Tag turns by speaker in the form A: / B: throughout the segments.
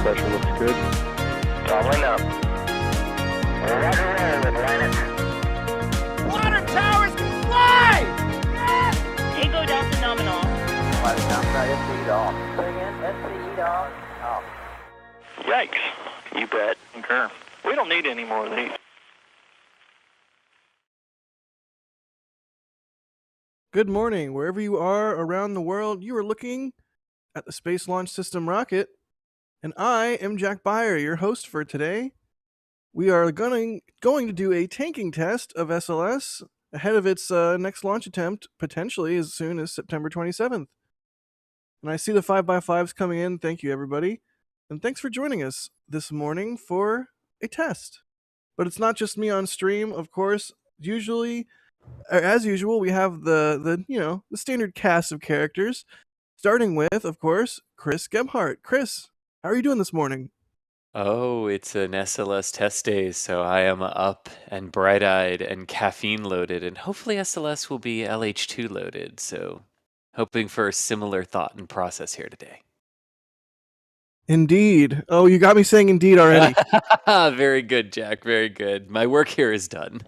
A: pressure looks good.
B: Doubling up. Roger, roll, planet.
C: Water towers can fly! Yes!
D: Tango Delta nominal.
B: Flight outside, SC off. Bring in, SC off.
A: Yikes. You bet. Okay. We don't need any more of these.
E: Good morning. Wherever you are around the world, you are looking at the Space Launch System rocket, and I am Jack Beyer, your host for today. We are going to do a tanking test of SLS ahead of its next launch attempt, potentially as soon as September 27th. And I see the 5x5s coming in. Thank you, everybody. And thanks for joining us this morning for a test. But it's not just me on stream, of course. As usual, we have the standard cast of characters, starting with, of course, Chris Gebhardt. Chris, how are you doing this morning?
F: Oh, it's an SLS test day, so I am up and bright-eyed and caffeine-loaded, and hopefully SLS will be LH2 loaded, so hoping for a similar thought and process here today.
E: Indeed. Oh, you got me saying indeed already.
F: Very good, Jack, very good. My work here is done.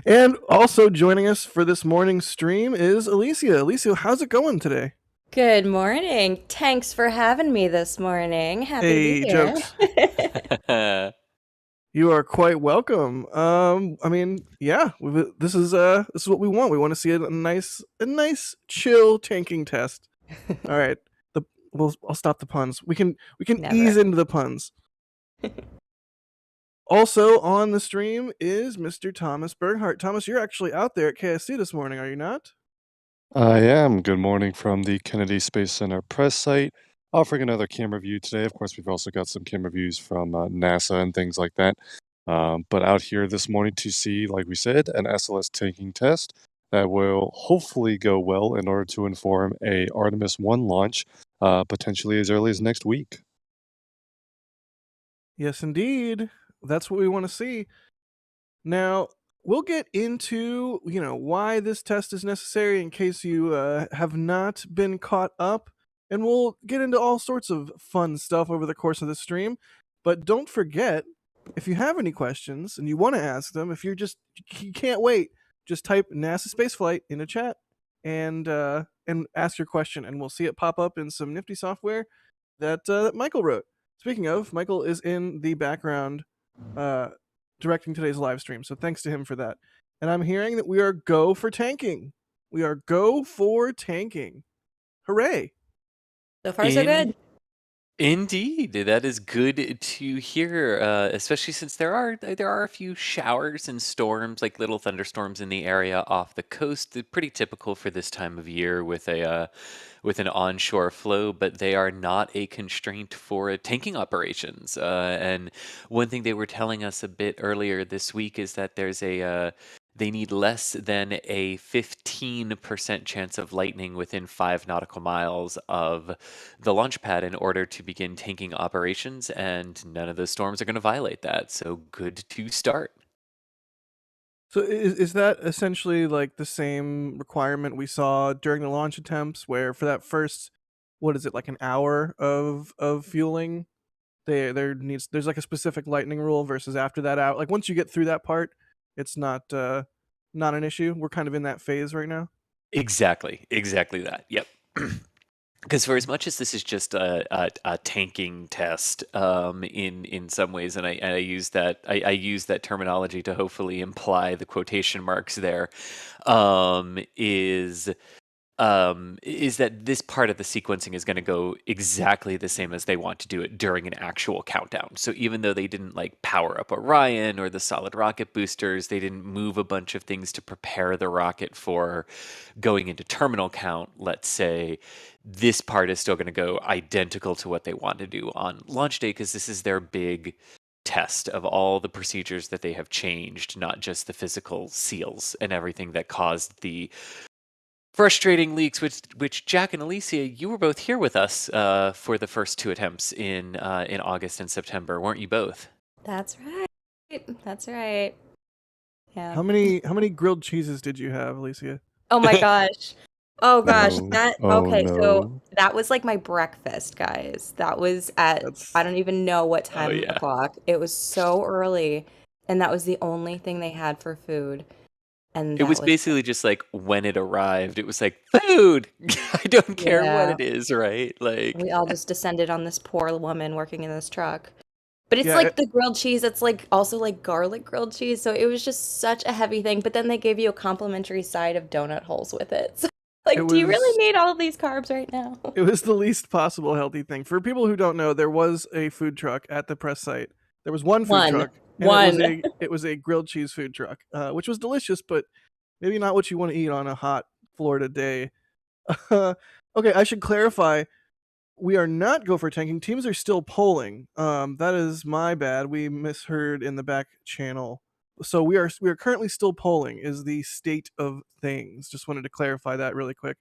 E: And also joining us for this morning's stream is Alicia. Alicia, how's it going today?
G: Good morning. Thanks for having me this morning. Happy to be here.
E: Jokes. You are quite welcome. This is what we want. We want to see a nice chill tanking test. All right. I'll stop the puns. We can
G: Never.
E: ease into the puns. Also on the stream is Mr. Thomas Berghardt. Thomas, you're actually out there at KSC this morning, are you not?
H: I am. Good morning from the Kennedy Space Center press site. Offering another camera view today. Of course, we've also got some camera views from NASA and things like that. But out here this morning to see, like we said, an SLS tanking test that will hopefully go well in order to inform a Artemis I launch, potentially as early as next week.
E: Yes, indeed. That's what we want to see. Now, we'll get into, why this test is necessary in case you have not been caught up. And we'll get into all sorts of fun stuff over the course of the stream. But don't forget, if you have any questions and you want to ask them, if you can't wait, just type NASASpaceflight in a chat and ask your question, and we'll see it pop up in some nifty software that Michael wrote. Speaking of, Michael is in the background directing today's live stream, so thanks to him for that. And I'm hearing that we are go for tanking. We are go for tanking. Hooray!
G: So far, so good.
F: Indeed, that is good to hear, especially since there are a few showers and storms, like little thunderstorms in the area off the coast. They're pretty typical for this time of year with an onshore flow, but they are not a constraint for tanking operations. And one thing they were telling us a bit earlier this week is that they need less than a 15% chance of lightning within 5 nautical miles of the launch pad in order to begin tanking operations, and none of the storms are going to violate that. So good to start.
E: So is that essentially like the same requirement we saw during the launch attempts, where for that first, like an hour of fueling, there's like a specific lightning rule versus after that hour? Like once you get through that part, it's not an issue. We're kind of in that phase right now.
F: Exactly that. Yep. Because for as much as this is just a tanking test, in some ways, and I use that terminology to hopefully imply the quotation marks there, is that this part of the sequencing is going to go exactly the same as they want to do it during an actual countdown. So even though they didn't like power up Orion or the solid rocket boosters, they didn't move a bunch of things to prepare the rocket for going into terminal count, let's say, this part is still going to go identical to what they want to do on launch day, because this is their big test of all the procedures that they have changed, not just the physical seals and everything that caused the frustrating leaks, which Jack and Alicia, you were both here with us for the first 2 attempts in August and September, weren't you both?
G: That's right. Yeah.
E: How many grilled cheeses did you have, Alicia?
G: Oh my gosh. Oh gosh.
H: No. Oh,
G: Okay,
H: no.
G: so That was like my breakfast, guys. That was at,
E: That's
G: I don't even know what
F: Oh
G: time
F: yeah.
G: o'clock. It was so early, and that was the only thing they had for food. And
F: It
G: that
F: was
G: was,
F: basically just like when it arrived, it was like food. I don't care what
G: yeah,
F: it is, right? Like
G: we all just descended on this poor woman working in this truck. But it's
E: yeah.
G: like the grilled cheese, it's like also like garlic grilled cheese. So it was just such a heavy thing. But then they gave you a complimentary side of donut holes with it. So
E: It
G: like, do you really
E: was
G: need all of these carbs right now?
E: it was the least possible healthy thing. For people who don't know, there was a food truck at the press site. There was one food
G: One.
E: truck, and it was
G: One.
E: a grilled cheese food truck, which was delicious, but maybe not what you want to eat on a hot Florida day. Okay, I should clarify. We are not gopher tanking. Teams are still polling. That is my bad. We misheard in the back channel. So we are currently still polling. Is the state of things. Just wanted to clarify that really quick.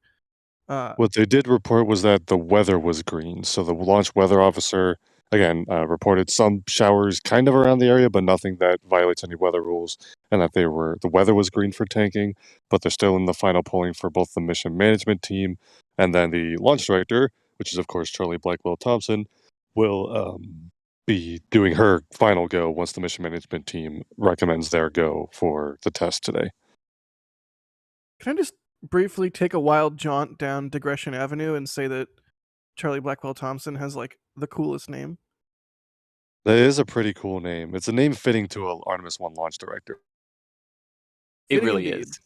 H: What they did report was that the weather was green. So the launch weather officer, again, reported some showers kind of around the area, but nothing that violates any weather rules, and that the weather was green for tanking, but they're still in the final polling for both the mission management team and then the launch director, which is, of course, Charlie Blackwell Thompson, will be doing her final go once the mission management team recommends their go for the test today.
E: Can I just briefly take a wild jaunt down Digression Avenue and say that Charlie Blackwell Thompson has like the coolest name?
H: That is a pretty cool name. It's a name fitting to a Artemis I launch director.
F: it
E: Fitting
F: really
E: indeed.
F: is.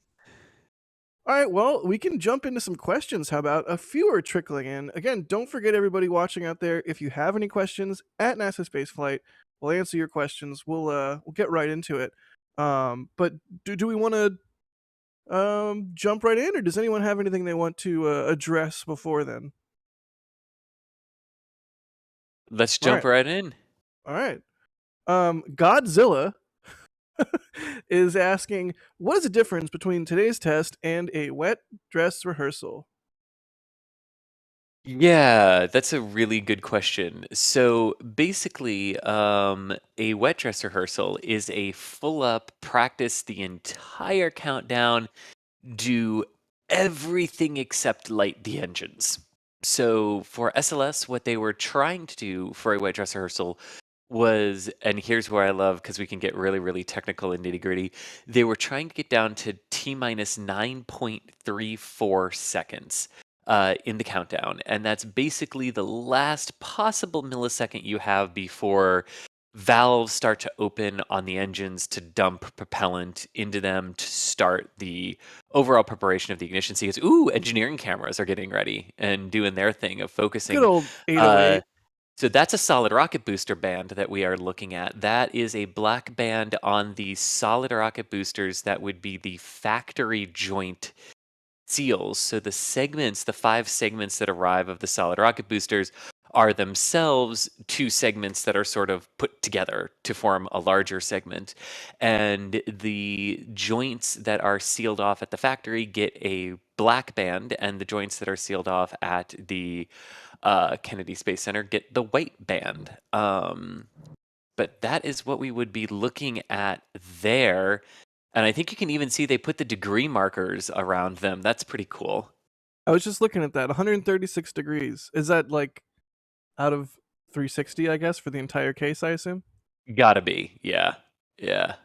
E: All right, well, we can jump into some questions. How about a few are trickling in? Again, don't forget everybody watching out there. If you have any questions at NASASpaceflight, we'll answer your questions. We'll get right into it. But do we want to jump right in, or does anyone have anything they want to address before then?
F: Let's
E: All
F: jump
E: right,
F: right in.
E: all right. Godzilla is asking, what is the difference between today's test and a wet dress rehearsal?
F: Yeah, that's a really good question. So basically, a wet dress rehearsal is a full up practice the entire countdown, do everything except light the engines. So for SLS, what they were trying to do for a wet dress rehearsal was, and here's where I love because we can get really, really technical and nitty gritty. They were trying to get down to T minus 9.34 seconds in the countdown. And that's basically the last possible millisecond you have before valves start to open on the engines to dump propellant into them to start the overall preparation of the ignition sequence. Ooh, engineering cameras are getting ready and doing their thing of
E: Good
F: focusing.
E: old 808.
F: So that's a solid rocket booster band that we are looking at. That is a black band on the solid rocket boosters that would be the factory joint seals. So the segments, the 5 segments that arrive of the solid rocket boosters are themselves 2 segments that are sort of put together to form a larger segment. And the joints that are sealed off at the factory get a black band, and the joints that are sealed off at the Kennedy Space Center get the white band. But that is what we would be looking at there. And I think you can even see they put the degree markers around them. That's pretty cool.
E: I was just looking at that. 136 degrees. Is that like out of 360, I guess, for the entire case, I assume?
F: Gotta be. Yeah. Yeah.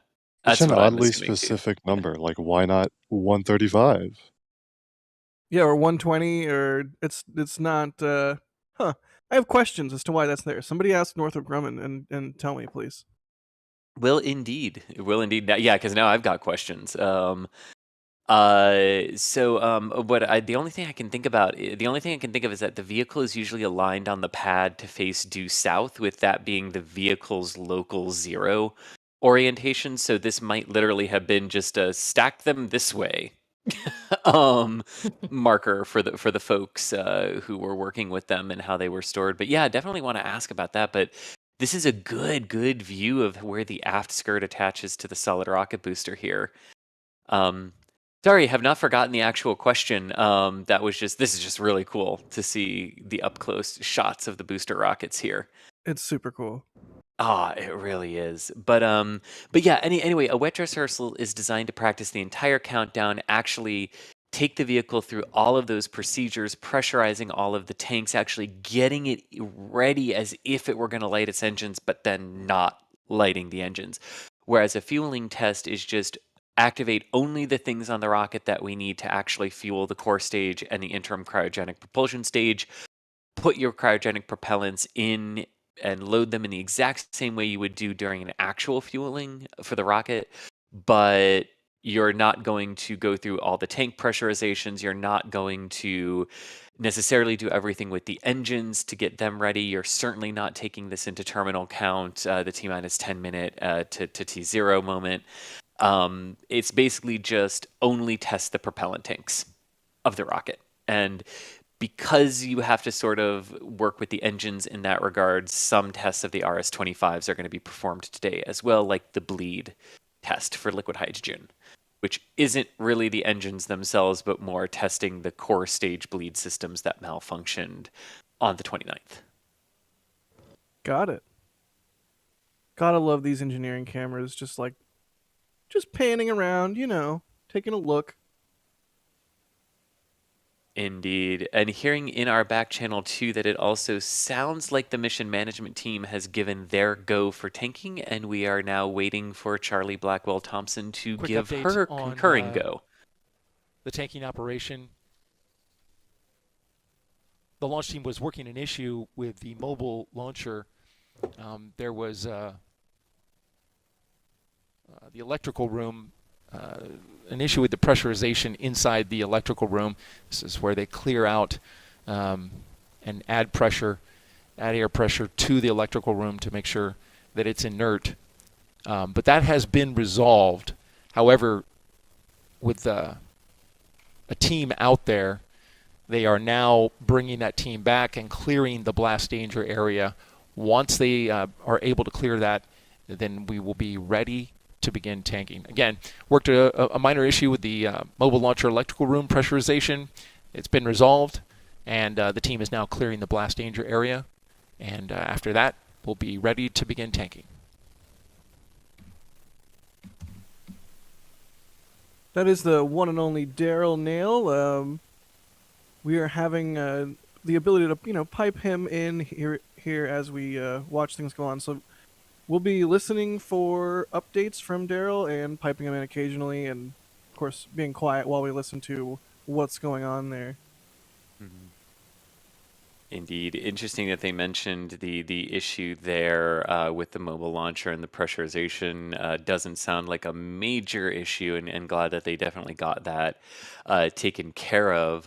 H: Such
F: That's
H: an
F: what I'm
H: oddly
F: assuming too.
H: specific number. Like, why not 135?
E: Yeah, or 120, or it's not. Huh. I have questions as to why that's there. Somebody ask Northrop Grumman and tell me, please.
F: Will indeed. Will indeed. Yeah, because now I've got questions. The only thing I can think about, the only thing I can think of is that the vehicle is usually aligned on the pad to face due south, with that being the vehicle's local 0 orientation. So this might literally have been just a stack them this way marker for the folks who were working with them and how they were stored. But yeah, definitely want to ask about that. But this is a good view of where the aft skirt attaches to the solid rocket booster here. Sorry, have not forgotten the actual question. This is just really cool to see the up close shots of the booster rockets here.
E: It's super cool.
F: It really is. But yeah. Anyway, a wet dress rehearsal is designed to practice the entire countdown. Actually, take the vehicle through all of those procedures, pressurizing all of the tanks, actually getting it ready as if it were going to light its engines, but then not lighting the engines. Whereas a fueling test is just activate only the things on the rocket that we need to actually fuel the core stage and the interim cryogenic propulsion stage. Put your cryogenic propellants in and load them in the exact same way you would do during an actual fueling for the rocket, but you're not going to go through all the tank pressurizations. You're not going to necessarily do everything with the engines to get them ready. You're certainly not taking this into terminal count, the T-minus 10-minute to T0 moment. It's basically just only test the propellant tanks of the rocket. And because you have to sort of work with the engines in that regard, some tests of the RS-25s are going to be performed today as well, like the bleed test for liquid hydrogen, which isn't really the engines themselves, but more testing the core stage bleed systems that malfunctioned on the 29th.
E: Got it. Gotta love these engineering cameras, just panning around, taking a look.
F: Indeed. And hearing in our back channel too that it also sounds like the mission management team has given their go for tanking, and we are now waiting for Charlie Blackwell Thompson to
I: Quick
F: give
I: update
F: her
I: on,
F: concurring go.
I: The tanking operation. The launch team was working an issue with the mobile launcher. There was the electrical room, an issue with the pressurization inside the electrical room. This is where they clear out and add air pressure to the electrical room to make sure that it's inert. But that has been resolved. However, with a team out there, they are now bringing that team back and clearing the blast danger area. Once they are able to clear that, then we will be ready to begin tanking. Again, worked a minor issue with the mobile launcher electrical room pressurization. It's been resolved, and the team is now clearing the blast danger area. And after that, we'll be ready to begin tanking.
E: That is the one and only Daryl Nail. We are having the ability to, pipe him in here as we watch things go on. So we'll be listening for updates from Daryl and piping him in occasionally, and of course being quiet while we listen to what's going on there.
F: Mm-hmm. Indeed. Interesting that they mentioned the issue there with the mobile launcher and the pressurization. Doesn't sound like a major issue, and glad that they definitely got that taken care of.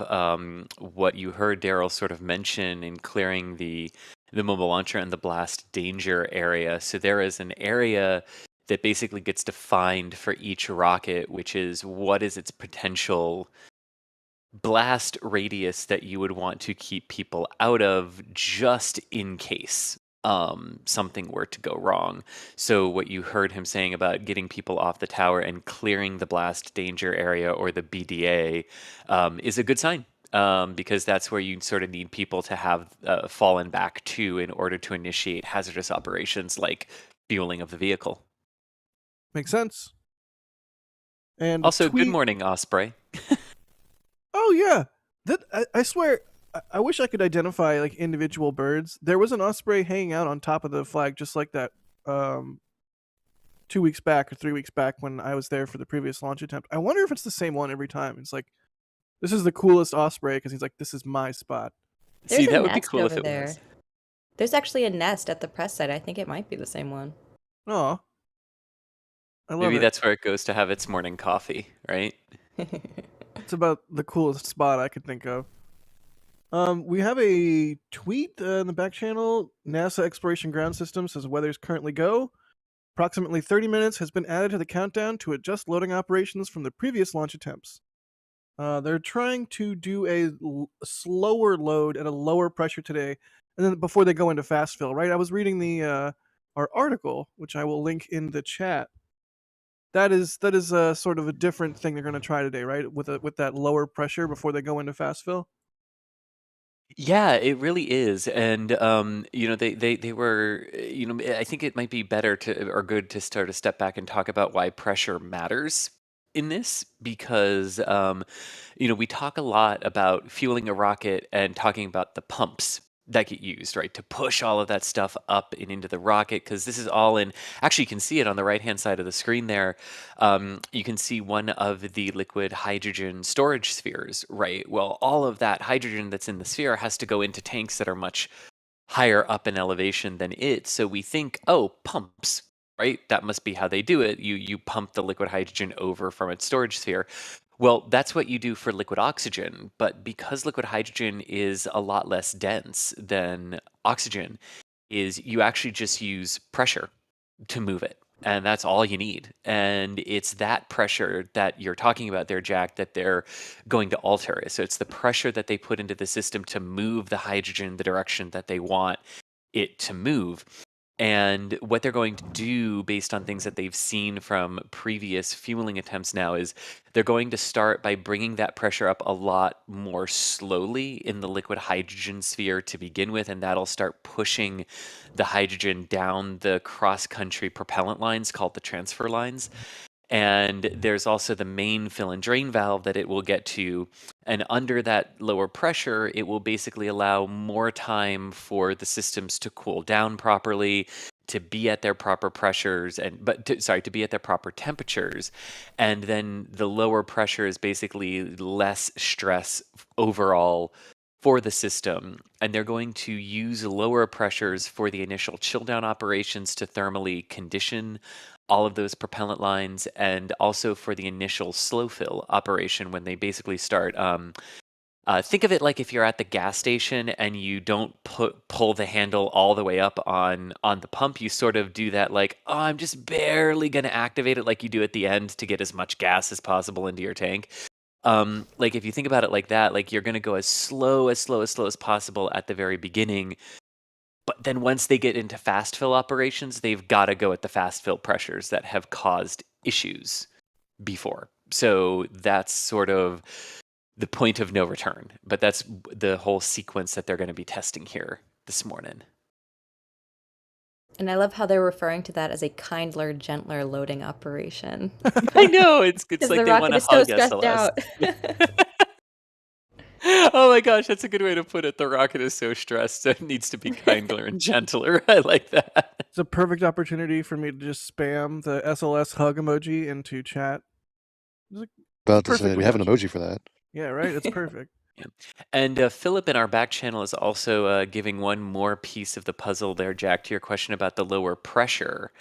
F: What you heard Daryl sort of mention in clearing the mobile launcher and the blast danger area. So there is an area that basically gets defined for each rocket, which is what is its potential blast radius that you would want to keep people out of just in case something were to go wrong. So what you heard him saying about getting people off the tower and clearing the blast danger area, or the BDA, is a good sign. Because that's where you sort of need people to have fallen back to in order to initiate hazardous operations like fueling of the vehicle.
E: Makes sense. And
F: also, good morning, Osprey.
E: Oh yeah, I swear, I wish I could identify individual birds. There was an osprey hanging out on top of the flag, just like that, 2 weeks back or 3 weeks back when I was there for the previous launch attempt. I wonder if it's the same one every time. It's like, this is the coolest osprey because he's like, this is my spot.
F: See, that would be cool if it
G: there
F: was.
G: There's actually a nest at the press site. I think it might be the same one.
E: Oh, I love
F: Maybe
E: it.
F: that's where it goes to have its morning coffee, right?
E: It's about the coolest spot I could think of. We have a tweet in the back channel. NASA Exploration Ground System says weather's currently go. Approximately 30 minutes has been added to the countdown to adjust loading operations from the previous launch attempts. They're trying to do a slower load at a lower pressure today, and then before they go into fast fill. Right? I was reading our article, which I will link in the chat. That is sort of a different thing they're going to try today, right? With that lower pressure before they go into fast fill.
F: Yeah, it really is. And they were, I think it might be better or good to start a step back and talk about why pressure matters in this because we talk a lot about fueling a rocket and talking about the pumps that get used, right, to push all of that stuff up and into the rocket, because this is all in. Actually, you can see it on the right-hand side of the screen there. You can see one of the liquid hydrogen storage spheres, right? Well, all of that hydrogen that's in the sphere has to go into tanks that are much higher up in elevation than it. So we think, oh, pumps, right? That must be how they do it. You pump the liquid hydrogen over from its storage sphere. Well, that's what you do for liquid oxygen, but because liquid hydrogen is a lot less dense than oxygen, is you actually just use pressure to move it. And that's all you need. And it's that pressure that you're talking about there, Jack, that they're going to alter. So it's the pressure that they put into the system to move the hydrogen the direction that they want it to move. And what they're going to do based on things that they've seen from previous fueling attempts now is they're going to start by bringing that pressure up a lot more slowly in the liquid hydrogen sphere to begin with, and that'll start pushing the hydrogen down the cross-country propellant lines called the transfer lines. And there's also the main fill and drain valve that it will get to. And under that lower pressure, it will basically allow more time for the systems to cool down properly, to be at their proper pressures, to be at their proper temperatures. And then the lower pressure is basically less stress overall for the system, and they're going to use lower pressures for the initial chill down operations to thermally condition all of those propellant lines, and also for the initial slow fill operation when they basically start. Think of it like if you're at the gas station and you don't pull the handle all the way up on the pump, you sort of do that like, oh, I'm just barely going to activate it, like you do at the end to get as much gas as possible into your tank. Like if you think about it like that, like you're going to go as slow as possible at the very beginning. But then once they get into fast fill operations, they've got to go at the fast fill pressures that have caused issues before. So that's sort of the point of no return. But that's the whole sequence that they're going to be testing here this morning.
G: And I love how they're referring to that as a kindler, gentler loading operation.
F: I know, it's like
G: Because
F: they
G: the
F: want
G: rocket
F: to
G: is so
F: hug
G: stressed
F: SLS.
G: out.
F: Oh my gosh, that's a good way to put it. The rocket is so stressed, so it needs to be kindler and gentler. I like that.
E: It's a perfect opportunity for me to just spam the SLS hug emoji into chat.
H: About to say,
E: Perfectly
H: we have an
E: matched.
H: emoji for that.
E: Yeah, right. It's perfect.
F: Yeah. And Philip in our back channel is also giving one more piece of the puzzle there, Jack, to your question about the lower pressure.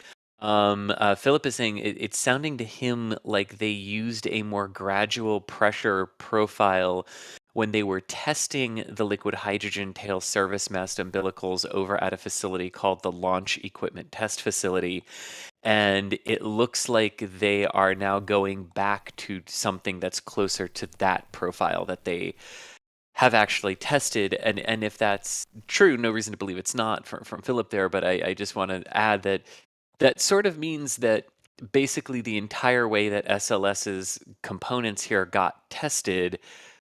F: Philip is saying it's sounding to him like they used a more gradual pressure profile when they were testing the liquid hydrogen tail service mast umbilicals over at a facility called the Launch Equipment Test Facility. And it looks like they are now going back to something that's closer to that profile that they have actually tested. And if that's true, no reason to believe it's not from Philip there, but I just want to add that sort of means that basically the entire way that SLS's components here got tested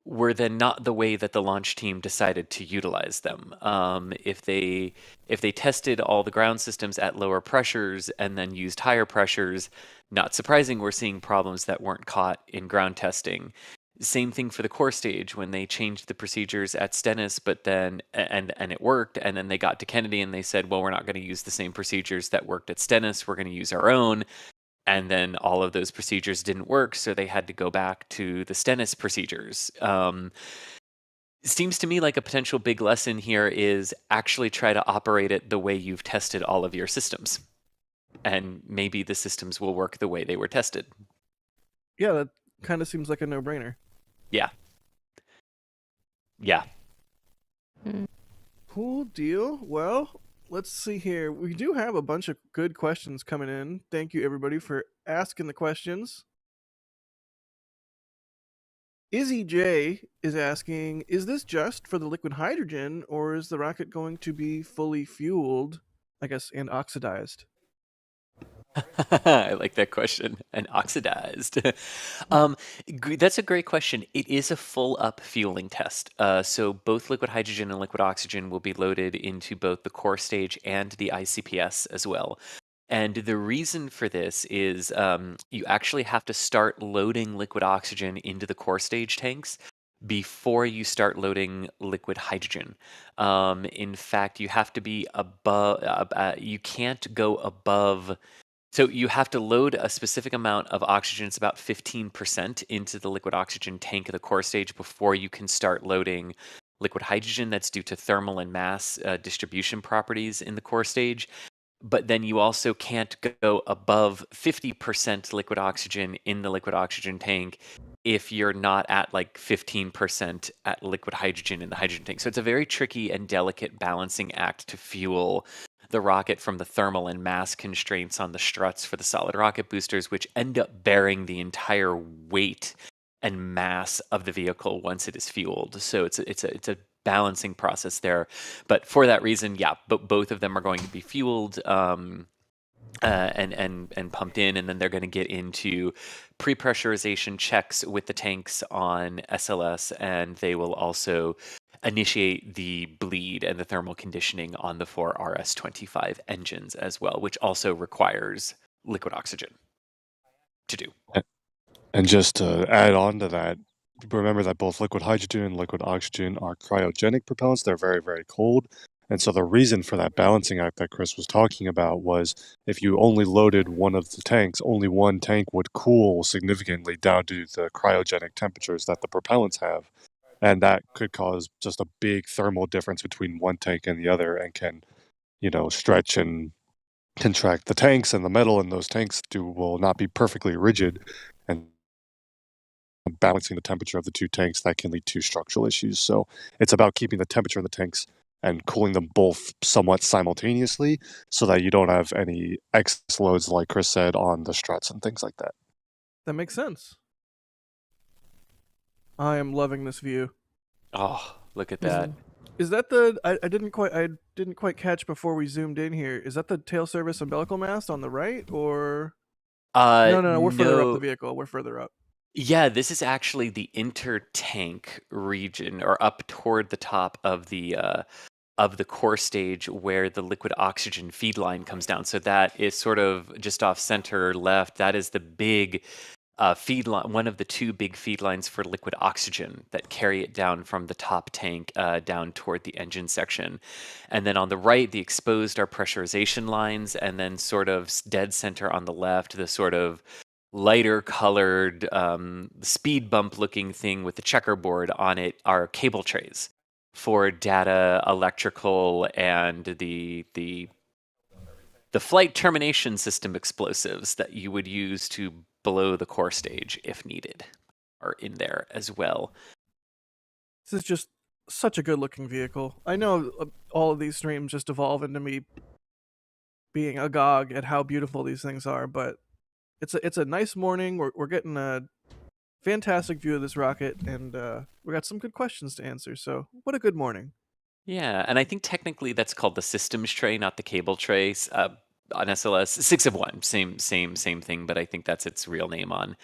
F: were then not the way that the launch team decided to utilize them. If they tested all the ground systems at lower pressures and then used higher pressures, not surprising, we're seeing problems that weren't caught in ground testing. Same thing for the core stage when they changed the procedures at Stennis, but then and it worked, and then they got to Kennedy and they said, well, we're not going to use the same procedures that worked at Stennis. We're going to use our own. And then all of those procedures didn't work, so they had to go back to the Stennis procedures. Seems to me like a potential big lesson here is actually try to operate it the way you've tested all of your systems. And maybe the systems will work the way they were tested.
E: Yeah, that kind of seems like a no-brainer.
F: Yeah. Yeah.
E: Cool deal. Well, let's see here. We do have a bunch of good questions coming in. Thank you, everybody, for asking the questions. Izzy J is asking, is this just for the liquid hydrogen, or is the rocket going to be fully fueled, I guess, and oxidized?
F: I like that question. And oxidized. That's a great question. It is a full up fueling test. So both liquid hydrogen and liquid oxygen will be loaded into both the core stage and the ICPS as well. And the reason for this is you actually have to start loading liquid oxygen into the core stage tanks before you start loading liquid hydrogen. In fact, you have to be above, you can't go above. So you have to load a specific amount of oxygen, it's about 15% into the liquid oxygen tank of the core stage before you can start loading liquid hydrogen. That's due to thermal and mass distribution properties in the core stage. But then you also can't go above 50% liquid oxygen in the liquid oxygen tank if you're not at like 15% at liquid hydrogen in the hydrogen tank. So it's a very tricky and delicate balancing act to fuel the rocket from the thermal and mass constraints on the struts for the solid rocket boosters, which end up bearing the entire weight and mass of the vehicle once it is fueled. So it's a balancing process there. But for that reason, yeah, both of them are going to be fueled and pumped in, and then they're going to get into pre-pressurization checks with the tanks on SLS, and they will also initiate the bleed and the thermal conditioning on the 4 RS-25 engines as well, which also requires liquid oxygen to do.
H: And just to add on to that, remember that both liquid hydrogen and liquid oxygen are cryogenic propellants. They're very, very cold. And so the reason for that balancing act that Chris was talking about was if you only loaded one of the tanks, only one tank would cool significantly down to the cryogenic temperatures that the propellants have. And that could cause just a big thermal difference between one tank and the other and can, stretch and contract the tanks, and the metal in those tanks will not be perfectly rigid. And balancing the temperature of the two tanks, that can lead to structural issues. So it's about keeping the temperature in the tanks and cooling them both somewhat simultaneously so that you don't have any excess loads, like Chris said, on the struts and things like that.
E: That makes sense. I am loving this view.
F: Oh, look at that.
E: Is that the I didn't quite catch before we zoomed in here. Is that the tail service umbilical mast on the right, or no, we're further up the vehicle. We're further up.
F: Yeah, this is actually the intertank region, or up toward the top of the core stage where the liquid oxygen feed line comes down. So that is sort of just off center left. That is the big feed line, one of the two big feed lines for liquid oxygen that carry it down from the top tank down toward the engine section. And then on the right, the exposed are pressurization lines, and then sort of dead center on the left, the sort of lighter colored speed bump looking thing with the checkerboard on it are cable trays for data, electrical, and the flight termination system explosives that you would use to blow the core stage if needed are in there as well.
E: This is just such a good looking vehicle. I know all of these streams just evolve into me being agog at how beautiful these things are, but it's a nice morning. We're getting a fantastic view of this rocket, and we got some good questions to answer. So what a good morning.
F: Yeah, and I think technically that's called the systems tray, not the cable trays. On SLS, 6 of 1, same thing, but I think that's its real name on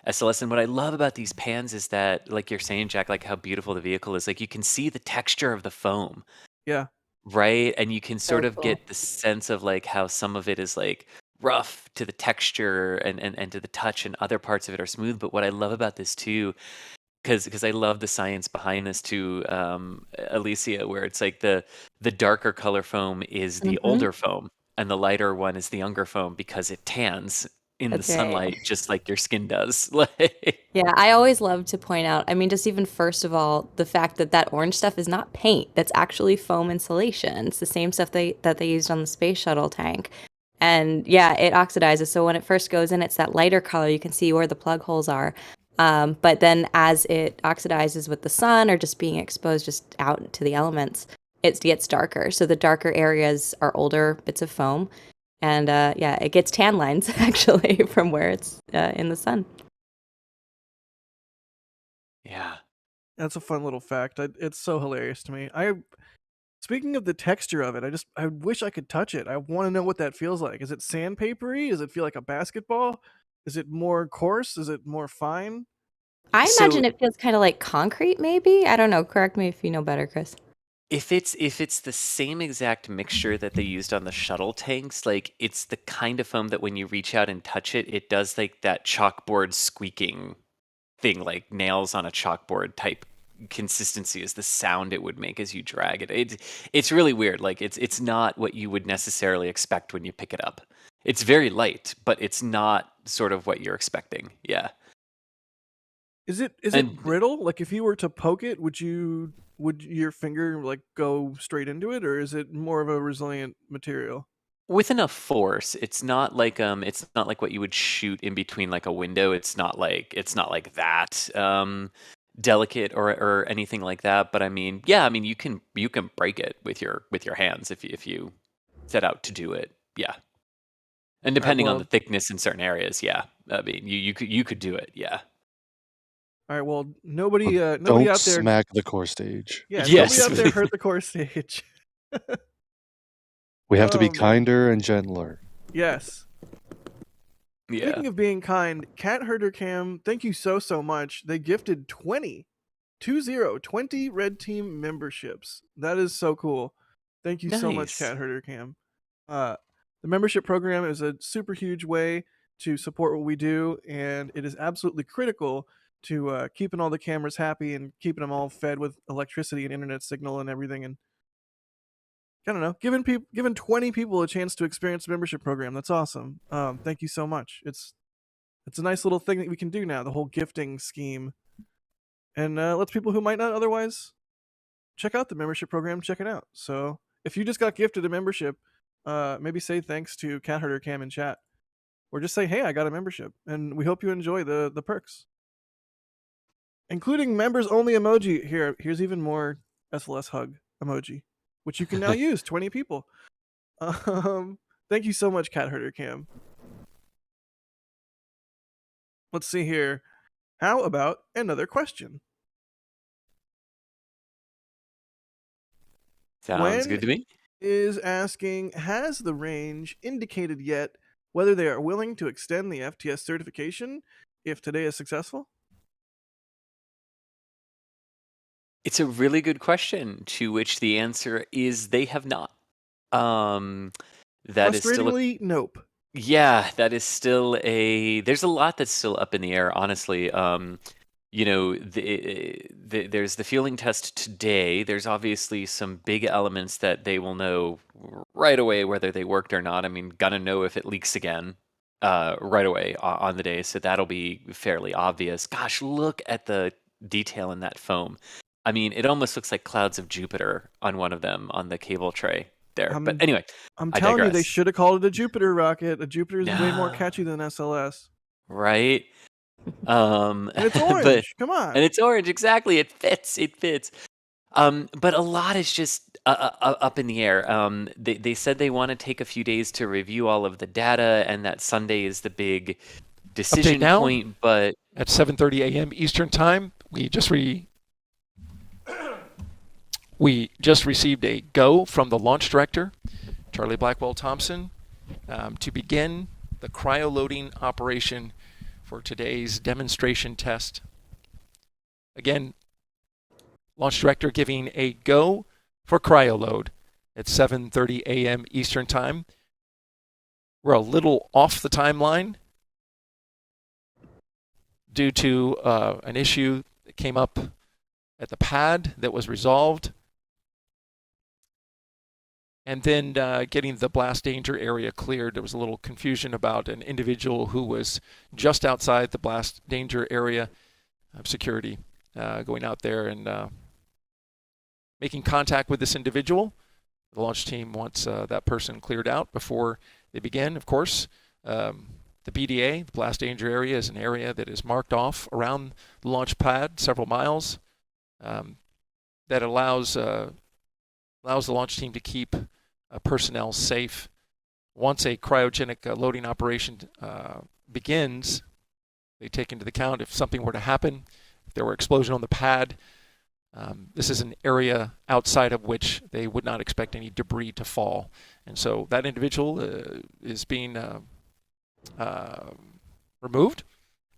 F: SLS. And what I love about these pans is that, like you're saying, Jack, like how beautiful the vehicle is. Like you can see the texture of the foam.
E: Yeah.
F: Right, and you can sort of
G: cool.
F: get the sense of like how some of it is like rough to the texture and to the touch, and other parts of it are smooth. But what I love about this too, because I love the science behind this too, Alicia, where it's like the darker color foam is the older foam, and the lighter one is the younger foam because it tans in
G: That's
F: the
G: right.
F: sunlight just like your skin does.
G: Yeah, I always love to point out, I mean, just even first of all, the fact that that orange stuff is not paint. That's actually foam insulation. It's the same stuff that they used on the space shuttle tank. And yeah, it oxidizes. So when it first goes in, it's that lighter color. You can see where the plug holes are. But then as it oxidizes with the sun or just being exposed just out to the elements, it gets darker. So the darker areas are older bits of foam. And yeah, it gets tan lines actually from where it's in the sun.
F: Yeah.
E: That's a fun little fact. It's so hilarious to me. Speaking of the texture of it, I wish I could touch it. I want to know what that feels like. Is it sandpapery? Does it feel like a basketball? Is it more coarse? Is it more fine?
G: I imagine it feels kind of like concrete, maybe. I don't know. Correct me if you know better, Chris.
F: If it's the same exact mixture that they used on the shuttle tanks, like it's the kind of foam that when you reach out and touch it, it does like that chalkboard squeaking thing, like nails on a chalkboard type consistency is the sound it would make as you drag it. It's really weird. Like it's not what you would necessarily expect when you pick it up. It's very light, but it's not sort of what you're expecting. Yeah.
E: Is it
F: And
E: brittle? Like if you were to poke it, would your finger like go straight into it, or is it more of a resilient material?
F: with enough force, it's not like what you would shoot in between like a window. It's not like that delicate or anything like that. But I mean, yeah, I mean you can break it with your hands if you set out to do it. Yeah. And
E: All right,
F: depending on the
E: well,
F: thickness in certain areas, yeah. I mean, you could do it, yeah.
E: all right, well,
H: But
E: nobody
H: don't
E: out there,
H: smack the core stage.
E: yeah, nobody
F: Yes.
E: out there hurt the core stage.
H: We have to be
E: Oh man,
H: kinder and gentler.
E: yes.
F: Yeah.
E: Speaking of being kind, Cat Herder Cam, thank you so much. They gifted 20 red team memberships. That is so cool. Thank you so much,
F: Nice.
E: Cat Herder Cam. The membership program is a super huge way to support what we do, and it is absolutely critical to keeping all the cameras happy and keeping them all fed with electricity and internet signal and everything. And I don't know, giving 20 people a chance to experience the membership program. That's awesome. Thank you so much. It's a nice little thing that we can do now, the whole gifting scheme, and lets people who might not otherwise check out the membership program check it out. So if you just got gifted a membership, maybe say thanks to Cat Herder Cam in chat, or just say, hey, I got a membership, and we hope you enjoy the perks, including members only emoji. Here's even more SLS hug emoji, which you can now use. 20 people. Thank you so much, Cat Herder Cam. Let's see here. How about another question?
F: Sounds good to me.
E: Is asking, has the range indicated yet whether they are willing to extend the FTS certification if today is successful?
F: It's a really good question, to which the answer is they have not. That is still
E: Frustratingly, nope.
F: yeah, that is still there's a lot that's still up in the air, honestly. There's the fueling test today. There's obviously some big elements that they will know right away whether they worked or not. I mean, gonna know if it leaks again right away on the day, so that'll be fairly obvious. Gosh, look at the detail in that foam. I mean, it almost looks like clouds of Jupiter on one of them on the cable tray there. But anyway,
E: I'm
F: I
E: telling you, they
F: digress.
E: should have called it a Jupiter rocket. A Jupiter is way more
F: No.
E: catchy than SLS.
F: Right?
E: And it's orange.
F: But
E: Come on.
F: and it's orange, exactly. It fits. But a lot is just up in the air. They said they want to take a few days to review all of the data, and that Sunday is the big decision
I: now?
F: point. But
I: At 7:30 a.m. Eastern Time, we just received a go from the launch director, Charlie Blackwell Thompson, to begin the cryo loading operation for today's demonstration test. Again, launch director giving a go for cryo load at 7:30 a.m. Eastern Time. We're a little off the timeline due to an issue that came up at the pad that was resolved. And then getting the blast danger area cleared. There was a little confusion about an individual who was just outside the blast danger area of security, going out there and making contact with this individual. The launch team wants that person cleared out before they begin. Of course, the BDA, the blast danger area, is an area that is marked off around the launch pad several miles that allows the launch team to keep personnel safe. Once a cryogenic loading operation begins, they take into account if something were to happen, if there were explosion on the pad. This is an area outside of which they would not expect any debris to fall. And so that individual is being removed,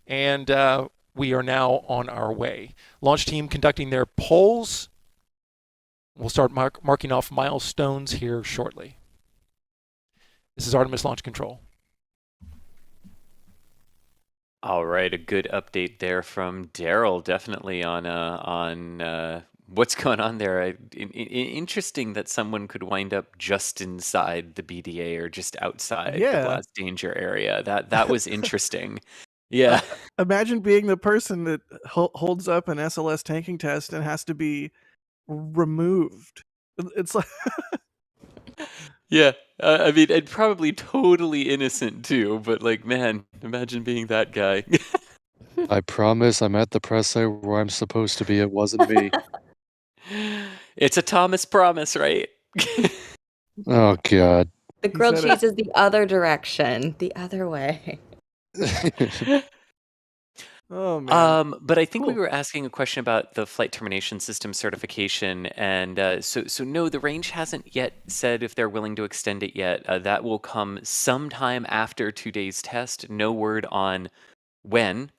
I: and we are now on our way. Launch team conducting their polls We'll start marking off milestones here shortly. This is Artemis Launch Control.
F: All right, a good update there from Daryl, definitely on what's going on there. Interesting that someone could wind up just inside the BDA or just outside the
E: Yeah.
F: blast danger area. That was interesting. Yeah.
E: Imagine being the person that holds up an SLS tanking test and has to be removed. It's like
F: Yeah. I mean, and probably totally innocent too, but like, man, imagine being that guy.
H: I promise I'm at the press site where I'm supposed to be. It wasn't me.
F: It's a Thomas promise, right?
H: Oh, God.
G: The
E: He
G: grilled
E: said it.
G: cheese is the other direction, the other way.
E: Oh man.
F: But I think we
E: Cool.
F: were asking a question about the flight termination system certification, and so no, the range hasn't yet said if they're willing to extend it yet. That will come sometime after today's test. No word on when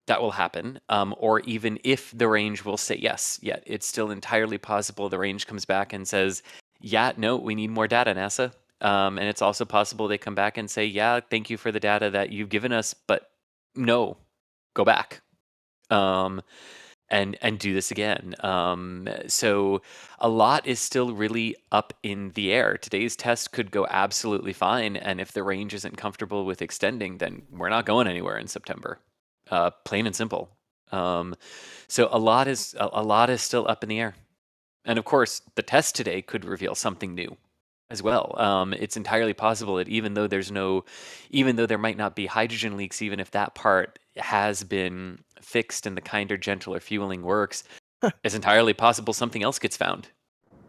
F: that will happen, or even if the range will say yes yet. It's still entirely possible the range comes back and says, yeah, no, we need more data, NASA. And it's also possible they come back and say, yeah, thank you for the data that you've given us, but no, go back. And do this again. So a lot is still really up in the air. Today's test could go absolutely fine, and if the range isn't comfortable with extending, then we're not going anywhere in September. Plain and simple. So a lot is still up in the air, and of course, the test today could reveal something new as well. It's entirely possible that even though there might not be hydrogen leaks, even if that part has been fixed and the kinder, gentler fueling works, it's entirely possible something else gets found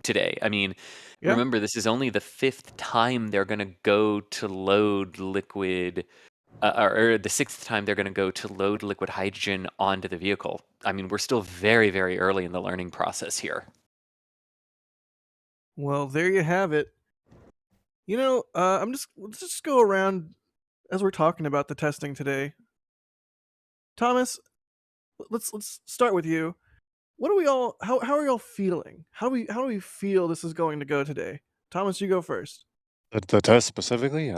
F: today. I mean,
E: Yeah.
F: remember, this is only the 5th time they're going to go to load liquid, or the 6th time they're going to go to load liquid hydrogen onto the vehicle. I mean, we're still very, very early in the learning process here.
E: Well, there you have it. You know, let's just go around as we're talking about the testing today. Thomas, let's start with you. What are we all? How are y'all feeling? How do we feel this is going to go today? Thomas, you go first.
H: The test specifically?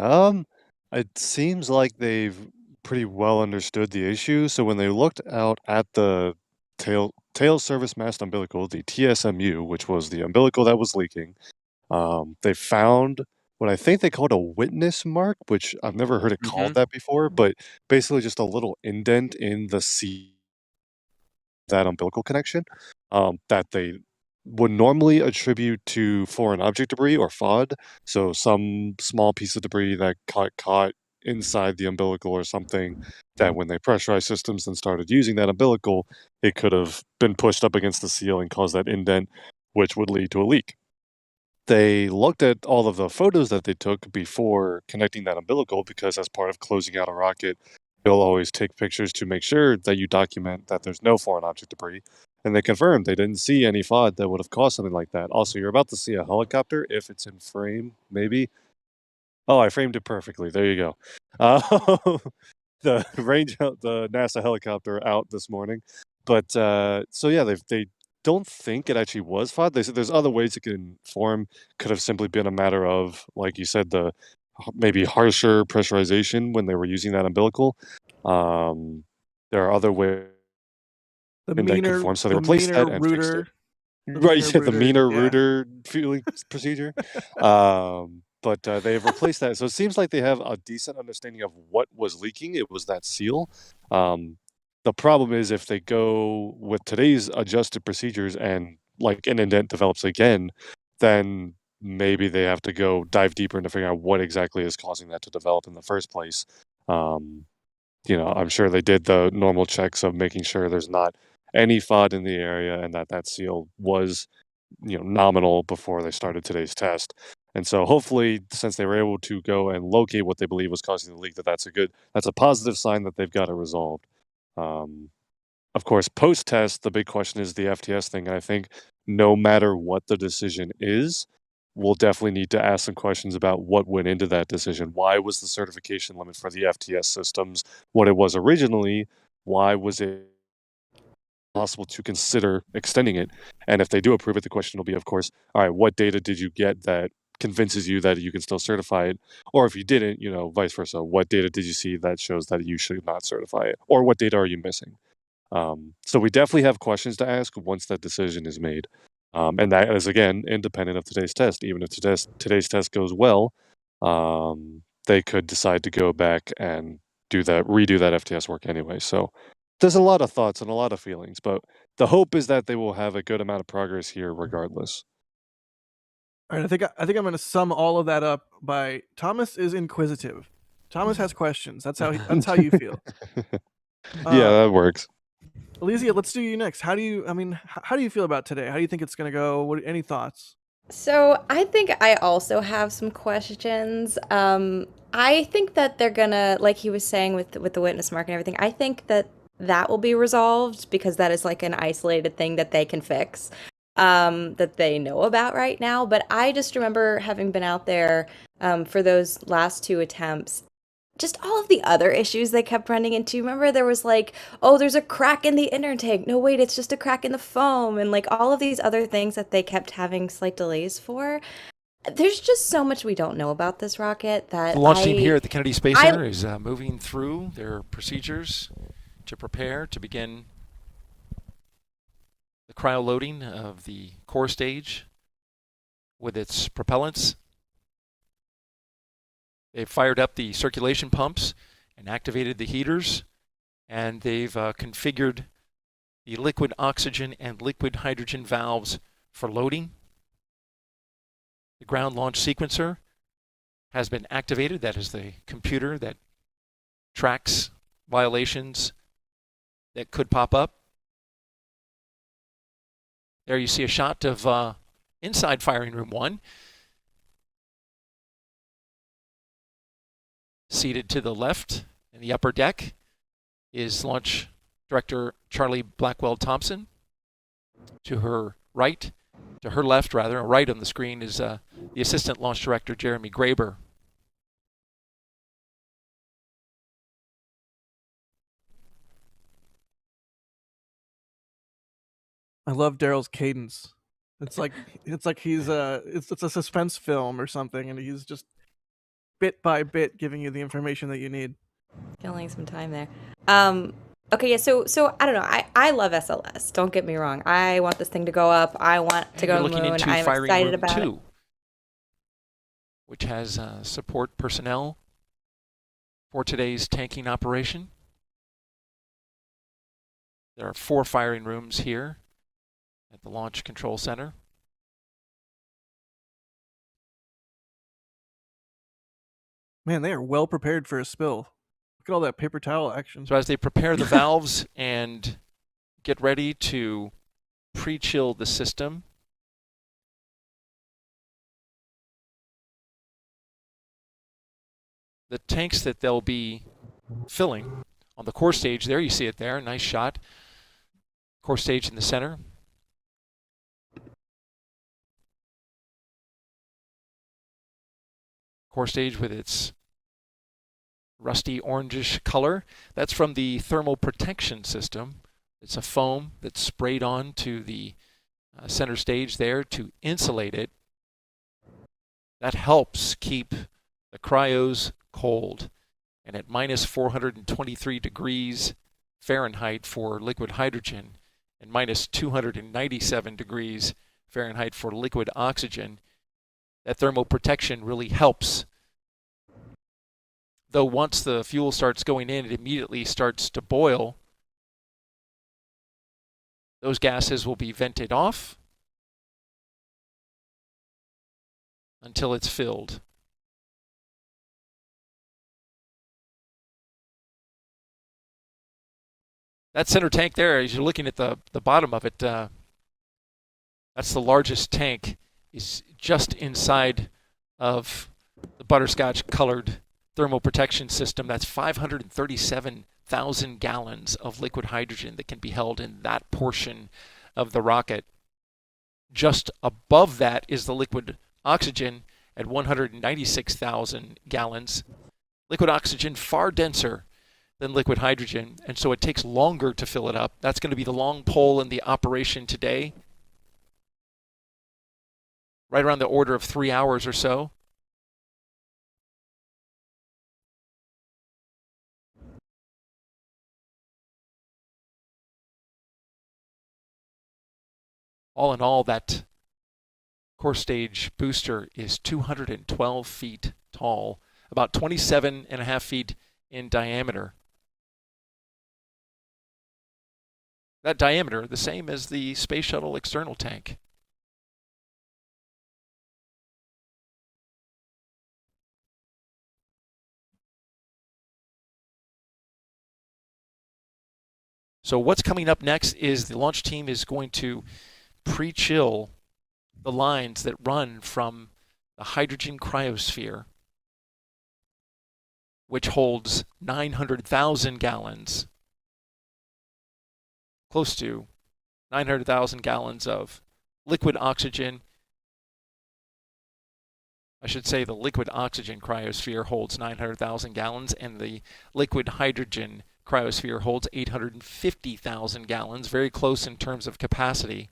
H: It seems like they've pretty well understood the issue. So when they looked out at the tail service mast umbilical, the TSMU, which was the umbilical that was leaking, they found what I think they called a witness mark, which I've never heard it called that before, but basically just a little indent in the that umbilical connection that they would normally attribute to foreign object debris or FOD. So some small piece of debris that caught inside the umbilical or something that when they pressurized systems and started using that umbilical, it could have been pushed up against the seal and caused that indent, which would lead to a leak. They looked at all of the photos that they took before connecting that umbilical because as part of closing out a rocket, they'll always take pictures to make sure that you document that there's no foreign object debris. And they confirmed they didn't see any FOD that would have caused something like that. Also, you're about to see a helicopter if it's in frame, maybe. Oh, I framed it perfectly. There you go. The NASA helicopter out this morning. But so yeah, they don't think it actually was FOD. They said there's other ways it can form. Could have simply been a matter of, like you said, the maybe harsher pressurization when they were using that umbilical. There are other ways
E: The
H: that
E: meaner,
H: could form, so they
E: the
H: replaced
E: meaner
H: that and fixed it.
E: rooter.
H: Right, yeah, the meaner
E: yeah.
H: rooter fueling procedure. But they've replaced that. So it seems like they have a decent understanding of what was leaking. It was that seal. The problem is if they go with today's adjusted procedures and like an indent develops again, then maybe they have to go dive deeper into figuring out what exactly is causing that to develop in the first place. I'm sure they did the normal checks of making sure there's not any FOD in the area and that seal was, nominal before they started today's test. And so hopefully, since they were able to go and locate what they believe was causing the leak, that's a positive sign that they've got it resolved. Of course, post-test, the big question is the FTS thing. And I think no matter what the decision is, we'll definitely need to ask some questions about what went into that decision. Why was the certification limit for the FTS systems what it was originally? Why was it possible to consider extending it. And if they do approve it, the question will be, of course, all right, what data did you get that convinces you that you can still certify it? Or if you didn't, vice versa, what data did you see that shows that you should not certify it? Or what data are you missing? So we definitely have questions to ask once that decision is made. And that is, again, independent of today's test. Even if today's test goes well, they could decide to go back and redo that FTS work anyway. So there's a lot of thoughts and a lot of feelings, but the hope is that they will have a good amount of progress here regardless.
E: All right, I think I'm going to sum all of that up by Thomas is inquisitive. Thomas has questions. That's how you feel.
H: Yeah, that works.
E: Elysia, let's do you next. How do you feel about today? How do you think it's going to go? Any thoughts?
G: So I think I also have some questions. I think that they're gonna, like he was saying with the witness mark and everything, I think that will be resolved because that is like an isolated thing that they can fix, that they know about right now. But I just remember having been out there for those last 2 attempts, just all of the other issues they kept running into. Remember, there was like, oh, there's a crack in the inner tank. No, wait, it's just a crack in the foam. And like all of these other things that they kept having slight delays for. There's just so much we don't know about this rocket that
I: the launch team here at the Kennedy Space Center is moving through their procedures to prepare to begin the cryo loading of the core stage with its propellants. They've fired up the circulation pumps and activated the heaters, and they've configured the liquid oxygen and liquid hydrogen valves for loading. The ground launch sequencer has been activated. That is the computer that tracks violations that could pop up. There you see a shot of inside firing room 1. Seated to the left in the upper deck is Launch Director Charlie Blackwell Thompson. To her right, to her left rather, right on the screen is the Assistant Launch Director Jeremy Graber.
E: I love Daryl's cadence. It's like he's it's a suspense film or something, and he's just bit by bit giving you the information that you need.
G: Killing some time there. Okay, yeah, so I don't know. I love SLS. Don't get me wrong. I want this thing to go up. I want to go to the moon. I'm excited about it.
I: Which has support personnel for today's tanking operation. There are 4 firing rooms here at the Launch Control Center.
E: Man, they are well prepared for a spill. Look at all that paper towel action.
I: So as they prepare the valves and get ready to pre-chill the system, the tanks that they'll be filling on the core stage, there you see it there, nice shot. Core stage in the center. Core stage with its rusty orangish color. That's from the thermal protection system. It's a foam that's sprayed on to the center stage there to insulate it. That helps keep the cryos cold. And at minus 423 degrees Fahrenheit for liquid hydrogen and minus 297 degrees Fahrenheit for liquid oxygen, that thermal protection really helps. Though once the fuel starts going in, it immediately starts to boil. Those gases will be vented off until it's filled. That center tank there, as you're looking at the bottom of it, that's the largest tank, is just inside of the butterscotch colored thermal protection system. That's 537,000 gallons of liquid hydrogen that can be held in that portion of the rocket. Just above that is the liquid oxygen at 196,000 gallons. Liquid oxygen far denser than liquid hydrogen, and so it takes longer to fill it up. That's going to be the long pole in the operation today, right around the order of 3 hours or so. All in all, that core stage booster is 212 feet tall, about 27.5 feet in diameter. That diameter, the same as the Space Shuttle external tank. So what's coming up next is the launch team is going to pre-chill the lines that run from the hydrogen cryosphere, which holds 900,000 gallons, close to 900,000 gallons of liquid oxygen. I should say the liquid oxygen cryosphere holds 900,000 gallons, and the liquid hydrogen cryosphere holds 850,000 gallons, very close in terms of capacity.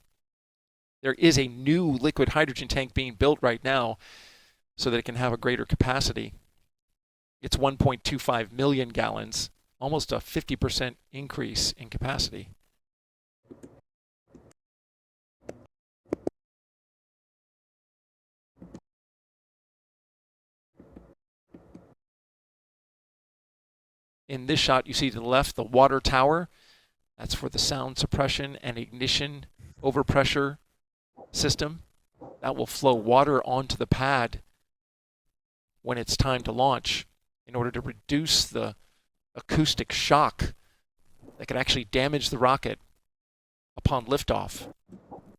I: There is a new liquid hydrogen tank being built right now so that it can have a greater capacity. It's 1.25 million gallons, almost a 50% increase in capacity. In this shot, you see to the left the water tower. That's for the sound suppression and ignition overpressure system. That will flow water onto the pad when it's time to launch in order to reduce the acoustic shock that can actually damage the rocket upon liftoff.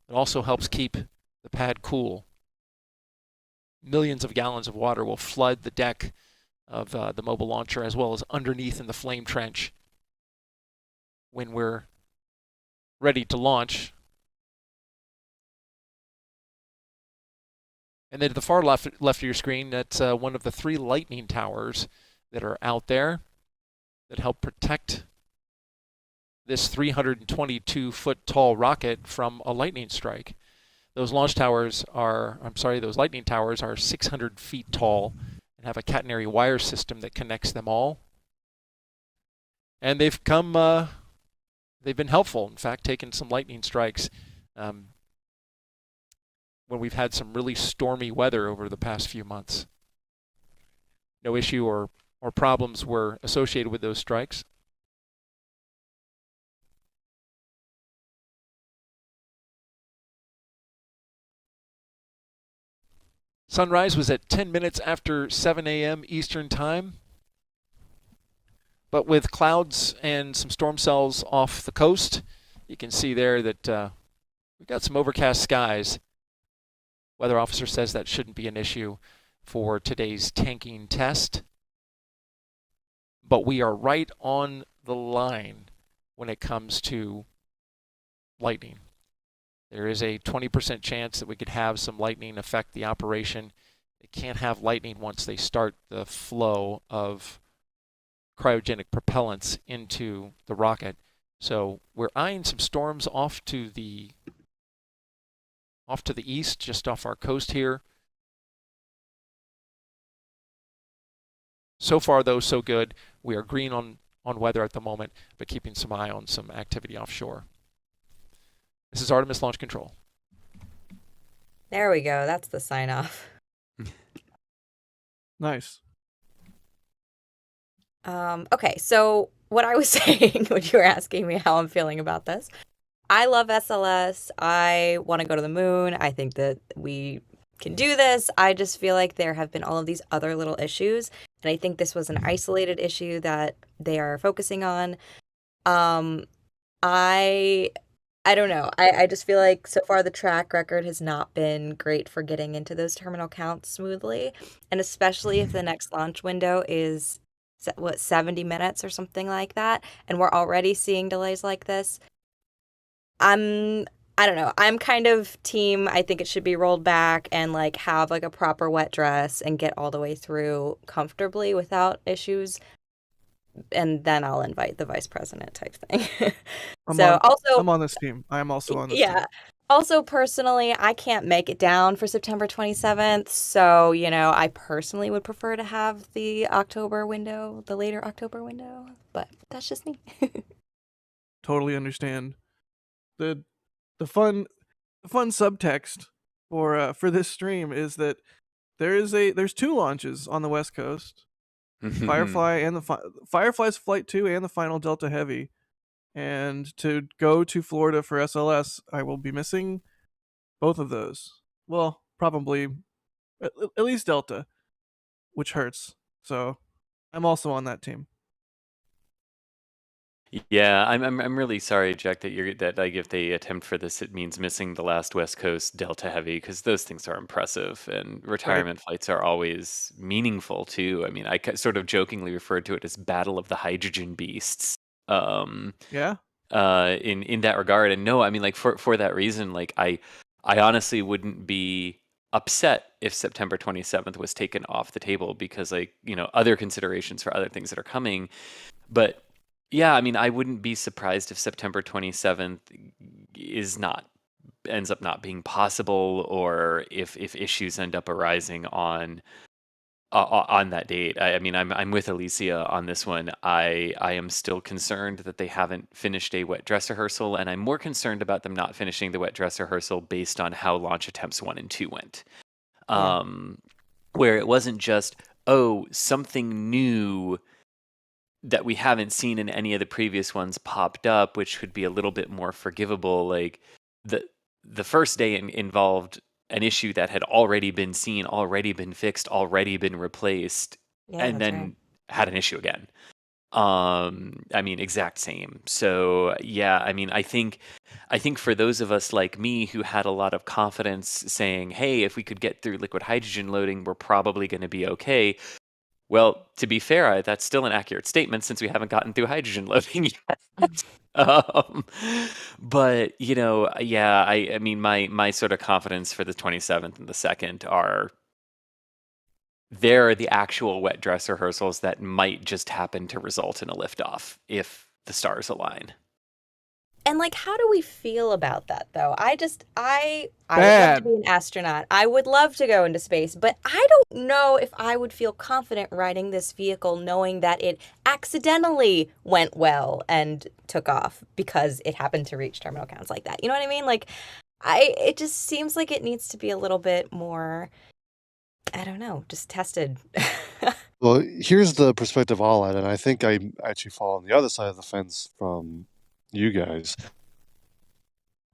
I: It also helps keep the pad cool. Millions of gallons of water will flood the deck of the mobile launcher, as well as underneath in the flame trench when we're ready to launch. And then to the far left of your screen, that's one of the 3 lightning towers that are out there that help protect this 322-foot tall rocket from a lightning strike. Those lightning towers are 600 feet tall and have a catenary wire system that connects them all. And they've been helpful. In fact, taking some lightning strikes when we've had some really stormy weather over the past few months. No issue or problems were associated with those strikes. Sunrise was at 10 minutes after 7 a.m. Eastern Time. But with clouds and some storm cells off the coast, you can see there that we've got some overcast skies. Weather officer says that shouldn't be an issue for today's tanking test. But we are right on the line when it comes to lightning. There is a 20% chance that we could have some lightning affect the operation. They can't have lightning once they start the flow of cryogenic propellants into the rocket. So we're eyeing some storms off to the east, just off our coast here. So far, though, so good. We are green on weather at the moment, but keeping some eye on some activity offshore. This is Artemis Launch Control.
G: There we go. That's the sign off.
E: Nice.
G: Okay, so what I was saying when you were asking me how I'm feeling about this, I love SLS. I want to go to the moon. I think that we can do this. I just feel like there have been all of these other little issues, and I think this was an isolated issue that they are focusing on. I don't know. I just feel like so far the track record has not been great for getting into those terminal counts smoothly, and especially if the next launch window is 70 minutes or something like that, and we're already seeing delays like this. I don't know. I'm kind of team, I think it should be rolled back and like have like a proper wet dress and get all the way through comfortably without issues. and then I'll invite the vice president type thing.
E: I'm
G: So
E: on.
G: also,
E: I'm on this team. I am also on this team.
G: yeah. Also, personally, I can't make it down for September 27th. So, I personally would prefer to have the October window, the later October window. But that's just me.
E: Totally understand. The fun subtext for this stream is that there's 2 launches on the West Coast. Firefly and Firefly's Flight 2 and the final Delta Heavy. And to go to Florida for SLS, I will be missing both of those. Well, probably at least Delta, which hurts. So I'm also on that team.
F: Yeah, I'm really sorry, Jack, that like if they attempt for this, it means missing the last West Coast Delta Heavy, because those things are impressive, and retirement flights are always meaningful too. I mean, I sort of jokingly referred to it as Battle of the Hydrogen Beasts.
E: Yeah.
F: In that regard, and no, I mean, like for that reason, like I honestly wouldn't be upset if September 27th was taken off the table, because like, other considerations for other things that are coming. But yeah, I mean, I wouldn't be surprised if September 27th ends up not being possible, or if issues end up arising on that date. I mean, I'm with Alicia on this one. I am still concerned that they haven't finished a wet dress rehearsal, and I'm more concerned about them not finishing the wet dress rehearsal based on how launch attempts 1 and 2 went. Where it wasn't just, something new that we haven't seen in any of the previous ones popped up, which could be a little bit more forgivable. Like the first day involved an issue that had already been seen, already been fixed, already been replaced, and then had an issue again. I mean, exact same. So yeah, I mean, I think for those of us like me who had a lot of confidence saying, hey, if we could get through liquid hydrogen loading, we're probably going to be okay. Well, to be fair, that's still an accurate statement, since we haven't gotten through hydrogen loading yet. But yeah, I mean, my sort of confidence for the 27th and the 2nd are there are the actual wet dress rehearsals that might just happen to result in a liftoff if the stars align.
G: And like, how do we feel about that though? I would love
E: Bad.
G: to be an astronaut. I would love to go into space, but I don't know if I would feel confident riding this vehicle knowing that it accidentally went well and took off because it happened to reach terminal counts like that. You know what I mean? Like, it just seems like it needs to be a little bit more, I don't know, just tested.
H: Well, here's the perspective I'll add, and I think I actually fall on the other side of the fence from you guys.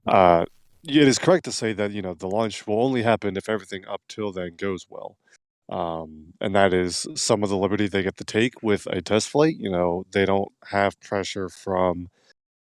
H: It is correct to say that the launch will only happen if everything up till then goes well, and that is some of the liberty they get to take with a test flight. They don't have pressure from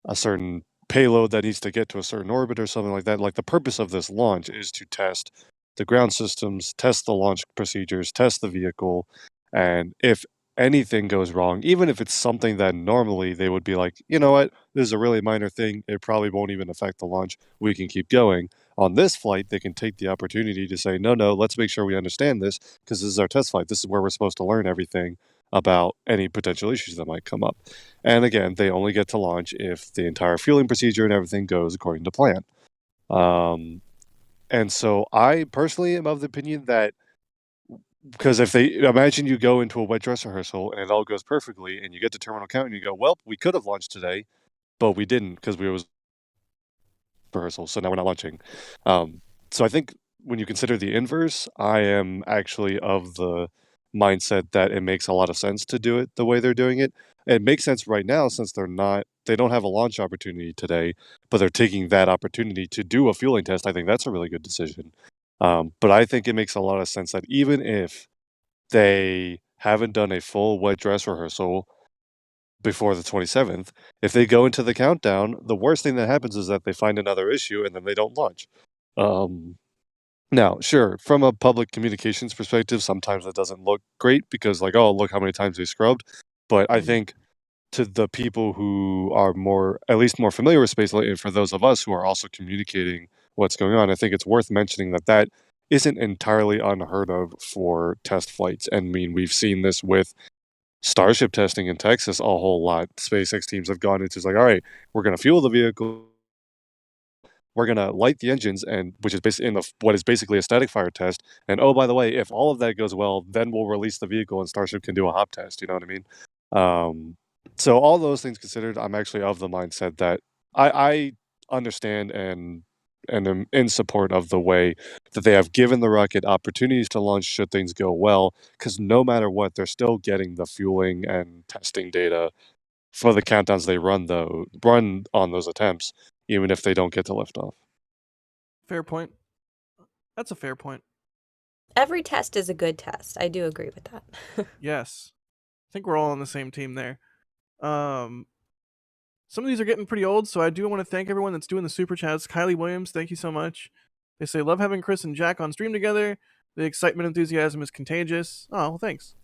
H: a certain payload that needs to get to a certain orbit or something like that. Like, the purpose of this launch is to test the ground systems, test the launch procedures, test the vehicle, and if anything goes wrong, even if it's something that normally they would be like, you know what, this is a really minor thing, it probably won't even affect the launch, we can keep going. On this flight, they can take the opportunity to say, no, let's make sure we understand this, because this is our test flight. This is where we're supposed to learn everything about any potential issues that might come up. And again, they only get to launch if the entire fueling procedure and everything goes according to plan. And so I personally am of the opinion that, because if they imagine you go into a wet dress rehearsal and it all goes perfectly and you get to terminal count and you go, well, we could have launched today, but we didn't because we was rehearsal, so now we're not launching. So I think when you consider the inverse, I am actually of the mindset that it makes a lot of sense to do it the way they're doing it. It makes sense right now since they don't have a launch opportunity today, but they're taking that opportunity to do a fueling test. I think that's a really good decision. But I think it makes a lot of sense that even if they haven't done a full wet dress rehearsal before the 27th, if they go into the countdown, the worst thing that happens is that they find another issue and then they don't launch. Now, sure, from a public communications perspective, sometimes it doesn't look great because, like, oh, look how many times we scrubbed. But I think to the people who are at least more familiar with spaceflight, and for those of us who are also communicating what's going on, I think it's worth mentioning that isn't entirely unheard of for test flights. And I mean, we've seen this with Starship testing in Texas a whole lot. SpaceX teams have gone into, it's like, all right, we're going to fuel the vehicle, we're going to light the engines, and which is basically in what is basically a static fire test. And oh, by the way, if all of that goes well, then we'll release the vehicle and Starship can do a hop test. You know what I mean? So all those things considered, I'm actually of the mindset that I understand and am in support of the way that they have given the rocket opportunities to launch should things go well, because no matter what, they're still getting the fueling and testing data for the countdowns they run on those attempts, even if they don't get to liftoff.
E: Fair point. That's a fair point.
G: Every test is a good test. I do agree with that.
E: Yes. I think we're all on the same team there. Some of these are getting pretty old, so I do want to thank everyone that's doing the super chats. Kylie Williams, thank you so much. They say, love having Chris and Jack on stream together. The excitement and enthusiasm is contagious. Oh, well, thanks.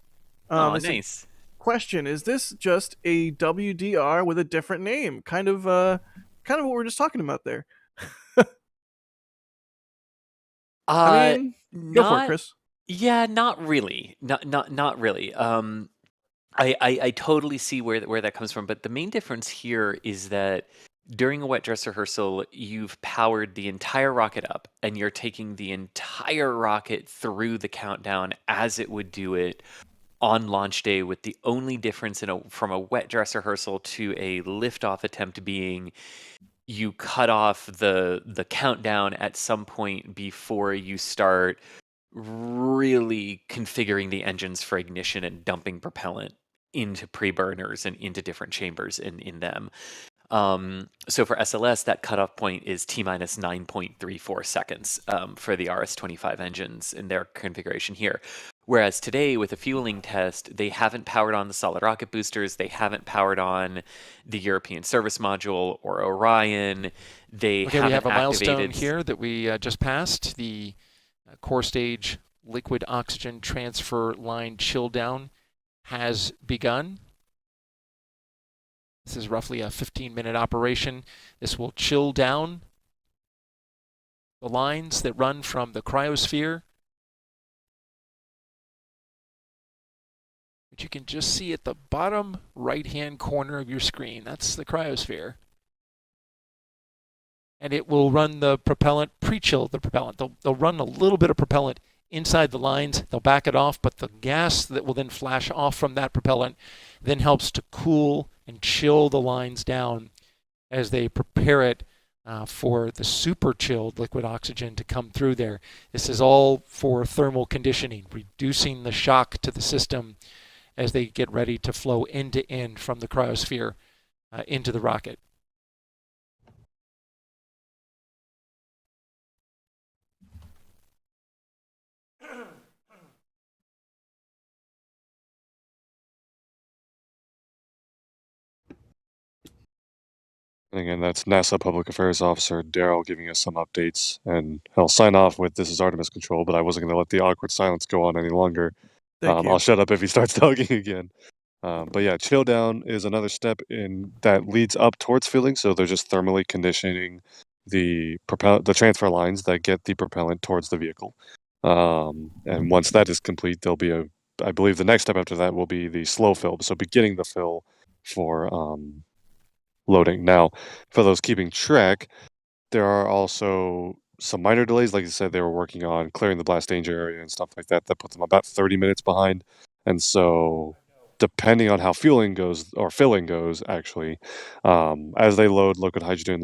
F: Oh,
E: They say,
F: nice.
E: question, is this just a WDR with a different name? Kind of what we were just talking about there. I mean, go for it, Chris.
F: Yeah, not really. Not really. I totally see where that comes from, but the main difference here is that during a wet dress rehearsal, you've powered the entire rocket up, and you're taking the entire rocket through the countdown as it would do it on launch day, with the only difference from a wet dress rehearsal to a liftoff attempt being you cut off the countdown at some point before you start really configuring the engines for ignition and dumping propellant into pre-burners and into different chambers in them. So for SLS, that cutoff point is T-minus 9.34 seconds for the RS-25 engines in their configuration here. Whereas today, with a fueling test, they haven't powered on the solid rocket boosters, they haven't powered on the European Service Module or Orion.
I: We have a milestone here that we just passed. The core stage liquid oxygen transfer line chill down has begun. This is roughly a 15-minute operation. This will chill down the lines that run from the cryosphere, which you can just see at the bottom right-hand corner of your screen. That's the cryosphere. And it will run the propellant, pre-chill the propellant. They'll run a little bit of propellant inside the lines. They'll back it off, but the gas that will then flash off from that propellant then helps to cool and chill the lines down as they prepare it for the super chilled liquid oxygen to come through there. This is all for thermal conditioning, reducing the shock to the system as they get ready to flow end to end from the cryosphere into the rocket.
H: And again, that's NASA Public Affairs Officer Daryl giving us some updates, and he'll sign off with, "This is Artemis Control," but I wasn't going to let the awkward silence go on any longer.
E: Thank you.
H: I'll shut up if he starts talking again. But yeah, chill down is another step in that leads up towards fueling. So they're just thermally conditioning the transfer lines that get the propellant towards the vehicle. And once that is complete, there'll be I believe the next step after that will be the slow fill. So beginning the fill for loading. Now, for those keeping track, there are also some minor delays. Like I said, they were working on clearing the blast danger area and stuff like that. That puts them about 30 minutes behind. And so, depending on how filling goes, actually, as they load liquid hydrogen,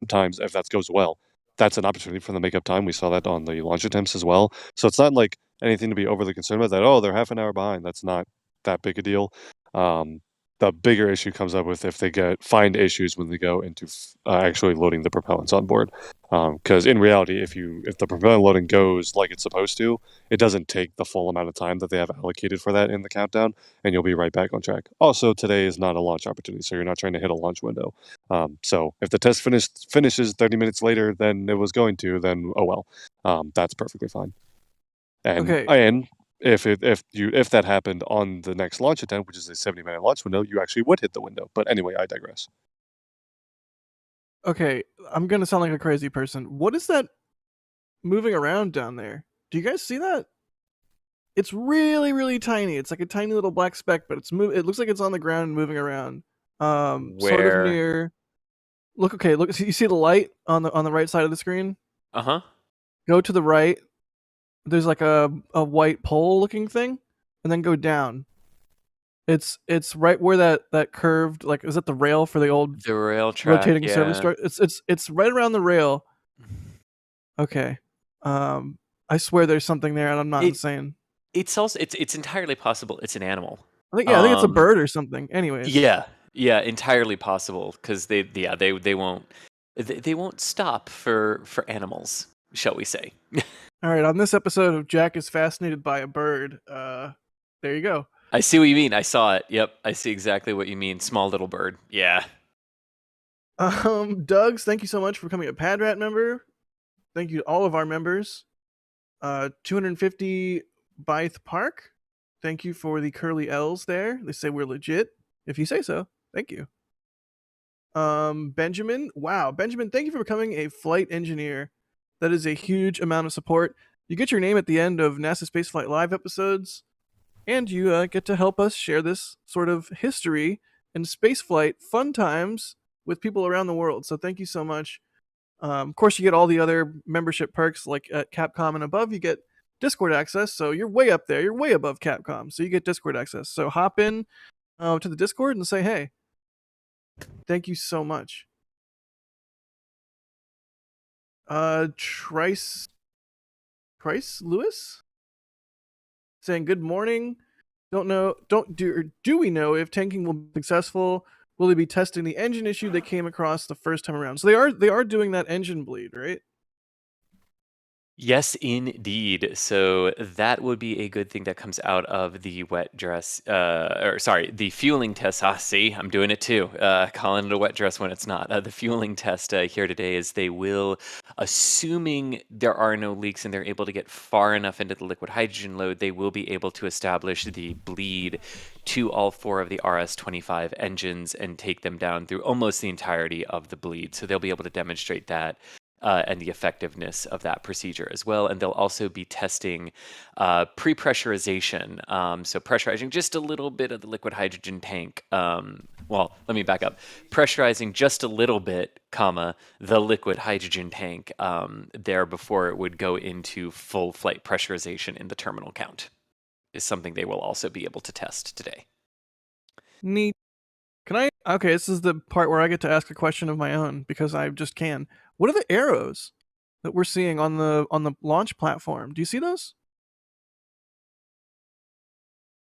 H: times, if that goes well, that's an opportunity for them to make up time. We saw that on the launch attempts as well. So it's not like anything to be overly concerned about. That, oh, they're half an hour behind. That's not that big a deal. The bigger issue comes up with if they find issues when they go into actually loading the propellants on board. Because in reality, if the propellant loading goes like it's supposed to, it doesn't take the full amount of time that they have allocated for that in the countdown, and you'll be right back on track. Also, today is not a launch opportunity, so you're not trying to hit a launch window. So if the test finishes 30 minutes later than it was going to, then oh well, that's perfectly fine. And
E: Okay.
H: and if that happened on the next launch attempt, which is a 70-minute launch window, you actually would hit the window. But anyway, I digress.
E: Okay, I'm gonna sound like a crazy person. What is that moving around down there? Do you guys see that? It's really, really tiny. It's like a tiny little black speck, but it looks like it's on the ground and moving around. Sort of
F: Where?
E: near. Look, okay. Look, you see the light on the right side of the screen.
F: Uh-huh.
E: Go to the right. There's like a white pole looking thing, and then go down. It's right where that curved, like, is that the rail for the old
F: The rail track,
E: rotating
F: yeah.
E: service structure? It's right around the rail. Okay. I swear there's something there, and I'm not insane.
F: It's also it's entirely possible it's an animal.
E: I think it's a bird or something. Anyways.
F: Yeah, entirely possible because they won't stop for animals, shall we say?
E: All right, on this episode of Jack is Fascinated by a Bird, there you go.
F: I see what you mean. I saw it. Yep, I see exactly what you mean. Small little bird. Yeah.
E: Doug's, thank you so much for becoming a Padrat member. Thank you to all of our members. 250 Bythe Park. Thank you for the curly L's there. They say we're legit. If you say so, thank you. Benjamin. Wow, Benjamin, thank you for becoming a flight engineer. That is a huge amount of support. You get your name at the end of NASA Spaceflight Live episodes, and you get to help us share this sort of history and spaceflight fun times with people around the world. So thank you so much. Of course, you get all the other membership perks, like at Capcom and above. You get Discord access, so you're way up there. You're way above Capcom, so you get Discord access. So hop in to the Discord and say hey. Thank you so much. Trice Lewis saying good morning. Do we know if tanking will be successful? Will they be testing the engine issue they came across the first time around? So they are doing that engine bleed, right?
F: Yes, indeed. So that would be a good thing that comes out of the the fueling test. See, I'm doing it too. Calling it a wet dress when it's not. The fueling test here today is they will, assuming there are no leaks and they're able to get far enough into the liquid hydrogen load, they will be able to establish the bleed to all 4 of the RS-25 engines and take them down through almost the entirety of the bleed. So they'll be able to demonstrate that. And the effectiveness of that procedure as well. And they'll also be testing pre-pressurization. So pressurizing just a little bit of the liquid hydrogen tank. Well, let me back up. Pressurizing just a little bit, the liquid hydrogen tank there before it would go into full flight pressurization in the terminal count is something they will also be able to test today.
E: Neat. Okay, this is the part where I get to ask a question of my own because I just can. What are the arrows that we're seeing on the launch platform? Do you see those?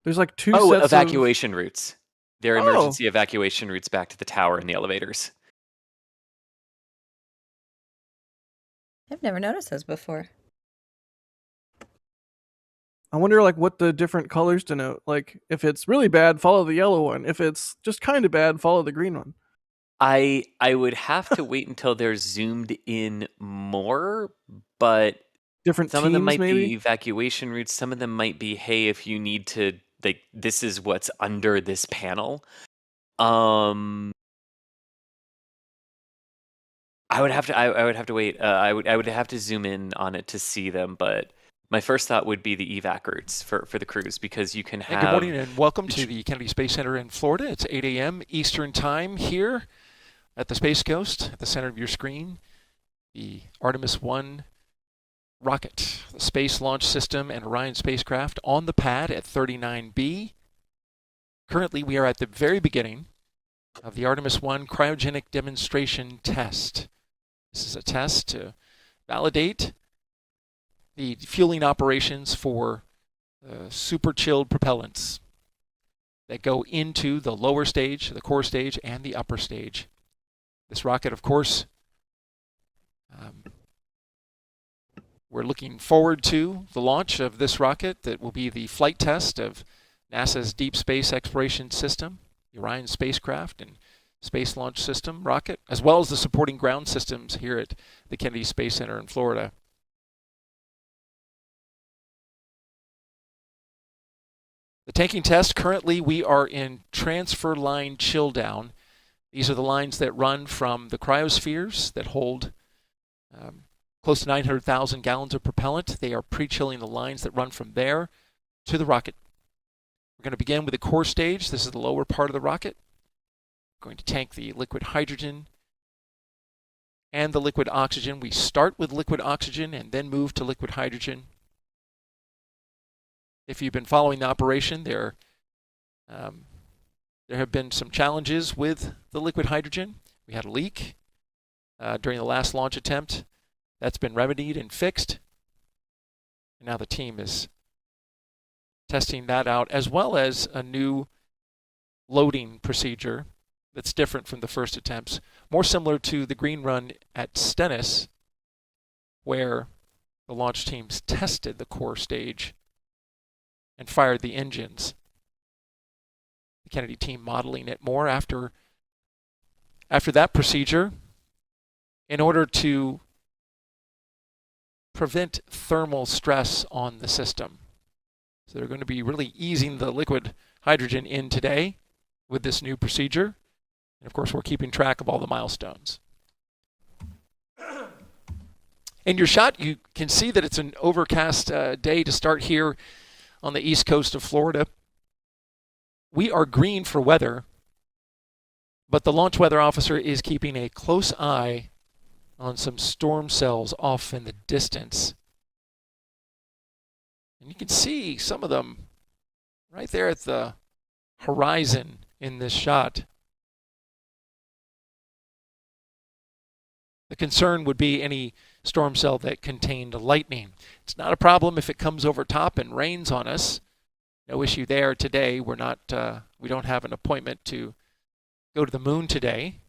E: There's like 2 sets
F: evacuation routes. They're emergency evacuation routes back to the tower and the elevators.
G: I've never noticed those before.
E: I wonder like what the different colors denote. Like if it's really bad, follow the yellow one. If it's just kind of bad, follow the green one.
F: I would have to wait until they're zoomed in more, but
E: different
F: some
E: teams,
F: of them might
E: maybe?
F: be evacuation routes. Some of them might be, hey, if you need to, like, this is what's under this panel. I would have to wait. I would have to zoom in on it to see them, but my first thought would be the evac routes for the crews because you can have.
I: Good morning and welcome to the Kennedy Space Center in Florida. It's 8 a.m. Eastern Time here at the Space Coast, at the center of your screen. The Artemis I rocket, the Space Launch System, and Orion spacecraft on the pad at 39B. Currently, we are at the very beginning of the Artemis I cryogenic demonstration test. This is a test to validate the fueling operations for super chilled propellants that go into the lower stage, the core stage, and the upper stage. This rocket, of course, we're looking forward to the launch of this rocket that will be the flight test of NASA's Deep Space Exploration System, the Orion spacecraft and Space Launch System rocket, as well as the supporting ground systems here at the Kennedy Space Center in Florida. The tanking test, currently we are in transfer line chill down. These are the lines that run from the cryospheres that hold close to 900,000 gallons of propellant. They are pre-chilling the lines that run from there to the rocket. We're going to begin with the core stage. This is the lower part of the rocket. We're going to tank the liquid hydrogen and the liquid oxygen. We start with liquid oxygen and then move to liquid hydrogen. If you've been following the operation, there have been some challenges with the liquid hydrogen. We had a leak during the last launch attempt. That's been remedied and fixed. And now the team is testing that out, as well as a new loading procedure that's different from the first attempts, more similar to the green run at Stennis, where the launch teams tested the core stage and fired the engines. The Kennedy team modeling it more after that procedure in order to prevent thermal stress on the system. So they're going to be really easing the liquid hydrogen in today with this new procedure. And of course, we're keeping track of all the milestones. In your shot, you can see that it's an overcast day to start here on the east coast of Florida. We are green for weather, but the launch weather officer is keeping a close eye on some storm cells off in the distance. And you can see some of them right there at the horizon in this shot. The concern would be any storm cell that contained lightning. It's not a problem if it comes over top and rains on us. No issue there today. We don't have an appointment to go to the moon today.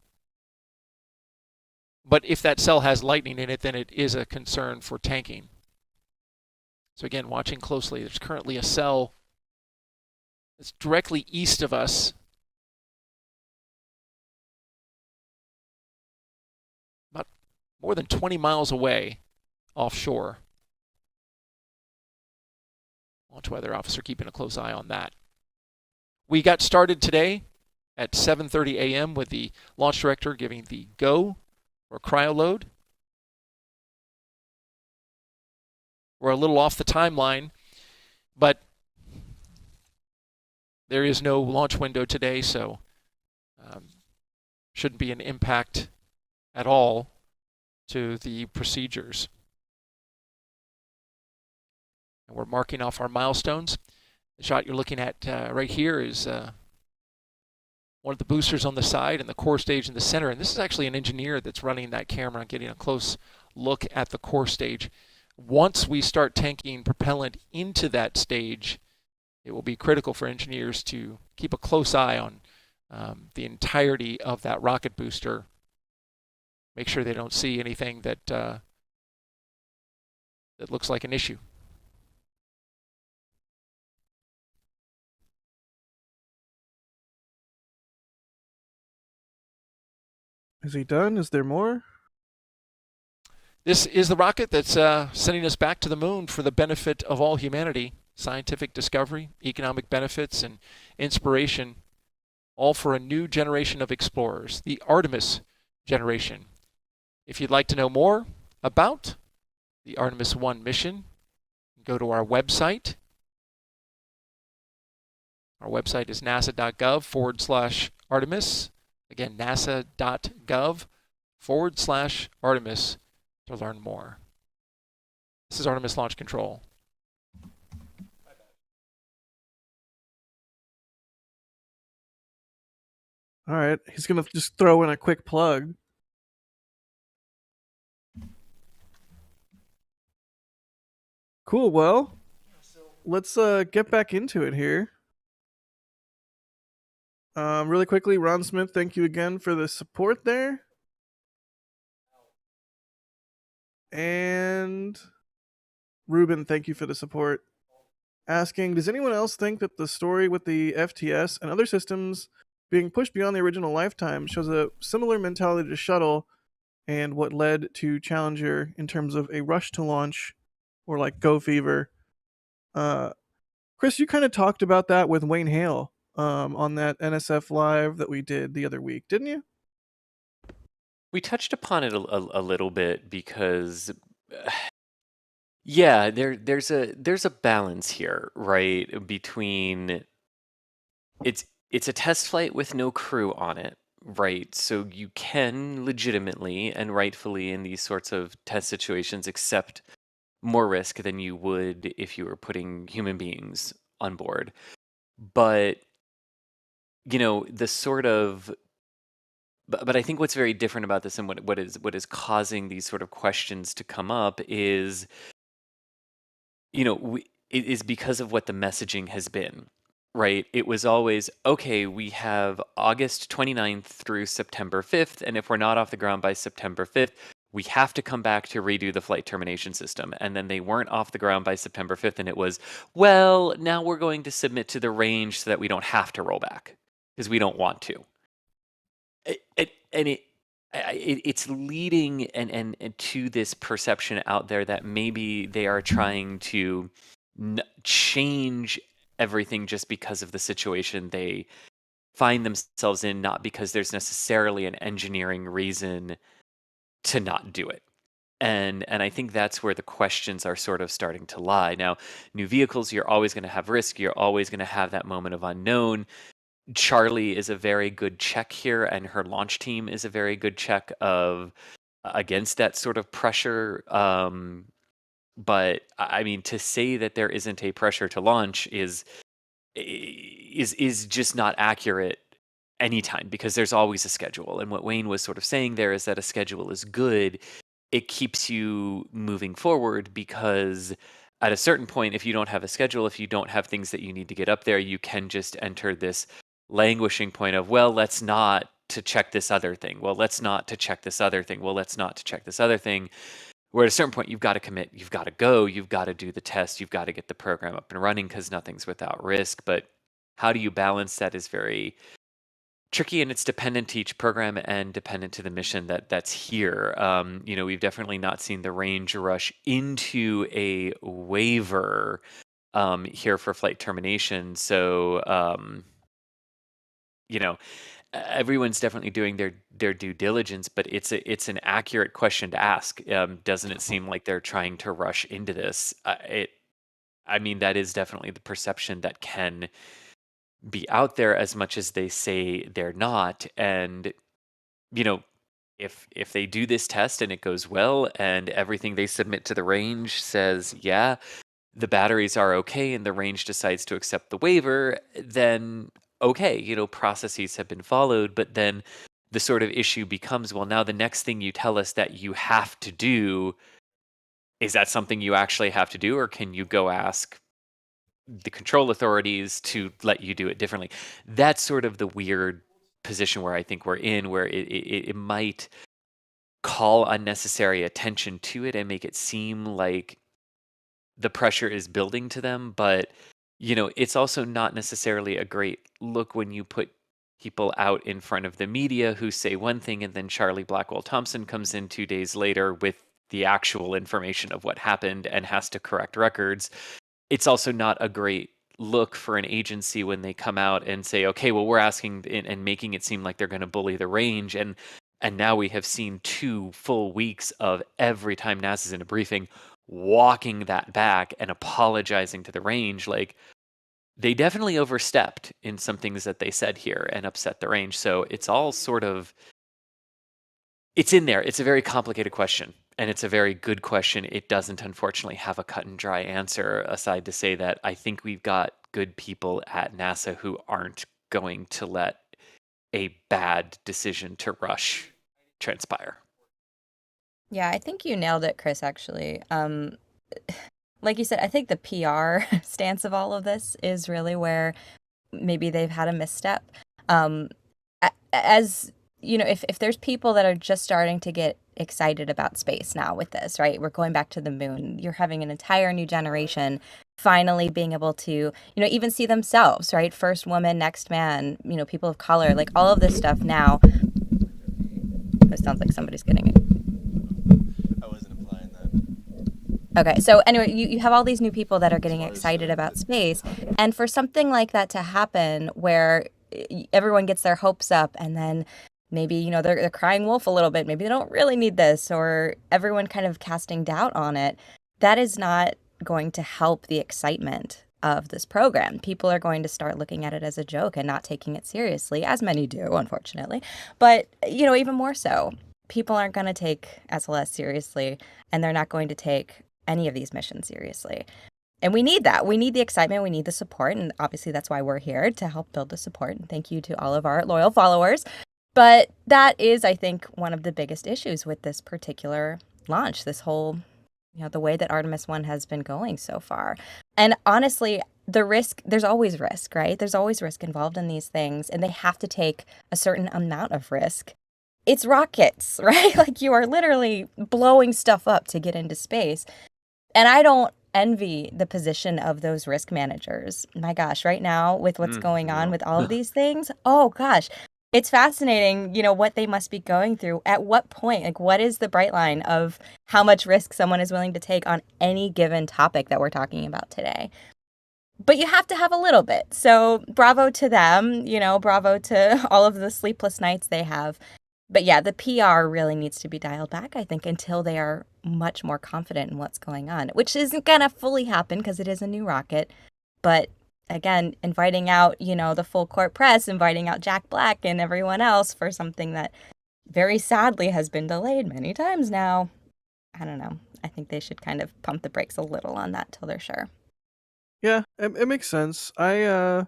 I: But if that cell has lightning in it, then it is a concern for tanking. So again, watching closely, there's currently a cell that's directly east of us, about more than 20 miles away offshore. Launch weather officer keeping a close eye on that. We got started today at 7:30 a.m. with the launch director giving the go or cryo load. We're a little off the timeline, but there is no launch window today, so shouldn't be an impact at all to the procedures. And we're marking off our milestones. The shot you're looking at right here is one of the boosters on the side and the core stage in the center. And this is actually an engineer that's running that camera, getting a close look at the core stage. Once we start tanking propellant into that stage, it will be critical for engineers to keep a close eye on the entirety of that rocket booster. Make sure they don't see anything that that looks like an issue.
E: Is he done? Is there more?
I: This is the rocket that's sending us back to the moon for the benefit of all humanity. Scientific discovery, economic benefits, and inspiration, all for a new generation of explorers, the Artemis generation. If you'd like to know more about the Artemis I mission, go to our website. Our website is nasa.gov/Artemis. Again, nasa.gov/Artemis to learn more. This is Artemis Launch Control.
E: All right, he's going to just throw in a quick plug. Cool, well, let's get back into it here. Really quickly, Ron Smith, thank you again for the support there. And Ruben, thank you for the support. Asking, does anyone else think that the story with the FTS and other systems being pushed beyond the original lifetime shows a similar mentality to Shuttle and what led to Challenger in terms of a rush to launch or like go fever? Chris, you kind of talked about that with Wayne Hale on that NSF Live that we did the other week, didn't you?
F: We touched upon it a little bit because Yeah, there's a balance here, right? Between it's a test flight with no crew on it, right? So you can legitimately and rightfully in these sorts of test situations accept more risk than you would if you were putting human beings on board. But the sort of but I think what's very different about this and what is causing these sort of questions to come up is it is because of what the messaging has been, right? It was always, okay, we have August 29th through September 5th, and if we're not off the ground by September 5th, we have to come back to redo the flight termination system. And then they weren't off the ground by September 5th, and it was, well, now we're going to submit to the range so that we don't have to roll back because we don't want to. It's leading and to this perception out there that maybe they are trying to change everything just because of the situation they find themselves in, not because there's necessarily an engineering reason to not do it. And I think that's where the questions are sort of starting to lie. Now, new vehicles, you're always going to have risk. You're always going to have that moment of unknown. Charlie is a very good check here, and her launch team is a very good check of against that sort of pressure. But I mean, to say that there isn't a pressure to launch is just not accurate anytime, because there's always a schedule. And what Wayne was sort of saying there is that a schedule is good. It keeps you moving forward, because at a certain point, if you don't have a schedule, if you don't have things that you need to get up there, you can just enter this languishing point of, well, let's not to check this other thing. Well, let's not to check this other thing. Well, let's not to check this other thing. Where at a certain point, you've got to commit, you've got to go, you've got to do the test, you've got to get the program up and running, because nothing's without risk. But how do you balance that is very tricky, and it's dependent to each program and dependent to the mission that's here. We've definitely not seen the range rush into a waiver here for flight termination. So, everyone's definitely doing their due diligence, but it's an accurate question to ask. Doesn't it seem like they're trying to rush into this? I mean, that is definitely the perception that can be out there, as much as they say they're not. And if they do this test and it goes well, and everything they submit to the range says, yeah, the batteries are okay, and the range decides to accept the waiver, then okay, processes have been followed. But then the sort of issue becomes, well, now the next thing you tell us that you have to do, is that something you actually have to do, or can you go ask the control authorities to let you do it differently? That's sort of the weird position where I think we're in, where it might call unnecessary attention to it and make it seem like the pressure is building to them. But it's also not necessarily a great look when you put people out in front of the media who say one thing, and then Charlie Blackwell Thompson comes in 2 days later with the actual information of what happened and has to correct records. It's also not a great look for an agency when they come out and say, okay, well, we're asking and making it seem like they're going to bully the range. And now we have seen 2 full weeks of every time NASA's in a briefing walking that back and apologizing to the range. Like, they definitely overstepped in some things that they said here and upset the range. So it's all sort of, it's in there. It's a very complicated question, and it's a very good question. It doesn't, unfortunately, have a cut and dry answer, aside to say that I think we've got good people at NASA who aren't going to let a bad decision to rush transpire.
G: Yeah, I think you nailed it, Chris, actually. Like you said, I think the PR stance of all of this is really where maybe they've had a misstep. As if there's people that are just starting to get excited about space now with this, right? We're going back to the moon. You're having an entire new generation finally being able to, even see themselves, right? First woman, next man, people of color, like all of this stuff now. It sounds like somebody's getting it.
J: I wasn't implying that.
G: Okay, so anyway, you have all these new people that are getting excited about space, and for something like that to happen where everyone gets their hopes up, and then maybe, they're crying wolf a little bit, maybe they don't really need this, or everyone kind of casting doubt on it, that is not going to help the excitement of this program. People are going to start looking at it as a joke and not taking it seriously, as many do, unfortunately. But, even more so, people aren't going to take SLS seriously, and they're not going to take any of these missions seriously. And we need that. We need the excitement. We need the support. And obviously, that's why we're here, to help build the support. And thank you to all of our loyal followers. But that is, I think, one of the biggest issues with this particular launch, this whole, the way that Artemis I has been going so far. And honestly, the risk, there's always risk, right? There's always risk involved in these things, and they have to take a certain amount of risk. It's rockets, right? Like, you are literally blowing stuff up to get into space. And I don't envy the position of those risk managers. My gosh, right now with what's going on with all of these things, oh gosh, it's fascinating, what they must be going through. At what point, like, what is the bright line of how much risk someone is willing to take on any given topic that we're talking about today? But you have to have a little bit. So bravo to them, bravo to all of the sleepless nights they have. But yeah, the PR really needs to be dialed back, I think, until they are much more confident in what's going on, which isn't going to fully happen because it is a new rocket. But again, inviting out, the full court press, inviting out Jack Black and everyone else for something that very sadly has been delayed many times now. I don't know. I think they should kind of pump the brakes a little on that till they're sure.
E: Yeah, it makes sense. I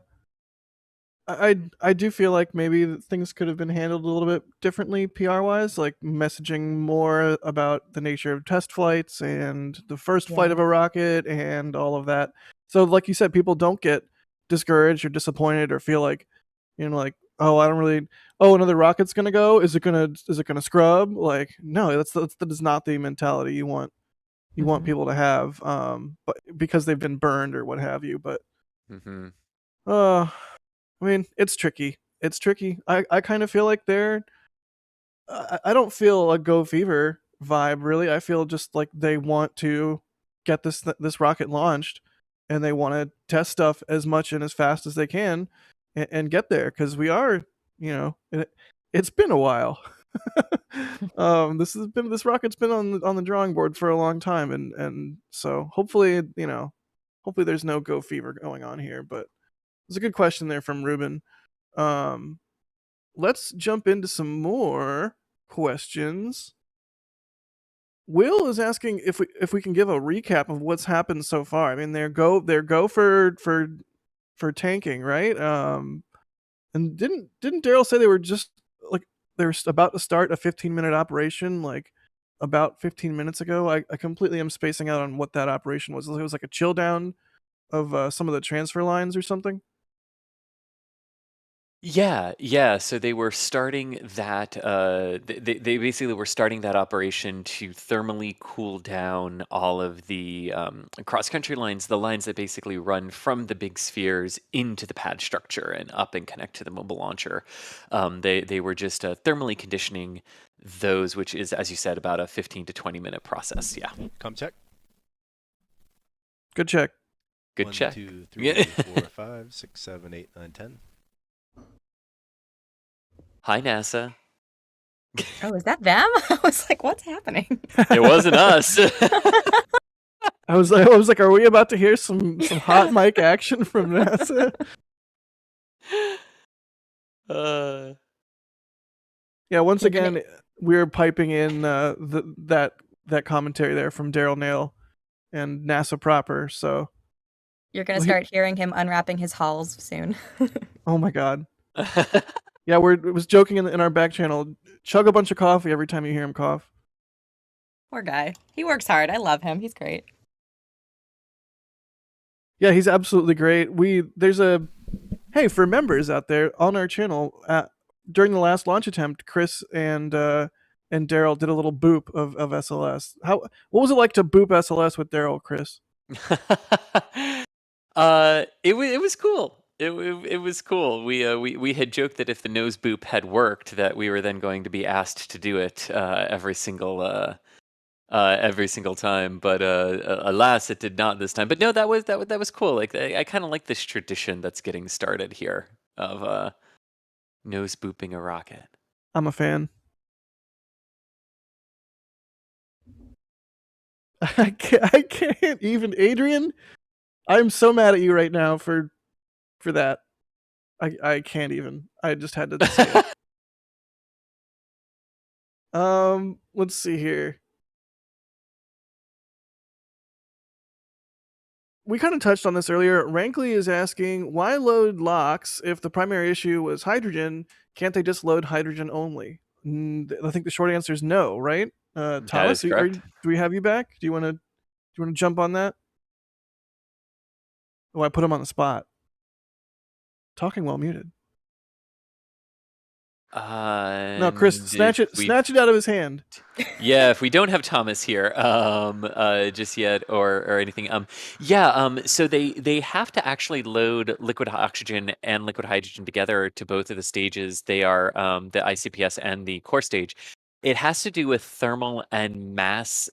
E: do feel like maybe things could have been handled a little bit differently PR-wise, like messaging more about the nature of test flights and the first flight of a rocket and all of that. So like you said, people don't get discouraged or disappointed or feel like, oh, another rocket's gonna go. Is it gonna scrub? Like, no, that is not the mentality you want people to have, but because they've been burned or what have you. But I mean, it's tricky. It's tricky. I kind of feel like I don't feel a Go Fever vibe, really. I feel just like they want to get this rocket launched, and they want to test stuff as much and as fast as they can and get there, because we are, it's been a while. This rocket's been on the drawing board for a long time, and so hopefully there's no Go Fever going on here. But it's a good question there from Ruben. Let's jump into some more questions. Will is asking if we can give a recap of what's happened so far. I mean, they're go for tanking, right? And didn't Daryl say they were just like they were about to start a 15-minute operation like about 15 minutes ago? I completely am spacing out on what that operation was. It was like a chill down of some of the transfer lines or something.
F: Yeah. So they were starting that. They basically were starting that operation to thermally cool down all of the cross-country lines, the lines that basically run from the big spheres into the pad structure and up and connect to the mobile launcher. They were just thermally conditioning those, which is, as you said, about a 15 to 20-minute process. Yeah.
J: Com check.
E: Good check.
F: Good
J: 1,
F: check.
J: 2, 3, 4, 5, 6, 7, 8, 9, 10.
F: Hi, NASA.
G: Oh, is that them? I was like, what's happening?
F: It wasn't us.
E: I was like, are we about to hear some hot mic action from NASA? Yeah. Once again, we're piping in that commentary there from Daryl Nail and NASA proper. So
G: you're gonna start hearing him unwrapping his hauls soon.
E: Oh my God. Yeah, it was joking in our back channel. Chug a bunch of coffee every time you hear him cough.
G: Poor guy. He works hard. I love him. He's great.
E: Yeah, he's absolutely great. Hey, for members out there on our channel, during the last launch attempt, Chris and Daryl did a little boop of SLS. What was it like to boop SLS with Daryl, Chris?
F: It was cool. It was cool. We had joked that if the nose boop had worked, that we were then going to be asked to do it every single time. But alas, it did not this time. But no, that was cool. Like I kind of like this tradition that's getting started here of nose booping a rocket.
E: I'm a fan. I can't even, Adrian. I'm so mad at you right now for that. I can't even. I just had to say it. Let's see here. We kind of touched on this earlier. Rankley is asking, why load LOX if the primary issue was hydrogen? Can't they just load hydrogen only? I think the short answer is no, right? Thomas,
F: is correct.
E: do we have you back? Do you want to jump on that? Oh, I put him on the spot. Talking while muted. No, Chris, snatch it out of his hand.
F: Yeah, if we don't have Thomas here just yet or anything, so they have to actually load liquid oxygen and liquid hydrogen together to both of the stages. They are the ICPS and the core stage. It has to do with thermal and mass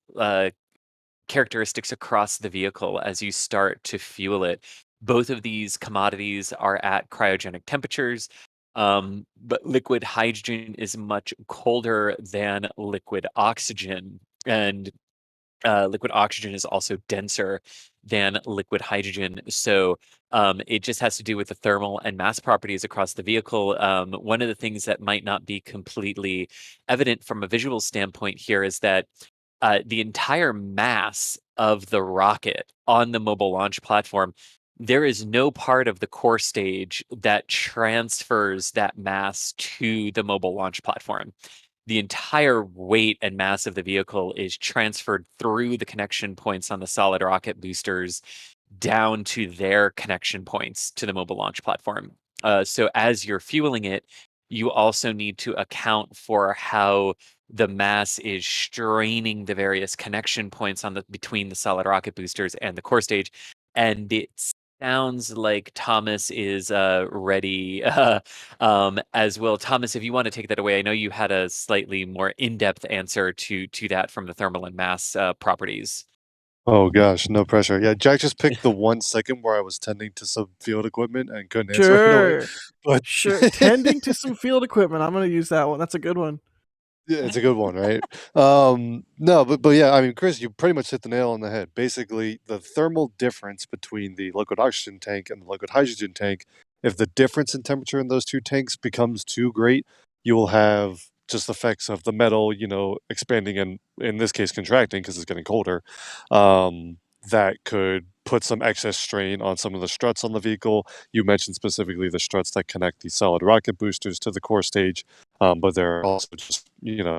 F: characteristics across the vehicle as you start to fuel it. Both of these commodities are at cryogenic temperatures. But liquid hydrogen is much colder than liquid oxygen, and liquid oxygen is also denser than liquid hydrogen. So it just has to do with the thermal and mass properties across the vehicle. One of the things that might not be completely evident from a visual standpoint here is that the entire mass of the rocket on the mobile launch platform, there is no part of the core stage that transfers that mass to the mobile launch platform. The entire weight and mass of the vehicle is transferred through the connection points on the solid rocket boosters down to their connection points to the mobile launch platform. So as you're fueling it, you also need to account for how the mass is straining the various connection points between the solid rocket boosters and the core stage. And it sounds like Thomas is ready as well. Thomas, if you want to take that away, I know you had a slightly more in-depth answer to that from the thermal and mass properties.
H: Oh gosh, no pressure. Yeah, Jack just picked the 1 second where I was tending to some field equipment and couldn't answer right away. But
E: Sure. Tending to some field equipment. I'm gonna use that one. That's a good one.
H: yeah, it's a good one, right? No, but yeah, I mean, Chris, you pretty much hit the nail on the head. Basically, the thermal difference between the liquid oxygen tank and the liquid hydrogen tank, if the difference in temperature in those two tanks becomes too great, you will have just effects of the metal, expanding and in this case contracting because it's getting colder. That could put some excess strain on some of the struts on the vehicle. You mentioned specifically the struts that connect the solid rocket boosters to the core stage. But there are also just,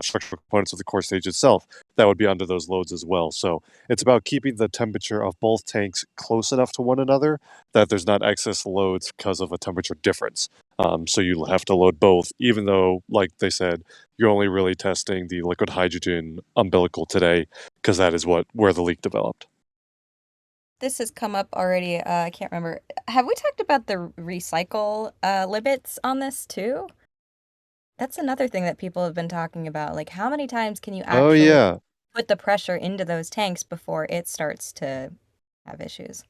H: structural components of the core stage itself that would be under those loads as well. So it's about keeping the temperature of both tanks close enough to one another that there's not excess loads because of a temperature difference. So you'll have to load both, even though, like they said, you're only really testing the liquid hydrogen umbilical today because that is where the leak developed.
G: This has come up already. I can't remember. Have we talked about the recycle limits on this too? That's another thing that people have been talking about. Like, how many times can you
H: Oh
G: actually
H: yeah.
G: put the pressure into those tanks before it starts to have issues?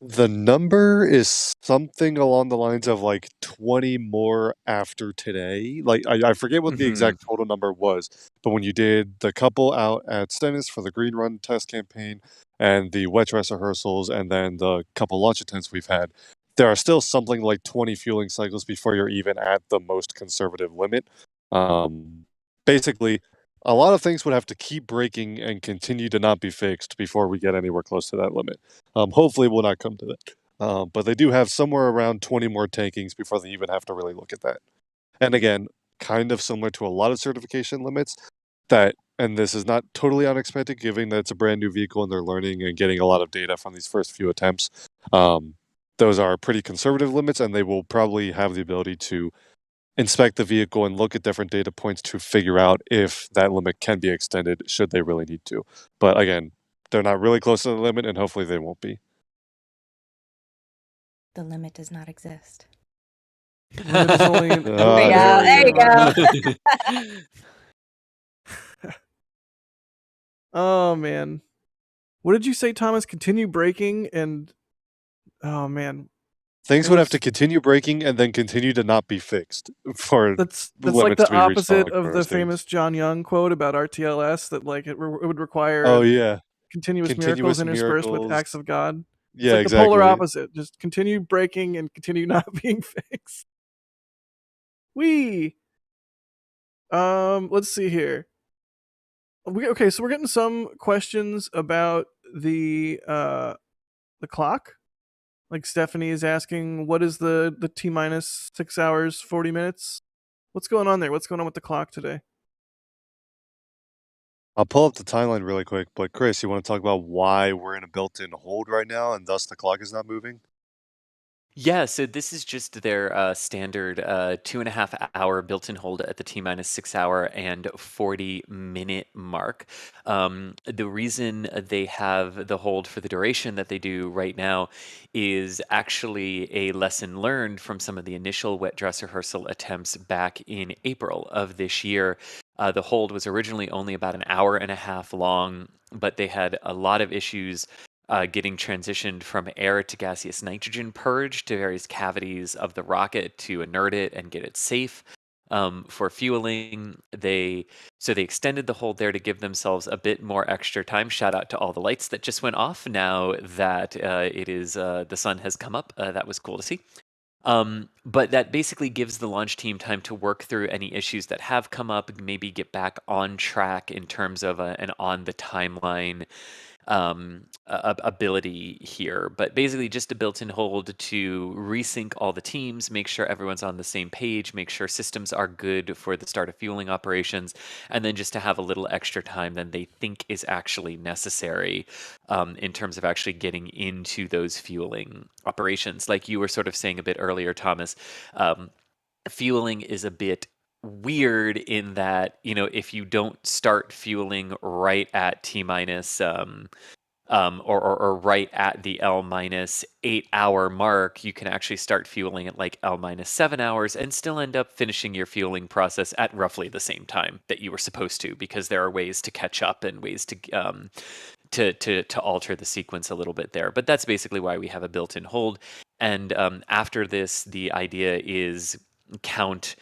H: The number is something along the lines of like 20 more after today. Like I forget what the exact total number was, but when you did the couple out at Stennis for the Green Run test campaign and the wet dress rehearsals and then the couple launch attempts we've had, there are still something like 20 fueling cycles before you're even at the most conservative limit. Basically, a lot of things would have to keep breaking and continue to not be fixed before we get anywhere close to that limit. Hopefully, we'll not come to that. But they do have somewhere around 20 more tankings before they even have to really look at that. And again, kind of similar to a lot of certification limits, and this is not totally unexpected given that it's a brand new vehicle and they're learning and getting a lot of data from these first few attempts. Those are pretty conservative limits, and they will probably have the ability to inspect the vehicle and look at different data points to figure out if that limit can be extended should they really need to. But again, they're not really close to the limit, and hopefully they won't be.
G: The limit does not exist.
E: Limit is only
G: there you go.
E: Oh man. What did you say, Thomas? Continue breaking and oh man.
H: Things would have to continue breaking and then continue to not be fixed for
E: that's
H: the
E: like
H: limits
E: the
H: to be reached on
E: opposite
H: the
E: of
H: core
E: the
H: stage.
E: famous John Young quote about RTLS that like it would require
H: Oh yeah.
E: continuous miracles
H: Continuous
E: interspersed with
H: miracles.
E: acts of God. It's
H: Yeah,
E: like the polar
H: exactly.
E: opposite. Just continue breaking and continue not being fixed. Let's see here. So we're getting some questions about the clock. Like Stephanie is asking, what is the T minus 6 hours 40 minutes? What's going on there? What's going on with the clock today?
H: I'll pull up the timeline really quick, but Chris, you want to talk about why we're in a built-in hold right now and thus the clock is not moving?
F: Yeah, so this is just their standard 2.5 hour built-in hold at the T-6 hour and 40-minute mark. The reason they have the hold for the duration that they do right now is actually a lesson learned from some of the initial wet dress rehearsal attempts back in April of this year. The hold was originally only about an hour and a half long, but they had a lot of issues getting transitioned from air to gaseous nitrogen purge to various cavities of the rocket to inert it and get it safe for fueling. They extended the hold there to give themselves a bit more extra time. Shout out to all the lights that just went off now that the sun has come up. That was cool to see. But that basically gives the launch team time to work through any issues that have come up, maybe get back on track in terms of an on the timeline ability here. But basically just a built-in hold to resync all the teams, make sure everyone's on the same page, make sure systems are good for the start of fueling operations, and then just to have a little extra time than they think is actually necessary in terms of actually getting into those fueling operations. Like you were sort of saying a bit earlier, Thomas, fueling is a bit weird in that, if you don't start fueling right at T minus or right at the L minus 8 hour mark, you can actually start fueling at like L minus 7 hours and still end up finishing your fueling process at roughly the same time that you were supposed to, because there are ways to catch up and ways to alter the sequence a little bit there. But that's basically why we have a built-in hold. And after this, the idea is count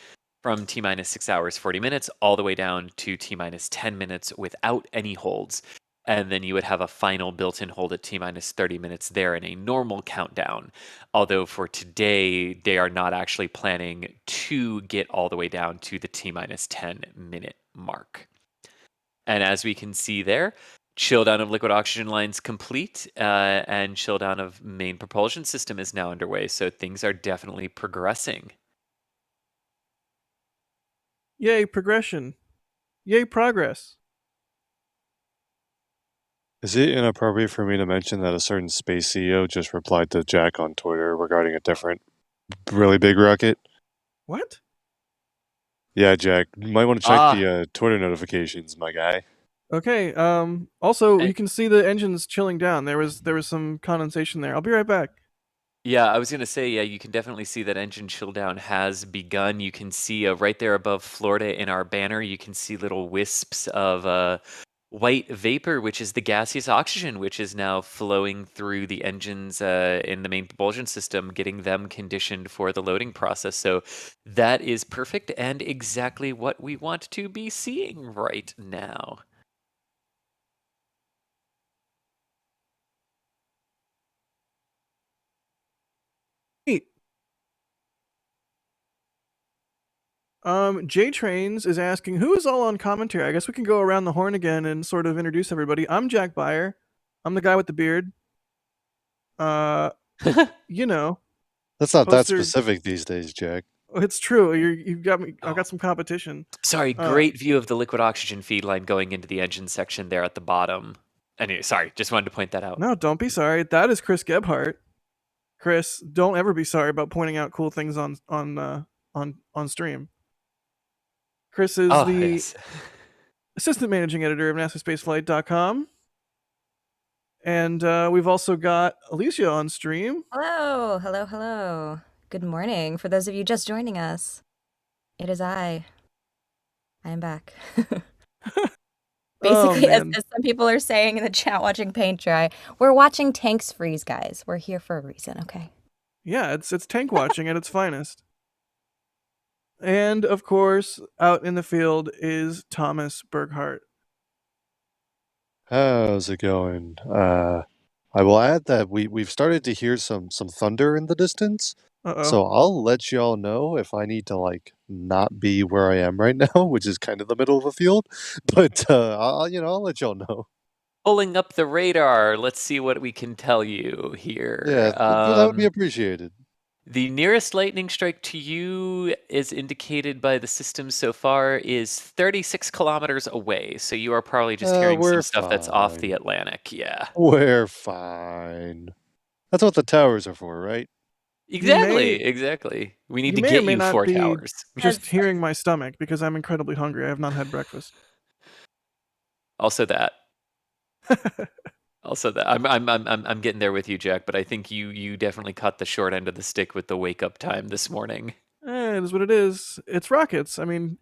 F: from T minus 6 hours, 40 minutes, all the way down to T minus 10 minutes without any holds. And then you would have a final built-in hold at T minus 30 minutes there in a normal countdown. Although for today, they are not actually planning to get all the way down to the T minus 10-minute mark. And as we can see there, chill down of liquid oxygen lines complete, and chill down of main propulsion system is now underway. So things are definitely progressing.
E: Yay, progression. Yay, progress.
H: Is it inappropriate for me to mention that a certain space CEO just replied to Jack on Twitter regarding a different, really big rocket?
E: What?
H: Yeah, Jack, you might want to check the Twitter notifications, my guy.
E: Okay. Also,
F: Hey.
E: you can see the engines chilling down. There was some condensation there. I'll be right back.
F: Yeah, I was going to say, yeah, you can definitely see that engine chill down has begun. You can see right there above Florida in our banner, you can see little wisps of white vapor, which is the gaseous oxygen, which is now flowing through the engines in the main propulsion system, getting them conditioned for the loading process. So that is perfect and exactly what we want to be seeing right now.
E: J Trains is asking, who is all on commentary? I guess we can go around the horn again and sort of introduce everybody. I'm Jack Byer. I'm the guy with the beard. You know.
H: That's not that
E: poster-
H: specific these days, Jack.
E: It's true. You've got me. I've got some competition.
F: Sorry, great view of the liquid oxygen feed line going into the engine section there at the bottom. Anyway, sorry, just wanted to point that out.
E: No, don't be sorry. That is Chris Gebhardt. Chris, don't ever be sorry about pointing out cool things on stream. Chris is the assistant managing editor of NASASpaceflight.com. And we've also got Alicia on stream.
K: Hello, hello, hello. Good morning. For those of you just joining us, it is I. I am back. Basically, as some people are saying in the chat watching paint dry, we're watching tanks freeze, guys. We're here for a reason, okay?
E: Yeah, it's tank watching at its finest. And, of course, out in the field is Thomas Berghardt.
H: How's it going? I will add that we've started to hear some thunder in the distance,
E: Uh-oh.
H: so I'll let y'all know if I need to like not be where I am right now, which is kind of the middle of a field. But I'll let y'all know.
F: Pulling up the radar. Let's see what we can tell you here.
H: Yeah, that would be appreciated.
F: The nearest lightning strike to you, is indicated by the system so far, is 36 kilometers away. So you are probably just hearing some
H: We're
F: stuff that's off the
H: fine.
F: Atlantic. Yeah.
H: We're fine. That's what the towers are for, right?
F: Exactly. We need
E: You
F: to
E: may or
F: get
E: may
F: you
E: not
F: 4
E: be
F: towers.
E: just hearing my stomach because I'm incredibly hungry. I have not had breakfast.
F: Also that. I'm getting there with you, Jack. But I think you definitely caught the short end of the stick with the wake up time this morning.
E: It is what it is. It's rockets. I mean,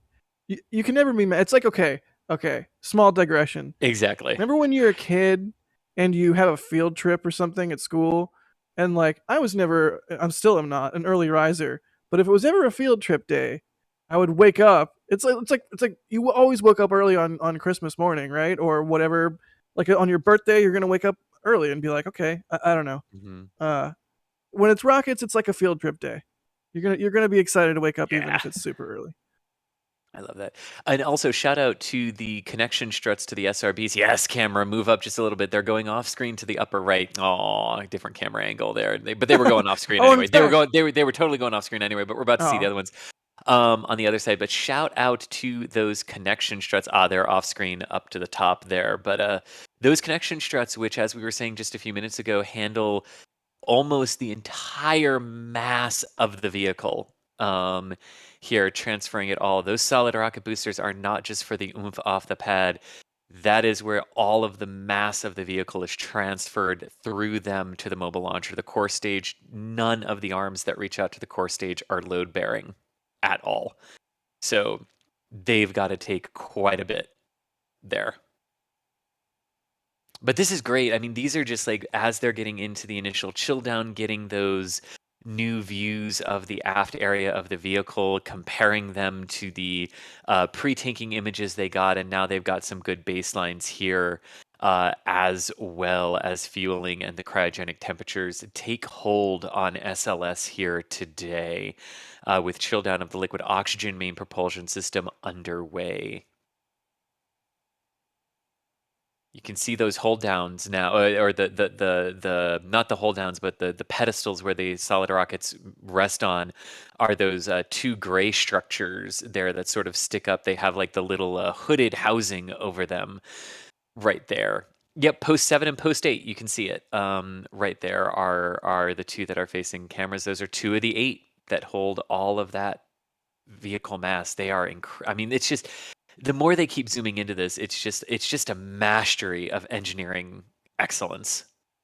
E: you can never be mad. It's like, okay, small digression.
F: Exactly.
E: Remember when you're a kid and you have a field trip or something at school? And like, I'm still am not an early riser. But if it was ever a field trip day, I would wake up. It's like you always woke up early on Christmas morning, right? Or whatever. Like on your birthday, you're gonna wake up early and be like, okay, I don't know.
F: Mm-hmm.
E: When it's rockets, it's like a field trip day. You're gonna be excited to wake up even
F: Yeah.
E: if it's super early.
F: I love that. And also shout out to the connection struts to the SRBs. Yes, camera, move up just a little bit. They're going off screen to the upper right. Oh, different camera angle there. But they were going off screen
E: Oh,
F: anyway.
E: I'm sorry.
F: They were totally going off screen anyway, but we're about to see the
E: Oh.
F: other ones on the other side. But shout out to those connection struts. They're off screen up to the top there. But those connection struts, which as we were saying just a few minutes ago, handle almost the entire mass of the vehicle. Here, transferring it all. Those solid rocket boosters are not just for the oomph off the pad. That is where all of the mass of the vehicle is transferred through them to the mobile launcher. The core stage, none of the arms that reach out to the core stage are load bearing at all. So they've got to take quite a bit there. But this is great. I mean, these are just like as they're getting into the initial chill down, getting those new views of the aft area of the vehicle, comparing them to the pre-tanking images they got, and now they've got some good baselines here, as well as fueling and the cryogenic temperatures take hold on SLS here today, with chill down of the liquid oxygen main propulsion system underway. You can see those hold downs now, or the not the hold downs, but the pedestals where the solid rockets rest on are those two gray structures there that sort of stick up. They have like the little hooded housing over them right there. Yep, post 7 and post 8, you can see it. Right there are the two that are facing cameras. Those are 2 of the 8 that hold all of that vehicle mass. They are I mean, it's just the more they keep zooming into this, it's just a mastery of engineering excellence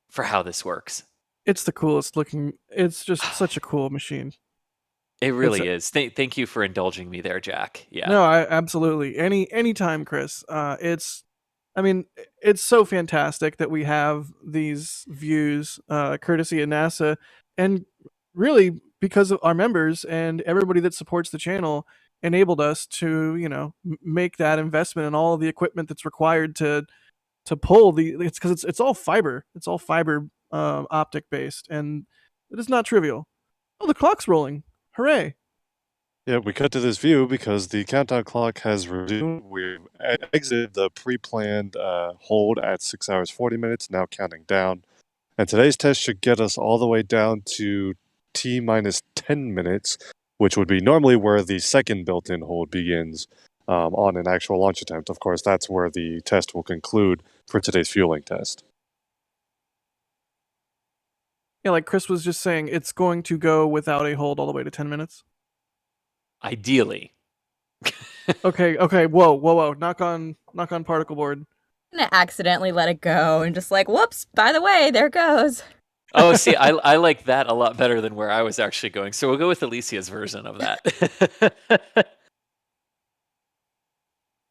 F: for how this works.
E: It's the coolest looking. It's just such a cool machine.
F: It really is. Thank you for indulging me there, Jack. Yeah.
E: No, absolutely. Anytime, Chris. I mean, it's so fantastic that we have these views, courtesy of NASA, and really because of our members and everybody that supports the channel enabled us to, make that investment in all of the equipment that's required to pull it's because it's all fiber. It's all fiber optic based, and it is not trivial. Oh, the clock's rolling! Hooray!
H: Yeah, we cut to this view because the countdown clock has resumed. We've exited the pre-planned hold at 6 hours 40 minutes, now counting down. And today's test should get us all the way down to T minus 10 minutes, which would be normally where the second built-in hold begins on an actual launch attempt. Of course, that's where the test will conclude for today's fueling test.
E: Yeah, like Chris was just saying, it's going to go without a hold all the way to 10 minutes.
F: Ideally.
E: Okay. Whoa. Knock on particle board.
K: I'm gonna accidentally let it go and just like, whoops, by the way, there it goes.
F: Oh, see, I like that a lot better than where I was actually going. So we'll go with Alicia's version of that.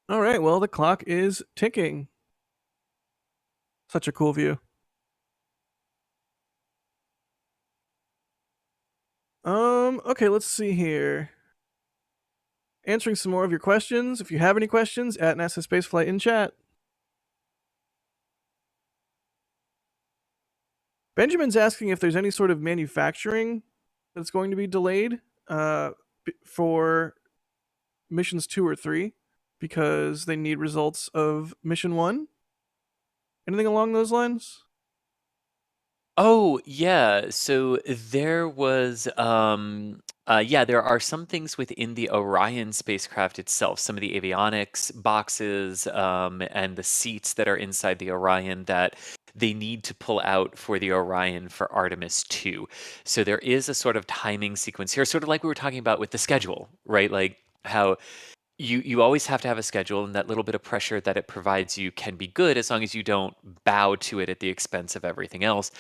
E: All right, well, the clock is ticking. Such a cool view. Okay, let's see here. Answering some more of your questions. If you have any questions, at NASASpaceflight in chat. Benjamin's asking if there's any sort of manufacturing that's going to be delayed for missions 2 or 3 because they need results of mission 1. Anything along those lines?
F: Oh, yeah. So there was, there are some things within the Orion spacecraft itself, some of the avionics boxes, and the seats that are inside the Orion that they need to pull out for the Orion for Artemis II. So there is a sort of timing sequence here, sort of like we were talking about with the schedule, right? Like how you always have to have a schedule, and that little bit of pressure that it provides you can be good as long as you don't bow to it at the expense of everything else.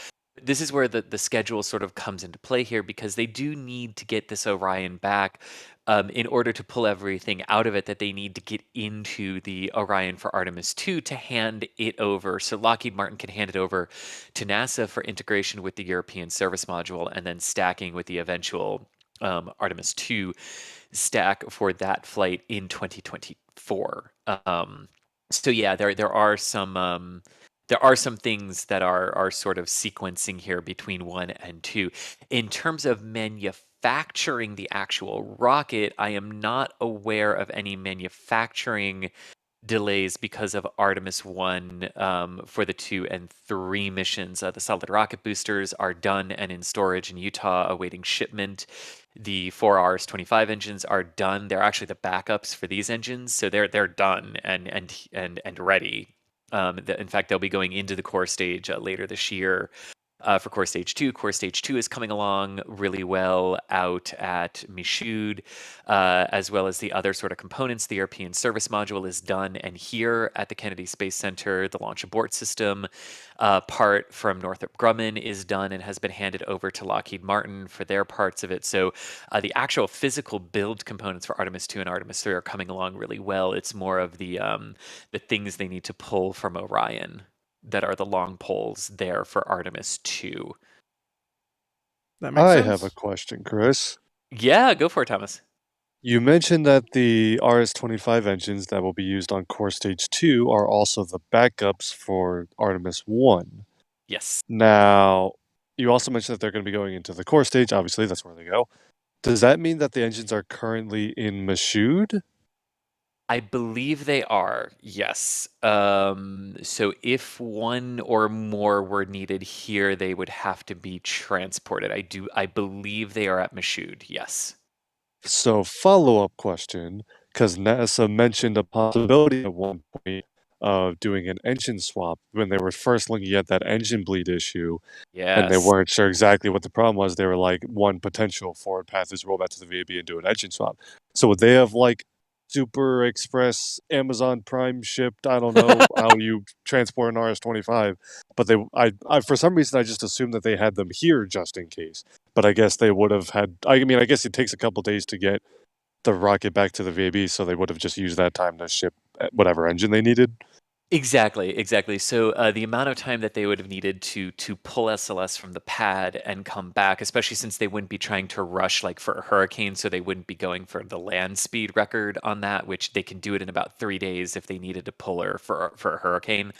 F: This is where the schedule sort of comes into play here, because they do need to get this Orion back in order to pull everything out of it that they need to get into the Orion for Artemis II to hand it over. So Lockheed Martin can hand it over to NASA for integration with the European service module and then stacking with the eventual Artemis II stack for that flight in 2024. So yeah, there are some things that are sort of sequencing here between 1 and 2. In terms of manufacturing the actual rocket, I am not aware of any manufacturing delays because of Artemis 1 for the 2 and 3 missions. The solid rocket boosters are done and in storage in Utah awaiting shipment. The 4RS-25 engines are done. They're actually the backups for these engines, so they're done and ready. In fact, they'll be going into the core stage later this year for core stage 2. Core stage 2 is coming along really well out at Michoud, as well as the other sort of components. The European service module is done, and here at the Kennedy Space Center, the launch abort system part from Northrop Grumman is done and has been handed over to Lockheed Martin for their parts of it. So the actual physical build components for Artemis 2 and Artemis 3 are coming along really well. It's more of the things they need to pull from Orion that are the long poles there for Artemis 2.
E: That makes
H: I
E: sense.
H: have a question, Chris.
F: Yeah, go for it, Thomas.
H: You mentioned that the RS-25 engines that will be used on core stage 2 are also the backups for Artemis 1.
F: Yes.
H: Now, you also mentioned that they're going to be going into the core stage. Obviously, that's where they go. Does that mean that the engines are currently in Michoud?
F: I believe they are, yes. So if one or more were needed here, they would have to be transported. I believe they are at Michoud, yes.
H: So, follow-up question, because NASA mentioned a possibility at one point of doing an engine swap when they were first looking at that engine bleed issue, and they
F: Yes.
H: weren't sure exactly what the problem was. They were like, one potential forward path is roll back to the VAB and do an engine swap. So would they have like Super Express Amazon Prime shipped? I don't know how you transport an RS-25, but I for some reason I just assumed that they had them here just in case. But I guess they would have had. I mean, I guess it takes a couple days to get the rocket back to the VAB, so they would have just used that time to ship whatever engine they needed.
F: Exactly. So the amount of time that they would have needed to pull SLS from the pad and come back, especially since they wouldn't be trying to rush like for a hurricane, so they wouldn't be going for the land speed record on that, which they can do it in about 3 days if they needed to pull her for a hurricane.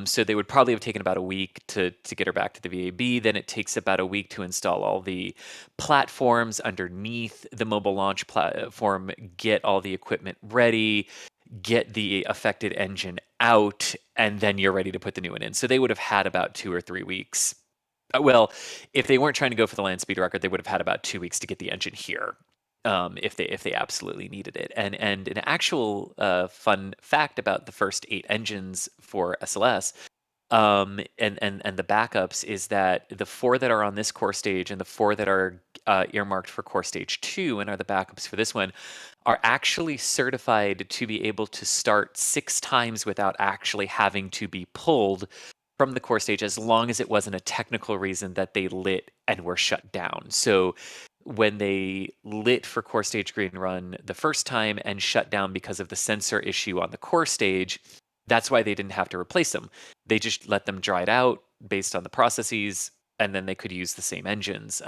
F: So they would probably have taken about a week to get her back to the VAB. Then it takes about a week to install all the platforms underneath the mobile launch platform, get all the equipment ready, get the affected engine out, and then you're ready to put the new one in. So they would have had about 2 or 3 weeks. Well, if they weren't trying to go for the land speed record, they would have had about 2 weeks to get the engine here, if they absolutely needed it. And an actual fun fact about the first 8 engines for SLS, and the backups, is that the 4 that are on this core stage and the 4 that are earmarked for core stage 2 and are the backups for this one are actually certified to be able to start 6 times without actually having to be pulled from the core stage, as long as it wasn't a technical reason that they lit and were shut down. So when they lit for core stage green run the first time and shut down because of the sensor issue on the core stage, that's why they didn't have to replace them. They just let them dry it out based on the processes, and then they could use the same engines.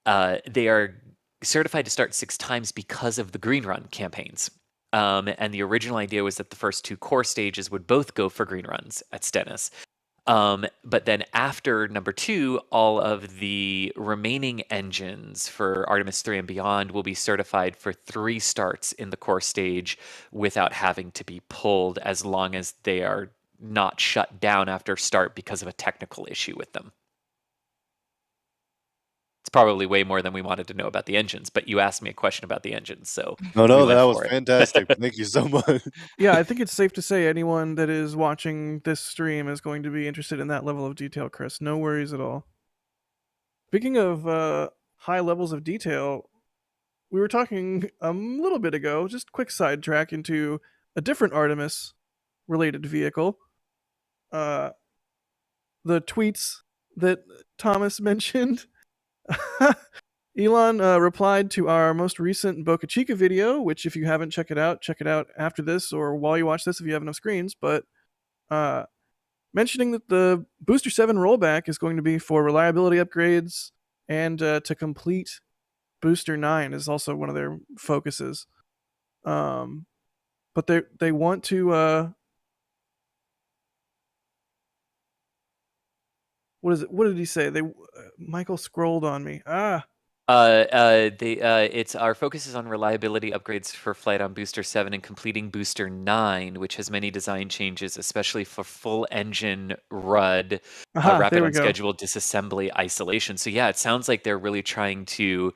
F: They are certified to start 6 times because of the green run campaigns. And the original idea was that the first 2 core stages would both go for green runs at Stennis. But then after number 2, all of the remaining engines for Artemis 3 and beyond will be certified for 3 starts in the core stage without having to be pulled, as long as they are not shut down after start because of a technical issue with them. It's probably way more than we wanted to know about the engines, but you asked me a question about the engines, so
H: No,
F: we went
H: that was
F: for it.
H: fantastic. Thank you so much.
E: Yeah, I think it's safe to say anyone that is watching this stream is going to be interested in that level of detail, Chris. No worries at all. Speaking of high levels of detail, we were talking a little bit ago, just quick sidetrack into a different Artemis-related vehicle. The tweets that Thomas mentioned. Elon replied to our most recent Boca Chica video, which if you haven't check it out after this or while you watch this if you have enough screens, but mentioning that the Booster 7 rollback is going to be for reliability upgrades and to complete Booster 9 is also one of their focuses. But they want to what did he say? Michael scrolled on me.
F: It's our focus is on reliability upgrades for flight on Booster 7 and completing Booster 9, which has many design changes, especially for full engine RUD, rapid
E: there we
F: on
E: go.
F: schedule disassembly isolation. So yeah, it sounds like they're really trying to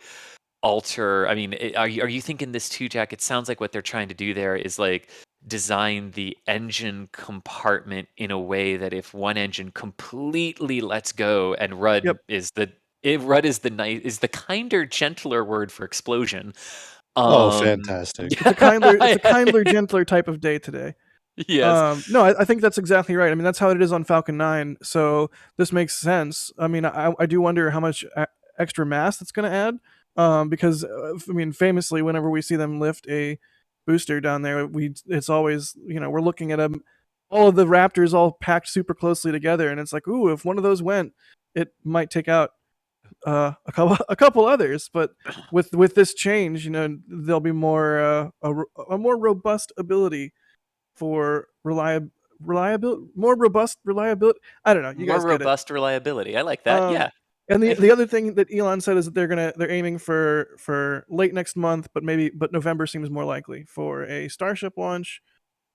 F: alter. I mean, are you thinking this too, Jack? It sounds like what they're trying to do there is like design the engine compartment in a way that if one engine completely lets go, and RUD is the kinder, gentler word for explosion.
H: Oh, fantastic.
E: It's a kinder, gentler type of day today.
F: Yes.
E: No, I think that's exactly right. I mean, that's how it is on Falcon 9, so this makes sense. I mean, I do wonder how much extra mass that's going to add, because, I mean, famously, whenever we see them lift a booster down there, it's always, we're looking at all of the Raptors all packed super closely together, and it's like, ooh, if one of those went, it might take out a couple others. But with this change, there'll be more a more robust ability for more robust reliability. I don't know. You guys
F: more
E: get
F: robust reliability. I like that. Yeah.
E: And the other thing that Elon said is that they're aiming for late next month, but November seems more likely for a Starship launch,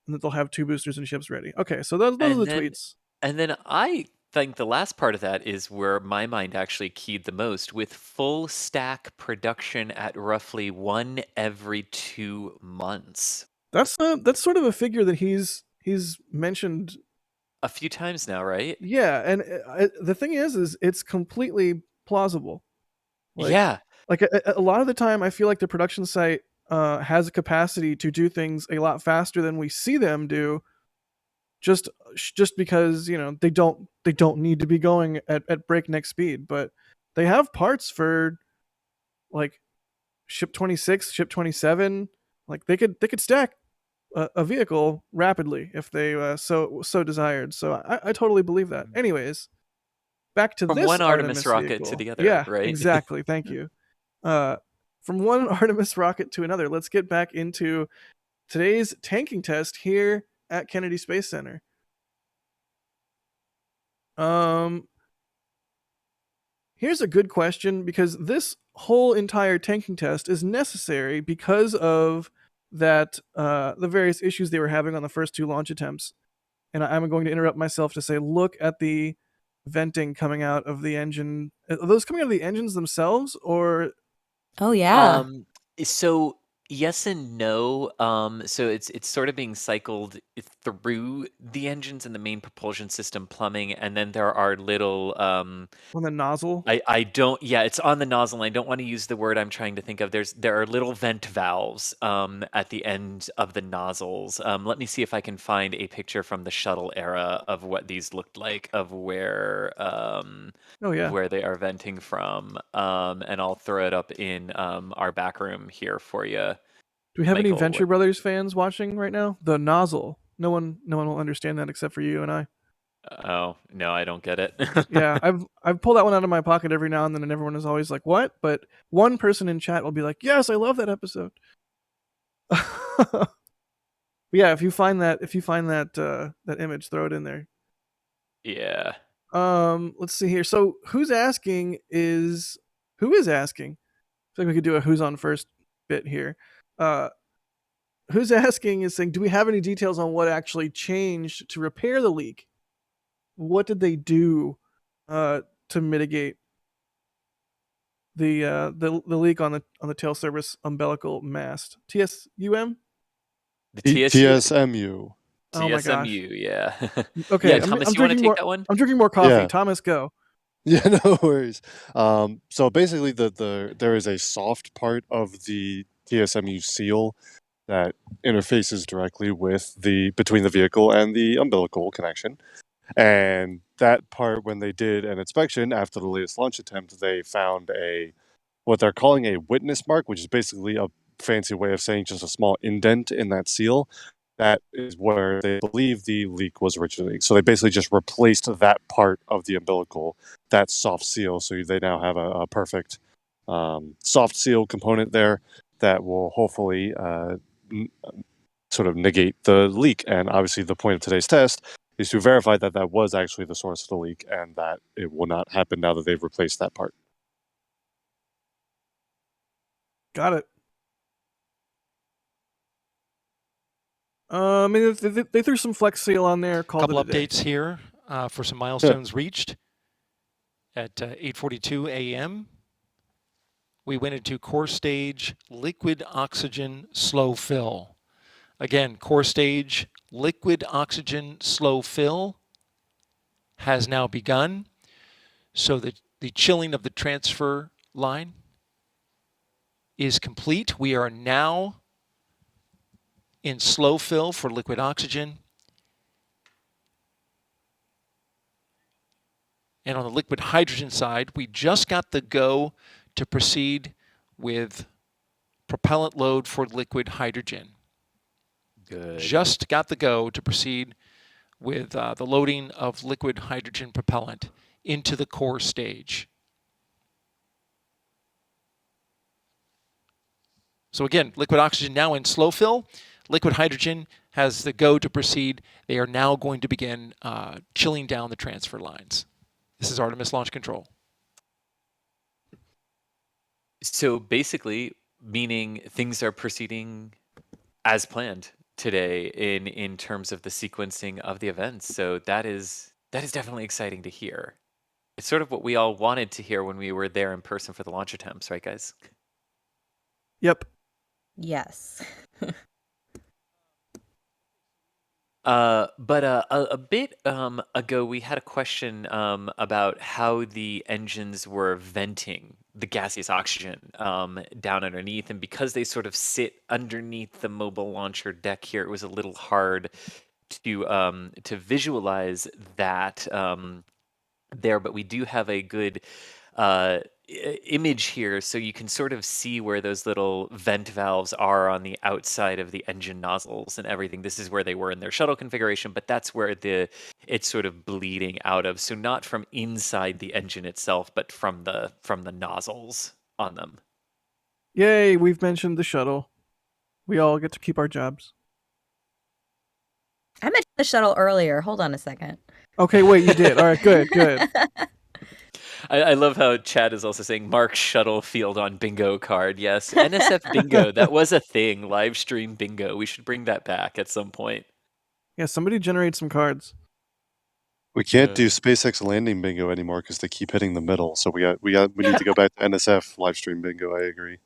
E: and that they'll have 2 boosters and ships ready. Okay, so those are the tweets.
F: And then I think the last part of that is where my mind actually keyed the most, with full stack production at roughly 1 every 2 months.
E: That's sort of a figure that he's mentioned
F: a few times now, right?
E: Yeah, and the thing is it's completely plausible.
F: Yeah.
E: Like a lot of the time, I feel like the production site has a capacity to do things a lot faster than we see them do, just because they don't need to be going at breakneck speed, but they have parts for like ship 26, ship 27. Like they could stack a vehicle rapidly if they so desired. So I totally believe that. Anyways, back to
F: from
E: this
F: one Artemis rocket
E: vehicle.
F: to the other.
E: Yeah,
F: right?
E: Exactly. Thank you. From one Artemis rocket to another, let's get back into today's tanking test here at Kennedy Space Center. Here's a good question, because this whole entire tanking test is necessary because of that the various issues they were having on the first 2 launch attempts. And I'm going to interrupt myself to say, look at the venting coming out of the engine. Are those coming out of the engines themselves, or?
G: Oh yeah.
F: So yes and no. So it's sort of being cycled through the engines and the main propulsion system plumbing, and then there are little
E: on the nozzle.
F: I don't. Yeah, it's on the nozzle. And I don't want to use the word I'm trying to think of. There are little vent valves at the end of the nozzles. Let me see if I can find a picture from the shuttle era of what these looked like, of where where they are venting from. And I'll throw it up in our back room here for you.
E: Do we have any Venture Brothers fans watching right now? The nozzle. No one will understand that except for you and I.
F: Oh no, I don't get it.
E: Yeah, I've pulled that one out of my pocket every now and then, and everyone is always like, "What?" But one person in chat will be like, "Yes, I love that episode." Yeah, if you find that image, throw it in there.
F: Yeah.
E: Let's see here. So who is asking? I feel like we could do a who's on first bit here. Who's asking is saying, do we have any details on what actually changed to repair the leak? What did they do to mitigate the leak on the tail service umbilical mast? TSUM?
F: The
H: TSMU.
E: Oh my gosh.
F: TSMU, yeah.
E: Okay,
F: Yeah,
E: I'm
F: Thomas, you want to
E: drinking
F: take
E: more.
F: that one?
E: I'm drinking more coffee.
H: Yeah.
E: Thomas, go.
H: Yeah, no worries. So basically, there is a soft part of the TSMU seal that interfaces directly with between the vehicle and the umbilical connection. And that part, when they did an inspection after the latest launch attempt, they found what they're calling a witness mark, which is basically a fancy way of saying just a small indent in that seal. That is where they believe the leak was originating. So they basically just replaced that part of the umbilical, that soft seal. So they now have a perfect soft seal component there that will hopefully sort of negate the leak. And obviously the point of today's test is to verify that that was actually the source of the leak and that it will not happen now that they've replaced that part.
E: Got it. I mean, they threw some Flex Seal on there.
I: A couple updates here for some milestones reached. At 8:42 a.m., we went into core stage liquid oxygen slow fill. Again, core stage liquid oxygen slow fill has now begun. So the chilling of the transfer line is complete. We are now in slow fill for liquid oxygen. And on the liquid hydrogen side, we just got the go to proceed with propellant load for liquid hydrogen.
F: Good.
I: Just got the go to proceed with the loading of liquid hydrogen propellant into the core stage. So again, liquid oxygen now in slow fill. Liquid hydrogen has the go to proceed. They are now going to begin chilling down the transfer lines. This is Artemis Launch Control.
F: So basically, meaning things are proceeding as planned today in terms of the sequencing of the events. So that is definitely exciting to hear. It's sort of what we all wanted to hear when we were there in person for the launch attempts, right, guys?
E: Yep.
K: Yes.
F: But a bit ago, we had a question about how the engines were venting the gaseous oxygen down underneath, and because they sort of sit underneath the mobile launcher deck here, it was a little hard to visualize that there. But we do have a good image here, so you can sort of see where those little vent valves are on the outside of the engine nozzles and everything. This is where they were in their shuttle configuration, but that's where it's sort of bleeding out of. So not from inside the engine itself, but from the nozzles on them.
E: Yay, we've mentioned the shuttle. We all get to keep our jobs.
K: I mentioned the shuttle earlier. Hold on a second.
E: Okay, wait, you did. All right, good.
F: I love how Chad is also saying Mark Shuttle Field on bingo card. Yes, NSF bingo. That was a thing. Live stream bingo. We should bring that back at some point.
E: Yeah, somebody generate some cards.
H: We can't do SpaceX landing bingo anymore because they keep hitting the middle. So we need to go back to NSF live stream bingo. I agree.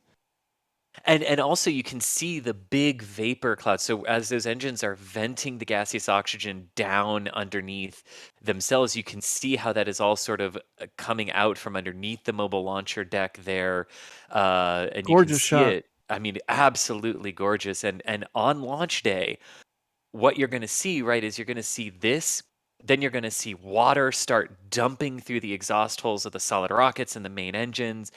F: And also you can see the big vapor cloud. So as those engines are venting the gaseous oxygen down underneath themselves, you can see how that is all sort of coming out from underneath the mobile launcher deck there. And
E: Gorgeous
F: you can see
E: shot.
F: it. I mean, absolutely gorgeous. And on launch day, what you're going to see, right, is you're going to see this. Then you're going to see water start dumping through the exhaust holes of the solid rockets and the main engines.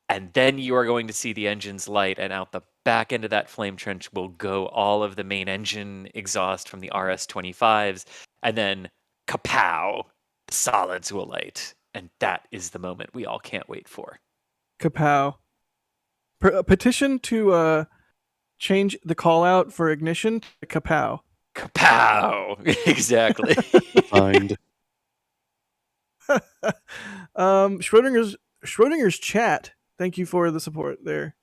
F: And then you are going to see the engines light, and out the back end of that flame trench will go all of the main engine exhaust from the RS-25s, and then kapow, the solids will light. And that is the moment we all can't wait for.
E: Kapow. Petition to change the call out for ignition to kapow.
F: Kapow! Exactly.
H: Find.
E: Schrodinger's chat. Thank you for the support there.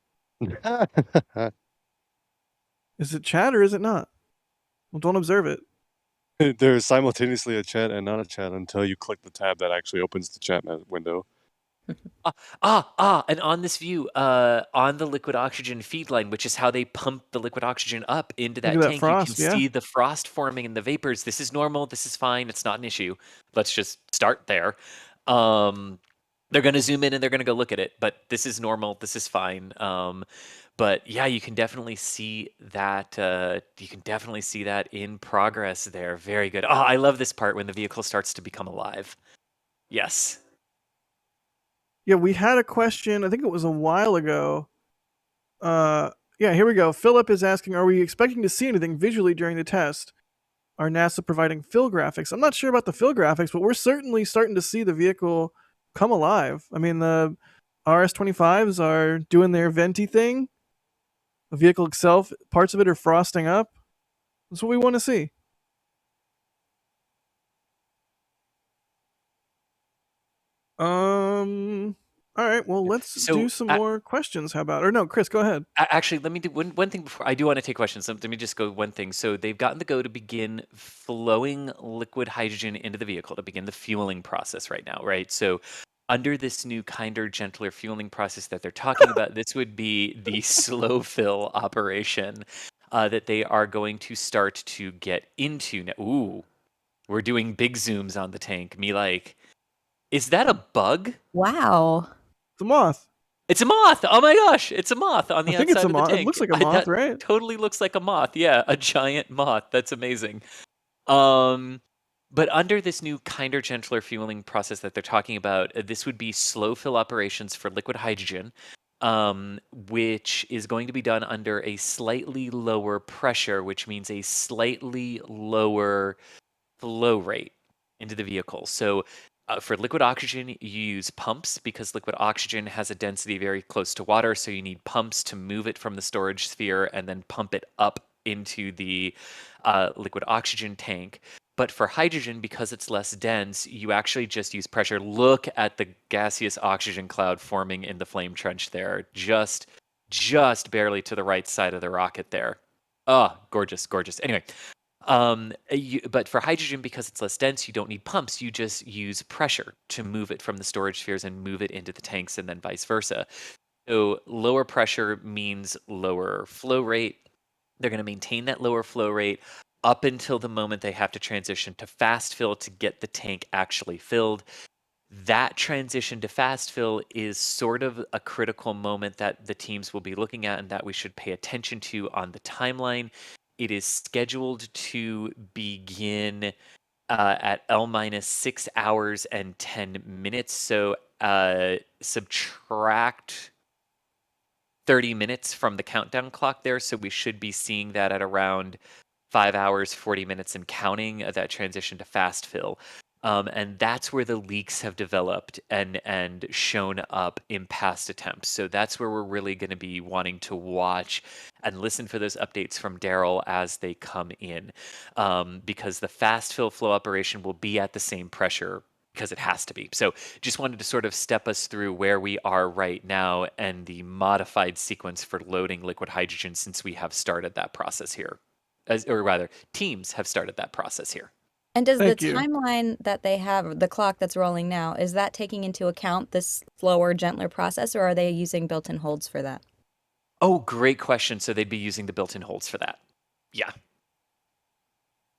E: Is it chat or is it not? Well, don't observe it.
H: There's simultaneously a chat and not a chat until you click the tab that actually opens the chat window.
F: And on this view, on the liquid oxygen feed line, which is how they pump the liquid oxygen up into
E: Look
F: that
E: at that
F: tank,
E: frost,
F: you can
E: yeah.
F: see the frost forming in the vapors. This is normal. This is fine. It's not an issue. Let's just start there. They're going to zoom in and they're going to go look at it, but this is normal. This is fine. But yeah, you can definitely see that. You can definitely see that in progress there. Very good. Oh, I love this part when the vehicle starts to become alive. Yes.
E: Yeah, we had a question, I think it was a while ago. Yeah, here we go. Philip is asking, are we expecting to see anything visually during the test? Are NASA providing fill graphics? I'm not sure about the fill graphics, but we're certainly starting to see the vehicle come alive. I mean, the RS-25s are doing their venti thing. The vehicle itself, parts of it are frosting up. That's what we want to see. All right, well, let's do some more questions. How about? Or no, Chris, go ahead.
F: Actually, let me do one thing before. I do want to take questions. So let me just go one thing. So they've gotten the go to begin flowing liquid hydrogen into the vehicle to begin the fueling process right now, right? So under this new, kinder, gentler fueling process that they're talking about, this would be the slow fill operation that they are going to start to get into now. Ooh, we're doing big zooms on the tank. Me like, is that a bug?
K: Wow.
E: It's a moth.
F: It's a moth. Oh my gosh, it's a moth on the
E: I think it's
F: outside
E: a
F: of the
E: moth.
F: tank.
E: It looks like a moth,
F: that
E: right?
F: Totally looks like a moth. Yeah, a giant moth. That's amazing. But under this new, kinder, gentler fueling process that they're talking about, this would be slow fill operations for liquid hydrogen, which is going to be done under a slightly lower pressure, which means a slightly lower flow rate into the vehicle. So for liquid oxygen, you use pumps because liquid oxygen has a density very close to water. So you need pumps to move it from the storage sphere and then pump it up into the liquid oxygen tank. But for hydrogen, because it's less dense, you actually just use pressure. Look at the gaseous oxygen cloud forming in the flame trench there, just barely to the right side of the rocket there. Oh, gorgeous, gorgeous. Anyway, but for hydrogen, because it's less dense, you don't need pumps. You just use pressure to move it from the storage spheres and move it into the tanks, and then vice versa. So lower pressure means lower flow rate. They're going to maintain that lower flow rate up until the moment they have to transition to fast fill to get the tank actually filled. That transition to fast fill is sort of a critical moment that the teams will be looking at and that we should pay attention to on the timeline. It is scheduled to begin at L-6 hours and 10 minutes. So subtract 30 minutes from the countdown clock there. So we should be seeing that at around 5 hours, 40 minutes and counting that transition to fast fill. And that's where the leaks have developed and shown up in past attempts. So that's where we're really going to be wanting to watch and listen for those updates from Daryl as they come in. Because the fast fill flow operation will be at the same pressure because it has to be. So just wanted to sort of step us through where we are right now and the modified sequence for loading liquid hydrogen since we have started that process here. Or rather, teams have started that process here.
K: And does the timeline that they have, the clock that's rolling now, is that taking into account this slower, gentler process, or are they using built-in holds for that?
F: Oh, great question. So they'd be using the built-in holds for that. Yeah.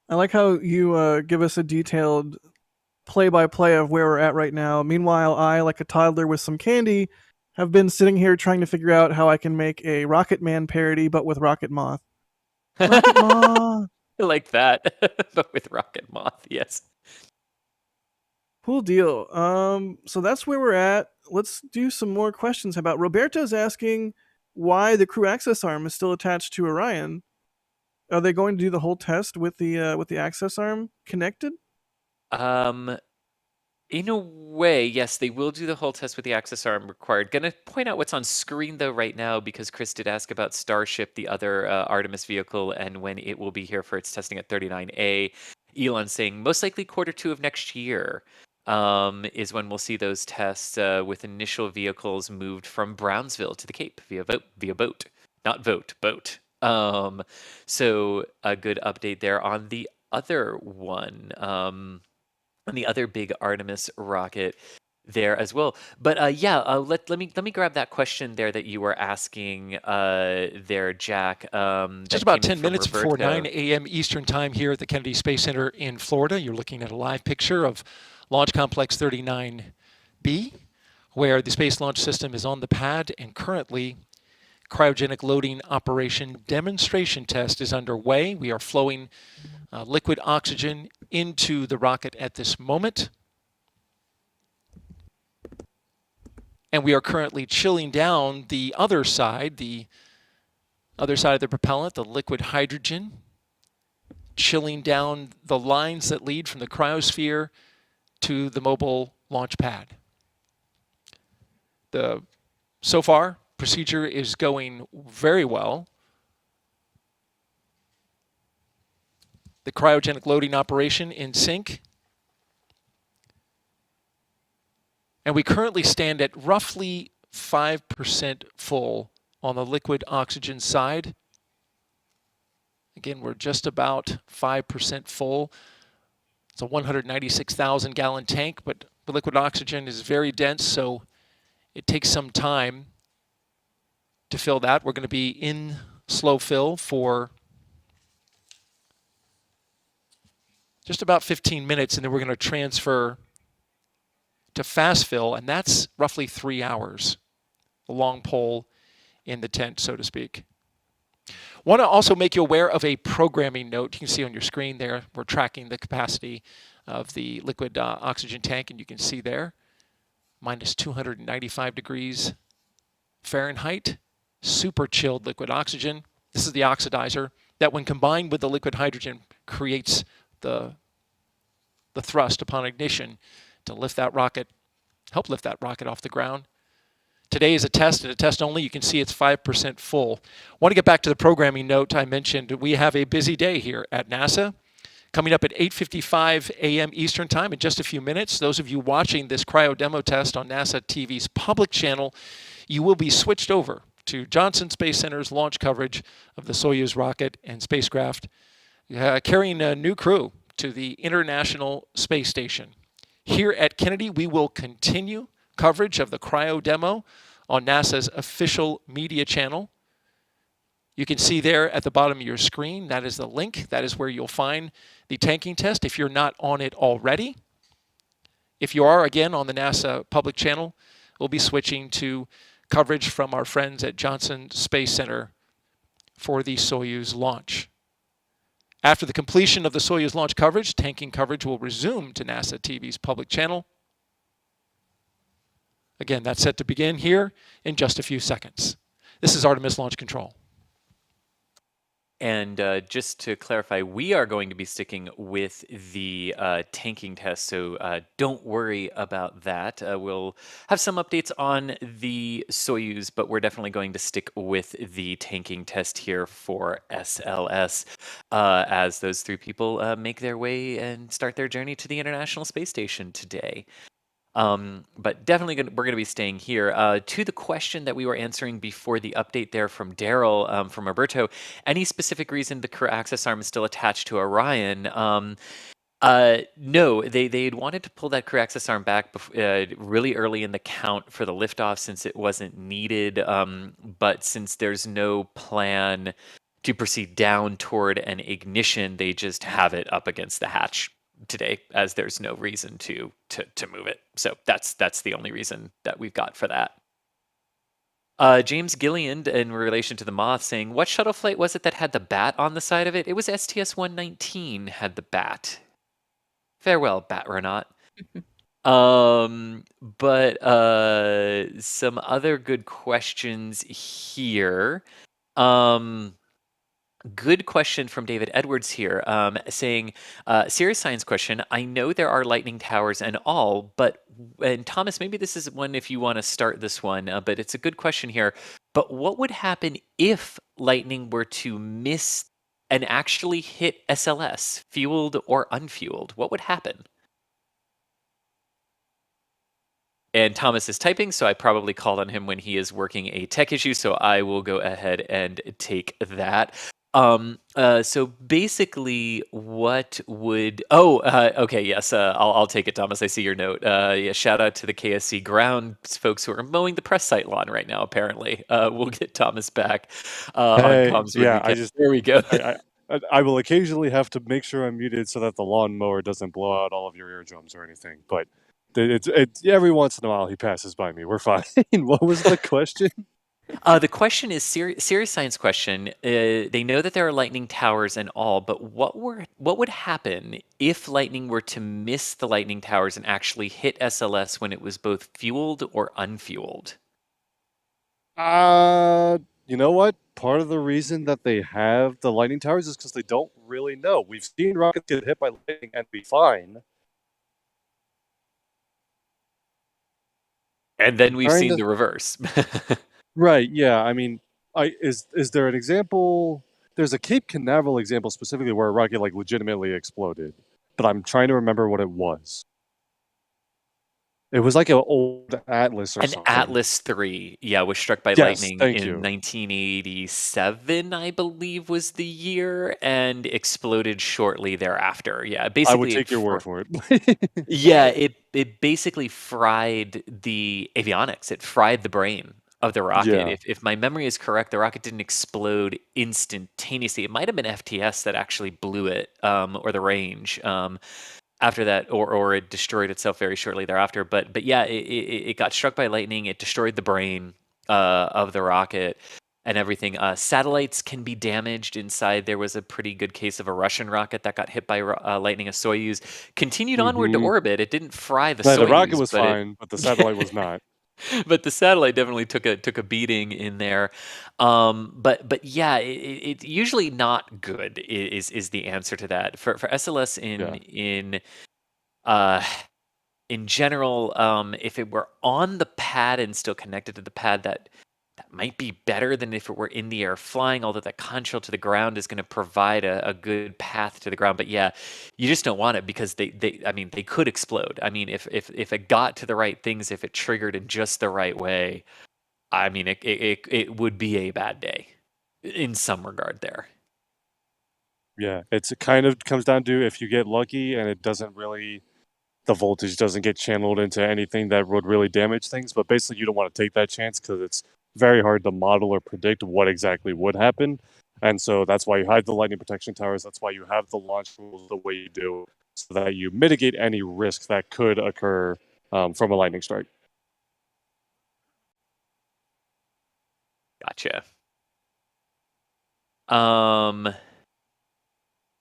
E: I like how you give us a detailed play-by-play of where we're at right now. Meanwhile, I, like a toddler with some candy, have been sitting here trying to figure out how I can make a Rocket Man parody, but with Rocket Moth. Rocket Moth!
F: I like that, but with Rocket Moth, yes.
E: Cool deal. So that's where we're at. Let's do some more questions. How about Roberto's asking why the crew access arm is still attached to Orion. Are they going to do the whole test with the access arm connected?
F: In a way, yes, they will do the whole test with the access arm required. Gonna point out what's on screen though right now because Chris did ask about Starship, the other Artemis vehicle, and when it will be here for its testing at 39A. Elon saying most likely Q2 of next year. is when we'll see those tests with initial vehicles moved from Brownsville to the Cape via boat, not vote, boat. So a good update there on the other one, on the other big Artemis rocket there as well. But let me grab that question there that you were asking there, Jack.
I: Just about 10 minutes before 9 a.m. Eastern Time here at the Kennedy Space Center in Florida. You're looking at a live picture of Launch Complex 39B, where the Space Launch System is on the pad, and currently cryogenic loading operation demonstration test is underway. We are flowing liquid oxygen into the rocket at this moment. And we are currently chilling down the other side of the propellant, the liquid hydrogen, chilling down the lines that lead from the cryosphere to the mobile launch pad. So far, procedure is going very well. The cryogenic loading operation in sync. And we currently stand at roughly 5% full on the liquid oxygen side. Again, we're just about 5% full. It's a 196,000 gallon tank, but the liquid oxygen is very dense, so it takes some time to fill that. We're going to be in slow fill for just about 15 minutes, and then we're going to transfer to fast fill, and that's roughly 3 hours, a long pole in the tent, so to speak. Want to also make you aware of a programming note. You can see on your screen there, we're tracking the capacity of the liquid oxygen tank, and you can see there, minus 295 degrees Fahrenheit, super chilled liquid oxygen. This is the oxidizer that, when combined with the liquid hydrogen, creates the thrust upon ignition to lift that rocket, help lift that rocket off the ground. Today is a test, and a test only. You can see it's 5% full. I want to get back to the programming note I mentioned. We have a busy day here at NASA. Coming up at 8:55 a.m. Eastern Time in just a few minutes. Those of you watching this cryo demo test on NASA TV's public channel, you will be switched over to Johnson Space Center's launch coverage of the Soyuz rocket and spacecraft, carrying a new crew to the International Space Station. Here at Kennedy, we will continue coverage of the cryo demo on NASA's official media channel. You can see there at the bottom of your screen, that is the link. That is where you'll find the tanking test if you're not on it already. If you are, again, on the NASA public channel, we'll be switching to coverage from our friends at Johnson Space Center for the Soyuz launch. After the completion of the Soyuz launch coverage, tanking coverage will resume to NASA TV's public channel. Again, that's set to begin here in just a few seconds. This is Artemis Launch Control.
F: And just to clarify, we are going to be sticking with the tanking test, so don't worry about that. We'll have some updates on the Soyuz, but we're definitely going to stick with the tanking test here for SLS as those three people make their way and start their journey to the International Space Station today. But definitely we're going to be staying here. To the question that we were answering before the update there from Daryl, from Roberto, any specific reason the crew access arm is still attached to Orion? No, they'd wanted to pull that crew access arm back really early in the count for the liftoff since it wasn't needed. But since there's no plan to proceed down toward an ignition, they just have it up against the hatch today, as there's no reason to move it. So that's the only reason that we've got for that. James Gilliand, in relation to the Moth, saying, what shuttle flight was it that had the bat on the side of it? It was STS-119 had the bat. Farewell, Batronaut. But some other good questions here. Good question from David Edwards here, saying, serious science question. I know there are lightning towers and all, and Thomas, maybe this is one if you want to start this one, but it's a good question here. But what would happen if lightning were to miss and actually hit SLS, fueled or unfueled? What would happen? and Thomas is typing, so I probably called on him when he is working a tech issue, so I will go ahead and take that. So basically, what would? Oh, okay, yes. I'll take it, Thomas. I see your note. Yeah, shout out to the KSC ground folks who are mowing the press site lawn right now. Apparently, we'll get Thomas back on
H: Hey,
F: comms when
H: yeah,
F: we can. There we go.
H: I will occasionally have to make sure I'm muted so that the lawnmower doesn't blow out all of your eardrums or anything. But it's every once in a while he passes by me. We're fine. What was the question?
F: The question is serious science question. They know that there are lightning towers and all, but what would happen if lightning were to miss the lightning towers and actually hit SLS when it was both fueled or unfueled?
H: You know what? Part of the reason that they have the lightning towers is because they don't really know. We've seen rockets get hit by lightning and be fine.
F: And then we've seen
H: Kinda.
F: the reverse.
H: Right, yeah. I mean, is there an example? There's a Cape Canaveral example specifically where a rocket like legitimately exploded, but I'm trying to remember what it was. It was like an old Atlas or
F: An
H: something.
F: Atlas III, yeah, was struck by
H: Yes,
F: lightning
H: thank
F: in
H: you.
F: 1987, I believe was the year, and exploded shortly thereafter. Yeah,
H: I would
F: basically
H: take your word for it.
F: yeah, it basically fried the avionics. It fried the brain of the rocket.
H: Yeah.
F: If my memory is correct, the rocket didn't explode instantaneously. It might have been FTS that actually blew it, or the range. After that, or it destroyed itself very shortly thereafter. But yeah, it got struck by lightning. It destroyed the brain of the rocket and everything. Satellites can be damaged inside. There was a pretty good case of a Russian rocket that got hit by lightning. A Soyuz continued onward to
H: Mhm.
F: orbit. It didn't fry the
H: No,
F: Soyuz.
H: the rocket was
F: but
H: fine, but the satellite was not.
F: but the satellite definitely took a beating in there. But yeah, it's usually not good. Is the answer to that for SLS uh, in general? If it were on the pad and still connected to the pad, that might be better than if it were in the air flying, although that contrail to the ground is going to provide a good path to the ground. But yeah, you just don't want it because they could explode. I mean, if it got to the right things, if it triggered in just the right way, I mean, it would be a bad day in some regard there.
H: Yeah, it kind of comes down to if you get lucky and it doesn't really, the voltage doesn't get channeled into anything that would really damage things. But basically, you don't want to take that chance because it's very hard to model or predict what exactly would happen. And so that's why you hide the lightning protection towers. That's why you have the launch rules the way you do, so that you mitigate any risk that could occur from a lightning strike.
F: Gotcha.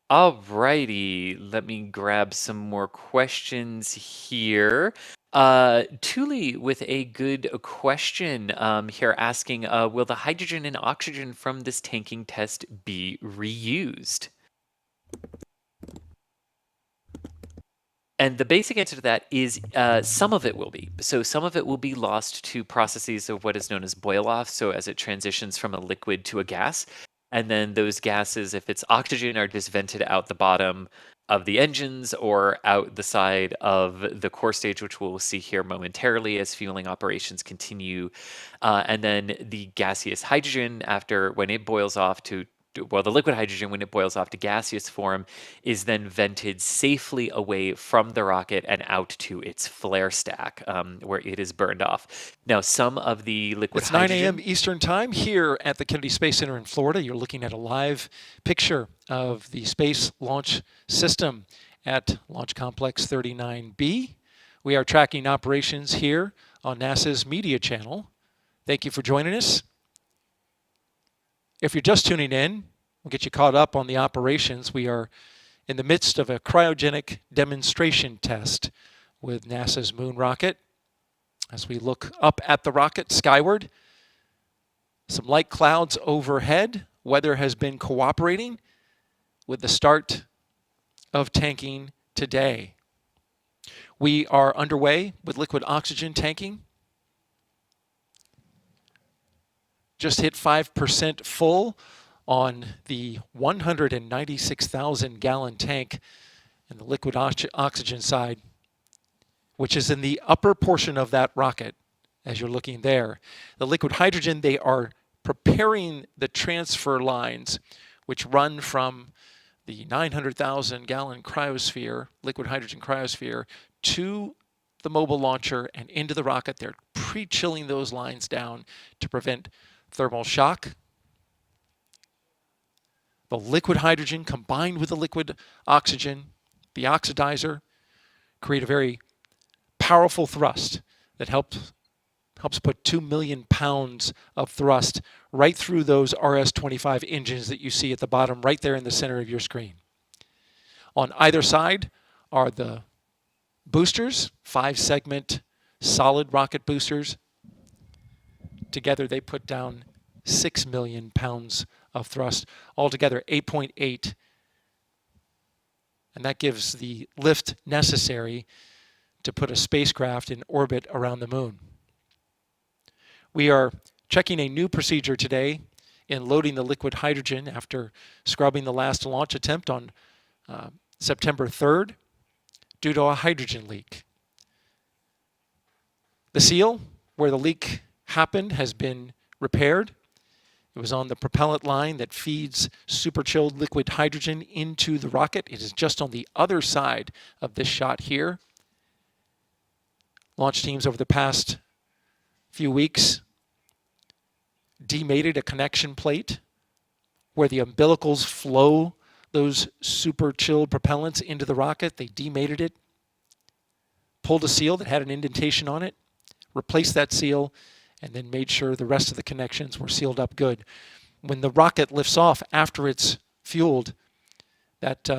F: Alrighty, let me grab some more questions here. Thule with a good question here asking, will the hydrogen and oxygen from this tanking test be reused? And the basic answer to that is some of it will be. So some of it will be lost to processes of what is known as boil off. So as it transitions from a liquid to a gas, and then those gases, if it's oxygen, are just vented out the bottom of the engines or out the side of the core stage, which we'll see here momentarily as fueling operations continue. And then the gaseous hydrogen, when it boils off the liquid hydrogen, when it boils off to gaseous form, is then vented safely away from the rocket and out to its flare stack, where it is burned off. Now, some of the liquid
I: It's
F: hydrogen...
I: 9 a.m. Eastern Time here at the Kennedy Space Center in Florida. You're looking at a live picture of the Space Launch System at Launch Complex 39B. We are tracking operations here on NASA's media channel. Thank you for joining us. If you're just tuning in, we'll get you caught up on the operations. We are in the midst of a cryogenic demonstration test with NASA's moon rocket. As we look up at the rocket skyward, some light clouds overhead. Weather has been cooperating with the start of tanking today. We are underway with liquid oxygen tanking. Just hit 5% full on the 196,000 gallon tank, and the liquid oxygen side which is in the upper portion of that rocket, as you're looking there. The liquid hydrogen, they are preparing the transfer lines, which run from the 900,000 gallon cryosphere, liquid hydrogen cryosphere, to the mobile launcher and into the rocket. They're pre-chilling those lines down to prevent thermal shock. The liquid hydrogen combined with the liquid oxygen, the oxidizer, create a very powerful thrust that helps put 2 million pounds of thrust right through those RS-25 engines that you see at the bottom, right there in the center of your screen. On either side are the boosters, 5-segment solid rocket boosters. Together they put down 6 million pounds of thrust, altogether 8.8. And that gives the lift necessary to put a spacecraft in orbit around the moon. We are checking a new procedure today in loading the liquid hydrogen after scrubbing the last launch attempt on September 3rd due to a hydrogen leak. The seal where the leak happened has been repaired. It was on the propellant line that feeds super chilled liquid hydrogen into the rocket. It is just on the other side of this shot here. Launch teams over the past few weeks demated a connection plate where the umbilicals flow those super chilled propellants into the rocket. They demated it, pulled a seal that had an indentation on it, replaced that seal, and then made sure the rest of the connections were sealed up good. When the rocket lifts off after it's fueled, that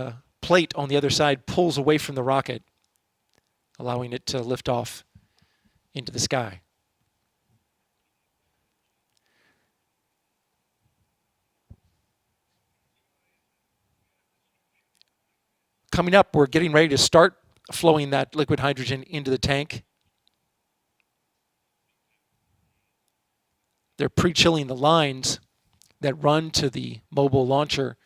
I: plate on the other side pulls away from the rocket, allowing it to lift off into the sky. Coming up, we're getting ready to start flowing that liquid hydrogen into the tank. They're pre-chilling the lines that run to the mobile launcher.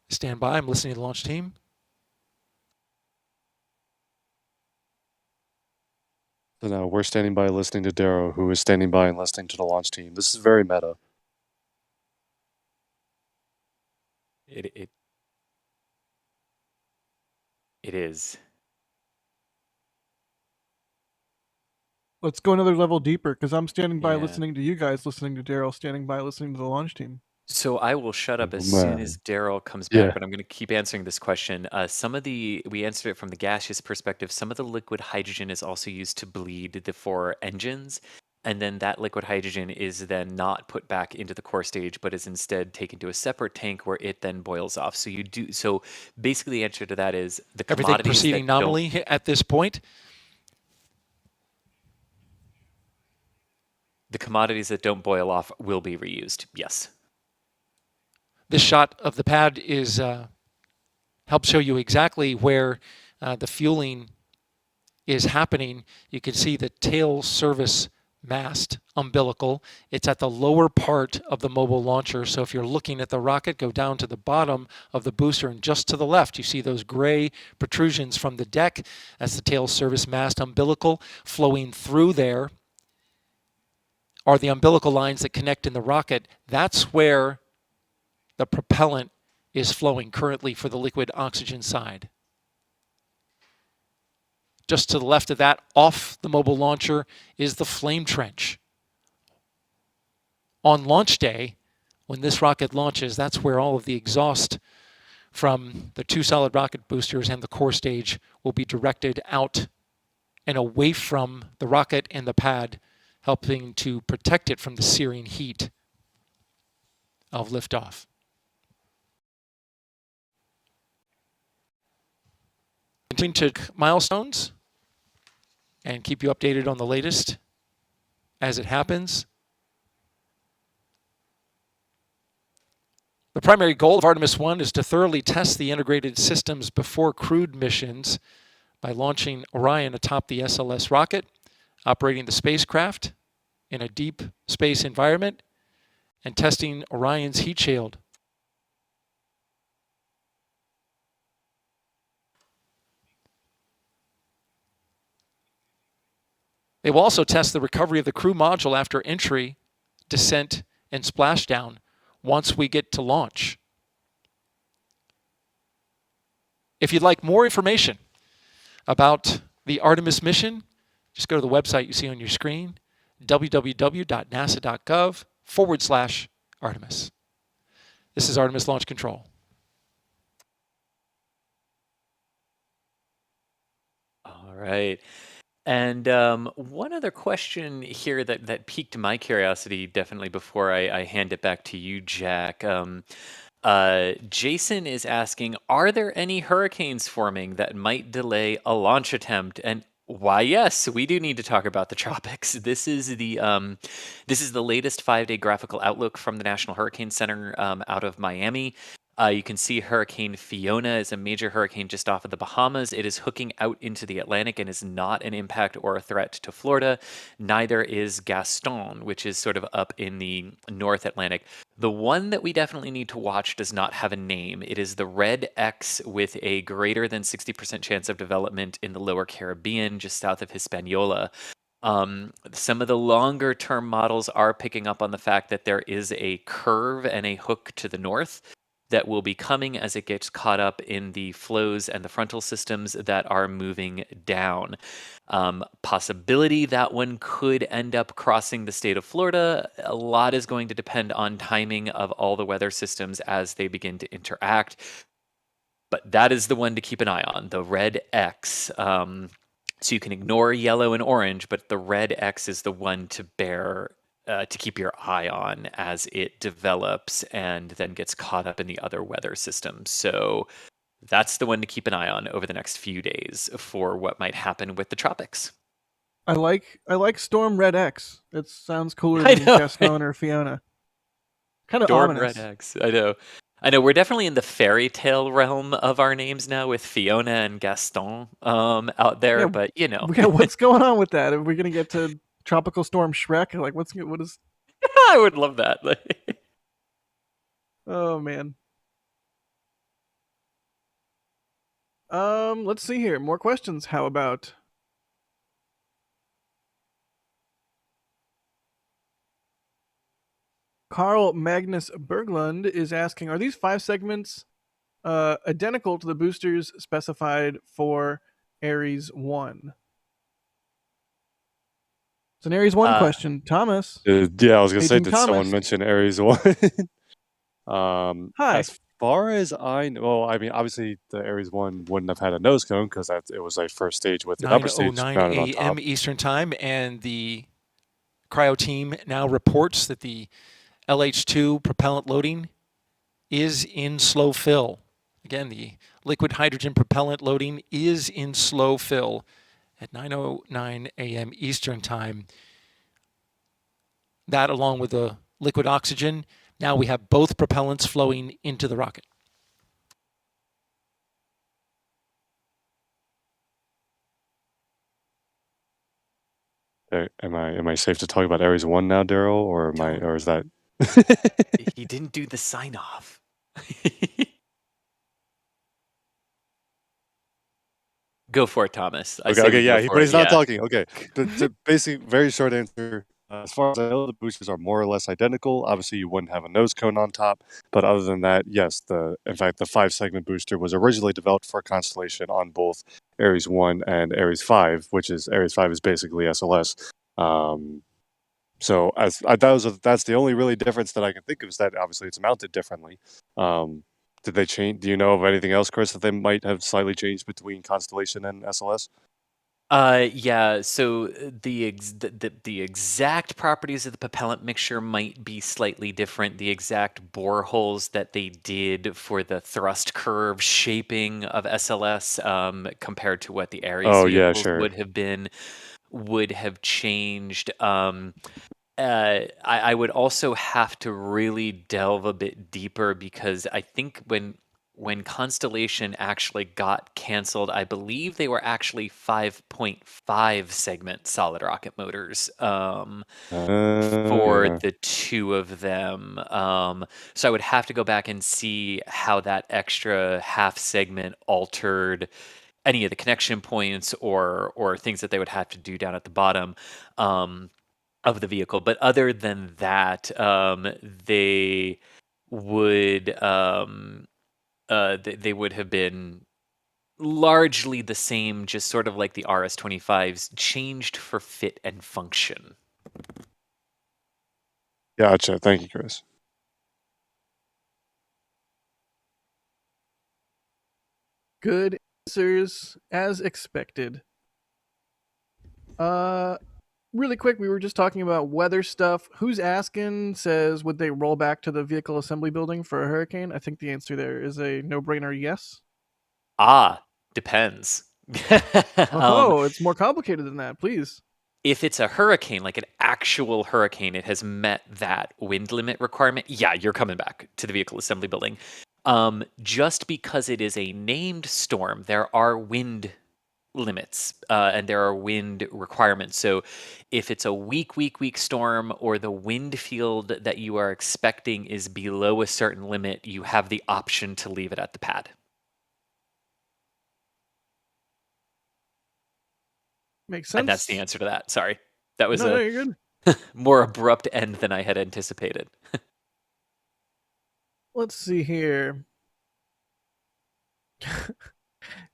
I: Stand by, I'm listening to the launch team.
H: So now we're standing by listening to Darrow, who is standing by and listening to the launch team. This is very meta.
F: It is.
E: Let's go another level deeper, because I'm standing by
F: Yeah.
E: listening to you guys, listening to Daryl, standing by listening to the launch team.
F: So I will shut up as
H: Oh,
F: soon
H: man.
F: as Daryl comes
H: Yeah.
F: back, but I'm going to keep answering this question. We answered it from the gaseous perspective. Some of the liquid hydrogen is also used to bleed the 4 engines, and then that liquid hydrogen is then not put back into the core stage, but is instead taken to a separate tank where it then boils off. So basically the answer to that is the
I: Everything
F: commodities
I: proceeding
F: that don't-
I: nominally at this point.
F: the commodities that don't boil off will be reused. Yes.
I: This shot of the pad is helps show you exactly where the fueling is happening. You can see the tail service mast umbilical. It's at the lower part of the mobile launcher. So if you're looking at the rocket, go down to the bottom of the booster, and just to the left, you see those gray protrusions from the deck. That's the tail service mast umbilical. Flowing through there are the umbilical lines that connect in the rocket. That's where the propellant is flowing currently for the liquid oxygen side. Just to the left of that, off the mobile launcher, is the flame trench. On launch day, when this rocket launches, that's where all of the exhaust from the 2 solid rocket boosters and the core stage will be directed out and away from the rocket and the pad, helping to protect it from the searing heat of liftoff. Continue to milestones and keep you updated on the latest as it happens. The primary goal of Artemis I is to thoroughly test the integrated systems before crewed missions by launching Orion atop the SLS rocket, operating the spacecraft in a deep space environment, and testing Orion's heat shield. They will also test the recovery of the crew module after entry, descent, and splashdown once we get to launch. If you'd like more information about the Artemis mission, just go to the website you see on your screen, www.nasa.gov/Artemis. This is Artemis Launch Control.
F: All right. And one other question here that piqued my curiosity, definitely before I hand it back to you, Jack. Jason is asking, are there any hurricanes forming that might delay a launch attempt? And why, yes, we do need to talk about the tropics. This is the latest 5-day graphical outlook from the National Hurricane Center out of Miami. You can see Hurricane Fiona is a major hurricane just off of the Bahamas. It is hooking out into the Atlantic and is not an impact or a threat to Florida. Neither is Gaston, which is sort of up in the North Atlantic. The one that we definitely need to watch does not have a name. It is the red X with a greater than 60% chance of development in the lower Caribbean, just south of Hispaniola. Some of the longer term models are picking up on the fact that there is a curve and a hook to the north that will be coming as it gets caught up in the flows and the frontal systems that are moving down. Possibility that one could end up crossing the state of Florida. A lot is going to depend on timing of all the weather systems as they begin to interact. But that is the one to keep an eye on, the red X. So you can ignore yellow and orange, but the red X is the one to keep your eye on as it develops and then gets caught up in the other weather systems. So that's the one to keep an eye on over the next few days for what might happen with the tropics.
E: I like Storm Red X. It sounds cooler than Gaston or Fiona. Kind of
F: Storm
E: ominous.
F: Red X. I know. We're definitely in the fairy tale realm of our names now with Fiona and Gaston out there,
E: Yeah,
F: but you know.
E: Yeah, what's going on with that? Are we gonna get to Tropical Storm Shrek? Like, what is?
F: I would love that.
E: Oh man. Let's see here. More questions. How about? Carl Magnus Berglund is asking, are these 5 segments identical to the boosters specified for Ares 1? It's an Ares 1 question. Thomas.
H: Yeah, I was going to say,
E: Agent
H: did
E: Thomas.
H: someone mention Ares 1?
E: Hi.
H: As far as I know, well, I mean, obviously the Ares 1 wouldn't have had a nose cone because it was a first stage with the upper stage
I: 9:09
H: mounted on top.
I: a.m. Eastern Time, and the Cryo team now reports that the LH2 propellant loading is in slow fill. Again, the liquid hydrogen propellant loading is in slow fill at 9:09 a.m. Eastern Time. That, along with the liquid oxygen, now we have both propellants flowing into the rocket.
H: Am I safe to talk about Ares 1 now, Daryl, or is that?
F: He didn't do the sign off. Go for it, Thomas.
H: Okay, yeah, but he's not talking. Okay, the basic, very short answer. As far as I know, the boosters are more or less identical. Obviously, you wouldn't have a nose cone on top, but other than that, yes. In fact, the 5-segment booster was originally developed for Constellation on both Ares 1 and Ares 5, which is Ares 5 is basically SLS. So that's the only really difference that I can think of, is that obviously it's mounted differently. Did they change? Do you know of anything else, Chris, that they might have slightly changed between Constellation and SLS?
F: Yeah. So the exact properties of the propellant mixture might be slightly different. The exact boreholes that they did for the thrust curve shaping of SLS compared to what the Ares vehicles would have changed. I would also have to really delve a bit deeper, because I think when when Constellation actually got canceled, I believe they were actually 5.5 segment solid rocket motors for
H: Yeah.
F: the two of them. So I would have to go back and see how that extra half segment altered any of the connection points or things that they would have to do down at the bottom of the vehicle. But other than that, they would they would have been largely the same, just sort of like the RS-25s, changed for fit and function.
H: Gotcha. Thank you, Chris.
E: Good answers as expected. Really quick, we were just talking about weather stuff. Who's asking says, would they roll back to the vehicle assembly building for a hurricane? I think the answer there is a no-brainer yes.
F: Depends.
E: Oh, it's more complicated than that. Please.
F: If it's a hurricane, like an actual hurricane, it has met that wind limit requirement, yeah, you're coming back to the vehicle assembly building. Just because it is a named storm, there are wind limits and there are wind requirements. So if it's a weak storm or the wind field that you are expecting is below a certain limit, you have the option to leave it at the pad.
E: Makes sense.
F: And that's the answer to that. Sorry. That was
E: No, you're good.
F: more abrupt end than I had anticipated.
E: Let's see here.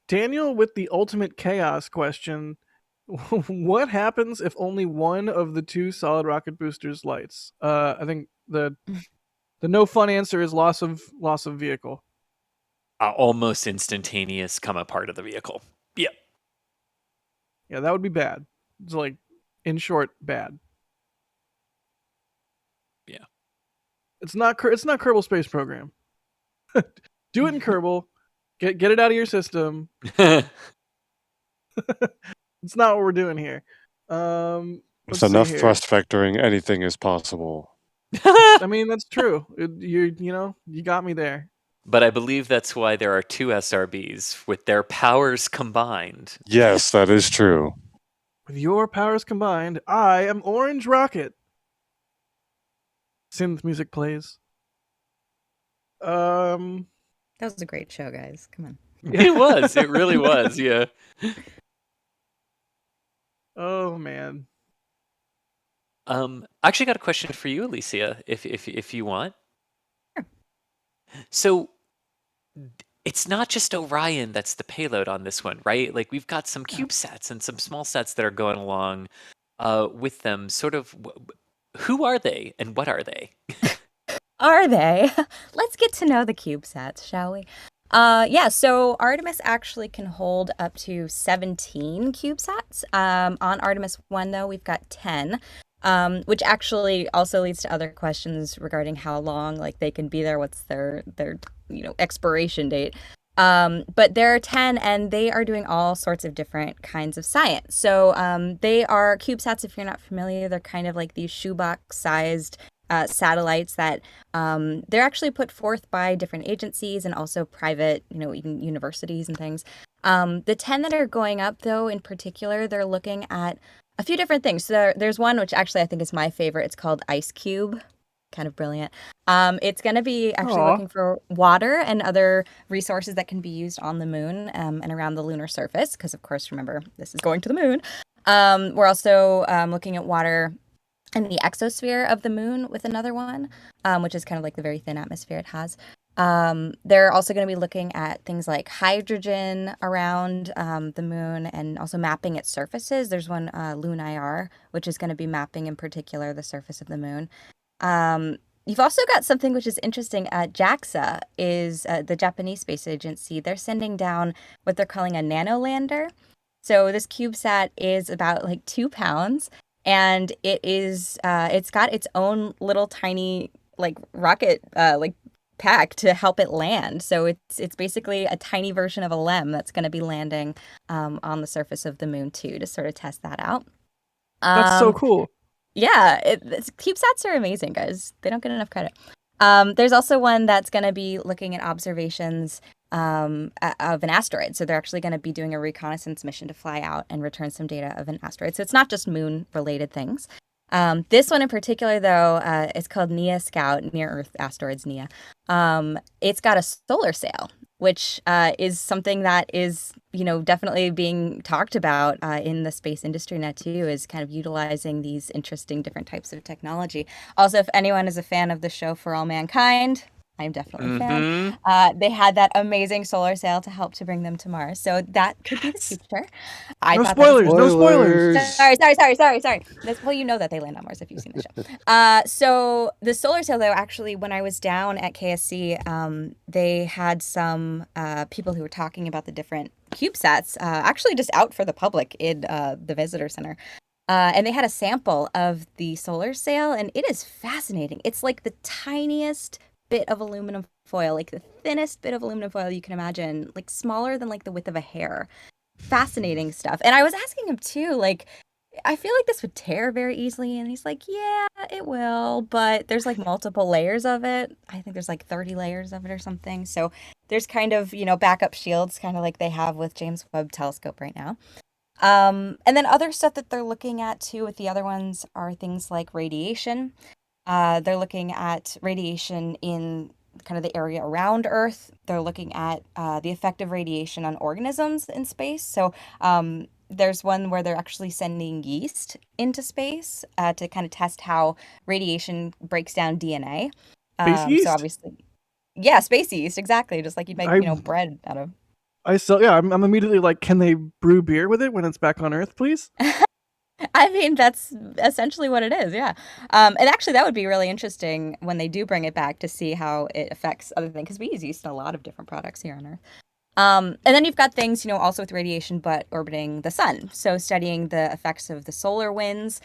E: Daniel with the ultimate chaos question. What happens if only one of the two solid rocket boosters lights? I think the no fun answer is loss of vehicle.
F: Almost instantaneous come apart of the vehicle. Yep.
E: Yeah, that would be bad. It's like, in short, bad.
F: Yeah.
E: It's not Kerbal Space Program. Do it in Kerbal. Get it out of your system. It's not what we're doing here.
H: With enough thrust vectoring, anything is possible.
E: I mean, that's true. You got me there.
F: But I believe that's why there are two SRBs with their powers combined.
H: Yes, that is true.
E: With your powers combined, I am Orange Rocket. Synth music plays.
K: That was a great show, guys. Come on.
F: It was. It really was. Yeah.
E: Oh man.
F: I actually got a question for you, Alicia, if you want.
K: Sure.
F: So it's not just Orion that's the payload on this one, right? Like we've got some CubeSats and some small sats that are going along with them. Sort of, who are they and what are they?
K: Are they? Let's get to know the CubeSats, shall we? Yeah, so Artemis actually can hold up to 17 CubeSats. On Artemis 1, though, we've got 10, which actually also leads to other questions regarding how long they can be there, what's their expiration date. But there are 10, and they are doing all sorts of different kinds of science. So they are CubeSats, if you're not familiar, they're kind of like these shoebox-sized satellites that they're actually put forth by different agencies and also private, even universities and things. The 10 that are going up, though, in particular, they're looking at a few different things. So there's one which actually I think is my favorite. It's called Ice Cube. Kind of brilliant. It's going to be actually looking for water and other resources that can be used on the moon and around the lunar surface, because, of course, remember, this is going to the moon. We're also looking at water in the exosphere of the moon with another one, which is kind of like the very thin atmosphere it has. They're also going to be looking at things like hydrogen around the moon and also mapping its surfaces. There's one, LunIR, which is going to be mapping in particular the surface of the moon. You've also got something which is interesting. JAXA is the Japanese space agency. They're sending down what they're calling a nanolander. So this CubeSat is about 2 pounds. And it is, it's got its own little tiny rocket pack to help it land. So it's basically a tiny version of a LEM that's going to be landing on the surface of the moon too, to sort of test that out.
E: That's so cool.
K: Yeah, CubeSats are amazing, guys. They don't get enough credit. There's also one that's going to be looking at observations of an asteroid. So they're actually going to be doing a reconnaissance mission to fly out and return some data of an asteroid. So it's not just moon-related things. This one in particular, though, is called NEA Scout, Near Earth Asteroids NEA. It's got a solar sail, which is something that is, definitely being talked about in the space industry now too, is kind of utilizing these interesting different types of technology. Also, if anyone is a fan of the show For All Mankind, I'm definitely a fan. They had that amazing solar sail to help to bring them to Mars. So that could be the future.
E: No spoilers, no spoilers.
K: Sorry. Well, you know that they land on Mars if you've seen the show. So the solar sail, though, actually, when I was down at KSC, they had some people who were talking about the different Cubesats, actually just out for the public in the visitor center. And they had a sample of the solar sail, and it is fascinating. It's like the tiniest bit of aluminum foil, like the thinnest bit of aluminum foil you can imagine, like smaller than like the width of a hair. Fascinating stuff. And I was asking him too, like, I feel like this would tear very easily. And he's like, yeah, it will, but there's like multiple layers of it. I think there's like 30 layers of it or something. So there's kind of, backup shields, kind of like they have with James Webb Telescope right now. And then other stuff that they're looking at too with the other ones are things like radiation. They're looking at radiation in kind of the area around Earth. They're looking at the effect of radiation on organisms in space. So there's one where they're actually sending yeast into space to kind of test how radiation breaks down DNA.
E: Space yeast?
K: So obviously, yeah, space yeast, exactly. Just like you'd make, bread out of.
E: I'm immediately like, can they brew beer with it when it's back on Earth, please?
K: I mean, that's essentially what it is, yeah. And actually, that would be really interesting when they do bring it back to see how it affects other things, because we use yeast in a lot of different products here on Earth. And then you've got things, also with radiation, but orbiting the sun. So studying the effects of the solar winds,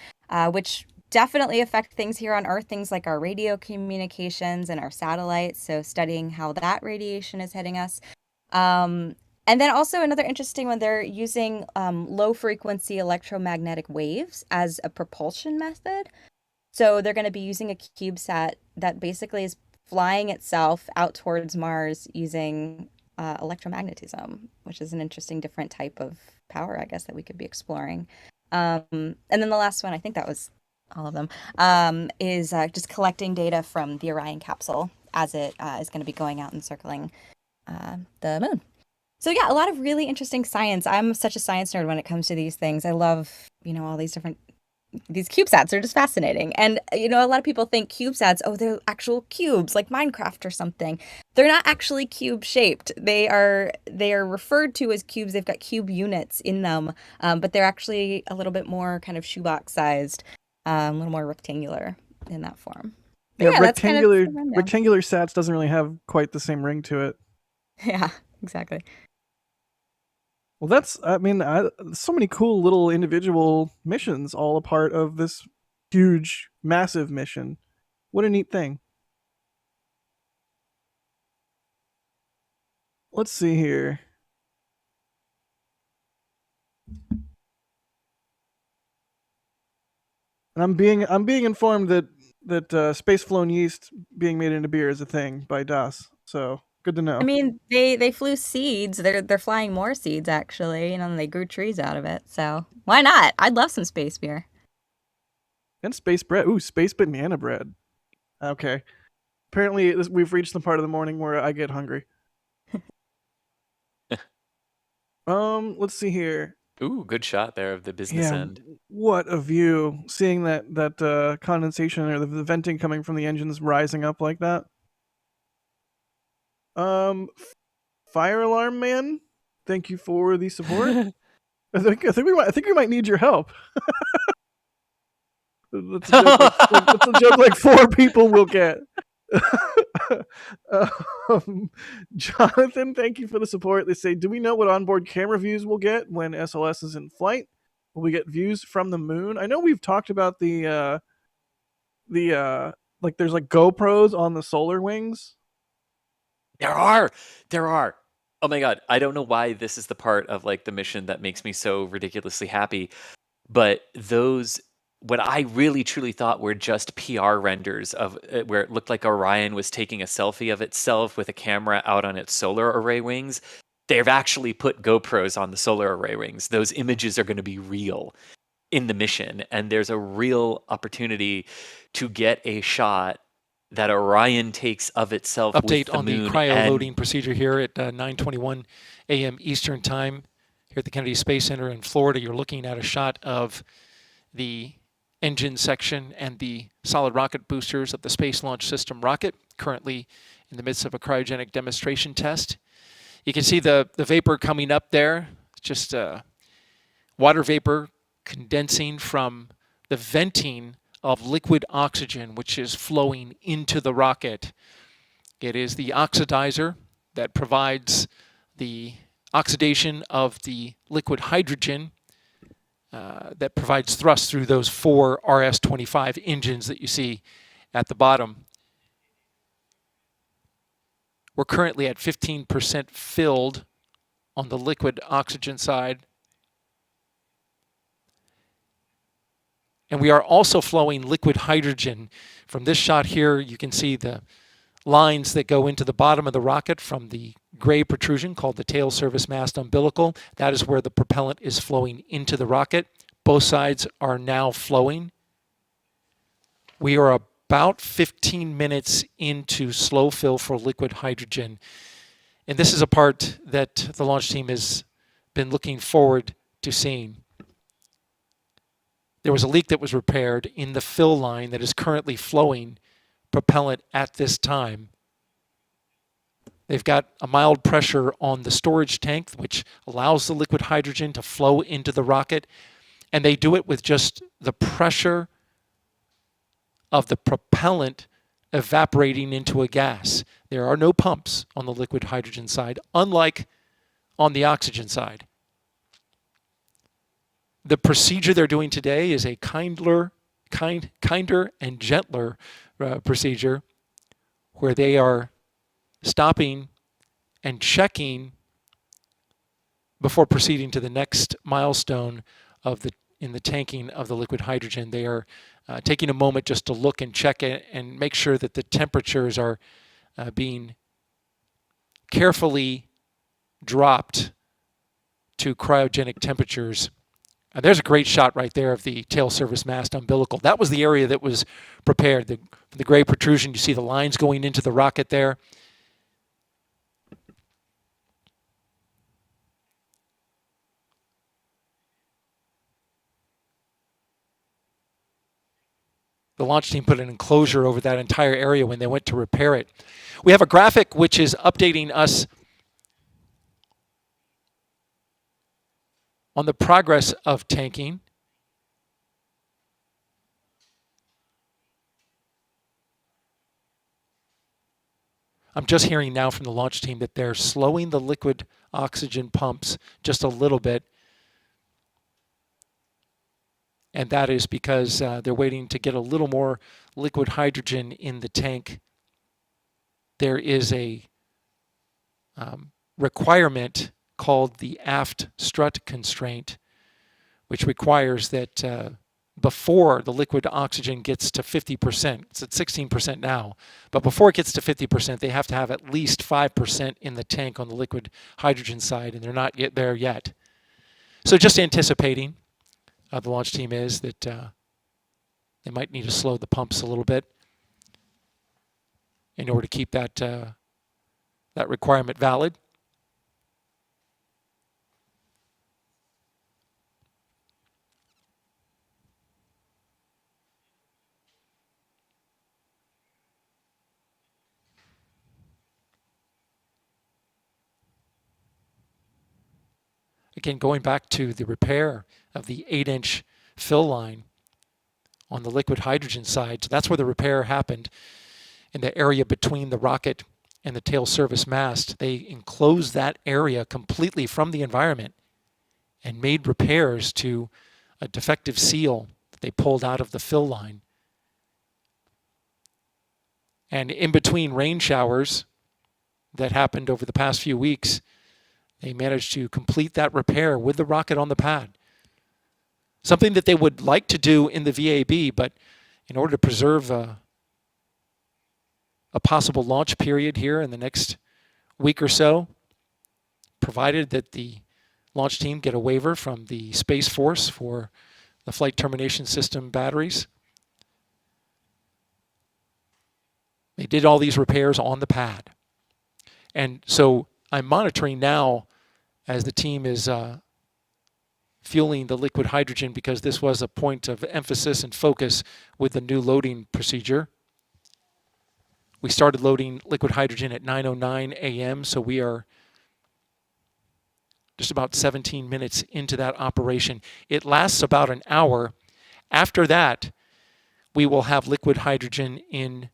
K: which definitely affect things here on Earth, things like our radio communications and our satellites. So studying how that radiation is hitting us. And then also another interesting one, they're using low-frequency electromagnetic waves as a propulsion method. So they're going to be using a CubeSat that basically is flying itself out towards Mars using electromagnetism, which is an interesting different type of power, I guess, that we could be exploring. And then the last one, I think that was all of them, is just collecting data from the Orion capsule as it is going to be going out and circling the moon. So yeah, a lot of really interesting science. I'm such a science nerd when it comes to these things. I love, all these CubeSats are just fascinating. And, a lot of people think CubeSats, they're actual cubes, like Minecraft or something. They're not actually cube shaped. They are referred to as cubes. They've got cube units in them, but they're actually a little bit more kind of shoebox sized, a little more rectangular in that form. But
E: yeah, rectangular sats doesn't really have quite the same ring to it.
K: Yeah, exactly.
E: Well, that's, so many cool little individual missions, all a part of this huge, massive mission. What a neat thing. Let's see here. And I'm being informed that space flown yeast being made into beer is a thing by DAS. So good to know.
K: I mean, they flew seeds. They're flying more seeds actually, and they grew trees out of it. So why not? I'd love some space beer.
E: And space bread. Ooh, space banana bread. Okay. Apparently, we've reached the part of the morning where I get hungry. Let's see here.
F: Ooh, good shot there of the business end.
E: What a view! Seeing that condensation or the venting coming from the engines rising up like that. Fire alarm man, thank you for the support. I think we might need your help. That's a joke like 4 people will get. Jonathan, thank you for the support. They say, do we know what onboard camera views we'll get when SLS is in flight? Will we get views from the moon? I know we've talked about the like there's like GoPros on the solar wings.
F: There are. Oh my god, I don't know why this is the part of like the mission that makes me so ridiculously happy, but those what I really truly thought were just PR renders of where it looked like Orion was taking a selfie of itself with a camera out on its solar array wings. They've actually put GoPros on the solar array wings. Those images are going to be real in the mission, and there's a real opportunity to get a shot that Orion takes of itself with
I: Update
F: the
I: on
F: moon.
I: the cryo loading procedure here at 9:21 a.m. Eastern Time here at the Kennedy Space Center in Florida. You're looking at a shot of the engine section and the solid rocket boosters of the Space Launch System rocket, currently in the midst of a cryogenic demonstration test. You can see the vapor coming up there. It's just water vapor condensing from the venting of liquid oxygen, which is flowing into the rocket. It is the oxidizer that provides the oxidation of the liquid hydrogen that provides thrust through those 4 RS-25 engines that you see at the bottom. We're currently at 15% filled on the liquid oxygen side. And we are also flowing liquid hydrogen. From this shot here, you can see the lines that go into the bottom of the rocket from the gray protrusion called the tail service mast umbilical. That is where the propellant is flowing into the rocket. Both sides are now flowing. We are about 15 minutes into slow fill for liquid hydrogen. And this is a part that the launch team has been looking forward to seeing. There was a leak that was repaired in the fill line that is currently flowing propellant at this time. They've got a mild pressure on the storage tank, which allows the liquid hydrogen to flow into the rocket. And they do it with just the pressure of the propellant evaporating into a gas. There are no pumps on the liquid hydrogen side, unlike on the oxygen side. The procedure they're doing today is a kinder and gentler procedure where they are stopping and checking before proceeding to the next milestone in the tanking of the liquid hydrogen. They are taking a moment just to look and check it and make sure that the temperatures are being carefully dropped to cryogenic temperatures. There's a great shot right there of the tail service mast umbilical. That was the area that was prepared. The gray protrusion, you see the lines going into the rocket there. The launch team put an enclosure over that entire area when they went to repair it. We have a graphic which is updating us on the progress of tanking. I'm just hearing now from the launch team that they're slowing the liquid oxygen pumps just a little bit. And that is because they're waiting to get a little more liquid hydrogen in the tank. There is a requirement called the aft strut constraint, which requires that before the liquid oxygen gets to 50%, it's at 16% now, but before it gets to 50%, they have to have at least 5% in the tank on the liquid hydrogen side, and they're not yet there yet. So just anticipating, the launch team is that they might need to slow the pumps a little bit in order to keep that requirement valid. Again, going back to the repair of the 8-inch fill line on the liquid hydrogen side. So that's where the repair happened in the area between the rocket and the tail service mast. They enclosed that area completely from the environment and made repairs to a defective seal that they pulled out of the fill line. And in between rain showers that happened over the past few weeks, they managed to complete that repair with the rocket on the pad. something that they would like to do in the VAB, but in order to preserve a possible launch period here in the next week or so, provided that the launch team get a waiver from the Space Force for the flight termination system batteries. They did all these repairs on the pad. And so I'm monitoring now as the team is fueling the liquid hydrogen, because this was a point of emphasis and focus with the new loading procedure. We started loading liquid hydrogen at 9:09 a.m., so we are just about 17 minutes into that operation. It lasts about an hour. After that, we will have liquid hydrogen in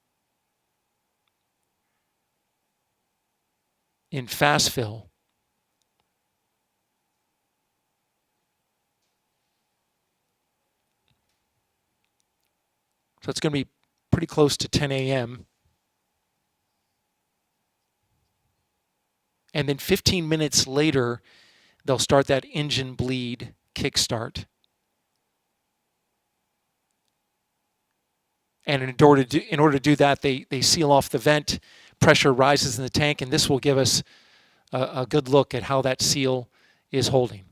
I: fast fill. So it's going to be pretty close to 10 a.m. And then 15 minutes later, they'll start that engine bleed kickstart. And in order to do that, they seal off the vent, pressure rises in the tank, and this will give us a good look at how that seal is holding.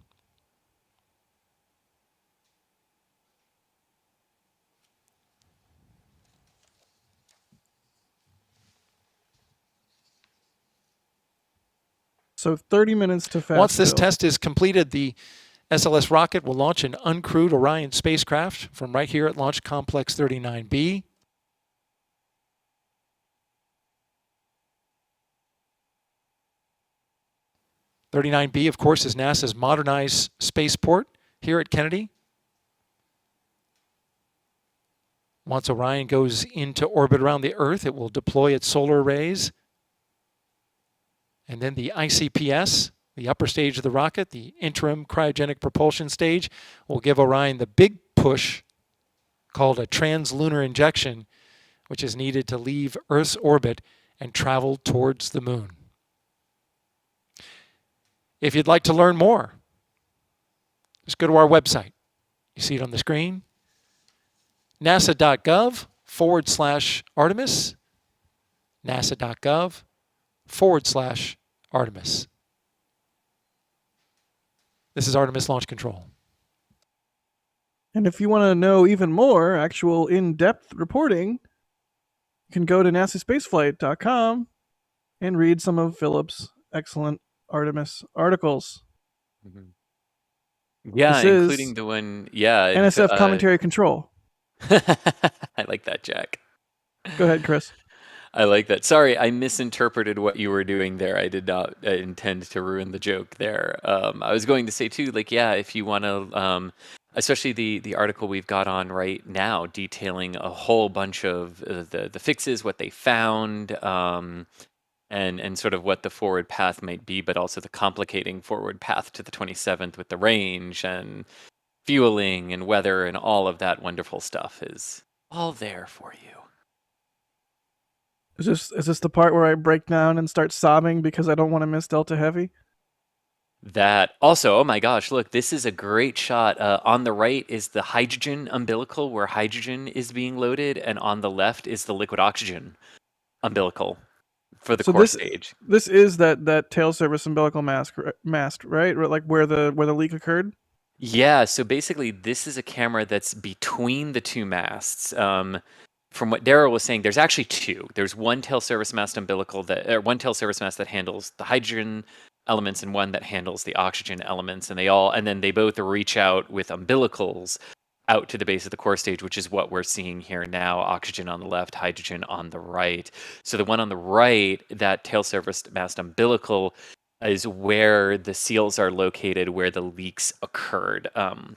E: So 30 minutes to fast
I: Once this
E: fill.
I: test is completed, the SLS rocket will launch an uncrewed Orion spacecraft from right here at Launch Complex 39B. (39B), of course, is NASA's modernized spaceport here at Kennedy. Once Orion goes into orbit around the Earth, it will deploy its solar arrays. And then the ICPS, the upper stage of the rocket, the interim cryogenic propulsion stage, will give Orion the big push called a translunar injection, which is needed to leave Earth's orbit and travel towards the moon. If you'd like to learn more, just go to our website. You see it on the screen. nasa.gov/Artemis. nasa.gov/Artemis. This is Artemis Launch Control.
E: And if you want to know even more actual in-depth reporting, you can go to NASASpaceflight.com and read some of Philip's excellent Artemis articles.
F: Yeah,
E: This
F: including
E: is
F: the one, yeah.
E: NSF commentary control.
F: I like that, Jack.
E: Go ahead, Chris.
F: I like that. Sorry, I misinterpreted what you were doing there. I did not intend to ruin the joke there. I was going to say too, like, yeah, if you want to, especially the article we've got on right now, detailing a whole bunch of the fixes, what they found, and sort of what the forward path might be, but also the complicating forward path to the 27th with the range and fueling and weather and all of that wonderful stuff is all there for you.
E: Is this the part where I break down and start sobbing because I don't want to miss Delta Heavy?
F: That also, oh my gosh, look, this is a great shot. On the right is the hydrogen umbilical where hydrogen is being loaded, and on the left is the liquid oxygen umbilical for the core stage.
E: This is that tail service umbilical mast, right? Like where the leak occurred?
F: Yeah, so basically this is a camera that's between the two masts. From what Daryl was saying, there's actually two. There's one tail service mast umbilical one tail service mast that handles the hydrogen elements and one that handles the oxygen elements, and then they both reach out with umbilicals out to the base of the core stage, which is what we're seeing here now. Oxygen on the left, hydrogen on the right. So the one on the right, that tail service mast umbilical, is where the seals are located, where the leaks occurred on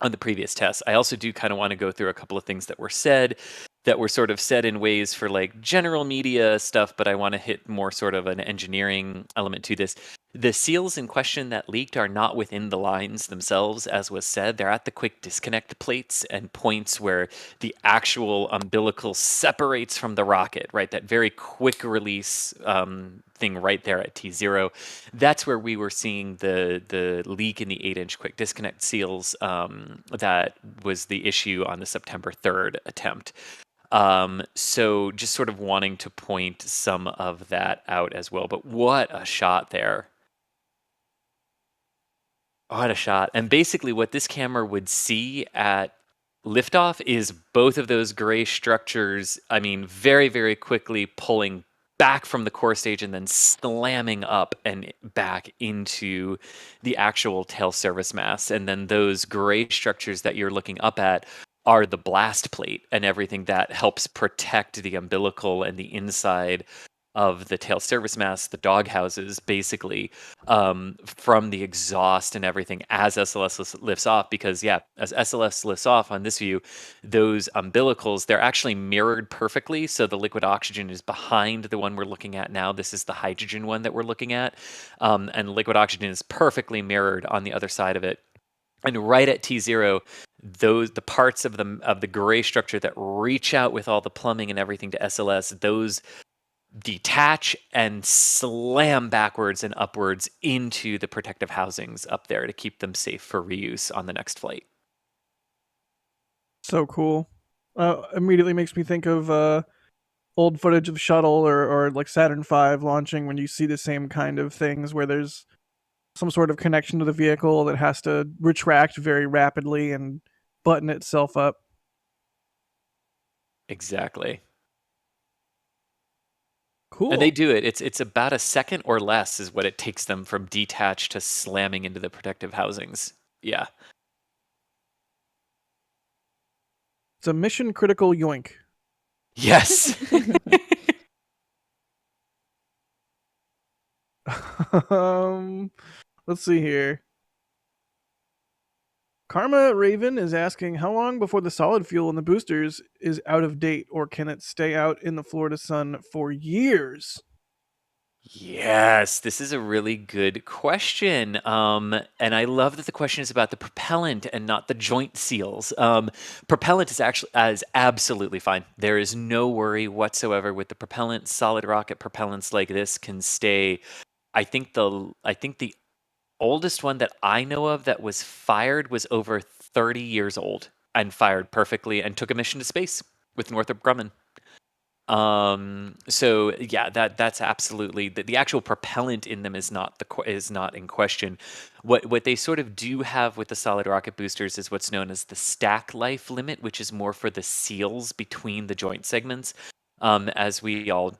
F: the previous tests. I also do kind of want to go through a couple of things that were said that were sort of said in ways for like general media stuff, but I want to hit more sort of an engineering element to this. The seals in question that leaked are not within the lines themselves, as was said. They're at the quick disconnect plates and points where the actual umbilical separates from the rocket, right? That very quick release thing right there at T0. That's where we were seeing the leak in the 8-inch quick disconnect seals. That was the issue on the September 3rd attempt. So just sort of wanting to point some of that out as well. But what a shot there. What a shot. And basically what this camera would see at liftoff is both of those gray structures, I mean, very, very quickly pulling back from the core stage and then slamming up and back into the actual tail service mast. And then those gray structures that you're looking up at are the blast plate and everything that helps protect the umbilical and the inside of the tail service mast, the dog houses, basically, from the exhaust and everything as SLS lifts off. Because, yeah, as SLS lifts off on this view, those umbilicals, they're actually mirrored perfectly. So the liquid oxygen is behind the one we're looking at now. This is the hydrogen one that we're looking at. And liquid oxygen is perfectly mirrored on the other side of it. And right at T0, the parts of the gray structure that reach out with all the plumbing and everything to SLS, those detach and slam backwards and upwards into the protective housings up there to keep them safe for reuse on the next flight.
E: So cool. Immediately makes me think of old footage of Shuttle or like Saturn V launching, when you see the same kind of things where there's some sort of connection to the vehicle that has to retract very rapidly and button itself up.
F: Exactly.
E: Cool.
F: And they do it. It's about a second or less is what it takes them from detach to slamming into the protective housings. Yeah.
E: It's a mission critical yoink.
F: Yes.
E: Let's see here. Karma Raven is asking, how long before the solid fuel in the boosters is out of date, or can it stay out in the Florida sun for years?
F: Yes, this is a really good question. And I love that the question is about the propellant and not the joint seals. Propellant is absolutely fine. There is no worry whatsoever with the propellant. Solid rocket propellants like this can stay. I think the oldest one that I know of that was fired was over 30 years old and fired perfectly and took a mission to space with Northrop Grumman. So yeah, that's absolutely the actual propellant in them is not in question. What they sort of do have with the solid rocket boosters is what's known as the stack life limit, which is more for the seals between the joint segments. As we all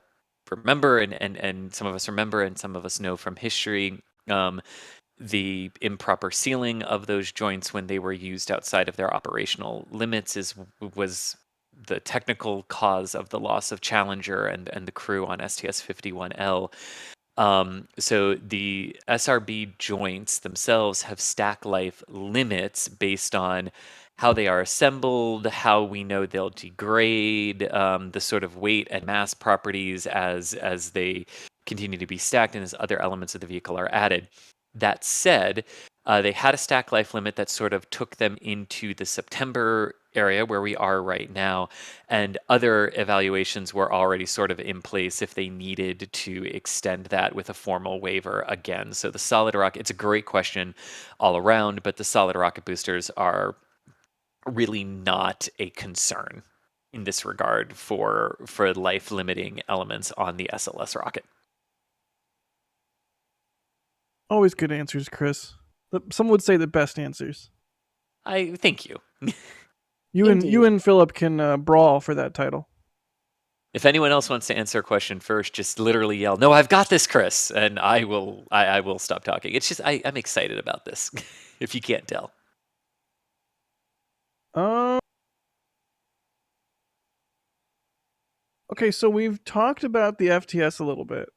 F: remember, and some of us remember, and some of us know from history, the improper sealing of those joints when they were used outside of their operational limits was the technical cause of the loss of Challenger and the crew on STS-51L. So the SRB joints themselves have stack life limits based on how they are assembled, how we know they'll degrade, the sort of weight and mass properties as they continue to be stacked and as other elements of the vehicle are added. That said, they had a stack life limit that sort of took them into the September area where we are right now, and other evaluations were already sort of in place if they needed to extend that with a formal waiver again. So the solid rocket, it's a great question all around, but the solid rocket boosters are really not a concern in this regard for life limiting elements on the SLS rocket.
E: Always good answers, Chris. Some would say the best answers.
F: I thank you.
E: You and Philip can brawl for that title.
F: If anyone else wants to answer a question first, just literally yell, "No, I've got this, Chris," and I will stop talking. It's just I'm excited about this. If you can't tell.
E: Okay, so we've talked about the FTS a little bit.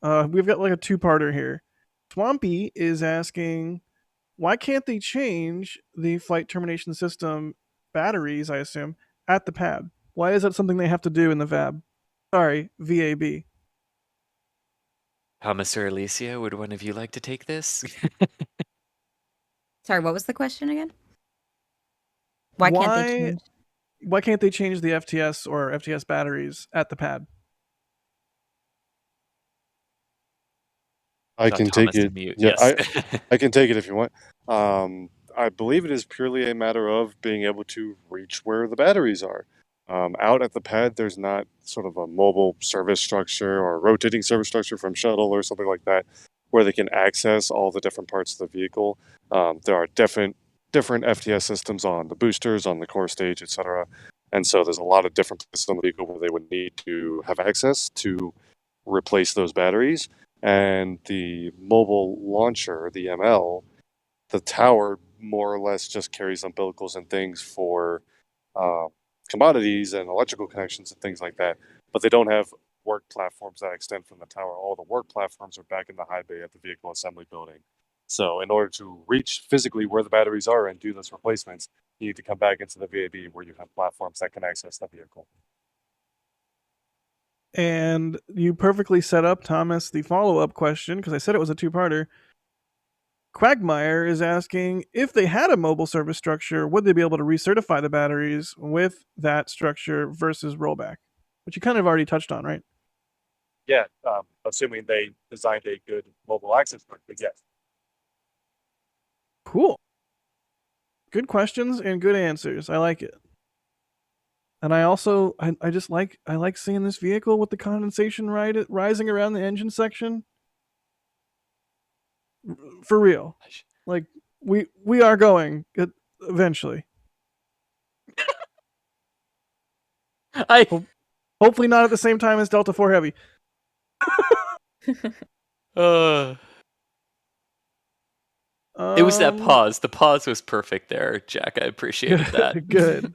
E: We've got like a two-parter here. Swampy is asking, why can't they change the flight termination system batteries, I assume, at the pad? Why is that something they have to do in the VAB? Sorry, VAB.
F: Thomas or Alicia, would one of you like to take this?
K: Sorry, what was the question again? Why can't they change?
E: Why can't they change the FTS or FTS batteries at the pad?
H: I
F: Got
H: can take
F: Thomas to
H: it.
F: mute.
H: Yeah,
F: Yes.
H: I can take it if you want. I believe it is purely a matter of being able to reach where the batteries are. Out at the pad, there's not sort of a mobile service structure or a rotating service structure from Shuttle or something like that where they can access all the different parts of the vehicle. There are different FTS systems on the boosters, on the core stage, etc. And so there's a lot of different places on the vehicle where they would need to have access to replace those batteries. And the mobile launcher, the ML, the tower more or less just carries umbilicals and things for commodities and electrical connections and things like that. But they don't have work platforms that extend from the tower. All the work platforms are back in the high bay at the vehicle assembly building. So in order to reach physically where the batteries are and do those replacements, you need to come back into the VAB where you have platforms that can access the vehicle.
E: And you perfectly set up, Thomas, the follow-up question, because I said it was a two-parter. Quagmire is asking, if they had a mobile service structure, would they be able to recertify the batteries with that structure versus rollback? Which you kind of already touched on, right?
H: Yeah, assuming they designed a good mobile access point, but yes.
E: Cool. Good questions and good answers. I like it. And I also, I just like seeing this vehicle with the condensation rising around the engine section. For real. Like, we are going eventually. Hopefully not at the same time as Delta 4 Heavy.
F: It was that pause. The pause was perfect there, Jack. I appreciated that.
E: Good.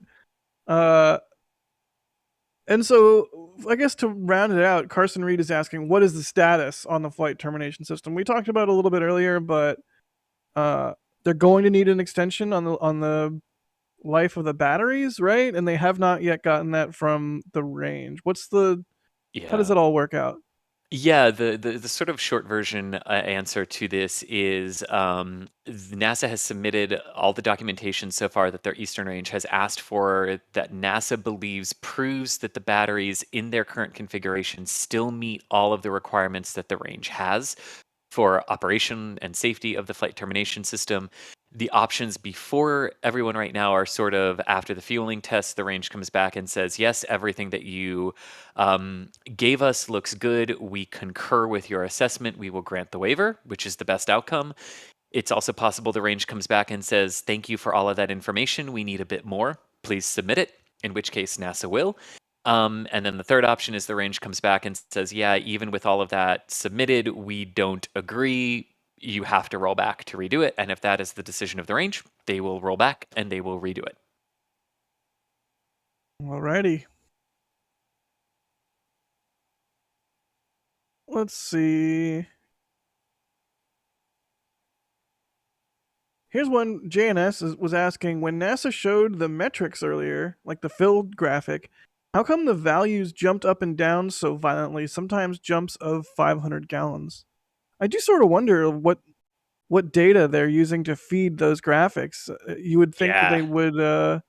E: And so, I guess to round it out, Carson Reed is asking, what is the status on the flight termination system? We talked about it a little bit earlier, but they're going to need an extension on the life of the batteries, right? And they have not yet gotten that from the range. How does it all work out?
F: Yeah, the sort of short version answer to this is NASA has submitted all the documentation so far that their Eastern Range has asked for, that NASA believes proves that the batteries in their current configuration still meet all of the requirements that the range has for operation and safety of the flight termination system. The options before everyone right now are sort of, after the fueling test, the range comes back and says, yes, everything that you gave us looks good. We concur with your assessment. We will grant the waiver, which is the best outcome. It's also possible the range comes back and says, thank you for all of that information. We need a bit more. Please submit it, in which case NASA will. And then the third option is the range comes back and says, yeah, even with all of that submitted, we don't agree. You have to roll back to redo it. And if that is the decision of the range, they will roll back and they will redo it.
E: Alrighty. Let's see. Here's one. JNS was asking, when NASA showed the metrics earlier, like the filled graphic, how come the values jumped up and down so violently, sometimes jumps of 500 gallons? I do sort of wonder what data they're using to feed those graphics. You would think that they would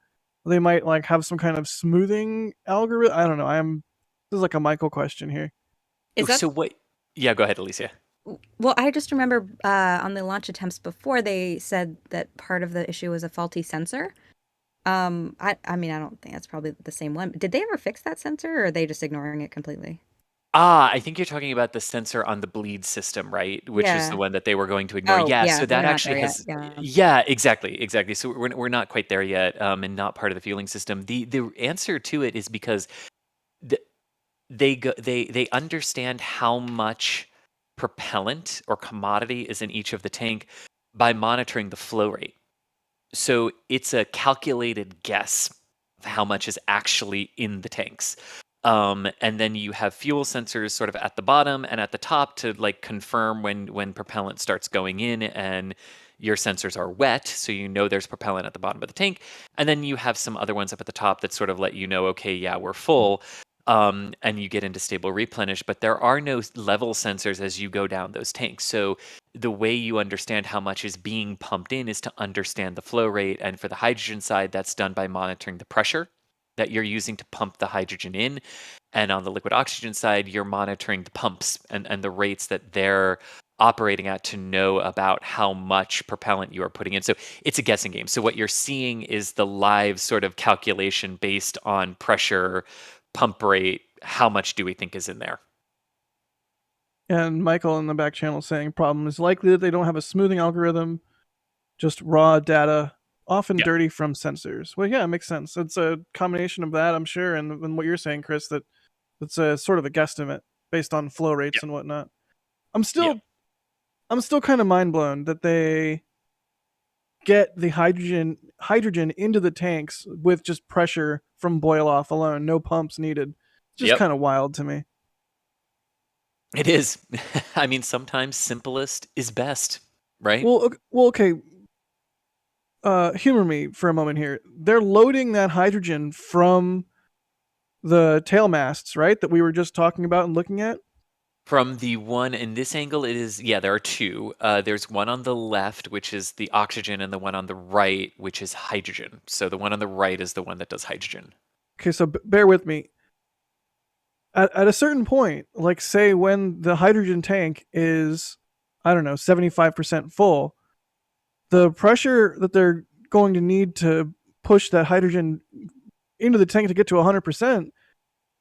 E: they might like have some kind of smoothing algorithm. I don't know. This is like a Michael question here.
F: So what? Yeah, go ahead, Alicia.
K: Well, I just remember on the launch attempts before, they said that part of the issue was a faulty sensor. I mean, I don't think that's probably the same one. Did they ever fix that sensor, or are they just ignoring it completely?
F: I think you're talking about the sensor on the bleed system, right? Which is the one that they were going to ignore.
K: Oh, yeah,
F: so that actually has.
K: Yeah.
F: Exactly. So we're not quite there yet, and not part of the fueling system. The answer to it is because they understand how much propellant or commodity is in each of the tank by monitoring the flow rate. So it's a calculated guess of how much is actually in the tanks. And then you have fuel sensors sort of at the bottom and at the top to like confirm when propellant starts going in and your sensors are wet, so you know there's propellant at the bottom of the tank. And then you have some other ones up at the top that sort of let you know, okay, yeah, we're full. and you get into stable replenish, but there are no level sensors as you go down those tanks. So the way you understand how much is being pumped in is to understand the flow rate. And for the hydrogen side, that's done by monitoring the pressure that you're using to pump the hydrogen in. And on the liquid oxygen side, you're monitoring the pumps and the rates that they're operating at to know about how much propellant you are putting in. So it's a guessing game. So what you're seeing is the live sort of calculation based on pressure, pump rate, how much do we think is in there?
E: And Michael in the back channel saying problem is likely that they don't have a smoothing algorithm, just raw data, often
F: Yeah.
E: dirty from sensors. Well, yeah, it makes sense. It's a combination of that, I'm sure, and what you're saying, Chris, that it's a sort of a guesstimate based on flow rates and whatnot. I'm still kind of mind blown that they get the hydrogen into the tanks with just pressure from boil off alone, no pumps needed. Just kind of wild to me.
F: It is. I mean, sometimes simplest is best, right?
E: Well, okay. Humor me for a moment here. They're loading that hydrogen from the tail masts, right? That we were just talking about and looking at.
F: From the one in this angle, it is, there are two. There's one on the left, which is the oxygen, and the one on the right, which is hydrogen. So the one on the right is the one that does hydrogen.
E: Okay, so bear with me. At a certain point, like say when the hydrogen tank is, I don't know, 75% full, the pressure that they're going to need to push that hydrogen into the tank to get to 100%,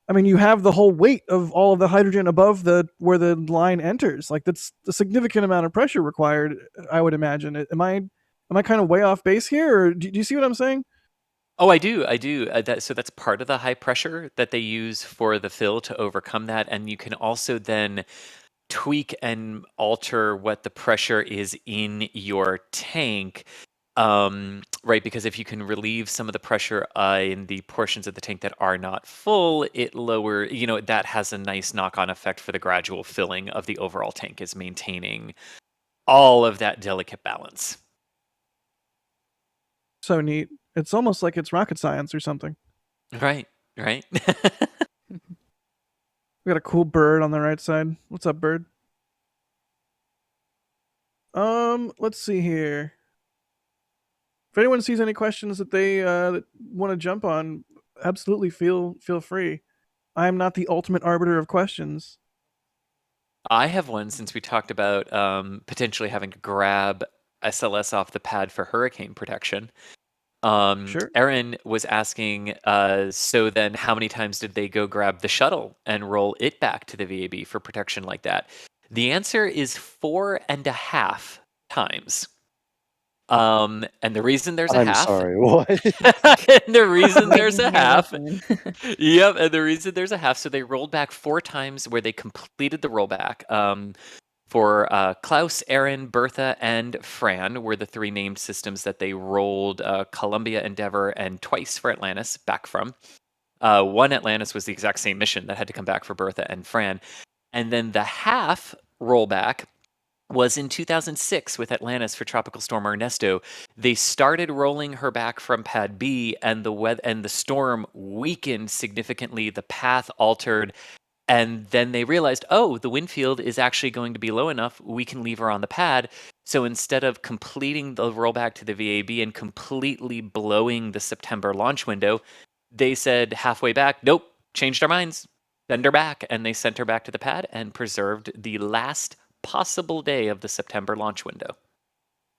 E: I mean, you have the whole weight of all of the hydrogen above where the line enters. Like that's a significant amount of pressure required, I would imagine. Am I kind of way off base here, or do you see what I'm saying?
F: Oh, I do. So that's part of the high pressure that they use for the fill to overcome that. And you can also then tweak and alter what the pressure is in your tank. Right, because if you can relieve some of the pressure in the portions of the tank that are not full, that has a nice knock-on effect for the gradual filling of the overall tank, is maintaining all of that delicate balance.
E: So neat. It's almost like it's rocket science or something.
F: Right.
E: We got a cool bird on the right side. What's up, bird? Let's see here. If anyone sees any questions that they want to jump on, absolutely feel free. I am not the ultimate arbiter of questions.
F: I have one, since we talked about potentially having to grab SLS off the pad for hurricane protection.
E: Sure.
F: Aaron was asking, so then how many times did they go grab the shuttle and roll it back to the VAB for protection like that? The answer is 4.5 times. And the reason there's a half.
H: I'm sorry, what?
F: And the reason there's a half. Yep, and the reason there's a half. So they rolled back 4 times where they completed the rollback. For Klaus, Aaron, Bertha, and Fran were the 3 named systems that they rolled Columbia, Endeavour, and twice for Atlantis back from. One Atlantis was the exact same mission that had to come back for Bertha and Fran. And then the half rollback was in 2006 with Atlantis for Tropical Storm Ernesto. They started rolling her back from Pad B, and the storm weakened significantly. The path altered. And then they realized, the wind field is actually going to be low enough, we can leave her on the pad. So instead of completing the rollback to the VAB and completely blowing the September launch window, they said halfway back, nope, changed our minds, send her back. And they sent her back to the pad and preserved the last possible day of the September launch window.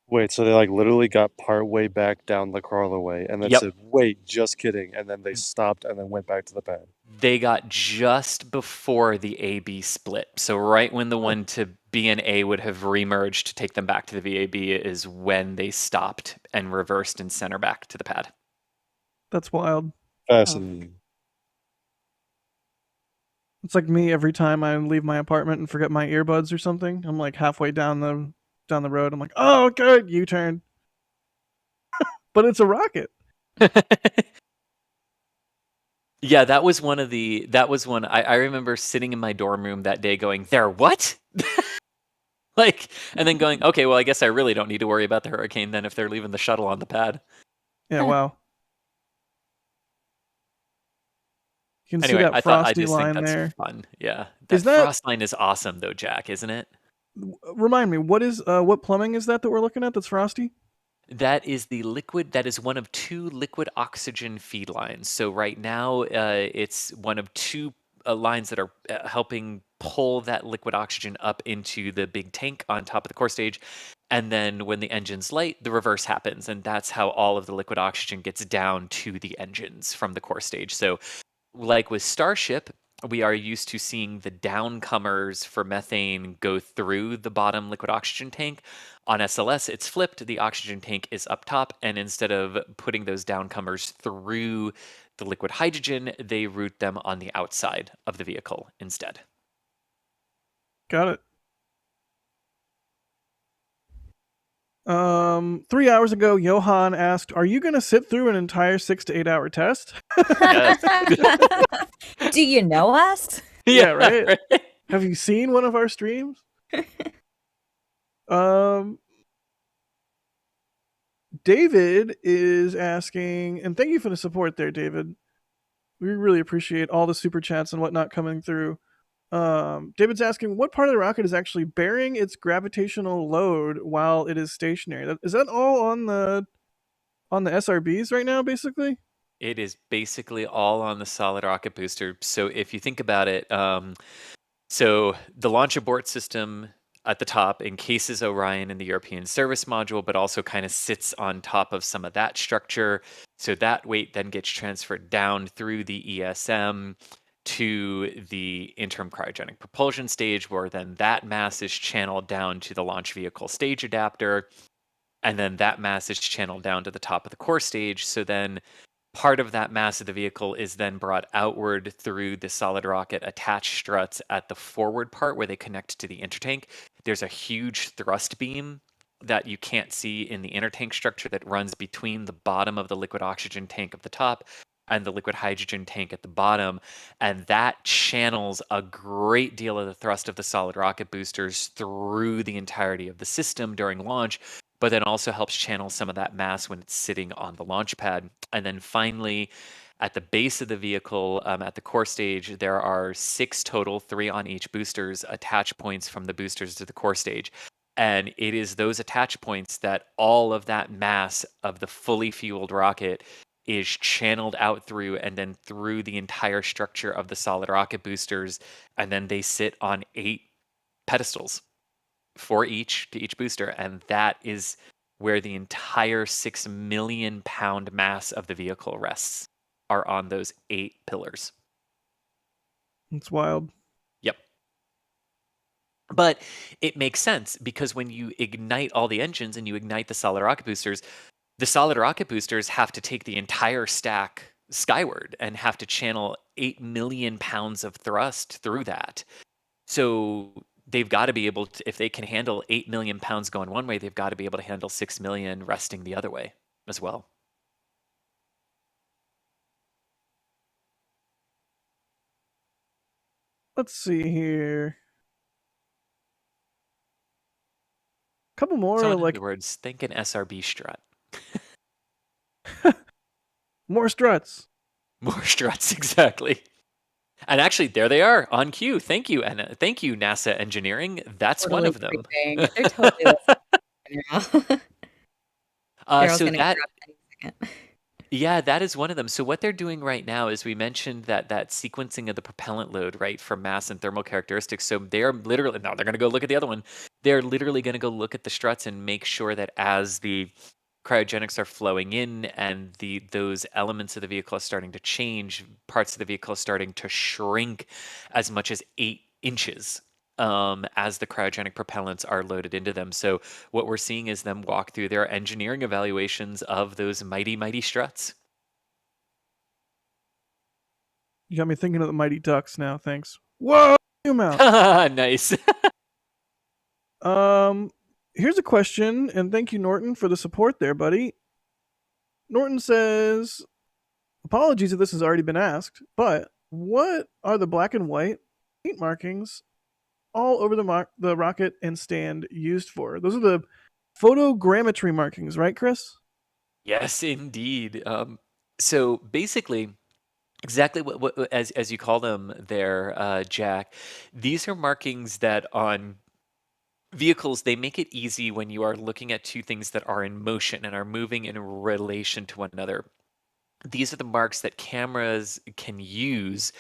H: Wait, so they literally got part way back down the crawlerway and then said, wait, just kidding. And then they stopped and then went back to the pad.
F: They got just before the AB split. So right when the one to B and A would have remerged to take them back to the VAB is when they stopped and reversed and sent her back to the pad.
E: That's wild.
H: Fascinating.
E: It's like me every time I leave my apartment and forget my earbuds or something. I'm like halfway down the road. I'm like, oh, good, U-turn. But it's a rocket.
F: Yeah, that was one. I remember sitting in my dorm room that day going, there, what? And then going, okay, well, I guess I really don't need to worry about the hurricane then if they're leaving the shuttle on the pad.
E: Yeah, wow. You can see
F: Anyway,
E: that
F: I
E: frosty
F: just think
E: line
F: that's
E: there.
F: fun. Yeah,
E: Is
F: that
E: that
F: frost line is awesome though, Jack, isn't it?
E: remind me, what plumbing is that we're looking at that's frosty?
F: That is the liquid. That is one of two liquid oxygen feed lines. So right now, it's one of two lines that are helping pull that liquid oxygen up into the big tank on top of the core stage. And then when the engine's light, the reverse happens, and that's how all of the liquid oxygen gets down to the engines from the core stage. So, like with Starship, we are used to seeing the downcomers for methane go through the bottom liquid oxygen tank. On SLS, it's flipped. The oxygen tank is up top, and instead of putting those downcomers through the liquid hydrogen, they route them on the outside of the vehicle instead.
E: Got it. 3 hours ago, Johan asked, "Are you going to sit through an entire 6 to 8 hour test?"
F: Yes.
K: Do you know us?
E: Yeah, right? Have you seen one of our streams? David is asking, and thank you for the support there, David. We really appreciate all the super chats and whatnot coming through. David's asking, what part of the rocket is actually bearing its gravitational load while it is stationary? Is that all on the SRBs right now, basically?
F: It is basically all on the solid rocket booster. So if you think about it, so the launch abort system at the top encases Orion in the European service module, but also kind of sits on top of some of that structure. So that weight then gets transferred down through the ESM to the interim cryogenic propulsion stage, where then that mass is channeled down to the launch vehicle stage adapter. And then that mass is channeled down to the top of the core stage. So then part of that mass of the vehicle is then brought outward through the solid rocket attached struts at the forward part where they connect to the intertank. There's a huge thrust beam that you can't see in the intertank structure that runs between the bottom of the liquid oxygen tank at the top and the liquid hydrogen tank at the bottom. And that channels a great deal of the thrust of the solid rocket boosters through the entirety of the system during launch, but then also helps channel some of that mass when it's sitting on the launch pad. And then finally, at the base of the vehicle, at the core stage, there are 6 total, 3 on each boosters, attach points from the boosters to the core stage. And it is those attach points that all of that mass of the fully fueled rocket is channeled out through, and then through the entire structure of the solid rocket boosters. And then they sit on 8 pedestals, 4 each to each booster. And that is where the entire 6 million pound mass of the vehicle rests, are on those 8 pillars.
E: It's wild.
F: Yep. But it makes sense, because when you ignite all the engines and you ignite the solid rocket boosters have to take the entire stack skyward and have to channel 8 million pounds of thrust through that. So they've got to be able to, if they can handle 8 million pounds going one way, they've got to be able to handle 6 million resting the other way as well.
E: Let's see here. Couple more,
F: So in
E: like
F: other words, think an SRB strut.
E: more struts.
F: More struts, exactly. And actually, there they are on cue. Thank you, and thank you, NASA Engineering. That's one of them.
K: They're totally listening right now.
F: So that, yeah, that is one of them. So what they're doing right now is, we mentioned that sequencing of the propellant load, right, from mass and thermal characteristics. So they are literally, now they're going to go look at the other one. They're literally going to go look at the struts and make sure that as the cryogenics are flowing in and those elements of the vehicle are starting to change, parts of the vehicle are starting to shrink as much as 8 inches as the cryogenic propellants are loaded into them. So what we're seeing is them walk through their engineering evaluations of those mighty, mighty struts.
E: You got me thinking of the Mighty Ducks now, thanks. Whoa! Zoom out.
F: Nice.
E: Here's a question, and thank you, Norton, for the support there, buddy. Norton says, apologies if this has already been asked, but what are the black and white paint markings all over the rocket and stand used for? Those are the photogrammetry markings, right, Chris?
F: Yes, indeed. So basically, Exactly as you call them there, Jack. These are markings that on vehicles, they make it easy when you are looking at two things that are in motion and are moving in relation to one another. These are the marks that cameras can use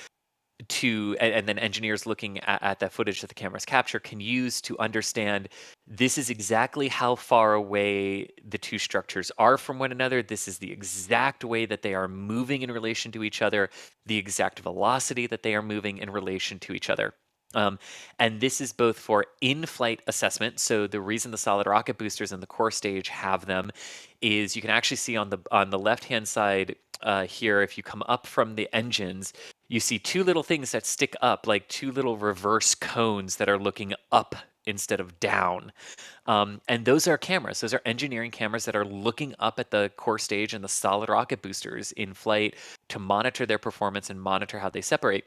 F: and then engineers looking at that footage that the cameras capture can use to understand this is exactly how far away the two structures are from one another. This is the exact way that they are moving in relation to each other, the exact velocity that they are moving in relation to each other. And this is both for in-flight assessment. So the reason the solid rocket boosters in the core stage have them is you can actually see on the left-hand side here, if you come up from the engines, you see two little things that stick up, like two little reverse cones that are looking up instead of down. And those are cameras. Those are engineering cameras that are looking up at the core stage and the solid rocket boosters in flight to monitor their performance and monitor how they separate.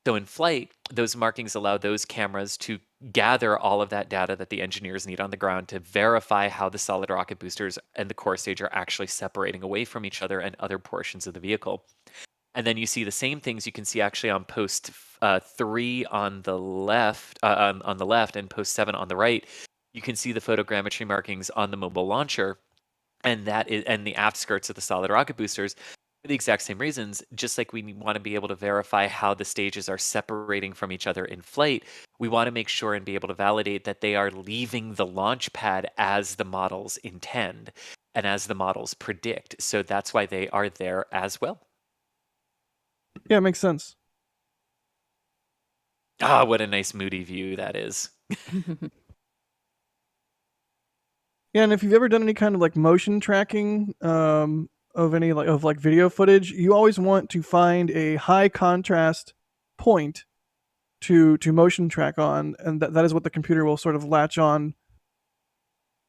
F: So in flight, those markings allow those cameras to gather all of that data that the engineers need on the ground to verify how the solid rocket boosters and the core stage are actually separating away from each other and other portions of the vehicle. And then you see the same things you can see actually on post 3 on the left, and post 7 on the right. You can see the photogrammetry markings on the mobile launcher, and the aft skirts of the solid rocket boosters for the exact same reasons. Just like we want to be able to verify how the stages are separating from each other in flight, we want to make sure and be able to validate that they are leaving the launch pad as the models intend and as the models predict. So that's why they are there as well.
E: Yeah, it makes sense.
F: Ah, what a nice moody view that is.
E: Yeah, and if you've ever done any kind of like motion tracking of any like video footage, you always want to find a high contrast point to motion track on, and that is what the computer will sort of latch on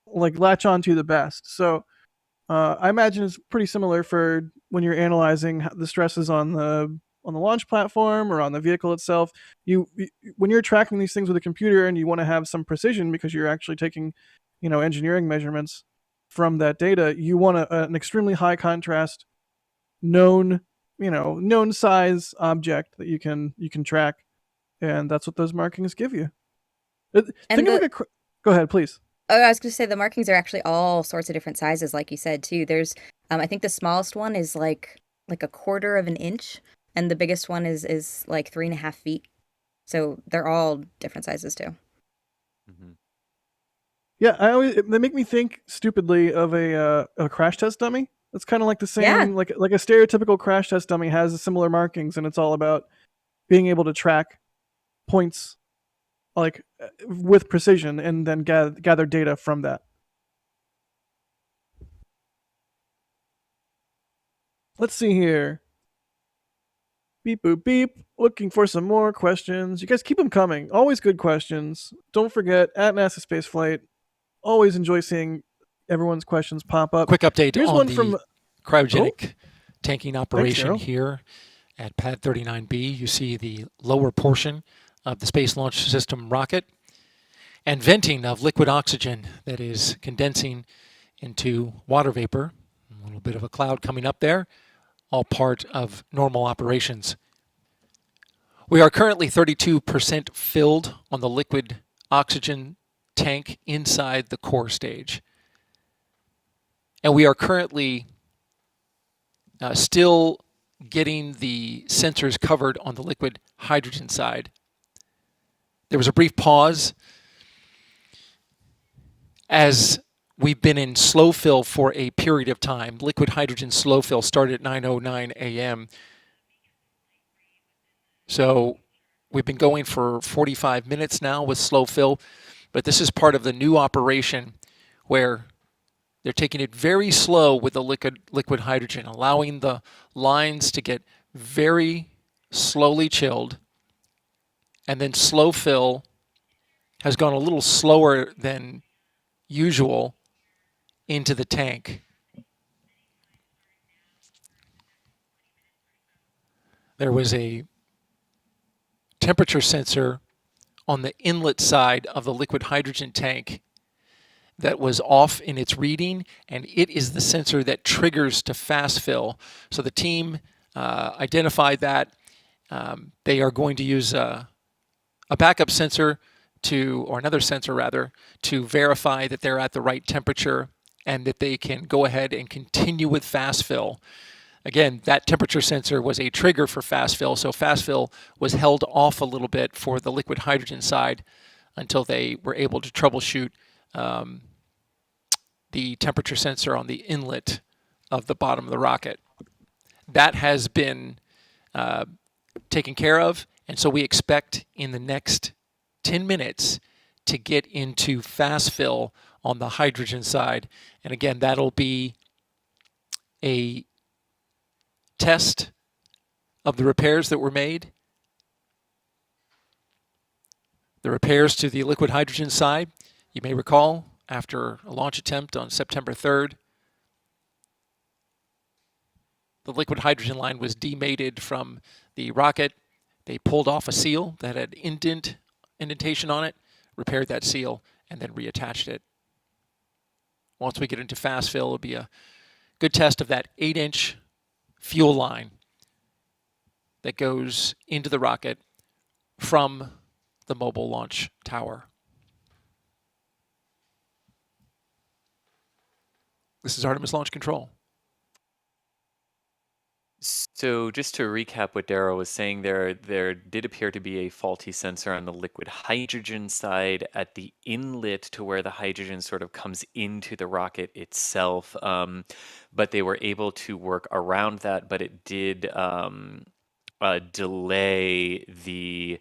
E: to the best. So I imagine it's pretty similar for when you're analyzing the stresses on the launch platform or on the vehicle itself. When you're tracking these things with a computer and you want to have some precision because you're actually taking, engineering measurements from that data, you want an extremely high contrast, known size object that you can track, and that's what those markings give you. Go ahead, please.
K: Oh, I was going to say the markings are actually all sorts of different sizes, like you said too. There's, I think the smallest one is like a quarter of an inch, and the biggest one is like 3.5 feet. So they're all different sizes too.
F: Mm-hmm.
E: Yeah, they make me think stupidly of a crash test dummy. It's kind of like the same, like a stereotypical crash test dummy has similar markings, and it's all about being able to track points like with precision and then gather data from that. Let's see here. Beep boop beep. Looking for some more questions. You guys keep them coming. Always good questions. Don't forget at NASASpaceflight. Always enjoy seeing everyone's questions pop up.
I: Quick update
E: Here's
I: on
E: one
I: the
E: from
I: cryogenic tanking operation
E: Thanks,
I: here at pad 39B. You see the lower portion of the Space Launch System rocket and venting of liquid oxygen that is condensing into water vapor. A little bit of a cloud coming up there, all part of normal operations. We are currently 32% filled on the liquid oxygen tank inside the core stage. And we are currently still getting the sensors covered on the liquid hydrogen side. There was a brief pause as we've been in slow fill for a period of time. Liquid hydrogen slow fill started at 9:09 a.m. So we've been going for 45 minutes now with slow fill, but this is part of the new operation where they're taking it very slow with the liquid hydrogen, allowing the lines to get very slowly chilled, and then slow fill has gone a little slower than usual into the tank. There was a temperature sensor on the inlet side of the liquid hydrogen tank that was off in its reading, and it is the sensor that triggers to fast fill. So the team identified that. They are going to use a backup sensor or another sensor rather, to verify that they're at the right temperature and that they can go ahead and continue with fast fill. Again, that temperature sensor was a trigger for fast fill, so fast fill was held off a little bit for the liquid hydrogen side until they were able to troubleshoot the temperature sensor on the inlet of the bottom of the rocket. That has been taken care of, and so we expect in the next 10 minutes to get into fast fill on the hydrogen side. And again, that'll be a test of the repairs that were made. The repairs to the liquid hydrogen side, you may recall, after a launch attempt on September 3rd, the liquid hydrogen line was demated from the rocket. They pulled off a seal that had indentation on it, repaired that seal, and then reattached it. Once we get into fast fill, it'll be a good test of that 8-inch fuel line that goes into the rocket from the mobile launch tower. This is Artemis Launch Control.
F: So just to recap what Darrow was saying, there did appear to be a faulty sensor on the liquid hydrogen side at the inlet to where the hydrogen sort of comes into the rocket itself. But they were able to work around that, but it did delay the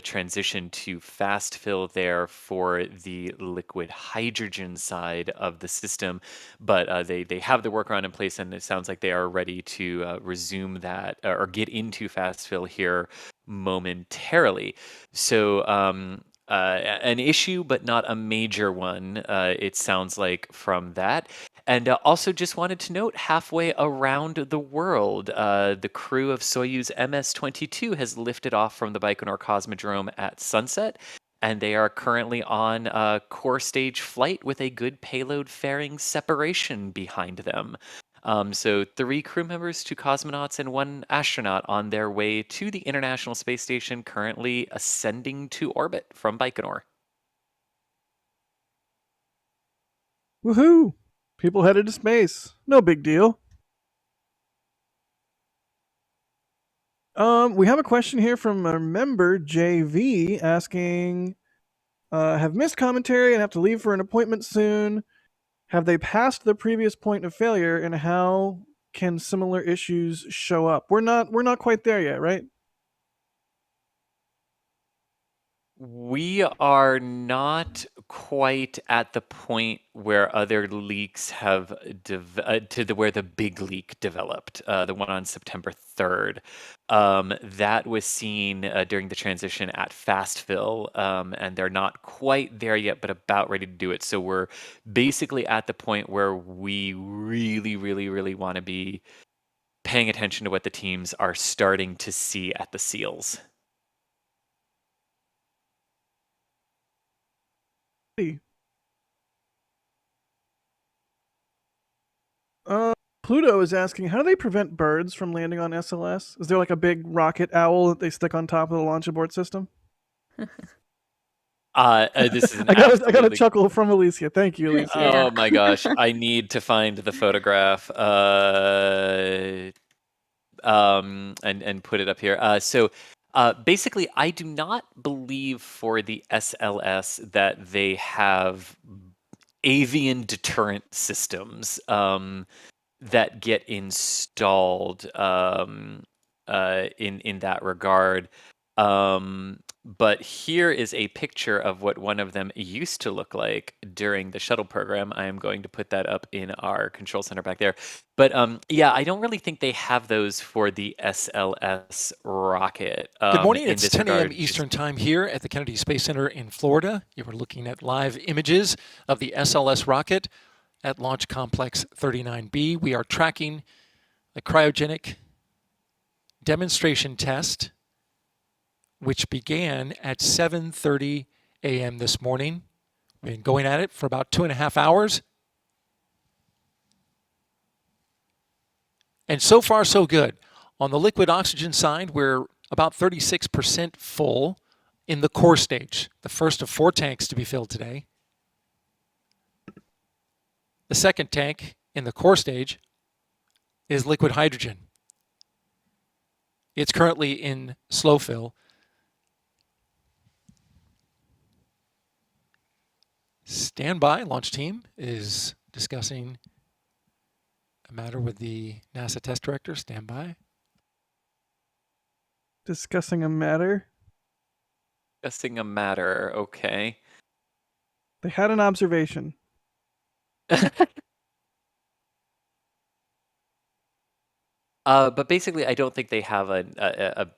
F: transition to fast fill there for the liquid hydrogen side of the system, but they have the workaround in place, and it sounds like they are ready to resume that or get into fast fill here momentarily. So an issue, but not a major one, it sounds like from that. And also just wanted to note, halfway around the world, the crew of Soyuz MS-22 has lifted off from the Baikonur Cosmodrome at sunset, and they are currently on a core stage flight with a good payload fairing separation behind them. So 3 crew members, 2 cosmonauts, and 1 astronaut on their way to the International Space Station, currently ascending to orbit from Baikonur.
E: Woohoo! People headed to space. No big deal. We have a question here from a member, JV, asking, have missed commentary and have to leave for an appointment soon. Have they passed the previous point of failure, and how can similar issues show up? We're not quite there yet, right?
F: We are not quite at the point where other leaks have where the big leak developed, the one on September 3rd. That was seen during the transition at fast fill, and they're not quite there yet, but about ready to do it. So we're basically at the point where we really, really, really want to be paying attention to what the teams are starting to see at the seals.
E: Pluto is asking, how do they prevent birds from landing on SLS? Is there like a big rocket owl that they stick on top of the launch abort system?
F: This is an
E: I got a chuckle from Alicia. Thank you, Alicia.
F: Oh my gosh, I need to find the photograph and put it up here. So basically, I do not believe for the SLS that they have avian deterrent systems that get installed in that regard. But here is a picture of what one of them used to look like during the shuttle program. I am going to put that up in our control center back there. But yeah, I don't really think they have those for the SLS rocket.
I: Good morning. It's 10 a.m. Eastern Time here at the Kennedy Space Center in Florida. You are looking at live images of the SLS rocket at Launch Complex 39B. We are tracking the cryogenic demonstration test, which began at 7:30 a.m. this morning. We've been going at it for about 2.5 hours. And so far, so good. On the liquid oxygen side, we're about 36% full in the core stage, the first of 4 tanks to be filled today. The second tank in the core stage is liquid hydrogen. It's currently in slow fill. Standby launch team is discussing a matter with the NASA test director. Standby.
E: Discussing a matter.
F: Discussing a matter. Okay.
E: They had an observation.
F: But basically, I don't think they have a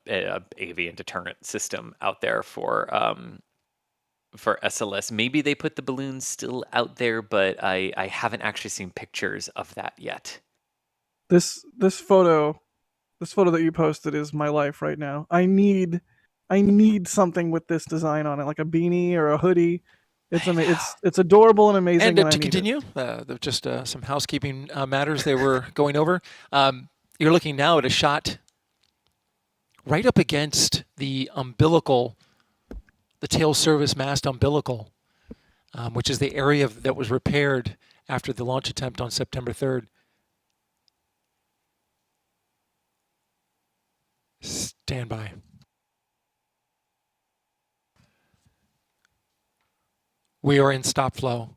F: avian deterrent system out there for SLS. Maybe they put the balloons still out there, but I haven't actually seen pictures of that yet.
E: This photo that you posted is my life right now. I need something with this design on it, like a beanie or a hoodie. It's adorable and amazing.
I: And to continue, just some housekeeping matters they were going over. You're looking now at a shot right up against the umbilical, the tail service mast umbilical, which is the area that was repaired after the launch attempt on September 3rd. Stand by. We are in stop flow.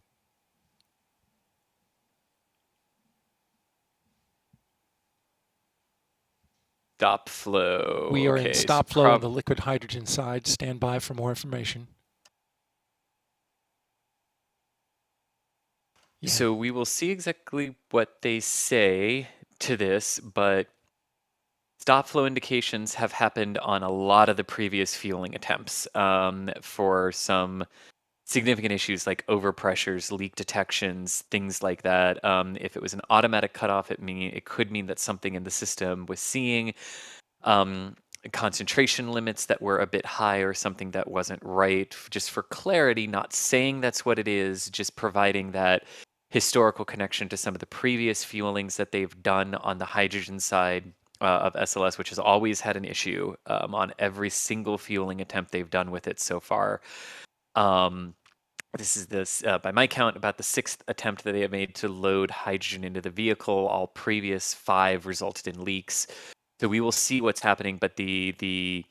F: Stop flow.
I: We are
F: Okay,
I: in stop flow on the liquid hydrogen side. Stand by for more information. Yeah.
F: So we will see exactly what they say to this, but stop flow indications have happened on a lot of the previous fueling attempts for some significant issues like overpressures, leak detections, things like that. If it was an automatic cutoff, it could mean that something in the system was seeing concentration limits that were a bit high or something that wasn't right. Just for clarity, not saying that's what it is, just providing that historical connection to some of the previous fuelings that they've done on the hydrogen side of SLS, which has always had an issue on every single fueling attempt they've done with it so far. This is by my count, about the 6th attempt that they have made to load hydrogen into the vehicle. All previous 5 resulted in leaks. So we will see what's happening, but the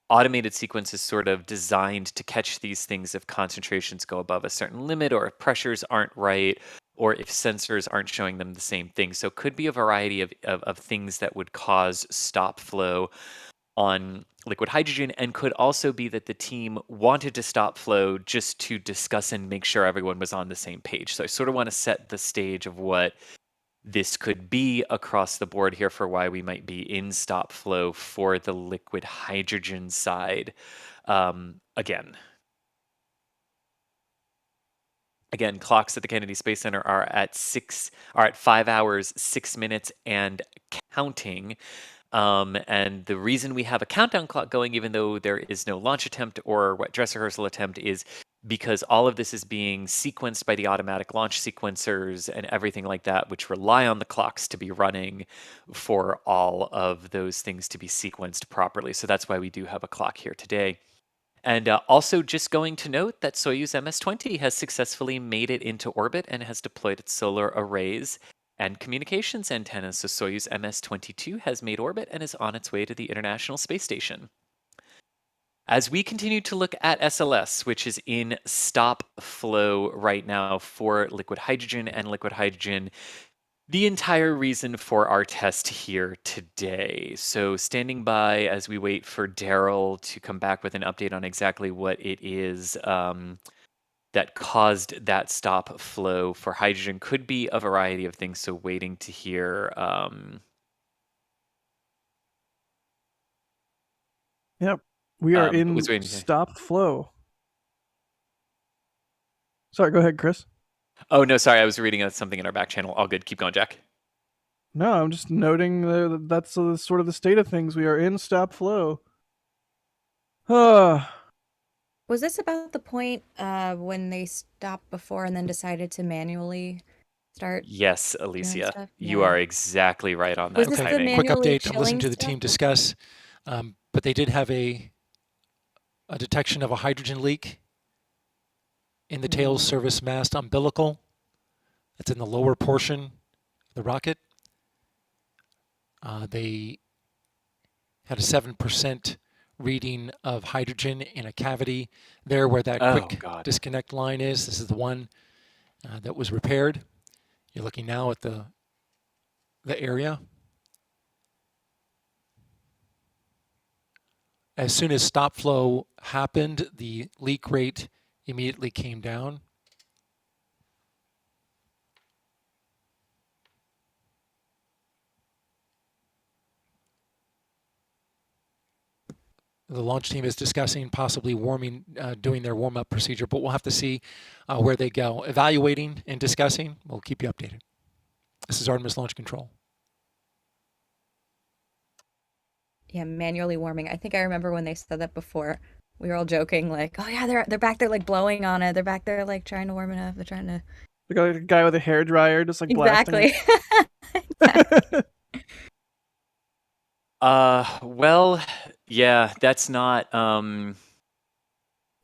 F: automated sequence is sort of designed to catch these things if concentrations go above a certain limit, or if pressures aren't right, or if sensors aren't showing them the same thing. So it could be a variety of things that would cause stop flow on liquid hydrogen, and could also be that the team wanted to stop flow just to discuss and make sure everyone was on the same page. So I sort of want to set the stage of what this could be across the board here for why we might be in stop flow for the liquid hydrogen side. Again, clocks at the Kennedy Space Center are at 5 hours, 6 minutes and counting. And the reason we have a countdown clock going, even though there is no launch attempt or wet dress rehearsal attempt, is because all of this is being sequenced by the automatic launch sequencers and everything like that, which rely on the clocks to be running for all of those things to be sequenced properly. So that's why we do have a clock here today. And also just going to note that Soyuz MS-20 has successfully made it into orbit and has deployed its solar arrays and communications antennas. So Soyuz MS-22 has made orbit and is on its way to the International Space Station. As we continue to look at SLS, which is in stop flow right now for liquid hydrogen and liquid hydrogen, the entire reason for our test here today. So standing by as we wait for Daryl to come back with an update on exactly what it is that caused that stop flow for hydrogen. Could be a variety of things, so waiting to hear.
E: Yep, we are in stop flow. Sorry, go ahead, Chris.
F: Oh, no, sorry. I was reading something in our back channel. All good. Keep going, Jack.
E: No, I'm just noting that's sort of the state of things. We are in stop flow.
K: Was this about the point when they stopped before and then decided to manually start
F: Yes,
K: doing
F: Alicia,
K: stuff?
F: you
K: Yeah.
F: are exactly right on
K: Was
F: that
K: this the
F: timing.
I: Quick
K: manually
I: update. I'm listening
K: chilling
I: to the
K: stuff?
I: team discuss, but they did have a detection of a hydrogen leak in the tail service mast umbilical. That's in the lower portion of the rocket. They had a 7% reading of hydrogen in a cavity there where that
F: Oh,
I: quick
F: God.
I: disconnect line is. This is the one that was repaired. You're looking now at the area. As soon as stop flow happened, the leak rate immediately came down. The launch team is discussing possibly doing their warm-up procedure, but we'll have to see where they go. Evaluating and discussing, we'll keep you updated. This is Artemis Launch Control.
K: Yeah, manually warming. I think I remember when they said that before. We were all joking, like, "Oh yeah, they're back there like blowing on it. They're back there like trying to warm it up. They're trying to."
E: We got a guy with a hairdryer just like blasting
K: Exactly.
E: it.
F: Well, yeah, that's not.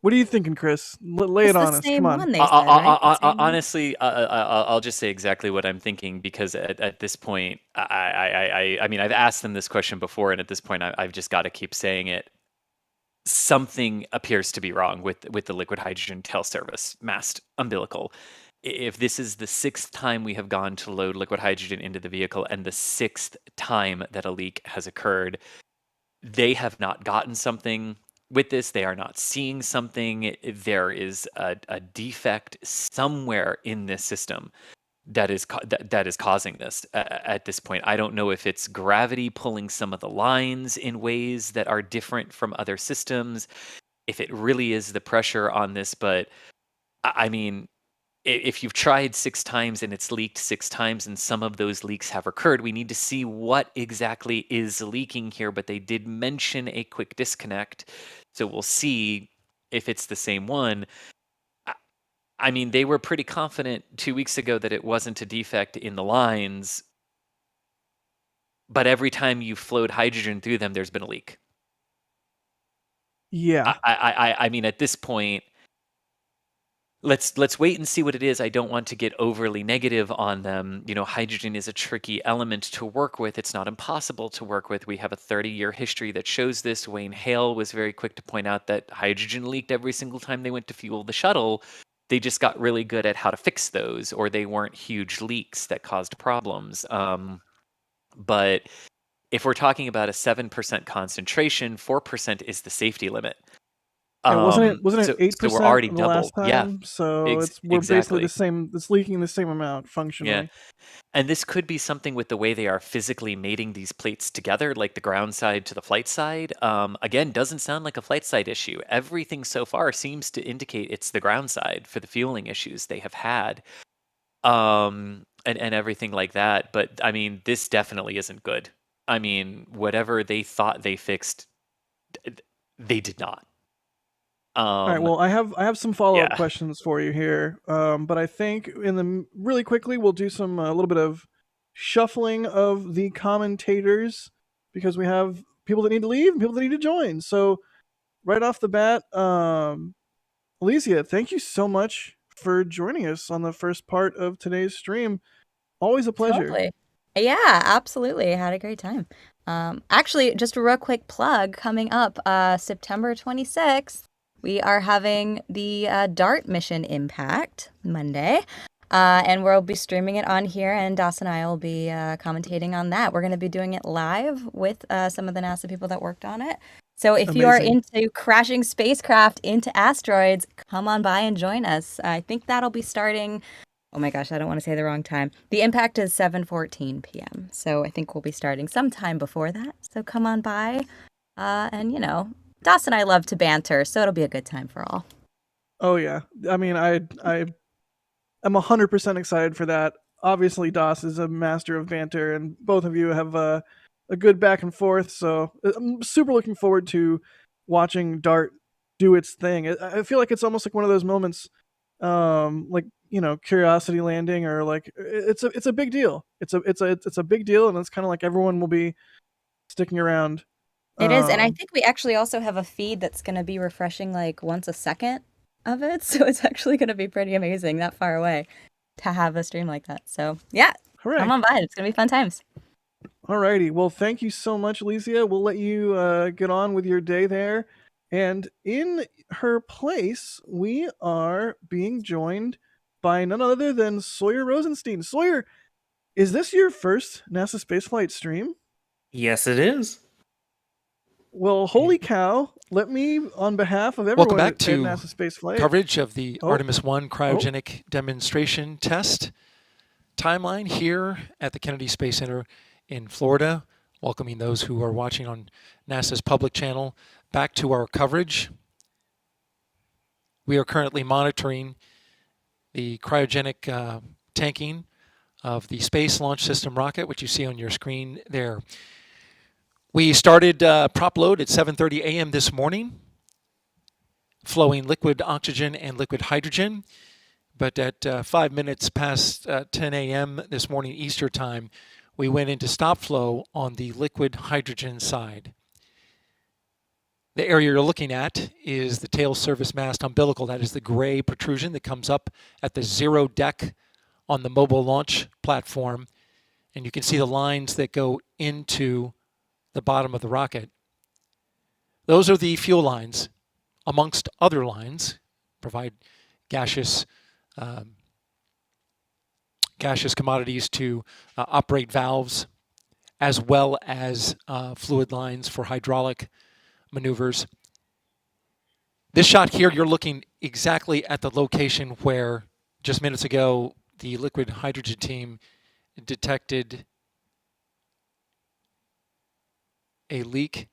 E: What are you thinking, Chris? Lay
K: It's
E: it
K: the
E: on us.
K: same
E: Come on.
K: one they said, right? The same one?
F: Honestly, I'll just say exactly what I'm thinking because at this point, I mean, I've asked them this question before, and at this point, I've just got to keep saying it. Something appears to be wrong with the liquid hydrogen tail service mast umbilical. If this is the 6th time we have gone to load liquid hydrogen into the vehicle and the 6th time that a leak has occurred, they have not gotten something with this. They are not seeing something. There is a defect somewhere in this system that is that is causing this at this point. I don't know if it's gravity pulling some of the lines in ways that are different from other systems, if it really is the pressure on this, but I mean, if you've tried 6 times and it's leaked 6 times and some of those leaks have occurred, we need to see what exactly is leaking here, but they did mention a quick disconnect, so we'll see if it's the same one. I mean, they were pretty confident 2 weeks ago that it wasn't a defect in the lines, but every time you flowed hydrogen through them, there's been a leak.
E: Yeah.
F: I mean, at this point, let's wait and see what it is. I don't want to get overly negative on them. You know, hydrogen is a tricky element to work with. It's not impossible to work with. We have a 30-year history that shows this. Wayne Hale was very quick to point out that hydrogen leaked every single time they went to fuel the shuttle. They just got really good at how to fix those, or they weren't huge leaks that caused problems. But if we're talking about a 7% concentration, 4% is the safety limit.
E: Wasn't it 8%
F: so we're already
E: the last
F: double. Yeah,
E: time? So we're basically
F: exactly.
E: the same. It's leaking the same amount
F: Yeah.
E: functionally.
F: And this could be something with the way they are physically mating these plates together, like the ground side to the flight side. Again, doesn't sound like a flight side issue. Everything so far seems to indicate it's the ground side for the fueling issues they have had, and everything like that. But I mean, this definitely isn't good. I mean, whatever they thought they fixed, they did not.
E: All right. Well, I have some follow-up
F: Yeah.
E: questions for you here, but I think really quickly we'll do some a little bit of shuffling of the commentators because we have people that need to leave and people that need to join. So right off the bat, Alicia, thank you so much for joining us on the first part of today's stream. Always a pleasure.
K: Totally. Yeah, absolutely. I had a great time. Actually, just a real quick plug coming up, September 26th. We are having the DART mission Impact Monday, and we'll be streaming it on here, and Das and I will be commentating on that. We're going to be doing it live with some of the NASA people that worked on it. So if you are into crashing spacecraft into asteroids, come on by and join us. I think that'll be starting, oh my gosh, I don't want to say the wrong time. The impact is 7:14 p.m., so I think we'll be starting sometime before that. So come on by, and you know, Das and I love to banter, so it'll be a good time for all.
E: Oh yeah, I mean, I'm 100% excited for that. Obviously, Das is a master of banter, and both of you have a good back and forth. So I'm super looking forward to watching DART do its thing. I feel like it's almost like one of those moments, like Curiosity landing, or like it's a big deal. It's a big deal, and it's kind of like everyone will be sticking around.
K: It is, and I think we actually also have a feed that's going to be refreshing like once a second of it, so it's actually going to be pretty amazing that far away to have a stream like that. So yeah,
E: Hooray.
K: Come on by. It's going to be fun times.
E: Alrighty, well, thank you so much, Alicia. We'll let you get on with your day there. And in her place, we are being joined by none other than Sawyer Rosenstein. Sawyer, is this your first NASA spaceflight stream?
L: Yes, it is.
E: Well, holy cow. Let me, on behalf of everyone
I: Welcome back
E: at
I: to
E: NASA Spaceflight,
I: coverage of the Artemis I cryogenic demonstration test timeline here at the Kennedy Space Center in Florida, welcoming those who are watching on NASA's public channel back to our coverage. We are currently monitoring the cryogenic tanking of the Space Launch System rocket, which you see on your screen there. We started prop load at 7:30 a.m. this morning, flowing liquid oxygen and liquid hydrogen. But at 5 minutes past 10 a.m. this morning Easter time, we went into stop flow on the liquid hydrogen side. The area you're looking at is the tail service mast umbilical. That is the gray protrusion that comes up at the 0 deck on the mobile launch platform. And you can see the lines that go into the bottom of the rocket. Those are the fuel lines, amongst other lines, provide gaseous commodities to operate valves, as well as fluid lines for hydraulic maneuvers. This shot here, you're looking exactly at the location where just minutes ago the liquid hydrogen team detected a leak.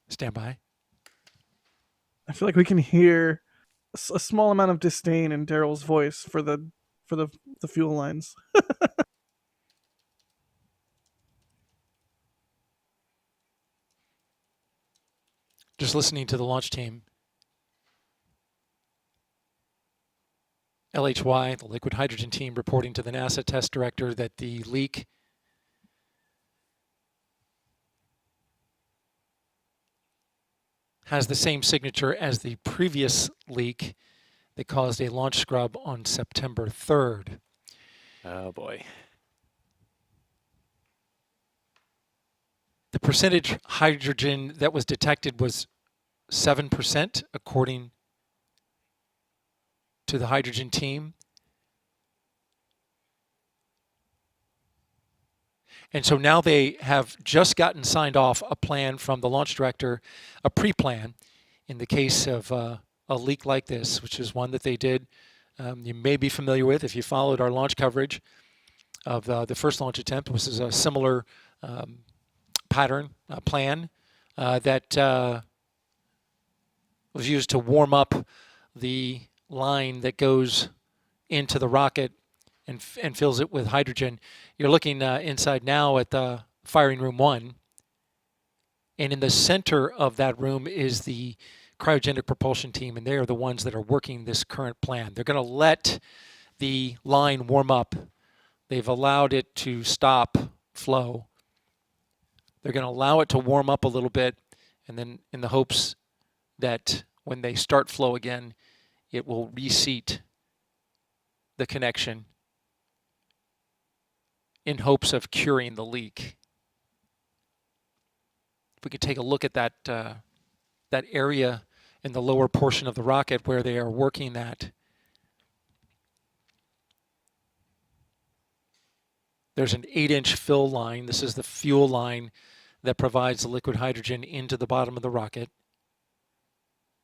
I: Stand by.
E: I feel like we can hear a small amount of disdain in Daryl's voice for the fuel lines.
I: Just listening to the launch team. LHY, the liquid hydrogen team, reporting to the NASA test director that the leak has the same signature as the previous leak that caused a launch scrub on September 3rd.
F: Oh boy.
I: The percentage hydrogen that was detected was 7%, according to the hydrogen team. And so now they have just gotten signed off a plan from the launch director, a pre-plan, in the case of a leak like this, which is one that they did. You may be familiar with if you followed our launch coverage of the first launch attempt. This is a similar pattern, plan that was used to warm up the line that goes into the rocket and fills it with hydrogen. You're looking inside now at the firing room 1. And in the center of that room is the cryogenic propulsion team, and they are the ones that are working this current plan. They're going to let the line warm up. They've allowed it to stop flow. They're going to allow it to warm up a little bit, and then in the hopes that when they start flow again, it will reseat the connection in hopes of curing the leak. If we could take a look at that that area in the lower portion of the rocket where they are working that. There's an 8-inch fill line. This is the fuel line that provides the liquid hydrogen into the bottom of the rocket.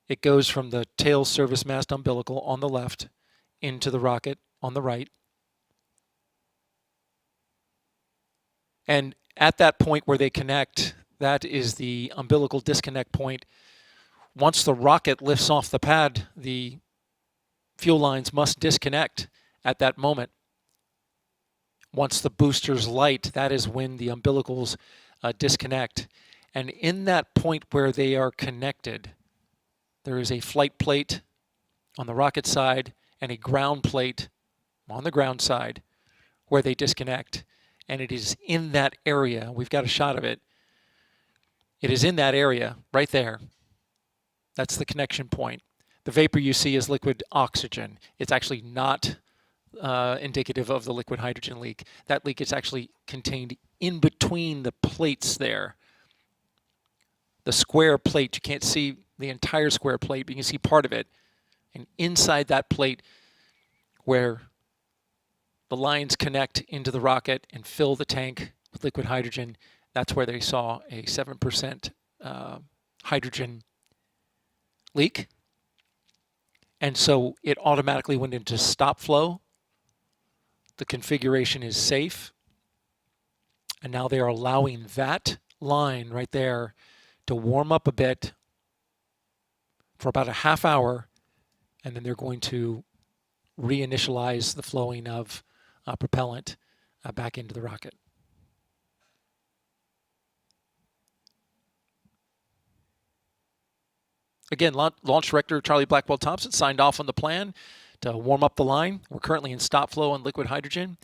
I: It goes from the tail service mast umbilical on the left into the rocket on the right. And at that point where they connect, that is the umbilical disconnect point. Once the rocket lifts off the pad, the fuel lines must disconnect at that moment. Once the boosters light, that is when the umbilicals disconnect. And in that point where they are connected, there is a flight plate on the rocket side and a ground plate on the ground side where they disconnect. And it is in that area, we've got a shot of it. It is in that area right there. That's the connection point. The vapor you see is liquid oxygen. It's actually not indicative of the liquid hydrogen leak. That leak is actually contained in between the plates there. The square plate, you can't see the entire square plate, but you can see part of it. And inside that plate where the lines connect into the rocket and fill the tank with liquid hydrogen, that's where they saw a 7% hydrogen leak. And so it automatically went into stop flow. The configuration is safe. And now they are allowing that line right there to warm up a bit for about a half hour, and then they're going to reinitialize the flowing of propellant back into the rocket. Again, Launch Director Charlie Blackwell Thompson signed off on the plan to warm up the line. We're currently in stop flow on liquid hydrogen,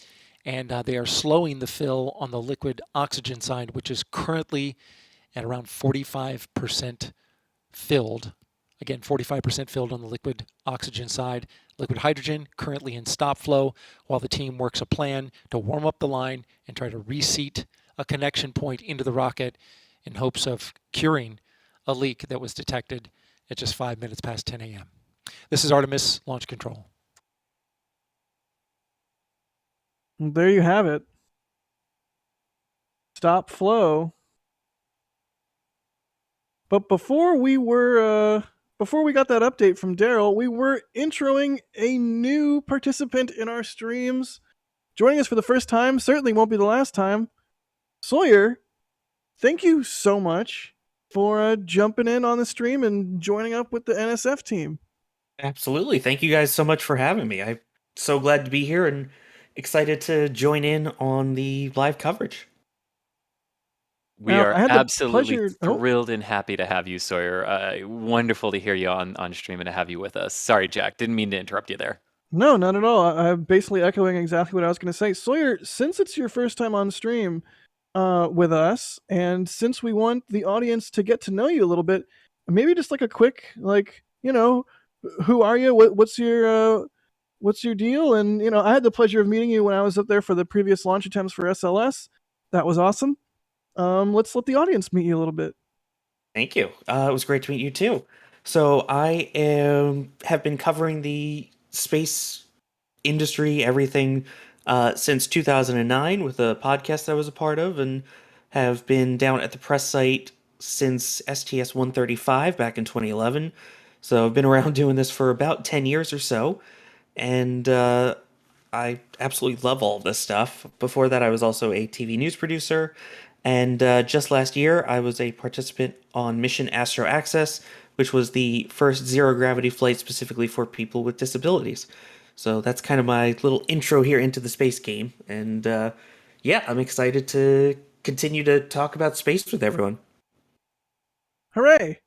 I: and they are slowing the fill on the liquid oxygen side, which is currently at around 45% filled. Again, 45% filled on the liquid oxygen side. Liquid hydrogen currently in stop flow while the team works a plan to warm up the line and try to reseat a connection point into the rocket in hopes of curing a leak that was detected at just 5 minutes past 10 a.m. This is Artemis Launch Control.
E: There you have it. Stop flow. But before we got that update from Daryl, we were introing a new participant in our streams. Joining us for the first time, certainly won't be the last time. Sawyer, thank you so much for jumping in on the stream and joining up with the NSF team.
L: Absolutely. Thank you guys so much for having me. I'm so glad to be here and excited to join in on the live coverage.
F: We
E: Now,
F: are
E: I had the
F: absolutely
E: pleasure-
F: thrilled and happy to have you, Sawyer. Wonderful to hear you on stream and to have you with us. Sorry, Jack. Didn't mean to interrupt you there.
E: No, not at all. I'm basically echoing exactly what I was going to say. Sawyer, since it's your first time on stream with us, and since we want the audience to get to know you a little bit, maybe just like a quick, who are you? What's your deal? And I had the pleasure of meeting you when I was up there for the previous launch attempts for SLS. That was awesome. Let's let the audience meet you a little bit.
L: Thank you. It was great to meet you too. So I have been covering the space industry, everything, since 2009 with a podcast I was a part of, and have been down at the press site since STS 135 back in 2011. So I've been around doing this for about 10 years or so, and I absolutely love all of this stuff. Before that, I was also a TV news producer, and just last year, I was a participant on Mission Astro Access, which was the first zero-gravity flight specifically for people with disabilities. So that's kind of my little intro here into the space game, and yeah, I'm excited to continue to talk about space with everyone.
E: Hooray!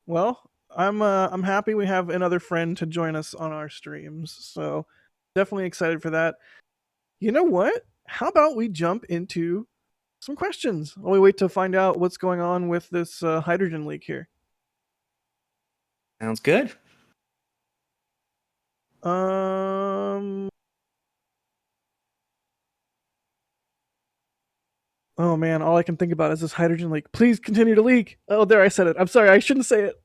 E: Well, I'm happy we have another friend to join us on our streams, so definitely excited for that. You know what? How about we jump into some questions while we wait to find out what's going on with this hydrogen leak here.
L: Sounds good.
E: Oh man, all I can think about is this hydrogen leak. Please continue to leak. Oh, there, I said it. I'm sorry, I shouldn't say it.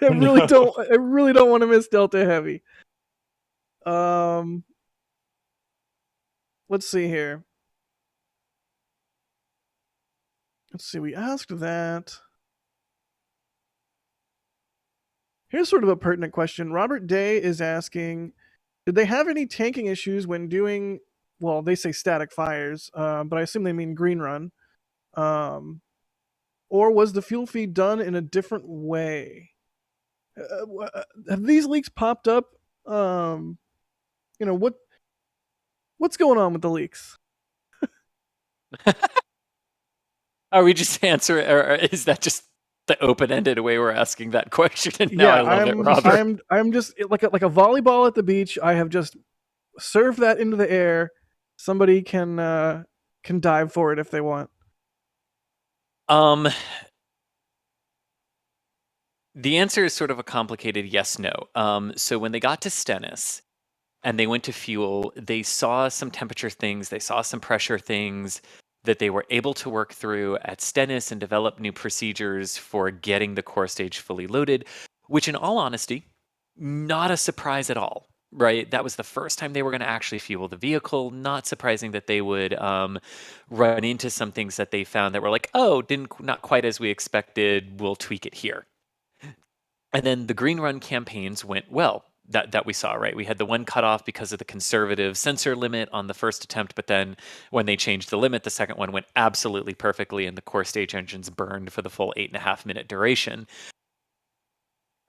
E: I really don't want to miss Delta Heavy. Let's see here. Let's see, we asked that. Here's sort of a pertinent question. Robert Day is asking, did they have any tanking issues when doing, well, they say static fires, but I assume they mean green run. Or was the fuel feed done in a different way? Have these leaks popped up? What's going on with the leaks?
F: Are we just answering, or is that just the open-ended way we're asking that question? And now
E: Yeah,
F: I love it, Robert.
E: I'm just like a volleyball at the beach. I have just served that into the air. Somebody can dive for it if they want.
F: The answer is sort of a complicated yes/no. So when they got to Stennis and they went to fuel, they saw some temperature things, they saw some pressure things that they were able to work through at Stennis and develop new procedures for getting the core stage fully loaded, which in all honesty, not a surprise at all, right? That was the first time they were going to actually fuel the vehicle. Not surprising that they would run into some things that they found that were like, oh, not quite as we expected, we'll tweak it here. And then the green run campaigns went well. That we saw, right? We had the one cut off because of the conservative sensor limit on the first attempt, but then when they changed the limit, the second one went absolutely perfectly, and the core stage engines burned for the full 8.5-minute duration.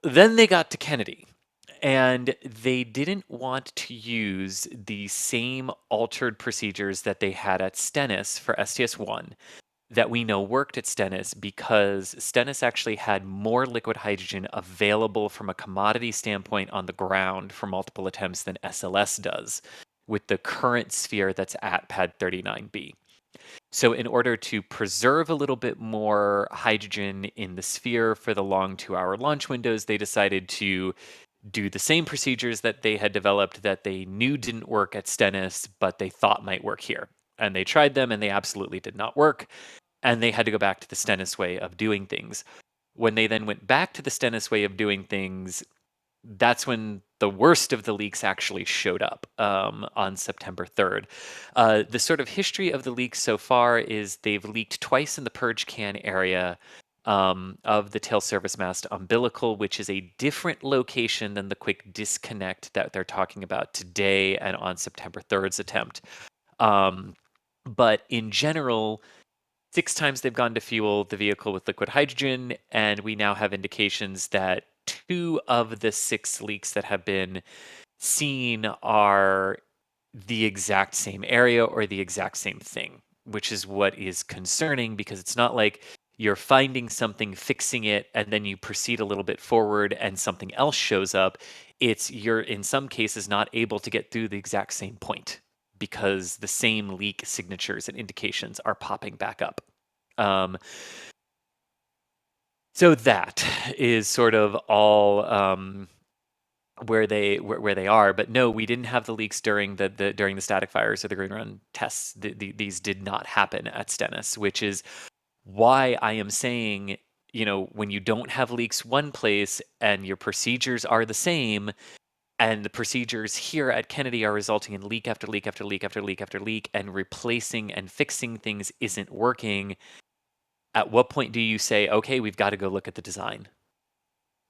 F: Then they got to Kennedy, and they didn't want to use the same altered procedures that they had at Stennis for STS-1 that we know worked at Stennis, because Stennis actually had more liquid hydrogen available from a commodity standpoint on the ground for multiple attempts than SLS does with the current sphere that's at pad 39B. So in order to preserve a little bit more hydrogen in the sphere for the long 2-hour launch windows, they decided to do the same procedures that they had developed that they knew didn't work at Stennis, but they thought might work here. And they tried them, and they absolutely did not work. And they had to go back to the Stennis way of doing things. When they then went back to the Stennis way of doing things, that's when the worst of the leaks actually showed up on September 3rd. The sort of history of the leaks so far is they've leaked twice in the purge can area of the tail service mast umbilical, which is a different location than the quick disconnect that they're talking about today and on September 3rd's attempt. But in general, 6 times they've gone to fuel the vehicle with liquid hydrogen, and we now have indications that 2 of the 6 leaks that have been seen are the exact same area or the exact same thing, which is what is concerning, because it's not like you're finding something, fixing it, and then you proceed a little bit forward and something else shows up. It's you're in some cases not able to get through the exact same point, because the same leak signatures and indications are popping back up. So that is sort of all where they are. But no, we didn't have the leaks during the static fires or the green run tests. These did not happen at Stennis, which is why I am saying, when you don't have leaks one place and your procedures are the same, and the procedures here at Kennedy are resulting in leak after leak after leak after leak after leak, and replacing and fixing things isn't working, at what point do you say, okay, we've got to go look at the design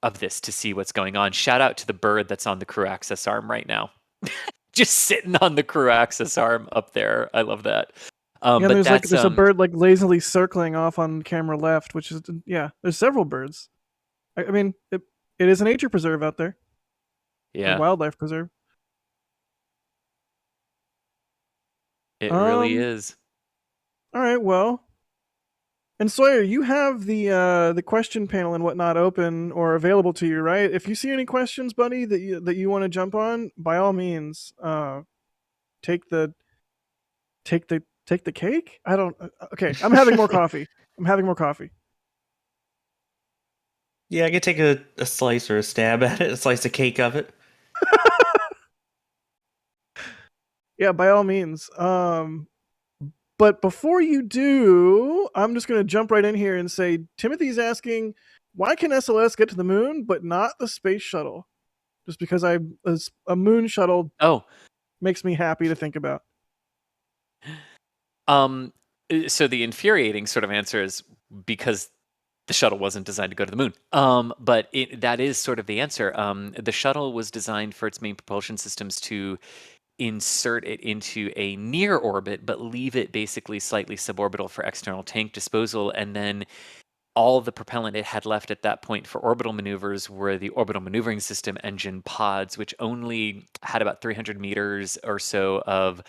F: of this to see what's going on? Shout out to the bird that's on the crew access arm right now. Just sitting on the crew access arm up there. I love that.
E: Yeah,
F: but
E: there's a bird like lazily circling off on camera left, which is, there's several birds. I mean, it is a nature preserve out there.
F: Yeah.
E: A wildlife preserve.
F: It really is.
E: All right, well. And Sawyer, you have the question panel and whatnot open or available to you, right? If you see any questions, buddy, that you want to jump on, by all means, take the cake. I don't. Okay, I'm having more coffee.
L: Yeah, I could take a slice or a stab at it, a slice of cake of it.
E: Yeah, by all means. But before you do, I'm just going to jump right in here and say, Timothy's asking, why can SLS get to the moon but not the space shuttle? Just because a moon shuttle makes me happy to think about.
F: So the infuriating sort of answer is because the shuttle wasn't designed to go to the moon. But that is sort of the answer. The shuttle was designed for its main propulsion systems to insert it into a near orbit, but leave it basically slightly suborbital for external tank disposal. And then all the propellant it had left at that point for orbital maneuvers were the orbital maneuvering system engine pods, which only had about 300 meters or so of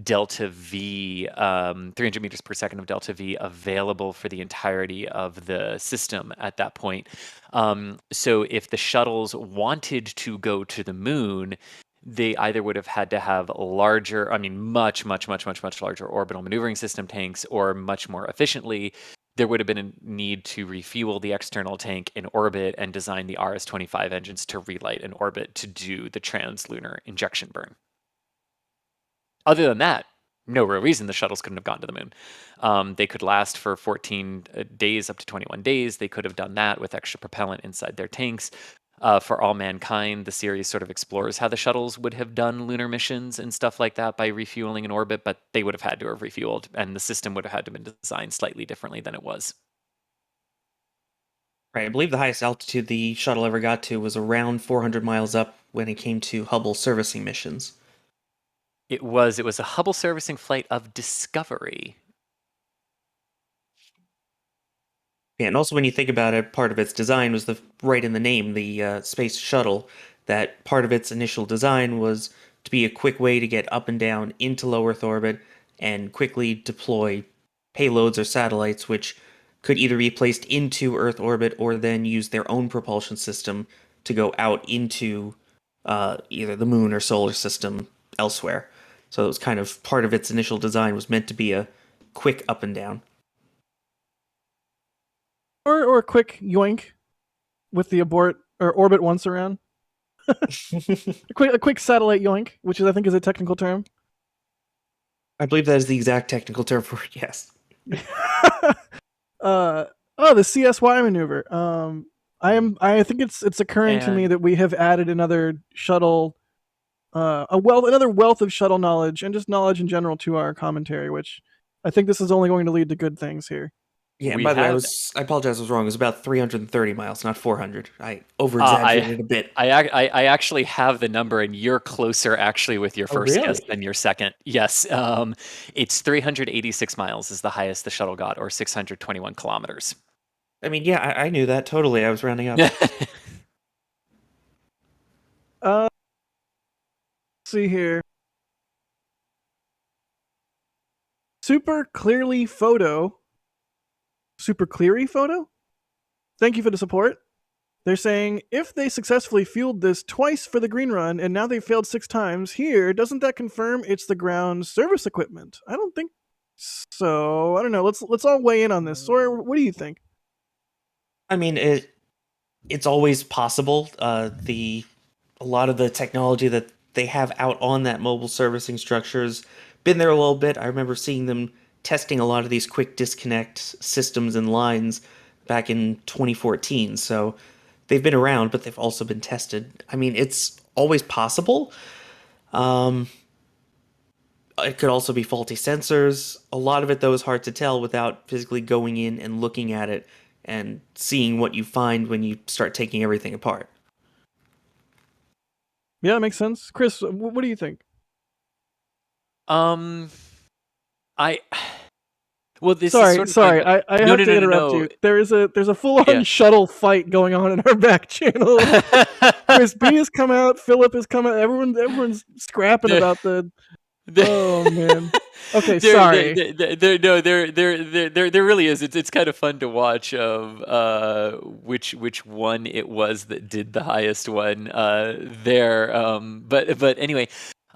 F: delta V, 300 meters per second of delta V available for the entirety of the system at that point. So if the shuttles wanted to go to the moon, they either would have had to have larger, much larger orbital maneuvering system tanks, or much more efficiently, there would have been a need to refuel the external tank in orbit and design the RS-25 engines to relight in orbit to do the translunar injection burn. Other than that, no real reason the shuttles couldn't have gone to the moon. They could last for 14 days, up to 21 days. They could have done that with extra propellant inside their tanks. For All Mankind, the series sort of explores how the shuttles would have done lunar missions and stuff like that by refueling in orbit, but they would have had to have refueled, and the system would have had to have been designed slightly differently than it was.
L: Right, I believe the highest altitude the shuttle ever got to was around 400 miles up when it came to Hubble servicing missions.
F: It was a Hubble servicing flight of Discovery.
L: Yeah, and also when you think about it, part of its design was right in the name, the Space Shuttle. That part of its initial design was to be a quick way to get up and down into low Earth orbit and quickly deploy payloads or satellites, which could either be placed into Earth orbit or then use their own propulsion system to go out into either the moon or solar system elsewhere. So it was kind of part of its initial design was meant to be a quick up and down.
E: Or a quick yoink with the orbit once around. a quick satellite yoink, which I think is a technical term.
L: I believe that is the exact technical term for it, yes.
E: The CSY maneuver. I think it's occurring to me that we have added another shuttle, another wealth of shuttle knowledge and just knowledge in general to our commentary, which I think this is only going to lead to good things here.
L: Yeah, and by the way, I apologize, I was wrong. It was about 330 miles, not 400. I over-exaggerated a bit.
F: I actually have the number, and you're closer actually with your first guess than your second. Yes, it's 386 miles is the highest the shuttle got, or 621 kilometers.
L: I mean, yeah, I knew that totally. I was rounding up.
E: Let's see here. Super Cleary Photo. Thank you for the support. They're saying, if they successfully fueled this twice for the green run and now they failed 6 times here, doesn't that confirm it's the ground service equipment? I don't think so. I don't know. Let's all weigh in on this. Sawyer, what do you think?
L: I mean, it's always possible. A lot of the technology that they have out on that mobile servicing structure's been there a little bit. I remember seeing them testing a lot of these quick disconnect systems and lines back in 2014. So they've been around, but they've also been tested. I mean, it's always possible. It could also be faulty sensors. A lot of it, though, is hard to tell without physically going in and looking at it and seeing what you find when you start taking everything apart.
E: Yeah, that makes sense. Chris, what do you think? Sorry. I have to interrupt you. There's a full-on shuttle fight going on in our back channel. Chris B has come out. Philip has come out. Everyone's scrapping about the. Oh man. Okay, sorry.
F: There really is. It's kind of fun to watch of which one it was that did the highest one there. But anyway.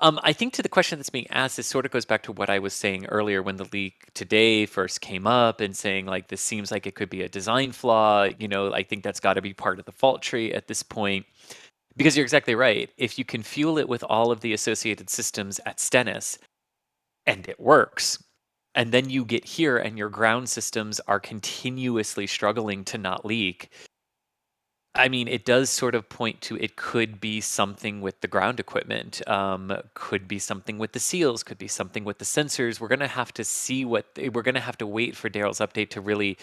F: I think to the question that's being asked, this sort of goes back to what I was saying earlier when the leak today first came up and saying, like, this seems like it could be a design flaw. I think that's got to be part of the fault tree at this point. Because you're exactly right. If you can fuel it with all of the associated systems at Stennis, and it works, and then you get here and your ground systems are continuously struggling to not leak, I mean, it does sort of point to it could be something with the ground equipment, could be something with the seals, could be something with the sensors. We're going to have to see we're going to have to wait for Daryl's update to really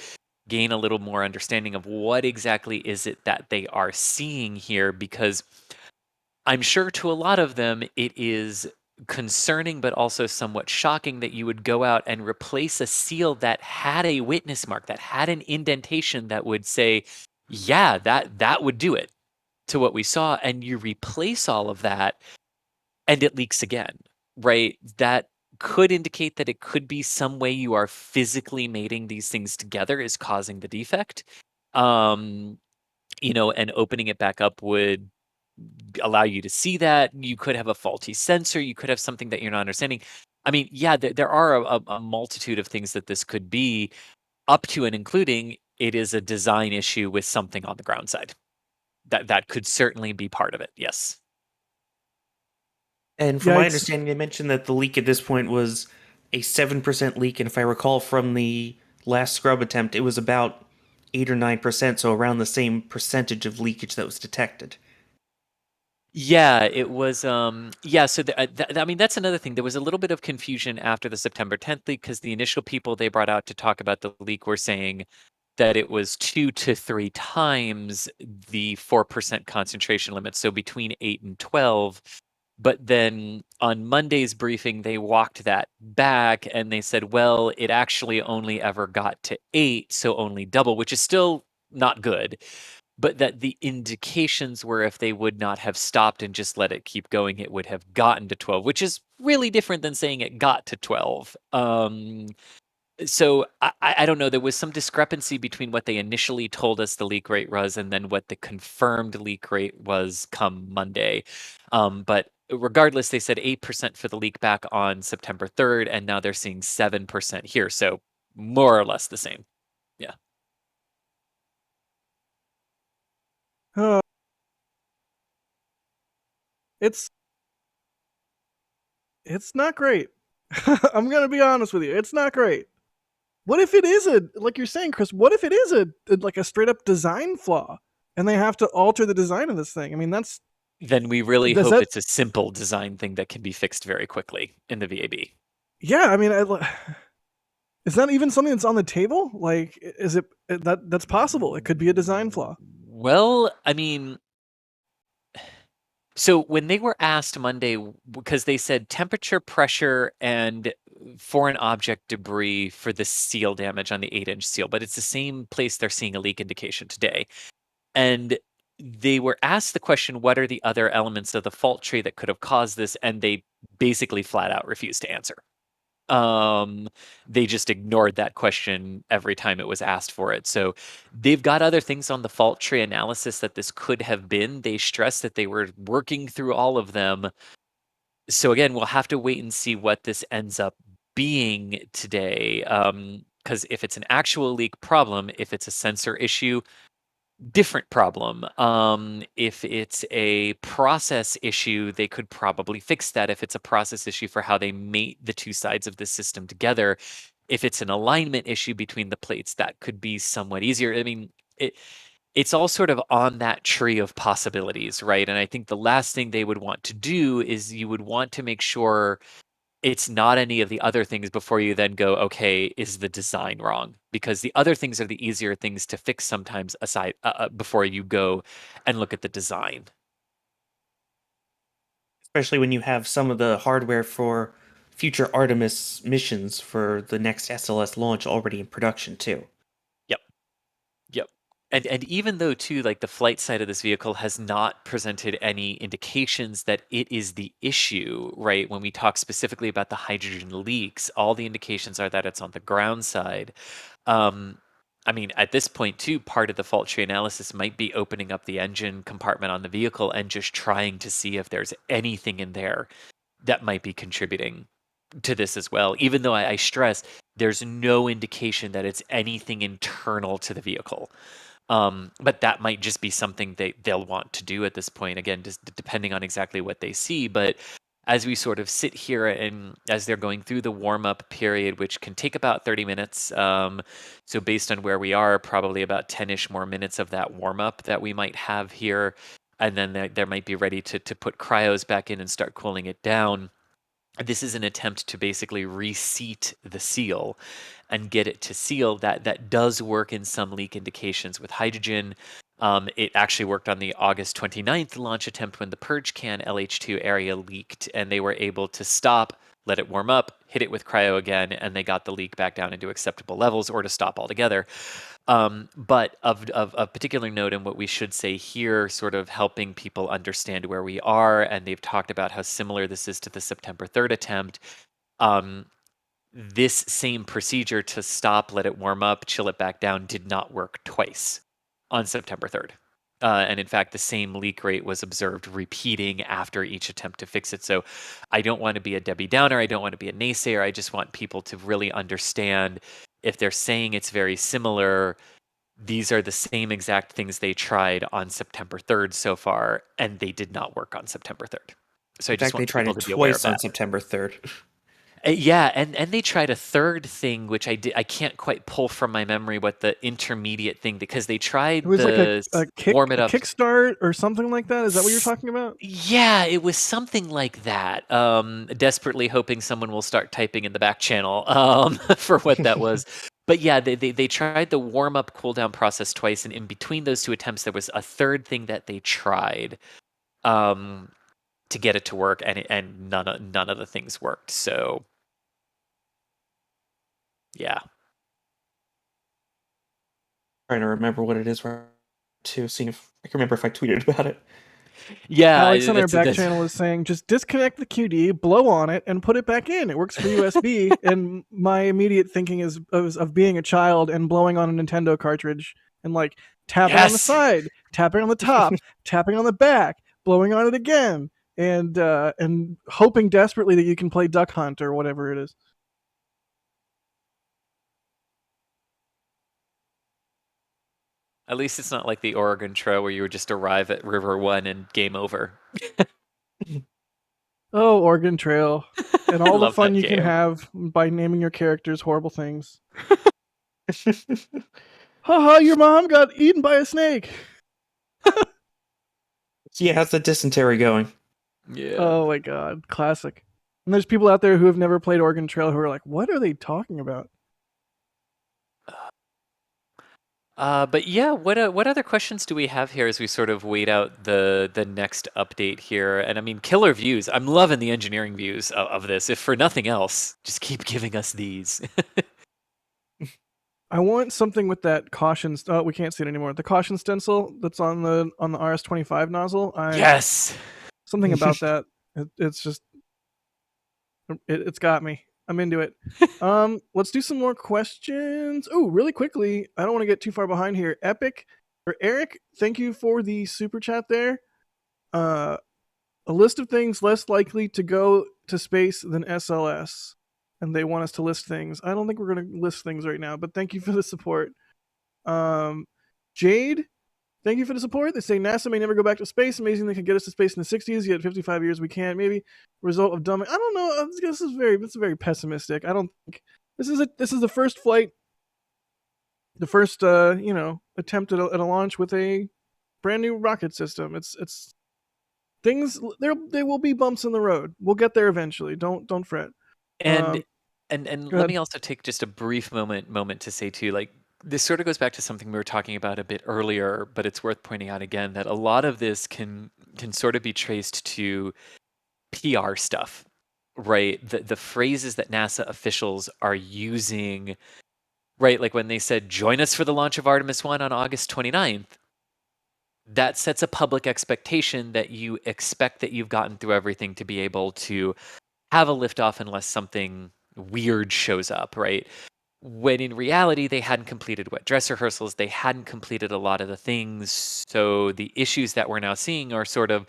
F: gain a little more understanding of what exactly is it that they are seeing here, because I'm sure to a lot of them it is concerning but also somewhat shocking that you would go out and replace a seal that had a witness mark, that had an indentation that would say, yeah, that would do it to what we saw, and you replace all of that and it leaks again, right? That could indicate that it could be some way you are physically mating these things together is causing the defect. And opening it back up would allow you to see that. You could have a faulty sensor. You could have something that you're not understanding. I mean, yeah, there are a multitude of things that this could be, up to and including it is a design issue with something on the ground side. That could certainly be part of it. Yes.
L: And from my
E: Yikes.
L: understanding, they mentioned that the leak at this point was a 7% leak, and if I recall from the last scrub attempt, it was about 8 or 9%, so around the same percentage of leakage that was detected.
F: Yeah, it was. So I mean, that's another thing. There was a little bit of confusion after the September 10th leak because the initial people they brought out to talk about the leak were saying that it was 2 to 3 times the 4% concentration limit, so between 8 and 12. But then on Monday's briefing, they walked that back and they said, well, it actually only ever got to 8, so only double, which is still not good. But that the indications were if they would not have stopped and just let it keep going, it would have gotten to 12, which is really different than saying it got to 12. So I don't know. There was some discrepancy between what they initially told us the leak rate was and then what the confirmed leak rate was come Monday. But regardless, they said 8% for the leak back on September 3rd, and now they're seeing 7% here. So more or less the same. Yeah.
E: It's not great. I'm gonna be honest with you. It's not great. What if it is like you're saying, Chris? What if it is like a straight up design flaw, and they have to alter the design of this thing? I mean,
F: then we really
E: does
F: hope
E: that-
F: it's a simple design thing that can be fixed very quickly in the VAB.
E: Yeah, I mean, is that even something that's on the table? Like, is it that's possible? It could be a design flaw.
F: Well, I mean, so when they were asked Monday, because they said temperature, pressure, and foreign object debris for the seal damage on the 8-inch seal, but it's the same place they're seeing a leak indication today. And they were asked the question, what are the other elements of the fault tree that could have caused this? And they basically flat out refused to answer. They just ignored that question every time it was asked for it. So they've got other things on the fault tree analysis that this could have been. They stressed that they were working through all of them. So again, we'll have to wait and see what this ends up being today. Because if it's an actual leak problem, if it's a sensor issue, different problem. If it's a process issue, they could probably fix that. If it's a process issue for how they mate the two sides of the system together, if it's an alignment issue between the plates, that could be somewhat easier. I mean, it's all sort of on that tree of possibilities, right? And I think the last thing they would want to do is you would want to make sure it's not any of the other things before you then go, okay, is the design wrong? Because the other things are the easier things to fix sometimes aside before you go and look at the design.
L: Especially when you have some of the hardware for future Artemis missions for the next SLS launch already in production too.
F: Yep. And even though too, like the flight side of this vehicle has not presented any indications that it is the issue, right? When we talk specifically about the hydrogen leaks, all the indications are that it's on the ground side. I mean, at this point too, part of the fault tree analysis might be opening up the engine compartment on the vehicle and just trying to see if there's anything in there that might be contributing to this as well. Even though I stress there's no indication that it's anything internal to the vehicle. But that might just be something they'll want to do at this point. Again, just depending on exactly what they see. But as we sort of sit here and as they're going through the warm-up period, which can take about 30 minutes. So based on where we are, probably about 10-ish more minutes of that warm-up that we might have here. And then there might be ready to put cryos back in and start cooling it down. This is an attempt to basically reseat the seal and get it to seal. That does work in some leak indications with hydrogen. It actually worked on the August 29th launch attempt when the purge can LH2 area leaked, and they were able to stop, let it warm up, hit it with cryo again, and they got the leak back down into acceptable levels, or to stop altogether. But of particular note, and what we should say here, sort of helping people understand where we are, and they've talked about how similar this is to the September 3rd attempt. This same procedure to stop, let it warm up, chill it back down did not work twice on September 3rd. And in fact, the same leak rate was observed repeating after each attempt to fix it. So I don't want to be a Debbie Downer. I don't want to be a naysayer. I just want people to really understand, if they're saying it's very similar, these are the same exact things they tried on September 3rd so far, and they did not work on September 3rd. So I
L: In
F: just
L: fact, they
F: want
L: tried
F: people
L: it
F: to be aware of
L: twice on
F: that.
L: September 3rd.
F: Yeah, and they tried a third thing, which I can't quite pull from my memory what the intermediate thing, because they tried
E: It was like a
F: warm it up.
E: kickstart or something like that. Is that what you're talking about?
F: Yeah, it was something like that. Desperately hoping someone will start typing in the back channel for what that was. But yeah, they tried the warm up cool down process twice, and in between those two attempts, there was a third thing that they tried to get it to work, and none of the things worked. So yeah.
L: Trying to remember what it is to see if I can remember if I tweeted about it.
F: Yeah,
E: Alex on our back channel is saying, just disconnect the QD, blow on it, and put it back in. It works for USB. And my immediate thinking is of being a child and blowing on a Nintendo cartridge and like tapping on the side, tapping on the top, tapping on the back, blowing on it again, and hoping desperately that you can play Duck Hunt or whatever it is.
F: At least it's not like the Oregon Trail where you would just arrive at River 1 and game over.
E: Oh, Oregon Trail. And all the
F: love
E: fun
F: that
E: you can
F: game.
E: have by naming your characters horrible things. Haha, your mom got eaten by a snake.
L: Yeah, how's the dysentery going?
F: Yeah.
E: Oh my god, classic. And there's people out there who have never played Oregon Trail who are like, what are they talking about?
F: But yeah, what other questions do we have here as we sort of wait out the next update here? And I mean, killer views. I'm loving the engineering views of this. If for nothing else, just keep giving us these.
E: I want something with that caution. Oh, we can't see it anymore. The caution stencil that's on the RS-25 nozzle.
F: Yes.
E: Something about that. It's just. It's got me. I'm into it. Let's do some more questions. Oh, really quickly. I don't want to get too far behind here. Epic or Eric, thank you for the super chat there. A list of things less likely to go to space than SLS. And they want us to list things. I don't think we're going to list things right now, but thank you for the support. Jade, thank you for the support. They say NASA may never go back to space. Amazing they could get us to space in the 60s, yet 55 years we can't. Maybe result of dumb. I don't know. This is very pessimistic. I don't think this is the first flight, the first attempt at a launch with a brand new rocket system. It's things. There will be bumps in the road. We'll get there eventually. Don't fret.
F: And let me also take just a brief moment to say too, like, this sort of goes back to something we were talking about a bit earlier, but it's worth pointing out again that a lot of this can sort of be traced to PR stuff, right? The phrases that NASA officials are using, right? Like when they said, join us for the launch of Artemis I on August 29th, that sets a public expectation that you expect that you've gotten through everything to be able to have a liftoff unless something weird shows up, right? When in reality, they hadn't completed wet dress rehearsals. They hadn't completed a lot of the things. So the issues that we're now seeing are sort of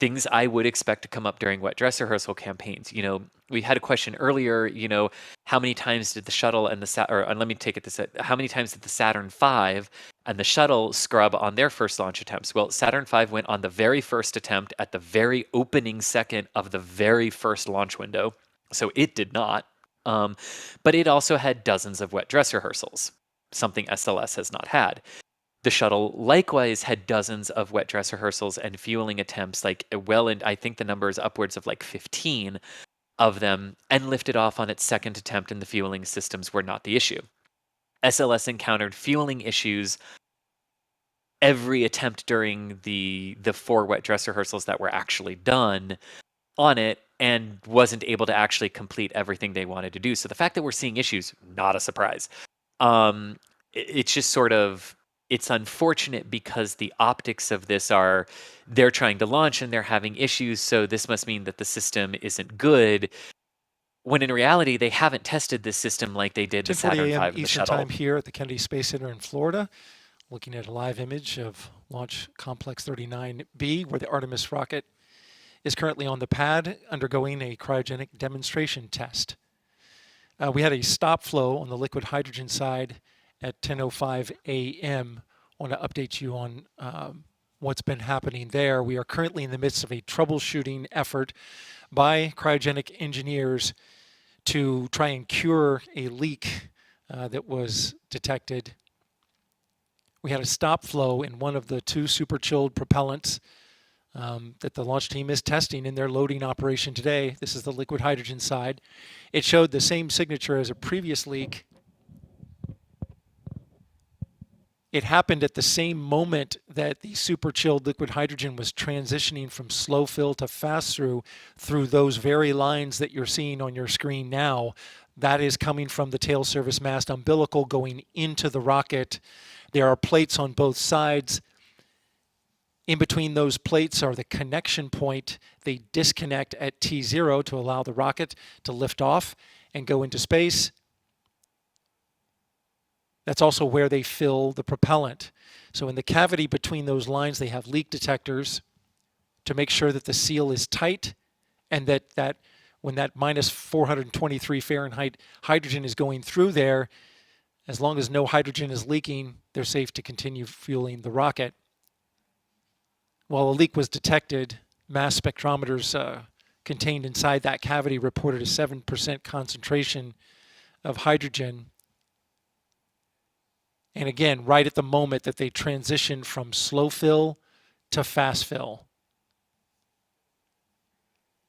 F: things I would expect to come up during wet dress rehearsal campaigns. You know, we had a question earlier, you know, how many times did the shuttle and let me take it this, how many times did the Saturn V and the shuttle scrub on their first launch attempts? Well, Saturn V went on the very first attempt at the very opening second of the very first launch window. So it did not. But it also had dozens of wet dress rehearsals, something SLS has not had. The shuttle likewise had dozens of wet dress rehearsals and fueling attempts, and I think the number is upwards of like 15 of them, and lifted off on its second attempt, and the fueling systems were not the issue. SLS encountered fueling issues every attempt during the 4 wet dress rehearsals that were actually done on it, and wasn't able to actually complete everything they wanted to do. So the fact that we're seeing issues, not a surprise. It's just sort of, it's unfortunate because the optics of this are they're trying to launch and they're having issues, so this must mean that the system isn't good. when in reality, they haven't tested this system like they did the
I: 10:40
F: Saturn V
I: a.m.
F: and the
I: Eastern
F: Shuttle.
I: Time here at the Kennedy Space Center in Florida, looking at a live image of Launch Complex 39B, where the Artemis rocket is currently on the pad undergoing a cryogenic demonstration test. We had a stop flow on the liquid hydrogen side at 10:05 a.m. I want to update you on what's been happening there. We are currently in the midst of a troubleshooting effort by cryogenic engineers to try and cure a leak that was detected. We had a stop flow in one of the two super chilled propellants that the launch team is testing in their loading operation today. This is the liquid hydrogen side. It showed the same signature as a previous leak. It happened at the same moment that the super chilled liquid hydrogen was transitioning from slow fill to fast through those very lines that you're seeing on your screen now. That is coming from the tail service mast umbilical going into the rocket. There are plates on both sides. In between those plates are the connection point. They disconnect at T0 to allow the rocket to lift off and go into space. That's also where they fill the propellant. So in the cavity between those lines, they have leak detectors to make sure that the seal is tight and that when that minus 423 Fahrenheit hydrogen is going through there, as long as no hydrogen is leaking, they're safe to continue fueling the rocket. While a leak was detected, mass spectrometers contained inside that cavity reported a 7% concentration of hydrogen. And again, right at the moment that they transitioned from slow fill to fast fill,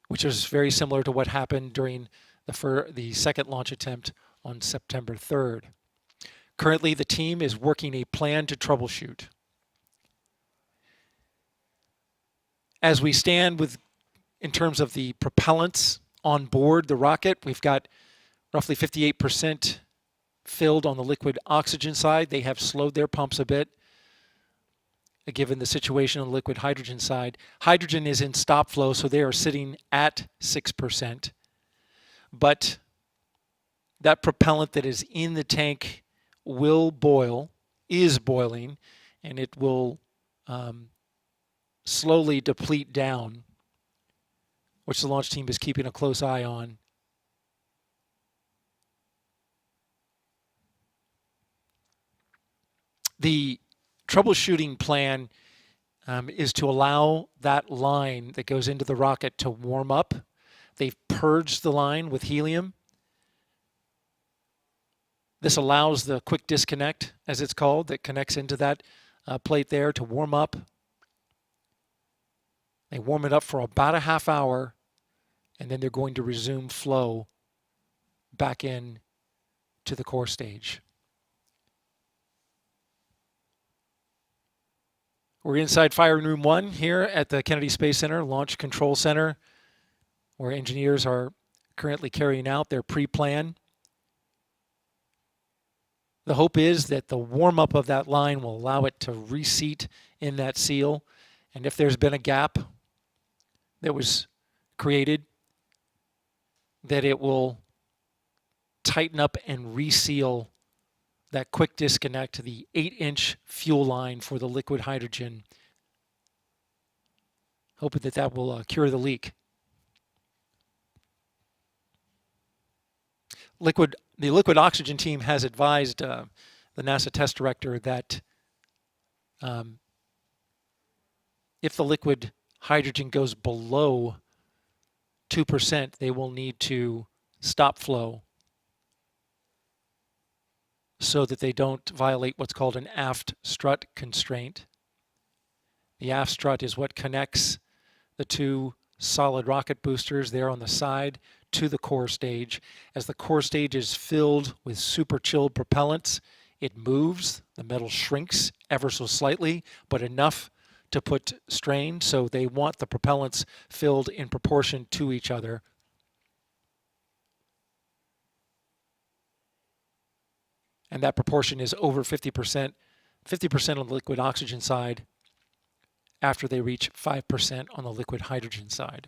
I: which is very similar to what happened during the second launch attempt on September 3rd. Currently, the team is working a plan to troubleshoot. As we stand in terms of the propellants on board the rocket, we've got roughly 58% filled on the liquid oxygen side. They have slowed their pumps a bit, given the situation on the liquid hydrogen side. Hydrogen is in stop flow, so they are sitting at 6%. But that propellant that is in the tank will boil, is boiling, and it will slowly deplete down, which the launch team is keeping a close eye on. The troubleshooting plan is to allow that line that goes into the rocket to warm up. They've purged the line with helium. This allows the quick disconnect, as it's called, that connects into that plate there to warm up. They warm it up for about a half hour, and then they're going to resume flow back in to the core stage. We're inside firing room 1 here at the Kennedy Space Center Launch Control Center, where engineers are currently carrying out their pre-plan. The hope is that the warm-up of that line will allow it to reseat in that seal. And if there's been a gap that was created, that it will tighten up and reseal that quick disconnect to the 8-inch fuel line for the liquid hydrogen, hoping that that will cure the leak. The liquid oxygen team has advised the NASA test director that if the liquid hydrogen goes below 2%, they will need to stop flow so that they don't violate what's called an aft strut constraint. The aft strut is what connects the two solid rocket boosters there on the side to the core stage. As the core stage is filled with super chilled propellants, it moves, the metal shrinks ever so slightly, but enough to put strain, so they want the propellants filled in proportion to each other. And that proportion is over 50%, 50% on the liquid oxygen side after they reach 5% on the liquid hydrogen side.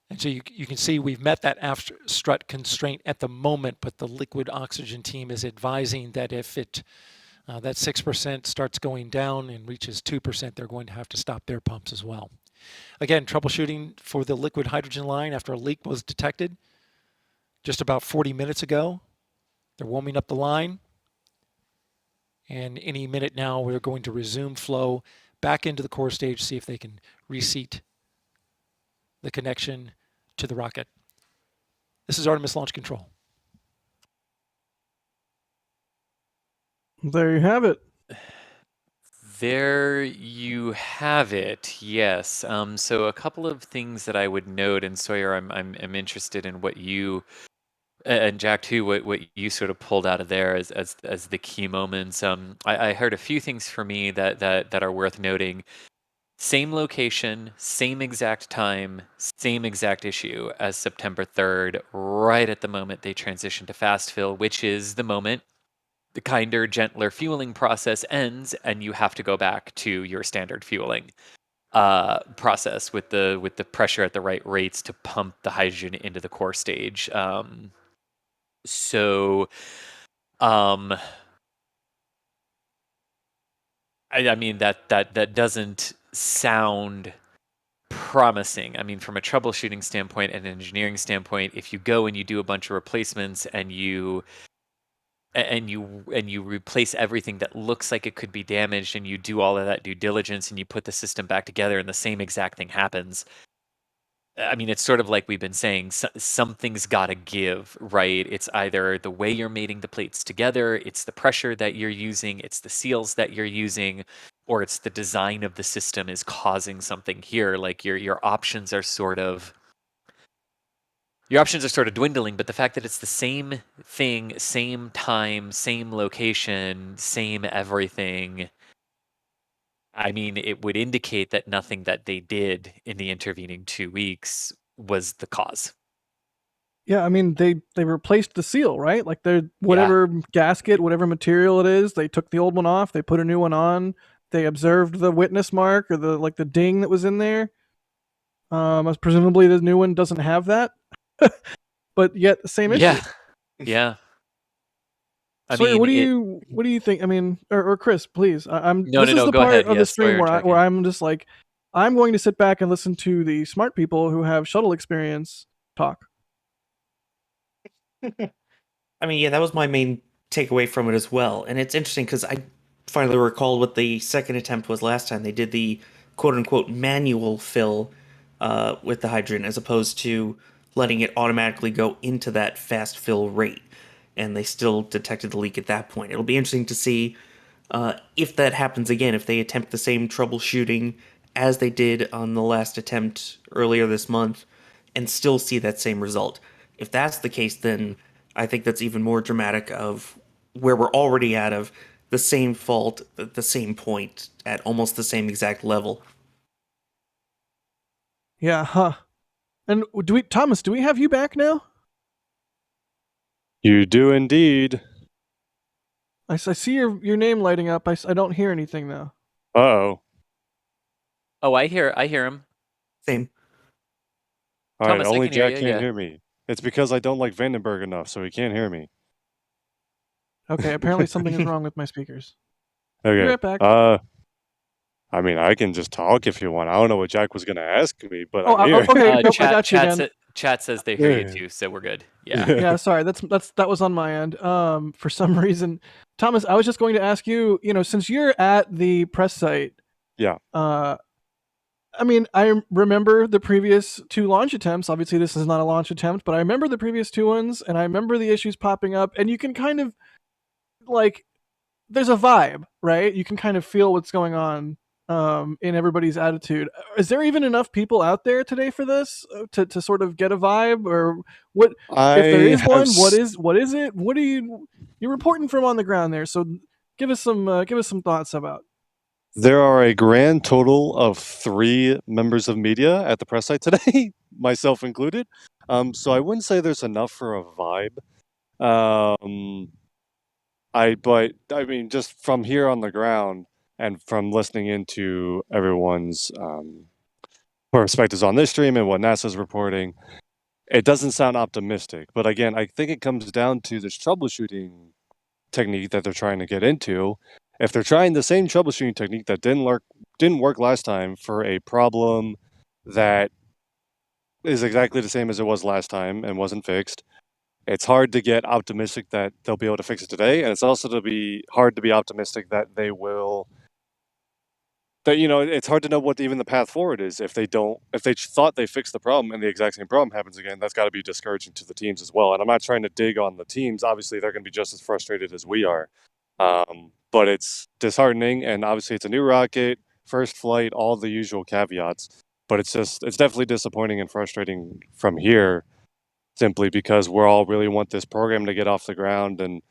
I: And so you can see we've met that aft strut constraint at the moment, but the liquid oxygen team is advising that if it that 6% starts going down and reaches 2%, they're going to have to stop their pumps as well. Again, troubleshooting for the liquid hydrogen line after a leak was detected just about 40 minutes ago. They're warming up the line. And any minute now, we're going to resume flow back into the core stage, see if they can reseat the connection to the rocket. This is Artemis Launch Control.
E: There you have it.
F: There you have it. Yes. So a couple of things that I would note, and Sawyer, I'm interested in what you and Jack too, what you sort of pulled out of there as the key moments. I heard a few things for me that are worth noting. Same location, same exact time, same exact issue as September 3rd, right at the moment they transition to fast fill, which is the moment the kinder, gentler fueling process ends and you have to go back to your standard fueling process with the pressure at the right rates to pump the hydrogen into the core stage. I mean that doesn't sound promising. I mean, from a troubleshooting standpoint and an engineering standpoint, if you go and you do a bunch of replacements and you replace everything that looks like it could be damaged and you do all of that due diligence and you put the system back together and the same exact thing happens, I mean, it's sort of like we've been saying, something's got to give, right? It's either the way you're mating the plates together, it's the pressure that you're using, it's the seals that you're using, or it's the design of the system is causing something here. Like your options are sort of dwindling, but the fact that it's the same thing, same time, same location, same everything, I mean, it would indicate that nothing that they did in the intervening 2 weeks was the cause.
E: Yeah, I mean they replaced the seal, right? Like they're whatever gasket, whatever material it is, they took the old one off, they put a new one on, they observed the witness mark or the ding that was in there. As presumably the new one doesn't have that. But yet the same issue.
F: Yeah. Yeah.
E: Sawyer, what do you think? I mean, or Chris, please. This is the
F: go
E: part
F: ahead.
E: of the stream
F: Sawyer,
E: where I'm just like, I'm going to sit back and listen to the smart people who have shuttle experience talk.
L: I mean, yeah, that was my main takeaway from it as well. And it's interesting because I finally recalled what the second attempt was last time. They did the quote-unquote manual fill with the hydrogen as opposed to letting it automatically go into that fast fill rate. And they still detected the leak at that point. It'll be interesting to see if that happens again, if they attempt the same troubleshooting as they did on the last attempt earlier this month and still see that same result. If that's the case, then I think that's even more dramatic of where we're already at of the same fault at the same point at almost the same exact level.
E: Yeah, huh. And Thomas, do we have you back now?
H: You do indeed.
E: I see your name lighting up. I don't hear anything though.
H: Uh-oh.
F: Oh, I hear him.
L: Same.
H: All right,
F: Thomas, I
H: only
F: can hear
H: Jack
F: you,
H: can't
F: yeah.
H: hear me. It's because I don't like Vandenberg enough, so he can't hear me.
E: Okay, apparently something is wrong with my speakers.
H: Okay.
E: Be right back.
H: I mean, I can just talk if you want. I don't know what Jack was going to ask me, but
E: Oh,
H: I'm here.
E: okay. Nope, I got you again.
F: Chat says they hear you too, so we're good. Yeah.
E: Yeah, sorry. That was on my end. For some reason, Thomas, I was just going to ask you. You know, since you're at the press site.
H: Yeah.
E: I mean, I remember the previous 2 launch attempts. Obviously, this is not a launch attempt, but I remember the previous 2 ones, and I remember the issues popping up, and you can kind of, like, there's a vibe, right? You can kind of feel what's going on in everybody's attitude. Is there even enough people out there today for this to sort of get a vibe, or what? If there is one, what is it? What are you're reporting from on the ground there? So give us some thoughts about.
H: There are a grand total of 3 members of media at the press site today, myself included. So I wouldn't say there's enough for a vibe. But I mean, just from here on the ground and from listening into everyone's perspectives on this stream and what NASA's reporting, it doesn't sound optimistic. But again, I think it comes down to this troubleshooting technique that they're trying to get into. If they're trying the same troubleshooting technique that didn't work last time for a problem that is exactly the same as it was last time and wasn't fixed, it's hard to get optimistic that they'll be able to fix it today, and it's also hard to be optimistic that they will. That, you know, it's hard to know what even the path forward is if they thought they fixed the problem and the exact same problem happens again. That's got to be discouraging to the teams as well. And I'm not trying to dig on the teams. Obviously, they're going to be just as frustrated as we are. But it's disheartening, and obviously it's a new rocket, first flight, all the usual caveats. But it's definitely disappointing and frustrating from here, simply because we all really want this program to get off the ground and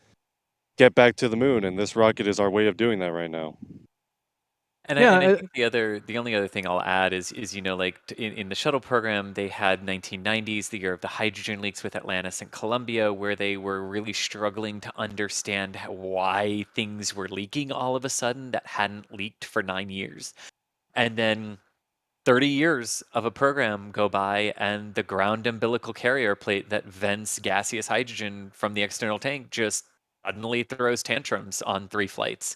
H: get back to the moon, and this rocket is our way of doing that right now.
F: And I think the only other thing I'll add is you know, like in the shuttle program, they had 1990s, the year of the hydrogen leaks with Atlantis and Columbia, where they were really struggling to understand why things were leaking all of a sudden that hadn't leaked for 9 years. And then 30 years of a program go by, and the ground umbilical carrier plate that vents gaseous hydrogen from the external tank just suddenly throws tantrums on 3 flights.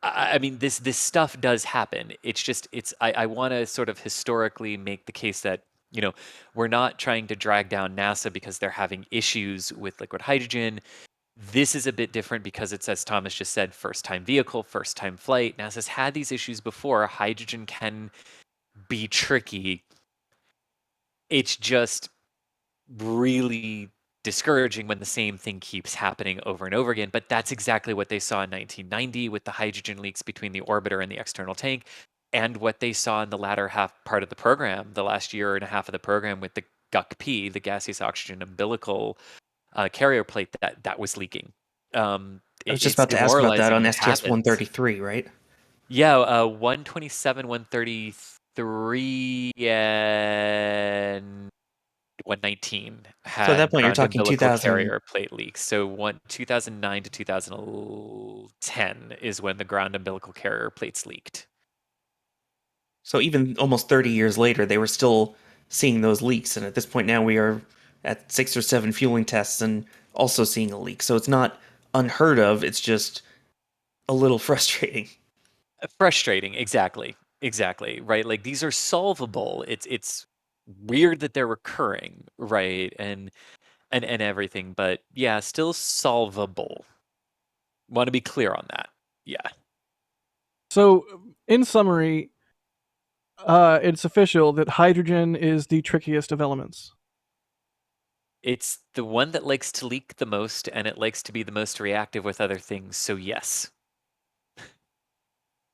F: I mean, this stuff does happen. It's just, I want to sort of historically make the case that, you know, we're not trying to drag down NASA because they're having issues with liquid hydrogen. This is a bit different because it's, as Thomas just said, first-time vehicle, first-time flight. NASA's had these issues before. Hydrogen can be tricky. It's just really discouraging when the same thing keeps happening over and over again. But that's exactly what they saw in 1990 with the hydrogen leaks between the orbiter and the external tank, and what they saw in the latter part of the program, the last year and a half of the program, with the GUC-P, the gaseous oxygen umbilical carrier plate that was leaking.
L: I was just about to ask about that on STS-133, right?
F: Yeah, 127, 133, and 119 had,
L: so at that point you're talking 2000
F: carrier plate leaks. So 2009 to 2010 is when the ground umbilical carrier plates leaked.
L: So even almost 30 years later, they were still seeing those leaks, and at this point now we are at 6 or 7 fueling tests and also seeing a leak. So it's not unheard of, it's just a little frustrating.
F: Frustrating, exactly, right? Like, these are solvable. It's weird that they're recurring, right? And everything, but yeah, still solvable. Want to be clear on that. Yeah.
E: So, in summary, it's official that hydrogen is the trickiest of elements.
F: It's the one that likes to leak the most, and it likes to be the most reactive with other things, so yes.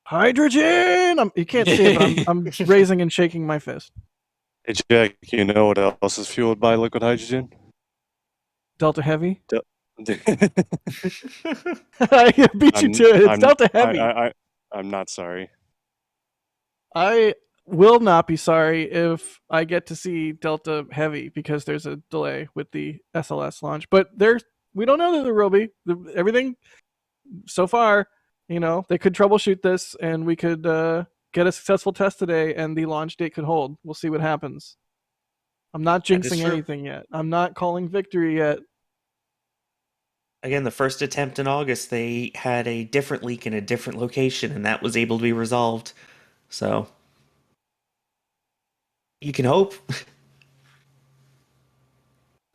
E: Hydrogen! You can't see it, but I'm raising and shaking my fist.
H: Hey, Jack, you know what else is fueled by liquid hydrogen?
E: Delta Heavy? I beat you to it. It's Delta Heavy.
H: I'm not sorry.
E: I will not be sorry if I get to see Delta Heavy, because there's a delay with the SLS launch. But we don't know that there will be. Everything so far, you know, they could troubleshoot this, and we could get a successful test today, and the launch date could hold. We'll see what happens. I'm not jinxing anything yet. I'm not calling victory yet.
L: Again, the first attempt in August, they had a different leak in a different location, and that was able to be resolved. So, you can hope.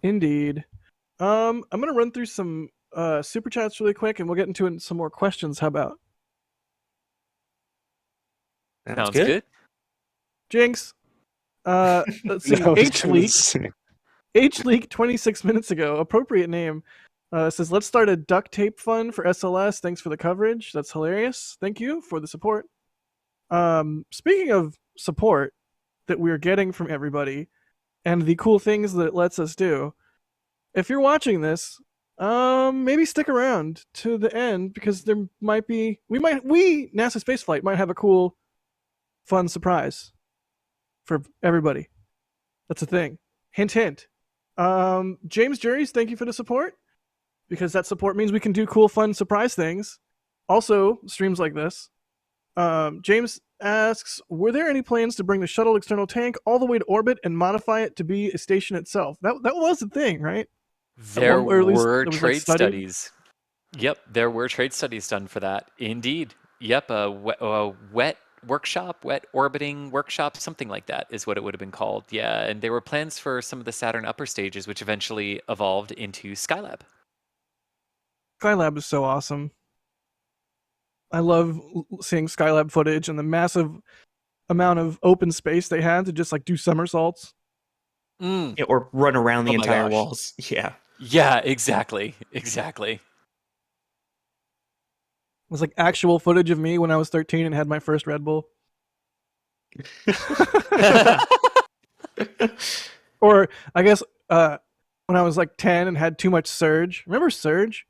E: Indeed. I'm going to run through some super chats really quick, and we'll get into some more questions. How about?
F: Sounds good.
E: Jinx. Let's see. H leak 26 minutes ago. Appropriate name. Says, let's start a duct tape fund for SLS. Thanks for the coverage. That's hilarious. Thank you for the support. Speaking of support that we're getting from everybody and the cool things that it lets us do, if you're watching this, maybe stick around to the end, because there might be, we NASASpaceflight might have a cool, fun surprise for everybody. That's a thing. Hint, hint. James Juries, thank you for the support, because that support means we can do cool, fun, surprise things. Also, streams like this. James asks, were there any plans to bring the shuttle external tank all the way to orbit and modify it to be a station itself? That was the thing, right?
F: There
E: or at least
F: were
E: it was, like,
F: trade
E: studied?
F: studies. Yep, there were trade studies done for that. Indeed. Yep, a wet workshop, wet orbiting workshop, something like that is what it would have been called. Yeah, and there were plans for some of the Saturn upper stages, which eventually evolved into Skylab.
E: Skylab is so awesome. I love seeing Skylab footage and the massive amount of open space they had to just like do somersaults.
F: Mm.
L: Yeah, or run around the
F: Oh my
L: entire
F: gosh.
L: walls. Yeah.
F: Yeah, exactly. Exactly.
E: It was like actual footage of me when I was 13 and had my first Red Bull. Or I guess when I was like 10 and had too much Surge. Remember Surge?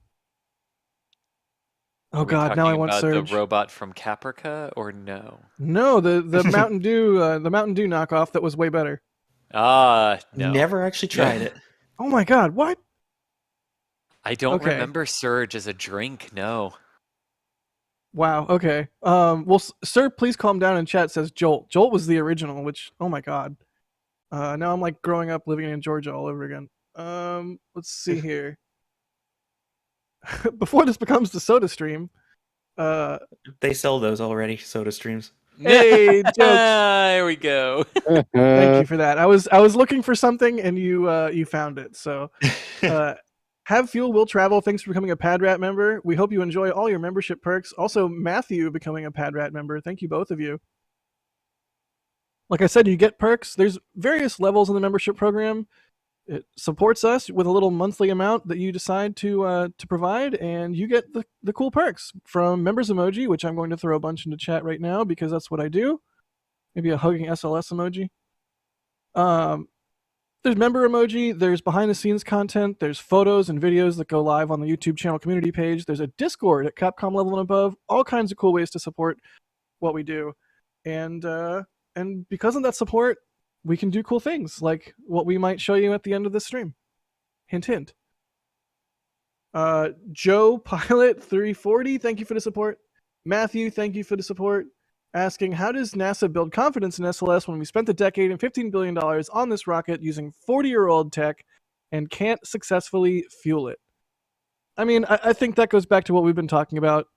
E: Oh
F: Are we
E: God, now I
F: talking
E: want
F: about
E: Surge.
F: the robot from Caprica or no?
E: No, the Mountain Dew knockoff that was way better.
F: No.
L: Never actually tried it.
E: Oh my God, what?
F: I don't
E: Okay.
F: remember Surge as a drink, no.
E: Wow, okay. Well, sir, please calm down in chat, says Jolt. Jolt was the original, which, oh my God. Now I'm like growing up living in Georgia all over again. Let's see here. Before this becomes the Soda Stream,
L: They sell those already, Soda Streams.
E: hey, jokes.
F: There we go.
E: Thank you for that. I was looking for something and you found it. So, Have Fuel Will Travel. Thanks for becoming a PadRat member. We hope you enjoy all your membership perks. Also, Matthew becoming a PadRat member. Thank you, both of you. Like I said, you get perks. There's various levels in the membership program. It supports us with a little monthly amount that you decide to provide, and you get the cool perks from members emoji, which I'm going to throw a bunch into chat right now because that's what I do. Maybe a hugging SLS emoji. There's member emoji, there's behind the scenes content, there's photos and videos that go live on the YouTube channel community page, there's a Discord at Capcom level and above, all kinds of cool ways to support what we do. And because of that support, we can do cool things like what we might show you at the end of this stream. Hint, hint. Joe Pilot 340, thank you for the support. Matthew, thank you for the support. Asking, how does NASA build confidence in SLS when we spent a decade and $15 billion on this rocket using 40-year-old tech and can't successfully fuel it? I mean, I think that goes back to what we've been talking about.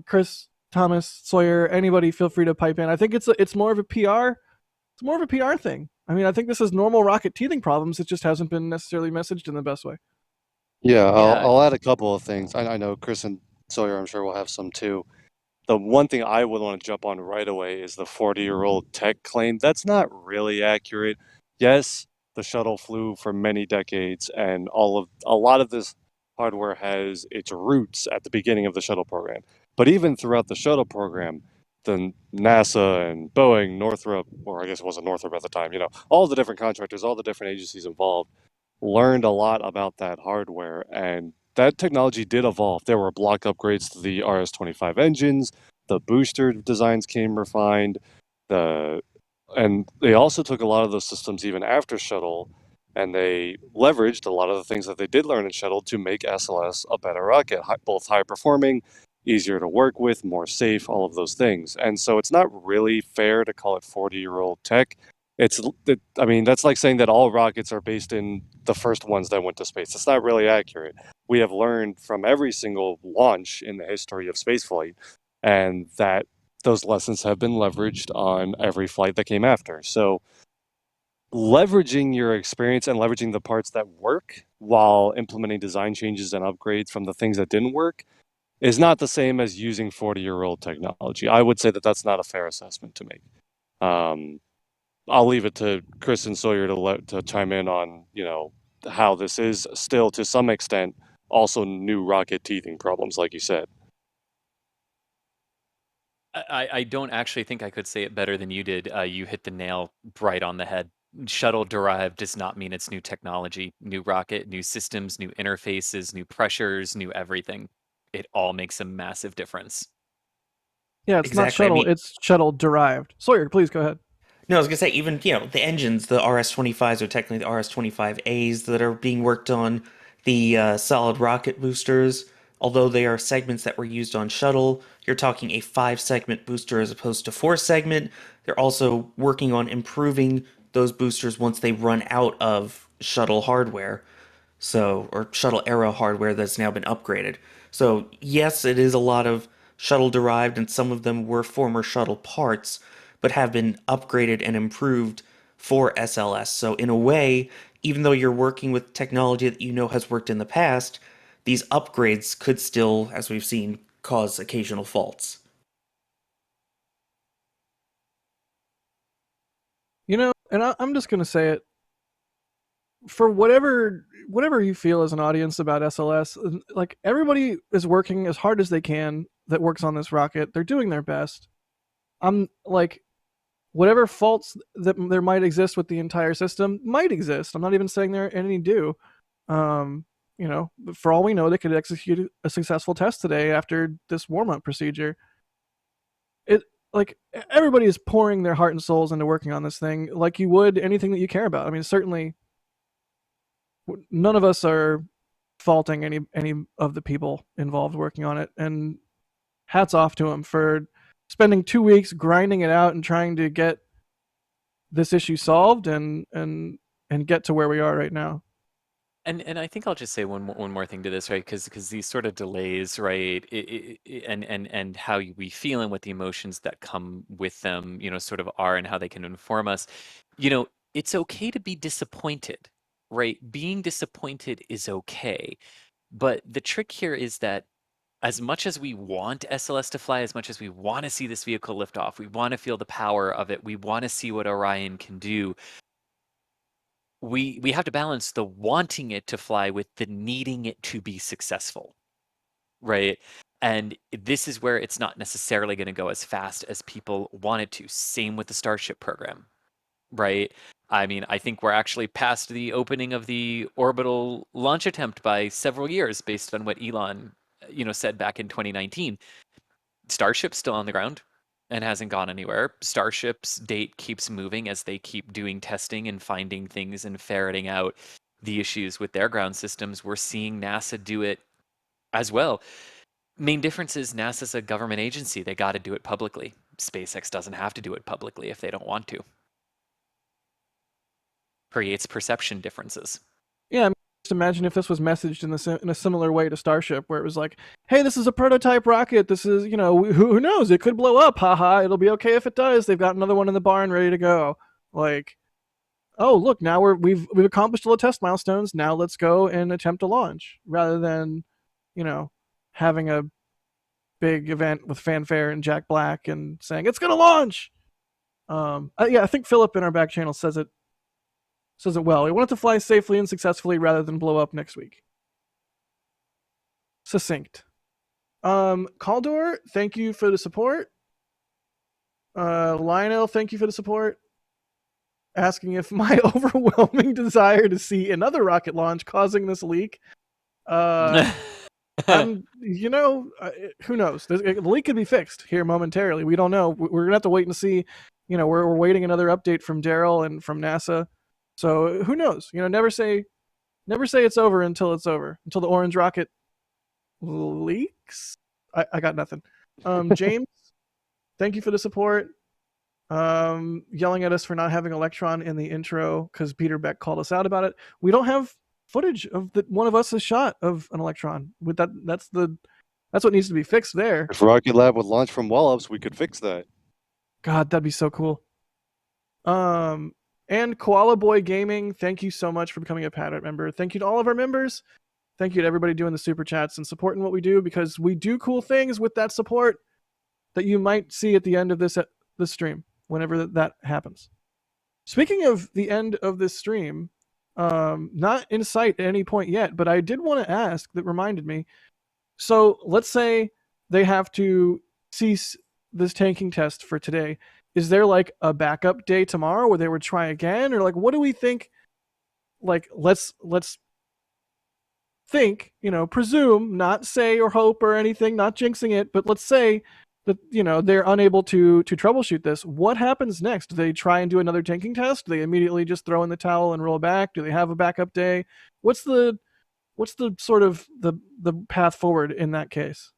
E: Chris, Thomas, Sawyer, anybody feel free to pipe in. I think it's more of a PR. It's more of a PR thing. I mean, I think this is normal rocket teething problems. It just hasn't been necessarily messaged in the best way.
H: Yeah, I'll add a couple of things. I know Chris and Sawyer, I'm sure, will have some too. The one thing I would want to jump on right away is the 40-year-old tech claim. That's not really accurate. Yes, the shuttle flew for many decades, and a lot of this hardware has its roots at the beginning of the shuttle program. But even throughout the shuttle program, the NASA and Boeing, Northrop, or I guess it wasn't Northrop at the time, all the different contractors, all the different agencies involved, learned a lot about that hardware, and that technology did evolve. There were block upgrades to the RS-25 engines, the booster designs came refined, and they also took a lot of those systems even after Shuttle, and they leveraged a lot of the things that they did learn in Shuttle to make SLS a better rocket, both high performing, easier to work with, more safe, all of those things. And so it's not really fair to call it 40-year-old tech. That's like saying that all rockets are based in the first ones that went to space. It's not really accurate. We have learned from every single launch in the history of spaceflight, and that those lessons have been leveraged on every flight that came after. So leveraging your experience and leveraging the parts that work while implementing design changes and upgrades from the things that didn't work is not the same as using 40-year-old technology. I would say that that's not a fair assessment to make. I'll leave it to Chris and Sawyer to chime in on, how this is still, to some extent, also new rocket teething problems, like you said.
F: I don't actually think I could say it better than you did. You hit the nail right on the head. Shuttle derived does not mean it's new technology, new rocket, new systems, new interfaces, new pressures, new everything. It all makes a massive difference.
E: Yeah, it's not Shuttle, it's Shuttle derived. Sawyer, please go ahead.
L: No, I was going to say, even, the engines, the RS-25s are technically the RS-25As that are being worked on, the solid rocket boosters, Although they are segments that were used on Shuttle, you're talking a 5-segment booster as opposed to 4-segment. They're also working on improving those boosters once they run out of Shuttle hardware. So, or Shuttle era hardware that's now been upgraded. So, yes, it is a lot of Shuttle derived, and some of them were former Shuttle parts, but have been upgraded and improved for SLS. So, in a way, even though you're working with technology that you know has worked in the past, these upgrades could still, as we've seen, cause occasional faults.
E: You know, and I'm just going to say it. For whatever you feel as an audience about SLS, like, everybody is working as hard as they can that works on this rocket. They're doing their best. I'm like, whatever faults that there might exist with the entire system might exist. I'm not even saying there are any do. You know, for all we know, they could execute a successful test today after this warm-up procedure. Like, everybody is pouring their heart and souls into working on this thing like you would anything that you care about. I mean, certainly none of us are faulting any of the people involved working on it, and hats off to them for spending 2 weeks grinding it out and trying to get this issue solved and get to where we are right now.
F: And I think I'll just say one more thing to this, right? Because these sort of delays, right, and how we feel and what the emotions that come with them, you know, sort of are, and how they can inform us. You know, it's okay to be disappointed, right? Being disappointed is okay, but the trick here is that as much as we want SLS to fly, as much as we want to see this vehicle lift off, we want to feel the power of it, we want to see what Orion can do. We have to balance the wanting it to fly with the needing it to be successful, right? And this is where it's not necessarily going to go as fast as people want it to. Same with the Starship program, right? I mean, I think we're actually past the opening of the orbital launch attempt by several years based on what Elon, you know, said back in 2019. Starship's still on the ground and hasn't gone anywhere. Starship's date keeps moving as they keep doing testing and finding things and ferreting out the issues with their ground systems. We're seeing NASA do it as well. Main difference is NASA's a government agency. They got to do it publicly. SpaceX doesn't have to do it publicly if they don't want to. Creates perception differences.
E: Yeah, I mean, just imagine if this was messaged in a similar way to Starship, where it was like, hey, this is a prototype rocket. This is, you know, who knows? It could blow up. Haha, it'll be okay if it does. They've got another one in the barn ready to go. Like, oh, look, now we've accomplished all the test milestones. Now let's go and attempt to launch, rather than, you know, having a big event with fanfare and Jack Black and saying it's gonna launch. Yeah, I think Philip in our back channel says it well. We want it to fly safely and successfully rather than blow up next week. Succinct. Caldor, thank you for the support. Lionel, thank you for the support. Asking if my overwhelming desire to see another rocket launch causing this leak. You know, who knows? The leak could be fixed here momentarily. We don't know. We're gonna have to wait and see. You know, we're waiting another update from Daryl and from NASA. So who knows? You know, never say it's over until it's over. Until the orange rocket leaks. I got nothing. James, thank you for the support. Yelling at us for not having Electron in the intro because Peter Beck called us out about it. We don't have footage of one of us has shot of an Electron. With that's what needs to be fixed there.
H: If Rocket Lab would launch from Wallops, we could fix that.
E: God, that'd be so cool. And Koala Boy Gaming, thank you so much for becoming a Padlet member. Thank you to all of our members. Thank you to everybody doing the super chats and supporting what we do, because we do cool things with that support that you might see at the end of this stream, whenever that happens. Speaking of the end of this stream, not in sight at any point yet, but I did want to ask, that reminded me. So let's say they have to cease this tanking test for today. Is there like a backup day tomorrow where they would try again? Or like, what do we think? Like, let's think, you know, presume, not say or hope or anything, not jinxing it, but let's say that, you know, they're unable to troubleshoot this. What happens next? Do they try and do another tanking test? Do they immediately just throw in the towel and roll back? Do they have a backup day? What's the what's the sort of the path forward in that case?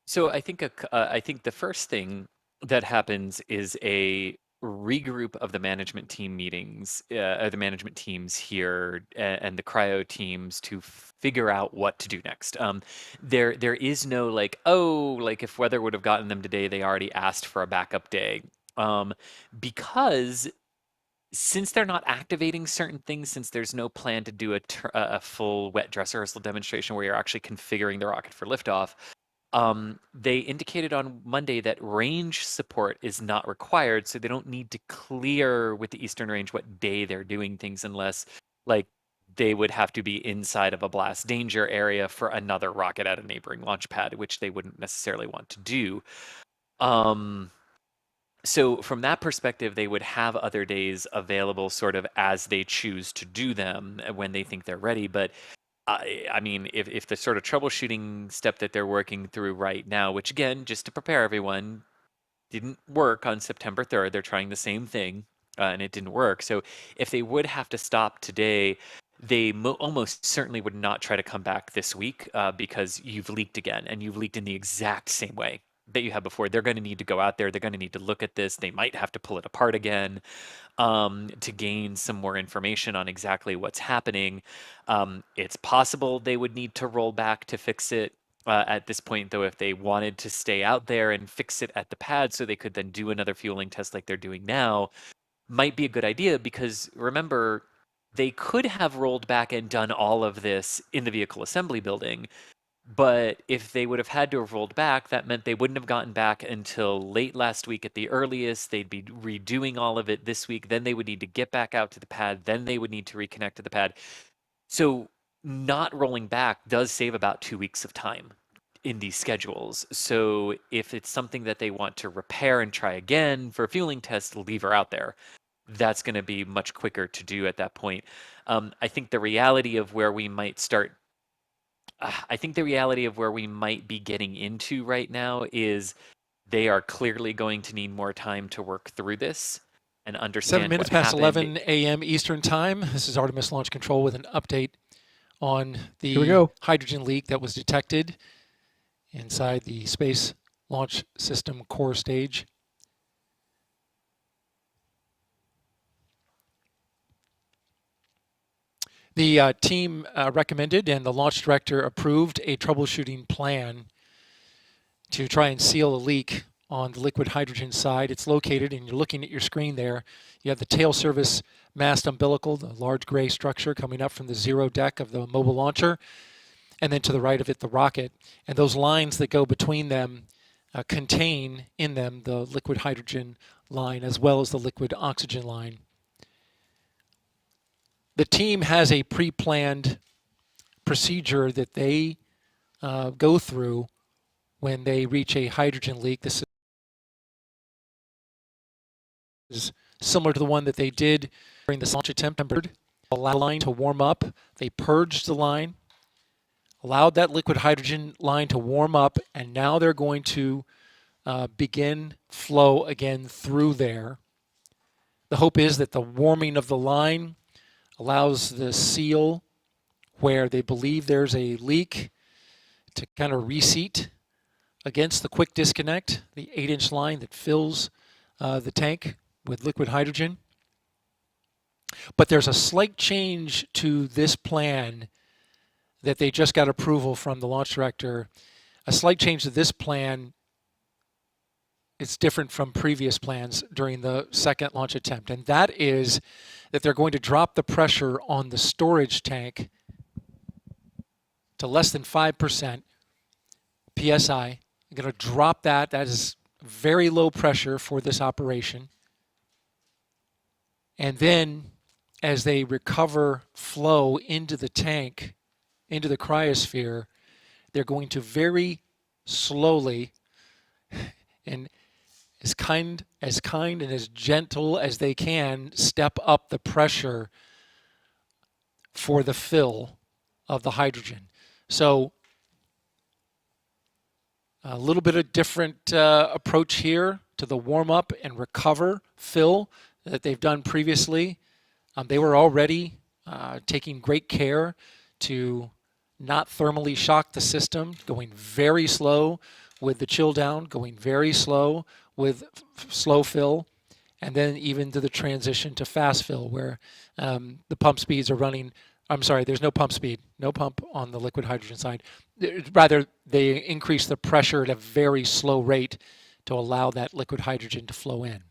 F: So I think I think the first thing that happens is a regroup of the management team meetings, the management teams here and the cryo teams to figure out what to do next. There is no like, oh, like if weather would have gotten them today, they already asked for a backup day. Because since they're not activating certain things, since there's no plan to do a full wet dress rehearsal demonstration where you're actually configuring the rocket for liftoff, they indicated on Monday that range support is not required, so they don't need to clear with the Eastern Range what day they're doing things unless, like, they would have to be inside of a blast danger area for another rocket at a neighboring launch pad, which they wouldn't necessarily want to do. So from that perspective, they would have other days available sort of as they choose to do them when they think they're ready. But I mean, if the sort of troubleshooting step that they're working through right now, which again, just to prepare everyone, didn't work on September 3rd, they're trying the same thing and it didn't work. So if they would have to stop today, they almost certainly would not try to come back this week because you've leaked again and you've leaked in the exact same way that you had before. They're going to need to go out there. They're going to need to look at this. They might have to pull it apart again to gain some more information on exactly what's happening. It's possible they would need to roll back to fix it at this point, though, if they wanted to stay out there and fix it at the pad so they could then do another fueling test like they're doing now, might be a good idea because remember, they could have rolled back and done all of this in the vehicle assembly building. But if they would have had to have rolled back, that meant they wouldn't have gotten back until late last week at the earliest. They'd be redoing all of it this week. Then they would need to get back out to the pad. Then they would need to reconnect to the pad. So not rolling back does save about 2 weeks of time in these schedules. So if it's something that they want to repair and try again for a fueling test, leave her out there. That's going to be much quicker to do at that point. I think the reality of where we might start I think the reality of where we might be getting into right now is they are clearly going to need more time to work through this and understand
I: 7 minutes
F: what
I: past
F: happened.
I: 11 a.m. Eastern Time. This is Artemis Launch Control with an update on
E: Here we
I: the
E: go.
I: hydrogen leak that was detected inside the Space Launch System core stage. The team recommended and the launch director approved a troubleshooting plan to try and seal a leak on the liquid hydrogen side. It's located, and you're looking at your screen there. You have the tail service mast umbilical, the large gray structure coming up from the zero deck of the mobile launcher, and then to the right of it, the rocket. And those lines that go between them contain in them the liquid hydrogen line as well as the liquid oxygen line. The team has a pre-planned procedure that they go through when they reach a hydrogen leak. This is similar to the one that they did during the launch attempt. Allow the line to warm up. They purged the line, allowed that liquid hydrogen line to warm up, and now they're going to begin flow again through there. The hope is that the warming of the line allows the seal where they believe there's a leak to kind of reseat against the quick disconnect, the 8-inch line that fills the tank with liquid hydrogen. But there's a slight change to this plan that they just got approval from the launch director. A slight change to this plan. It's different from previous plans during the second launch attempt, and that is that they're going to drop the pressure on the storage tank to less than 5% PSI. They're going to drop that. That is very low pressure for this operation. And then as they recover flow into the tank, into the cryosphere, they're going to very slowly and as kind and as gentle as they can step up the pressure for the fill of the hydrogen. So a little bit of different approach here to the warm up and recover fill that they've done previously. They were already taking great care to not thermally shock the system, going very slow with the chill down, going very slow with slow fill, and then even to the transition to fast fill where the pump speeds are running. I'm sorry, there's no pump speed, no pump on the liquid hydrogen side. Rather, they increase the pressure at a very slow rate to allow that liquid hydrogen to flow in.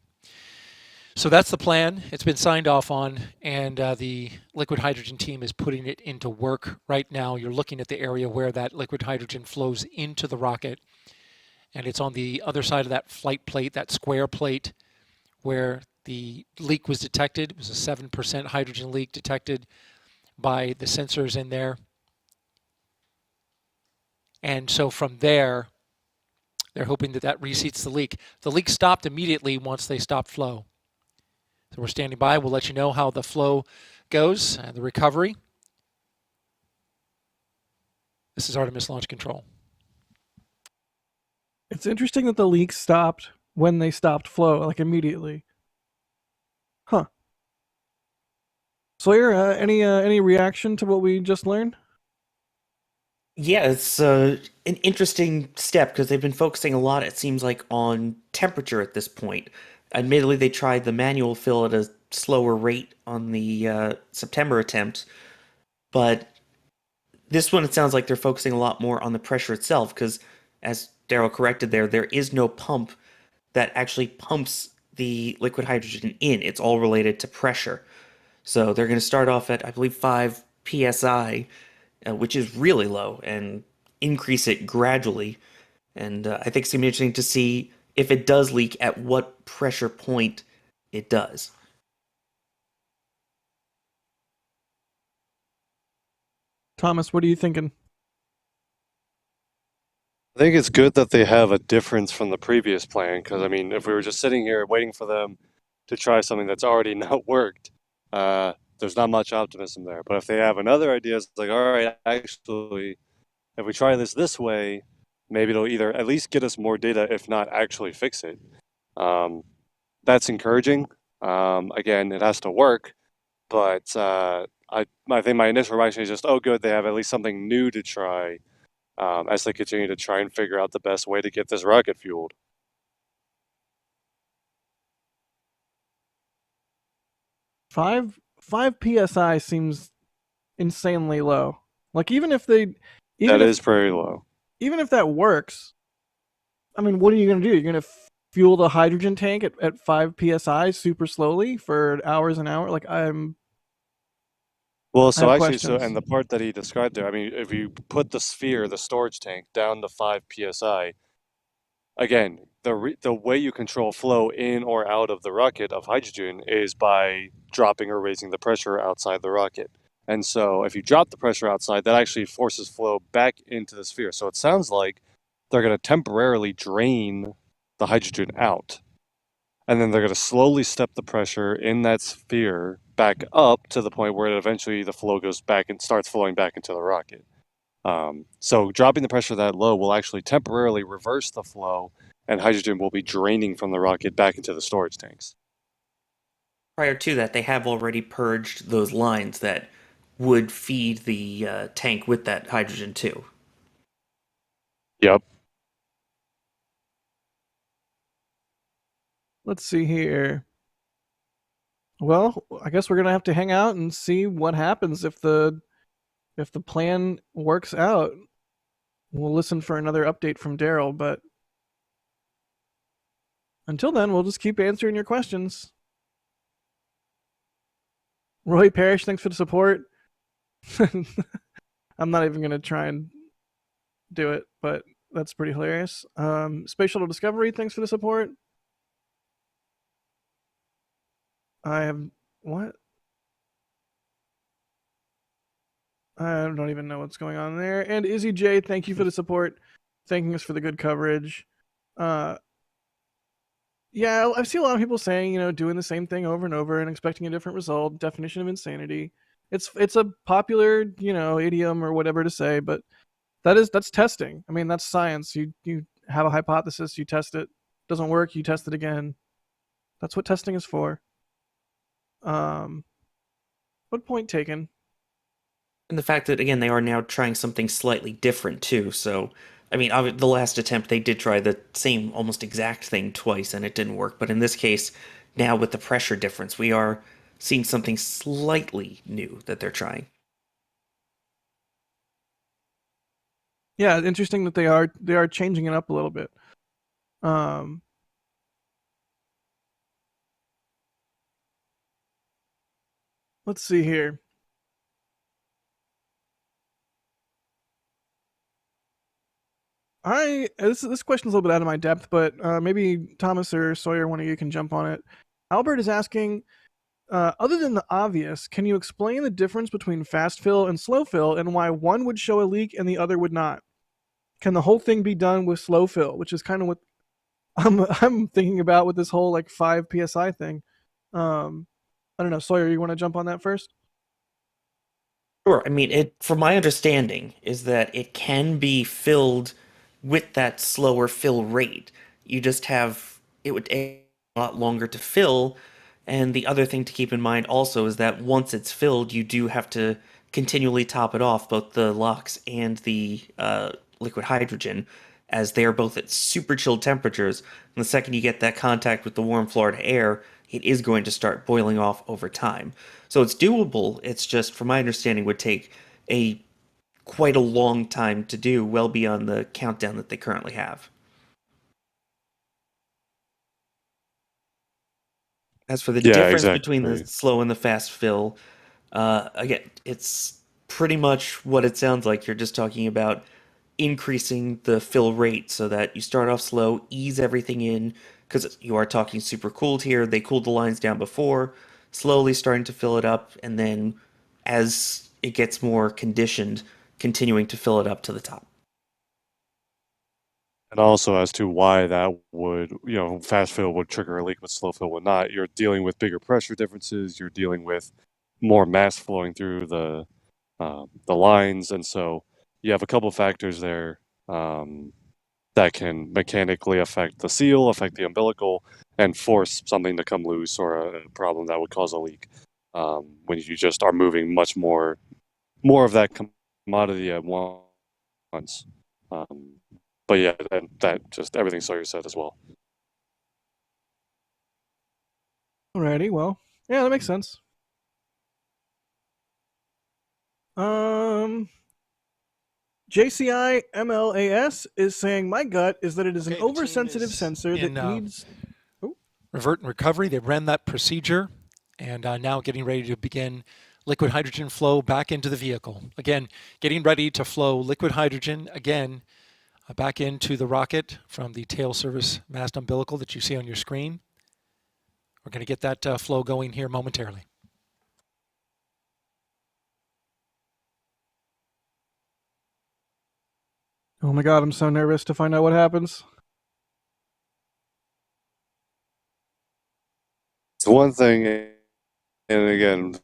I: So that's the plan. It's been signed off on, and the liquid hydrogen team is putting it into work right now. You're looking at the area where that liquid hydrogen flows into the rocket, and it's on the other side of that flight plate, that square plate, where the leak was detected. It was a 7% hydrogen leak detected by the sensors in there. And so from there, they're hoping that that reseats the leak. The leak stopped immediately once they stopped flow. So we're standing by. We'll let you know how the flow goes and the recovery. This is Artemis Launch Control.
E: It's interesting that the leak stopped when they stopped flow, like immediately. Huh. Sawyer, any reaction to what we just learned?
L: Yeah, it's an interesting step because they've been focusing a lot, it seems like, on temperature at this point. Admittedly, they tried the manual fill at a slower rate on the September attempt, but this one, it sounds like they're focusing a lot more on the pressure itself because, as Daryl corrected there is no pump that actually pumps the liquid hydrogen in. It's all related to pressure. So they're going to start off at, I believe, 5 psi, which is really low, and increase it gradually. And I think it's going to be interesting to see if it does leak, at what pressure point it does.
E: Thomas, what are you thinking?
H: I think it's good that they have a difference from the previous plan, because, I mean, if we were just sitting here waiting for them to try something that's already not worked, there's not much optimism there. But if they have another idea, it's like, all right, actually, if we try this way, maybe it'll either at least get us more data, if not actually fix it. That's encouraging. Again, it has to work, but I think my initial reaction is just, oh, good, they have at least something new to try as they continue to try and figure out the best way to get this rocket fueled.
E: Five psi seems insanely low. Like even if
H: is pretty low.
E: Even if that works, I mean, what are you going to do? You're going to fuel the hydrogen tank at 5 psi super slowly for hours and hours? Like
H: Well, so actually,
E: questions.
H: and the part that he described there, I mean, if you put the sphere, the storage tank, down to 5 psi, again, the way you control flow in or out of the rocket of hydrogen is by dropping or raising the pressure outside the rocket. And so if you drop the pressure outside, that actually forces flow back into the sphere. So it sounds like they're going to temporarily drain the hydrogen out. And then they're going to slowly step the pressure in that sphere back up to the point where eventually the flow goes back and starts flowing back into the rocket. So dropping the pressure that low will actually temporarily reverse the flow, and hydrogen will be draining from the rocket back into the storage tanks.
L: Prior to that, they have already purged those lines that would feed the tank with that hydrogen too.
H: Yep.
E: Let's see here. Well, I guess we're gonna have to hang out and see what happens if the plan works out. We'll listen for another update from Daryl, but until then, we'll just keep answering your questions. Roy Parrish, thanks for the support. I'm not even gonna try and do it, but that's pretty hilarious. Space Shuttle Discovery, thanks for the support. I have what? I don't even know what's going on there. And Izzy J, thank you for the support, thanking us for the good coverage. Yeah, I see a lot of people saying, doing the same thing over and over and expecting a different result. Definition of insanity. It's a popular, idiom or whatever to say, but that's testing. I mean, that's science. You have a hypothesis, you test it. Doesn't work, you test it again. That's what testing is for. What point taken?
L: And the fact that, again, they are now trying something slightly different, too. So, I mean, the last attempt, they did try the same, almost exact thing twice, and it didn't work. But in this case, now with the pressure difference, we are seeing something slightly new that they're trying.
E: Yeah, interesting that they are changing it up a little bit. Let's see here. This question's a little bit out of my depth, but maybe Thomas or Sawyer, one of you can jump on it. Albert is asking, other than the obvious, can you explain the difference between fast fill and slow fill and why one would show a leak and the other would not? Can the whole thing be done with slow fill, which is kind of what I'm thinking about with this whole like 5 psi thing. I don't know, Sawyer, you want to jump on that first?
L: Sure. I mean, from my understanding, is that it can be filled with that slower fill rate. You just it would take a lot longer to fill. And the other thing to keep in mind also is that once it's filled, you do have to continually top it off, both the LOX and the liquid hydrogen, as they are both at super chilled temperatures. And the second you get that contact with the warm Florida air, it is going to start boiling off over time. So it's doable. It's just, from my understanding, would take quite a long time to do, well beyond the countdown that they currently have. As for the difference between the slow and the fast fill, again, it's pretty much what it sounds like. You're just talking about increasing the fill rate so that you start off slow, ease everything in, because you are talking super cooled here. They cooled the lines down before, slowly starting to fill it up, and then as it gets more conditioned, continuing to fill it up to the top.
H: And also as to why that would, fast fill would trigger a leak, but slow fill would not. You're dealing with bigger pressure differences. You're dealing with more mass flowing through the lines, and so you have a couple factors there that can mechanically affect the seal, affect the umbilical, and force something to come loose or a problem that would cause a leak. When you just are moving much more of that commodity at once. But yeah, that just everything Sawyer said as well.
E: Alrighty, well, yeah, that makes sense. JCI MLAS is saying, my gut is that it is an oversensitive sensor that needs...
I: Revert and recovery. They ran that procedure and now getting ready to begin liquid hydrogen flow back into the vehicle. Again, getting ready to flow liquid hydrogen again back into the rocket from the tail service mast umbilical that you see on your screen. We're going to get that flow going here momentarily.
E: Oh my god, I'm so nervous to find out what happens.
H: It's one thing, and again,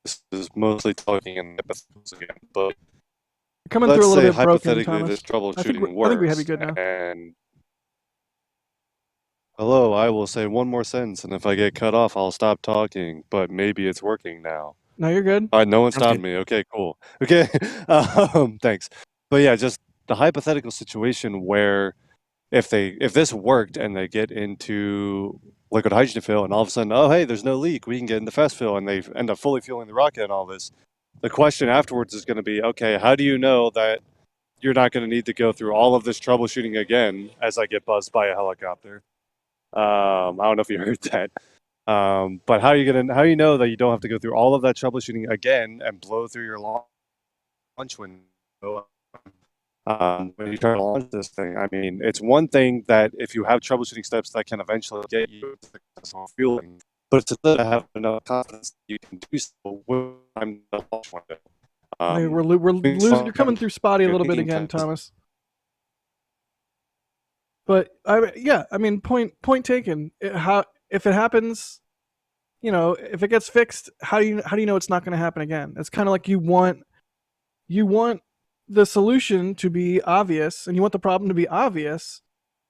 H: this is mostly talking in hypotheticals again, but
E: coming
H: let's
E: through a little
H: say
E: bit broken,
H: hypothetically
E: Thomas.
H: this troubleshooting
E: I think we have you
H: works,
E: good now.
H: and hello, I will say one more sentence, and if I get cut off, I'll stop talking, but maybe it's working now.
E: No, you're good.
H: All right, no one stopped me. Okay, cool. Okay, thanks. But yeah, just the hypothetical situation where if this worked and they get into liquid hydrogen fill and all of a sudden, oh, hey, there's no leak, we can get into fast fill, and they end up fully fueling the rocket and all this. The question afterwards is going to be, okay, how do you know that you're not going to need to go through all of this troubleshooting again as I get buzzed by a helicopter? I don't know if you heard that. But how do you know that you don't have to go through all of that troubleshooting again and blow through your launch window when you try to launch this thing? I mean, it's one thing that if you have troubleshooting steps that can eventually get you to successful fueling, but it's still to have enough confidence that you can do so with the launch window.
E: We're losing. You're coming through spotty a little bit again, Thomas. But I mean, point taken. If it happens, if it gets fixed, how do you know it's not going to happen again? It's kind of like you want the solution to be obvious, and you want the problem to be obvious.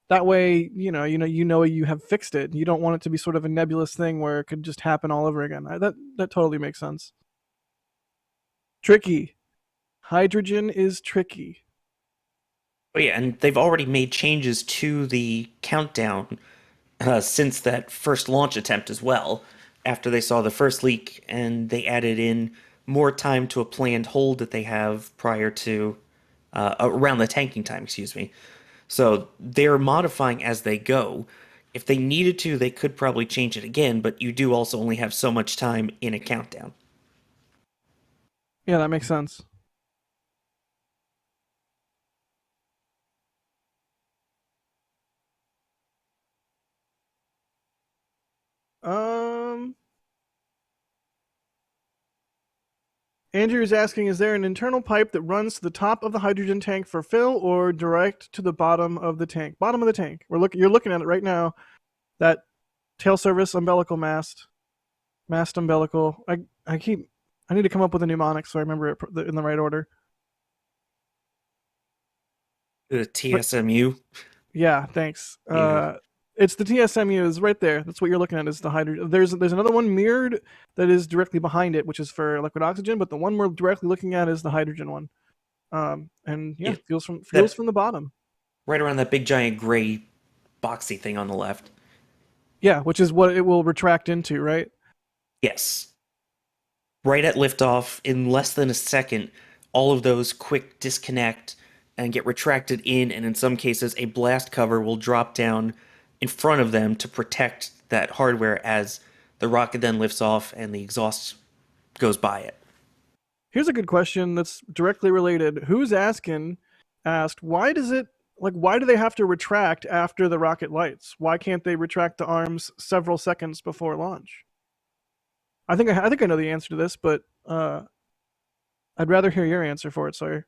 E: That way, you know you have fixed it. You don't want it to be sort of a nebulous thing where it could just happen all over again. That totally makes sense. Tricky. Hydrogen is tricky.
L: Oh yeah, and they've already made changes to the countdown since that first launch attempt as well. After they saw the first leak, and they added in more time to a planned hold that they have prior to around the tanking time. Excuse me. So they're modifying as they go. If they needed to, they could probably change it again, but you do also only have so much time in a countdown.
E: Yeah, that makes sense. Andrew is asking, is there an internal pipe that runs to the top of the hydrogen tank for fill or direct to the bottom of the tank? Bottom of the tank. You're looking at it right now. That tail service umbilical mast umbilical. I need to come up with a mnemonic so I remember it in the right order.
L: The TSMU.
E: Yeah, thanks.
L: Yeah.
E: It's the TSMU is right there. That's what you're looking at is the hydrogen. There's another one mirrored that is directly behind it, which is for liquid oxygen, but the one we're directly looking at is the hydrogen one. And yeah, fuels from the bottom.
L: Right around that big giant gray boxy thing on the left.
E: Yeah, which is what it will retract into, right?
L: Yes. Right at liftoff, in less than a second, all of those quick disconnect and get retracted in, and in some cases, a blast cover will drop down in front of them to protect that hardware as the rocket then lifts off and the exhaust goes by it.
E: Here's a good question that's directly related. Who's asked, why do they have to retract after the rocket lights? Why can't they retract the arms several seconds before launch? I think I know the answer to this, but I'd rather hear your answer for it, Sawyer.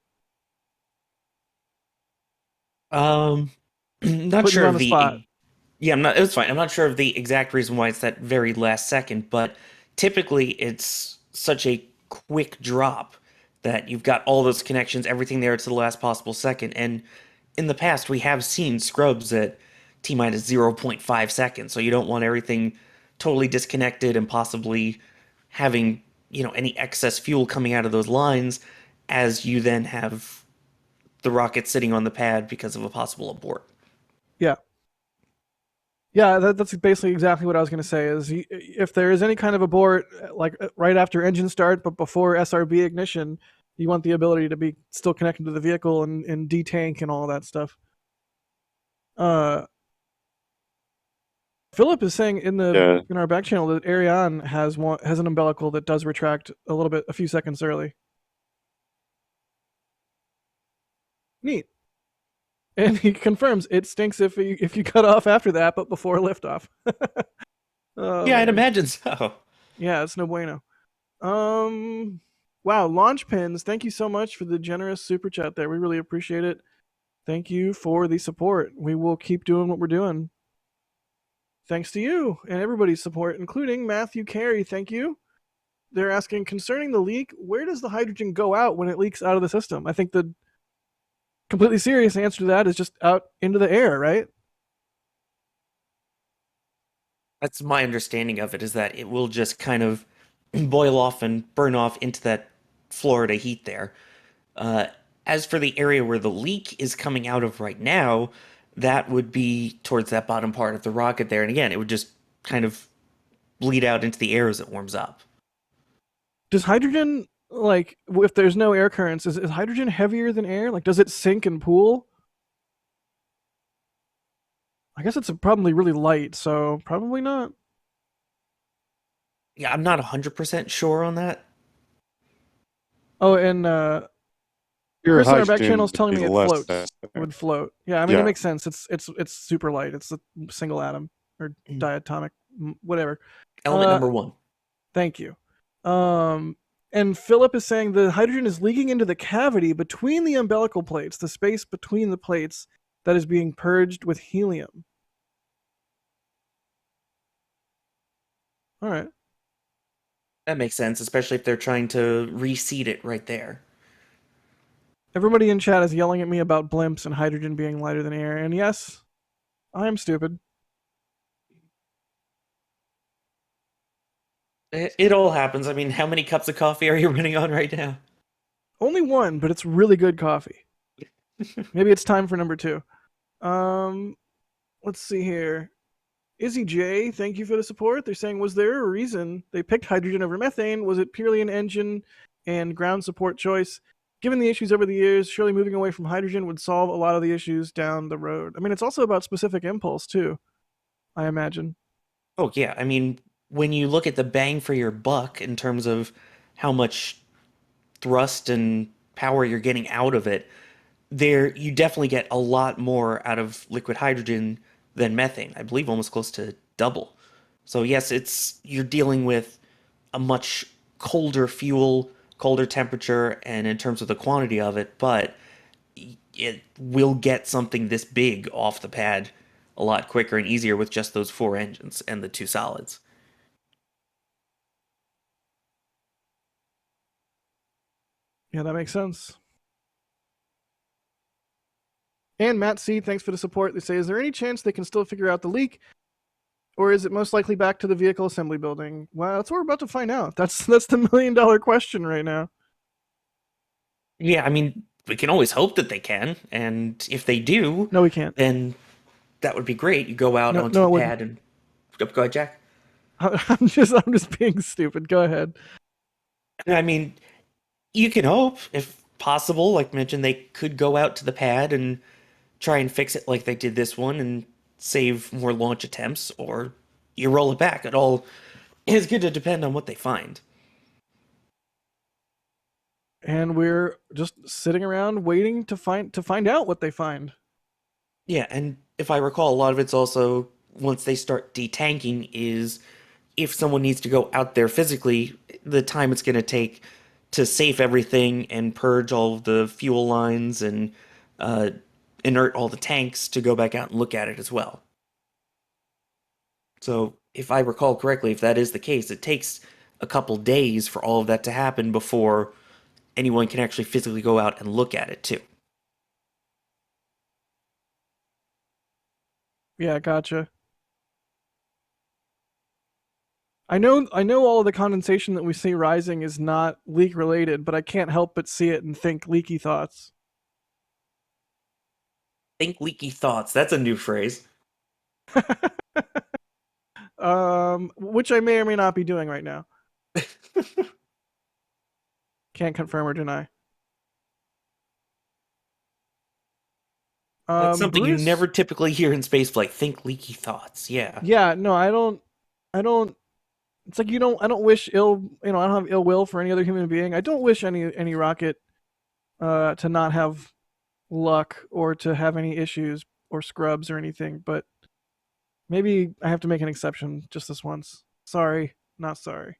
L: Not sure of the spot. Yeah, it was fine. I'm not sure of the exact reason why it's that very last second, but typically it's such a quick drop that you've got all those connections, everything there to the last possible second. And in the past, we have seen scrubs at T-minus 0.5 seconds, so you don't want everything totally disconnected and possibly having, any excess fuel coming out of those lines as you then have the rocket sitting on the pad because of a possible abort.
E: Yeah. Yeah, that's basically exactly what I was going to say. Is if there is any kind of abort, like right after engine start, but before SRB ignition, you want the ability to be still connected to the vehicle and detank and all that stuff. Philip is saying in our back channel that Ariane has an umbilical that does retract a few seconds early. Neat. And he confirms it stinks if you cut off after that, but before liftoff.
L: Yeah, I'd imagine so.
E: Yeah, it's no bueno. Wow, Launch Pins, thank you so much for the generous super chat there. We really appreciate it. Thank you for the support. We will keep doing what we're doing. Thanks to you and everybody's support, including Matthew Carey. Thank you. They're asking, concerning the leak, where does the hydrogen go out when it leaks out of the system? I think the completely serious answer to that is just out into the air, right?
L: That's my understanding of it, is that it will just kind of boil off and burn off into that Florida heat there. As for the area where the leak is coming out of right now, that would be towards that bottom part of the rocket there. And again, it would just kind of bleed out into the air as it warms up.
E: Does hydrogen, if there's no air currents, is hydrogen heavier than air? Does it sink and pool? I guess it's probably really light, so probably not.
L: Yeah, I'm not 100% sure on that.
E: Oh, and Chris on our back channel is telling me it floats. It would float. Yeah, I mean, it makes sense. It's super light. It's a single atom or diatomic, whatever.
L: Element number 1.
E: Thank you. And Philip is saying the hydrogen is leaking into the cavity between the umbilical plates, the space between the plates that is being purged with helium. All right.
L: That makes sense, especially if they're trying to reseed it right there.
E: Everybody in chat is yelling at me about blimps and hydrogen being lighter than air, and yes, I am stupid.
L: It all happens. I mean, how many cups of coffee are you running on right now?
E: Only one, but it's really good coffee. Maybe it's time for number 2. Let's see here. Izzy J, thank you for the support. They're saying, was there a reason they picked hydrogen over methane? Was it purely an engine and ground support choice? Given the issues over the years, surely moving away from hydrogen would solve a lot of the issues down the road. I mean, it's also about specific impulse, too, I imagine.
L: Oh, yeah. I mean, when you look at the bang for your buck in terms of how much thrust and power you're getting out of it, there you definitely get a lot more out of liquid hydrogen than methane. I believe almost close to double. So yes, it's you're dealing with a much colder fuel, colder temperature, and in terms of the quantity of it, but it will get something this big off the pad a lot quicker and easier with just those 4 engines and the 2 solids.
E: Yeah, that makes sense. And Matt C, thanks for the support. They say, is there any chance they can still figure out the leak? Or is it most likely back to the vehicle assembly building? Well, that's what we're about to find out. That's the $1 million question right now.
L: Yeah, I mean, we can always hope that they can, and if they do,
E: no, we can't.
L: Then that would be great. You go out onto the pad and go ahead, Jack.
E: I'm just being stupid. Go ahead.
L: I mean, you can hope, if possible. Like mentioned, they could go out to the pad and try and fix it like they did this one and save more launch attempts, or you roll it back. It all is going to depend on what they find.
E: And we're just sitting around waiting to find out what they find.
L: Yeah, and if I recall, a lot of it's also once they start detanking is if someone needs to go out there physically, the time it's going to take to safe everything and purge all of the fuel lines and inert all the tanks to go back out and look at it as well. So if I recall correctly, if that is the case, it takes a couple days for all of that to happen before anyone can actually physically go out and look at it too.
E: Yeah, gotcha. I know all of the condensation that we see rising is not leak related, but I can't help but see it and think leaky thoughts.
L: Think leaky thoughts. That's a new phrase.
E: Which I may or may not be doing right now. Can't confirm or deny.
L: That's something
E: Bruce?
L: you never typically hear in spaceflight. Think leaky thoughts. Yeah.
E: Yeah, no, I don't. It's like I don't wish I don't have ill will for any other human being. I don't wish any rocket to not have luck or to have any issues or scrubs or anything, but maybe I have to make an exception just this once. Sorry, not sorry.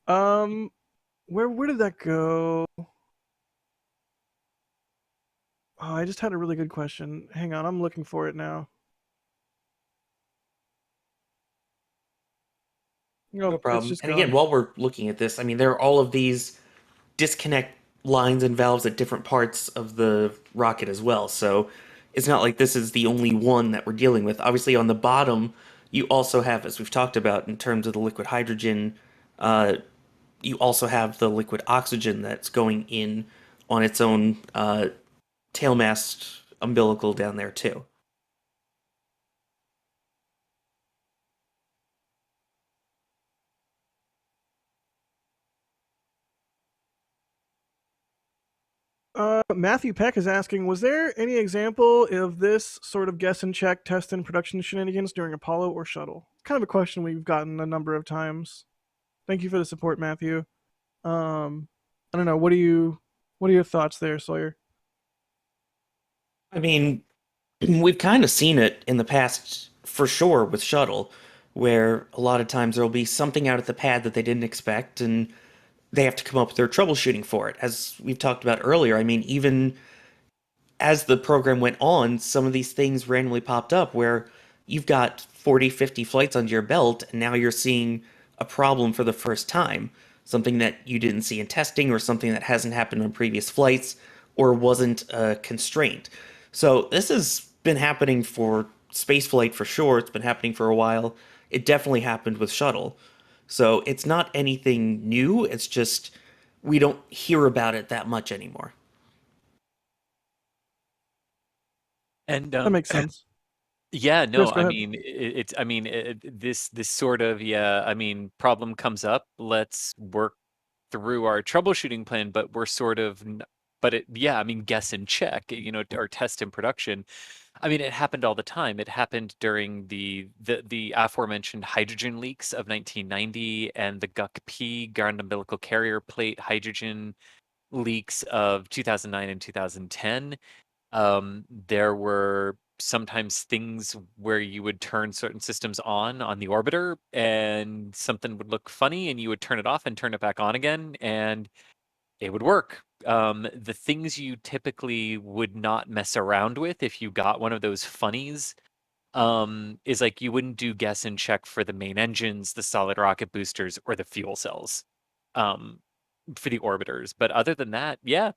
E: Where did that go? Oh, I just had a really good question. Hang on, I'm looking for it now.
L: No problem. And again, while we're looking at this, I mean, there are all of these disconnect lines and valves at different parts of the rocket as well. So it's not like this is the only one that we're dealing with. Obviously, on the bottom, you also have, as we've talked about in terms of the liquid hydrogen, you also have the liquid oxygen that's going in on its own tailmast umbilical down there too.
E: Matthew Peck is asking, was there any example of this sort of guess and check, test and production shenanigans during Apollo or Shuttle? Kind of a question we've gotten a number of times. Thank you for the support, Matthew. I don't know. What are your thoughts there, Sawyer?
L: I mean, we've kind of seen it in the past for sure with Shuttle, where a lot of times there'll be something out at the pad that they didn't expect, and they have to come up with their troubleshooting for it. As we've talked about earlier, I mean, even as the program went on, some of these things randomly popped up where you've got 40, 50 flights under your belt, and now you're seeing a problem for the first time. Something that you didn't see in testing, or something that hasn't happened on previous flights, or wasn't a constraint. So this has been happening for spaceflight for sure. It's been happening for a while. It definitely happened with Shuttle. So it's not anything new. It's just we don't hear about it that much anymore.
F: And
E: That makes sense.
F: yeah,
E: Chris,
F: no,
E: go
F: I
E: ahead.
F: mean, this sort of, yeah, I mean, problem comes up. Let's work through our troubleshooting plan, but we're sort of, but yeah, I mean, guess and check, or test in production. I mean, it happened all the time. It happened during the aforementioned hydrogen leaks of 1990 and the GUC-P, ground umbilical carrier plate hydrogen leaks of 2009 and 2010. There were sometimes things where you would turn certain systems on the orbiter and something would look funny and you would turn it off and turn it back on again and it would work. The things you typically would not mess around with if you got one of those funnies is like you wouldn't do guess and check for the main engines, the solid rocket boosters, or the fuel cells. For the orbiters. But other than that, yeah,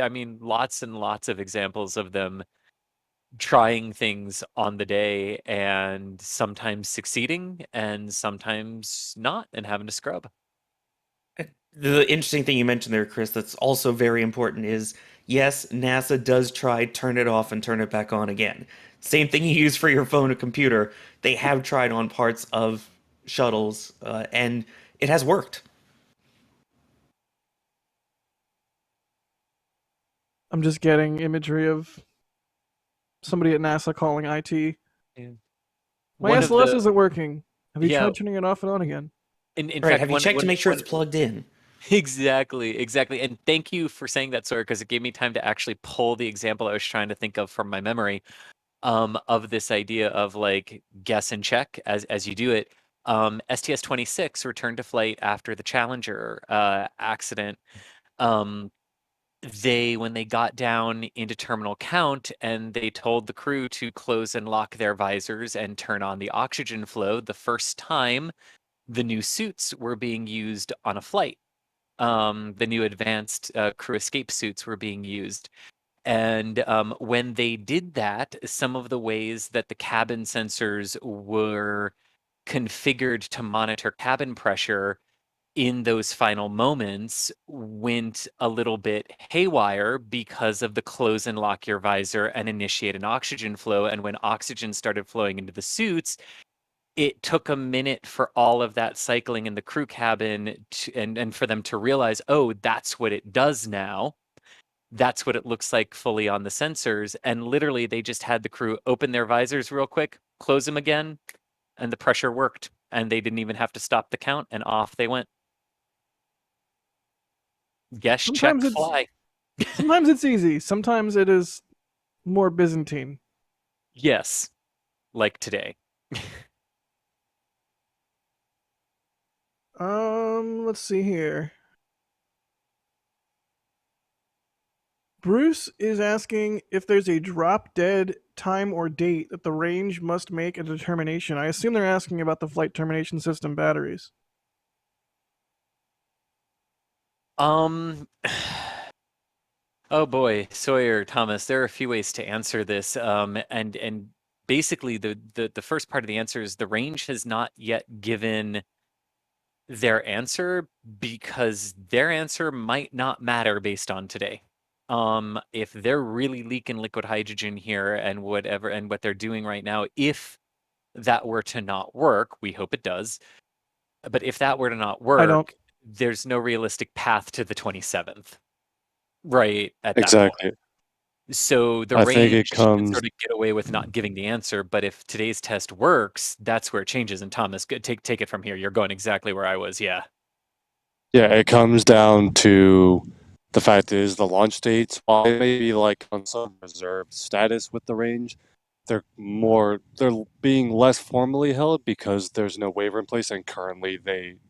F: I mean, lots and lots of examples of them trying things on the day and sometimes succeeding and sometimes not and having to scrub.
L: The interesting thing you mentioned there, Chris, that's also very important is yes, NASA does try turn it off and turn it back on again. Same thing you use for your phone or computer. They have tried on parts of shuttles, and it has worked.
E: I'm just getting imagery of somebody at NASA calling IT.
F: Yeah.
E: My
F: One of
E: SLS
F: the-
E: isn't working. Have you
F: Yeah.
E: tried turning it off and on again?
F: In
L: Right,
F: fact,
L: have you checked to make sure it's plugged in?
F: Exactly. And thank you for saying that, Sawyer, because it gave me time to actually pull the example I was trying to think of from my memory, of this idea of like guess and check as you do it. STS-26 returned to flight after the Challenger accident. When they got down into terminal count and they told the crew to close and lock their visors and turn on the oxygen flow, the first time the new suits were being used on a flight. The new advanced crew escape suits were being used. And when they did that, some of the ways that the cabin sensors were configured to monitor cabin pressure in those final moments went a little bit haywire because of the close and lock your visor and initiate an oxygen flow. And when oxygen started flowing into the suits, it took a minute for all of that cycling in the crew cabin and for them to realize, oh, that's what it does now. That's what it looks like fully on the sensors. And literally, they just had the crew open their visors real quick, close them again, and the pressure worked. And they didn't even have to stop the count, and off they went. Guess, check, fly.
E: Sometimes it's easy. Sometimes it is more Byzantine.
F: Yes, like today.
E: Let's see here. Bruce is asking if there's a drop dead time or date that the range must make a determination. I assume they're asking about the flight termination system batteries.
F: Oh boy, Sawyer, Thomas, there are a few ways to answer this. And basically the first part of the answer is the range has not yet given their answer because their answer might not matter based on today. If they're really leaking liquid hydrogen here and whatever and what they're doing right now, if that were to not work, we hope it does. But if that were to not work, there's no realistic path to the 27th. Right at that point.
H: Exactly.
F: So the
H: I think
F: range
H: it comes.
F: can sort of get away with not giving the answer, but if today's test works, that's where it changes. And Thomas, take it from here. You're going exactly where I was. Yeah.
H: Yeah, it comes down to the fact is the launch dates, while they may be like on some reserved status with the range, they're being less formally held because there's no waiver in place, and currently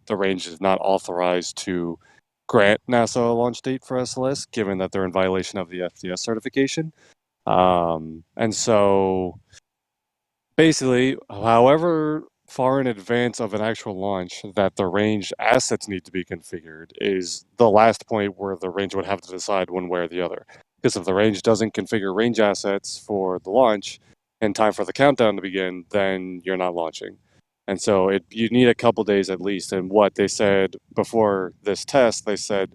H: the range is not authorized to grant NASA a launch date for SLS, given that they're in violation of the FDS certification. And so basically, however far in advance of an actual launch that the range assets need to be configured is the last point where the range would have to decide one way or the other. Because if the range doesn't configure range assets for the launch in time for the countdown to begin, then you're not launching. And so you need a couple days at least. And what they said before this test, they said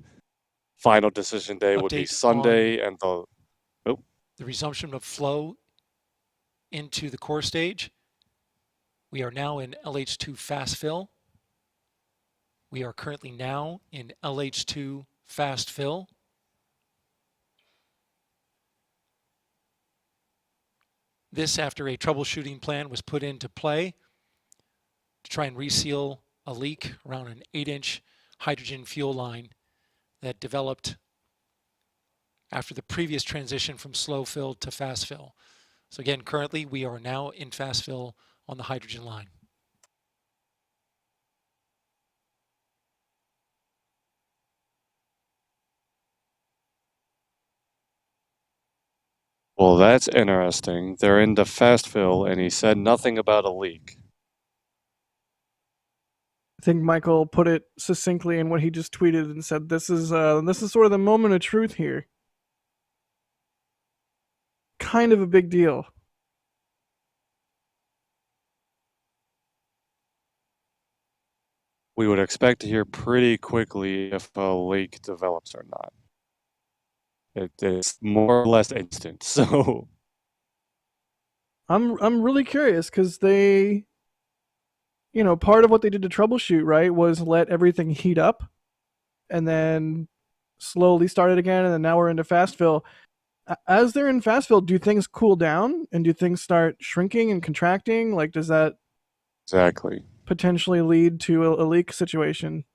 H: final decision day would be
I: Update
H: Sunday, and the
I: resumption of flow into the core stage. We are now in LH2 fast fill. We are currently now in LH2 fast fill. This after a troubleshooting plan was put into play to try and reseal a leak around an 8-inch hydrogen fuel line that developed after the previous transition from slow fill to fast fill. So again, currently we are now in fast fill on the hydrogen line.
H: Well, that's interesting. They're into fast fill, and he said nothing about a leak.
E: I think Michael put it succinctly in what he just tweeted and said, "This is sort of the moment of truth here." Kind of a big deal.
H: We would expect to hear pretty quickly if a leak develops or not. It's more or less instant. So
E: I'm really curious because they, part of what they did to troubleshoot, right, was let everything heat up and then slowly start it again, and then now we're into fast fill. As they're in fast fill, do things cool down and do things start shrinking and contracting? Like, does that
H: exactly
E: potentially lead to a leak situation?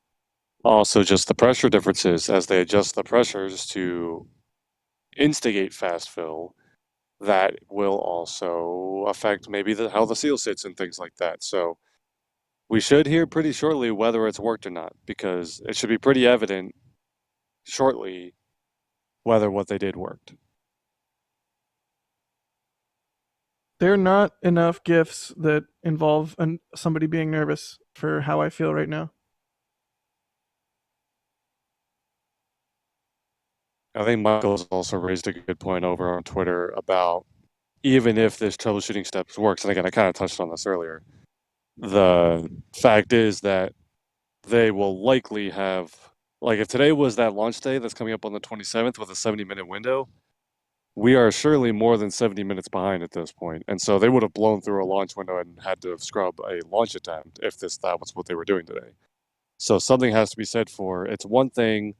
H: also just the pressure differences as they adjust the pressures to instigate fast fill, that will also affect maybe how the seal sits and things like that. So we should hear pretty shortly whether it's worked or not, because it should be pretty evident shortly whether what they did worked.
E: There are not enough GIFs that involve somebody being nervous for how I feel right now.
H: I think Michael's also raised a good point over on Twitter about even if this troubleshooting steps works, and again, I kind of touched on this earlier, the fact is that they will likely have, like if today was that launch day that's coming up on the 27th with a 70-minute window, we are surely more than 70 minutes behind at this point. And so they would have blown through a launch window and had to scrub a launch attempt if that was what they were doing today. So something has to be said for, it's one thing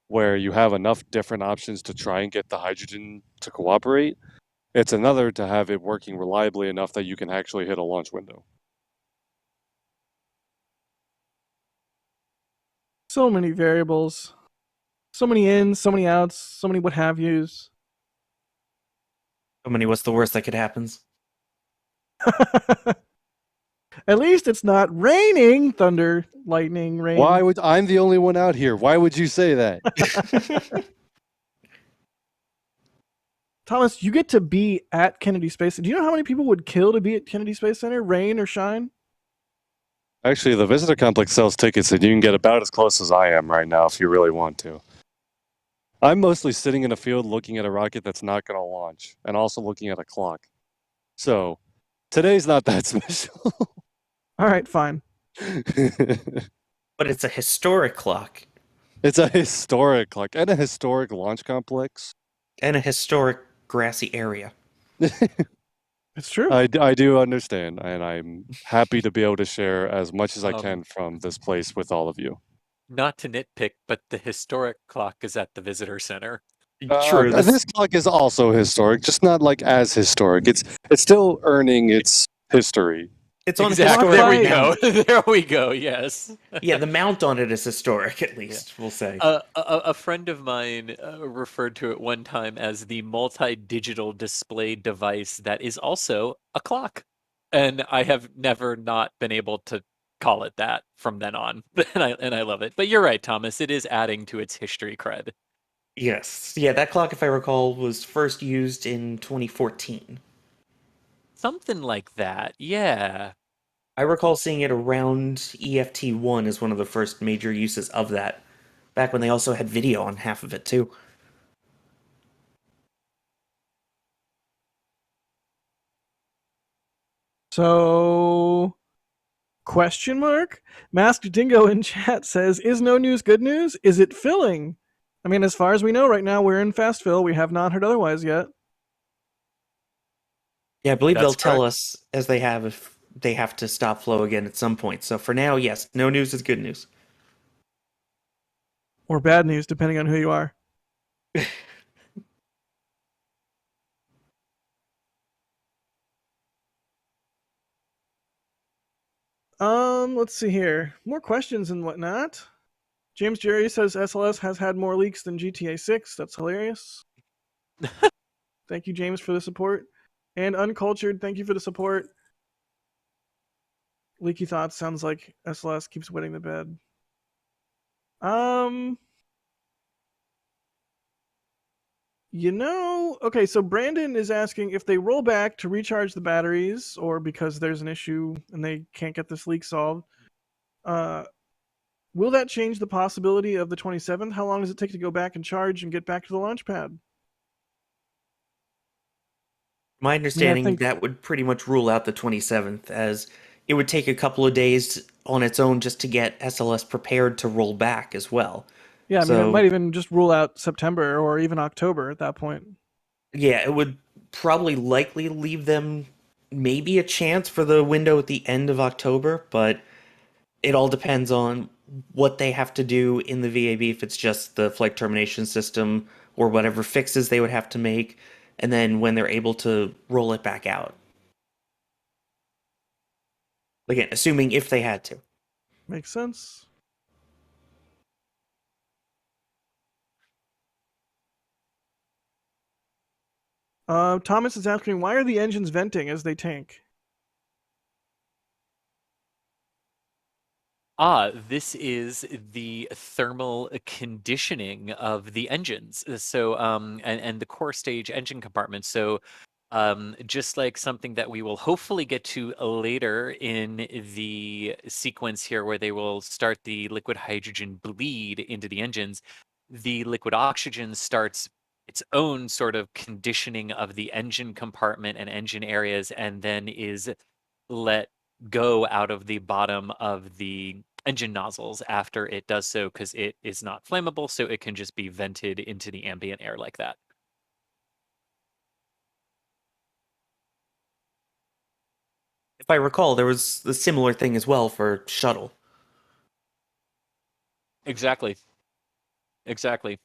H: where you have enough different options to try and get the hydrogen to cooperate. It's another to have it working reliably enough that you can actually hit a launch window.
E: So many variables, so many ins, so many outs, so many what have yous.
L: So many what's the worst that could happen?
E: At least it's not raining, thunder, lightning, rain.
H: Why would I'm the only one out here? Why would you say that?
E: Thomas, you get to be at Kennedy Space. Do you know how many people would kill to be at Kennedy Space Center, rain or shine?
H: Actually, the visitor complex sells tickets, and you can get about as close as I am right now if you really want to. I'm mostly sitting in a field looking at a rocket that's not going to launch, and also looking at a clock. So, today's not that special.
E: All right, fine.
L: But it's a historic clock.
H: It's a historic clock, and a historic launch complex.
L: And a historic grassy area.
E: It's true.
H: I do understand, and I'm happy to be able to share as much as I can from this place with all of you.
F: Not to nitpick, but the historic clock is at the visitor center.
L: True.
H: This clock is also historic, just not like as historic. It's still earning its history.
L: It's on
F: exactly.
L: historic.
F: There we go. There we go. Yes.
L: Yeah, the mount on it is historic, at least, we'll say.
F: A friend of mine referred to it one time as the multi-digital display device that is also a clock. And I have never not been able to call it that from then on. and I love it. But you're right, Thomas. It is adding to its history cred.
L: Yes. Yeah, that clock, if I recall, was first used in 2014.
F: Something like that, yeah.
L: I recall seeing it around EFT1 as one of the first major uses of that. Back when they also had video on half of it, too.
E: So, question mark? Masked Dingo in chat says, is no news good news? Is it filling? I mean, as far as we know right now, we're in fast fill. We have not heard otherwise yet.
L: Yeah, I believe
F: That's
L: they'll tell
F: correct.
L: us as they have if they have to stop flow again at some point. So for now, yes, no news is good news.
E: Or bad news, depending on who you are. Let's see here. More questions and whatnot. James Jerry says SLS has had more leaks than GTA 6. That's hilarious. Thank you, James, for the support. And Uncultured, thank you for the support. Leaky Thoughts sounds like SLS keeps wetting the bed. Okay, so Brandon is asking if they roll back to recharge the batteries or because there's an issue and they can't get this leak solved, will that change the possibility of the 27th? How long does it take to go back and charge and get back to the launch pad?
L: My understanding,
E: think-
L: that would pretty much rule out the 27th, as it would take a couple of days on its own just to get SLS prepared to roll back as well.
E: Yeah, I mean,
L: So-
E: it might even just rule out September or even October at that point.
L: Yeah, it would probably likely leave them maybe a chance for the window at the end of October, but it all depends on what they have to do in the VAB, if it's just the flight termination system or whatever fixes they would have to make, and then when they're able to roll it back out. Again, assuming if they had to.
E: Makes sense. Thomas is asking, why are the engines venting as they tank?
F: This is the thermal conditioning of the engines. So, and the core stage engine compartment. So, just like something that we will hopefully get to later in the sequence here, where they will start the liquid hydrogen bleed into the engines, the liquid oxygen starts its own sort of conditioning of the engine compartment and engine areas, and then is let go out of the bottom of the engine nozzles after it does so, because it is not flammable, so it can just be vented into the ambient air like that.
L: If I recall, there was a similar thing as well for Shuttle.
F: Exactly. Exactly.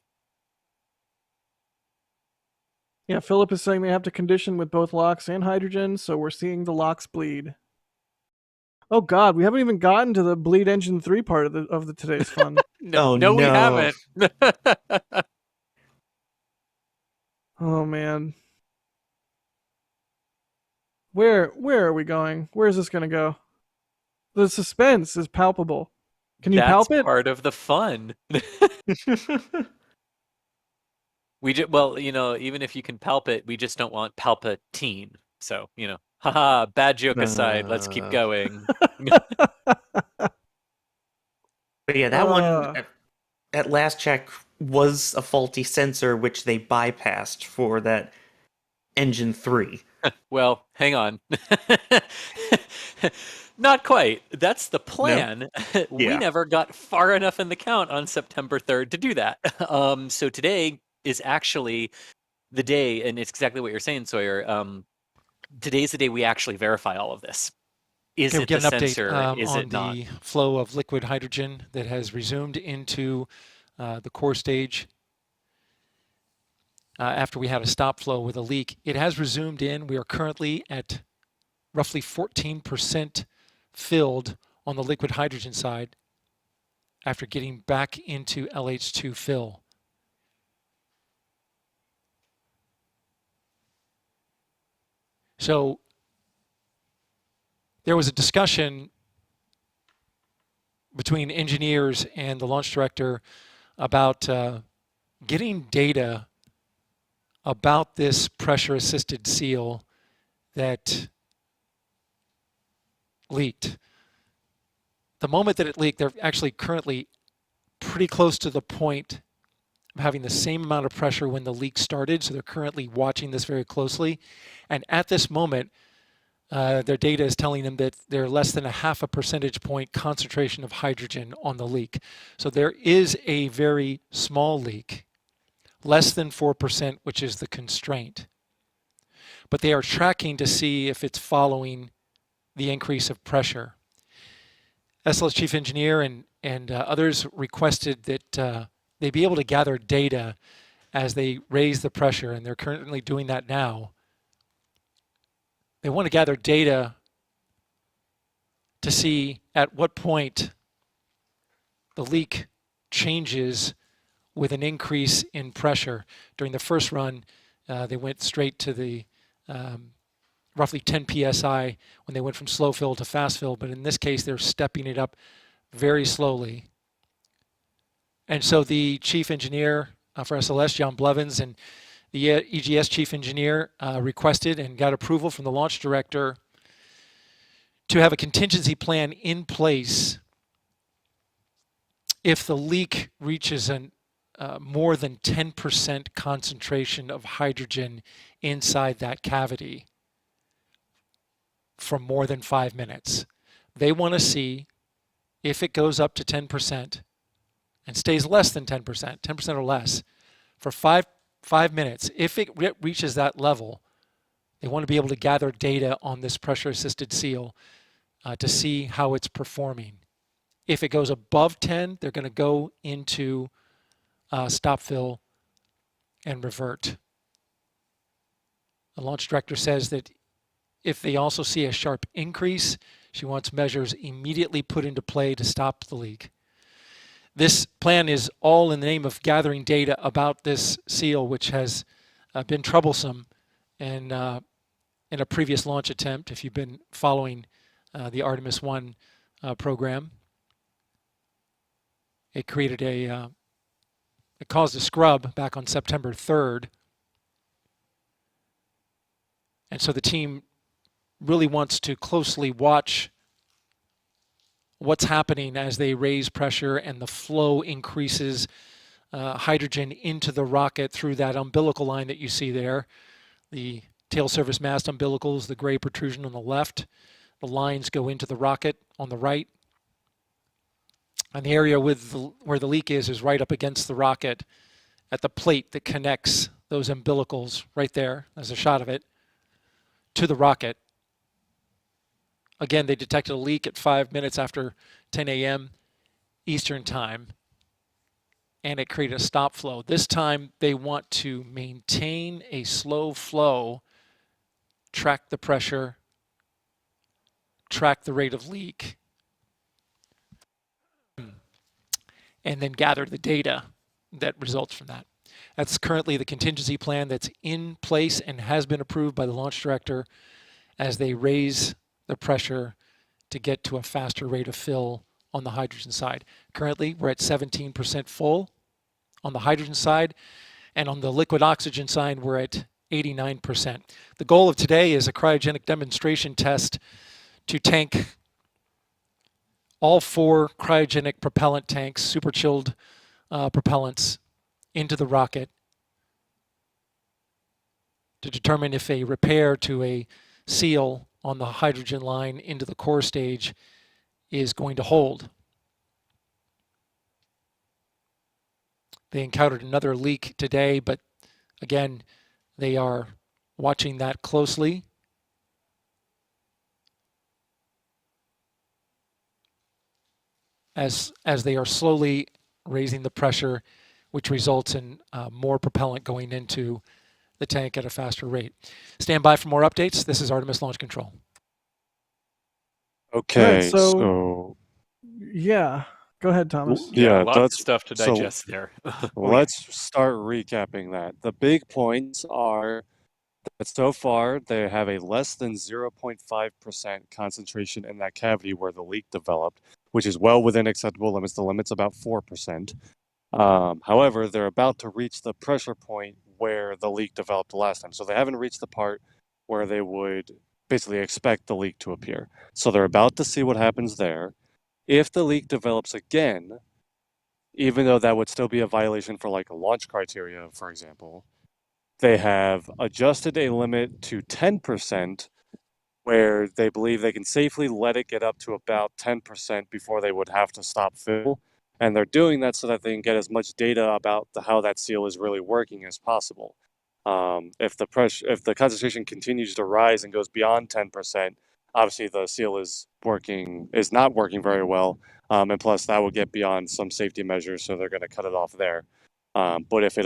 E: Yeah, Philip is saying they have to condition with both LOX and hydrogen, so we're seeing the LOX bleed. Oh God, we haven't even gotten to the bleed engine 3 part of the today's fun.
L: No,
F: we haven't.
E: Oh man. Where are we going? Where is this gonna go? The suspense is palpable. Can you
F: That's
E: palp it?
F: part of the fun. Well, even if you can palp it, we just don't want Palpatine. So, haha, bad joke aside, let's keep going.
L: But yeah, that one, at last check, was a faulty sensor, which they bypassed for that engine 3.
F: Well, hang on. Not quite. That's the plan. No? We
L: Yeah.
F: never got far enough in the count on September 3rd to do that. So today is actually the day, and it's exactly what you're saying, Sawyer. Today's the day we actually verify all of this. Is
I: Okay,
F: it
I: we'll
F: the
I: get an update
F: sensor? Is
I: on
F: it not?
I: the flow of liquid hydrogen that has resumed into the core stage after we had a stop flow with a leak. It has resumed in. We are currently at roughly 14% filled on the liquid hydrogen side after getting back into LH2 fill. So there was a discussion between engineers and the launch director about getting data about this pressure-assisted seal that leaked. The moment that it leaked, they're actually currently pretty close to the point of having the same amount of pressure when the leak started, so they're currently watching this very closely. And at this moment, their data is telling them that they're less than a 0.5 percentage point concentration of hydrogen on the leak. So there is a very small leak less than 4%, which is the constraint. But they are tracking to see if it's following the increase of pressure. SLS chief engineer and others requested that they be able to gather data as they raise the pressure, and they're currently doing that now. They want to gather data to see at what point the leak changes with an increase in pressure. During the first run, they went straight to the roughly 10 psi when they went from slow fill to fast fill, but in this case they're stepping it up very slowly. And so the chief engineer for SLS, John Blevins, and the EGS chief engineer requested and got approval from the launch director to have a contingency plan in place if the leak reaches an more than 10% concentration of hydrogen inside that cavity for more than 5 minutes. They want to see if it goes up to 10% and stays less than 10%, 10% or less, for five minutes. If it reaches that level, they want to be able to gather data on this pressure-assisted seal to see how it's performing. If it goes above 10, they're going to go into stop fill and revert. The launch director says that if they also see a sharp increase, she wants measures immediately put into play to stop the leak. This plan is all in the name of gathering data about this seal, which has been troublesome in a previous launch attempt, if you've been following the Artemis I program. It created it caused a scrub back on September 3rd. And so the team really wants to closely watch what's happening as they raise pressure and the flow increases hydrogen into the rocket through that umbilical line that you see there. The tail surface mast umbilical is the gray protrusion on the left. The lines go into the rocket on the right. And the area with where the leak is right up against the rocket at the plate that connects those umbilicals right there. There's a shot of it to the rocket. Again, they detected a leak at 5 minutes after 10 a.m. Eastern time, and it created a stop flow. This time, they want to maintain a slow flow, track the pressure, track the rate of leak, and then gather the data that results from that. That's currently the contingency plan that's in place and has been approved by the launch director as they raise the pressure to get to a faster rate of fill on the hydrogen side. Currently, we're at 17% full on the hydrogen side, and on the liquid oxygen side, we're at 89%. The goal of today is a cryogenic demonstration test to tank all 4 cryogenic propellant tanks, super chilled propellants, into the rocket to determine if a repair to a seal on the hydrogen line into the core stage is going to hold. They encountered another leak today, but again, they are watching that closely. As they are slowly raising the pressure, which results in more propellant going into the tank at a faster rate. Stand by for more updates. This is Artemis Launch Control.
H: Okay,
E: Right, so yeah, go ahead, Thomas.
H: yeah,
F: lots of
H: that's
F: stuff to
H: so
F: digest there.
H: let's start recapping that. The big points are that so far they have a less than 0.5% concentration in that cavity where the leak developed, which is well within acceptable limits. The limit's about 4%. However, they're about to reach the pressure point where the leak developed the last time. So they haven't reached the part where they would basically expect the leak to appear. So they're about to see what happens there. If the leak develops again, even though that would still be a violation for like a launch criteria, for example, they have adjusted a limit to 10% where they believe they can safely let it get up to about 10% before they would have to stop fill. And they're doing that so that they can get as much data about how that seal is really working as possible. If the concentration continues to rise and goes beyond 10%, obviously the seal is not working very well, and plus that will get beyond some safety measures, so they're going to cut it off there. But if the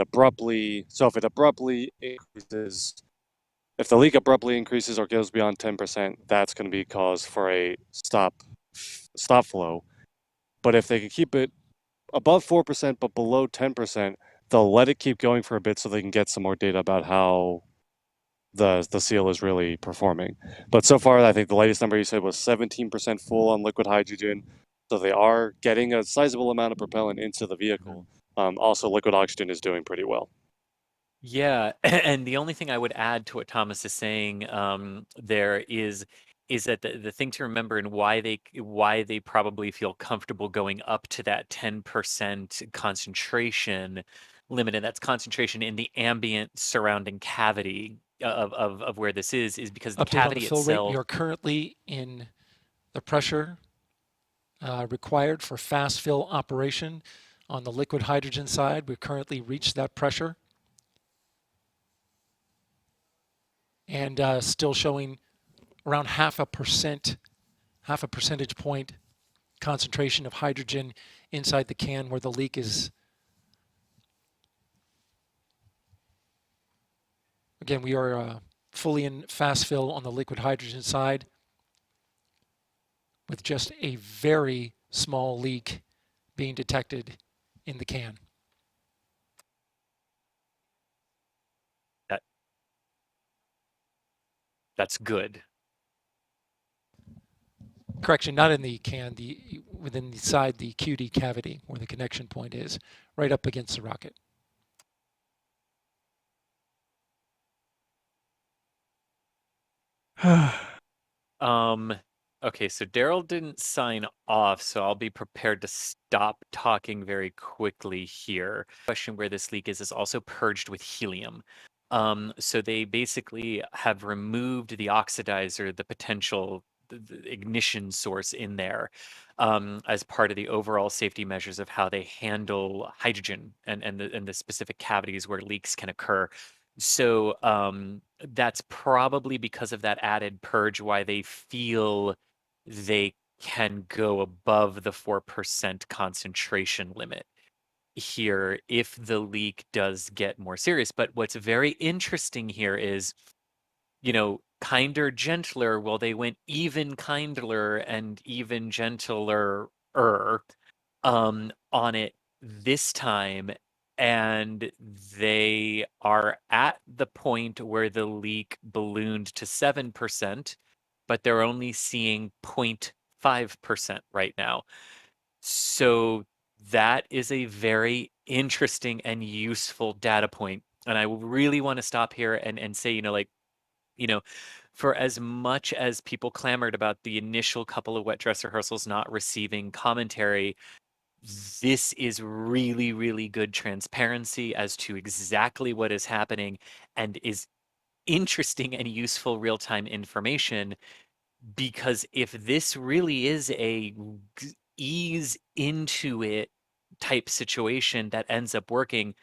H: leak abruptly increases or goes beyond 10%, that's going to be cause for a stop flow. But if they can keep it above 4% but below 10%, they'll let it keep going for a bit so they can get some more data about how the seal is really performing. But so far, I think the latest number you said was 17% full on liquid hydrogen. So they are getting a sizable amount of propellant into the vehicle. Also, liquid oxygen is doing pretty well.
F: Yeah, and the only thing I would add to what Thomas is saying there is that the thing to remember and why they probably feel comfortable going up to that 10% concentration limit, and that's concentration in the ambient surrounding cavity of where this is because the
I: Update on the
F: cavity
I: fill rate.
F: itself.
I: We are currently in the pressure required for fast fill operation. On the liquid hydrogen side, we've currently reached that pressure. And still showing around half a percentage point concentration of hydrogen inside the can where the leak is. Again, we are fully in fast fill on the liquid hydrogen side with just a very small leak being detected in the can.
F: That's good.
I: Correction, not in the can, within the side, the QD cavity where the connection point is, right up against the rocket.
F: Okay, so Daryl didn't sign off, so I'll be prepared to stop talking very quickly here. Question where this leak is also purged with helium. So they basically have removed the oxidizer, the potential the ignition source in there, as part of the overall safety measures of how they handle hydrogen and the specific cavities where leaks can occur. So that's probably because of that added purge why they feel they can go above the 4% concentration limit here if the leak does get more serious. But what's very interesting here is, kinder, gentler. Well, they went even kindler and even gentler on it this time. And they are at the point where the leak ballooned to 7%, but they're only seeing 0.5% right now. So that is a very interesting and useful data point. And I really want to stop here and say, for as much as people clamored about the initial couple of wet dress rehearsals not receiving commentary, this is really, really good transparency as to exactly what is happening and is interesting and useful real-time information. Because if this really is a ease into it type situation that ends up working,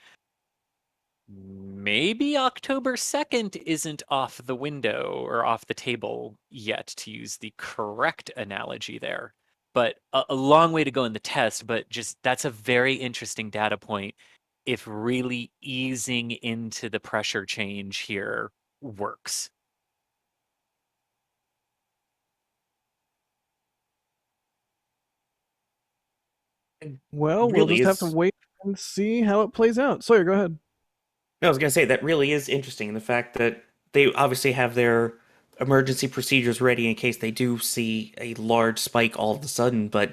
F: maybe October 2nd isn't off the window or off the table yet, to use the correct analogy there. But a long way to go in the test, but just that's a very interesting data point if really easing into the pressure change here works.
E: Well, we'll just have to wait and see how it plays out. Sawyer, go ahead.
L: No, I was going to say, that really is interesting. The fact that they obviously have their emergency procedures ready in case they do see a large spike all of a sudden, but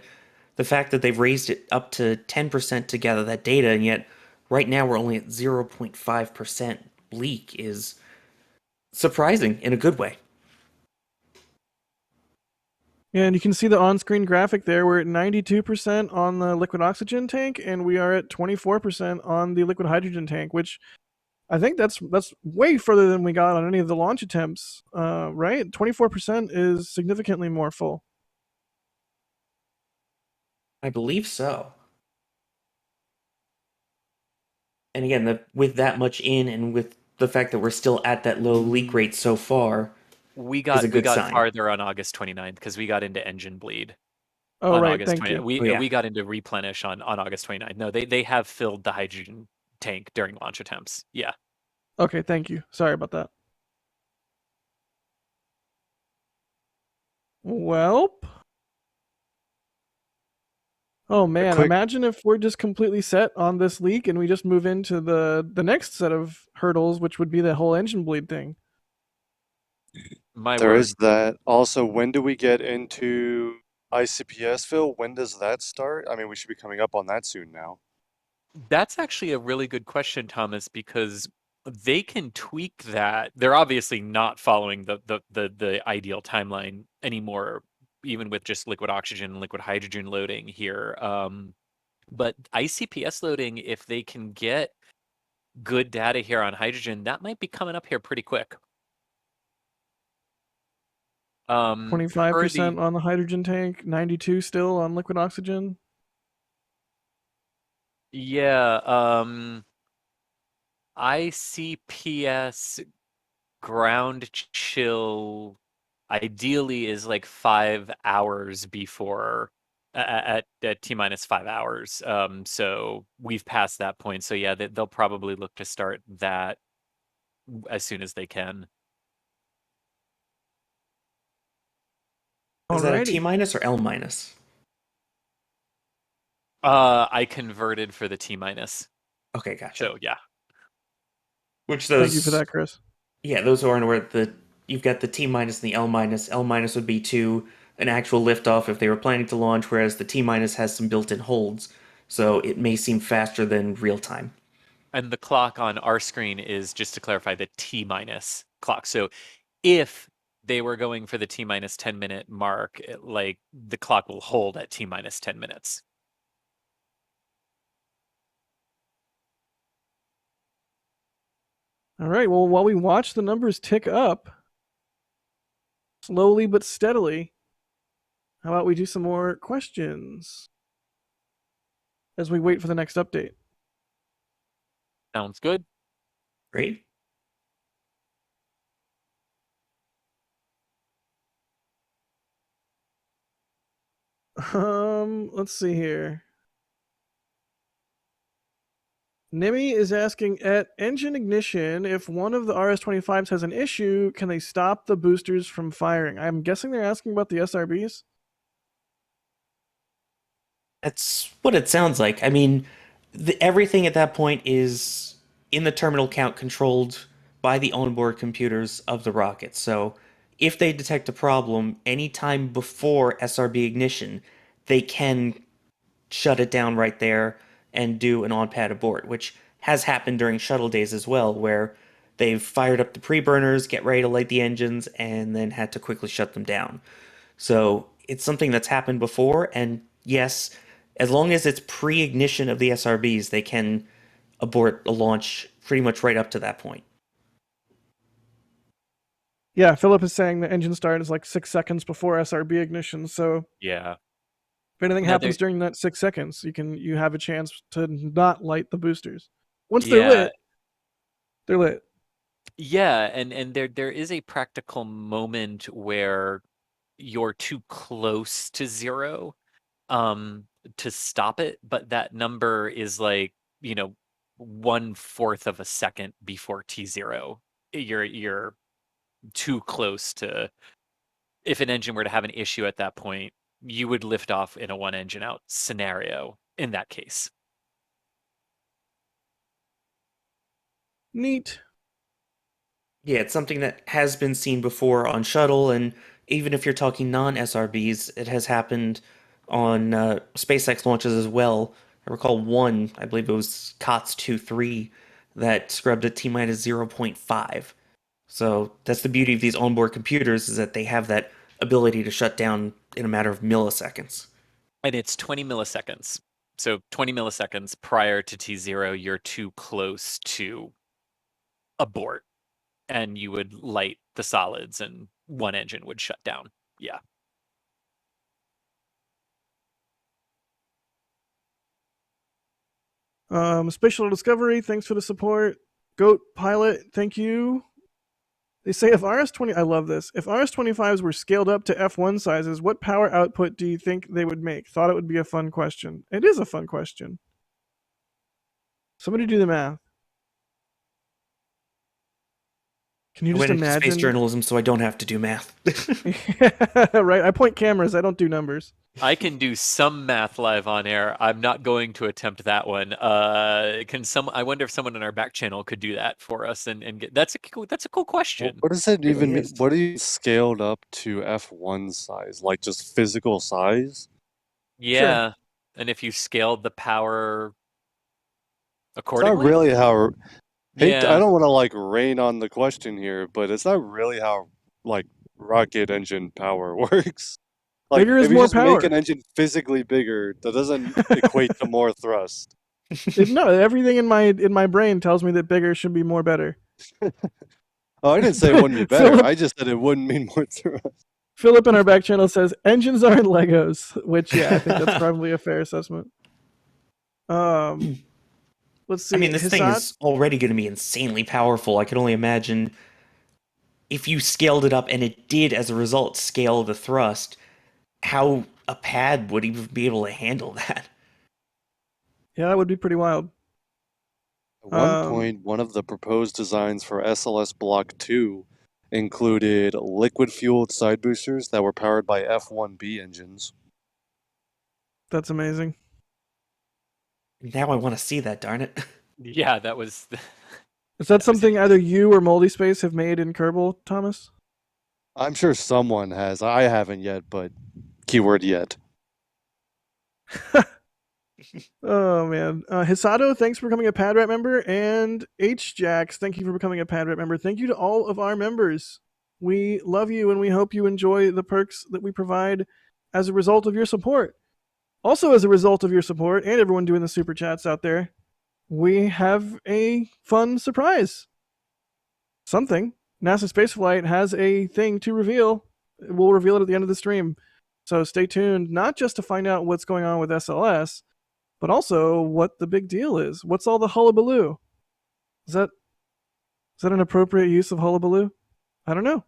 L: the fact that they've raised it up to 10% to gather that data, and yet right now we're only at 0.5% leak is surprising in a good way.
E: Yeah, and you can see the on-screen graphic there. We're at 92% on the liquid oxygen tank, and we are at 24% on the liquid hydrogen tank, which I think that's way further than we got on any of the launch attempts, right? 24% is significantly more full.
L: I believe so. And again, with that much in, and with the fact that we're still at that low leak rate so far,
F: We
L: is a
F: got
L: good sign.
F: farther on August 29th because we got into engine bleed
E: Oh,
F: on
E: right.
F: August
E: Thank
F: 29th.
E: you.
L: Oh, yeah.
F: We got into replenish on August 29th. No, they have filled the hydrogen tank during launch attempts. Yeah.
E: Okay, thank you. Sorry about that. Well. Oh man,
H: quick-
E: imagine if we're just completely set on this leak and we just move into the next set of hurdles, which would be the whole engine bleed thing.
F: My
H: There
F: word.
H: is that. Also, when do we get into ICPS, Phil? When does that start? I mean, we should be coming up on that soon now.
F: That's actually a really good question, Thomas, because they can tweak that. They're obviously not following the ideal timeline anymore, even with just liquid oxygen and liquid hydrogen loading here. But ICPS loading, if they can get good data here on hydrogen, that might be coming up here pretty quick.
E: 25% on the hydrogen tank, 92 still on liquid oxygen.
F: Yeah, ICPS ground chill ideally is like 5 hours before at T minus 5 hours. So we've passed that point. So yeah, they'll probably look to start that as soon as they can.
L: Is that a
E: Alrighty.
L: T minus or L minus?
F: I converted for the T minus.
L: Okay, gotcha.
F: So yeah.
L: Which those?
E: Thank you for that, Chris.
L: Yeah, those who aren't aware, you've got the T minus and the L minus. L minus would be to an actual liftoff if they were planning to launch, whereas the T minus has some built-in holds, so it may seem faster than real time.
F: And the clock on our screen is, just to clarify, the T minus clock. So if they were going for the T minus 10-minute mark, like the clock will hold at T minus 10 minutes.
E: All right. Well, while we watch the numbers tick up slowly but steadily, how about we do some more questions as we wait for the next update?
F: Sounds good.
L: Great.
E: Let's see here. Nimi is asking, at engine ignition, if one of the RS-25s has an issue, can they stop the boosters from firing? I'm guessing they're asking about the SRBs.
L: That's what it sounds like. I mean, everything at that point is in the terminal count controlled by the onboard computers of the rocket. So if they detect a problem anytime before SRB ignition, they can shut it down right there and do an on-pad abort, which has happened during shuttle days as well, where they've fired up the pre-burners, get ready to light the engines, and then had to quickly shut them down. So it's something that's happened before, and yes, as long as it's pre-ignition of the SRBs, they can abort a launch pretty much right up to that point.
E: Yeah, Philip is saying the engine start is like 6 seconds before SRB ignition. So
F: yeah,
E: if anything happens during that 6 seconds, you have a chance to not light the boosters. Once they're lit, they're lit.
F: Yeah, and there is a practical moment where you're too close to zero to stop it, but that number is like, 1/4 of a second before T0. You're too close to, if an engine were to have an issue at that point, you would lift off in a one engine out scenario in that case.
E: Neat.
L: Yeah, it's something that has been seen before on Shuttle, and even if you're talking non-SRBs, it has happened on SpaceX launches as well. I recall one, I believe it was COTS 2-3, that scrubbed at T-minus 0.5. So that's the beauty of these onboard computers, is that they have that ability to shut down in a matter of milliseconds.
F: And it's 20 milliseconds. So 20 milliseconds prior to T0, you're too close to abort, and you would light the solids and one engine would shut down. Yeah.
E: Space Shuttle Discovery, thanks for the support. Goat Pilot, thank you. They say if RS-20, I love this. If RS-25s were scaled up to F1 sizes, what power output do you think they would make? Thought it would be a fun question. It is a fun question. Somebody do the math. Can you
L: I
E: just
L: went into space
E: imagine?
L: journalism, so I don't have to do math.
E: Right, I point cameras, I don't do numbers.
F: I can do some math live on air. I'm not going to attempt that one. I wonder if someone in our back channel could do that for us and get that's a cool question.
H: What does it
L: Really
H: even mean?
L: is.
H: What do you scaled up to F1 size? Like just physical size?
F: Yeah. And if you scaled the power
H: It's not
F: accordingly?
H: really how. I
F: Yeah.
H: don't want to like rain on the question here, but it's not really how like rocket engine power works. Like
E: Bigger is
H: if you
E: more
H: just
E: power.
H: make an engine physically bigger, that doesn't equate to more thrust.
E: No, everything in my brain tells me that bigger should be more better.
H: Oh, I didn't say it wouldn't be better.
E: Philip-
H: I just said it wouldn't mean more thrust.
E: Philip in our back channel says engines aren't Legos, which I think that's probably a fair assessment. Let's see.
L: I mean, this thing is already going to be insanely powerful. I can only imagine if you scaled it up and it did, as a result, scale the thrust, how a pad would even be able to handle that.
E: Yeah, that would be pretty wild.
H: At one point, one of the proposed designs for SLS Block 2 included liquid-fueled side boosters that were powered by F-1B engines.
E: That's amazing.
L: Now I want to see that, darn it.
F: Yeah, that was.
E: Is that something either you or Moldy Space have made in Kerbal, Thomas?
H: I'm sure someone has. I haven't yet, but keyword yet.
E: Oh man, Hisato, thanks for becoming a PadRat member, and HJax, thank you for becoming a PadRat member. Thank you to all of our members. We love you, and we hope you enjoy the perks that we provide as a result of your support. Also, as a result of your support, and everyone doing the super chats out there, we have a fun surprise. Something. NASASpaceflight has a thing to reveal. We'll reveal it at the end of the stream. So stay tuned, not just to find out what's going on with SLS, but also what the big deal is. What's all the hullabaloo? Is that an appropriate use of hullabaloo? I don't know.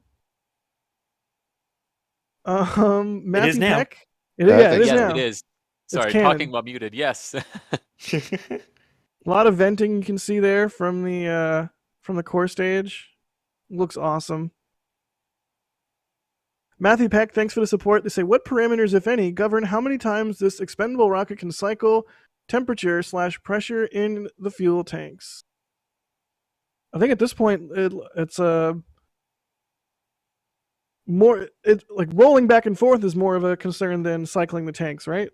E: Matthew
L: It is now.
E: Peck? It is
F: Yes,
E: now.
F: it is.
E: It's
F: Sorry,
E: canon.
F: talking while muted. Yes.
E: A lot of venting you can see there from the core stage. Looks awesome. Matthew Peck, thanks for the support. They say, what parameters, if any, govern how many times this expendable rocket can cycle temperature/pressure in the fuel tanks? I think at this point it's more like rolling back and forth is more of a concern than cycling the tanks, right?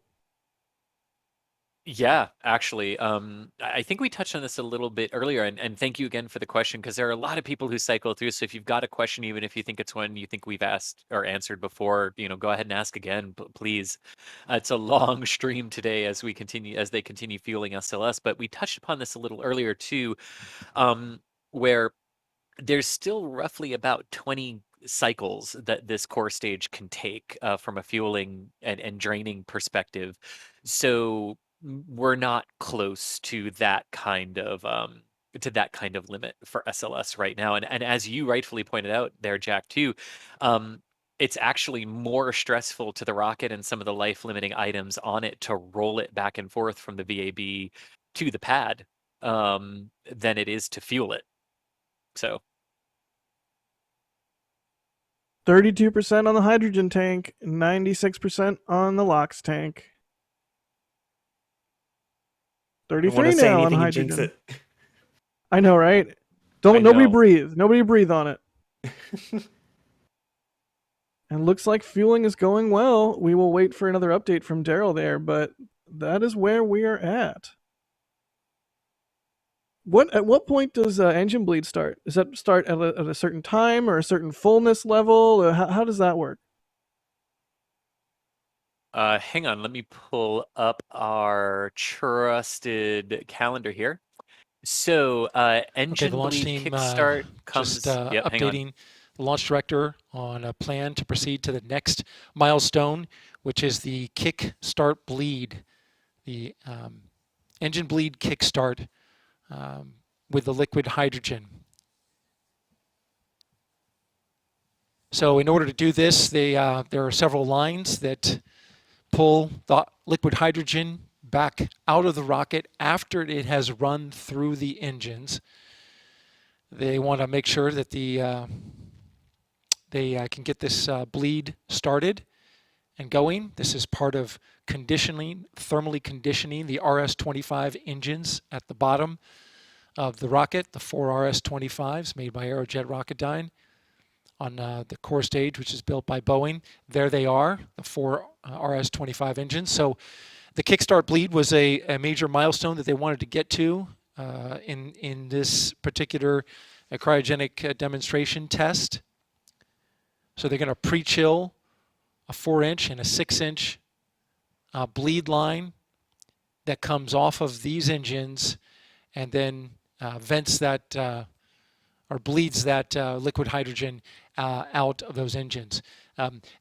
F: Yeah, actually. I think we touched on this a little bit earlier, and thank you again for the question, because there are a lot of people who cycle through. So if you've got a question, even if you think it's one you think we've asked or answered before, go ahead and ask again, please. It's a long stream today as they continue fueling SLS, but we touched upon this a little earlier too, where there's still roughly about 20 cycles that this core stage can take from a fueling and draining perspective. So we're not close to that kind of limit for SLS right now. And as you rightfully pointed out there, Jack, too, it's actually more stressful to the rocket and some of the life-limiting items on it to roll it back and forth from the VAB to the pad than it is to fuel it. So
E: 32% on the hydrogen tank, 96% on the LOX tank. 33 now on hydrogen. I know, right? Nobody breathe. Nobody breathe on it. And looks like fueling is going well. We will wait for another update from Daryl there, but that is where we are at. At what point does engine bleed start? Does that start at a certain time or a certain fullness level? Or how does that work?
F: Hang on, let me pull up our trusted calendar here. So engine
I: the launch
F: bleed
I: team
F: kickstart comes.
I: Just updating the launch director on a plan to proceed to the next milestone, which is the kick start bleed. The engine bleed kickstart with the liquid hydrogen. So in order to do this, there are several lines that pull the liquid hydrogen back out of the rocket after it has run through the engines. They want to make sure that they can get this bleed started and going. This is part of conditioning, thermally conditioning the RS-25 engines at the bottom of the rocket, the 4 RS-25s made by Aerojet Rocketdyne on the core stage, which is built by Boeing. There they are, the 4 RS-25 engines. So the kickstart bleed was a major milestone that they wanted to get to in this particular cryogenic demonstration test. So they're going to pre-chill a 4-inch and a 6-inch bleed line that comes off of these engines and then vents that or bleeds that liquid hydrogen out of those engines.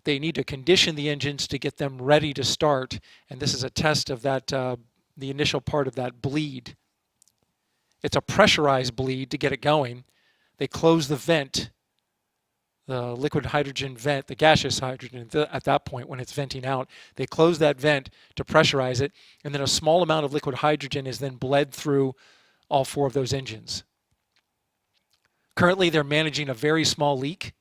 I: They need to condition the engines to get them ready to start, and this is a test of that, the initial part of that bleed. It's a pressurized bleed to get it going. They close the vent, the liquid hydrogen vent, the gaseous hydrogen at that point when it's venting out. They close that vent to pressurize it, and then a small amount of liquid hydrogen is then bled through all 4 of those engines. Currently, they're managing a very small leak.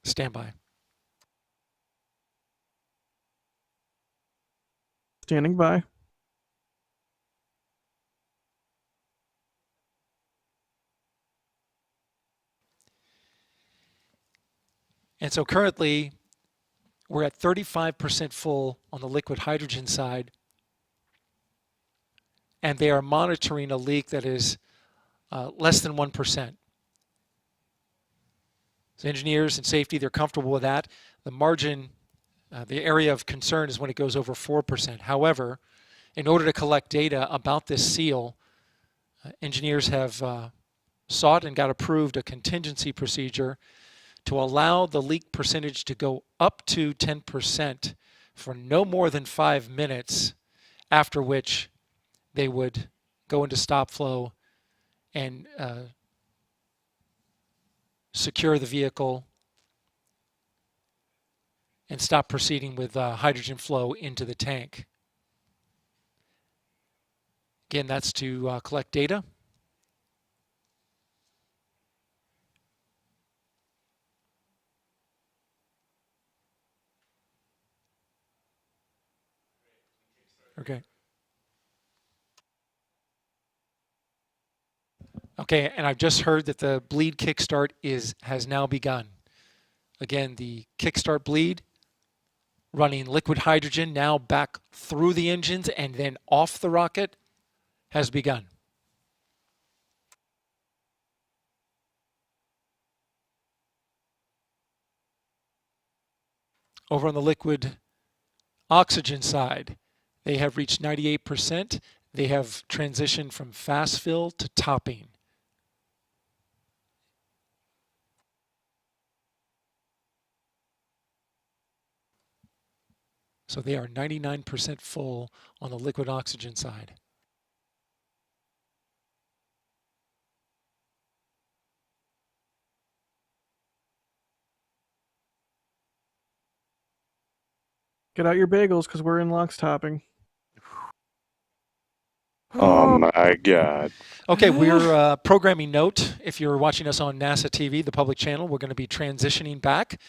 I: Stand by.
E: Standing by.
I: And so currently, we're at 35% full on the liquid hydrogen side, and they are monitoring a leak that is less than 1%. So engineers and safety, they're comfortable with that. The margin, the area of concern is when it goes over 4%. However, in order to collect data about this seal, engineers have sought and got approved a contingency procedure to allow the leak percentage to go up to 10% for no more than 5 minutes, after which they would go into stop flow and secure the vehicle and stop proceeding with hydrogen flow into the tank. Again, that's to collect data. Okay. Okay, and I've just heard that the bleed kickstart has now begun. Again, the kickstart bleed, running liquid hydrogen now back through the engines and then off the rocket, has begun. Over on the liquid oxygen side, they have reached 98%. They have transitioned from fast fill to topping. So they are 99% full on the liquid oxygen side.
E: Get out your bagels because we're in LOX topping.
H: Oh my God.
I: Okay, we're programming note. If you're watching us on NASA TV, the public channel, we're going to be transitioning back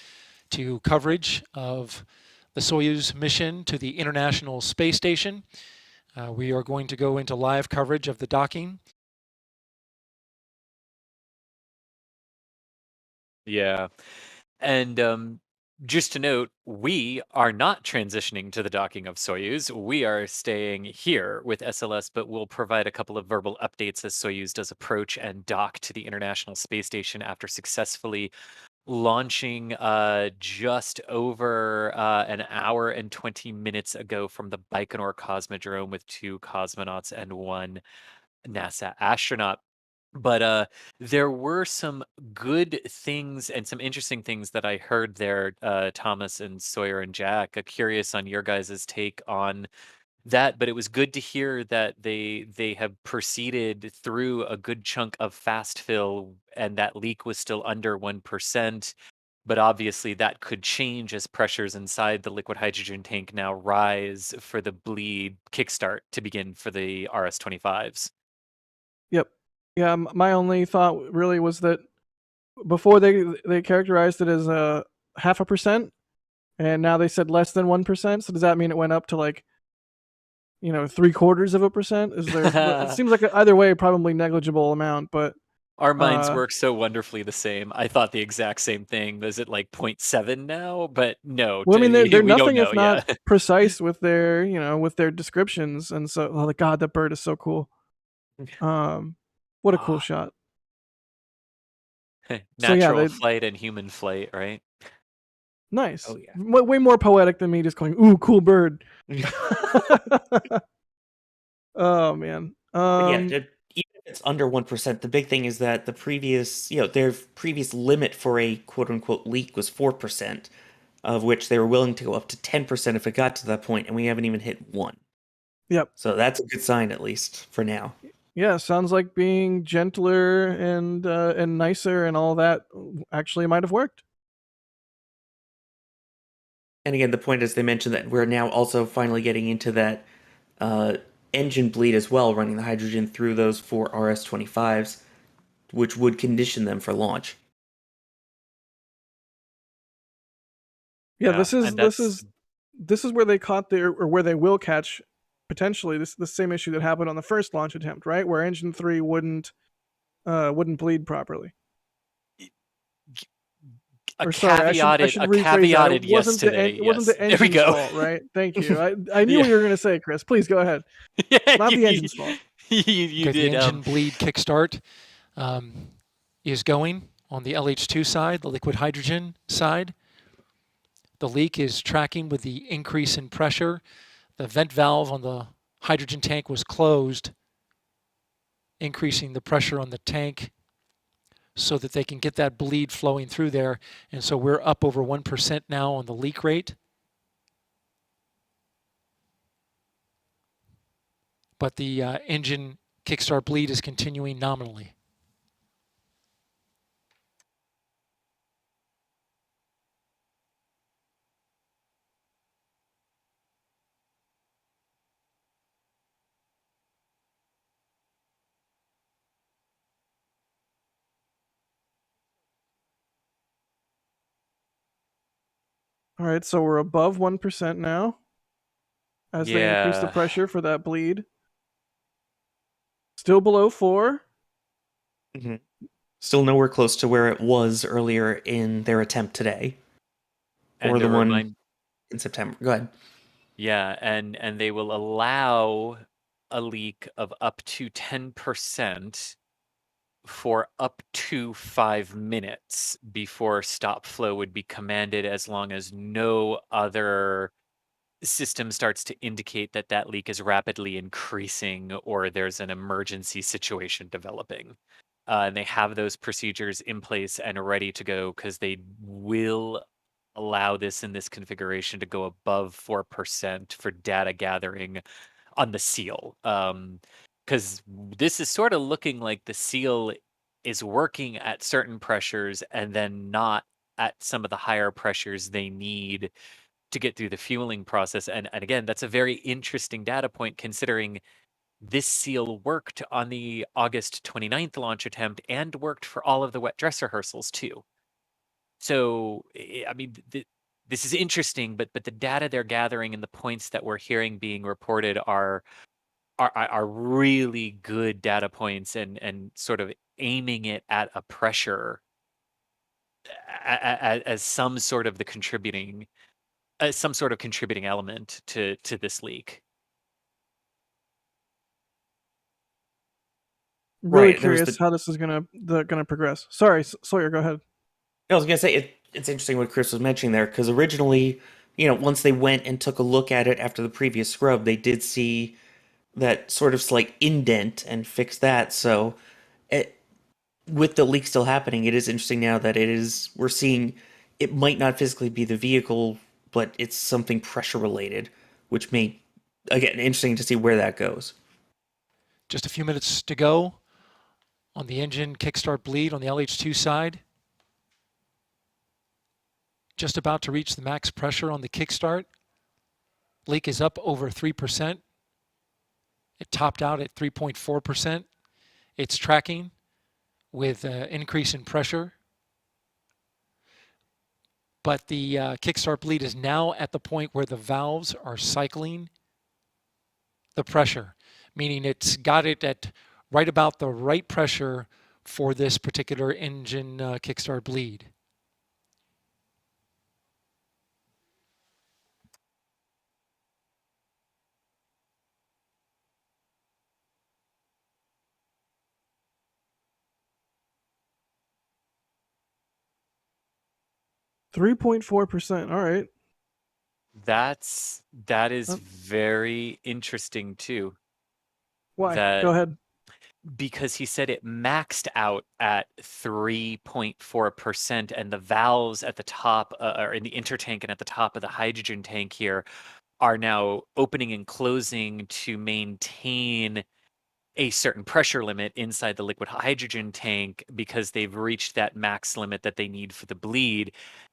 I: to coverage of the Soyuz mission to the International Space Station. We are going to go into live coverage of the docking.
F: Yeah. And just to note, we are not transitioning to the docking of Soyuz. We are staying here with SLS, but we'll provide a couple of verbal updates as Soyuz does approach and dock to the International Space Station after successfully launching just over an hour and 20 minutes ago from the Baikonur Cosmodrome with 2 cosmonauts and 1 NASA astronaut. But there were some good things and some interesting things that I heard there, Thomas and Sawyer and Jack. Curious on your guys' take on that, but it was good to hear that they have proceeded through a good chunk of fast fill, and that leak was still under 1%. But obviously, that could change as pressures inside the liquid hydrogen tank now rise for the bleed kickstart to begin for the RS-25s.
E: Yep. Yeah, my only thought really was that before they characterized it as 0.5%, and now they said less than 1%. So does that mean it went up to like 0.75%? Is there? It seems like either way, probably negligible amount, but
F: Our minds work so wonderfully the same. I thought the exact same thing. Is it like 0.7 now? But no,
E: well, I mean, they're
F: we don't
E: nothing
F: know.
E: if not precise with their with their descriptions, and so oh, God, that bird is so cool. What a cool shot.
F: Natural flight and human flight, right?
E: Nice.
L: Oh, yeah.
E: Way more poetic than me just going, "Ooh, cool bird." Oh man.
L: But yeah, even if it's under 1%, the big thing is that the previous, their previous limit for a quote unquote leak was 4%, of which they were willing to go up to 10% if it got to that point, and we haven't even hit 1.
E: Yep.
L: So that's a good sign, at least for now.
E: Yeah, sounds like being gentler and nicer and all that actually might have worked.
L: And again, the point is they mentioned that we're now also finally getting into that engine bleed as well, running the hydrogen through those 4 RS-25s, which would condition them for launch.
E: Yeah, this is where they caught or where they will catch potentially the same issue that happened on the first launch attempt, right? Where engine 3 wouldn't bleed properly.
F: A caveated yes today.
E: It wasn't the engine's fault, right? Thank you. I knew what you were going to say, Chris. Please go ahead. Not the engine's fault.
F: You did.
I: The engine bleed kickstart is going on the LH2 side, the liquid hydrogen side. The leak is tracking with the increase in pressure. The vent valve on the hydrogen tank was closed, increasing the pressure on the tank so that they can get that bleed flowing through there. And so we're up over 1% now on the leak rate. But the engine kickstart bleed is continuing nominally.
E: All right, so we're above 1% now as they increase the pressure for that bleed. Still below 4.
L: Mm-hmm. Still nowhere close to where it was earlier in their attempt today. Or the one in September. Go ahead.
F: Yeah, and they will allow a leak of up to 10% for up to 5 minutes before stop flow would be commanded, as long as no other system starts to indicate that that leak is rapidly increasing or there's an emergency situation developing. And they have those procedures in place and ready to go, because they will allow this in this configuration to go above 4% for data gathering on the seal. Because this is sort of looking like the seal is working at certain pressures and then not at some of the higher pressures they need to get through the fueling process. And again, that's a very interesting data point, considering this seal worked on the August 29th launch attempt and worked for all of the wet dress rehearsals too. So, I mean, this is interesting, but the data they're gathering and the points that we're hearing being reported are really good data points, and sort of aiming it at a pressure as some sort of contributing element to this leak.
E: Really curious how this is gonna progress. Sorry, Sawyer, go ahead.
L: I was gonna say it's interesting what Chris was mentioning there, because originally, once they went and took a look at it after the previous scrub, they did see that sort of slight indent and fixed that. So with the leak still happening, it is interesting now that we're seeing it might not physically be the vehicle, but it's something pressure related, which may, again, interesting to see where that goes.
I: Just a few minutes to go on the engine kickstart bleed on the LH2 side. Just about to reach the max pressure on the kickstart. Leak is up over 3%. It topped out at 3.4%. It's tracking with increase in pressure. But the kickstart bleed is now at the point where the valves are cycling the pressure, meaning it's got it at right about the right pressure for this particular engine kickstart bleed.
E: %3.4%. All right.
F: That is very interesting too.
E: Why?
F: That,
E: Go ahead.
F: because he said it maxed out at 3.4%, and the valves at the top, or in the intertank and at the top of the hydrogen tank here, are now opening and closing to maintain a certain pressure limit inside the liquid hydrogen tank because they've reached that max limit that they need for the bleed.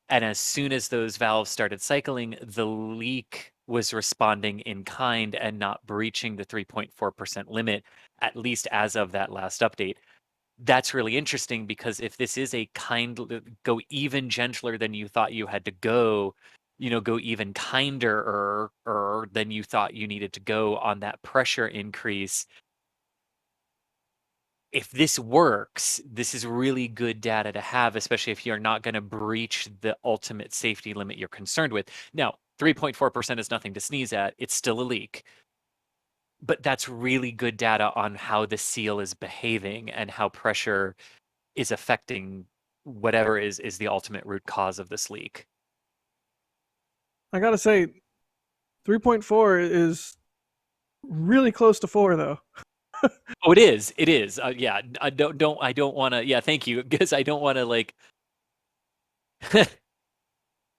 F: And as soon as those valves started cycling, the leak was responding in kind and not breaching the 3.4% limit, at least as of that last update. That's really interesting because if this is a go even gentler than you thought you had to go, go even kinder or than you thought you needed to go on that pressure increase. If this works, this is really good data to have, especially if you're not going to breach the ultimate safety limit you're concerned with. Now, 3.4% is nothing to sneeze at. It's still a leak. But that's really good data on how the seal is behaving and how pressure is affecting whatever is the ultimate root cause of this leak.
E: I gotta say, 3.4 is really close to 4, though.
F: Oh, it is. It is. Yeah. I don't want to. Yeah. Thank you. Because I don't want to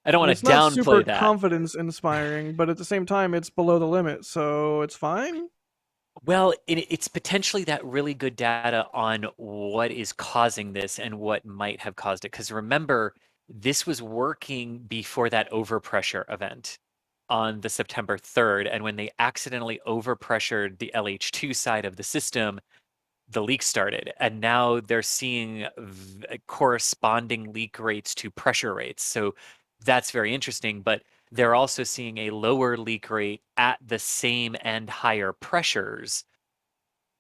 F: I don't want to
E: It's not super
F: downplay that.
E: confidence inspiring, but at the same time, it's below the limit, so it's fine.
F: Well, it's potentially that really good data on what is causing this and what might have caused it. Because remember, this was working before that overpressure event on the September 3rd. And when they accidentally overpressured the LH2 side of the system, the leak started. And now they're seeing corresponding leak rates to pressure rates. So that's very interesting. But they're also seeing a lower leak rate at the same and higher pressures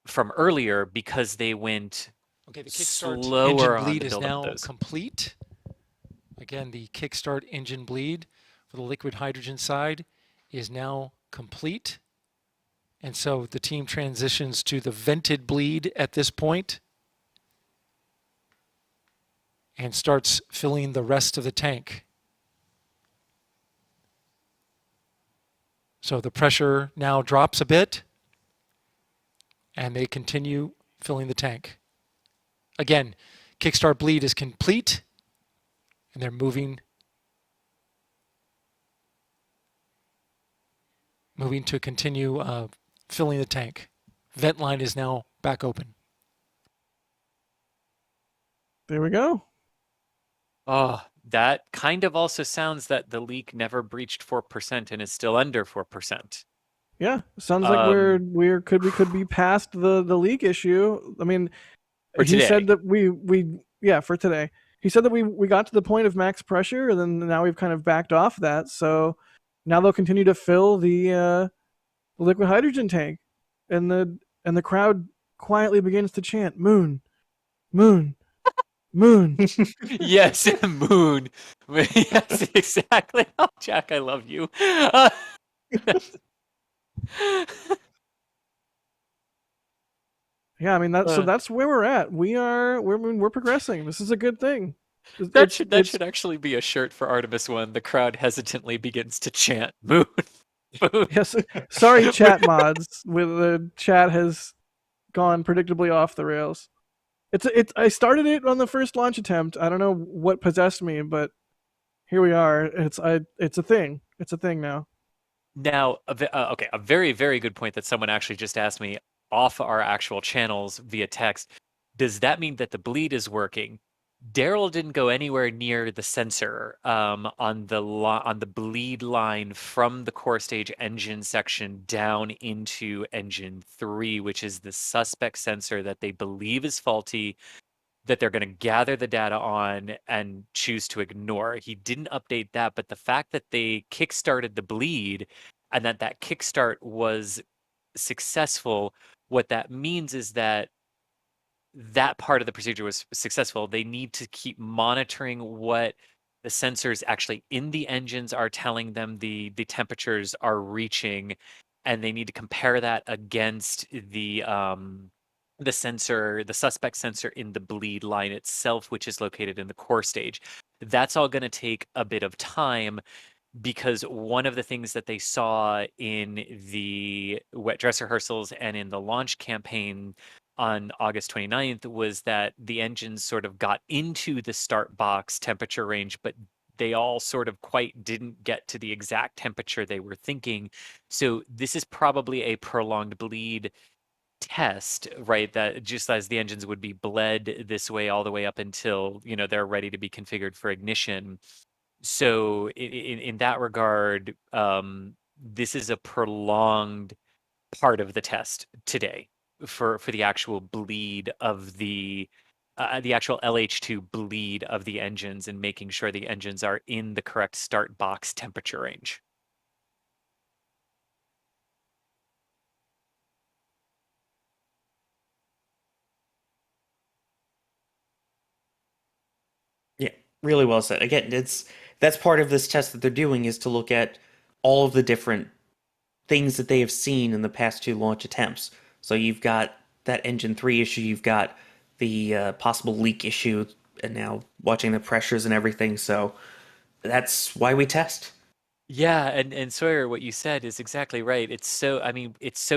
F: from earlier because they went
I: Okay, the kickstart
F: slower
I: engine
F: on
I: bleed
F: the
I: is
F: buildup
I: now
F: of those.
I: complete. Again, the kickstart engine bleed for the liquid hydrogen side is now complete. And so the team transitions to the vented bleed at this point and starts filling the rest of the tank. So the pressure now drops a bit and they continue filling the tank. Again, kickstart bleed is complete and they're moving to continue filling the tank. Vent line is now back open.
E: There we go.
F: Oh, that kind of also sounds that the leak never breached 4% and is still under 4%.
E: Yeah, sounds like we could be past the leak issue. I mean,
F: For
E: he
F: today.
E: said that for today. He said that we got to the point of max pressure, and then now we've kind of backed off that. So now they'll continue to fill the liquid hydrogen tank, and the crowd quietly begins to chant "Moon, moon, moon."
F: Yes, moon. Yes, exactly. Oh, Jack, I love you.
E: Yeah, I mean so that's where we're at. We're progressing. This is a good thing.
F: That should actually be a shirt for Artemis I. The crowd hesitantly begins to chant "Moon." Moon.
E: Yes, sorry, chat mods. With the chat has gone predictably off the rails. I started it on the first launch attempt. I don't know what possessed me, but here we are. It's a thing. It's a thing now.
F: Now, okay, a very, very good point that someone actually just asked me off our actual channels via text. Does that mean that the bleed is working? Daryl didn't go anywhere near the sensor on the bleed line from the core stage engine section down into engine 3, which is the suspect sensor that they believe is faulty, that they're going to gather the data on and choose to ignore. He didn't update that, but the fact that they kickstarted the bleed and that kickstart was successful, what that means is that part of the procedure was successful. They need to keep monitoring what the sensors actually in the engines are telling them the temperatures are reaching, and they need to compare that against the sensor, the suspect sensor in the bleed line itself, which is located in the core stage. That's all going to take a bit of time, because one of the things that they saw in the wet dress rehearsals and in the launch campaign on August 29th was that the engines sort of got into the start box temperature range, but they all sort of quite didn't get to the exact temperature they were thinking. So this is probably a prolonged bleed test, right? That just as the engines would be bled this way all the way up until, they're ready to be configured for ignition. So in that regard, this is a prolonged part of the test today for the actual bleed of the actual LH2 bleed of the engines, and making sure the engines are in the correct start box temperature range.
L: Yeah, really well said. Again, that's part of this test that they're doing, is to look at all of the different things that they have seen in the past 2 launch attempts. So you've got that engine 3 issue, you've got the possible leak issue, and now watching the pressures and everything. So that's why we test.
F: Yeah, and Sawyer, what you said is exactly right. It's so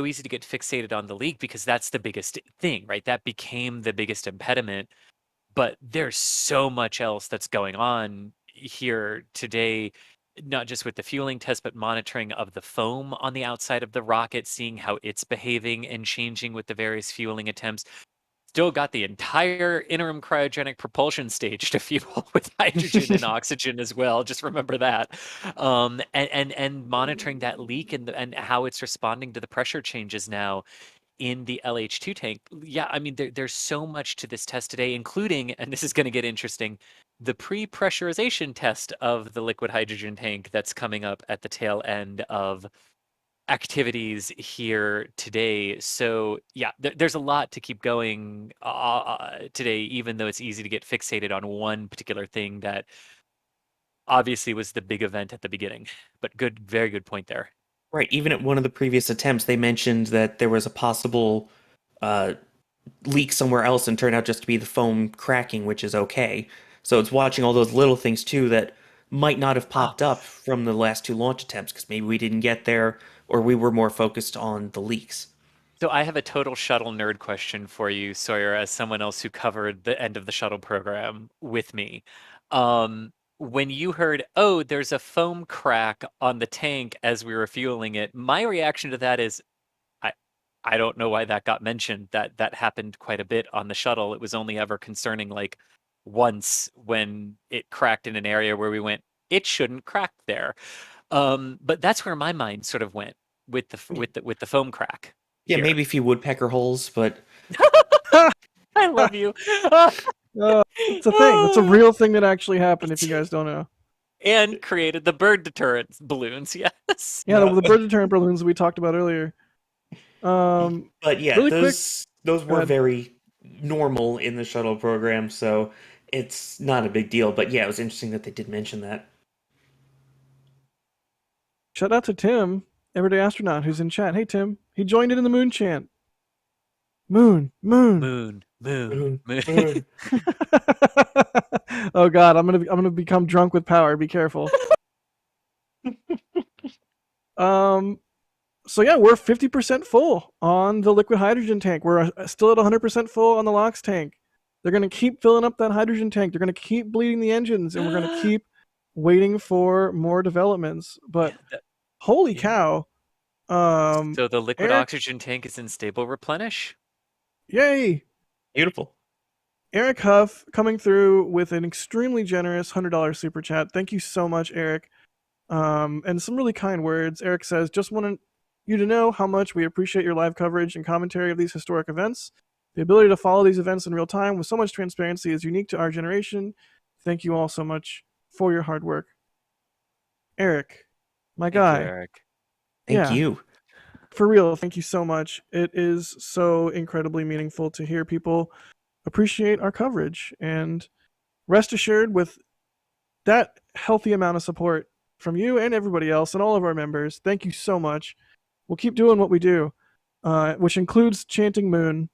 F: easy to get fixated on the leak because that's the biggest thing, right? That became the biggest impediment. But there's so much else that's going on here today, not just with the fueling test, but monitoring of the foam on the outside of the rocket, seeing how it's behaving and changing with the various fueling attempts. Still got the entire interim cryogenic propulsion stage to fuel with hydrogen and oxygen as well. Just remember that. And monitoring that leak and how it's responding to the pressure changes now in the LH2 tank. Yeah, I mean, there's so much to this test today, including, and this is going to get interesting, the pre-pressurization test of the liquid hydrogen tank that's coming up at the tail end of activities here today. So yeah, there's a lot to keep going today, even though it's easy to get fixated on one particular thing that obviously was the big event at the beginning. But very good point there.
L: Right. Even at one of the previous attempts, they mentioned that there was a possible leak somewhere else, and turned out just to be the foam cracking, which is okay. So it's watching all those little things too that might not have popped up from the last 2 launch attempts, because maybe we didn't get there, or we were more focused on the leaks.
F: So I have a total shuttle nerd question for you, Sawyer, as someone else who covered the end of the shuttle program with me. When you heard, oh, there's a foam crack on the tank as we were fueling it, my reaction to that is, I don't know why that got mentioned. That happened quite a bit on the shuttle. It was only ever concerning like once when it cracked in an area where we went, it shouldn't crack there. But that's where my mind sort of went with the foam crack.
L: Yeah,
F: here.
L: maybe a few woodpecker holes, but
F: I love you.
E: It's a thing. It's a real thing that actually happened, if you guys don't know.
F: And created the bird deterrent balloons, yes.
E: Yeah, the bird deterrent balloons we talked about earlier.
L: But yeah,
E: really
L: those were very normal in the shuttle program, so it's not a big deal. But yeah, it was interesting that they did mention that.
E: Shout out to Tim, everyday astronaut, who's in chat. Hey Tim, he joined in the moon chant. Moon. Oh God, I'm gonna become drunk with power. Be careful. So yeah, we're 50% full on the liquid hydrogen tank. We're still at 100% full on the LOX tank. They're going to keep filling up that hydrogen tank. They're going to keep bleeding the engines, and we're going to keep waiting for more developments. But holy cow.
F: So the liquid
E: Eric,
F: oxygen tank is in stable replenish?
E: yay.
L: Beautiful.
E: Eric Huff coming through with an extremely generous $100 super chat. Thank you so much, Eric. And some really kind words. Eric says, just want you to know how much we appreciate your live coverage and commentary of these historic events. The ability to follow these events in real time with so much transparency is unique to our generation. Thank you all so much for your hard work. Eric, my guy.
F: Thank you, Eric.
L: Thank you.
E: For real, thank you so much. It is so incredibly meaningful to hear people appreciate our coverage. And rest assured, with that healthy amount of support from you and everybody else and all of our members, thank you so much. We'll keep doing what we do, which includes chanting Moon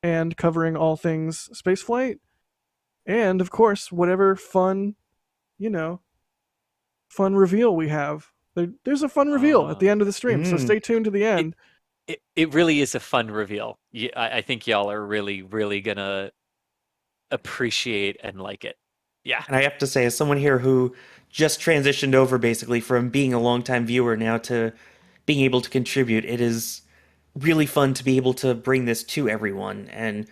E: and covering all things spaceflight. And, of course, whatever fun reveal we have. There's a fun reveal at the end of the stream, so stay tuned to the end.
F: It really is a fun reveal. I think y'all are really, really going to appreciate and like it. Yeah.
L: And I have to say, as someone here who just transitioned over basically from being a longtime viewer now to being able to contribute, it is really fun to be able to bring this to everyone. And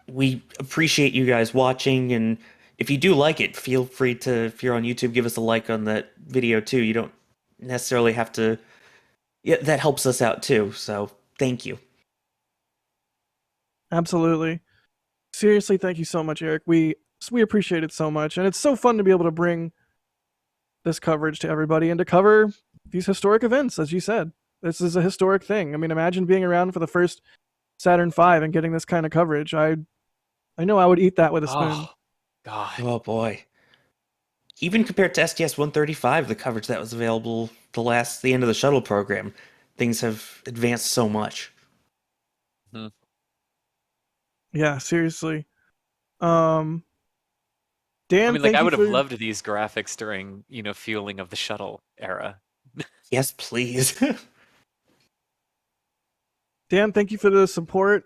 L: we appreciate you guys watching. And if you do like it, feel free to, if you're on YouTube, give us a like on that video too. You don't necessarily have to. Yeah, that helps us out too. So thank you.
E: Absolutely. Seriously, thank you so much, Eric. We appreciate it so much. And it's so fun to be able to bring this coverage to everybody and to cover these historic events, as you said. This is a historic thing. I mean, imagine being around for the first Saturn V and getting this kind of coverage. I know I would eat that with a spoon.
F: Oh, God.
L: Oh, boy. Even compared to STS-135, the coverage that was available the end of the shuttle program, things have advanced so much.
F: Mm-hmm.
E: Yeah, seriously. Dan,
F: I mean, like, I would have loved these graphics during, fueling of the shuttle era.
L: Yes, please.
E: Dan, thank you for the support,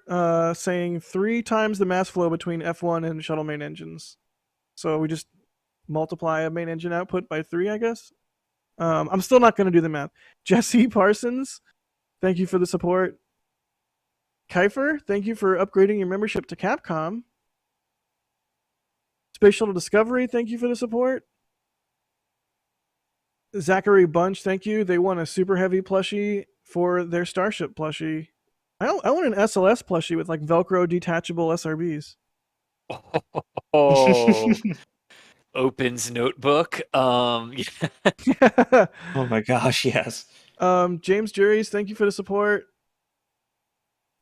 E: saying 3 times the mass flow between F1 and shuttle main engines. So we just multiply a main engine output by 3, I guess. I'm still not going to do the math. Jesse Parsons, thank you for the support. Kiefer, thank you for upgrading your membership to Capcom. Space Shuttle Discovery, thank you for the support. Zachary Bunch, thank you. They won a Super Heavy plushie for their Starship plushie. I want an SLS plushie with like Velcro detachable SRBs.
F: Oh, Opens notebook.
L: Oh my gosh, yes.
E: James Juries, thank you for the support.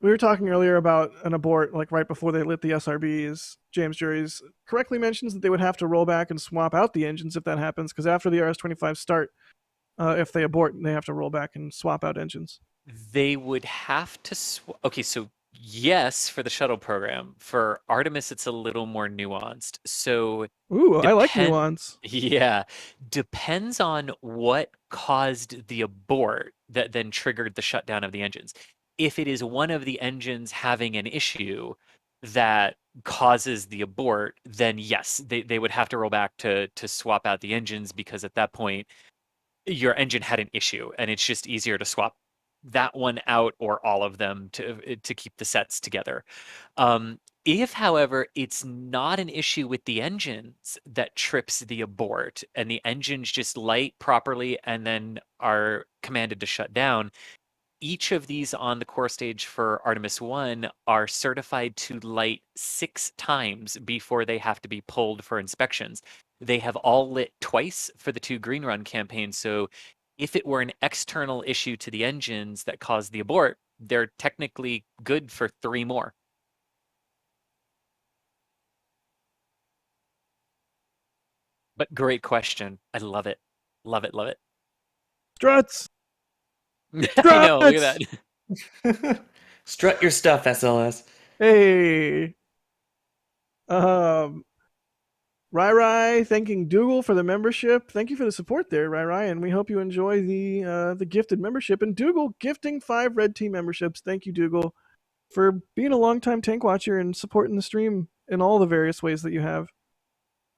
E: We were talking earlier about an abort, like right before they lit the SRBs. James Juries correctly mentions that they would have to roll back and swap out the engines if that happens, because after the RS-25 start, if they abort, they have to roll back and swap out engines.
F: They would have to okay, so yes, for the shuttle program. For Artemis, it's a little more nuanced. So
E: I like nuance.
F: Yeah. Depends on what caused the abort that then triggered the shutdown of the engines. If it is one of the engines having an issue that causes the abort, then yes, they would have to roll back to swap out the engines, because at that point your engine had an issue and it's just easier to swap that one out or all of them to keep the sets together. If, however, it's not an issue with the engines that trips the abort and the engines just light properly and then are commanded to shut down, each of these on the core stage for Artemis I are certified to light 6 times before they have to be pulled for inspections. They have all lit twice for the 2 Green Run campaigns, so if it were an external issue to the engines that caused the abort, they're technically good for 3 more. But great question. I love it. Love it, love it.
E: Struts!
F: I know, look at
L: that. Strut your stuff, SLS.
E: Hey. Rai thanking Dougal for the membership. Thank you for the support there, Rai, and we hope you enjoy the gifted membership. And Dougal gifting 5 Red Team memberships. Thank you, Dougal, for being a longtime tank watcher and supporting the stream in all the various ways that you have,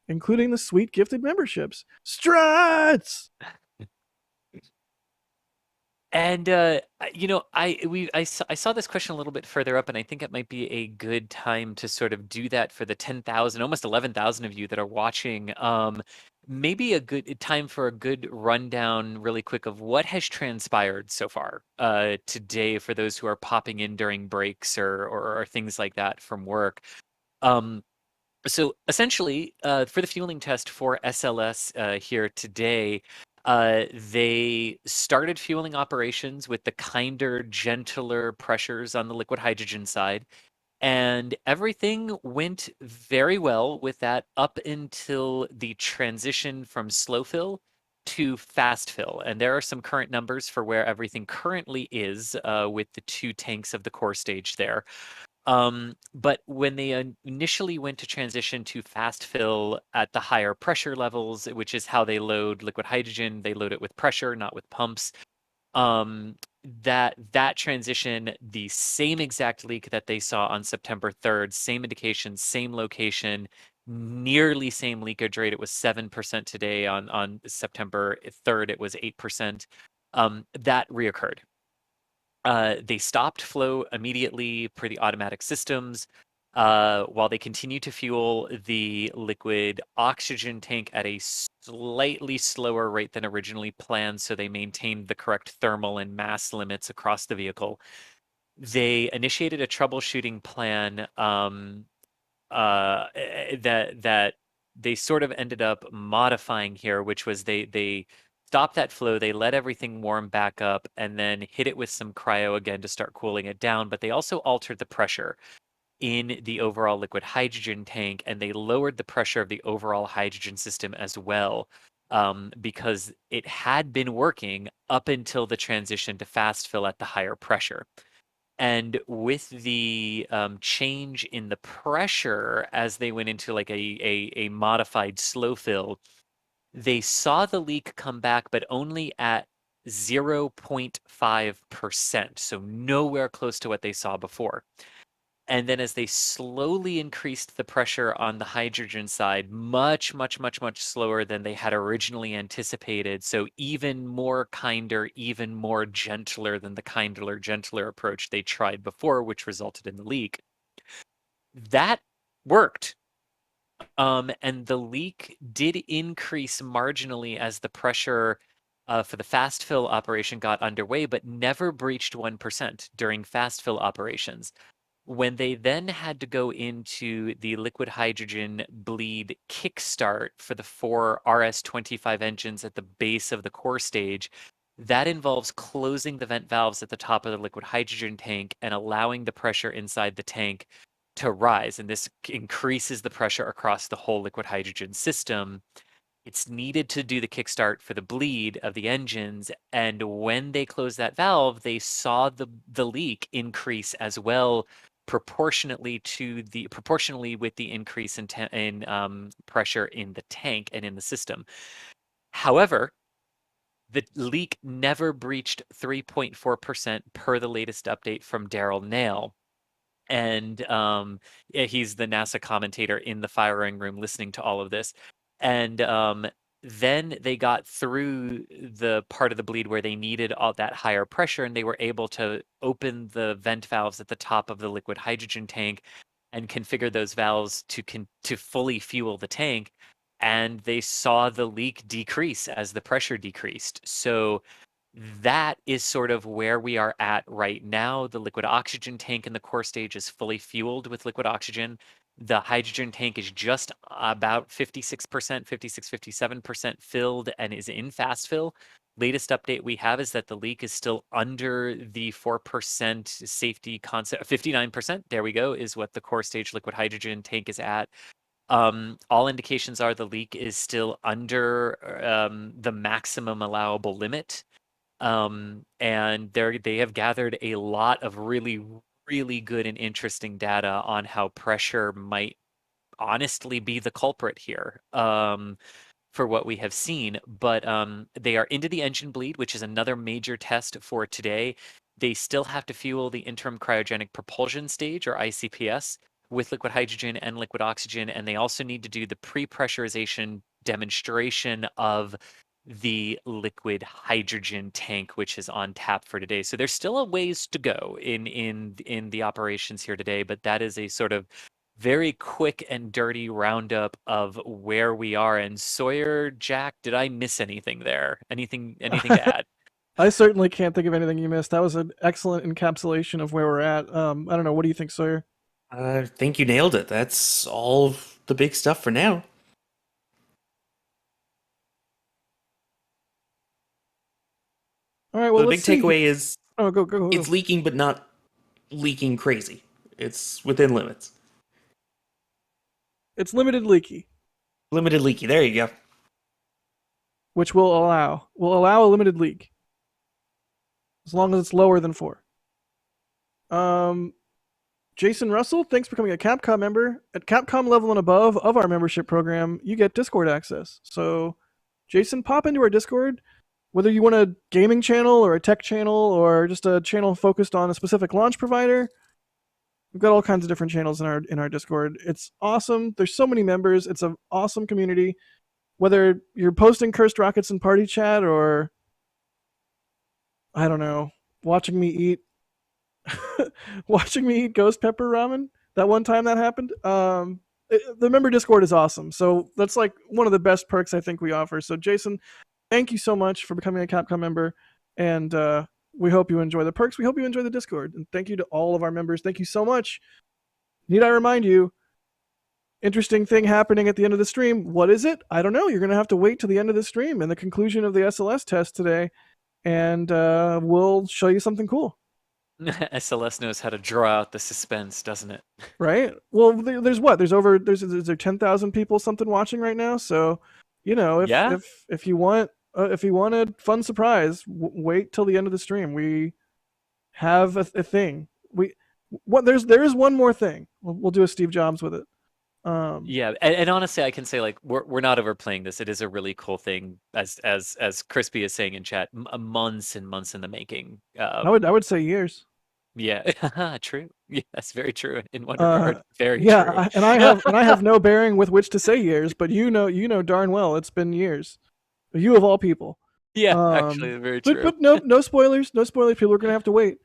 E: including the sweet gifted memberships. Struts!
F: And I saw this question a little bit further up, and I think it might be a good time to sort of do that for the 10,000, almost 11,000 of you that are watching. Maybe a good time for a good rundown, really quick, of what has transpired so far today for those who are popping in during breaks or things like that from work. So essentially, for the fueling test for SLS here today, they started fueling operations with the kinder, gentler pressures on the liquid hydrogen side. And everything went very well with that up until the transition from slow fill to fast fill. And there are some current numbers for where everything currently is with the 2 tanks of the core stage there. But when they initially went to transition to fast fill at the higher pressure levels, which is how they load liquid hydrogen, they load it with pressure, not with pumps. That transition, the same exact leak that they saw on September 3rd, same indication, same location, nearly same leakage rate. It was 7% today. On September 3rd, it was 8%. That reoccurred. They stopped flow immediately per the automatic systems while they continue to fuel the liquid oxygen tank at a slightly slower rate than originally planned, so they maintained the correct thermal and mass limits across the vehicle. They initiated a troubleshooting plan that they sort of ended up modifying here, which was they stopped that flow, they let everything warm back up, and then hit it with some cryo again to start cooling it down. But they also altered the pressure in the overall liquid hydrogen tank, and they lowered the pressure of the overall hydrogen system as well, because it had been working up until the transition to fast fill at the higher pressure. And with the change in the pressure as they went into like a modified slow fill, they saw the leak come back, but only at 0.5%, so nowhere close to what they saw before. And then as they slowly increased the pressure on the hydrogen side, much, much, much, much slower than they had originally anticipated. So even more kinder, even more gentler than the kinder, gentler approach they tried before, which resulted in the leak. That worked. And the leak did increase marginally as the pressure for the fast fill operation got underway, but never breached 1% during fast fill operations. When they then had to go into the liquid hydrogen bleed kickstart for the 4 RS-25 engines at the base of the core stage, that involves closing the vent valves at the top of the liquid hydrogen tank and allowing the pressure inside the tank to rise. And this increases the pressure across the whole liquid hydrogen system. It's needed to do the kickstart for the bleed of the engines, and when they closed that valve, they saw the leak increase as well, proportionally with the increase in pressure in the tank and in the system. However, the leak never breached 3.4% per the latest update from Daryl Nail. And he's the NASA commentator in the firing room listening to all of this. And then they got through the part of the bleed where they needed all that higher pressure, and they were able to open the vent valves at the top of the liquid hydrogen tank and configure those valves to fully fuel the tank. And they saw the leak decrease as the pressure decreased. So that is sort of where we are at right now. The liquid oxygen tank in the core stage is fully fueled with liquid oxygen. The hydrogen tank is just about 56%, 57% filled and is in fast fill. Latest update we have is that the leak is still under the 4% safety concept. 59%, there we go, is what the core stage liquid hydrogen tank is at. All indications are the leak is still under the maximum allowable limit. And they have gathered a lot of really, really good and interesting data on how pressure might honestly be the culprit here for what we have seen. But they are into the engine bleed, which is another major test for today. They still have to fuel the interim cryogenic propulsion stage, or ICPS, with liquid hydrogen and liquid oxygen, and they also need to do the pre-pressurization demonstration of the liquid hydrogen tank, which is on tap for today. So there's still a ways to go in the operations here today, but that is a sort of very quick and dirty roundup of where we are. And Sawyer, Jack, did I miss anything there? Anything to add?
E: I certainly can't think of anything you missed. That was an excellent encapsulation of where we're at. I don't know. What do you think, Sawyer?
L: I think you nailed it. That's all the big stuff for now.
E: All right. Well,
L: the big
E: let's see.
L: takeaway is
E: go.
L: It's leaking, but not leaking crazy. It's within limits.
E: It's limited leaky.
L: Limited leaky. There you go.
E: Which will allow a limited leak as long as it's lower than 4. Jason Russell, thanks for becoming a Capcom member. At Capcom level and above of our membership program, you get Discord access. So, Jason, pop into our Discord. Whether you want a gaming channel or a tech channel or just a channel focused on a specific launch provider, we've got all kinds of different channels in our Discord. It's awesome. There's so many members. It's an awesome community. Whether you're posting cursed rockets in party chat or, I don't know, watching me eat ghost pepper ramen that one time that happened. The member Discord is awesome. So that's like one of the best perks I think we offer. So Jason, thank you so much for becoming a Capcom member. And we hope you enjoy the perks. We hope you enjoy the Discord. And thank you to all of our members. Thank you so much. Need I remind you, interesting thing happening at the end of the stream. What is it? I don't know. You're going to have to wait till the end of the stream and the conclusion of the SLS test today. And we'll show you something cool.
F: SLS knows how to draw out the suspense, doesn't it?
E: Right? Well, there's 10,000 people something watching right now. So, if you want a fun surprise, wait till the end of the stream. We have a thing. There is one more thing. We'll do a Steve Jobs with it.
F: Yeah, and honestly, I can say like we're not overplaying this. It is a really cool thing, as Crispy is saying in chat, months and months in the making.
E: I would say years.
F: Yeah, true. Yeah, that's very true in one regard. Very true.
E: And I have no bearing with which to say years, but you know darn well it's been years. You of all people.
F: Yeah, actually, very true.
E: But no spoilers. No spoilers. People are gonna have to wait.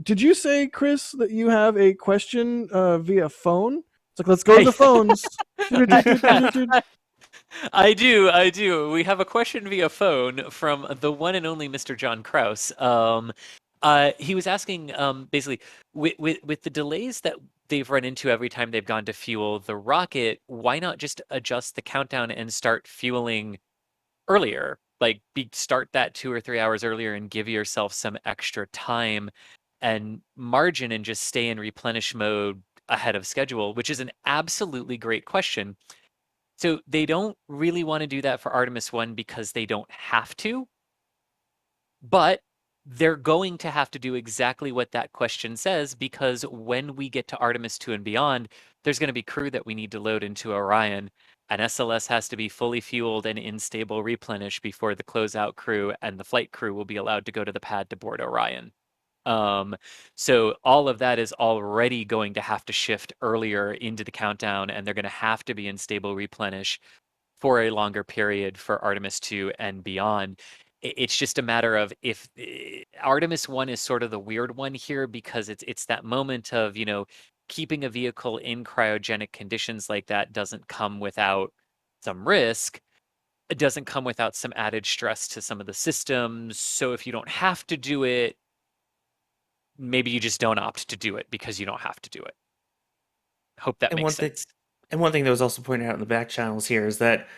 E: Did you say, Chris, that you have a question via phone? It's like, let's go to the phones.
F: I do. We have a question via phone from the one and only Mr. John Kraus. He was asking, basically, with the delays that they've run into every time they've gone to fuel the rocket, why not just adjust the countdown and start fueling earlier? Like, start that 2 or 3 hours earlier and give yourself some extra time and margin and just stay in replenish mode ahead of schedule, which is an absolutely great question. So they don't really want to do that for Artemis I because they don't have to, but they're going to have to do exactly what that question says, because when we get to Artemis II and beyond, there's going to be crew that we need to load into Orion, and SLS has to be fully fueled and in stable replenish before the closeout crew and the flight crew will be allowed to go to the pad to board Orion. So all of that is already going to have to shift earlier into the countdown, and they're going to have to be in stable replenish for a longer period for Artemis II and beyond. It's just a matter of if Artemis I is sort of the weird one here, because it's that moment of, keeping a vehicle in cryogenic conditions like that doesn't come without some risk. It doesn't come without some added stress to some of the systems. So if you don't have to do it, maybe you just don't opt to do it because you don't have to do it. Hope that makes sense.
L: And one thing that was also pointed out in the back channels here is that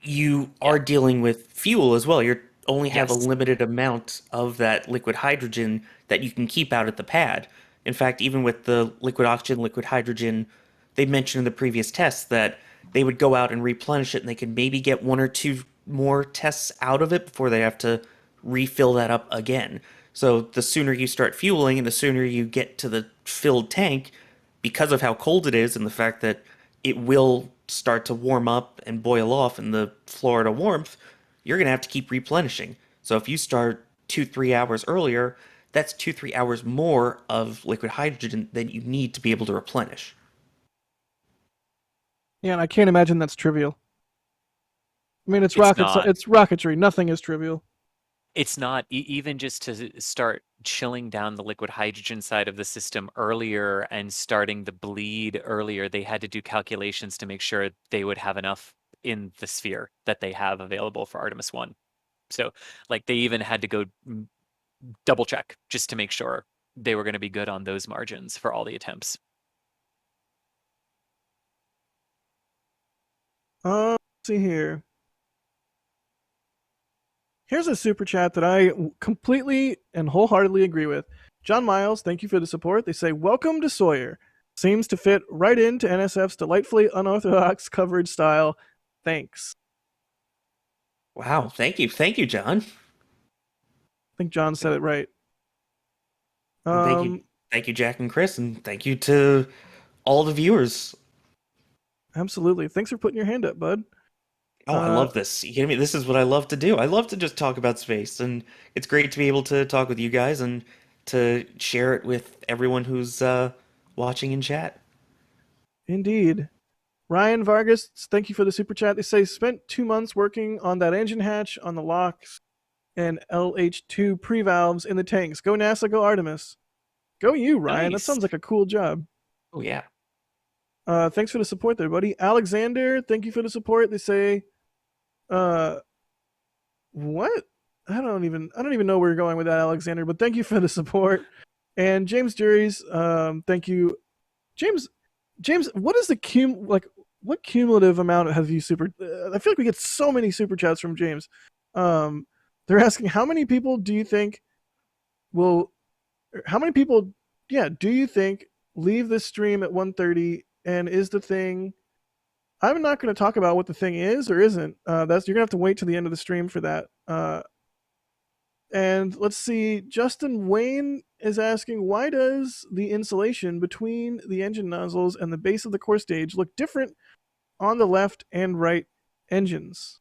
L: you are dealing with fuel as well. You only have a limited amount of that liquid hydrogen that you can keep out at the pad. In fact, even with the liquid oxygen, liquid hydrogen, they mentioned in the previous tests that they would go out and replenish it, and they could maybe get 1 or 2 more tests out of it before they have to refill that up again. So the sooner you start fueling and the sooner you get to the filled tank, because of how cold it is and the fact that it will start to warm up and boil off in the Florida warmth, you're going to have to keep replenishing. So if you start 2-3 hours earlier, that's 2-3 hours more of liquid hydrogen than you need to be able to replenish.
E: Yeah, and I can't imagine that's trivial. I mean, it's
F: not.
E: It's rocketry. Nothing is trivial.
F: It's not even just to start chilling down the liquid hydrogen side of the system earlier and starting the bleed earlier. They had to do calculations to make sure they would have enough in the sphere that they have available for Artemis I. So, like, they even had to go double check just to make sure they were going to be good on those margins for all the attempts.
E: Let's see here. Here's a super chat that I completely and wholeheartedly agree with. John Miles, thank you for the support. They say, welcome to Sawyer. Seems to fit right into NSF's delightfully unorthodox coverage style. Thanks.
L: Wow, thank you, John.
E: I think John said it right.
L: Thank you, Jack and Chris, and thank you to all the viewers.
E: Absolutely. Thanks for putting your hand up, bud.
L: Oh, I love this. You kidding me? This is what I love to do. I love to just talk about space, and it's great to be able to talk with you guys and to share it with everyone who's watching in chat.
E: Indeed. Ryan Vargas, thank you for the super chat. They say, spent 2 months working on that engine hatch on the locks and LH2 pre-valves in the tanks. Go NASA, go Artemis. Go you, Ryan.
L: Nice.
E: That sounds like a cool job.
L: Oh, yeah.
E: Thanks for the support there, buddy. Alexander, thank you for the support. They say, what? I don't even know where you're going with that, Alexander, but thank you for the support. And James Juries, thank you. James, what is what cumulative amount have you I feel like we get so many super chats from James. They're asking, how many people do you think do you think leave this stream at 1:30, and is the thing, I'm not going to talk about what the thing is or isn't. You're going to have to wait to the end of the stream for that. And let's see, Justin Wayne is asking, why does the insulation between the engine nozzles and the base of the core stage look different on the left and right engines?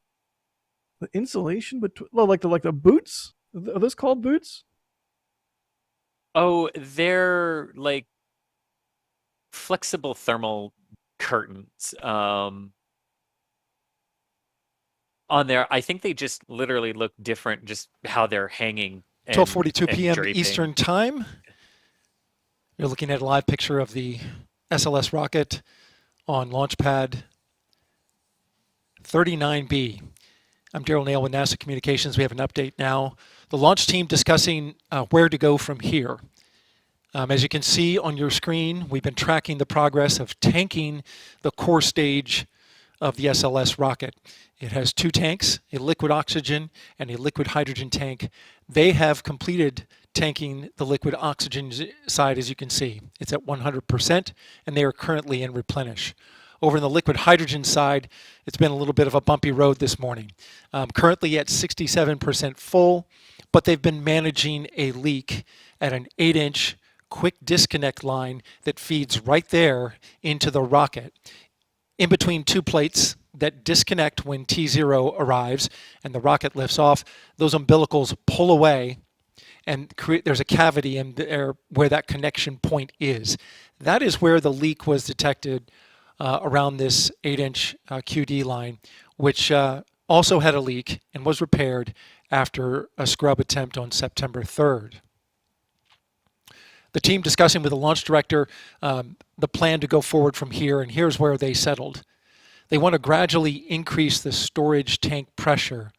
E: The insulation between, like the boots? Are those called boots?
F: Oh, they're like flexible thermal curtains. On there, I think they just literally look different, just how they're hanging.
I: 12:42 p.m.
F: draping.
I: Eastern Time. You're looking at a live picture of the SLS rocket on launch pad 39B. I'm Daryl Nail with NASA Communications. We have an update now. The launch team discussing where to go from here. As you can see on your screen, we've been tracking the progress of tanking the core stage of the SLS rocket. It has 2 tanks, a liquid oxygen and a liquid hydrogen tank. They have completed tanking the liquid oxygen side, as you can see. It's at 100%, and they are currently in replenish. Over in the liquid hydrogen side, it's been a little bit of a bumpy road this morning. Currently at 67% full, but they've been managing a leak at an 8-inch quick disconnect line that feeds right there into the rocket. In between 2 plates that disconnect when T0 arrives and the rocket lifts off, those umbilicals pull away and there's a cavity in there where that connection point is. That is where the leak was detected around this 8-inch QD line, which also had a leak and was repaired after a scrub attempt on September 3rd. The team discussing with the launch director the plan to go forward from here, and here's where they settled. They want to gradually increase the storage tank pressure,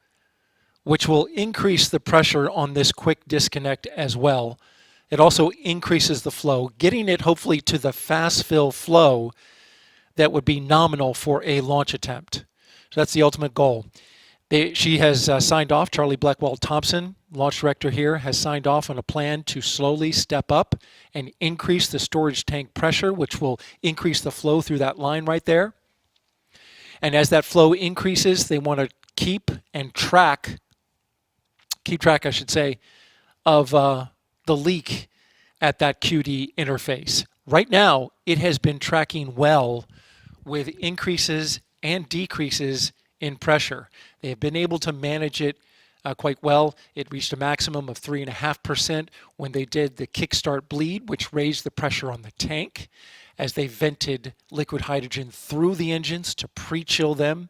I: which will increase the pressure on this quick disconnect as well. It also increases the flow, getting it hopefully to the fast fill flow that would be nominal for a launch attempt. So that's the ultimate goal. She has signed off, Charlie Blackwell Thompson, launch director here, has signed off on a plan to slowly step up and increase the storage tank pressure, which will increase the flow through that line right there. And as that flow increases, they want to keep track, I should say, of the leak at that QD interface. Right now, it has been tracking well with increases and decreases in pressure. They have been able to manage it quite well. It reached a maximum of 3.5% when they did the kickstart bleed, which raised the pressure on the tank as they vented liquid hydrogen through the engines to pre-chill them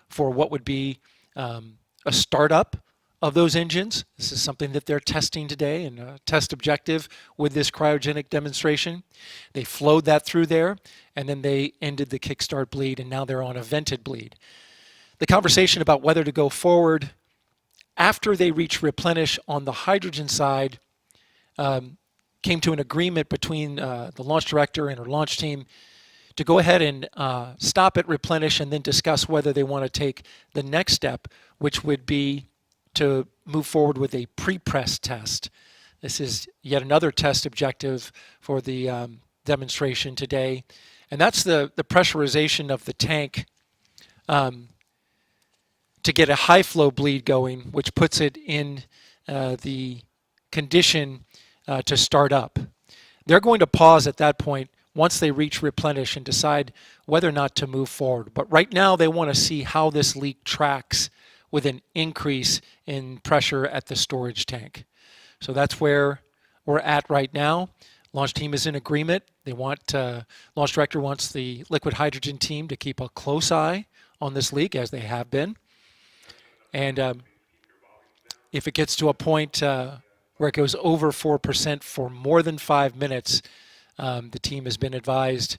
I: for what would be a startup of those engines. This is something that they're testing today and a test objective with this cryogenic demonstration. They flowed that through there, and then they ended the kickstart bleed, and now they're on a vented bleed. The conversation about whether to go forward after they reach replenish on the hydrogen side came to an agreement between the launch director and her launch team to go ahead and stop at replenish and then discuss whether they want to take the next step, which would be to move forward with a pre-press test. This is yet another test objective for the demonstration today, and that's the pressurization of the tank to get a high flow bleed going, which puts it in the condition to start up. They're going to pause at that point once they reach replenish and decide whether or not to move forward. But right now they want to see how this leak tracks with an increase in pressure at the storage tank. So that's where we're at right now. Launch team is in agreement. They want, launch director wants the liquid hydrogen team to keep a close eye on this leak, as they have been. And if it gets to a point where it goes over 4% for more than 5 minutes, the team has been advised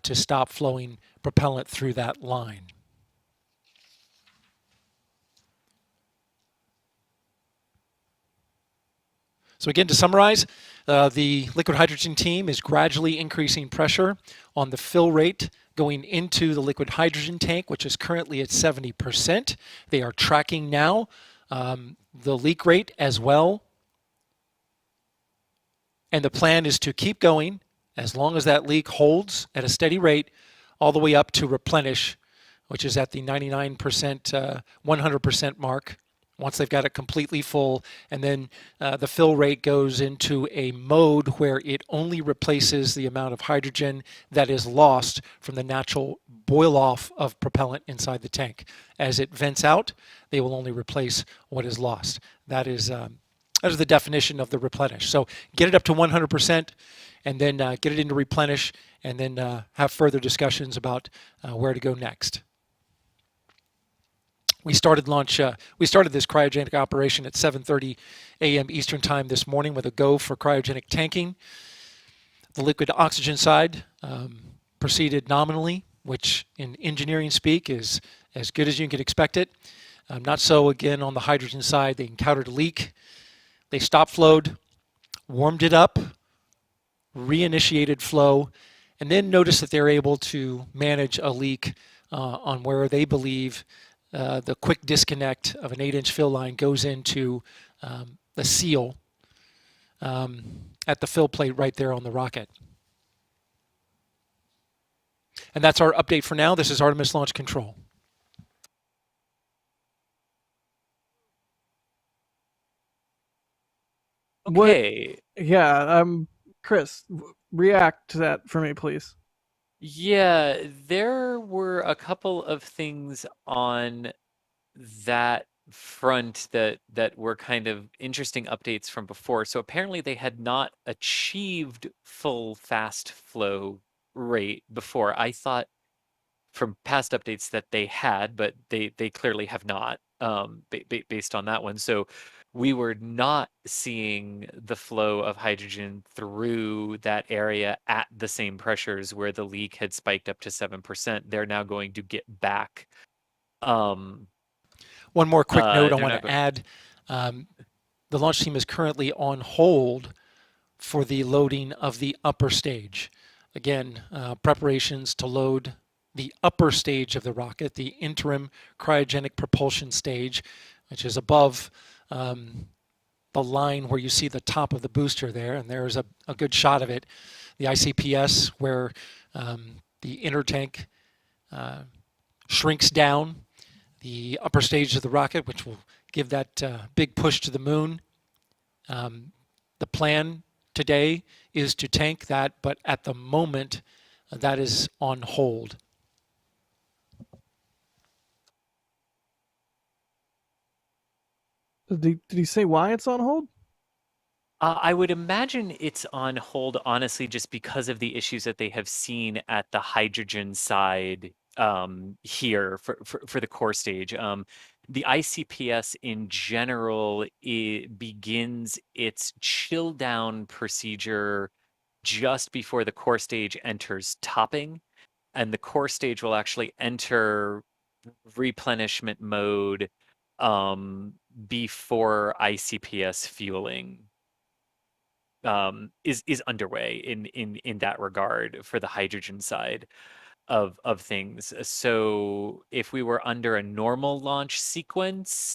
I: to stop flowing propellant through that line. So again, to summarize, the liquid hydrogen team is gradually increasing pressure on the fill rate going into the liquid hydrogen tank, which is currently at 70%. They are tracking now the leak rate as well. And the plan is to keep going as long as that leak holds at a steady rate all the way up to replenish, which is at the 99%, 100% mark. Once they've got it completely full, and then the fill rate goes into a mode where it only replaces the amount of hydrogen that is lost from the natural boil-off of propellant inside the tank. As it vents out, they will only replace what is lost. That is the definition of the replenish. So get it up to 100%, and then get it into replenish, and then have further discussions about where to go next. We started this cryogenic operation at 7:30 a.m. Eastern Time this morning with a go for cryogenic tanking. The liquid oxygen side proceeded nominally, which in engineering speak is as good as you can expect it. Not so again on the hydrogen side. They encountered a leak. They stop flowed, warmed it up, reinitiated flow, and then noticed that they're able to manage a leak on where they believe the quick disconnect of an 8-inch fill line goes into the seal at the fill plate right there on the rocket. And that's our update for now. This is Artemis Launch Control.
F: Okay.
E: Yeah, Chris, react to that for me, please.
F: Yeah, there were a couple of things on that front that were kind of interesting updates from before. So apparently they had not achieved full fast flow rate before. I thought from past updates that they had, but they clearly have not, based on that one. So we were not seeing the flow of hydrogen through that area at the same pressures where the leak had spiked up to 7%. They're now going to get back.
I: One more quick note I want to add. The launch team is currently on hold for the loading of the upper stage. Again, preparations to load the upper stage of the rocket, the interim cryogenic propulsion stage, which is above the line where you see the top of the booster there, and there's a good shot of it. The ICPS where the inner tank shrinks down, the upper stage of the rocket, which will give that big push to the moon. The plan today is to tank that, but at the moment that is on hold.
E: Did he say why it's on hold?
F: I would imagine it's on hold, honestly, just because of the issues that they have seen at the hydrogen side here for the core stage. The ICPS in general, it begins its chill down procedure just before the core stage enters topping, and the core stage will actually enter replenishment mode before ICPS fueling is underway in that regard for the hydrogen side of things. So if we were under a normal launch sequence,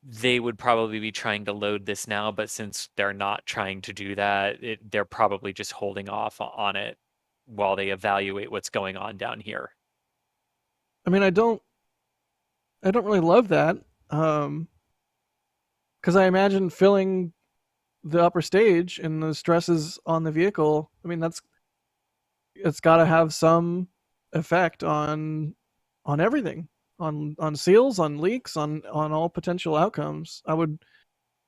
F: they would probably be trying to load this now, but since they're not trying to do that, they're probably just holding off on it while they evaluate what's going on down here.
E: I mean, I don't really love that, because I imagine filling the upper stage and the stresses on the vehicle. I mean, it's got to have some effect on everything, on seals, on leaks, on all potential outcomes. I would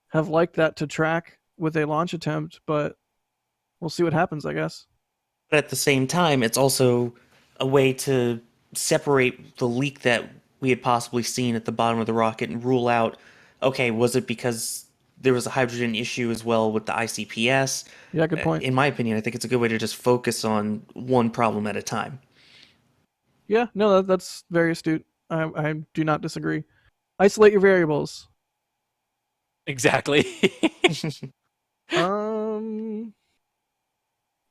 E: have liked that to track with a launch attempt, but we'll see what happens, I guess.
L: But at the same time, it's also a way to separate the leak that we had possibly seen at the bottom of the rocket and rule out, okay, was it because there was a hydrogen issue as well with the ICPS?
E: Yeah, good point.
L: In my opinion, I think it's a good way to just focus on one problem at a time.
E: Yeah, no, that's very astute. I do not disagree. Isolate your variables.
F: Exactly.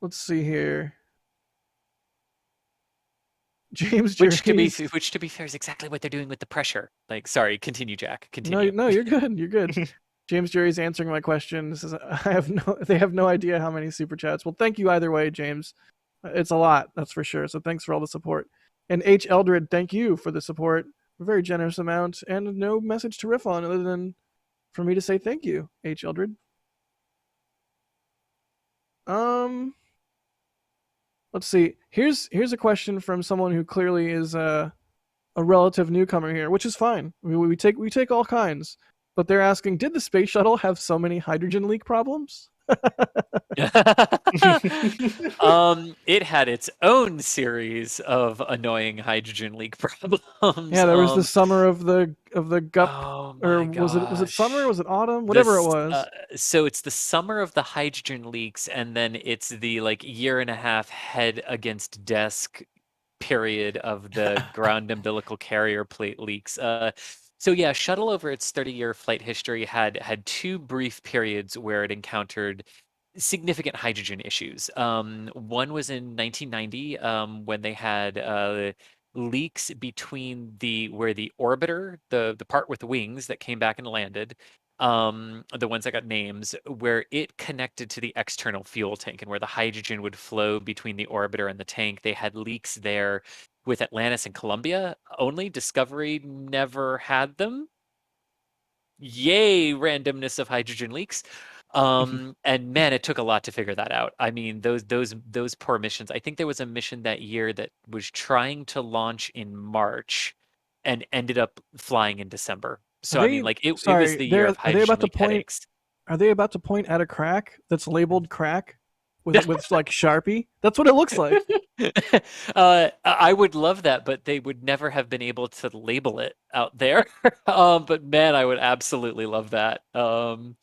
E: Let's see here. James
F: Which
E: Juries.
F: to be fair is exactly what they're doing with the pressure. Like, sorry, continue, Jack. Continue.
E: No, you're good. You're good. James Jury's answering my question. This is they have no idea how many super chats. Well, thank you either way, James. It's a lot, that's for sure. So thanks for all the support. And H. Eldred, thank you for the support. A very generous amount, and no message to riff on other than for me to say thank you, H. Eldred. Let's see. Here's a question from someone who clearly is a relative newcomer here, which is fine. We take all kinds. But they're asking, did the space shuttle have so many hydrogen leak problems?
F: It had its own series of annoying hydrogen leak problems.
E: Yeah, there was the summer of the GUP,
F: Oh
E: or
F: my
E: was it summer?
F: gosh.
E: Was it autumn? Whatever it was.
F: So it's the summer of the hydrogen leaks, and then it's the like year and a half head against desk period of the ground umbilical carrier plate leaks. So yeah, Shuttle over its 30-year flight history had two brief periods where it encountered significant hydrogen issues. One was in 1990 when they had leaks between where the orbiter, the part with the wings that came back and landed, the ones that got names, where it connected to the external fuel tank and where the hydrogen would flow between the orbiter and the tank. They had leaks there with Atlantis and Columbia only. Discovery never had them. Yay, randomness of hydrogen leaks. And man, it took a lot to figure that out. I mean, those poor missions. I think there was a mission that year that was trying to launch in March and ended up flying in December. So I mean, like it was the year of hydrogen leak headaches.
E: Are they about to point at a crack that's labeled crack with like Sharpie? That's what it looks like.
F: I would love that, but they would never have been able to label it out there. But man, I would absolutely love that. So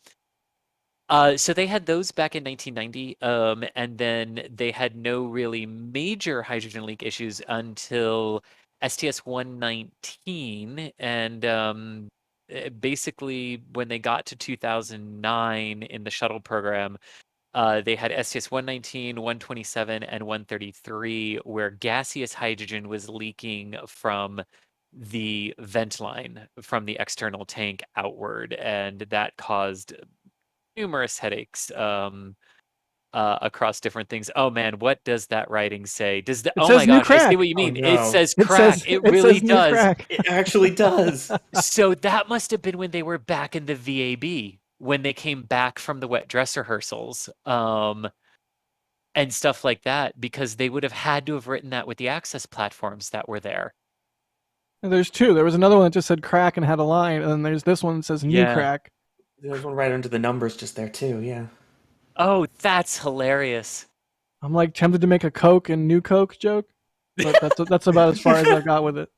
F: they had those back in 1990, and then they had no really major hydrogen leak issues until STS-119, and basically when they got to 2009 in the shuttle program, they had STS-119, 127, and 133, where gaseous hydrogen was leaking from the vent line from the external tank outward, and that caused numerous headaches across different things. Oh man, what does that writing say? Oh my gosh, I see what you mean.
L: Oh, no.
F: It says crack. It really does.
E: Crack.
L: It actually does.
F: So that must have been when they were back in the VAB, when they came back from the wet dress rehearsals, and stuff like that, because they would have had to have written that with the access platforms that were there.
E: And there's two. There was another one that just said crack and had a line, and then there's this one that says new
F: Yeah.
E: crack.
L: There's one right under the numbers just there too. Yeah.
F: Oh, that's hilarious.
E: I'm like tempted to make a Coke and new Coke joke, but that's about as far as I got with it.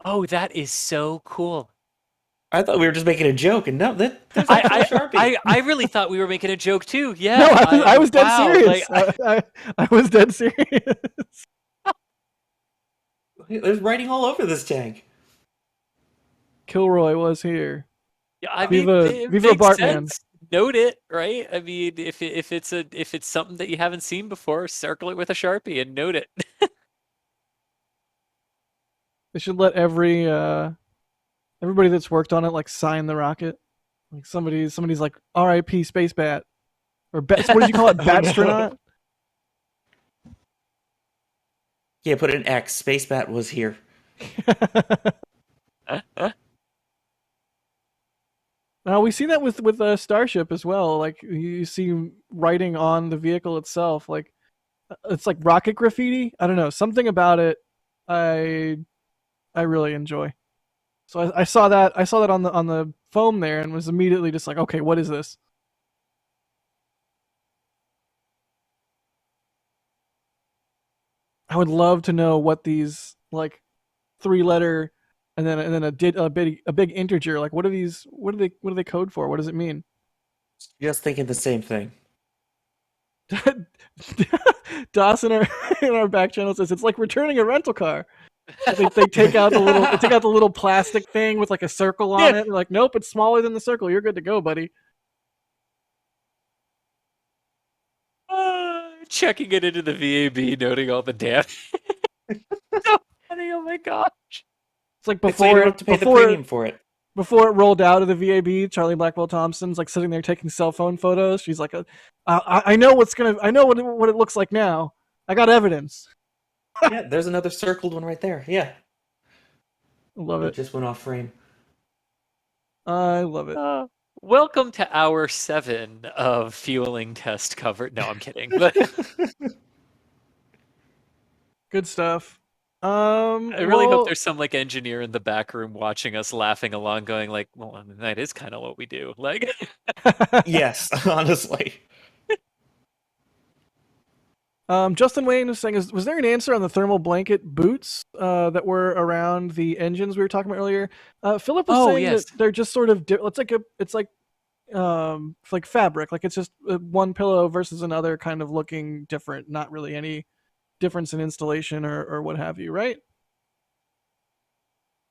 F: Oh, that is so cool.
L: I thought we were just making a joke, and no, there's actually a Sharpie.
F: I really thought we were making a joke too. Yeah.
E: No, I was dead
F: wow,
E: serious.
F: like,
E: I was dead serious.
L: There's writing all over this tank.
E: Kilroy was here.
F: Yeah, I mean, it
E: Viva
F: makes
E: Bartman.
F: sense. Note it, right? I mean, if it's something that you haven't seen before, circle it with a Sharpie and note it.
E: They should let everybody that's worked on it like sign the rocket. Like somebody's like R.I.P. Space Bat, or what did you call it, Batstronaut?
L: Yeah, put an X. Space Bat was here.
E: Now we see that with Starship as well. Like you see writing on the vehicle itself. Like it's like rocket graffiti. I don't know, something about it. I really enjoy. So I saw that on the foam there and was immediately just like, okay, what is this? I would love to know what these like 3-letter and then a big integer, like what are these? What do they code for? What does it mean?
L: Just thinking the same thing.
E: Dawson in our back channel says it's like returning a rental car. They take out the little plastic thing with like a circle on it. They're like, nope, it's smaller than the circle. You're good to go, buddy.
F: Checking it into the VAB, noting all the damage. So funny! Oh my gosh!
E: It's like
L: So you don't have to pay the premium for it.
E: Before it rolled out of the VAB, Charlie Blackwell Thompson's like sitting there taking cell phone photos. She's like, I know what it looks like now. I got evidence.
L: Yeah, there's another circled one right there. Yeah.
E: I love it.
L: Just went off frame.
E: I love it.
F: Welcome to hour 7 of fueling test cover. No, I'm kidding. But
E: good stuff.
F: I really hope there's some like engineer in the back room watching us, laughing along, going like, "Well, I mean, that is kind of what we do." Like,
L: yes, honestly.
E: Justin Wayne is saying, was there an answer on the thermal blanket boots that were around the engines we were talking about earlier? Philip was saying that they're just sort of it's like fabric, like it's just one pillow versus another, kind of looking different. Not really any difference in installation or what have you, right?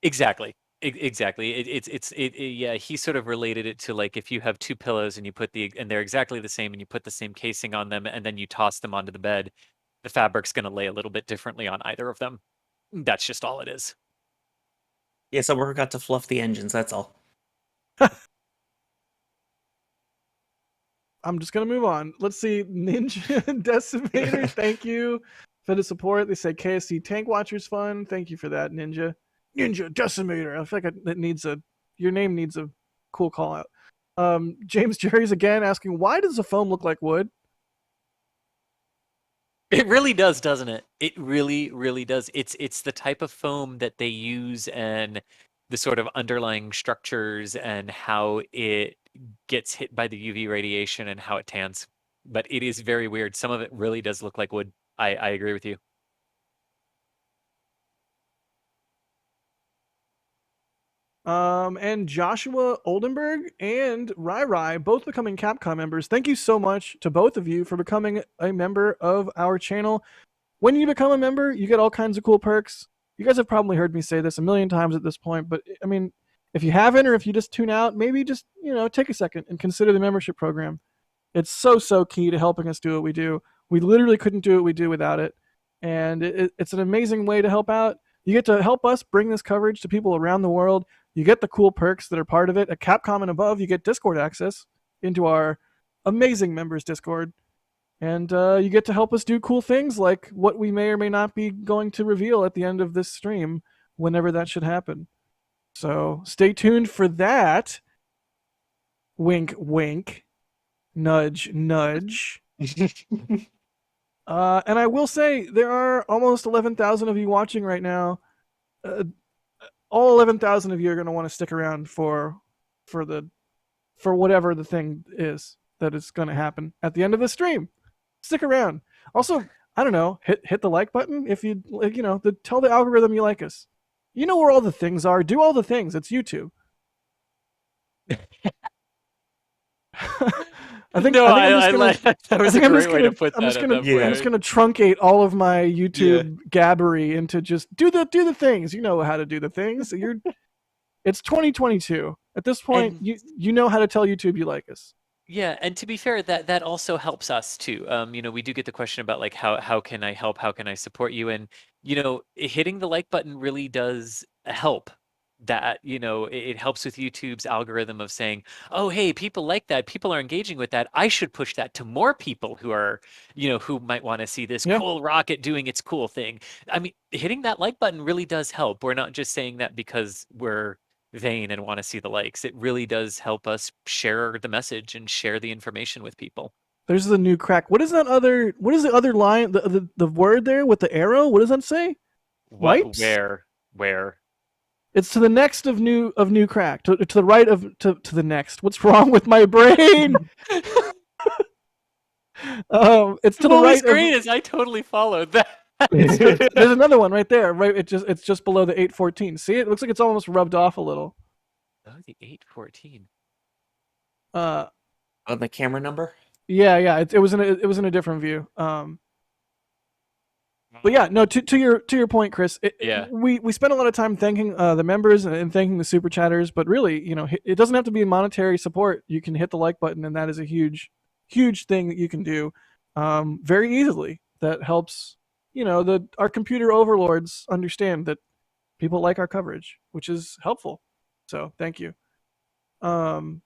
F: exactly. Yeah, he sort of related it to like if you have two pillows and and they're exactly the same and you put the same casing on them and then you toss them onto the bed, the fabric's going to lay a little bit differently on either of them. That's just all it is.
L: Yeah, so we got to fluff the engines, that's all.
E: I'm just gonna move on. Let's see, Ninja Decimator, thank you for the support. They say KSC Tank Watchers fun. Thank you for that, Ninja Decimator. I feel like your name needs a cool call out. James Jerry's again asking, why does the foam look like wood?
F: It really does, doesn't it? It really, really does. It's the type of foam that they use and the sort of underlying structures and how it gets hit by the UV radiation and how it tans. But it is very weird. Some of it really does look like wood. I agree with you.
E: And Joshua Oldenburg and Rai both becoming Capcom members. Thank you so much to both of you for becoming a member of our channel. When you become a member, you get all kinds of cool perks. You guys have probably heard me say this a million times at this point, but I mean, if you haven't, or if you just tune out, maybe just, take a second and consider the membership program. It's so key to helping us do what we do. We literally couldn't do what we do without it. And it's an amazing way to help out. You get to help us bring this coverage to people around the world. You get the cool perks that are part of it. At Capcom and above, you get Discord access into our amazing members Discord. And you get to help us do cool things like what we may or may not be going to reveal at the end of this stream, whenever that should happen. So stay tuned for that. Wink, wink. Nudge, nudge. And I will say there are almost 11,000 of you watching right now. All 11,000 of you are going to want to stick around for whatever the thing is that is going to happen at the end of the stream. Stick around. Also, I don't know, hit the like button if you tell the algorithm you like us. You know where all the things are. Do all the things. It's YouTube. I think
F: that was a great way to put that.
E: I'm just gonna truncate all of my YouTube gabbery into just do the things. You know how to do the things. It's 2022. At this point, you know how to tell YouTube you like us.
F: Yeah, and to be fair, that also helps us too. We do get the question about like how can I help? How can I support you? And hitting the like button really does help. That it helps with YouTube's algorithm of saying, oh hey, people like that, people are engaging with that, I should push that to more people who are who might want to see this cool rocket doing its cool thing. I mean, hitting that like button really does help. We're not just saying that because we're vain and want to see the likes. It really does help us share the message and share the information with people.
E: There's the new crack. What is the other line, the word there with the arrow? What does that say?
F: Wipes? Where? It's
E: to the next of new crack. To the right of to the next. What's wrong with my brain? It's to the right.
F: Great is I totally followed that.
E: There's another one right there. Right, it's just below the 814. See, it looks like it's almost rubbed off a little.
F: Oh, the 814.
L: On the camera number.
E: Yeah. It was in a different view. But yeah, no. To your point, Chris. We spent a lot of time thanking the members and thanking the super chatters, but really, it doesn't have to be monetary support. You can hit the like button, and that is a huge thing that you can do very easily. That helps our computer overlords understand that people like our coverage, which is helpful. So thank you. I'm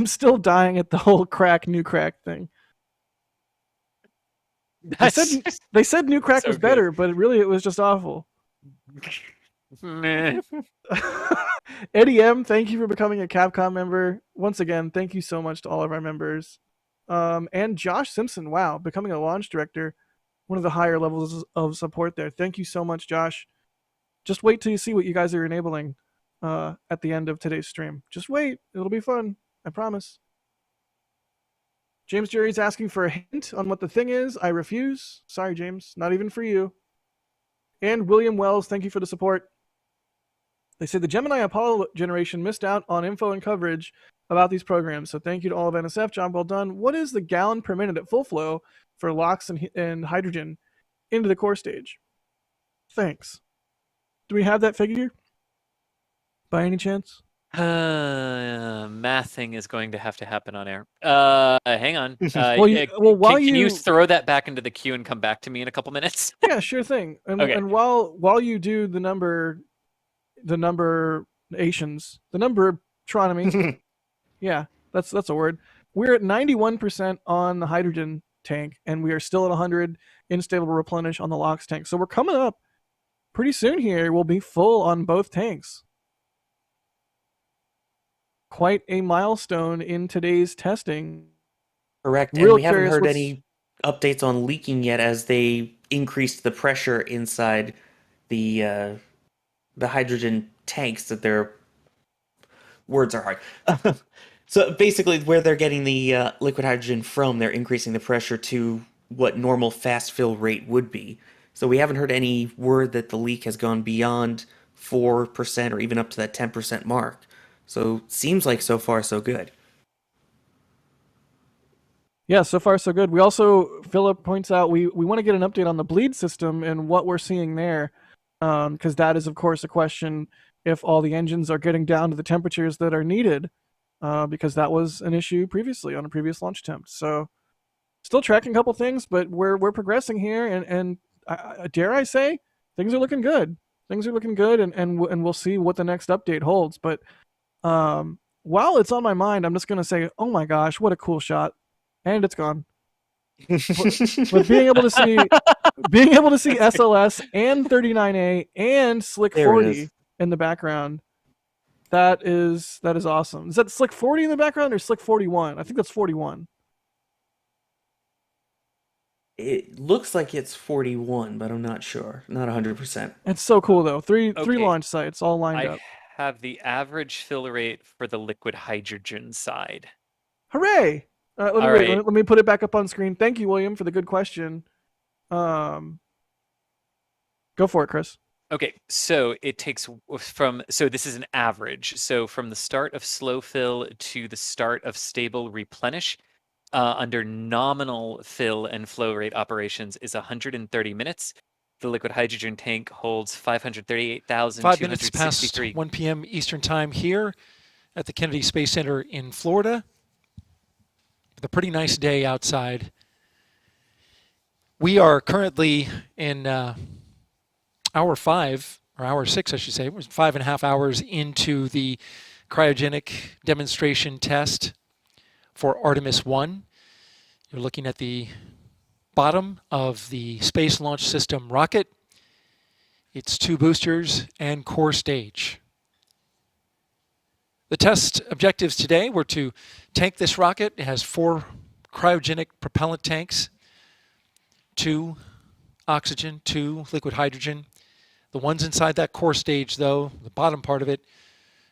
E: still dying at the whole new crack thing. They said new crack was better, but it was just awful. Eddie M, thank you for becoming a Capcom member. Once again, thank you so much to all of our members. And Josh Simpson, wow, becoming a launch director, one of the higher levels of support there. Thank you so much, Josh. Just wait till you see what you guys are enabling at the end of today's stream. Just wait. It'll be fun. I promise. James Jerry's asking for a hint on what the thing is. I refuse. Sorry, James. Not even for you. And William Wells, thank you for the support. They say the Gemini Apollo generation missed out on info and coverage about these programs. So thank you to all of NSF. Job well done. What is the gallon per minute at full flow for LOX and hydrogen into the core stage? Thanks. Do we have that figure by any chance?
F: Mathing is going to have to happen on air. Hang on.
E: While
F: can you throw that back into the queue and come back to me in a couple minutes?
E: Yeah, sure thing. And while you do the numbertronomy, yeah, that's a word. We're at 91% on the hydrogen tank, and we are still at 100 instable replenish on the LOX tank. So we're coming up pretty soon here. We'll be full on both tanks. Quite a milestone in today's testing.
L: Correct. And we haven't heard any updates on leaking yet, as they increased the pressure inside the hydrogen tanks. That their words are hard. So basically, where they're getting the liquid hydrogen from, they're increasing the pressure to what normal fast fill rate would be. So we haven't heard any word that the leak has gone beyond 4% or even up to that 10% mark. So seems like so far so good.
E: Yeah, so far so good. We also, Philip points out, we want to get an update on the bleed system and what we're seeing there, because that is, of course, a question if all the engines are getting down to the temperatures that are needed, because that was an issue previously on a previous launch attempt. So still tracking a couple things, but we're progressing here, and dare I say, things are looking good. Things are looking good, and we'll see what the next update holds. But while it's on my mind, I'm just going to say, oh my gosh, what a cool shot. And it's gone. But being able to see SLS and 39A and Slick 40 in the background, that is awesome. Is that Slick 40 in the background or Slick 41? I think that's 41.
L: It looks like it's 41, but I'm not sure. Not 100%.
E: It's so cool though. Three
F: Okay.
E: launch sites all lined
F: I
E: up.
F: have the average fill rate for the liquid hydrogen side.
E: Hooray! Let me
F: All
E: wait.
F: right.
E: Let me put it back up on screen. Thank you, William, for the good question. Go for it, Chris.
F: Okay, so it takes so this is an average. So from the start of slow fill to the start of stable replenish, under nominal fill and flow rate operations is 130 minutes. The liquid hydrogen tank holds
I: 5 minutes past
F: 538,263.
I: 1 p.m. Eastern Time here at the Kennedy Space Center in Florida. With a pretty nice day outside. We are currently in hour 5, or hour 6, I should say. It was 5.5 hours into the cryogenic demonstration test for Artemis I. You're looking at the bottom of the Space Launch System rocket, its 2 boosters, and core stage. The test objectives today were to tank this rocket. It has 4 cryogenic propellant tanks, 2 oxygen, 2 liquid hydrogen. The ones inside that core stage, though, the bottom part of it,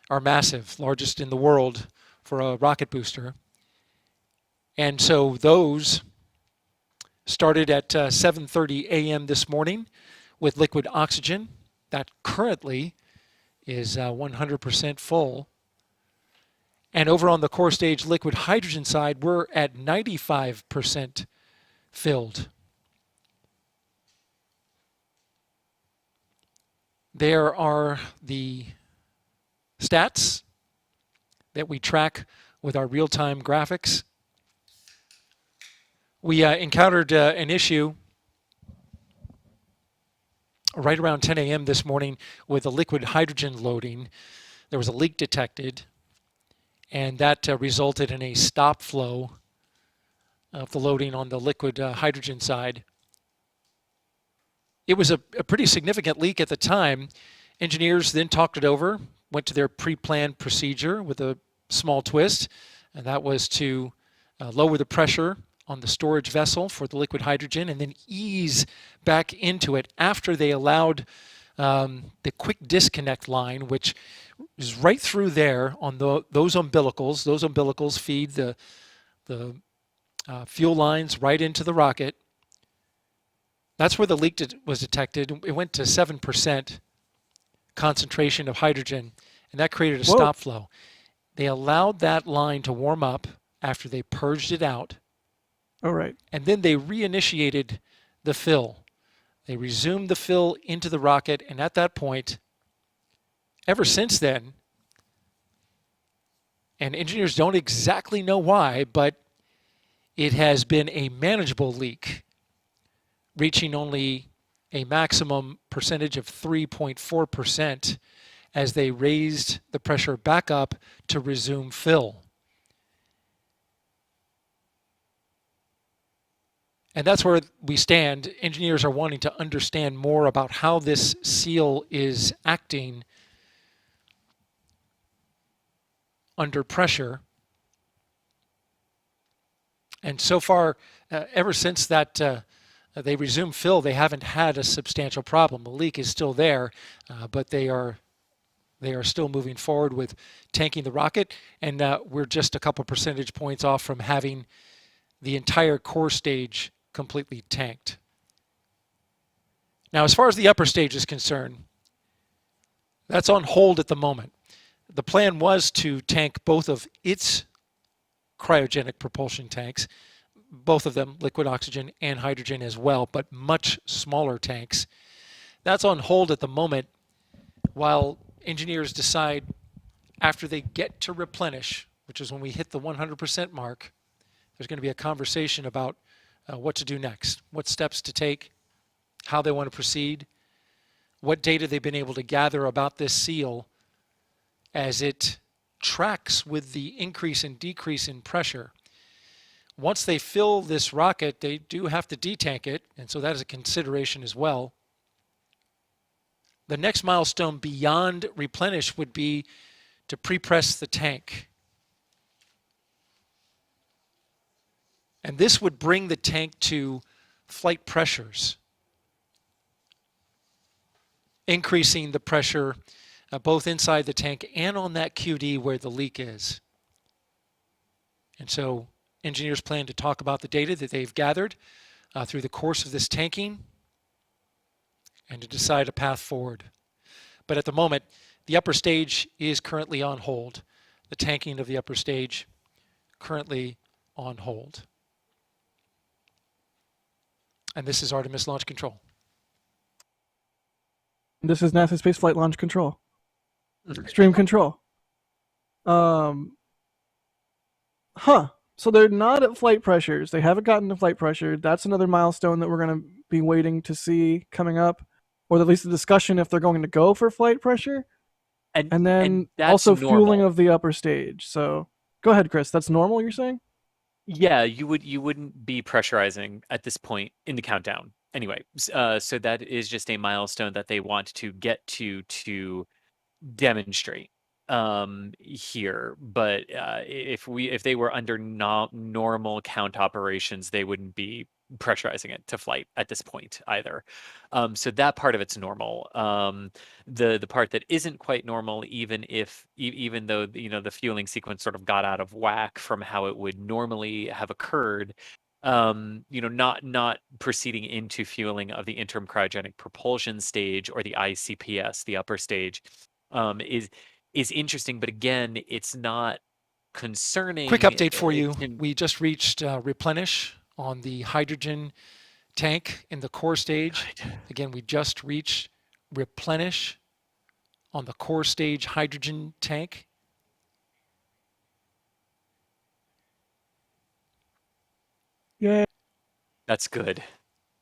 I: are massive, largest in the world for a rocket booster. And so those started at 7:30 a.m. this morning with liquid oxygen. That currently is 100% full. And over on the core stage liquid hydrogen side, we're at 95% filled. There are the stats that we track with our real-time graphics. We encountered an issue right around 10 a.m. this morning with the liquid hydrogen loading. There was a leak detected, and that resulted in a stop flow of the loading on the liquid hydrogen side. It was a pretty significant leak at the time. Engineers then talked it over, went to their pre-planned procedure with a small twist, and that was to lower the pressure on the storage vessel for the liquid hydrogen and then ease back into it after they allowed the quick disconnect line, which is right through there on those umbilicals. Those umbilicals feed the fuel lines right into the rocket. That's where the leak was detected. It went to 7% concentration of hydrogen, and that created a stop flow. They allowed that line to warm up after they purged it out.
E: All right.
I: And then they reinitiated the fill. They resumed the fill into the rocket, and at that point, ever since then, and engineers don't exactly know why, but it has been a manageable leak, reaching only a maximum percentage of 3.4% as they raised the pressure back up to resume fill. And that's where we stand. Engineers are wanting to understand more about how this seal is acting under pressure. And so far, ever since that they resumed fill, they haven't had a substantial problem. The leak is still there, but they are still moving forward with tanking the rocket, and we're just a couple percentage points off from having the entire core stage completely tanked. Now, as far as the upper stage is concerned, that's on hold at the moment. The plan was to tank both of its cryogenic propulsion tanks, both of them liquid oxygen and hydrogen as well, but much smaller tanks. That's on hold at the moment while engineers decide after they get to replenish, which is when we hit the 100% mark, there's going to be a conversation about what to do next, what steps to take, how they want to proceed, what data they've been able to gather about this seal as it tracks with the increase and decrease in pressure. Once they fill this rocket, they do have to detank it, and so that is a consideration as well. The next milestone beyond replenish would be to pre-press the tank. And this would bring the tank to flight pressures, increasing the pressure both inside the tank and on that QD where the leak is. And so engineers plan to talk about the data that they've gathered through the course of this tanking and to decide a path forward. But at the moment, the upper stage is currently on hold. The tanking of the upper stage currently on hold. And this is Artemis Launch Control.
E: This is NASA Spaceflight Launch Control. Stream control. So they're not at flight pressures. They haven't gotten to flight pressure. That's another milestone that we're going to be waiting to see coming up, or at least the discussion if they're going to go for flight pressure. And then
F: that's
E: also fueling
F: normal.
E: of the upper stage. So go ahead, Chris. That's normal, you're saying?
F: Yeah, you wouldn't be pressurizing at this point in the countdown. Anyway, so that is just a milestone that they want to get to demonstrate here. But if they were under normal count operations, they wouldn't be pressurizing it to flight at this point either. So that part of it's normal. The part that isn't quite normal, even though the fueling sequence sort of got out of whack from how it would normally have occurred, not proceeding into fueling of the interim cryogenic propulsion stage or the ICPS, the upper stage, is interesting. But again, it's not concerning.
I: Quick update for you. We just reached replenish on the hydrogen tank in the core stage. Again, we just reached replenish on the core stage hydrogen tank.
E: Yeah.
F: That's good.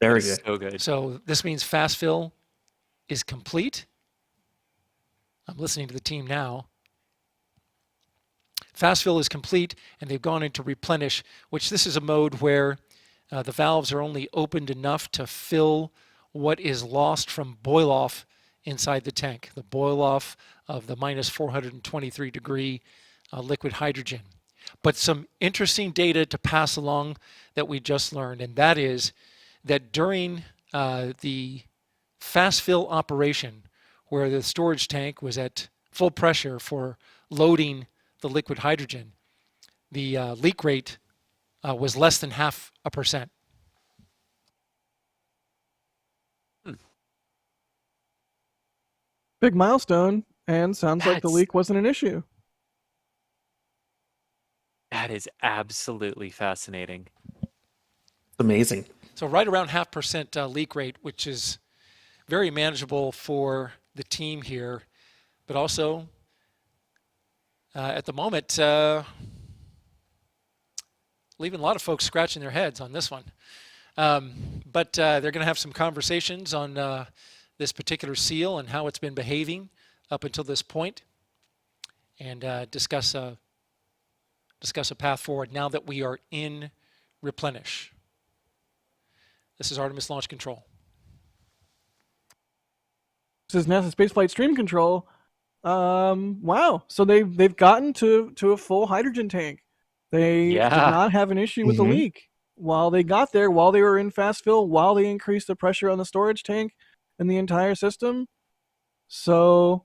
L: Very
F: That's
L: good.
F: so good.
I: So this means fast fill is complete. I'm listening to the team now. Fast fill is complete, and they've gone into replenish, which this is a mode where the valves are only opened enough to fill what is lost from boil off inside the tank, the boil off of the minus 423 degree liquid hydrogen. But some interesting data to pass along that we just learned, and that is that during the fast fill operation, where the storage tank was at full pressure for loading the liquid hydrogen, the leak rate was less than 0.5%.
E: Big milestone, and sounds like the leak wasn't an issue.
F: That is absolutely fascinating.
L: Amazing.
I: So right around 0.5% leak rate, which is very manageable for the team here, but also at the moment leaving a lot of folks scratching their heads on this one. But they're going to have some conversations on this particular seal and how it's been behaving up until this point, and discuss a path forward now that we are in replenish. This is Artemis Launch Control.
E: This is NASA Spaceflight Stream Control. Wow. So they've gotten to a full hydrogen tank. They did not have an issue with the leak while they got there, while they were in fast fill, while they increased the pressure on the storage tank and the entire system. So,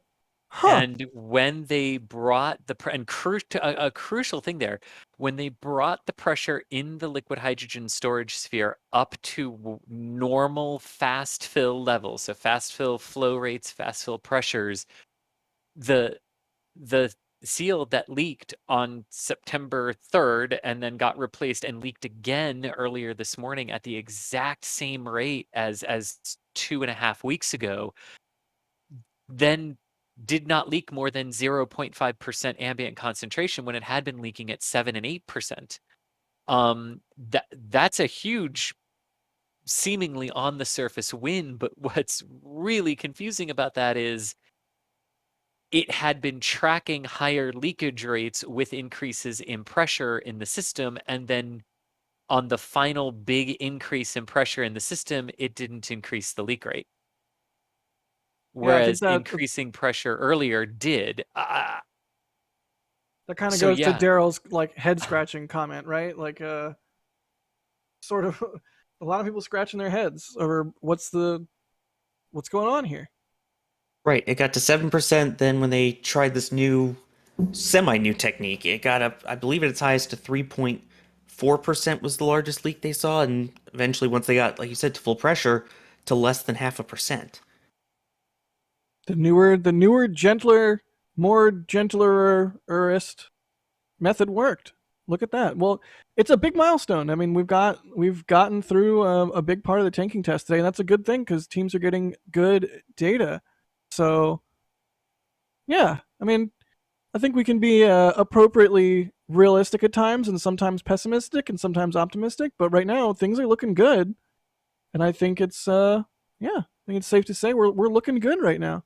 F: And when they brought a crucial thing there, when they brought the pressure in the liquid hydrogen storage sphere up to normal fast fill levels, so fast fill flow rates, fast fill pressures, the seal that leaked on September 3rd and then got replaced and leaked again earlier this morning at the exact same rate as 2.5 weeks ago, then did not leak more than 0.5% ambient concentration when it had been leaking at 7 and 8%. That's a huge, seemingly on the surface win, but what's really confusing about that is it had been tracking higher leakage rates with increases in pressure in the system, and then on the final big increase in pressure in the system, it didn't increase the leak rate. Whereas increasing pressure earlier did.
E: That kind of goes to Daryl's like head scratching comment, right? Like sort of a lot of people scratching their heads over what's going on here.
L: Right. It got to 7%. Then when they tried this new, semi-new technique, it got up, I believe at its highest to 3.4% was the largest leak they saw. And eventually, once they got, like you said, to full pressure, to less than 0.5%.
E: The newer, gentler, more gentlerist method worked. Look at that. Well, it's a big milestone. I mean, we've gotten through a big part of the tanking test today, and that's a good thing because teams are getting good data. So, yeah, I mean, I think we can be appropriately realistic at times, and sometimes pessimistic, and sometimes optimistic. But right now, things are looking good, and I think it's I think it's safe to say we're looking good right now.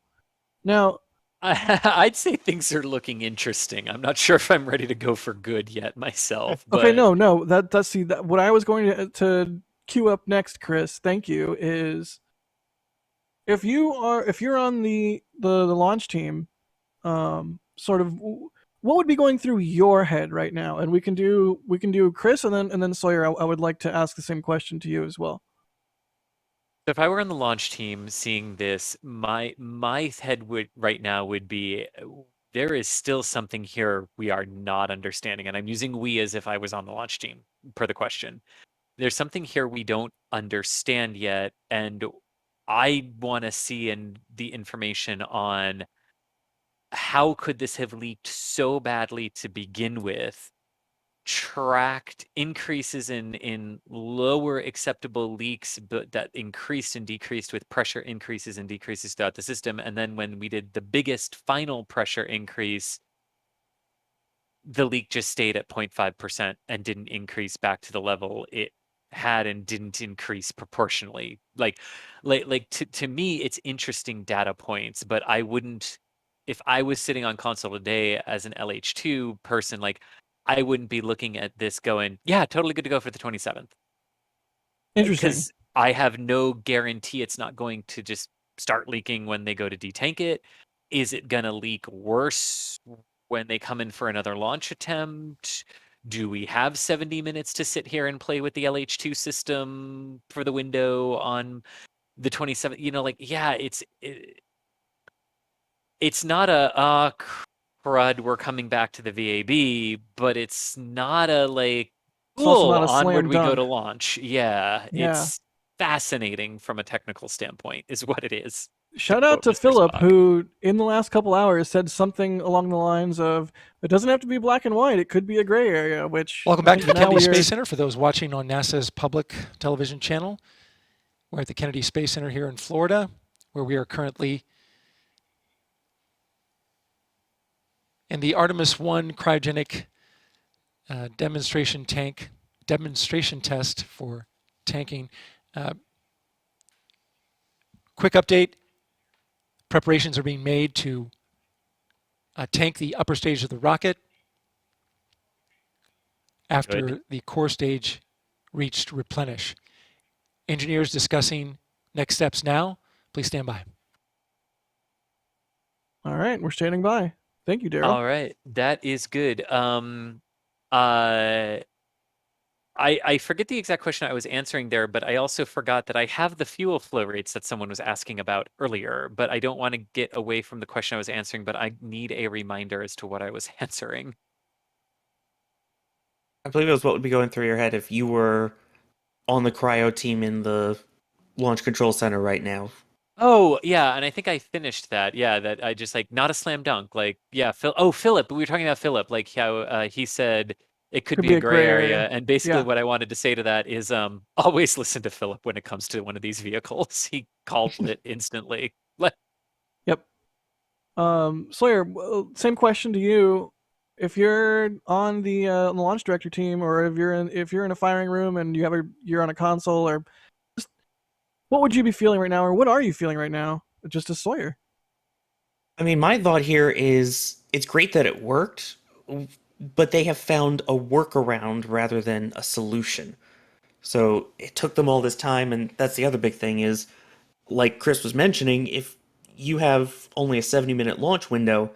E: Now,
F: I'd say things are looking interesting. I'm not sure if I'm ready to go for good yet myself.
E: okay,
F: But
E: no, that's what I was going to queue up next, Chris. Thank you. Is if you're on the launch team, sort of what would be going through your head right now? And we can do Chris and then Sawyer. I would like to ask the same question to you as well.
F: if I were on the launch team seeing this, my head right now would be there is still something here we are not understanding. And I'm using we as if I was on the launch team per the question. There's something here we don't understand yet, and I want to see the information on how could this have leaked so badly to begin with, tracked increases in lower acceptable leaks, but that increased and decreased with pressure increases and decreases throughout the system. And then when we did the biggest final pressure increase, the leak just stayed at 0.5% and didn't increase back to the level it had and didn't increase proportionally. Like to me, it's interesting data points, but I wouldn't, if I was sitting on console today as an LH2 person, like I wouldn't be looking at this going, yeah, totally good to go for the 27th.
E: Interesting.
F: Because I have no guarantee it's not going to just start leaking when they go to detank it. Is it going to leak worse when they come in for another launch attempt? Do we have 70 minutes to sit here and play with the LH2 system for the window on the 27th? You know, like, yeah, it's not a crud, we're coming back to the VAB, but it's not a like,
E: It's also
F: cool,
E: not a
F: onward
E: slam
F: we go to
E: dunk.
F: launch. Yeah,
E: Yeah.
F: it's fascinating from a technical standpoint, is what it is.
E: Shout out to
F: quote Mr.
E: Philip,
F: Spock.
E: who in the last couple hours said something along the lines of, "It doesn't have to be black and white; it could be a gray area." Which
I: Welcome
E: I
I: back to
E: think
I: the
E: now
I: Kennedy
E: we are-
I: Space Center. For those watching on NASA's public television channel, we're at the Kennedy Space Center here in Florida, where we are currently in the Artemis I cryogenic demonstration test for tanking. Quick update: preparations are being made to tank the upper stage of the rocket after
F: Good.
I: the core stage reached replenish. Engineers discussing next steps now. Please stand by.
E: All right, we're standing by. Thank you, Daryl.
F: All right, that is good. I forget the exact question I was answering there, but I also forgot that I have the fuel flow rates that someone was asking about earlier, but I don't want to get away from the question I was answering, but I need a reminder as to what I was answering.
L: I believe it was what would be going through your head if you were on the cryo team in the launch control center right now.
F: Oh, yeah, and I think I finished that. Yeah, that I just like, not a slam dunk. Like, yeah, Philip, we were talking about Philip, like how he said it could be a gray area. And basically
E: Yeah.
F: what I wanted to say to that is always listen to Philip when it comes to one of these vehicles. He called it instantly.
E: Yep. Sawyer, same question to you. If you're on the launch director team, or if you're in a firing room and you're on a console, or just, what would you be feeling right now, or what are you feeling right now, just as Sawyer?
L: I mean, my thought here is it's great that it worked, but they have found a workaround rather than a solution. So it took them all this time, and that's the other big thing is, like Chris was mentioning, if you have only a 70-minute launch window,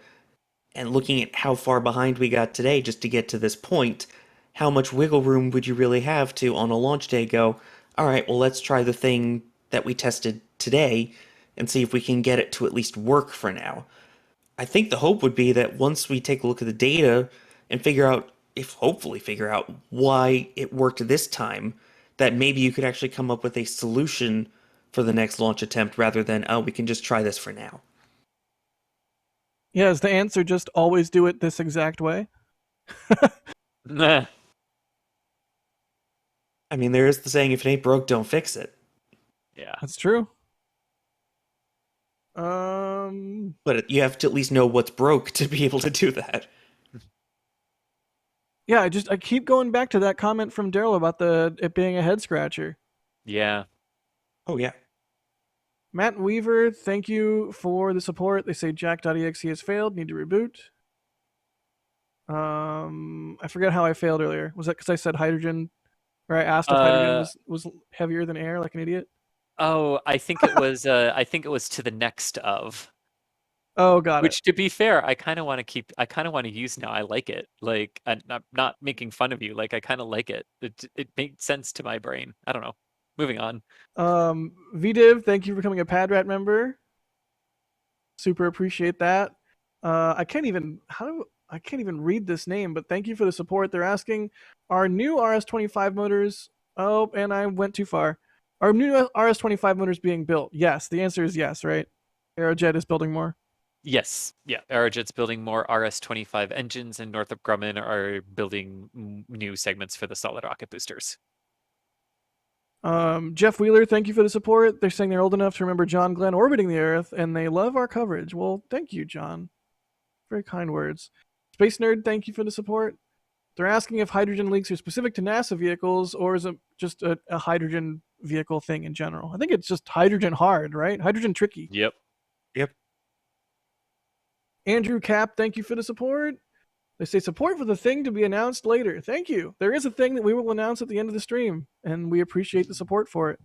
L: and looking at how far behind we got today just to get to this point, how much wiggle room would you really have to, on a launch day, go, all right, well, let's try the thing that we tested today and see if we can get it to at least work for now. I think the hope would be that once we take a look at the data and hopefully figure out why it worked this time, that maybe you could actually come up with a solution for the next launch attempt rather than, oh, we can just try this for now.
E: Yeah, is the answer just always do it this exact way?
F: Nah.
L: I mean, there is the saying, if it ain't broke, don't fix it.
F: Yeah.
E: That's true.
L: But you have to at least know what's broke to be able to do that.
E: Yeah, I keep going back to that comment from Daryl about it being a head scratcher.
F: Yeah.
L: Oh, yeah.
E: Matt Weaver, thank you for the support. They say jack.exe has failed, need to reboot. I forget how I failed earlier. Was that because I said hydrogen, or I asked if hydrogen was heavier than air, like an idiot?
F: Oh, I think it was. I think it was to the next of.
E: Oh, got
F: Which, to be fair, I kind of want to keep. I kind of want to use now. I like it. Like, I'm not making fun of you. Like, I kind of like it. It made sense to my brain. I don't know. Moving on.
E: VDiv, thank you for becoming a PadRat member. Super appreciate that. I can't even read this name, but thank you for the support. They're asking, are new RS-25 motors? Oh, and I went too far. Are new RS-25 motors being built? Yes. The answer is yes, right? Aerojet is building more.
F: Yes. Yeah. Aerojet's building more RS-25 engines, and Northrop Grumman are building new segments for the solid rocket boosters.
E: Jeff Wheeler, thank you for the support. They're saying they're old enough to remember John Glenn orbiting the Earth, and they love our coverage. Well, thank you, John. Very kind words. Space Nerd, thank you for the support. They're asking if hydrogen leaks are specific to NASA vehicles, or is it just a hydrogen vehicle thing in general? I think it's just hydrogen hard, right? Hydrogen tricky.
F: Yep.
E: Andrew Cap, thank you for the support. They say support for the thing to be announced later. Thank you. There is a thing that we will announce at the end of the stream, and we appreciate the support for it.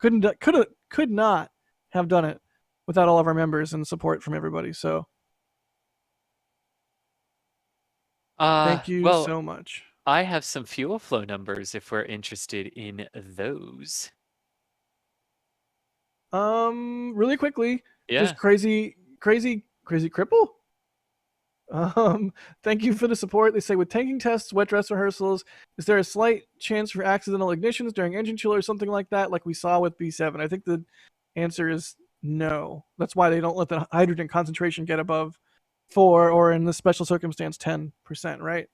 E: Could not have done it without all of our members and support from everybody. So thank you so much.
F: I have some fuel flow numbers if we're interested in those.
E: Really quickly,
F: Yeah.
E: just crazy cripple. Thank you for the support. They say with tanking tests, wet dress rehearsals, is there a slight chance for accidental ignitions during engine chill or something like that, like we saw with B7? I think the answer is no. That's why they don't let the hydrogen concentration get above 4, or in this special circumstance, 10%, right?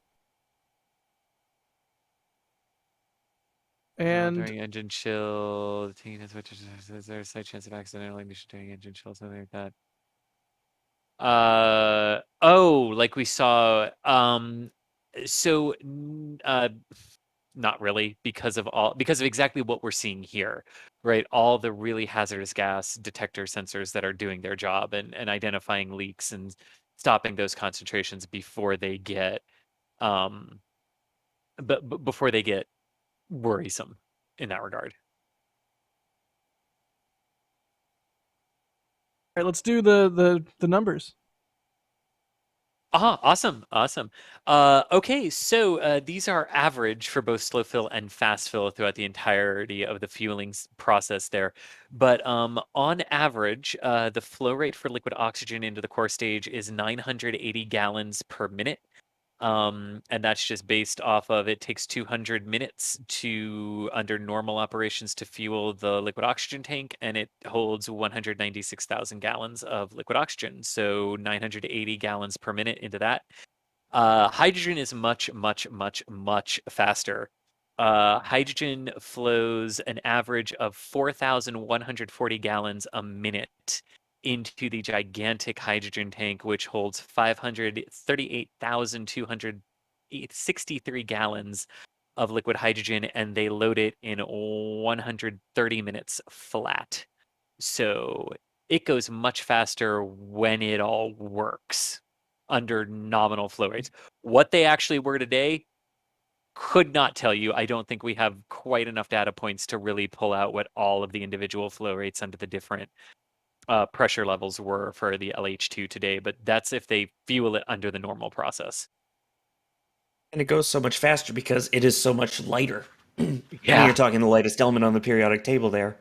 E: And
F: during engine chill, is there a slight chance of accidental ignition during engine chill, something like that? Like we saw. Not really, because of exactly what we're seeing here, right? All the really hazardous gas detector sensors that are doing their job and identifying leaks and stopping those concentrations before they get before they get worrisome in that regard.
E: all right, let's do the numbers.
F: Awesome. Okay, so these are average for both slow fill and fast fill throughout the entirety of the fueling process there. But on average, the flow rate for liquid oxygen into the core stage is 980 gallons per minute. And that's just based off of it takes 200 minutes under normal operations to fuel the liquid oxygen tank, and it holds 196,000 gallons of liquid oxygen. So 980 gallons per minute into that. Hydrogen is much faster. Hydrogen flows an average of 4,140 gallons a minute into the gigantic hydrogen tank, which holds 538,263 gallons of liquid hydrogen, and they load it in 130 minutes flat. So it goes much faster when it all works under nominal flow rates. What they actually were today, could not tell you. I don't think we have quite enough data points to really pull out what all of the individual flow rates under the different pressure levels were for the LH2 today, but that's if they fuel it under the normal process.
L: And it goes so much faster because it is so much lighter. I mean, you're talking the lightest element on the periodic table there.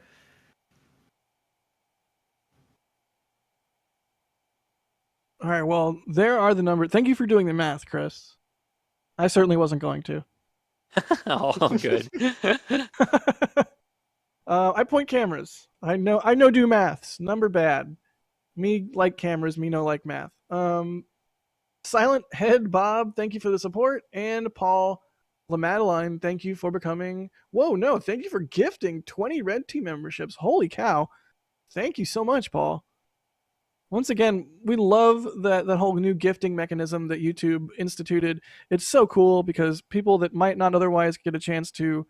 E: All right, well, there are the numbers. Thank you for doing the math, Chris. I certainly wasn't going to.
F: Oh, good.
E: I point cameras. I know do maths. Number bad. Me like cameras, me no like math. Silent Head Bob, thank you for the support. And Paul LaMadeline, thank you for becoming... Whoa, no, thank you for gifting 20 Red Team memberships. Holy cow. Thank you so much, Paul. Once again, we love that whole new gifting mechanism that YouTube instituted. It's so cool because people that might not otherwise get a chance to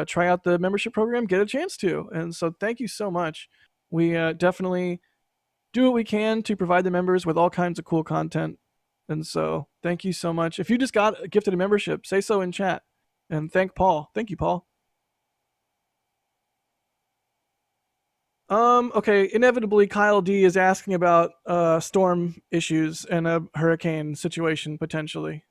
E: try out the membership program get a chance to. And so thank you so much. We definitely do what we can to provide the members with all kinds of cool content. And so thank you so much. If you just got gifted a membership, say so in chat. And thank Paul. Thank you, Paul. Okay, inevitably Kyle D is asking about storm issues and a hurricane situation potentially.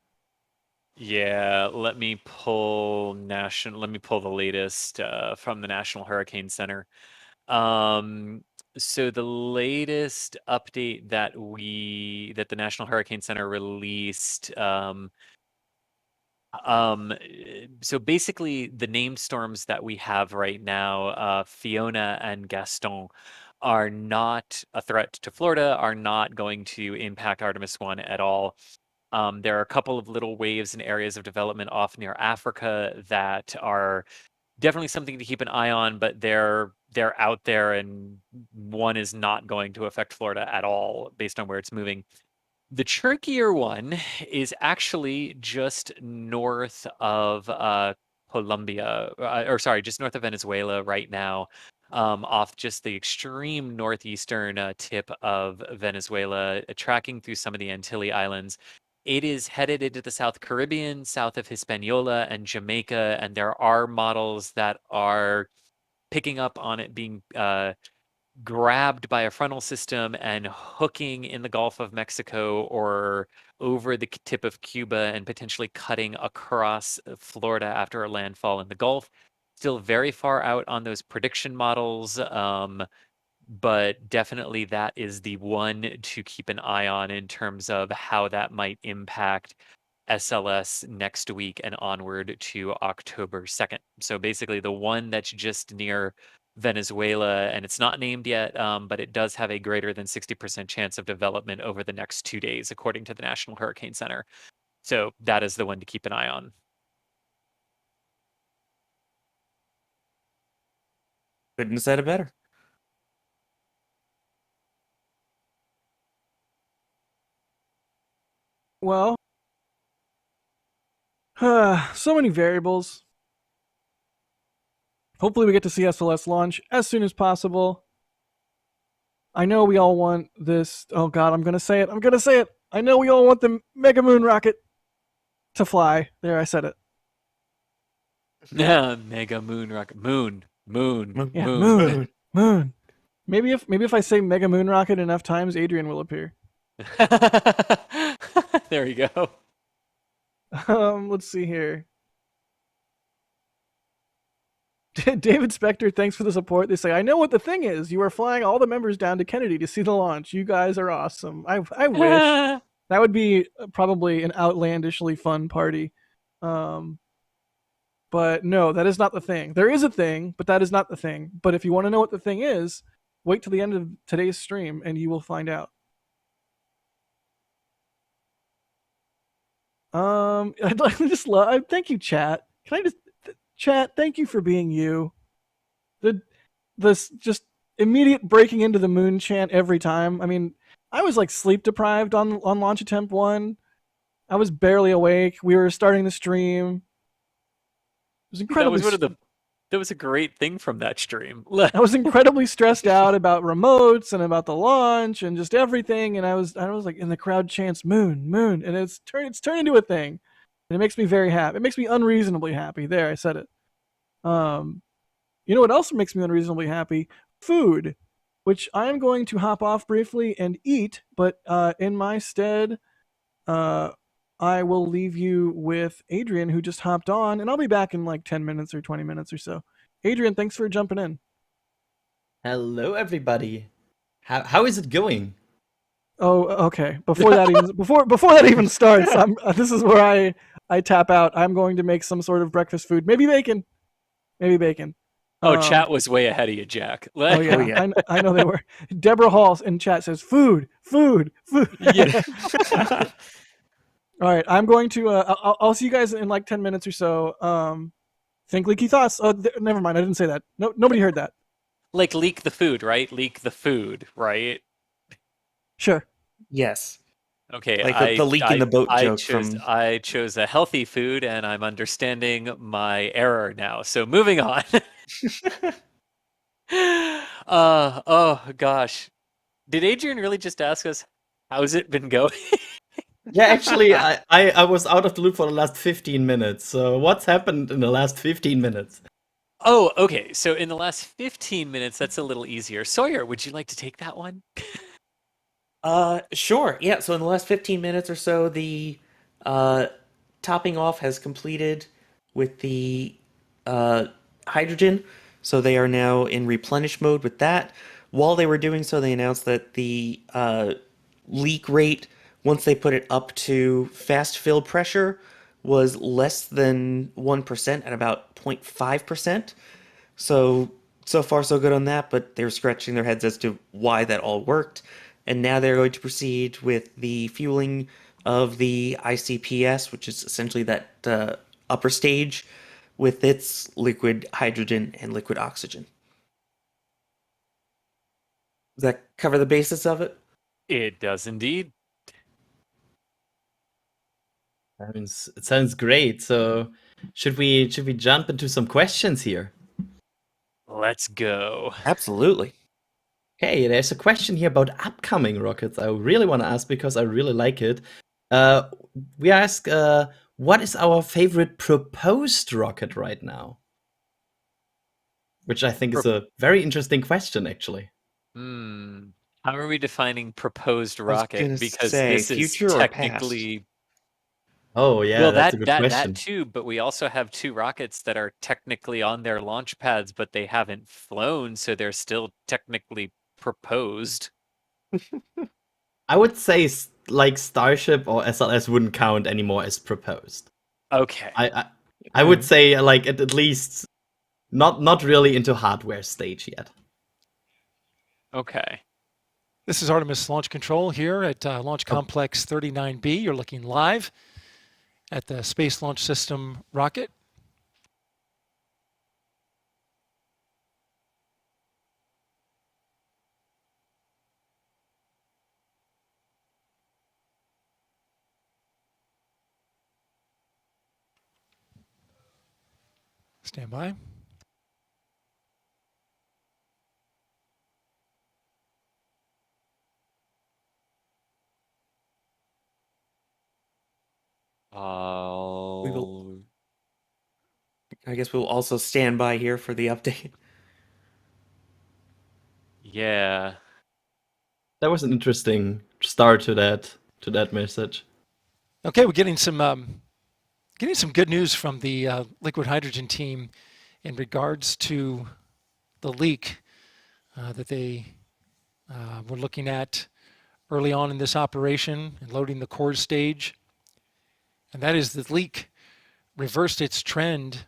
F: Yeah, let me pull the latest from the National Hurricane Center. So the latest update that the National Hurricane Center released, so basically the named storms that we have right now, Fiona and Gaston, are not a threat to Florida, are not going to impact Artemis I at all. There are a couple of little waves and areas of development off near Africa that are definitely something to keep an eye on, but they're out there, and one is not going to affect Florida at all based on where it's moving. The trickier one is actually just north of Colombia, just north of Venezuela right now, off just the extreme northeastern tip of Venezuela, tracking through some of the Antilles Islands. It is headed into the South Caribbean, south of Hispaniola and Jamaica, and there are models that are picking up on it being grabbed by a frontal system and hooking in the Gulf of Mexico or over the tip of Cuba and potentially cutting across Florida after a landfall in the Gulf. Still very far out on those prediction models, but definitely that is the one to keep an eye on in terms of how that might impact SLS next week and onward to October 2nd. So basically the one that's just near Venezuela, and it's not named yet, but it does have a greater than 60% chance of development over the next 2 days, according to the National Hurricane Center. So that is the one to keep an eye on.
L: Couldn't have said it better.
E: Well, so many variables. Hopefully we get to see SLS launch as soon as possible. I know we all want this. Oh God, I'm going to say it. I know we all want the Mega Moon rocket to fly. There, I said it.
F: Yeah, Mega Moon rocket. Moon.
E: Yeah, moon. Maybe if I say Mega Moon rocket enough times, Adrian will appear.
F: There you go.
E: Let's see here. David Spector, thanks for the support. They say, I know what the thing is. You are flying all the members down to Kennedy to see the launch. You guys are awesome. I wish. That would be probably an outlandishly fun party. But no, that is not the thing. There is a thing, but that is not the thing. But if you want to know what the thing is, wait till the end of today's stream and you will find out. I'd like to just thank you, chat. Can I just chat? Thank you for being you. This just immediate breaking into the moon chant every time. I mean, I was like sleep deprived on launch attempt 1. I was barely awake. We were starting the stream. It was incredibly.
F: That was a great thing from that stream.
E: I was incredibly stressed out about remotes and about the launch and just everything. And I was like, in the crowd chants moon, and it's turned into a thing, and it makes me very happy. It makes me unreasonably happy. There, I said it. You know what else makes me unreasonably happy? Food, which I am going to hop off briefly and eat. But in my stead, I will leave you with Adrian, who just hopped on, and I'll be back in like 10 minutes or 20 minutes or so. Adrian, thanks for jumping in.
M: Hello, everybody. How is it going?
E: Oh, okay. Before that even starts, this is where I tap out. I'm going to make some sort of breakfast food, maybe bacon.
F: Oh, chat was way ahead of you, Jack.
E: Oh yeah, I know they were. Deborah Hall in chat says food.
F: Yeah.
E: All right, I'm going to. I'll see you guys in like 10 minutes or so. Think leaky thoughts. Oh, never mind. I didn't say that. No, nobody heard that.
F: Like leak the food, right? Leak the food, right?
E: Sure.
L: Yes.
F: Okay,
L: Like the leak in the boat joke
F: I chose a healthy food, and I'm understanding my error now. So moving on. Oh gosh, did Adrian really just ask us how's it been going?
M: Yeah, actually, I was out of the loop for the last 15 minutes. So what's happened in the last 15 minutes?
F: Oh, okay. So in the last 15 minutes, that's a little easier. Sawyer, would you like to take that one?
L: Sure. Yeah, so in the last 15 minutes or so, the topping off has completed with the hydrogen. So they are now in replenish mode with that. While they were doing so, they announced that the leak rate, once they put it up to fast fill pressure, was less than 1% at about 0.5%. So far so good on that, but they're scratching their heads as to why that all worked. And now they're going to proceed with the fueling of the ICPS, which is essentially that upper stage, with its liquid hydrogen and liquid oxygen. Does that cover the basis of it?
F: It does indeed.
M: It sounds great. So should we jump into some questions here?
F: Let's go.
L: Absolutely.
M: Okay, there's a question here about upcoming rockets. I really want to ask because I really like it. We ask, what is our favorite proposed rocket right now? Which I think is a very interesting question, actually.
F: How are we defining proposed rocket? Because
L: say,
F: this is
L: future or
F: technically.
M: Oh yeah,
F: Well,
M: that's a good
F: that
M: question.
F: too, but we also have two rockets that are technically on their launch pads, but they haven't flown, so they're still technically proposed.
M: I would say like Starship or SLS wouldn't count anymore as proposed.
F: Okay.
M: I would say like at least not really into hardware stage yet.
F: Okay.
I: This is Artemis Launch Control here at Launch Complex 39B. You're looking live at the Space Launch System rocket. Stand by.
L: I guess we'll also stand by here for the update.
F: Yeah.
M: That was an interesting start to that message.
I: Okay, we're getting some good news from the liquid hydrogen team in regards to the leak that they were looking at early on in this operation and loading the core stage. And that is the leak reversed its trend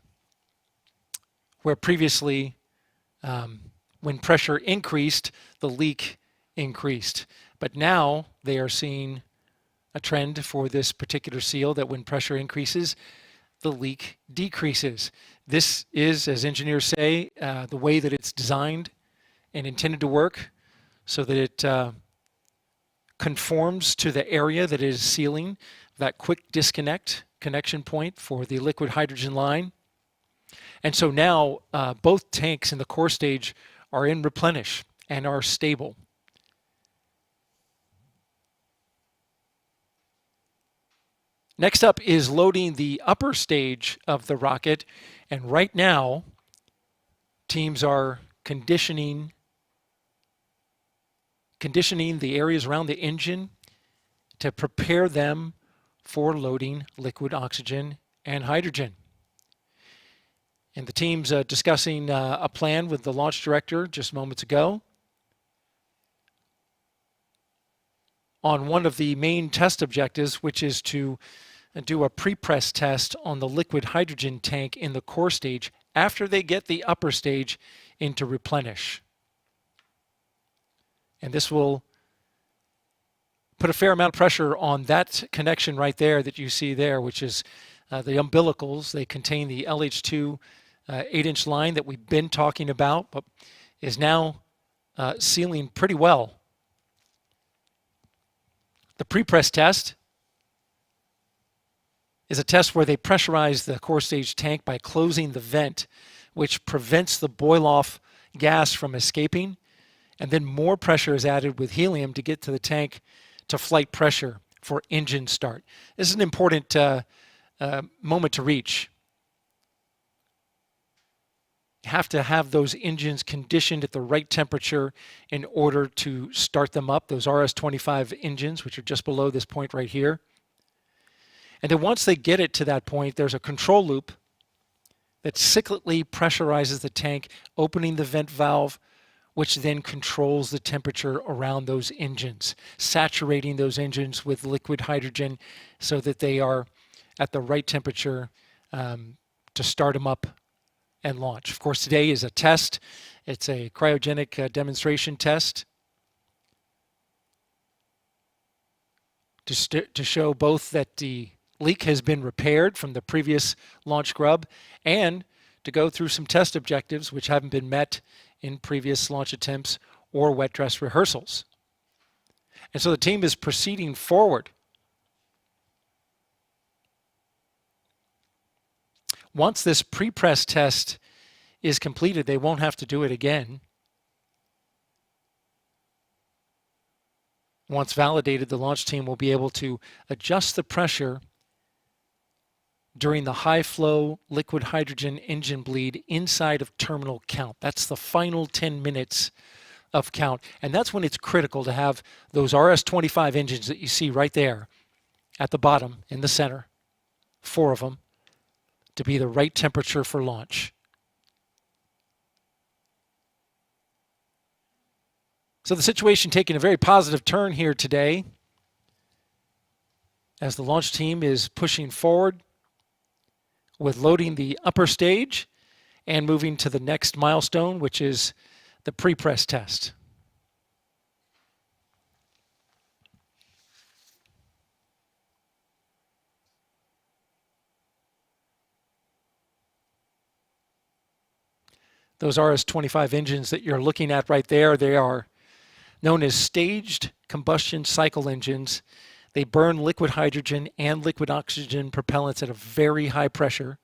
I: where previously when pressure increased, the leak increased. But now they are seeing a trend for this particular seal that when pressure increases, the leak decreases. This is, as engineers say, the way that it's designed and intended to work so that it conforms to the area that it is sealing, that quick disconnect connection point for the liquid hydrogen line. And so now both tanks in the core stage are in replenish and are stable. Next up is loading the upper stage of the rocket, and right now teams are conditioning the areas around the engine to prepare them for loading liquid oxygen and hydrogen. And the team's discussing a plan with the launch director just moments ago on one of the main test objectives, which is to do a pre-press test on the liquid hydrogen tank in the core stage after they get the upper stage into replenish. And this will put a fair amount of pressure on that connection right there that you see there, which is the umbilicals. They contain the LH2 8-inch line that we've been talking about, but is now sealing pretty well. The pre-press test is a test where they pressurize the core stage tank by closing the vent, which prevents the boil-off gas from escaping, and then more pressure is added with helium to get to the tank to flight pressure for engine start. This is an important moment to reach. You have to have those engines conditioned at the right temperature in order to start them up, those RS-25 engines, which are just below this point right here. And then once they get it to that point, there's a control loop that cyclically pressurizes the tank, opening the vent valve, which then controls the temperature around those engines, saturating those engines with liquid hydrogen so that they are at the right temperature to start them up and launch. Of course, today is a test. It's a cryogenic demonstration test to show both that the leak has been repaired from the previous launch grub and to go through some test objectives which haven't been met in previous launch attempts or wet dress rehearsals. And so the team is proceeding forward. Once this pre-press test is completed, they won't have to do it again. Once validated, the launch team will be able to adjust the pressure during the high flow liquid hydrogen engine bleed inside of terminal count. That's the final 10 minutes of count. And that's when it's critical to have those RS-25 engines that you see right there at the bottom in the center, 4 of them, to be the right temperature for launch. So the situation taking a very positive turn here today as the launch team is pushing forward with loading the upper stage and moving to the next milestone, which is the pre-press test. Those RS-25 engines that you're looking at right there, they are known as staged combustion cycle engines. They burn liquid hydrogen and liquid oxygen propellants at a very high pressure.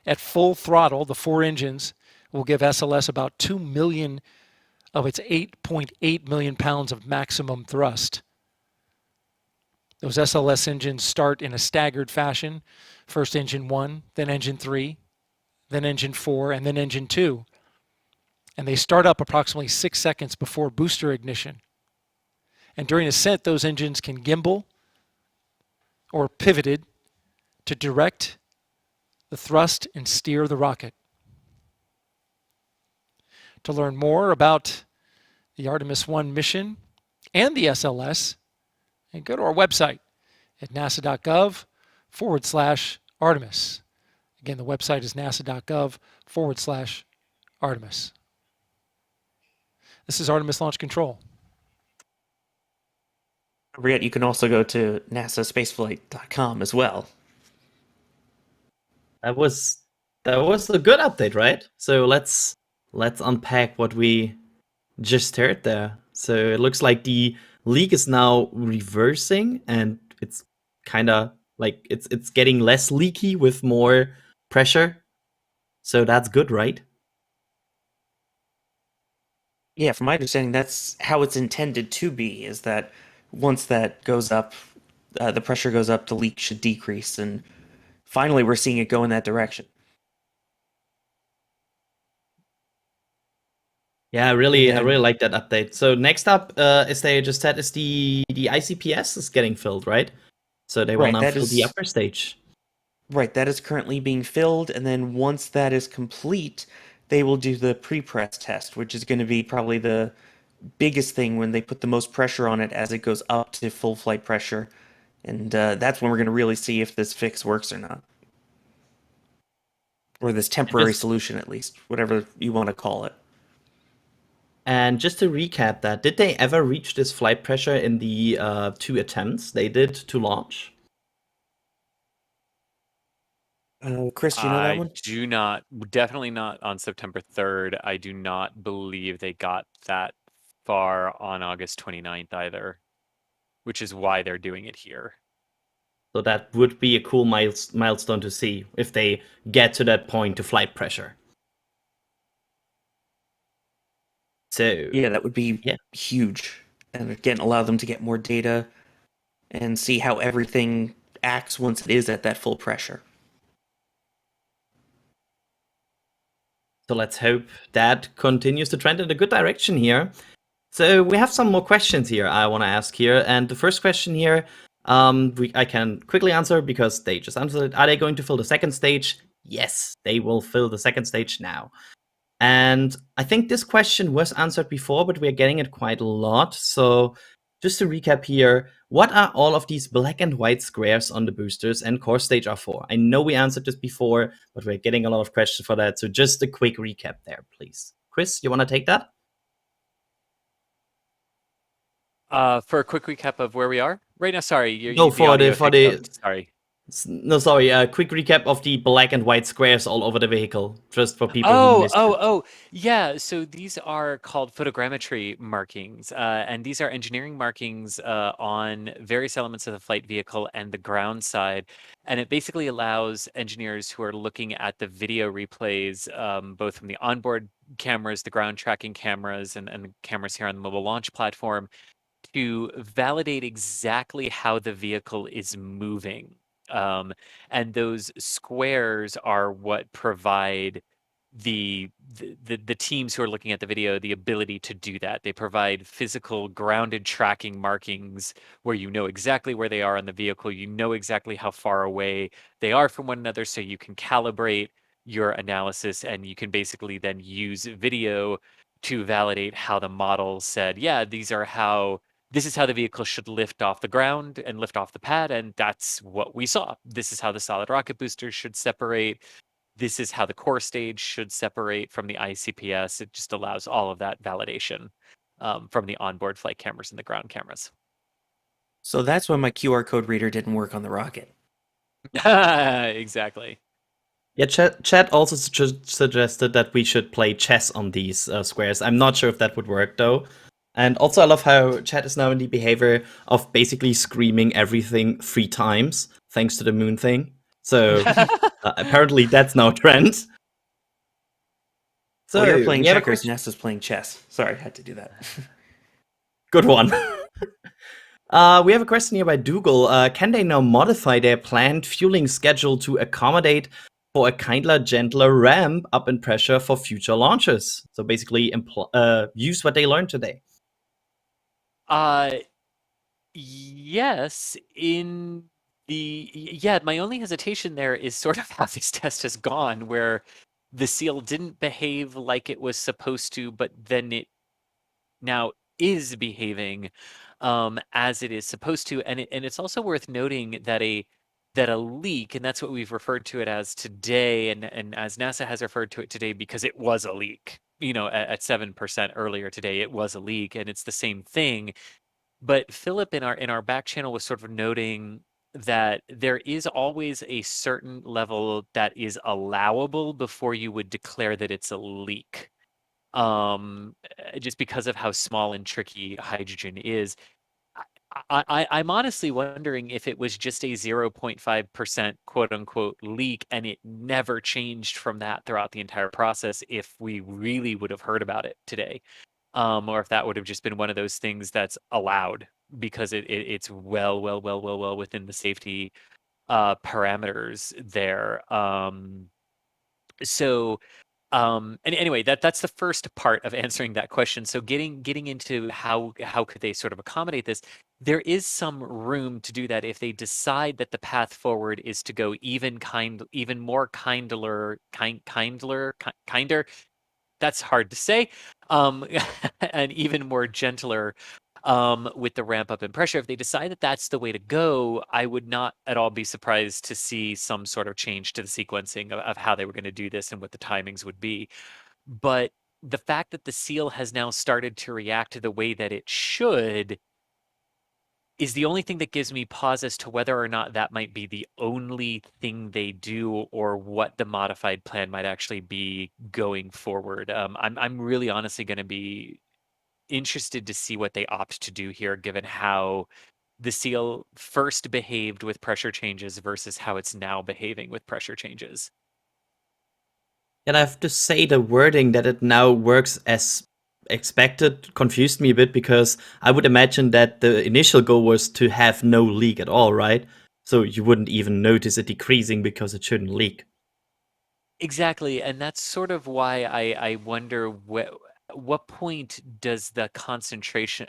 I: At full throttle, the 4 engines will give SLS about 2 million of its 8.8 million pounds of maximum thrust. Those SLS engines start in a staggered fashion. First engine 1, then engine 3, then engine 4, and then engine 2. And they start up approximately 6 seconds before booster ignition. And during ascent, those engines can gimbal or pivoted to direct the thrust and steer the rocket. To learn more about the Artemis I mission and the SLS, and go to our website at nasa.gov/Artemis. Again, the website is nasa.gov/Artemis. This is Artemis Launch Control.
L: Don't forget, you can also go to NASASpaceflight.com as well.
M: That was a good update, right? So let's unpack what we just heard there. So it looks like the leak is now reversing, and it's kind of like it's getting less leaky with more pressure. So that's good, right?
L: Yeah, from my understanding, that's how it's intended to be, is that once that goes up, the pressure goes up, the leak should decrease, and finally we're seeing it go in that direction.
M: Yeah, I really like that update. So next up, as they just said, is the ICPS is getting filled, right? So they will
L: Right,
M: now
L: that
M: fill the
L: is
M: upper stage.
L: right. That is currently being filled, and then once that is complete, they will do the pre-press test, which is going to be probably the biggest thing when they put the most pressure on it as it goes up to full flight pressure, and that's when we're going to really see if this fix works or not, or this temporary solution at least, whatever you want to call it.
M: And just to recap that, did they ever reach this flight pressure in the 2 attempts they did to launch?
L: Chris, do you know that one?
F: do not, definitely not on September 3rd. I do not believe they got that far on August 29th either, which is why they're doing it here.
M: So that would be a cool milestone to see if they get to that point to flight pressure. So
L: yeah, that would be huge, and again, allow them to get more data and see how everything acts once it is at that full pressure.
M: So let's hope that continues to trend in a good direction here. So we have some more questions here I want to ask here. And the first question here, I can quickly answer because they just answered it. Are they going to fill the second stage? Yes, they will fill the second stage now. And I think this question was answered before, but we're getting it quite a lot. So just to recap here, what are all of these black and white squares on the boosters and core stage are for? I know we answered this before, but we're getting a lot of questions for that. So just a quick recap there, please. Chris, you want to take that?
F: For a quick recap of where we are right now. Sorry,
M: No, for the
F: sorry.
M: No, sorry. A quick recap of the black and white squares all over the vehicle, just for people who missed it.
F: Yeah. So these are called photogrammetry markings, and these are engineering markings on various elements of the flight vehicle and the ground side. And it basically allows engineers who are looking at the video replays, both from the onboard cameras, the ground tracking cameras, and the cameras here on the mobile launch platform, to validate exactly how the vehicle is moving. And those squares are what provide the teams who are looking at the video the ability to do that. They provide physical grounded tracking markings where you know exactly where they are on the vehicle, you know exactly how far away they are from one another, so you can calibrate your analysis, and you can basically then use video to validate how the model said, yeah, this is how the vehicle should lift off the ground and lift off the pad, and that's what we saw. This is how the solid rocket boosters should separate. This is how the core stage should separate from the ICPS. It just allows all of that validation from the onboard flight cameras and the ground cameras.
L: So that's why my QR code reader didn't work on the rocket.
F: Exactly.
M: Yeah, chat also suggested that we should play chess on these squares. I'm not sure if that would work, though. And also, I love how chat is now in the behavior of basically screaming everything 3 times, thanks to the moon thing. So apparently that's now a trend.
L: So you're playing checkers, NASA's playing chess. Sorry, I had to do that.
M: Good one. We have a question here by Dougal. Can they now modify their planned fueling schedule to accommodate for a kinder, gentler ramp up in pressure for future launches? So basically use what they learned today.
F: Yes, my only hesitation there is sort of how this test has gone, where the seal didn't behave like it was supposed to, but then it now is behaving as it is supposed to. And it's also worth noting that a leak, and that's what we've referred to it as today, and as NASA has referred to it today, because it was a leak. At 7% earlier today, it was a leak, and it's the same thing. But Philip in our back channel was sort of noting that there is always a certain level that is allowable before you would declare that it's a leak. Just because of how small and tricky hydrogen is. I'm honestly wondering if it was just a 0.5% quote unquote leak and it never changed from that throughout the entire process, if we really would have heard about it today. Or if that would have just been one of those things that's allowed because it's well within the safety parameters there. And anyway, that's the first part of answering that question. So getting into how could they sort of accommodate this? there is some room to do that if they decide that the path forward is to go even more kinder. That's hard to say, and even more gentler with the ramp up in pressure. If they decide that that's the way to go, I would not at all be surprised to see some sort of change to the sequencing of how they were going to do this and what the timings would be. But the fact that the seal has now started to react the way that it should is the only thing that gives me pause as to whether or not that might be the only thing they do or what the modified plan might actually be going forward. I'm really honestly going to be interested to see what they opt to do here, given how the seal first behaved with pressure changes versus how it's now behaving with pressure changes.
M: And I have to say the wording that it now works as expected confused me a bit, because I would imagine that the initial goal was to have no leak at all, right? So you wouldn't even notice it decreasing because it shouldn't leak.
F: Exactly, and that's sort of why I wonder what point does the concentration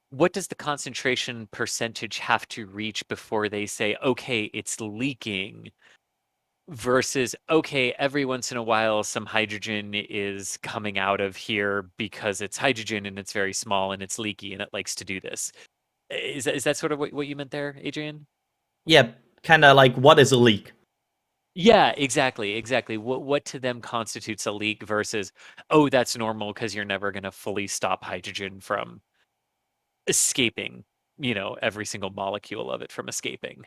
F: what does the concentration percentage have to reach before they say, okay, it's leaking, versus, okay, every once in a while some hydrogen is coming out of here because it's hydrogen and it's very small and it's leaky and it likes to do this. Is that sort of what you meant there, Adrian?
M: Yeah, kind of like, what is a leak?
F: Yeah, exactly. What to them constitutes a leak versus, oh, that's normal because you're never going to fully stop hydrogen from escaping, every single molecule of it from escaping.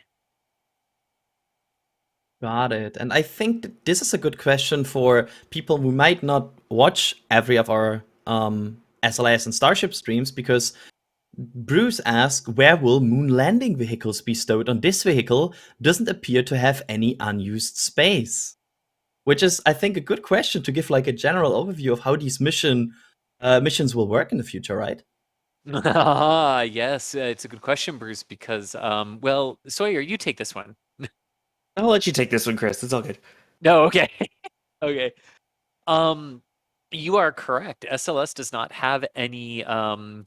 M: Got it. And I think that this is a good question for people who might not watch every of our SLS and Starship streams, because Bruce asked, where will moon landing vehicles be stowed on this vehicle? Doesn't appear to have any unused space. Which is, I think, a good question to give like a general overview of how these missions will work in the future, right?
F: Yes, it's a good question, Bruce, because, well, Sawyer, you take this one.
L: I'll let you take this one, Chris. It's all good.
F: No, okay. Okay. You are correct. SLS does not have any, the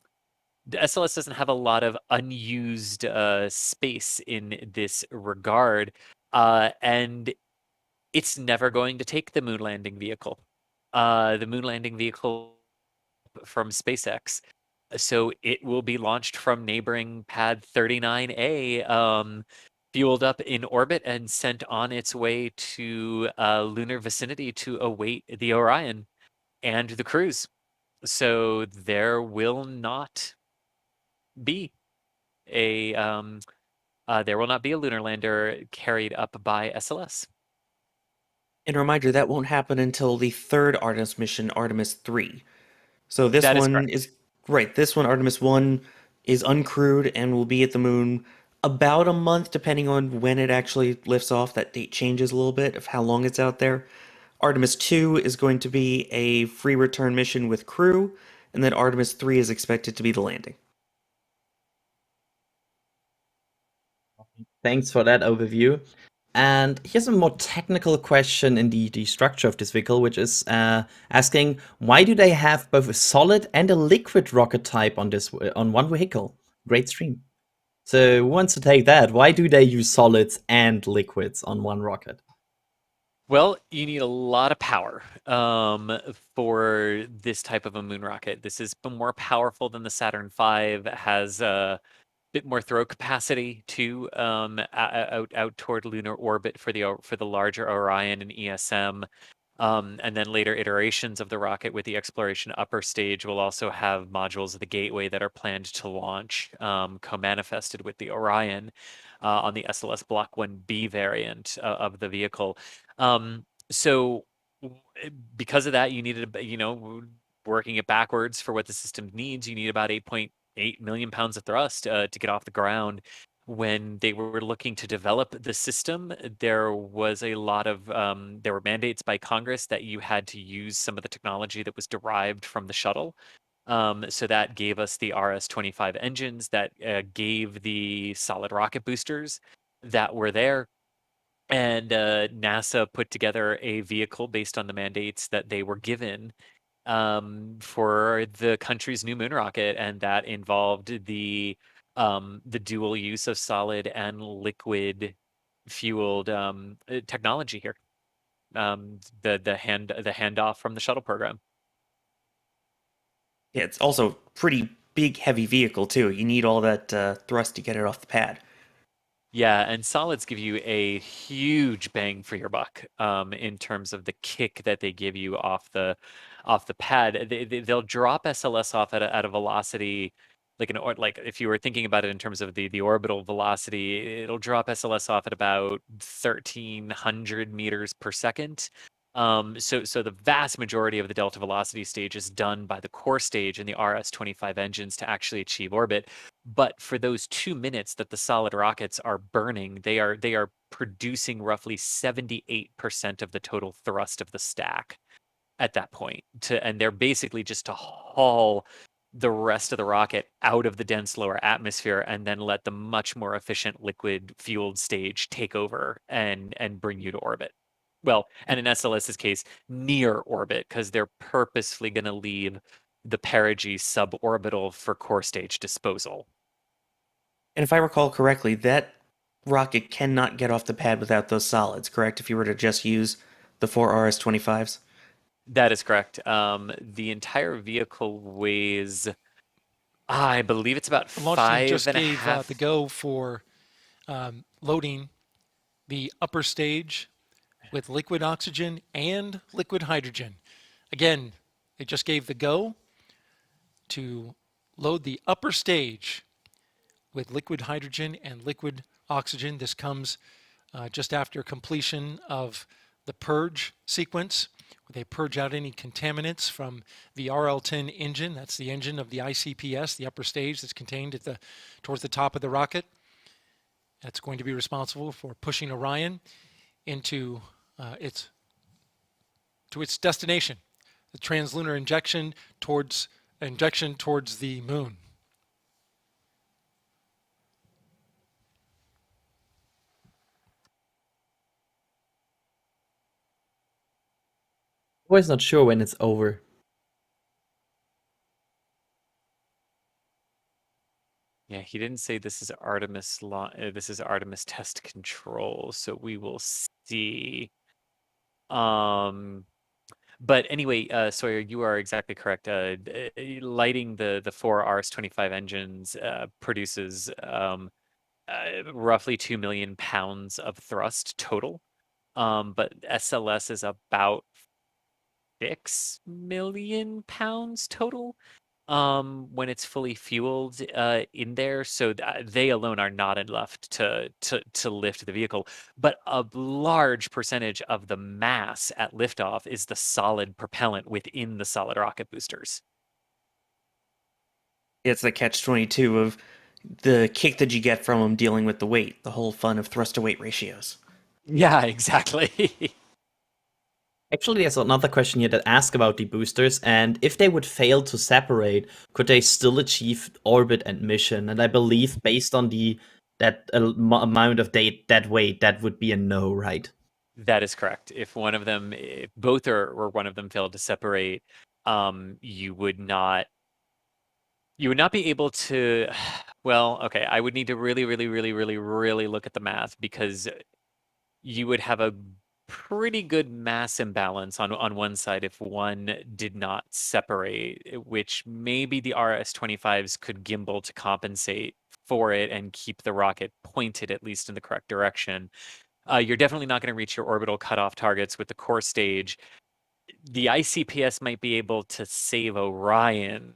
F: SLS doesn't have a lot of unused space in this regard, and it's never going to take the moon landing vehicle. The moon landing vehicle from SpaceX. So it will be launched from neighboring pad 39A, fueled up in orbit and sent on its way to lunar vicinity to await the Orion and the cruise. So there will not be a lunar lander carried up by SLS.
L: And a reminder, that won't happen until the third Artemis mission, Artemis III. So this one is right. This one, Artemis 1, is uncrewed and will be at the moon about a month, depending on when it actually lifts off. That date changes a little bit of how long it's out there. Artemis 2 is going to be a free return mission with crew, and then Artemis 3 is expected to be the landing.
M: Thanks for that overview. And here's a more technical question in the structure of this vehicle, which is asking, why do they have both a solid and a liquid rocket type on one vehicle? Great stream. So who wants to take that? Why do they use solids and liquids on one rocket?
F: Well, you need a lot of power for this type of a moon rocket. This is more powerful than the Saturn V, has a bit more throw capacity too, out toward lunar orbit for the larger Orion and ESM. And then later iterations of the rocket with the exploration upper stage will also have modules of the Gateway that are planned to launch, co-manifested with the Orion on the SLS Block 1B variant of the vehicle. So because of that, you needed, working it backwards for what the system needs, you need about 8.8 million pounds of thrust to get off the ground. When they were looking to develop the system, there was a lot of there were mandates by Congress that you had to use some of the technology that was derived from the shuttle. So that gave us the RS-25 engines, that gave the solid rocket boosters that were there. And NASA put together a vehicle based on the mandates that they were given for the country's new moon rocket, and that involved the the dual use of solid and liquid fueled technology here. The handoff from the shuttle program.
L: Yeah, it's also pretty big, heavy vehicle too. You need all that thrust to get it off the pad.
F: Yeah, and solids give you a huge bang for your buck in terms of the kick that they give you off the pad. They'll drop SLS off at a velocity like if you were thinking about it in terms of the orbital velocity, it'll drop SLS off at about 1,300 meters per second. So the vast majority of the delta velocity stage is done by the core stage and the RS-25 engines to actually achieve orbit. But for those 2 minutes that the solid rockets are burning, they are producing roughly 78% of the total thrust of the stack at that point. And they're basically just to haul the rest of the rocket out of the dense lower atmosphere and then let the much more efficient liquid fueled stage take over and bring you to orbit. Well, and in SLS's case, near orbit, because they're purposefully going to leave the perigee suborbital for core stage disposal.
L: And if I recall correctly, that rocket cannot get off the pad without those solids, correct? If you were to just use the 4 RS-25s?
F: That is correct. The entire vehicle weighs, I believe it's about
N: The launch team just
F: 5.5.
N: gave the go for loading the upper stage with liquid oxygen and liquid hydrogen. Again, they just gave the go to load the upper stage with liquid hydrogen and liquid oxygen. This comes just after completion of the purge sequence, where they purge out any contaminants from the RL-10 engine. That's the engine of the ICPS, the upper stage that's contained towards the top of the rocket. That's going to be responsible for pushing Orion into its destination, the translunar injection towards the moon.
M: Always not sure when it's over.
F: Yeah, he didn't say this is Artemis this is Artemis test control, so we will see. But anyway, Sawyer, you are exactly correct. Lighting the 4 RS-25 engines produces roughly 2 million pounds of thrust total. But SLS is about 6 million pounds total when it's fully fueled in there. So they alone are not enough to lift the vehicle. But a large percentage of the mass at liftoff is the solid propellant within the solid rocket boosters.
L: It's the catch-22 of the kick that you get from them dealing with the weight, the whole fun of thrust-to-weight ratios.
F: Yeah, exactly.
M: Actually, there's another question here that asks about the boosters, and if they would fail to separate, could they still achieve orbit and mission? And I believe, based on that amount of that weight, that would be a no, right?
F: That is correct. If both or one of them failed to separate, you would not be able to. Well, okay, I would need to really look at the math, because you would have a pretty good mass imbalance on one side if one did not separate, which maybe the RS-25s could gimbal to compensate for it and keep the rocket pointed at least in the correct direction. You're definitely not going to reach your orbital cutoff targets with the core stage. The ICPS might be able to save Orion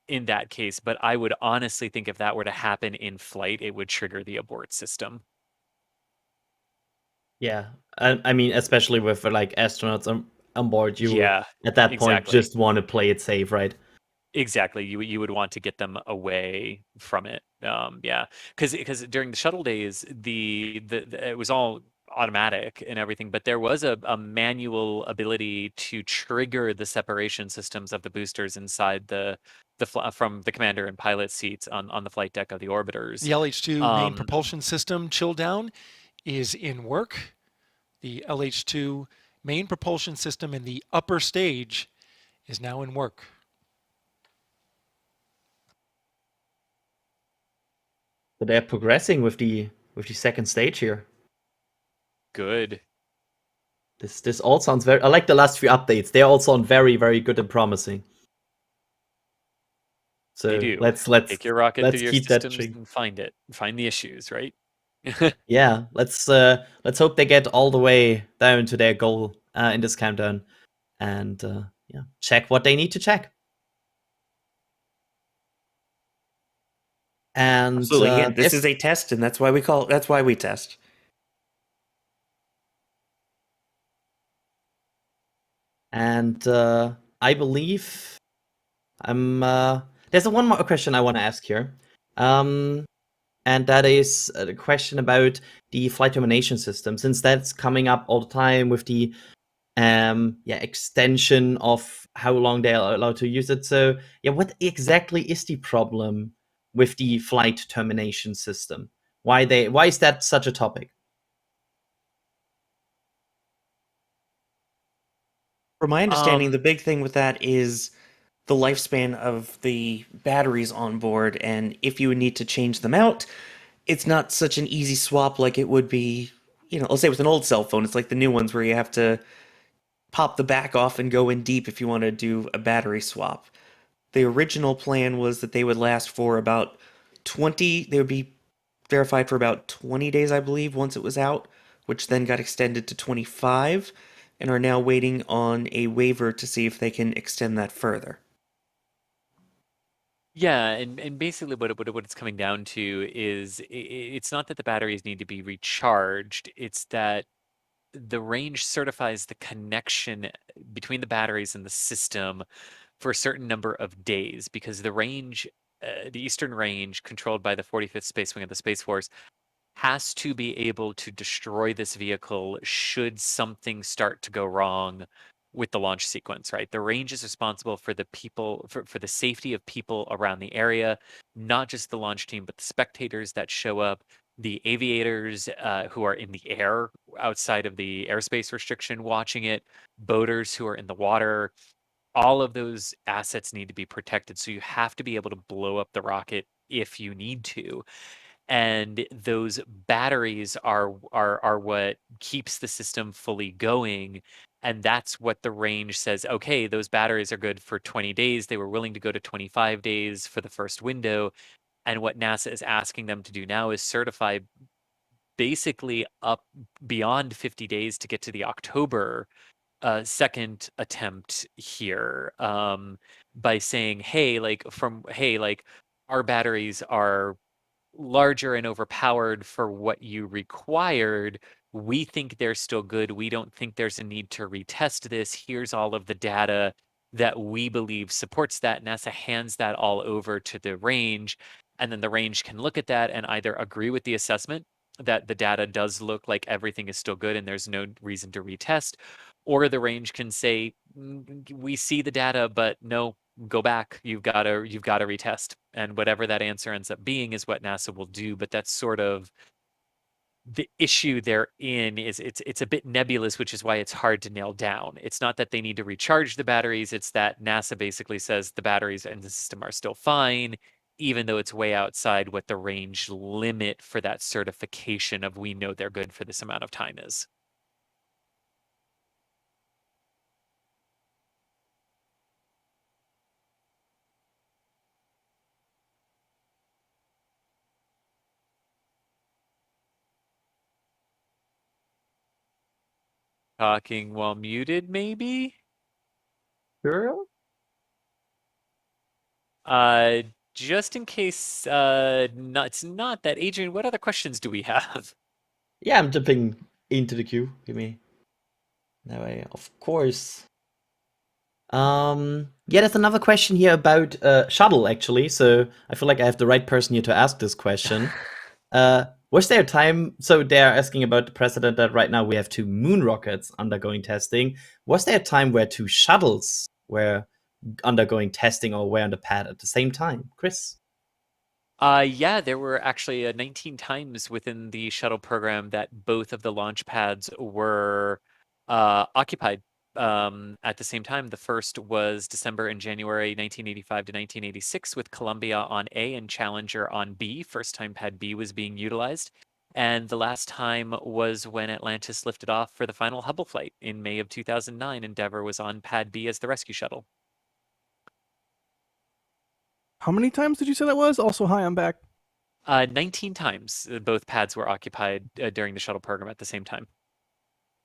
F: in that case, but I would honestly think if that were to happen in flight, it would trigger the abort system.
M: Yeah, I mean, especially with like astronauts on board, you
F: Yeah,
M: at that point
F: exactly.
M: just want to play it safe, right?
F: Exactly. You would want to get them away from it. Yeah, because during the shuttle days, it was all automatic and everything, but there was a manual ability to trigger the separation systems of the boosters inside from the commander and pilot seats on the flight deck of the orbiters.
N: The LH2 main propulsion system chill down is in work. The LH2 main propulsion system in the upper stage is now in work.
M: So they're progressing with the second stage here.
F: Good.
M: This all sounds very. I like the last few updates. They all sound very, very good and promising.
F: They
M: So
F: do.
M: let's
F: Take your rocket through your
M: keep that
F: systems
M: string.
F: and find it. Find the issues, right?
M: Yeah, let's hope they get all the way down to their goal in this countdown, and yeah, check what they need to check. And
L: Absolutely, yeah. This is a test, and that's why we test.
M: And I believe there's one more question I want to ask here. And that is the question about the flight termination system, since that's coming up all the time with the extension of how long they're allowed to use it. So yeah, what exactly is the problem with the flight termination system? Why is that such a topic?
L: From my understanding, the big thing with that is the lifespan of the batteries on board, and if you would need to change them out, it's not such an easy swap like it would be, let's say with an old cell phone. It's like the new ones where you have to pop the back off and go in deep if you want to do a battery swap. The original plan was that they would last for about 20, they would be verified for about 20 days, I believe, once it was out, which then got extended to 25, and are now waiting on a waiver to see if they can extend that further.
F: Yeah, and basically what it's coming down to is it's not that the batteries need to be recharged, it's that the range certifies the connection between the batteries and the system for a certain number of days, because the range, the Eastern Range, controlled by the 45th Space Wing of the Space Force, has to be able to destroy this vehicle should something start to go wrong with the launch sequence, right? The range is responsible for the people, for the safety of people around the area, not just the launch team, but the spectators that show up, the aviators who are in the air outside of the airspace restriction watching it, boaters who are in the water. All of those assets need to be protected. So you have to be able to blow up the rocket if you need to. And those batteries are what keeps the system fully going. And that's what the range says. Okay, those batteries are good for 20 days. They were willing to go to 25 days for the first window. And what NASA is asking them to do now is certify basically up beyond 50 days to get to the October second attempt here, by saying, hey, like our batteries are larger and overpowered for what you required. We think they're still good. We don't think there's a need to retest this. Here's all of the data that we believe supports that. NASA hands that all over to the range, and then the range can look at that and either agree with the assessment that the data does look like everything is still good and there's no reason to retest, or the range can say, we see the data, but no, go back. You've got to retest, and whatever that answer ends up being is what NASA will do. But that's sort of the issue they're in. Is it's a bit nebulous, which is why it's hard to nail down. It's not that they need to recharge the batteries, it's that NASA basically says the batteries and the system are still fine, even though it's way outside what the range limit for that certification of we know they're good for this amount of time is. Talking while muted, maybe?
M: Sure.
F: Just in case it's not that, Adrian, what other questions do we have?
M: Yeah, I'm jumping into the queue. Give me that way, of course. Yeah, there's another question here about Shuttle, actually. So I feel like I have the right person here to ask this question. Was there a time? So they're asking about the precedent that right now we have 2 moon rockets undergoing testing. Was there a time where 2 shuttles were undergoing testing or were on the pad at the same time, Chris?
F: Yeah, there were actually 19 times within the shuttle program that both of the launch pads were occupied at the same time. The first was December and January 1985 to 1986 with Columbia on A and Challenger on B. First time Pad B was being utilized. And the last time was when Atlantis lifted off for the final Hubble flight in May of 2009. Endeavour was on Pad B as the rescue shuttle.
E: How many times did you say that was? Also, hi, I'm back.
F: 19 times both pads were occupied during the shuttle program at the same time.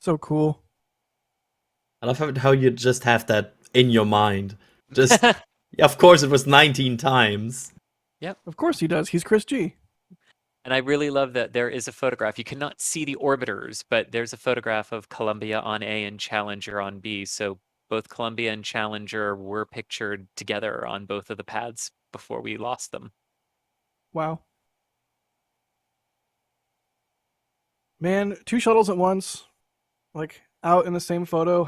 E: So cool.
M: I love how you just have that in your mind. Just, of course, it was 19 times.
F: Yep.
E: Of course he does. He's Chris G.
F: And I really love that there is a photograph. You cannot see the orbiters, but there's a photograph of Columbia on A and Challenger on B. So both Columbia and Challenger were pictured together on both of the pads before we lost them.
E: Wow. Man, 2 shuttles at once, like out in the same photo.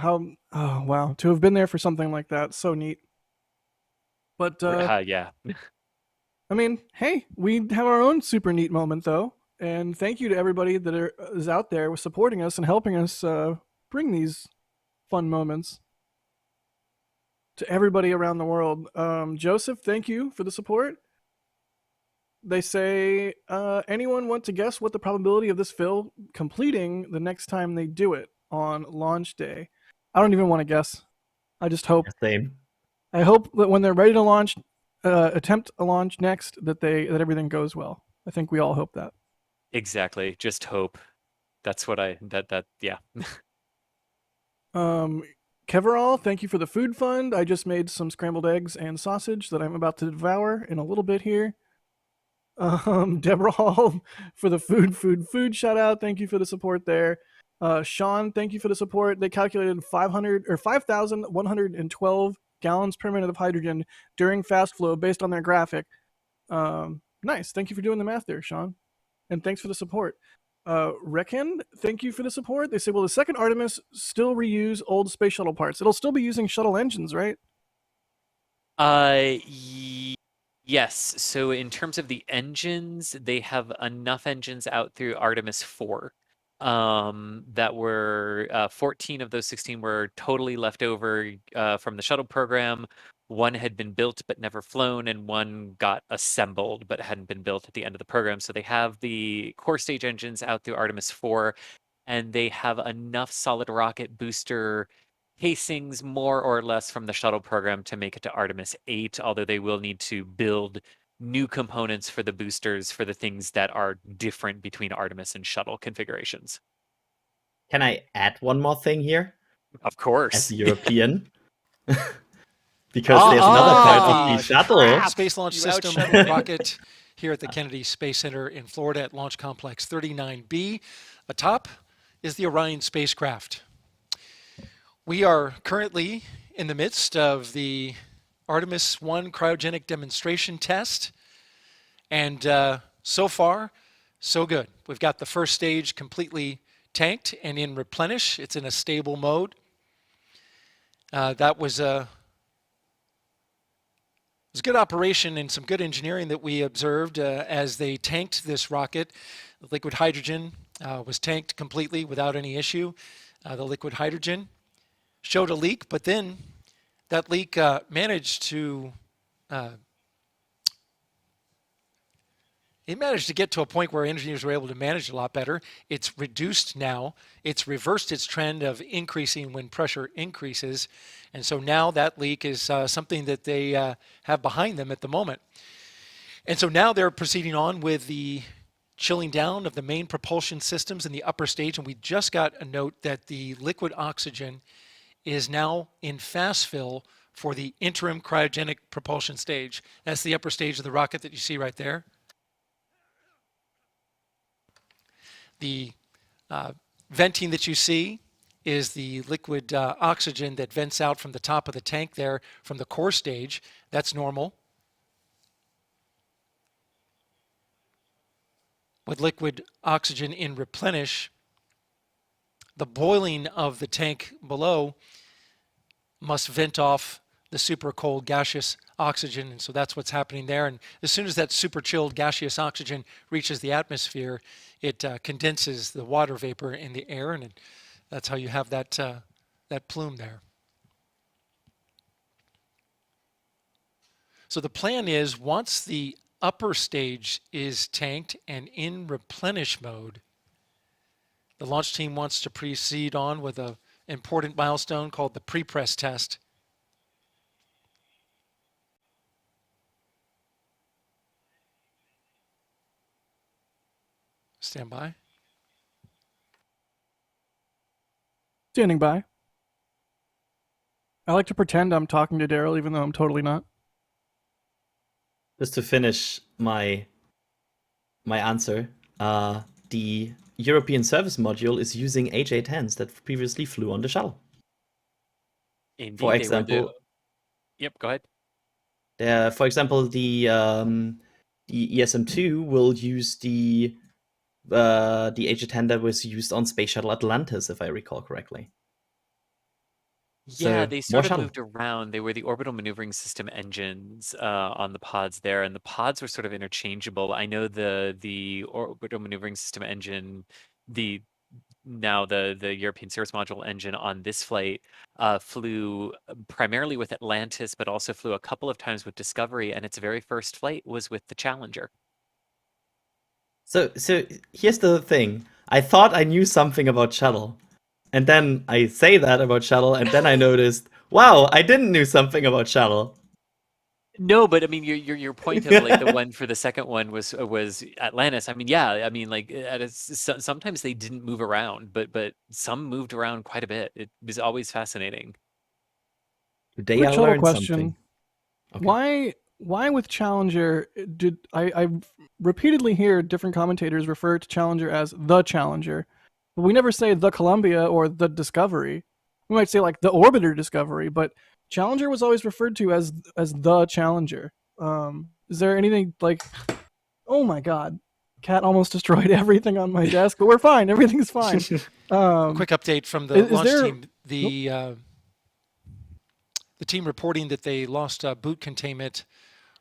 E: Oh, wow. To have been there for something like that. So neat. But,
F: yeah.
E: I mean, hey, we have our own super neat moment, though. And thank you to everybody that is out there with supporting us and helping us bring these fun moments to everybody around the world. Joseph, thank you for the support. They say, anyone want to guess what the probability of this fill completing the next time they do it on launch day? I don't even want to guess. I just hope.
M: Same.
E: I hope that when they're ready to launch, attempt a launch next, that everything goes well. I think we all hope that.
F: Exactly. Just hope. That's what yeah.
E: Keverall, thank you for the food fund. I just made some scrambled eggs and sausage that I'm about to devour in a little bit here. Deborah Hall for the food shout out. Thank you for the support there. Sean, thank you for the support. They calculated 5,112 gallons per minute of hydrogen during fast flow based on their graphic. Nice. Thank you for doing the math there, Sean. And thanks for the support. Reckon, thank you for the support. They say, will the second Artemis still reuse old space shuttle parts? It'll still be using shuttle engines, right?
F: Yes. So in terms of the engines, they have enough engines out through Artemis 4. That were 14 of those 16 were totally left over from the shuttle program. One had been built but never flown, and one got assembled but hadn't been built at the end of the program. So they have the core stage engines out through Artemis 4, and they have enough solid rocket booster casings more or less from the shuttle program to make it to Artemis 8, although they will need to build new components for the boosters for the things that are different between Artemis and shuttle configurations.
M: Can I add one more thing here?
F: Of course.
M: As a European. Because there's another part of the shuttle.
N: Space Launch System rocket here at the Kennedy Space Center in Florida at Launch Complex 39B. Atop is the Orion spacecraft. We are currently in the midst of the Artemis I cryogenic demonstration test. And so far, so good. We've got the first stage completely tanked and in replenish. It's in a stable mode. That was a good operation and some good engineering that we observed as they tanked this rocket. The liquid hydrogen was tanked completely without any issue. The liquid hydrogen showed a leak, but then that leak managed to get to a point where engineers were able to manage it a lot better. It's reduced now. It's reversed its trend of increasing when pressure increases. And so now that leak is something that they have behind them at the moment. And so now they're proceeding on with the chilling down of the main propulsion systems in the upper stage. And we just got a note that the liquid oxygen is now in fast fill for the interim cryogenic propulsion stage. That's the upper stage of the rocket that you see right there. The venting that you see is the liquid oxygen that vents out from the top of the tank there from the core stage. That's normal. With liquid oxygen in replenish, the boiling of the tank below must vent off the super cold gaseous oxygen, and so that's what's happening there. And as soon as that super chilled gaseous oxygen reaches the atmosphere, it condenses the water vapor in the air, and that's how you have that that plume there. So the plan is, once the upper stage is tanked and in replenish mode, the launch team wants to proceed on with an important milestone called the pre-press test. Stand by.
E: Standing by. I like to pretend I'm talking to Daryl, even though I'm totally not.
M: Just to finish my answer, the European Service Module is using HA-10s that previously flew on the shuttle.
F: Indeed,
M: For example,
F: Yep, go ahead.
M: for example, the ESM-2 will use the HA-10 that was used on Space Shuttle Atlantis, if I recall correctly.
F: Yeah,
M: So,
F: they
M: more
F: sort of
M: shuttle.
F: moved around. They were the orbital maneuvering system engines on the pods there, and the pods were sort of interchangeable. I know the orbital maneuvering system engine, the European Service Module engine on this flight flew primarily with Atlantis, but also flew a couple of times with Discovery, and its very first flight was with the Challenger.
M: So here's the thing. I thought I knew something about Shuttle. And then I say that about Shuttle, and then I noticed, wow, I didn't know something about Shuttle.
F: No, but I mean, your point of like the one for the second one was Atlantis. I mean, yeah, I mean, like sometimes they didn't move around, but some moved around quite a bit. It was always fascinating.
M: Today
E: Quick
M: I
E: shuttle
M: learned
E: question.
M: something. Okay.
E: Why with Challenger did I repeatedly hear different commentators refer to Challenger as the Challenger, but we never say the Columbia or the Discovery. We might say like the Orbiter Discovery, but Challenger was always referred to as the Challenger. Is there anything like? Oh my God, Cat almost destroyed everything on my desk, but we're fine. Everything's fine.
N: A quick update from the launch team. The team reporting that they lost boot containment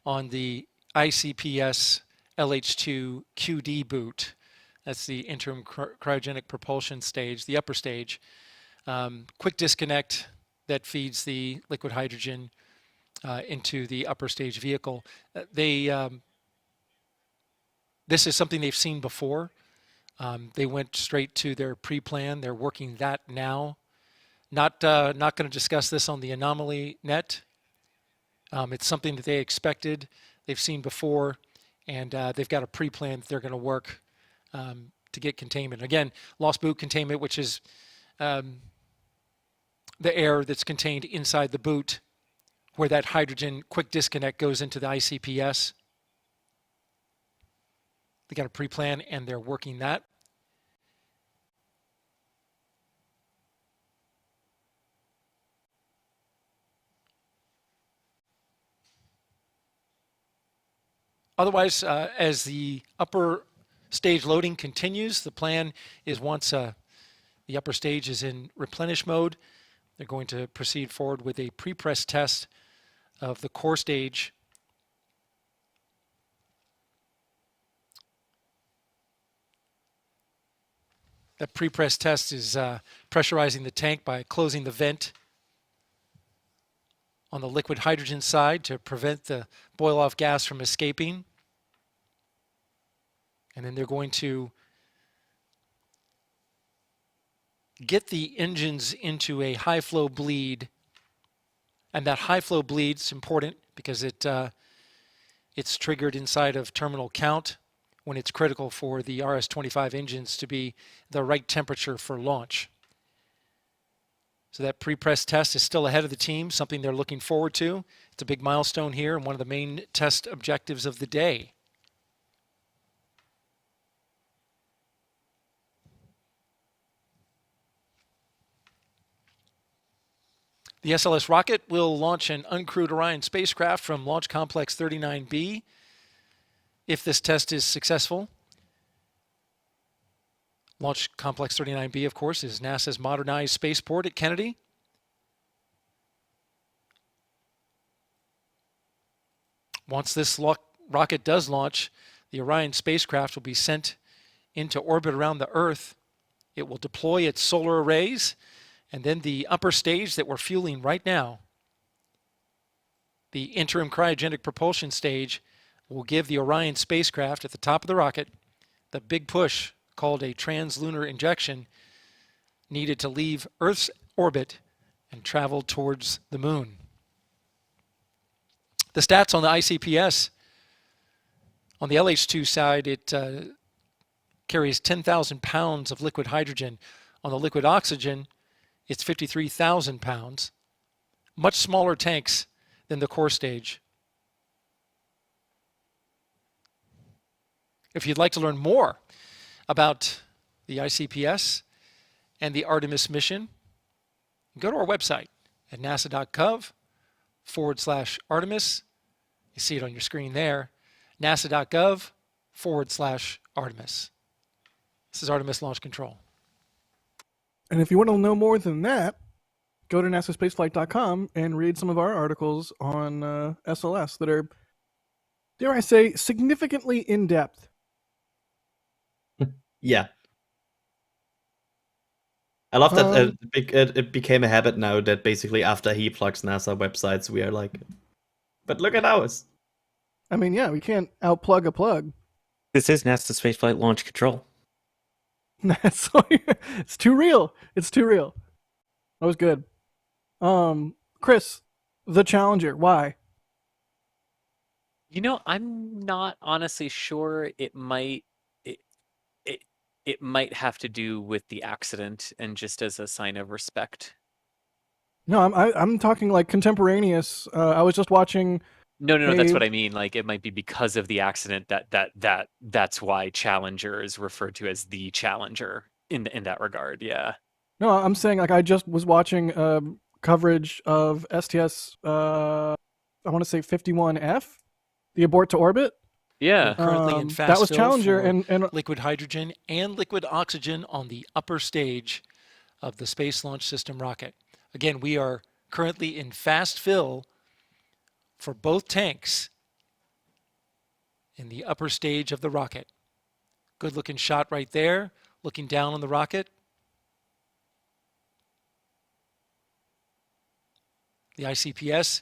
N: on the ICPS LH2 QD boot. That's the interim cryogenic propulsion stage, the upper stage. Quick disconnect that feeds the liquid hydrogen into the upper stage vehicle. This is something they've seen before. They went straight to their pre-plan. They're working that now. Not going to discuss this on the anomaly net. It's something that they expected, they've seen before, and they've got a pre-plan that they're going to work to get containment. Again, lost boot containment, which is the air that's contained inside the boot, where that hydrogen quick disconnect goes into the ICPS. They got a pre-plan, and they're working that. Otherwise, as the upper stage loading continues, the plan is once the upper stage is in replenish mode, they're going to proceed forward with a pre-press test of the core stage. That pre-press test is pressurizing the tank by closing the vent on the liquid hydrogen side to prevent the boil-off gas from escaping. And then they're going to get the engines into a high-flow bleed. And that high-flow bleed is important because it's triggered inside of terminal count when it's critical for the RS-25 engines to be the right temperature for launch. So that pre-press test is still ahead of the team, something they're looking forward to. It's a big milestone here and one of the main test objectives of the day. The SLS rocket will launch an uncrewed Orion spacecraft from Launch Complex 39B if this test is successful. Launch Complex 39B, of course, is NASA's modernized spaceport at Kennedy. Once this rocket does launch, the Orion spacecraft will be sent into orbit around the Earth. It will deploy its solar arrays And then the upper stage that we're fueling right now, the interim cryogenic propulsion stage, will give the Orion spacecraft at the top of the rocket the big push called a translunar injection needed to leave Earth's orbit and travel towards the moon. The stats on the ICPS, on the LH2 side, it carries 10,000 pounds of liquid hydrogen. On the liquid oxygen, it's 53,000 pounds. Much smaller tanks than the core stage. If you'd like to learn more about the ICPS and the Artemis mission, go to our website at nasa.gov/Artemis. You see it on your screen there, nasa.gov/Artemis. This is Artemis Launch Control.
E: And if you want to know more than that, go to NASASpaceflight.com and read some of our articles on SLS that are, dare I say, significantly in-depth.
M: Yeah. I love that it became a habit now that basically after he plugs NASA websites, we are like, but look at ours.
E: I mean, yeah, we can't outplug a plug.
L: This is NASA Spaceflight Launch Control.
E: It's too real. It's too real. That was good. Chris, the Challenger, why?
F: You know, I'm not honestly sure. It might have to do with the accident and just as a sign of respect.
E: No, I'm talking like contemporaneous. I was just watching.
F: No, that's what I mean. Like it might be because of the accident that's why Challenger is referred to as the Challenger in that regard. Yeah.
E: No, I'm saying like I just was watching coverage of STS. I want to say 51F, the abort to orbit.
F: Yeah.
N: Currently in fast
E: that was
N: fill
E: Challenger
N: for
E: and
N: liquid hydrogen and liquid oxygen on the upper stage of the Space Launch System rocket. Again, we are currently in fast fill for both tanks in the upper stage of the rocket. Good looking shot right there, looking down on the rocket. The ICPS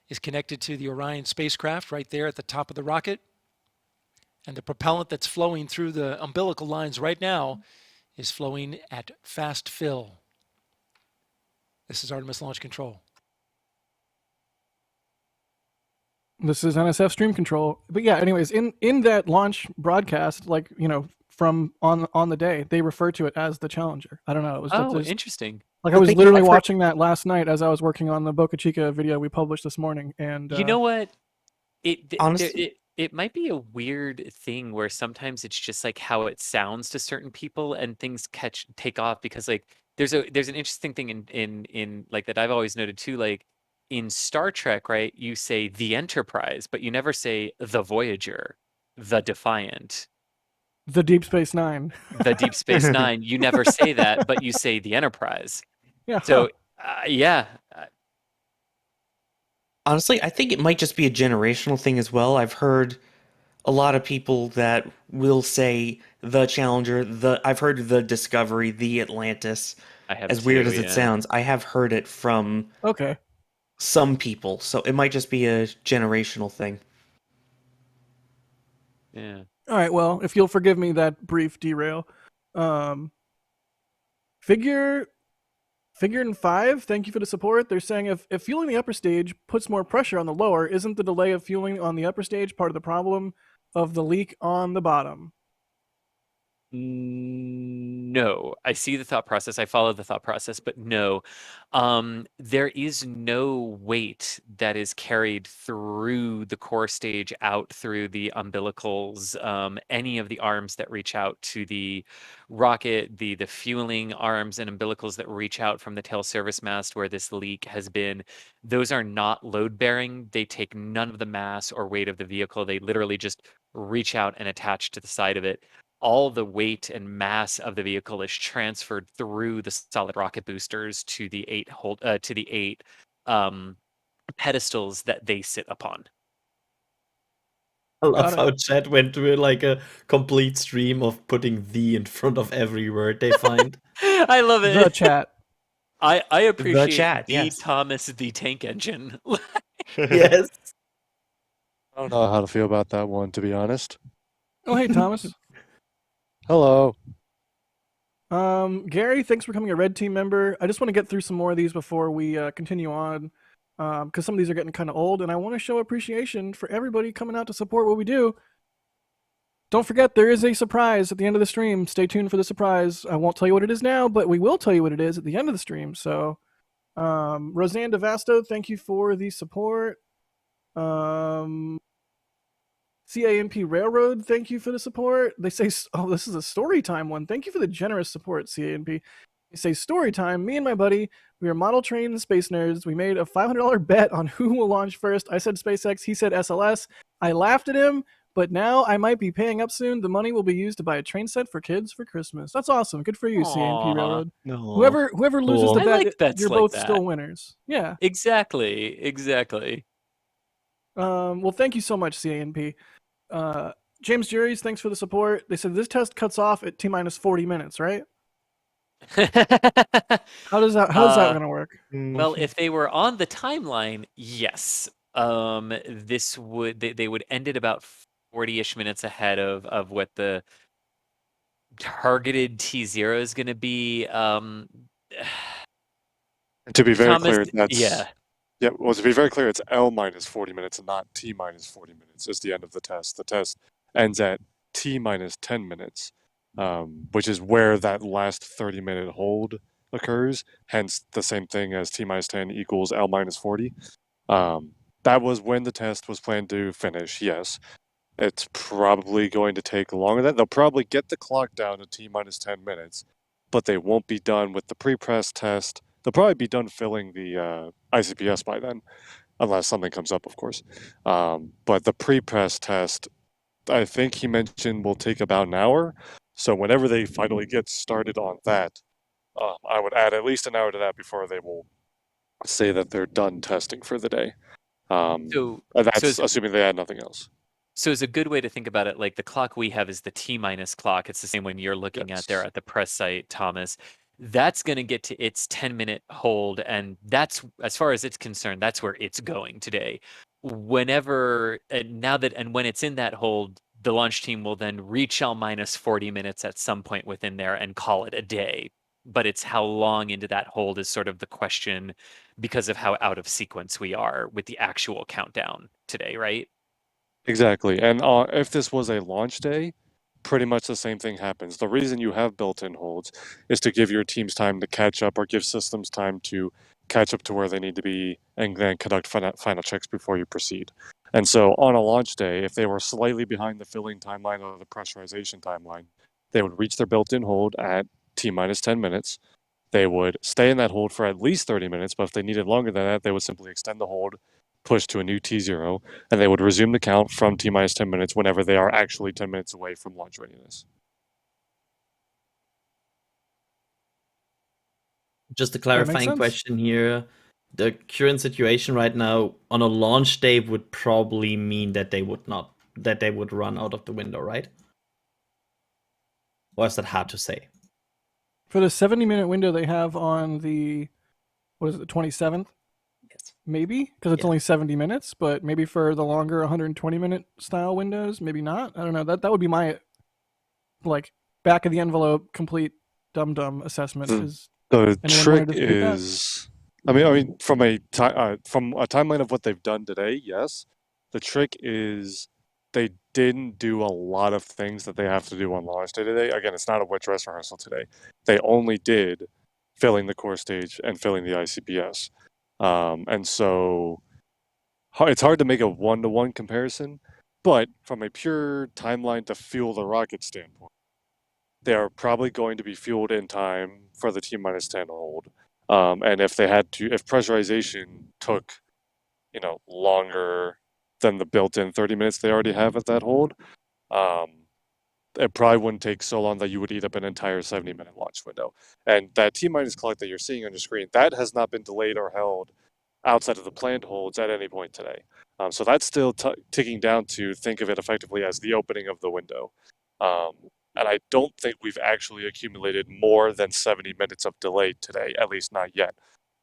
N: is connected to the Orion spacecraft right there at the top of the rocket. And the propellant that's flowing through the umbilical lines right now is flowing at fast fill. This is Artemis Launch Control.
E: This is NSF Stream Control. But yeah, anyways, in that launch broadcast, like, you know, from on the day, they refer to it as the Challenger. I don't know. It was
F: Interesting.
E: Like I was literally watching that last night as I was working on the Boca Chica video we published this morning. And
F: you know what?
L: Honestly,
F: it might be a weird thing where sometimes it's just like how it sounds to certain people and things take off because like there's an interesting thing in like that I've always noted too, like in Star Trek, right? You say the Enterprise, but you never say the Voyager, the Defiant,
E: the Deep Space Nine.
F: The Deep Space Nine. You never say that, but you say the Enterprise.
E: Yeah.
F: So yeah.
L: Honestly, I think it might just be a generational thing as well. I've heard a lot of people that will say the Challenger, I've heard the Discovery, the Atlantis.
F: I have
L: as weird
F: too,
L: as it
F: yeah.
L: sounds, I have heard it from some people. So it might just be a generational thing.
F: Yeah.
E: All right, well, if you'll forgive me that brief derail. Figure in 5, thank you for the support. They're saying if fueling the upper stage puts more pressure on the lower, isn't the delay of fueling on the upper stage part of the problem of the leak on the bottom?
F: No, I see the thought process. I follow the thought process, but no, there is no weight that is carried through the core stage out through the umbilicals, any of the arms that reach out to the rocket, the fueling arms and umbilicals that reach out from the tail service mast where this leak has been. Those are not load bearing. They take none of the mass or weight of the vehicle. They literally just reach out and attach to the side of it. All the weight and mass of the vehicle is transferred through the solid rocket boosters to the eight pedestals that they sit upon.
M: I love how chat went to like a complete stream of putting "the" in front of every word they find.
F: I love it.
E: The chat.
F: I appreciate
L: chat,
F: the
L: yes.
F: Thomas the tank engine.
M: Yes.
H: I don't know how to feel about that one, to be honest.
E: Oh, hey, Thomas.
H: Hello.
E: Gary, thanks for becoming a Red Team member. I just want to get through some more of these before we continue on, because some of these are getting kind of old, and I want to show appreciation for everybody coming out to support what we do. Don't forget, there is a surprise at the end of the stream. Stay tuned for the surprise. I won't tell you what it is now, but we will tell you what it is at the end of the stream. So, Roseanne DeVasto, thank you for the support. CAMP Railroad, thank you for the support. They say, oh, this is a story time one. Thank you for the generous support, CAMP. They say, story time, me and my buddy, we are model trained space nerds. We made a $500 bet on who will launch first. I said SpaceX, he said SLS. I laughed at him, but now I might be paying up soon. The money will be used to buy a train set for kids for Christmas. That's awesome. Good for you, CAMP Railroad.
H: No.
E: Whoever loses the
F: I
E: bet,
F: like bets
E: you're
F: like
E: both
F: that.
E: still winners. Yeah.
F: Exactly.
E: Well, thank you so much, CANP. James Juries, thanks for the support. They said this test cuts off at T-minus 40 minutes, right? How's that going to work?
F: Well, if they were on the timeline, yes. This would they would end it about 40-ish minutes ahead of what the targeted T0 is going to be.
H: And to be very
F: Thomas,
H: clear, that's
F: yeah.
H: Yeah, well, to be very clear, it's L minus 40 minutes and not T minus 40 minutes is the end of the test. The test ends at T minus 10 minutes, which is where that last 30-minute hold occurs, hence the same thing as T minus 10 equals L minus 40. That was when the test was planned to finish, yes. It's probably going to take longer than that. They'll probably get the clock down to T minus 10 minutes, but they won't be done with the pre-press test. They'll probably be done filling the ICPS by then, unless something comes up, of course. But the pre-press test, I think he mentioned, will take about an hour. So whenever they finally get started on that, I would add at least an hour to that before they will say that they're done testing for the day. That's assuming they add nothing else.
F: So it's a good way to think about it. Like the clock we have is the T-minus clock. It's the same one you're looking at there at the press site, Thomas. That's going to get to its 10-minute hold, and that's, as far as it's concerned, that's where it's going today. Whenever, and when it's in that hold, the launch team will then reach L minus 40 minutes at some point within there and call it a day. But it's how long into that hold is sort of the question because of how out of sequence we are with the actual countdown today, right?
H: Exactly. And if this was a launch day, pretty much the same thing happens. The reason you have built-in holds is to give your teams time to catch up or give systems time to catch up to where they need to be and then conduct final checks before you proceed. And so on a launch day, if they were slightly behind the filling timeline or the pressurization timeline, they would reach their built-in hold at T-minus 10 minutes. They would stay in that hold for at least 30 minutes, but if they needed longer than that, they would simply extend the hold, push to a new T0, and they would resume the count from T-minus 10 minutes whenever they are actually 10 minutes away from launch readiness.
M: Just a clarifying question here. The current situation right now on a launch day would probably mean that they would run out of the window, right? Or is that hard to say?
E: For the 70-minute window they have on the, what is it, the 27th?
M: Yes.
E: Maybe, because it's only 70 minutes, but maybe for the longer 120-minute style windows, maybe not. I don't know. That would be my, like, back of the envelope, complete dum-dum assessment.
H: The trick is, I mean, from a timeline of what they've done today, yes. The trick is they didn't do a lot of things that they have to do on launch day today. Again, it's not a wet dress rehearsal today. They only did filling the core stage and filling the ICPS. And so it's hard to make a one-to-one comparison, but from a pure timeline to fuel the rocket standpoint, they are probably going to be fueled in time for the T-minus 10 hold. And if pressurization took, longer than the built-in 30 minutes they already have at that hold, it probably wouldn't take so long that you would eat up an entire 70-minute launch window. And that T-minus clock that you're seeing on your screen, that has not been delayed or held outside of the planned holds at any point today. So that's still ticking down to think of it effectively as the opening of the window. and I don't think we've actually accumulated more than 70 minutes of delay today, at least not yet.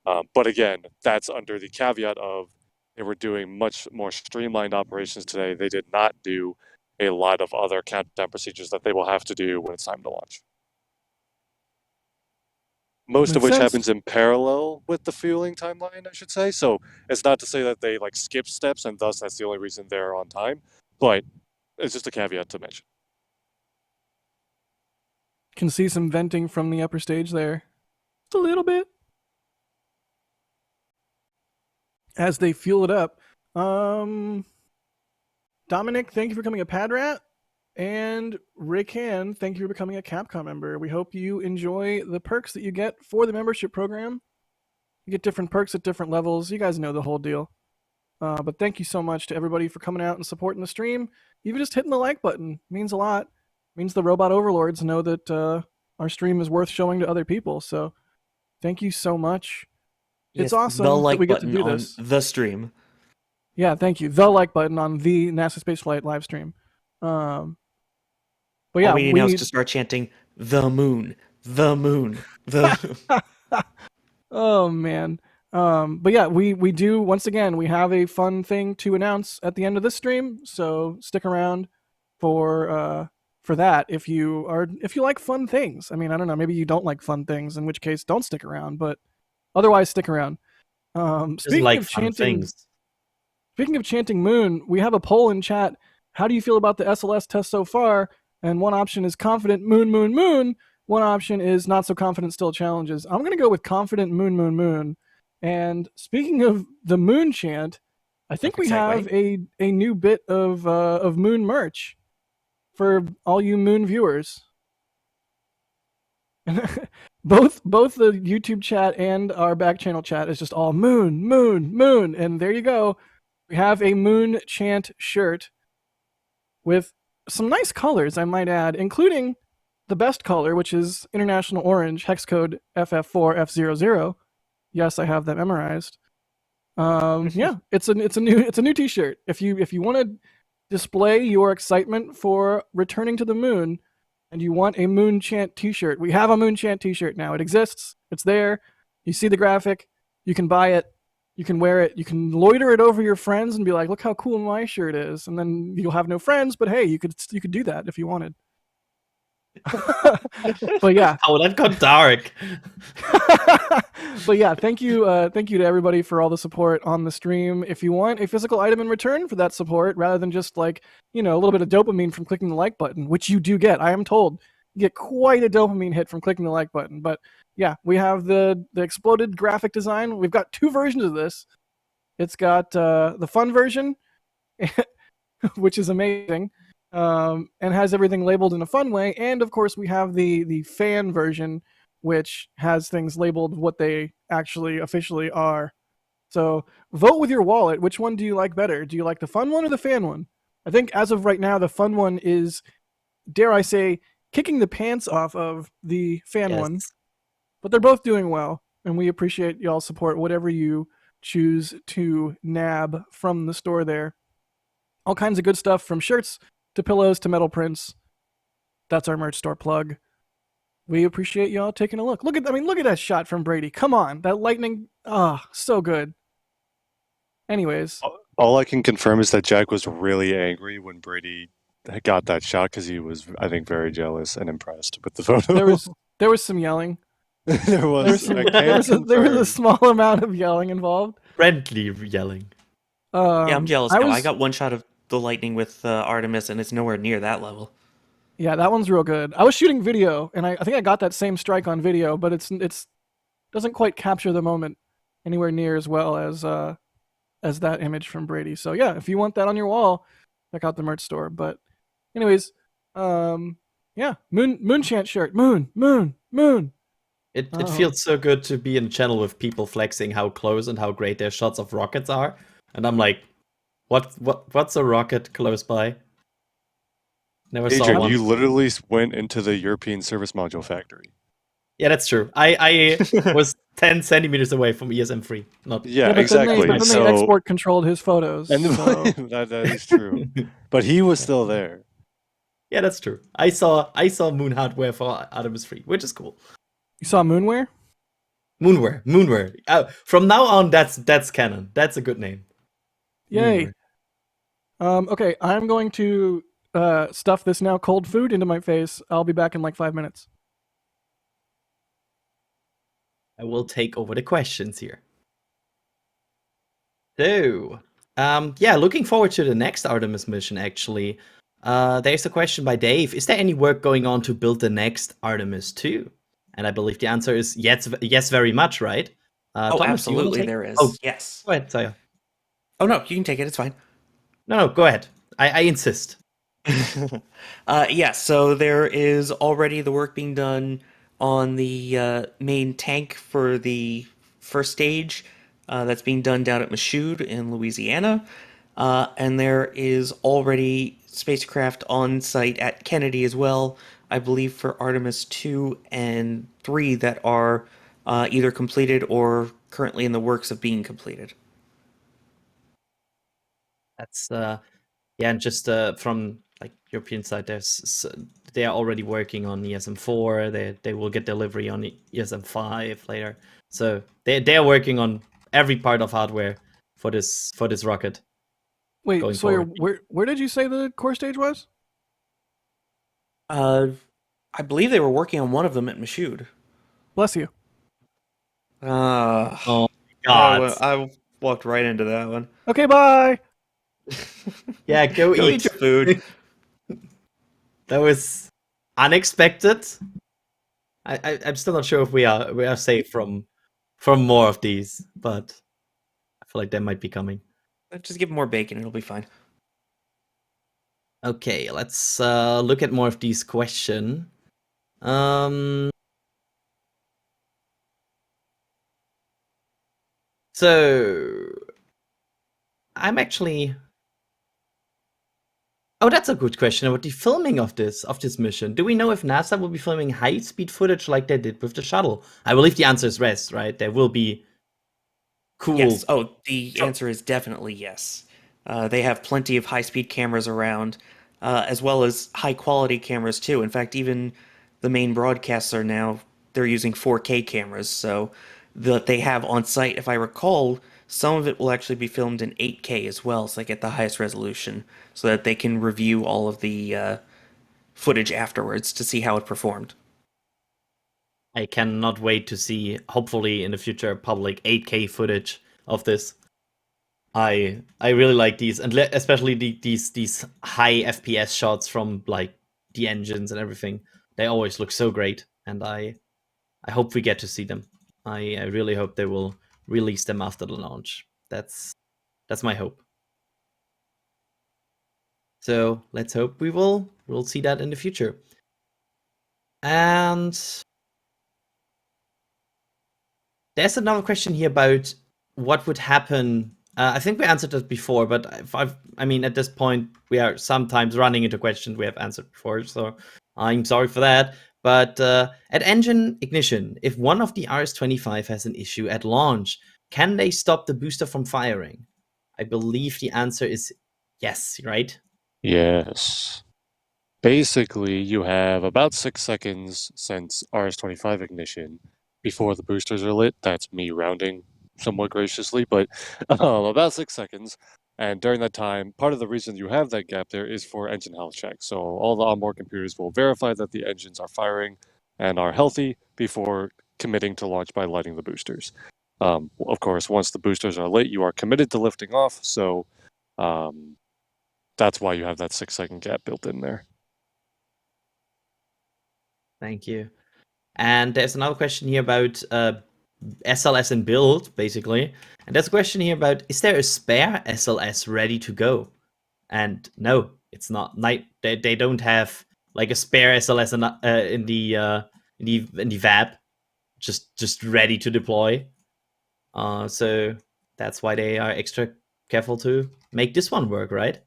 H: But again, that's under the caveat of they were doing much more streamlined operations today. They did not do a lot of other countdown procedures that they will have to do when it's time to launch. Most of which happens in parallel with the fueling timeline, I should say. So it's not to say that they like skip steps and thus that's the only reason they're on time, but it's just a caveat to mention.
E: Can see some venting from the upper stage there. Just a little bit. As they fuel it up. Dominic, thank you for becoming a pad rat. And Rick Han, thank you for becoming a Capcom member. We hope you enjoy the perks that you get for the membership program. You get different perks at different levels. You guys know the whole deal. But thank you so much to everybody for coming out and supporting the stream. Even just hitting the like button means a lot. Means the robot overlords know that our stream is worth showing to other people. So thank you so much. It's awesome
L: the like
E: that we get to
L: button
E: do
L: on
E: this.
L: the stream.
E: Yeah, thank you. The like button on the NASASpaceflight live stream. But yeah,
L: all we need now is to start chanting the moon, the moon, the
E: Oh man. But yeah, we do, once again, we have a fun thing to announce at the end of this stream, so stick around for that if you like fun things. I mean, I don't know, maybe you don't like fun things, in which case don't stick around, but otherwise stick around. Speaking of chanting moon, we have a poll in chat. How do you feel about the SLS test so far? And one option is confident moon, moon, moon. One option is not so confident, still challenges. I'm going to go with confident moon, moon, moon. And speaking of the moon chant, I think we have a new bit of moon merch for all you moon viewers. both the YouTube chat and our back channel chat is just all moon, moon, moon. And there you go. We have a moon chant shirt with some nice colors, I might add, including the best color, which is International Orange, hex code FF4F00. Yes, I have that memorized. Yeah, it's a new T-shirt. If you want to display your excitement for returning to the moon, and you want a moon chant T-shirt, we have a moon chant T-shirt now. It exists. It's there. You see the graphic. You can buy it. You can wear it. You can loiter it over your friends and be like, "Look how cool my shirt is." And then you'll have no friends, but hey, you could do that if you wanted. But yeah.
M: Oh, that got dark.
E: But yeah, thank you to everybody for all the support on the stream. If you want a physical item in return for that support, rather than just like, a little bit of dopamine from clicking the like button, which you do get, I am told, you get quite a dopamine hit from clicking the like button. But yeah, we have the exploded graphic design. We've got two versions of this. It's got the fun version, which is amazing. And has everything labeled in a fun way, and of course we have the fan version, which has things labeled what they actually officially are. So vote with your wallet. Which one do you like better? Do you like the fun one or the fan one? I think as of right now, the fun one is, dare I say, kicking the pants off of the fan one. But they're both doing well, and we appreciate y'all's support, whatever you choose to nab from the store there. All kinds of good stuff, from shirts to pillows to metal prints. That's our merch store plug. We appreciate y'all taking a look. Look at that shot from Brady. Come on, that lightning, so good. Anyways,
H: all I can confirm is that Jack was really angry when Brady got that shot because he was, I think, very jealous and impressed with the photo.
E: There was some yelling.
H: there was
E: a small amount of yelling involved.
M: Friendly yelling.
L: Yeah, I'm jealous now. I got one shot of the lightning with Artemis, and it's nowhere near that level.
E: Yeah, that one's real good. I was shooting video, and I think I got that same strike on video, but it's doesn't quite capture the moment anywhere near as well as that image from Brady. So yeah, if you want that on your wall, check out the merch store. But anyways, yeah, moon chant shirt, moon.
M: It feels so good to be in a channel with people flexing how close and how great their shots of rockets are, and I'm like, what's a rocket close by? Never saw
H: Adrian,
M: one.
H: you literally went into the European Service Module Factory.
M: Yeah, that's true. I was 10 centimeters away from ESM3.
H: Exactly.
E: But then they export controlled his photos.
H: And
E: so.
H: that is true. But he was still there.
M: Yeah, that's true. I saw moon hardware for Artemis III, which is cool.
E: You saw Moonware?
M: Moonware. From now on, that's canon. That's a good name.
E: Yay.
M: Moonware.
E: Okay, I'm going to stuff this now cold food into my face. I'll be back in like 5 minutes.
M: I will take over the questions here. So, yeah, looking forward to the next Artemis mission, actually. There's a question by Dave. Is there any work going on to build the next Artemis II? And I believe the answer is yes, very much, right?
L: Oh,
M: Thomas, do you wanna
L: absolutely
M: take-
L: there is.
M: Oh,
L: Yes.
M: go ahead, Saya.
L: Oh, no, you can take it. It's fine.
M: No, go ahead. I insist.
L: Yeah, so there is already the work being done on the main tank for the first stage. That's being done down at Michoud in Louisiana. And there is already spacecraft on site at Kennedy as well, I believe for Artemis 2 and 3 that are either completed or currently in the works of being completed.
M: That's yeah, and just from like European side, they are already working on ESM4. They will get delivery on ESM5 later. So they are working on every part of hardware for this rocket.
E: Wait,
M: going
E: Sawyer,
M: forward.
E: where did you say the core stage was?
L: I believe they were working on one of them at Michoud.
E: Bless you.
M: Oh
L: God. I walked right into that one.
E: Okay, bye.
M: Yeah, go
L: eat your food.
M: That was unexpected. I'm still not sure if we are safe from more of these, but I feel like they might be coming.
L: Just give more bacon, it'll be fine.
M: Okay, let's look at more of these questions. So I'm actually. Oh, that's a good question about the filming of this mission. Do we know if NASA will be filming high-speed footage like they did with the shuttle? I believe the answer is yes, right? There will be cool.
L: Yes. Oh, the answer is definitely yes. They have plenty of high-speed cameras around, as well as high-quality cameras too. In fact, even the main broadcasts are now they're using 4K cameras, so that they have on site. If I recall, some of it will actually be filmed in 8K as well, so they get the highest resolution, so that they can review all of the footage afterwards to see how it performed.
M: I cannot wait to see, hopefully in the future, public 8K footage of this. I really like these, and especially these high FPS shots from like the engines and everything. They always look so great, and I hope we get to see them. I really hope they will release them after the launch. That's my hope. So let's hope we'll see that in the future. And there's another question here about what would happen. I think we answered that before, but I mean, at this point, we are sometimes running into questions we have answered before, so I'm sorry for that. But at engine ignition, if one of the RS-25 has an issue at launch, can they stop the booster from firing? I believe the answer is yes, right?
H: Yes. Basically, you have about 6 seconds since RS-25 ignition before the boosters are lit. That's me rounding somewhat graciously, but about 6 seconds. And during that time, part of the reason you have that gap there is for engine health check. So all the onboard computers will verify that the engines are firing and are healthy before committing to launch by lighting the boosters. Of course, once the boosters are lit, you are committed to lifting off. So that's why you have that 6 second gap built in there.
M: Thank you. And there's another question here about SLS and build, basically. And there's a question here about, is there a spare SLS ready to go? And no, it's not. They don't have like a spare SLS in the VAB, just ready to deploy. So that's why they are extra careful to make this one work, right?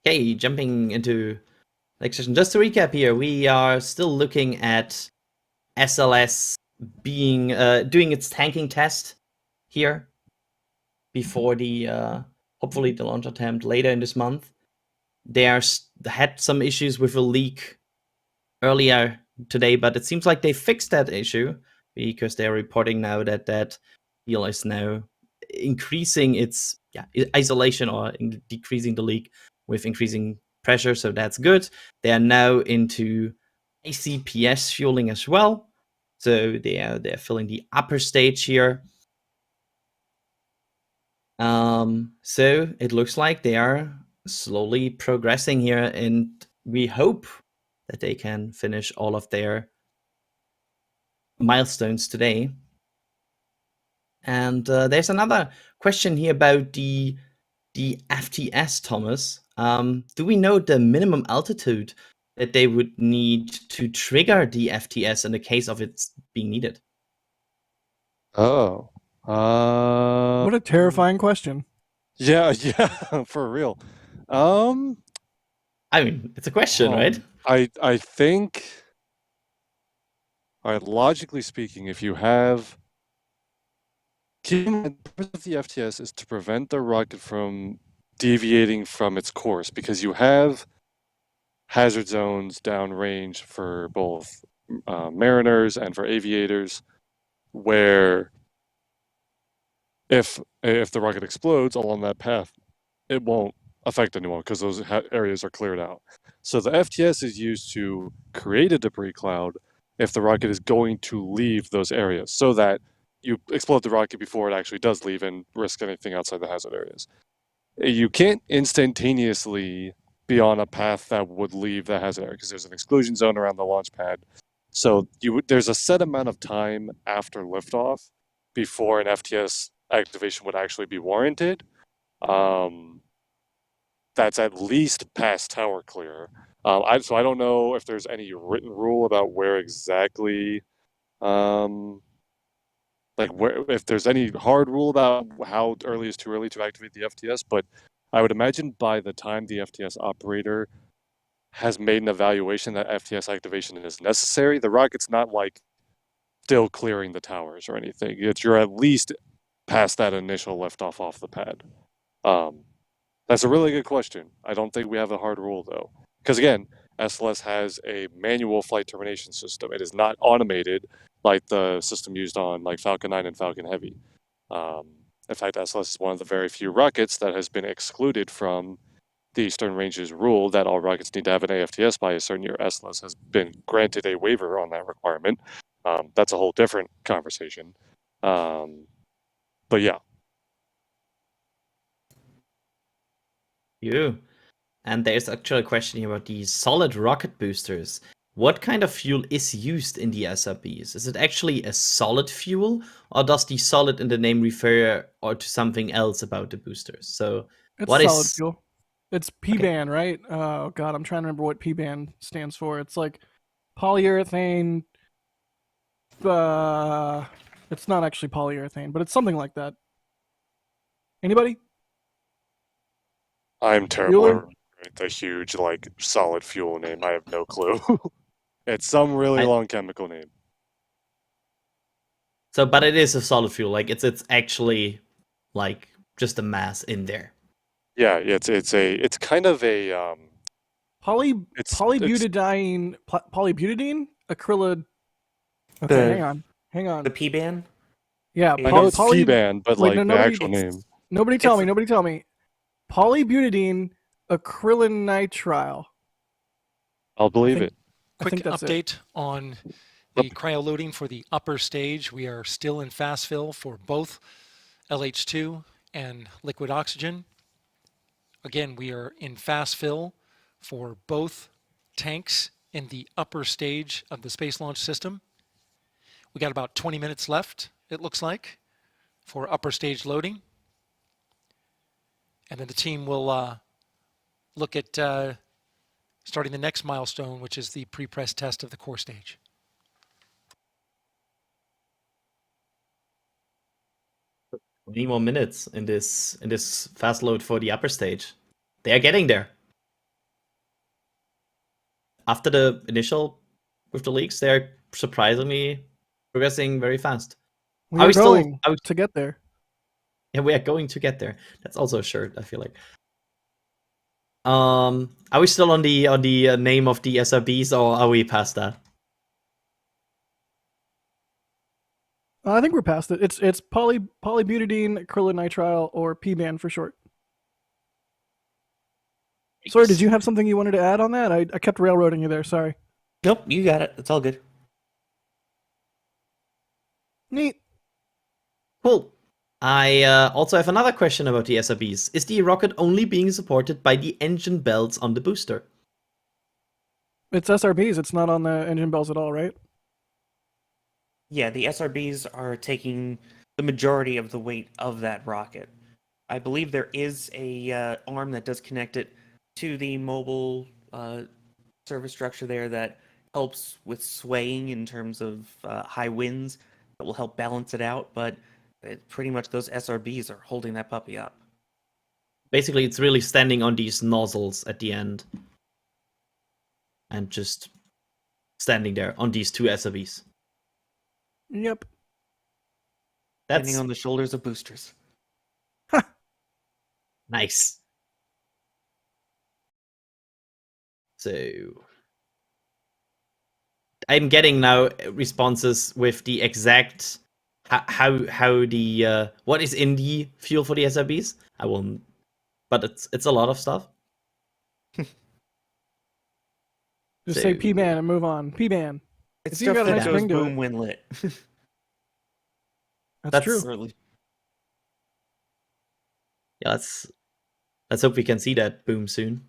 M: Okay, jumping into next session. Just to recap here, we are still looking at SLS being doing its tanking test here before the hopefully the launch attempt later in this month. They had some issues with a leak earlier today, but it seems like they fixed that issue because they're reporting now that that deal is now increasing its isolation or decreasing the leak with increasing pressure. So that's good. They are now into ACPS fueling as well. So they're filling the upper stage here. So it looks like they are slowly progressing here, and we hope that they can finish all of their milestones today. And there's another question here about the FTS, Thomas. Do we know the minimum altitude that they would need to trigger the FTS in the case of it being needed?
H: Oh.
E: What a terrifying question.
H: Yeah, for real.
M: I mean, it's a question, right?
H: I think, all right, logically speaking, if you have, keep in mind, the purpose of the FTS is to prevent the rocket from deviating from its course, because you have hazard zones downrange for both mariners and for aviators, where if the rocket explodes along that path, it won't affect anyone because those areas are cleared out. So the FTS is used to create a debris cloud if the rocket is going to leave those areas, so that you explode the rocket before it actually does leave and risk anything outside the hazard areas. You can't instantaneously be on a path that would leave the hazard area because there's an exclusion zone around the launch pad. So there's a set amount of time after liftoff before an FTS activation would actually be warranted. That's at least past tower clear. So I don't know if there's any written rule about where exactly, if there's any hard rule about how early is too early to activate the FTS, but I would imagine by the time the FTS operator has made an evaluation that FTS activation is necessary, the rocket's not like still clearing the towers or anything. You're at least past that initial liftoff off the pad. That's a really good question. I don't think we have a hard rule though, because again, SLS has a manual flight termination system. It is not automated like the system used on like Falcon 9 and Falcon Heavy. In fact, SLS is one of the very few rockets that has been excluded from the Eastern Range's rule that all rockets need to have an AFTS by a certain year. SLS has been granted a waiver on that requirement. That's a whole different conversation. But yeah.
M: And there's actually a question here about the solid rocket boosters. What kind of fuel is used in the SRBs? Is it actually a solid fuel, or does the solid in the name refer to something else about the boosters? So
E: It's
M: what
E: solid
M: is
E: fuel. It's P-band, right? Oh god, I'm trying to remember what P-band stands for. It's like polyurethane. It's not actually polyurethane, but it's something like that. Anybody?
H: I'm terrible
E: Bueller?
H: at the huge, like, solid fuel name. I have no clue. It's some really long chemical name.
M: So, but it is a solid fuel. Like it's actually like just a mass in there.
H: Yeah, it's kind of a
E: polybutadiene acrylate. Okay, hang on.
L: The P-band?
E: Yeah,
H: I know it's P-band, but like the actual name.
E: Nobody tell me. Polybutadiene acrylonitrile.
H: I'll believe it.
N: Quick update on the cryo loading for the upper stage. We are still in fast fill for both LH2 and liquid oxygen. Again, we are in fast fill for both tanks in the upper stage of the Space Launch System. We got about 20 minutes left, it looks like, for upper stage loading. And then the team will look at starting the next milestone, which is the pre-press test of the core stage.
M: Any more minutes in this fast load for the upper stage. They are getting there. After the initial with the leaks, they're surprisingly progressing very fast.
E: We
M: Are
E: are
M: we still?
E: going to get there.
M: Yeah, we are going to get there. That's also a shirt, I feel like. Are we still on the name of the SRBs, or are we past that?
E: I think we're past it. It's polybutadiene acrylonitrile, or PBAN for short. Sorry, did you have something you wanted to add on that? I kept railroading you there. Sorry.
L: Nope, you got it. It's all good.
E: Neat.
M: Cool. I also have another question about the SRBs. Is the rocket only being supported by the engine belts on the booster?
E: It's SRBs. It's not on the engine bells at all, right?
L: Yeah, the SRBs are taking the majority of the weight of that rocket. I believe there is a arm that does connect it to the mobile service structure there that helps with swaying in terms of high winds. That will help balance it out, but pretty much those SRBs are holding that puppy up.
M: Basically, it's really standing on these nozzles at the end. And just standing there on these two SRBs.
E: Yep.
L: Standing on the shoulders of boosters.
M: Nice. So I'm getting now responses with the exact how the what is in the fuel for the SRBs. I won't, but it's a lot of stuff.
E: Just say PBAN and move on. PBAN.
L: It's
E: you
L: stuff
E: got a
L: that
E: nice
L: goes
E: ring to
L: boom
E: it.
L: when lit.
E: That's true.
M: Yeah, let's hope we can see that boom soon.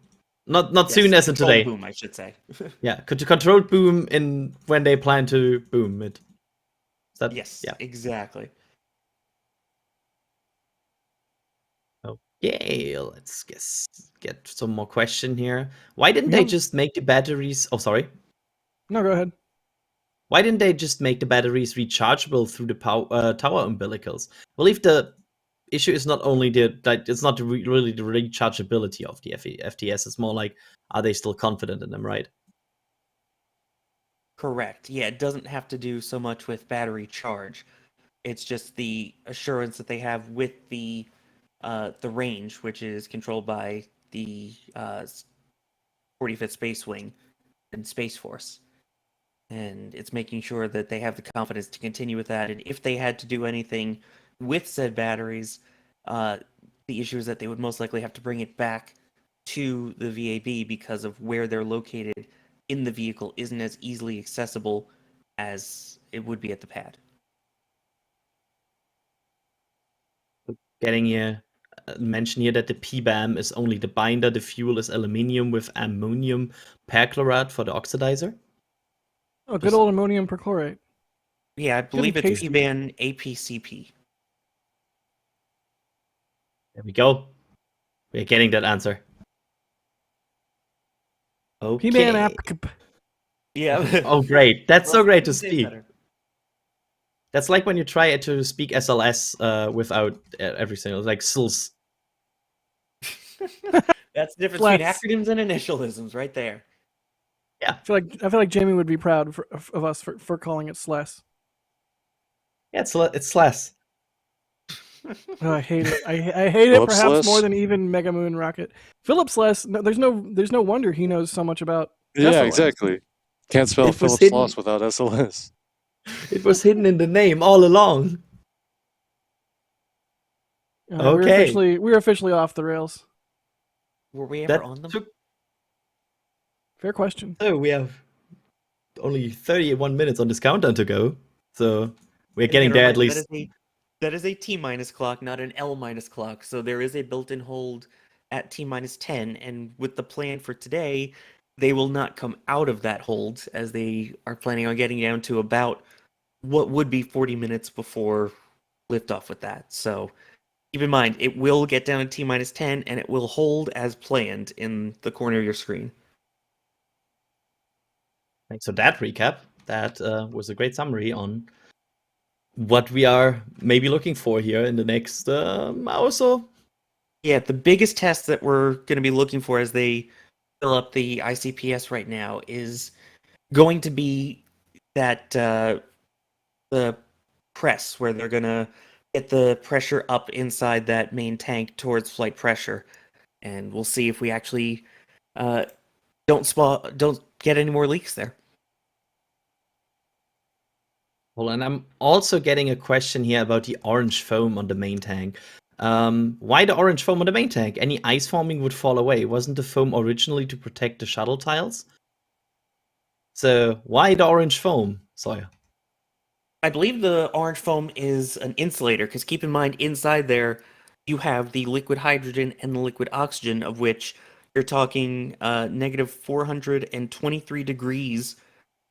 M: Not
L: Yes,
M: soon as in
L: control
M: today.
L: boom, I should say.
M: Yeah, could you control boom in when they plan to boom it? Is that,
L: Yes,
M: yeah.
L: exactly.
M: Okay, let's get some more question here. Why didn't they just make the batteries? Oh, sorry.
E: No, go ahead.
M: Why didn't they just make the batteries rechargeable through the tower umbilicals? I believe the issue is not only it's not really the rechargeability of the FTS. It's more like, are they still confident in them, right?
L: Correct. Yeah, it doesn't have to do so much with battery charge. It's just the assurance that they have with the range, which is controlled by the 45th Space Wing and Space Force. And it's making sure that they have the confidence to continue with that. And if they had to do anything with said batteries, the issue is that they would most likely have to bring it back to the VAB because of where they're located in the vehicle isn't as easily accessible as it would be at the pad.
M: Getting here mention here that the PBAM is only the binder, the fuel is aluminium with ammonium perchlorate for the oxidizer.
E: Oh, good old ammonium perchlorate.
L: Yeah, I believe it's
E: tasty.
L: PBAN APCP.
M: There we go. We're getting that answer. Okay.
E: PBAN app.
L: Yeah.
M: Oh, great. That's so great to
L: Say
M: speak.
L: better.
M: That's like when you try to speak SLS without every single, like SLS.
L: That's the difference
E: Flex.
L: between acronyms and initialisms right there.
M: Yeah.
E: I feel like Jamie would be proud of us for calling it SLS.
M: Yeah, it's SLS.
E: Oh, I hate it. I hate it
H: Philip
E: perhaps
H: SLS?
E: more than even Mega Moon Rocket. Philip SLS. No, there's no wonder he knows so much about.
H: Yeah,
E: SLS.
H: exactly. Can't spell
M: It was
H: Philip
M: hidden.
H: Sloss without SLS.
M: It was hidden in the name all along. Okay.
E: We're officially off the rails.
L: Were we ever on them?
E: Fair question.
M: So we have only 31 minutes on this countdown to go. So we're getting there at least.
L: That is a T-minus clock, not an L-minus clock. So there is a built-in hold at T-minus 10. And with the plan for today, they will not come out of that hold as they are planning on getting down to about what would be 40 minutes before liftoff with that. So keep in mind, it will get down to T-minus 10 and it will hold as planned in the corner of your screen.
M: Thanks for that recap. That was a great summary on what we are maybe looking for here in the next hour or so.
L: Yeah, the biggest test that we're going to be looking for as they fill up the ICPS right now is going to be that the the press where they're gonna get the pressure up inside that main tank towards flight pressure, and we'll see if we actually don't get any more leaks there.
M: Well, and I'm also getting a question here about the orange foam on the main tank. Why the orange foam on the main tank? Any ice forming would fall away. Wasn't the foam originally to protect the shuttle tiles? So why the orange foam, Sawyer?
L: I believe the orange foam is an insulator, because keep in mind, inside there, you have the liquid hydrogen and the liquid oxygen, of which you're talking negative 423 degrees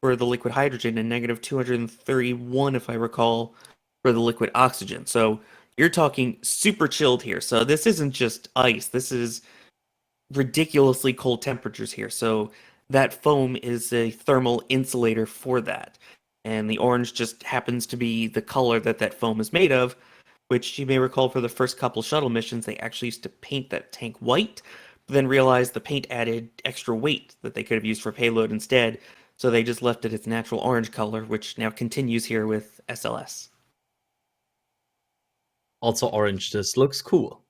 L: for the liquid hydrogen and negative 231, if I recall, for the liquid oxygen. So you're talking super chilled here. So this isn't just ice. This is ridiculously cold temperatures here. So that foam is a thermal insulator for that. And the orange just happens to be the color that that foam is made of, which you may recall for the first couple shuttle missions, they actually used to paint that tank white, but then realized the paint added extra weight that they could have used for payload instead. So they just left it its natural orange color, which now continues here with SLS.
M: Also, orange just looks cool.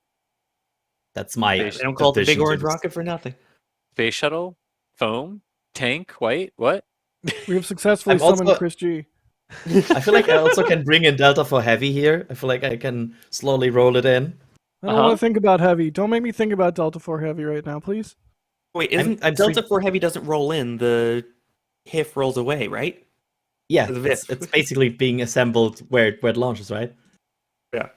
M: That's my.
L: They don't call it the big orange rocket for nothing.
F: Space shuttle, foam, tank, white. What?
E: We have successfully summoned Chris G.
M: I feel like I also can bring in Delta for heavy here. I feel like I can slowly roll it in.
E: I don't want to think about heavy. Don't make me think about Delta 4 heavy right now, please.
L: Wait, isn't Delta 4 heavy doesn't roll in, the HIF rolls away, right?
M: Yeah, it's basically being assembled where it launches, right?
L: Yeah.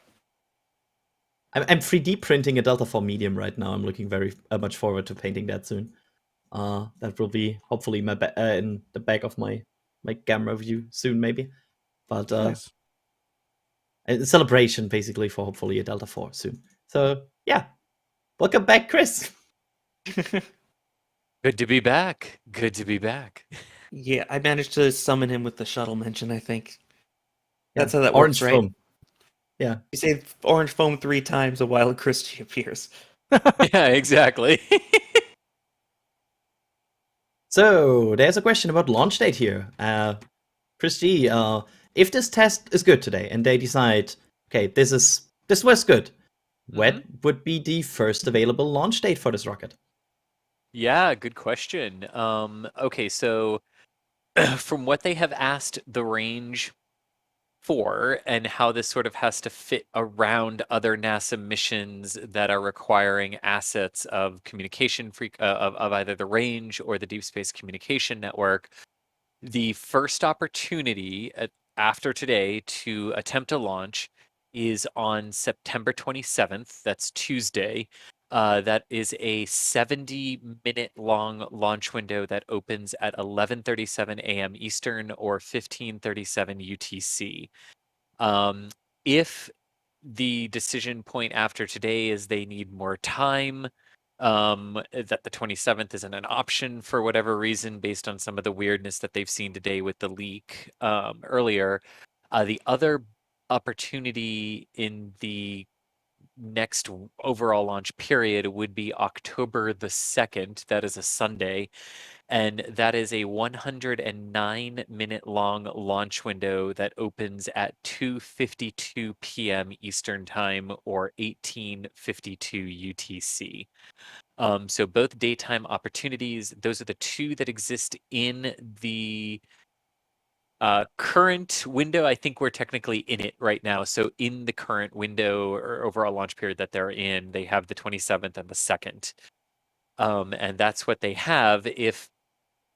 M: I'm 3D printing a Delta 4 medium right now. I'm looking very much forward to painting that soon. That will be hopefully in the back of my camera view soon, maybe. But
E: nice.
M: A celebration basically for hopefully a Delta 4 soon. So yeah, welcome back, Chris.
F: Good to be back. Good to be back.
L: Yeah, I managed to summon him with the shuttle mention, I think. That's
M: Yeah,
L: how that
M: orange
L: works, right?
M: foam. Yeah.
L: You say orange foam 3 times, a wild Christie appears.
F: Yeah, exactly.
M: So there's a question about launch date here. Christy, if this test is good today and they decide, okay, this was good, when would be the first available launch date for this rocket?
F: Yeah, good question. Okay, so from what they have asked the range for and how this sort of has to fit around other NASA missions that are requiring assets of communication of either the range or the Deep Space Communication Network, the first opportunity after today to attempt a launch is on September 27th. That's Tuesday. That is a 70-minute long launch window that opens at 11:37 a.m. Eastern or 15:37 UTC. If the decision point after today is they need more time, that the 27th isn't an option for whatever reason based on some of the weirdness that they've seen today with the leak earlier, the other opportunity in the next overall launch period would be October the 2nd. That is a Sunday. And that is a 109-minute long launch window that opens at 2:52 p.m. Eastern Time or 18:52 UTC. So both daytime opportunities, those are the two that exist in the current window. I think we're technically in it right now. So in the current window or overall launch period that they're in, they have the 27th and the 2nd. And that's what they have. If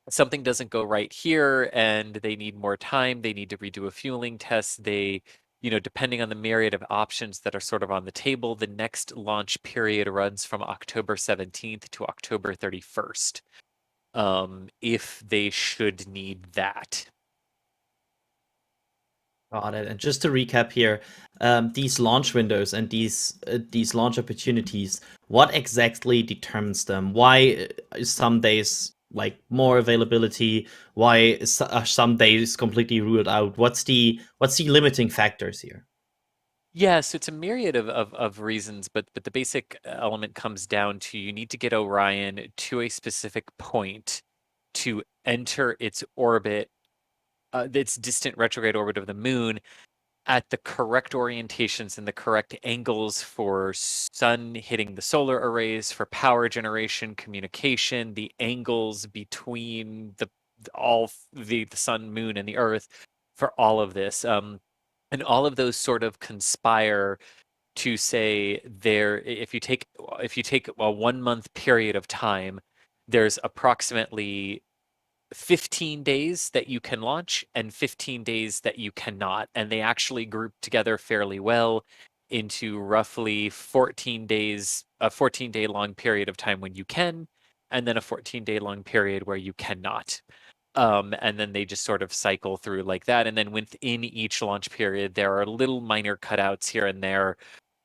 F: something doesn't go right here and they need more time, they need to redo a fueling test, they, depending on the myriad of options that are sort of on the table, the next launch period runs from October 17th to October 31st. If they should need that.
M: Got it. And just to recap here, these launch windows and these launch opportunities, what exactly determines them? Why is some days like more availability? Why are some days completely ruled out? What's the limiting factors here?
F: Yes, it's a myriad of reasons, but the basic element comes down to you need to get Orion to a specific point to enter its orbit its distant retrograde orbit of the moon at the correct orientations and the correct angles for sun hitting the solar arrays, for power generation, communication, the angles between the sun, moon, and the Earth for all of this. And all of those sort of conspire to say if you take a 1 month period of time, there's approximately 15 days that you can launch and 15 days that you cannot. And they actually group together fairly well into roughly 14 days, a 14-day long period of time when you can, and then a 14-day long period where you cannot. And then they just sort of cycle through like that. And then within each launch period, there are little minor cutouts here and there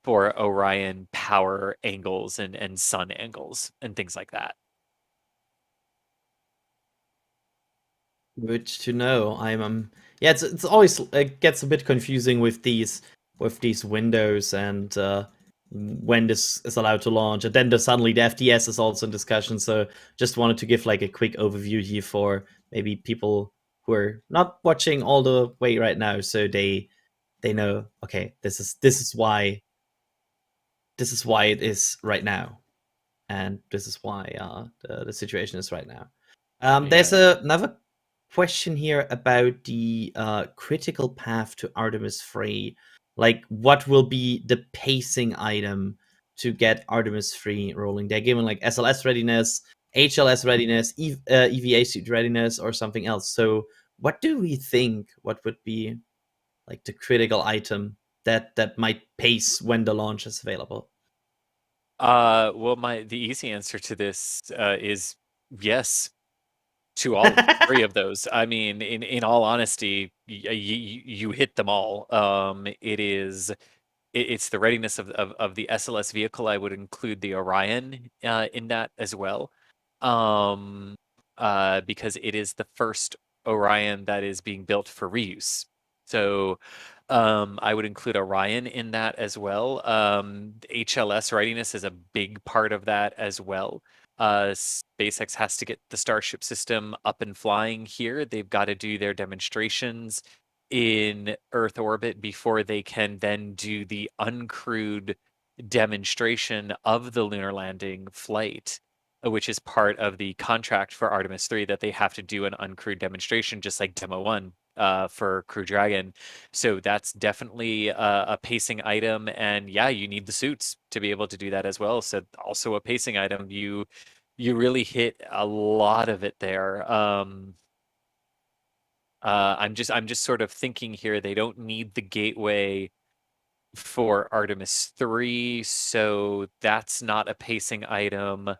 F: for Orion power angles and sun angles and things like that.
M: Good to know. Yeah, it's always it gets a bit confusing with these windows and when this is allowed to launch, and then suddenly the FDS is also in discussion. So just wanted to give like a quick overview here for maybe people who are not watching all the way right now, so they know, okay, this is why it is right now, and this is why the situation is right now. There's another question here about the critical path to Artemis III. Like, what will be the pacing item to get Artemis III rolling? They're given like SLS readiness, HLS readiness, EVA suit readiness, or something else. So what do we think? What would be like the critical item that might pace when the launch is available?
F: Well, the easy answer to this is yes to all three of those. I mean, in all honesty, you hit them all. It's the readiness of the SLS vehicle. I would include the Orion in that as well, because it is the first Orion that is being built for reuse. So I would include Orion in that as well. HLS readiness is a big part of that as well. SpaceX has to get the Starship system up and flying here. They've got to do their demonstrations in Earth orbit before they can then do the uncrewed demonstration of the lunar landing flight, which is part of the contract for Artemis III, that they have to do an uncrewed demonstration, just like Demo 1 for Crew Dragon. So that's definitely a pacing item. And yeah, you need the suits to be able to do that as well. So also a pacing item. You really hit a lot of it there. I'm just sort of thinking here, they don't need the gateway for Artemis 3, so that's not a pacing item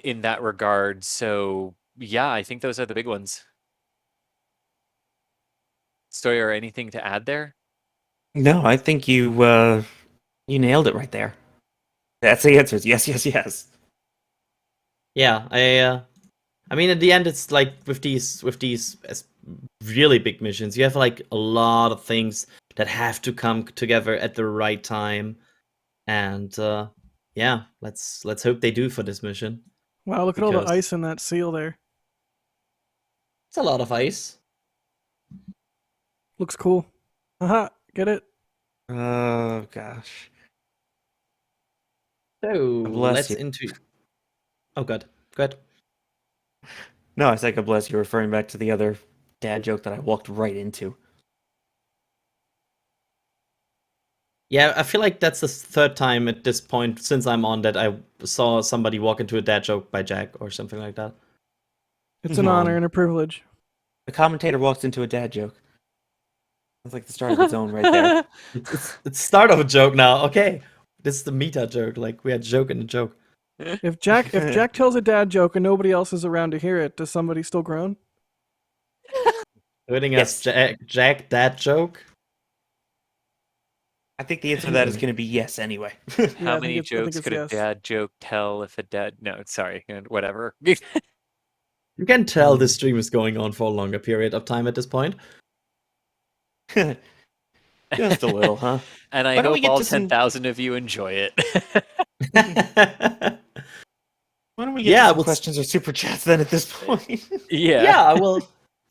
F: in that regard. So yeah, I think those are the big ones. Stoyer, anything to add there?
L: No, I think you nailed it right there. That's the answer. Yes, yes, yes.
M: Yeah, I mean, at the end, it's like with these really big missions, you have like a lot of things that have to come together at the right time, and yeah, let's hope they do for this mission.
E: Wow, look at all the ice in that seal there.
M: It's a lot of ice.
E: Looks cool. Haha, get it?
L: Oh gosh.
M: So
L: Bless
M: let's
L: you.
M: into. Oh god, good.
L: No, I said God bless you, referring back to the other dad joke that I walked right into.
M: Yeah, I feel like that's the third time at this point since I'm on that I saw somebody walk into a dad joke by Jack or something like that.
E: It's an honor and a privilege.
L: The commentator walks into a dad joke. It's like the start of its own right there.
M: It's the start of a joke now. Okay, this is the meta joke. Like we had joke in a joke.
E: If Jack tells a dad joke and nobody else is around to hear it, does somebody still groan?
M: Putting us Jack dad joke.
L: I think the answer to that is going to be yes anyway.
F: How many jokes could a dad joke tell if a dad... No, sorry, whatever.
M: You can tell this stream is going on for a longer period of time at this point.
L: Just a little, huh?
F: And I hope all 10,000 of you enjoy it.
L: Why don't we get to some questions or super chats then at this point?
F: Yeah.
M: Yeah,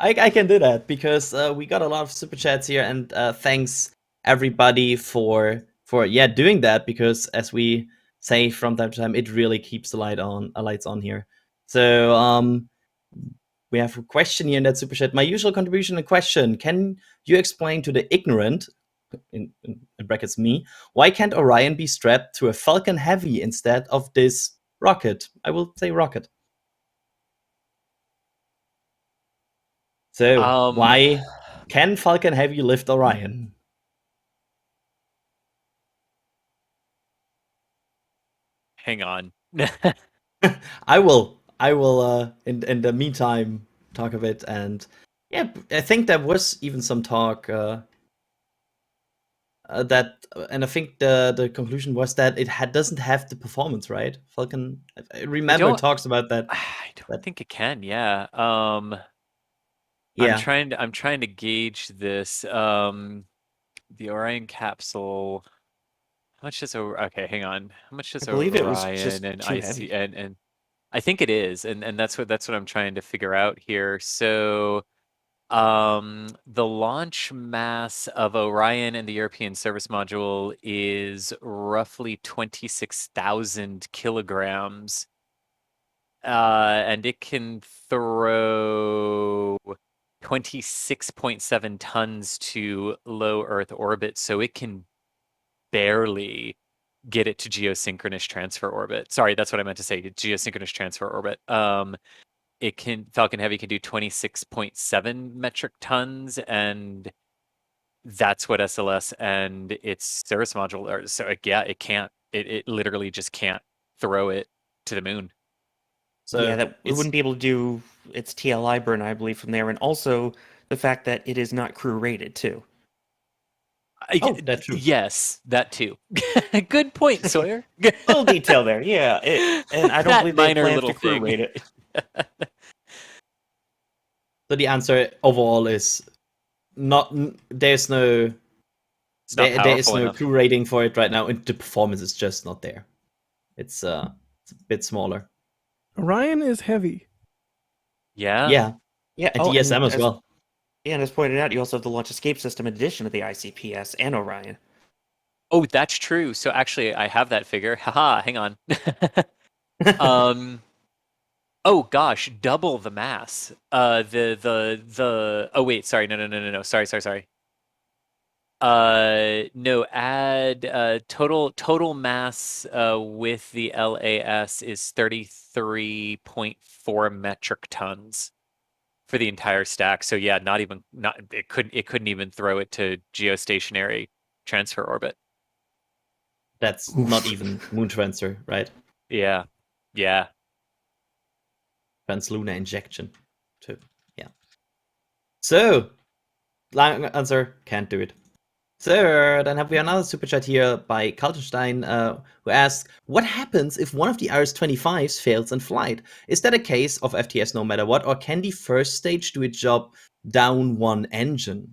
M: I can do that because we got a lot of super chats here, and thanks everybody for doing that, because as we say from time to time, it really keeps the lights on here. So we have a question here in that super chat. My usual contribution and question: can you explain to the ignorant, in brackets me, why can't Orion be strapped to a Falcon Heavy instead of this rocket? I will say rocket. So why can Falcon Heavy lift Orion?
F: Hang on.
M: I will in the meantime talk a bit, and yeah, I think there was even some talk that, and I think the conclusion was that it doesn't have the performance, right? Falcon, I remember
F: don't-
M: talks about that.
F: I don't think it can. Yeah.
M: Yeah.
F: I'm trying to gauge this. The Orion capsule. How much does okay? Hang on. How much does
L: I believe it was just
F: Orion and
L: too
F: IC
L: heavy.
F: and I think it is, and that's what I'm trying to figure out here. So, the launch mass of Orion and the European Service Module is roughly 26,000 kilograms, and it can throw 26.7 tons to low Earth orbit, so it can barely get it to geosynchronous transfer orbit. Sorry, that's what I meant to say. Geosynchronous transfer orbit. It can Falcon Heavy can do 26.7 metric tons, and that's what SLS and its service module are. So yeah, it can't. It literally just can't throw it to the moon.
M: So
L: yeah, that it wouldn't be able to do its TLI burn, I believe, from there, and also the fact that it is not crew rated too.
M: That's true.
F: Yes, that too. Good point, Sawyer.
L: Little detail there, yeah. And I don't
F: That
L: believe they
F: minor
L: plan
F: little
L: to crew
F: thing.
L: rate it.
M: So the answer overall is not. There's no.
F: It's not
M: There is
F: powerful
M: no
F: enough.
M: crew rating for it right now, and the performance is just not there. It's a bit smaller.
E: Orion is heavy.
F: Yeah.
M: Yeah.
L: Yeah.
M: And DSM as well.
L: Yeah, and as pointed out, you also have the launch escape system in addition to the ICPS and Orion.
F: Oh, that's true. So actually, I have that figure. Haha, hang on. Oh gosh, double the mass. Oh wait, sorry, no. Sorry. No, add total mass with the LAS is 33.4 metric tons for the entire stack. So yeah, it couldn't even throw it to geostationary transfer orbit.
M: That's not even moon transfer, right?
F: Yeah.
M: Translunar injection, too. Yeah. So, long answer, can't do it. So, then have we another super chat here by Kaltenstein, who asks, what happens if one of the RS-25s fails in flight? Is that a case of FTS no matter what, or can the first stage do its job down one engine?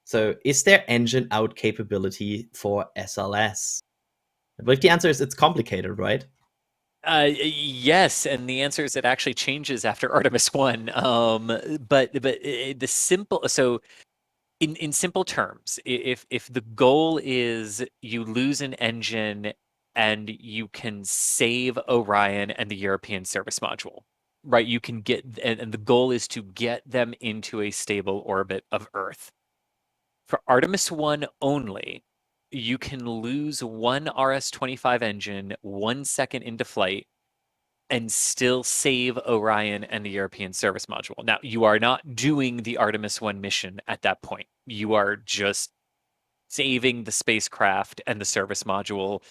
M: So, is there engine out capability for SLS? I believe the answer is it's complicated, right?
F: Yes, and the answer is it actually changes after Artemis I. But the simple in simple terms, if the goal is you lose an engine and you can save Orion and the European Service Module, right? You can get and the goal is to get them into a stable orbit of Earth. For Artemis I only, you can lose one RS-25 engine 1 second into flight and still save Orion and the European Service Module. Now, you are not doing the Artemis I mission at that point. You are just saving the spacecraft and the service module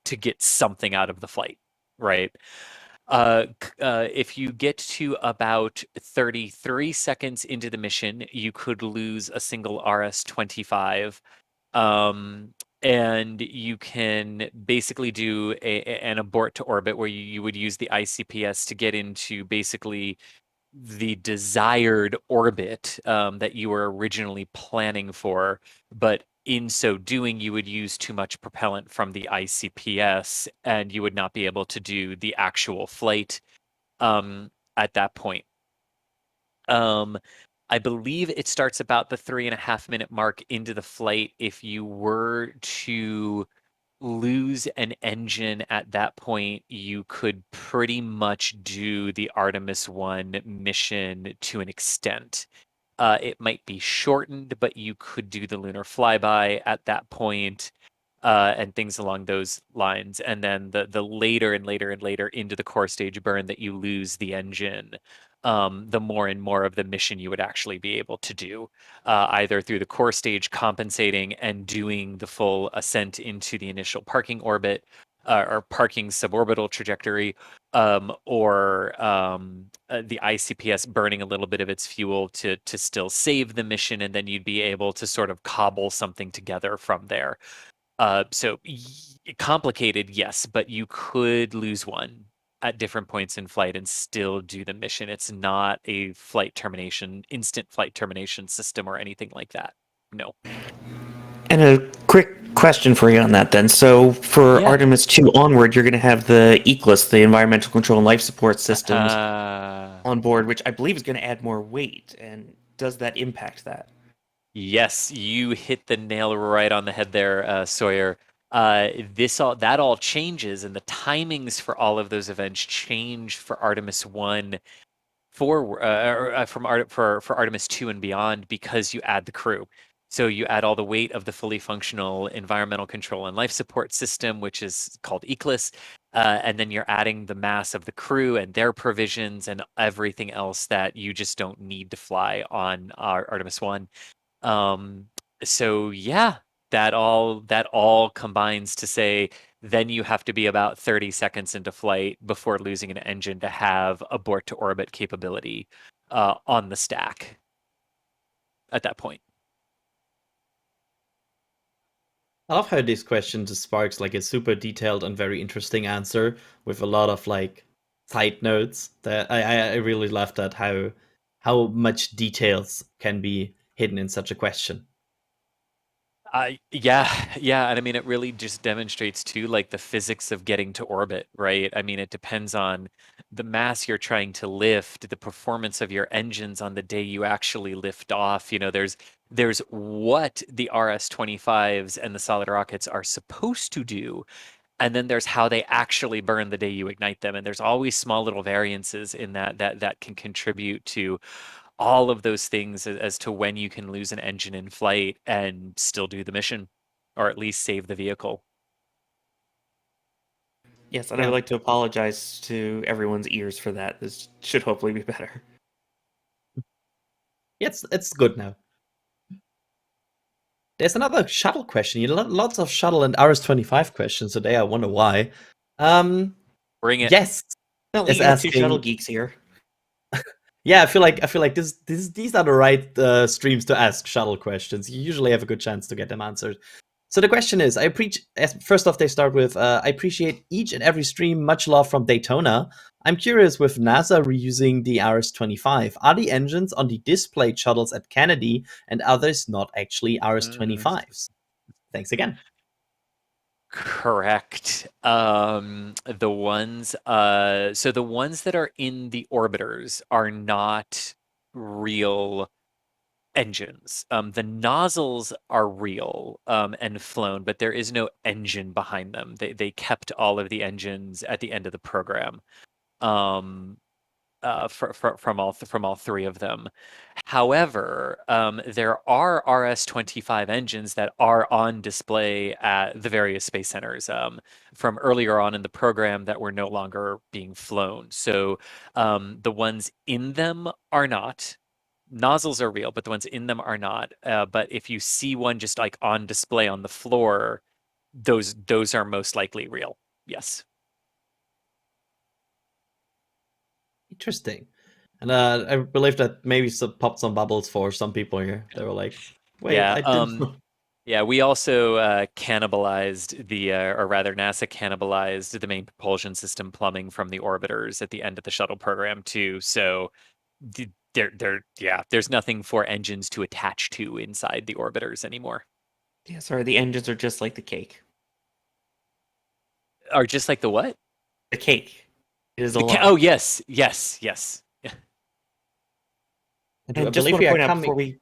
F: to get something out of the flight, right? If you get to about 33 seconds into the mission, you could lose a single RS-25. And you can basically do an abort to orbit where you would use the ICPS to get into basically the desired orbit that you were originally planning for. But in so doing, you would use too much propellant from the ICPS and you would not be able to do the actual flight at that point. I believe it starts about the 3.5 minute mark into the flight. If you were to lose an engine at that point, you could pretty much do the Artemis I mission to an extent. It might be shortened, but you could do the lunar flyby at that point, and things along those lines. And then the later and later and later into the core stage burn that you lose the engine, the more and more of the mission you would actually be able to do, either through the core stage compensating and doing the full ascent into the initial parking orbit, or parking suborbital trajectory, or the ICPS burning a little bit of its fuel to still save the mission, and then you'd be able to sort of cobble something together from there. So complicated, yes, but you could lose one at different points in flight and still do the mission. It's not a instant flight termination system or anything like that. No.
L: And a quick question for you on that then. So for Artemis 2 onward, you're going to have the ECLS, the Environmental Control and Life Support Systems, on board, which I believe is going to add more weight. And does that impact that?
F: Yes, you hit the nail right on the head there, Sawyer. That all changes, and the timings for all of those events change for Artemis 1 for Artemis 2 and beyond, because you add the crew. So you add all the weight of the fully functional environmental control and life support system, which is called ECLS, and then you're adding the mass of the crew and their provisions and everything else that you just don't need to fly on Artemis 1. So yeah, that all combines to say then you have to be about 30 seconds into flight before losing an engine to have abort to orbit capability on the stack at that point.
M: I love how this question just sparks like a super detailed and very interesting answer with a lot of like side notes. That I really love that how much details can be hidden in such a question.
F: Yeah, and I mean it really just demonstrates too like the physics of getting to orbit, right? I mean it depends on the mass you're trying to lift, the performance of your engines on the day you actually lift off. You know, there's what the RS-25s and the solid rockets are supposed to do, and then there's how they actually burn the day you ignite them, and there's always small little variances in that can contribute to all of those things as to when you can lose an engine in flight and still do the mission, or at least save the vehicle.
L: Yes, and I would like to apologize to everyone's ears for that. This should hopefully be better.
M: It's good now. There's another shuttle question. Lots of shuttle and RS-25 questions today. I wonder why.
F: Bring it.
M: Yes.
L: No, you got two shuttle geeks here.
M: Yeah, I feel like these are the right streams to ask shuttle questions. You usually have a good chance to get them answered. So the question is, first off, they start with, I appreciate each and every stream. Much love from Daytona. I'm curious, with NASA reusing the RS-25, are the engines on the displayed shuttles at Kennedy and others not actually RS-25s? Thanks again.
F: Correct. The ones that are in the orbiters are not real engines. The nozzles are real and flown, but there is no engine behind them. They kept all of the engines at the end of the program, from all three of them. However, there are RS-25 engines that are on display at the various space centers from earlier on in the program that were no longer being flown. So the ones in them are not. Nozzles are real, but the ones in them are not. But if you see one just like on display on the floor, those are most likely real. Yes.
M: Interesting. And I believe that maybe popped some bubbles for some people here. They were like, wait,
F: yeah,
M: I didn't.
F: Yeah, we also cannibalized or rather NASA cannibalized the main propulsion system plumbing from the orbiters at the end of the shuttle program too. So there's nothing for engines to attach to inside the orbiters anymore.
L: Yeah, sorry, the engines are just like the cake.
F: Are just like the what?
L: The cake. It is a
F: oh, yes.
M: I
L: And just
M: believe
L: want
M: we
L: to
M: are
L: point out
M: coming.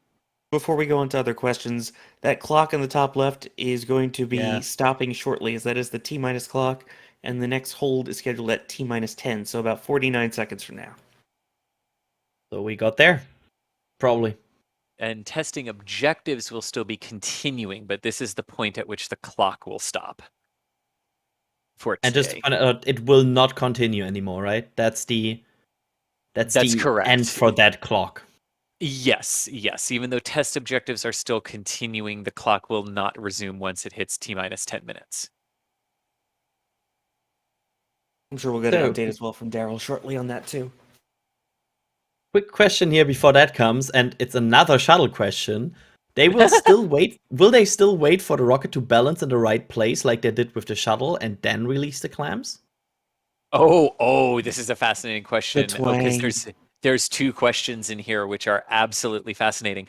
L: before we go into other questions, that clock in the top left is going to be
M: Yeah.
L: stopping shortly, as that is the T minus clock, and the next hold is scheduled at T minus 10, so about 49 seconds from now.
M: So we got there. Probably.
F: And testing objectives will still be continuing, but this is the point at which the clock will stop for
M: And
F: today.
M: just it will not continue anymore, right? That's the
F: correct.
M: end for that clock.
F: Yes. Even though test objectives are still continuing, the clock will not resume once it hits T minus 10 minutes.
L: I'm sure we'll get an update as well from Daryl shortly on that too.
M: Quick question here before that comes, and it's another shuttle question. They will still wait. Will they still wait for the rocket to balance in the right place like they did with the shuttle and then release the clamps?
F: Oh, this is a fascinating question.
L: twang.
F: Because there's two questions in here which are absolutely fascinating.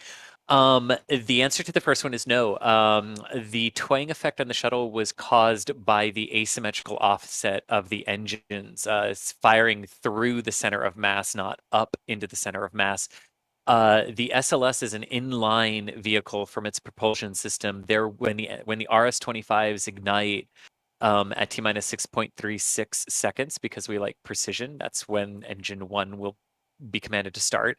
F: The answer to the first one is no. The twang effect on the shuttle was caused by the asymmetrical offset of the engines firing through the center of mass, not up into the center of mass. The SLS is an inline vehicle from its propulsion system. When the RS-25s ignite at T minus 6.36 seconds, because we like precision, that's when engine 1 will be commanded to start.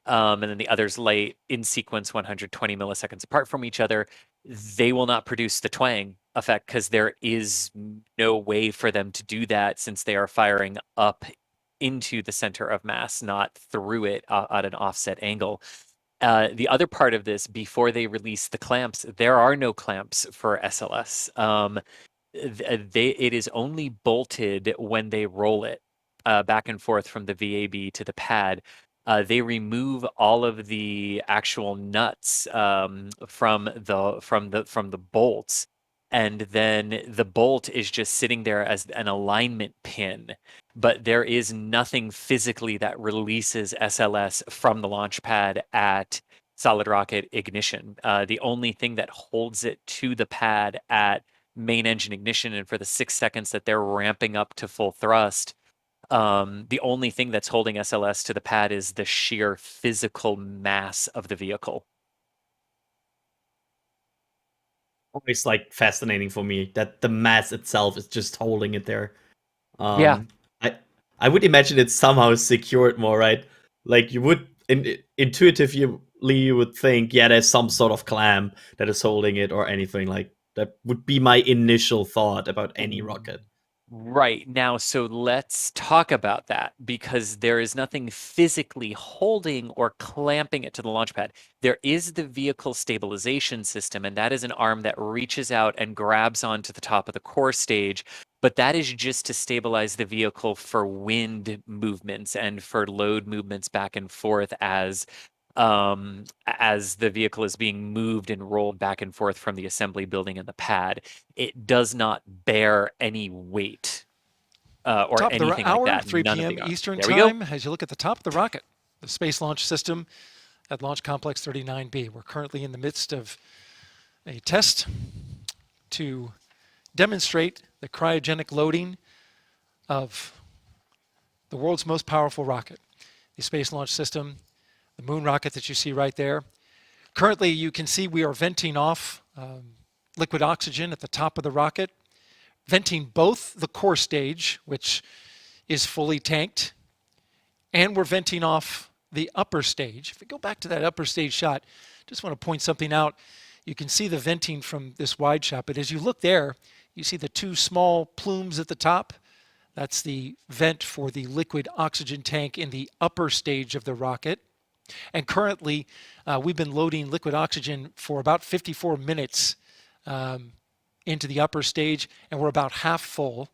F: And then the others light in sequence 120 milliseconds apart from each other. They will not produce the twang effect because there is no way for them to do that, since they are firing up into the center of mass, not through it at an offset angle. The other part of this, before they release the clamps, there are no clamps for SLS. It is only bolted when they roll it back and forth from the VAB to the pad. They remove all of the actual nuts from the bolts, and then the bolt is just sitting there as an alignment pin. But there is nothing physically that releases SLS from the launch pad at solid rocket ignition. The only thing that holds it to the pad at main engine ignition and for the 6 seconds that they're ramping up to full thrust, the only thing that's holding SLS to the pad is the sheer physical mass of the vehicle.
M: Always like fascinating for me that the mass itself is just holding it there.
F: Yeah.
M: I would imagine it's somehow secured more, right? Like you would intuitively you would think, yeah, there's some sort of clamp that is holding it or anything. Like that would be my initial thought about any rocket.
F: Right. Now, so let's talk about that, because there is nothing physically holding or clamping it to the launch pad. There is the vehicle stabilization system, and that is an arm that reaches out and grabs onto the top of the core stage. But that is just to stabilize the vehicle for wind movements and for load movements back and forth as the vehicle is being moved and rolled back and forth from the assembly building and the pad. It does not bear any weight or
N: Top of the
F: anything
N: hour,
F: like that.
N: 3
F: None of
N: p.m.
F: the
N: Eastern
F: There we go.
N: Time, as you look at the top of the rocket, the Space Launch System at Launch Complex 39B. We're currently in the midst of a test to demonstrate the cryogenic loading of the world's most powerful rocket, the Space Launch System, the moon rocket that you see right there. Currently, you can see we are venting off liquid oxygen at the top of the rocket, venting both the core stage, which is fully tanked, and we're venting off the upper stage. If we go back to that upper stage shot, just want to point something out. You can see the venting from this wide shot, but as you look there, you see the two small plumes at the top. That's the vent for the liquid oxygen tank in the upper stage of the rocket. And currently, we've been loading liquid oxygen for about 54 minutes into the upper stage, and we're about half full.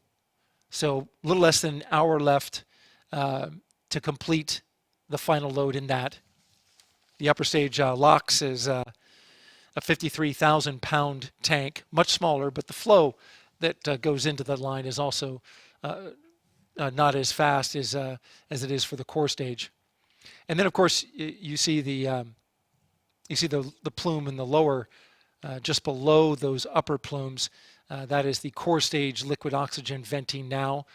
N: So a little less than an hour left to complete the final load in that. The upper stage LOX is a 53,000-pound tank, much smaller, but the flow that goes into the line is also not as fast as it is for the core stage. And then, of course, you see the plume in the lower, just below those upper plumes. That is the core stage liquid oxygen venting now.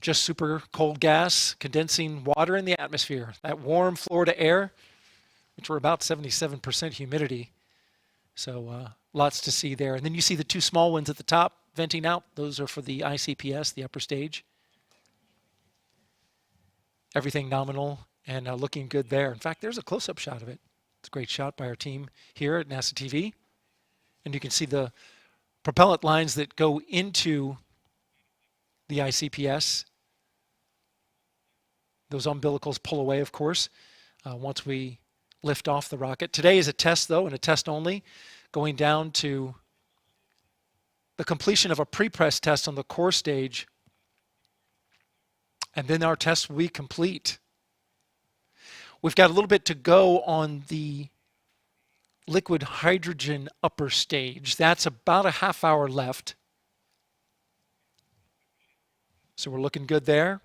N: Just super cold gas condensing water in the atmosphere. That warm Florida air which were about 77% humidity. So lots to see there. And then you see the two small ones at the top venting out. Those are for the ICPS, the upper stage. Everything nominal and looking good there. In fact, there's a close-up shot of it. It's a great shot by our team here at NASA TV. And you can see the propellant lines that go into the ICPS. Those umbilicals pull away, of course, once we lift off the rocket. Today is a test, though, and a test only, going down to the completion of a pre-press test on the core stage, and then our test will be complete. We've got a little bit to go on the liquid hydrogen upper stage. That's about a half hour left. So we're looking good there.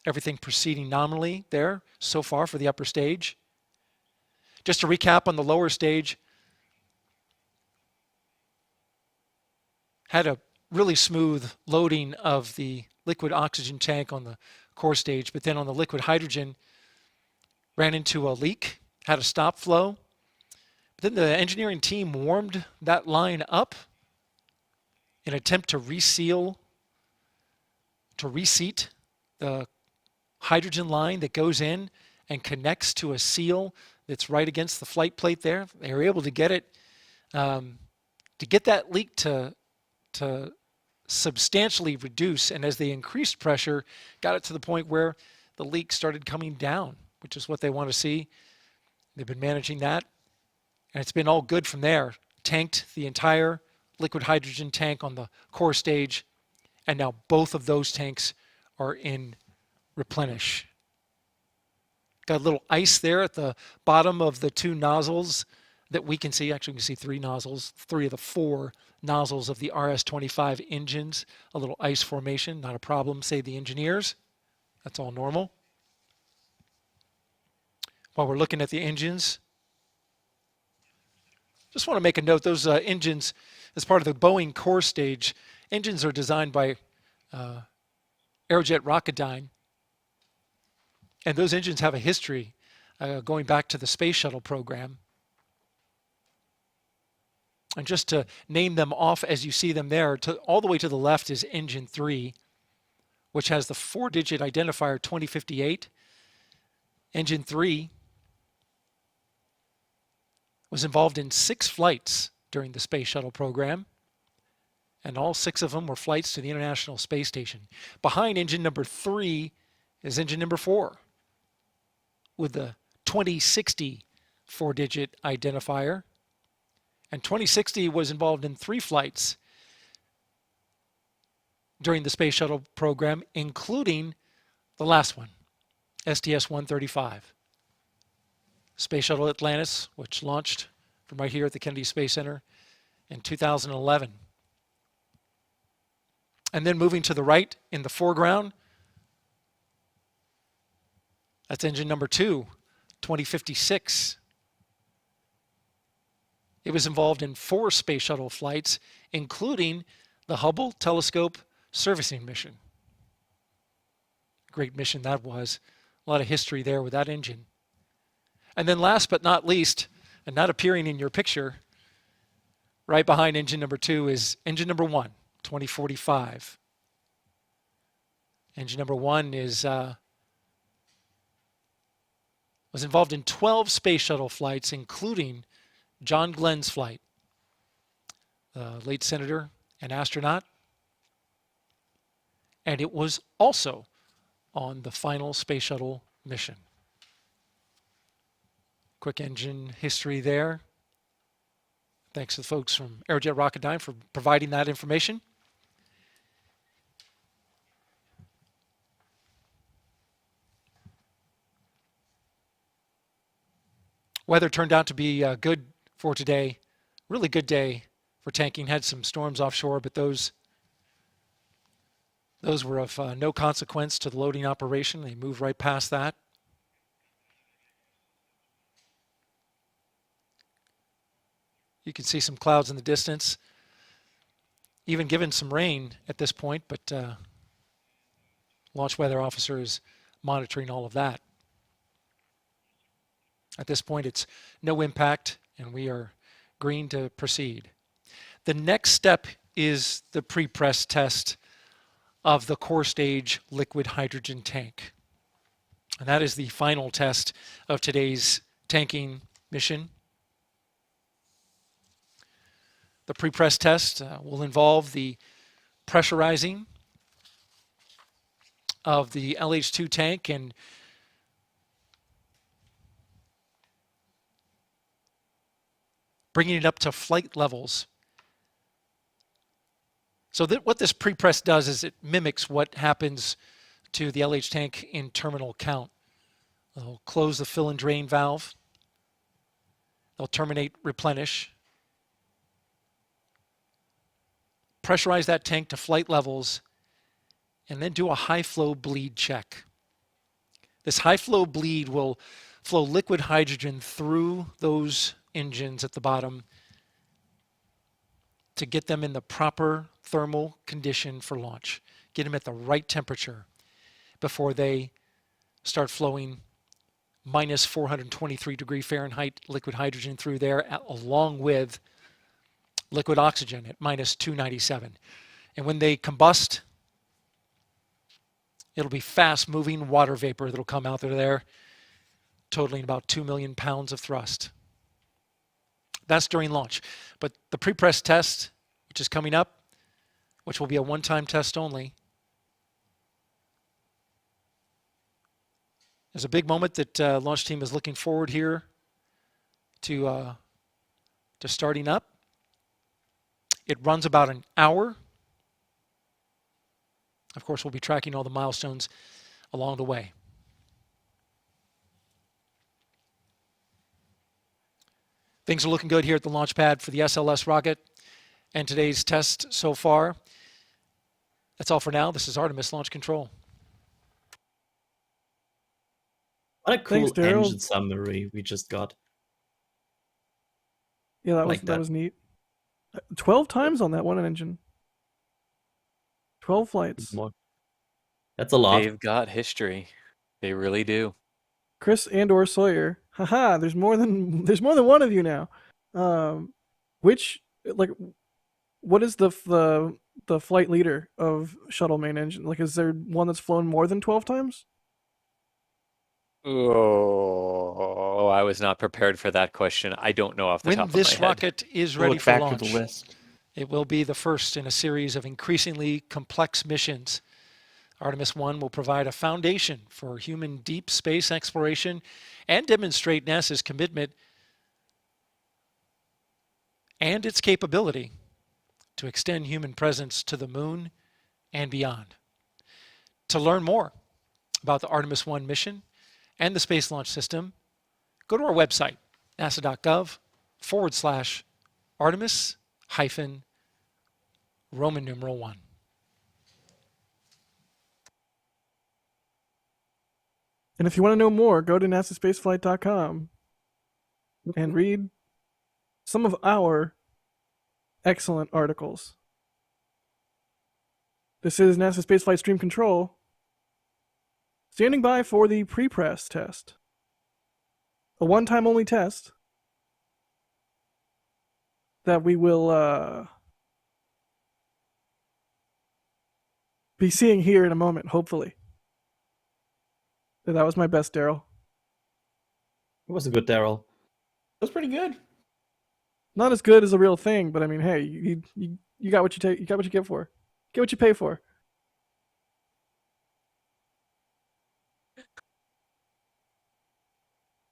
N: Everything proceeding nominally there so far for the upper stage. Just to recap on the lower stage, had a really smooth loading of the liquid oxygen tank on the core stage, but then on the liquid hydrogen, ran into a leak, had a stop flow. But then the engineering team warmed that line up in an attempt to reseat the hydrogen line that goes in and connects to a seal that's right against the flight plate there. They were able to get it, to get that leak to substantially reduce, and as they increased pressure, got it to the point where the leak started coming down, which is what they want to see. They've been managing that, and it's been all good from there. Tanked the entire liquid hydrogen tank on the core stage, and now both of those tanks are in replenish. Got a little ice there at the bottom of the two nozzles that we can see. Actually, we can see three nozzles, three of the four nozzles of the RS-25 engines. A little ice formation, not a problem, say the engineers. That's all normal. While we're looking at the engines, just want to make a note, those engines, as part of the Boeing core stage, engines are designed by Aerojet Rocketdyne. And those engines have a history going back to the Space Shuttle program. And just to name them off as you see them there, all the way to the left is Engine 3, which has the 4-digit identifier 2058. Engine 3 was involved in 6 flights during the Space Shuttle program, and all 6 of them were flights to the International Space Station. Behind engine number 3 is engine number 4 with the 2060 4-digit identifier. And 2060 was involved in 3 flights during the Space Shuttle program, including the last one, STS-135. Space Shuttle Atlantis, which launched from right here at the Kennedy Space Center in 2011. And then moving to the right in the foreground, that's engine number 2, 2056. It was involved in 4 Space Shuttle flights, including the Hubble Telescope servicing mission. Great mission that was. A lot of history there with that engine. And then last but not least, and not appearing in your picture, right behind engine number 2 is engine number 1, 2045. Engine number 1 was involved in 12 Space Shuttle flights, including John Glenn's flight, the late senator and astronaut. And it was also on the final Space Shuttle mission. Quick engine history there. Thanks to the folks from Aerojet Rocketdyne for providing that information. Weather turned out to be good for today. Really good day for tanking. Had some storms offshore, but those were of no consequence to the loading operation. They moved right past that. You can see some clouds in the distance, even given some rain at this point, but launch weather officer is monitoring all of that. At this point, it's no impact, and we are green to proceed. The next step is the pre-press test of the core stage liquid hydrogen tank. And that is the final test of today's tanking mission. The pre-press test will involve the pressurizing of the LH2 tank and bringing it up to flight levels. So what this pre-press does is it mimics what happens to the LH tank in terminal count. They'll close the fill and drain valve. They'll terminate replenish. Pressurize that tank to flight levels, and then do a high flow bleed check. This high flow bleed will flow liquid hydrogen through those engines at the bottom to get them in the proper thermal condition for launch. Get them at the right temperature before they start flowing minus 423 degree Fahrenheit liquid hydrogen through there, along with liquid oxygen at minus 297. And when they combust, it'll be fast moving water vapor that'll come out of there, totaling about 2 million pounds of thrust. That's during launch. But the pre-press test, which is coming up, which will be a one-time test only, is a big moment that launch team is looking forward here to starting up. It runs about an hour. Of course, we'll be tracking all the milestones along the way. Things are looking good here at the launch pad for the SLS rocket and today's test so far. That's all for now. This is Artemis Launch Control.
M: What a cool
E: Thanks, Daryl.
M: engine summary we just got.
E: Yeah, that was
M: Like
E: that
M: that.
E: was neat. 12 times on that one engine. 12 flights.
M: More. That's a lot.
F: They've got history. They really do.
E: Chris and/or Sawyer. Haha, there's more than one of you now. What is the flight leader of shuttle main engine? Like, is there one that's flown more than 12 times?
F: Oh, I was not prepared for that question. I don't know off the top
N: When
F: of my
N: this
F: head.
N: rocket is
L: We'll
N: ready
L: look
N: for
L: back
N: launch,
L: to the list.
N: it will be the first in a series of increasingly complex missions. Artemis I will provide a foundation for human deep space exploration and demonstrate NASA's commitment and its capability to extend human presence to the moon and beyond. To learn more about the Artemis I mission and the Space Launch System, go to our website, nasa.gov/Artemis-Roman numeral 1.
E: And if you want to know more, go to NASASpaceflight.com and read some of our excellent articles. This is NASA Spaceflight Stream Control, standing by for the pre-press test. A one-time only test that we will be seeing here in a moment, hopefully. That was my best, Daryl.
M: It was a good Daryl.
L: That was pretty good.
E: Not as good as a real thing, but I mean, hey, you got what you take. You got what you get for. Get what you pay for.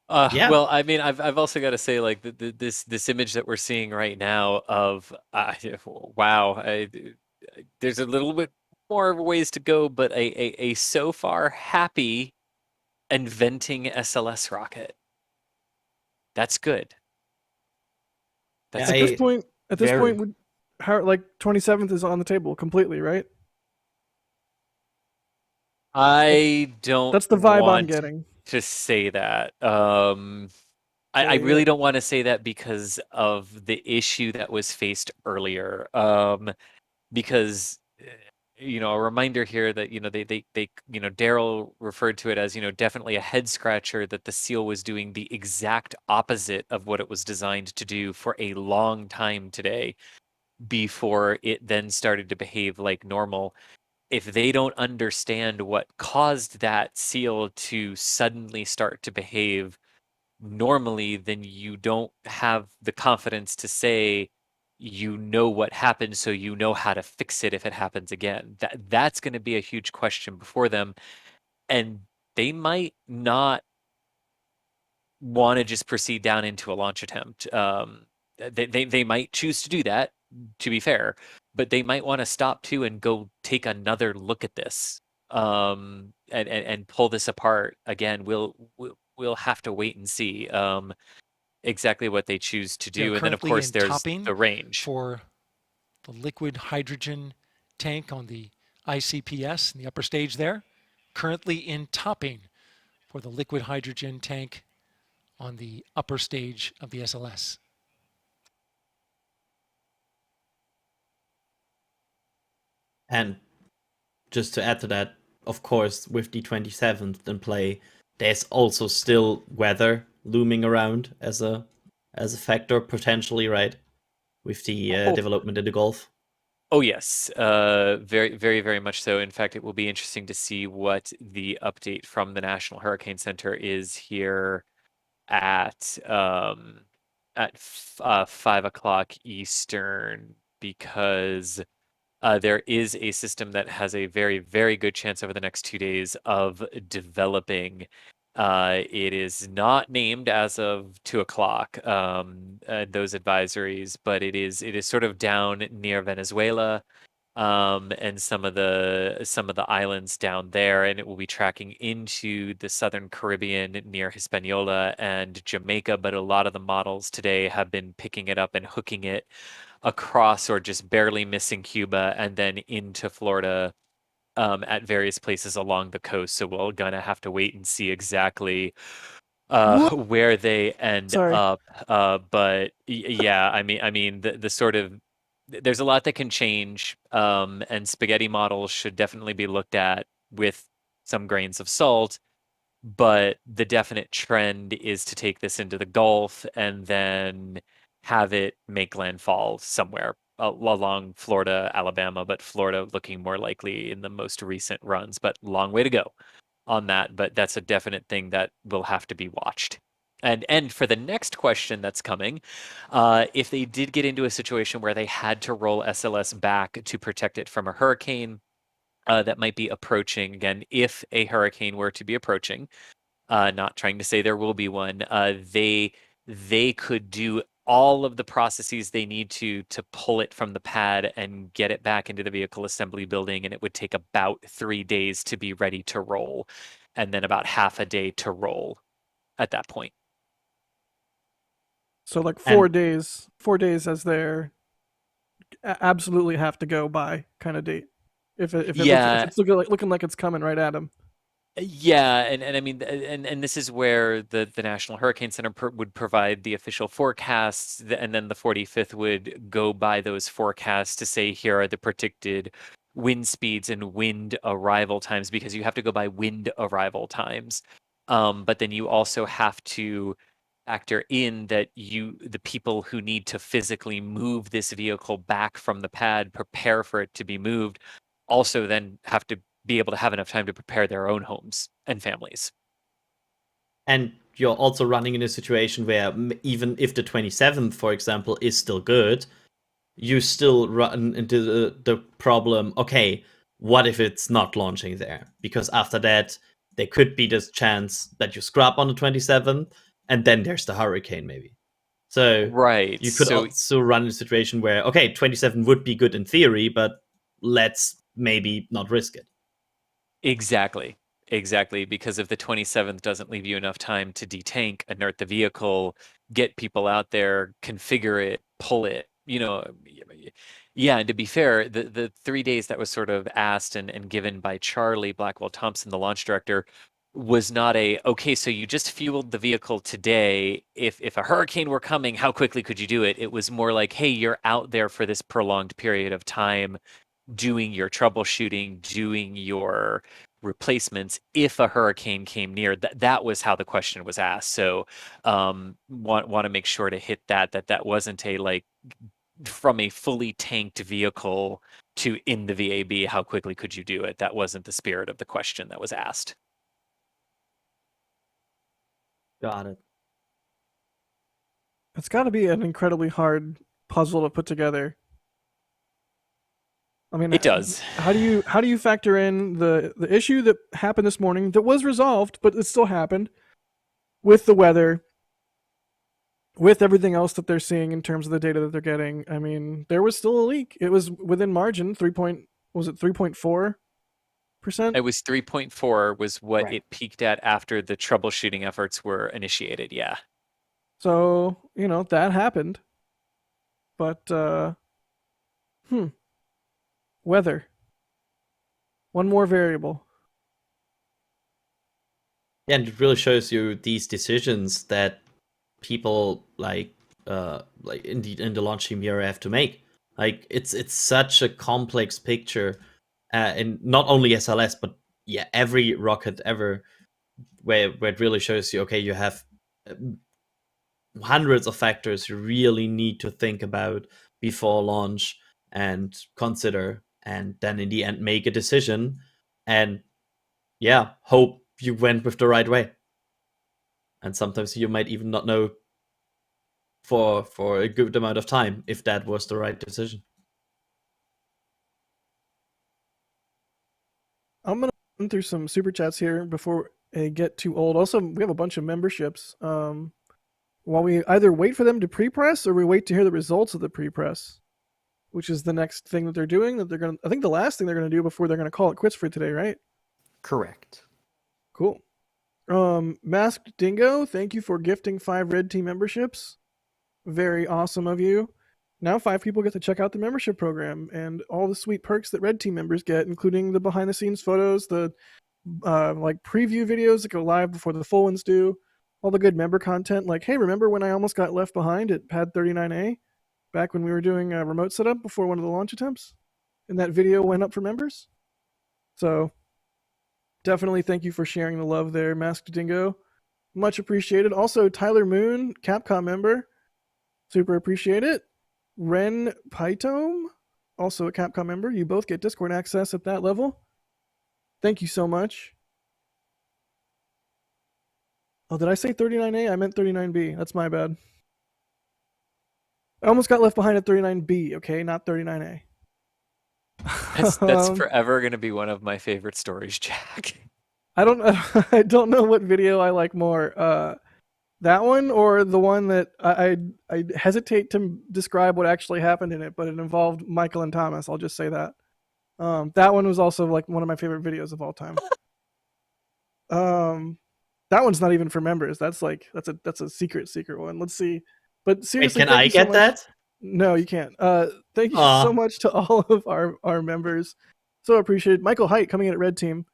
M: Yeah.
F: Well, I mean, I've also got to say, like, this image that we're seeing right now of wow, there's a little bit more ways to go, but a so far happy inventing SLS rocket. That's good. That's
E: At this point,
L: very-
E: how, like, 27th is on the table completely, right?
F: I don't.
E: That's the vibe I'm
F: want
E: getting.
F: to say that. I really don't want to say that because of the issue that was faced earlier. Because a reminder here that they Daryl referred to it as definitely a head scratcher that the seal was doing the exact opposite of what it was designed to do for a long time today before it then started to behave like normal. If they don't understand what caused that seal to suddenly start to behave normally, then you don't have the confidence to say what happened, so you know how to fix it if it happens again. That's going to be a huge question before them, and they might not want to just proceed down into a launch attempt. They might choose to do that, to be fair, but they might want to stop too and go take another look at this, and pull this apart again. We'll have to wait and see exactly what they choose to
N: They're
F: do, and then of
N: currently
F: course
N: in
F: there's
N: topping
F: the range.
N: for the liquid hydrogen tank on the ICPS in the upper stage there. Currently in topping for the liquid hydrogen tank on the upper stage of the SLS.
M: And just to add to that, of course, with the 27th in play, there's also still weather looming around as a factor potentially, right? With the development in the Gulf.
F: Oh yes, very, very, very much so. In fact, it will be interesting to see what the update from the National Hurricane Center is here at 5 o'clock Eastern, because there is a system that has a very, very good chance over the next 2 days of developing. It is not named as of 2 o'clock, those advisories, but it is sort of down near Venezuela, and some of the islands down there, and it will be tracking into the southern Caribbean near Hispaniola and Jamaica. But a lot of the models today have been picking it up and hooking it across, or just barely missing Cuba, and then into Florida, at various places along the coast. So we're gonna have to wait and see exactly where they end
E: Sorry.
F: up. But yeah, I mean the sort of there's a lot that can change, and spaghetti models should definitely be looked at with some grains of salt. But the definite trend is to take this into the Gulf and then have it make landfall somewhere along Florida, Alabama, but Florida looking more likely in the most recent runs. But long way to go on that. But that's a definite thing that will have to be watched. And for the next question that's coming, if they did get into a situation where they had to roll SLS back to protect it from a hurricane that might be approaching, again, if a hurricane were to be approaching, not trying to say there will be one, they could do all of the processes they need to pull it from the pad and get it back into the vehicle assembly building, and it would take about 3 days to be ready to roll, and then about half a day to roll at that point.
E: So like 4 days as their absolutely have to go by kind of date. If it's looking like it's coming right at them.
F: Yeah, and I mean, and this is where the National Hurricane Center would provide the official forecasts, and then the 45th would go by those forecasts to say, here are the predicted wind speeds and wind arrival times, because you have to go by wind arrival times. But then you also have to factor in that the people who need to physically move this vehicle back from the pad, prepare for it to be moved, also then have to be able to have enough time to prepare their own homes and families.
M: And you're also running in a situation where even if the 27th, for example, is still good, you still run into the problem, okay, what if it's not launching there? Because after that, there could be this chance that you scrap on the 27th, and then there's the hurricane maybe. So
F: right,
M: you could also run in a situation where, okay, 27 would be good in theory, but let's maybe not risk it.
F: Exactly, because if the 27th doesn't leave you enough time to detank, inert the vehicle, get people out there, configure it, pull it, yeah, and to be fair, the 3 days that was sort of asked and given by Charlie Blackwell Thompson, the launch director, was not okay, so you just fueled the vehicle today. If a hurricane were coming, how quickly could you do it? It was more like, hey, you're out there for this prolonged period of time. doing your troubleshooting, doing your replacements if a hurricane came near. That was how the question was asked. So want to make sure to hit that wasn't a like from a fully tanked vehicle to in the VAB, how quickly could you do it? That wasn't the spirit of the question that was asked.
M: Got it.
E: It's got to be an incredibly hard puzzle to put together. I mean,
F: it does.
E: How do you factor in the issue that happened this morning that was resolved, but it still happened with the weather, with everything else that they're seeing in terms of the data that they're getting? I mean, there was still a leak. It was within margin. 3.4%?
F: It was 3.4 was what
E: Right.
F: it peaked at after the troubleshooting efforts were initiated. Yeah.
E: So, that happened. But, weather. One more variable.
M: Yeah, and it really shows you these decisions that people like in the launch team here have to make. Like it's such a complex picture, and not only SLS, but yeah, every rocket ever, where it really shows you, okay, you have hundreds of factors you really need to think about before launch and consider, and then in the end make a decision, and yeah, hope you went with the right way. And sometimes you might even not know for a good amount of time if that was the right decision.
E: I'm going to run through some super chats here before I get too old. Also, we have a bunch of memberships. While we either wait for them to pre-press or we wait to hear the results of the pre-press, which is the next thing that they're doing, that they're going to, I think the last thing they're going to do before they're going to call it quits for today, right?
L: Correct.
E: Cool. Masked Dingo, thank you for gifting 5 Red Team memberships. Very awesome of you. Now 5 people get to check out the membership program and all the sweet perks that Red Team members get, including the behind the scenes photos, the like preview videos that go live before the full ones do, all the good member content. Like, hey, remember when I almost got left behind at pad 39A back when we were doing a remote setup before one of the launch attempts? And that video went up for members. So definitely thank you for sharing the love there, Masked Dingo. Much appreciated. Also, Tyler Moon, Capcom member. Super appreciate it. Ren Pytome, also a Capcom member. You both get Discord access at that level. Thank you so much. Oh, did I say 39A? I meant 39B. That's my bad. I almost got left behind at 39B, okay? Not 39A.
F: That's forever going to be one of my favorite stories, Jack.
E: I don't know what video I like more. That one or the one that I hesitate to describe what actually happened in it, but it involved Michael and Thomas. I'll just say that. That one was also like one of my favorite videos of all time. That one's not even for members. That's a secret one. Let's see. But seriously,
M: wait, can I get that?
E: No, you can't. Thank you so much to all of our members. So appreciated. Michael Height coming in at Red Team.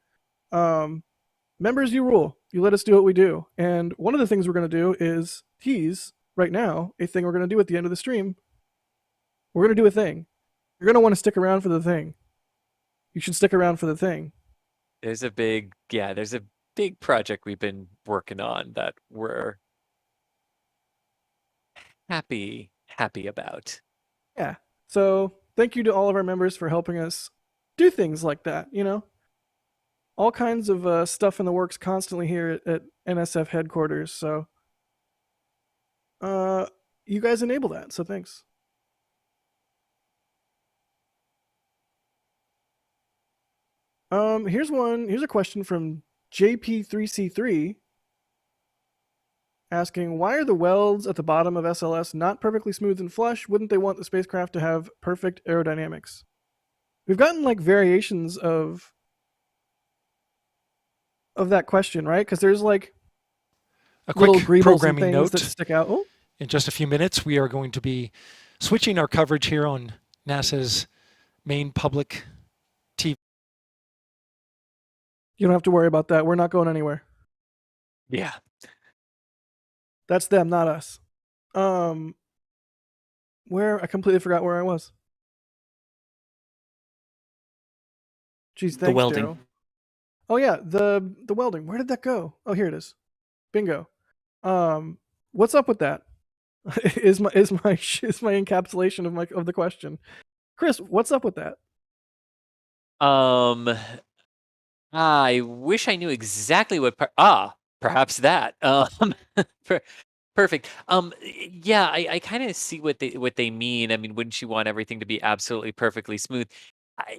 E: Members, you rule. You let us do what we do. And one of the things we're going to do is tease right now a thing we're going to do at the end of the stream. We're going to do a thing. You're going to want to stick around for the thing. You should stick around for the thing.
F: There's a big project we've been working on that we're happy about.
E: Yeah. So thank you to all of our members for helping us do things like that, all kinds of stuff in the works constantly here at NSF headquarters. So you guys enable that. So thanks. Here's a question from JP3C3 asking, why are the welds at the bottom of SLS not perfectly smooth and flush? Wouldn't they want the spacecraft to have perfect aerodynamics? We've gotten like variations of that question, right? Because there's like
N: a quick
E: little
N: programming note
E: that stick out. Oh.
N: In just a few minutes, we are going to be switching our coverage here on NASA's main public TV.
E: You don't have to worry about that. We're not going anywhere.
F: Yeah.
E: That's them, not us. Where I completely forgot where I was. Geez,
L: The
E: thanks,
L: welding.
E: Daryl. Oh yeah, the welding. Where did that go? Oh, here it is. Bingo. What's up with that? is my encapsulation of the question. Chris, what's up with that?
F: I wish I knew exactly what. Perhaps that. Perfect. Yeah, I kind of see what they mean. I mean, wouldn't you want everything to be absolutely perfectly smooth?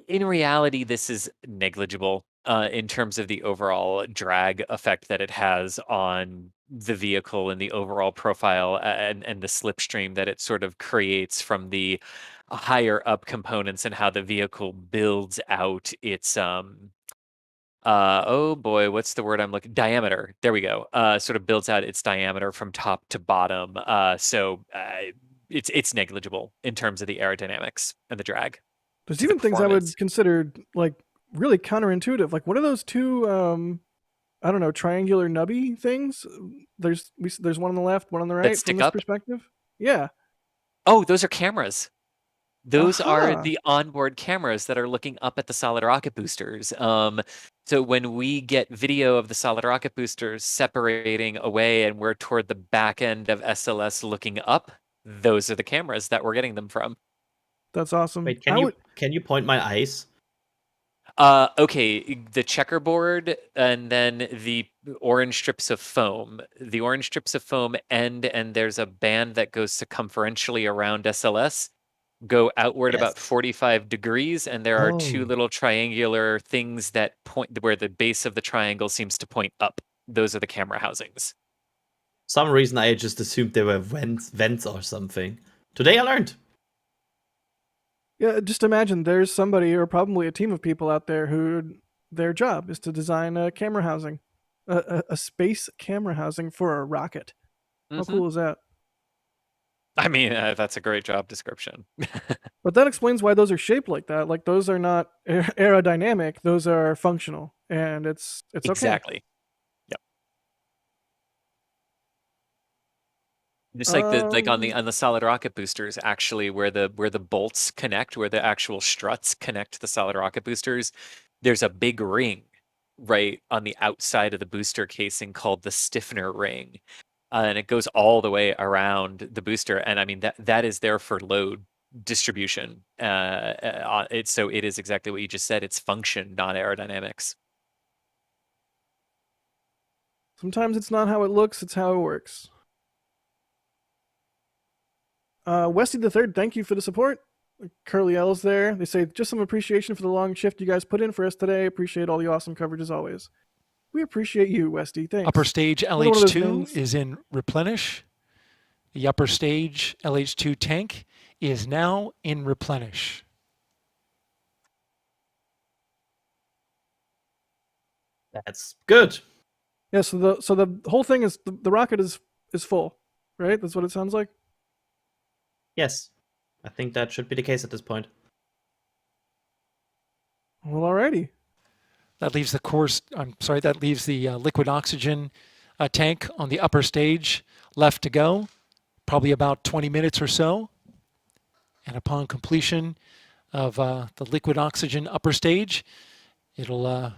F: In reality, this is negligible in terms of the overall drag effect that it has on the vehicle and the overall profile and the slipstream that it sort of creates from the higher up components and how the vehicle builds out its oh boy, what's the word I'm looking? Diameter. There we go. Sort of builds out its diameter from top to bottom. So it's negligible in terms of the aerodynamics and the drag.
E: There's
F: to the
E: even things I
F: performance.
E: would consider like really counterintuitive. Like, what are those two? I don't know, triangular nubby things. There's one on the left, one on the right from
F: stick
E: this
F: up?
E: perspective. Yeah.
F: Oh, those are cameras. Those are
E: Aha.
F: the onboard cameras that are looking up at the solid rocket boosters. So when we get video of the solid rocket boosters separating away and we're toward the back end of SLS looking up, those are the cameras that we're getting them from.
E: That's awesome.
M: Wait, can you point my eyes?
F: Okay, the checkerboard and then the orange strips of foam. The orange strips of foam end, and there's a band that goes circumferentially around SLS, go outward
M: Yes.
F: about 45 degrees, and there are two
M: Oh.
F: little triangular things that point where the base of the triangle seems to point up. Those are the camera housings.
M: Some reason I just assumed they were vents or something. Today I learned.
E: Yeah, just imagine there's somebody or probably a team of people out there who their job is to design a camera housing, a space camera housing for a rocket. How
F: Mhm.
E: cool is that?
F: I mean, that's a great job description.
E: But that explains why those are shaped like that. Like, those are not aerodynamic; those are functional, and it's okay.
F: Exactly. Yep. Just like on the solid rocket boosters, actually, where the bolts connect, where the actual struts connect to the solid rocket boosters, there's a big ring right on the outside of the booster casing called the stiffener ring, and it goes all the way around the booster. And I mean that is there for load distribution. So it is exactly what you just said. It's function, not aerodynamics.
E: Sometimes it's not how it looks; it's how it works. Westy the Third, thank you for the support. Curly L's there. They say just some appreciation for the long shift you guys put in for us today. Appreciate all the awesome coverage as always. We appreciate you, Westy. Thanks.
N: Upper stage
E: Another one of those
N: LH2
E: things-
N: is in replenish. The upper stage LH2 tank is now in replenish.
M: That's good.
E: Yeah. So the whole thing is the rocket is full, right? That's what it sounds like.
M: Yes. I think that should be the case at this point.
E: Well, alrighty.
N: That leaves that leaves the liquid oxygen tank on the upper stage left to go, probably about 20 minutes or so. And upon completion of the liquid oxygen upper stage, it'll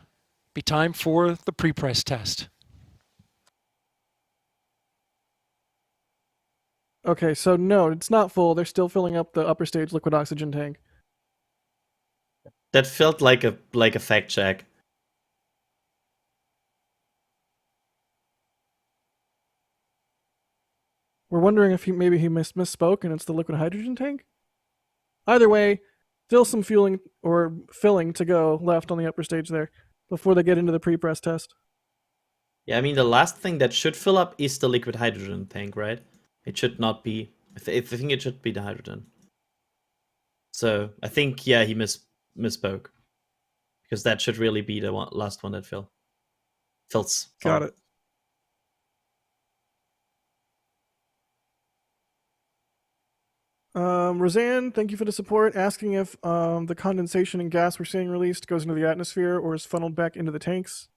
N: be time for the pre-press test.
E: Okay, so no, it's not full. They're still filling up the upper stage liquid oxygen tank.
M: That felt like a fact check.
E: We're wondering if maybe he misspoke and it's the liquid hydrogen tank. Either way, still some fueling or filling to go left on the upper stage there before they get into the pre-press test.
M: Yeah, I mean the last thing that should fill up is the liquid hydrogen tank, right? It should not be. I think it should be the hydrogen. So I think he misspoke because that should really be the last one that fills.
E: Got it. Roseanne, thank you for the support. Asking if the condensation and gas we're seeing released goes into the atmosphere or is funneled back into the tanks.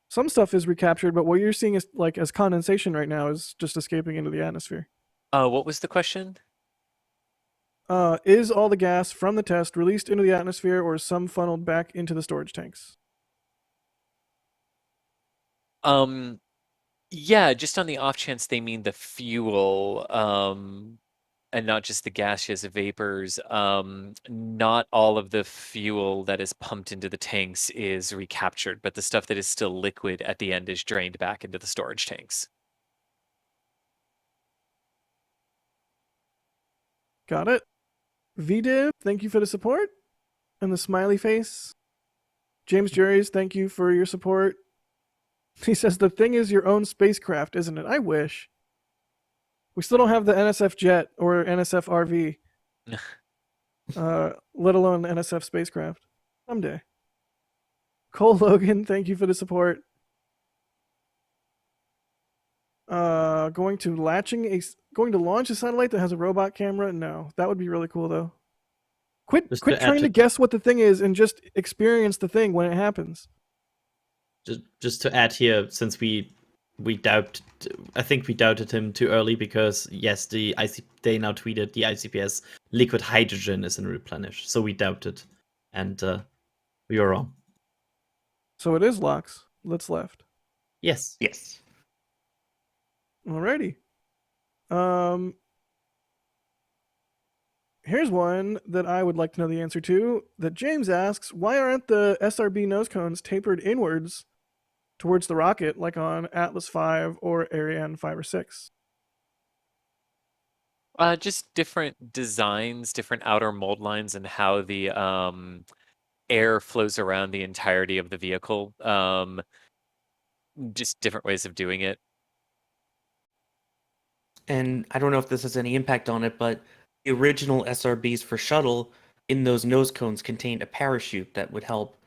E: Some stuff is recaptured, but what you're seeing is as condensation right now is just escaping into the atmosphere.
F: What was the question?
E: Is all the gas from the test released into the atmosphere, or is some funneled back into the storage tanks?
F: Yeah, just on the off chance they mean the fuel, and not just the gaseous vapors. Not all of the fuel that is pumped into the tanks is recaptured, but the stuff that is still liquid at the end is drained back into the storage tanks.
E: Got it. VDiv, thank you for the support. And the smiley face. James Juries, thank you for your support. He says the thing is your own spacecraft, isn't it? I wish. We still don't have the NSF jet or NSF RV. Let alone NSF spacecraft. Someday. Cole Logan, thank you for the support. Going to launch a satellite that has a robot camera? No, that would be really cool though. Quit trying to guess what the thing is and just experience the thing when it happens.
M: Just to add here, since I think we doubted him too early because yes, they now tweeted the ICPS liquid hydrogen is in replenish, so we doubted, and we were wrong.
E: So it is LOX that's left.
M: Yes.
L: Yes.
E: Alrighty. Here's one that I would like to know the answer to. That James asks, why aren't the SRB nose cones tapered inwards towards the rocket, like on Atlas V or Ariane 5 or 6?
F: Just different designs, different outer mold lines, and how the air flows around the entirety of the vehicle. Just different ways of doing it.
L: And I don't know if this has any impact on it, but the original SRBs for Shuttle in those nose cones contained a parachute that would help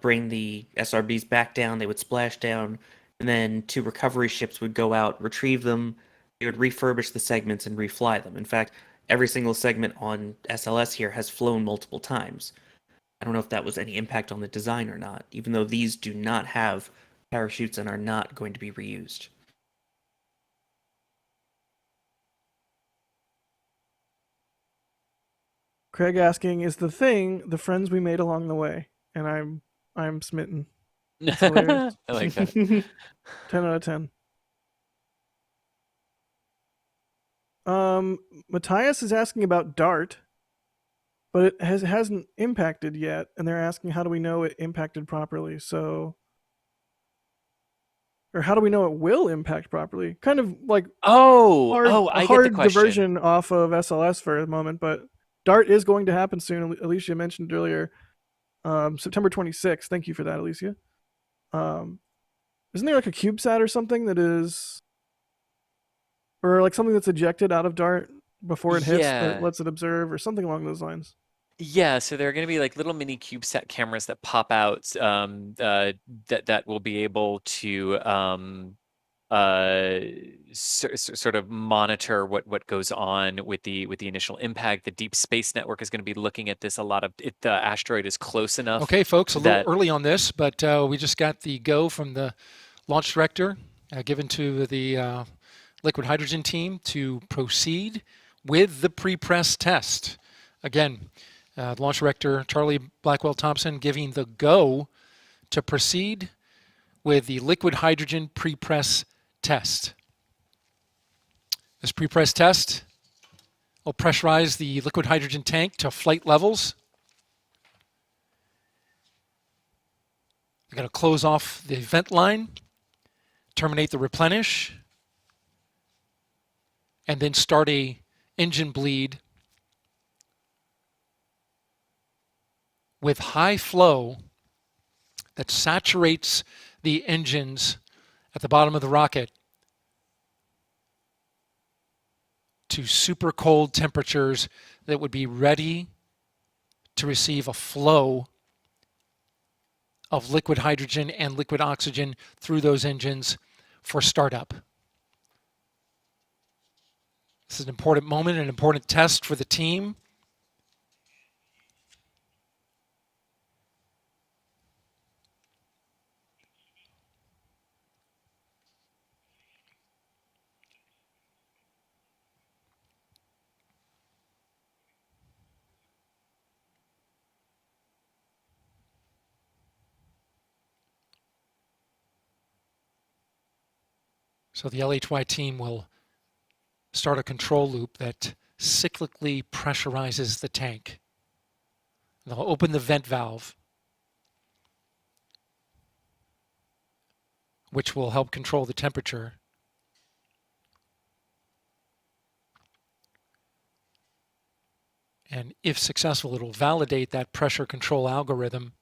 L: bring the SRBs back down. They would splash down, and then two recovery ships would go out, retrieve them. They would refurbish the segments and refly them. In fact, every single segment on SLS here has flown multiple times. I don't know if that was any impact on the design or not, even though these do not have parachutes and are not going to be reused.
E: Craig asking, is the thing the friends we made along the way? And I'm smitten. That's hilarious.
F: I like that.
E: 10 out of 10. Matthias is asking about DART, but it hasn't impacted yet, and they're asking how do we know it impacted properly? So, or how do we know it will impact properly? Kind of like
F: I get the
E: hard
F: question.
E: diversion off of SLS for a moment, but DART is going to happen soon. Alicia mentioned earlier, September 26th. Thank you for that, Alicia. Isn't there like a CubeSat or something that is, or like something that's ejected out of DART before it hits that lets it observe, or something along those lines?
F: Yeah, so there are going to be like little mini CubeSat cameras that pop out that will be able to sort of monitor what goes on with the initial impact. The Deep Space Network is going to be looking at this a lot. The asteroid is close enough.
N: Okay, folks, a little early on this, but we just got the go from the launch director given to the liquid hydrogen team to proceed with the pre-press test. Again, launch director Charlie Blackwell Thompson giving the go to proceed with the liquid hydrogen pre-press test. This pre-press test will pressurize the liquid hydrogen tank to flight levels. They're going to close off the vent line, terminate the replenish, and then start a engine bleed with high flow that saturates the engines at the bottom of the rocket to super cold temperatures that would be ready to receive a flow of liquid hydrogen and liquid oxygen through those engines for startup. This is an important moment, an important test for the team. So the LHY team will start a control loop that cyclically pressurizes the tank. They'll open the vent valve, which will help control the temperature. And if successful, it'll validate that pressure control algorithm.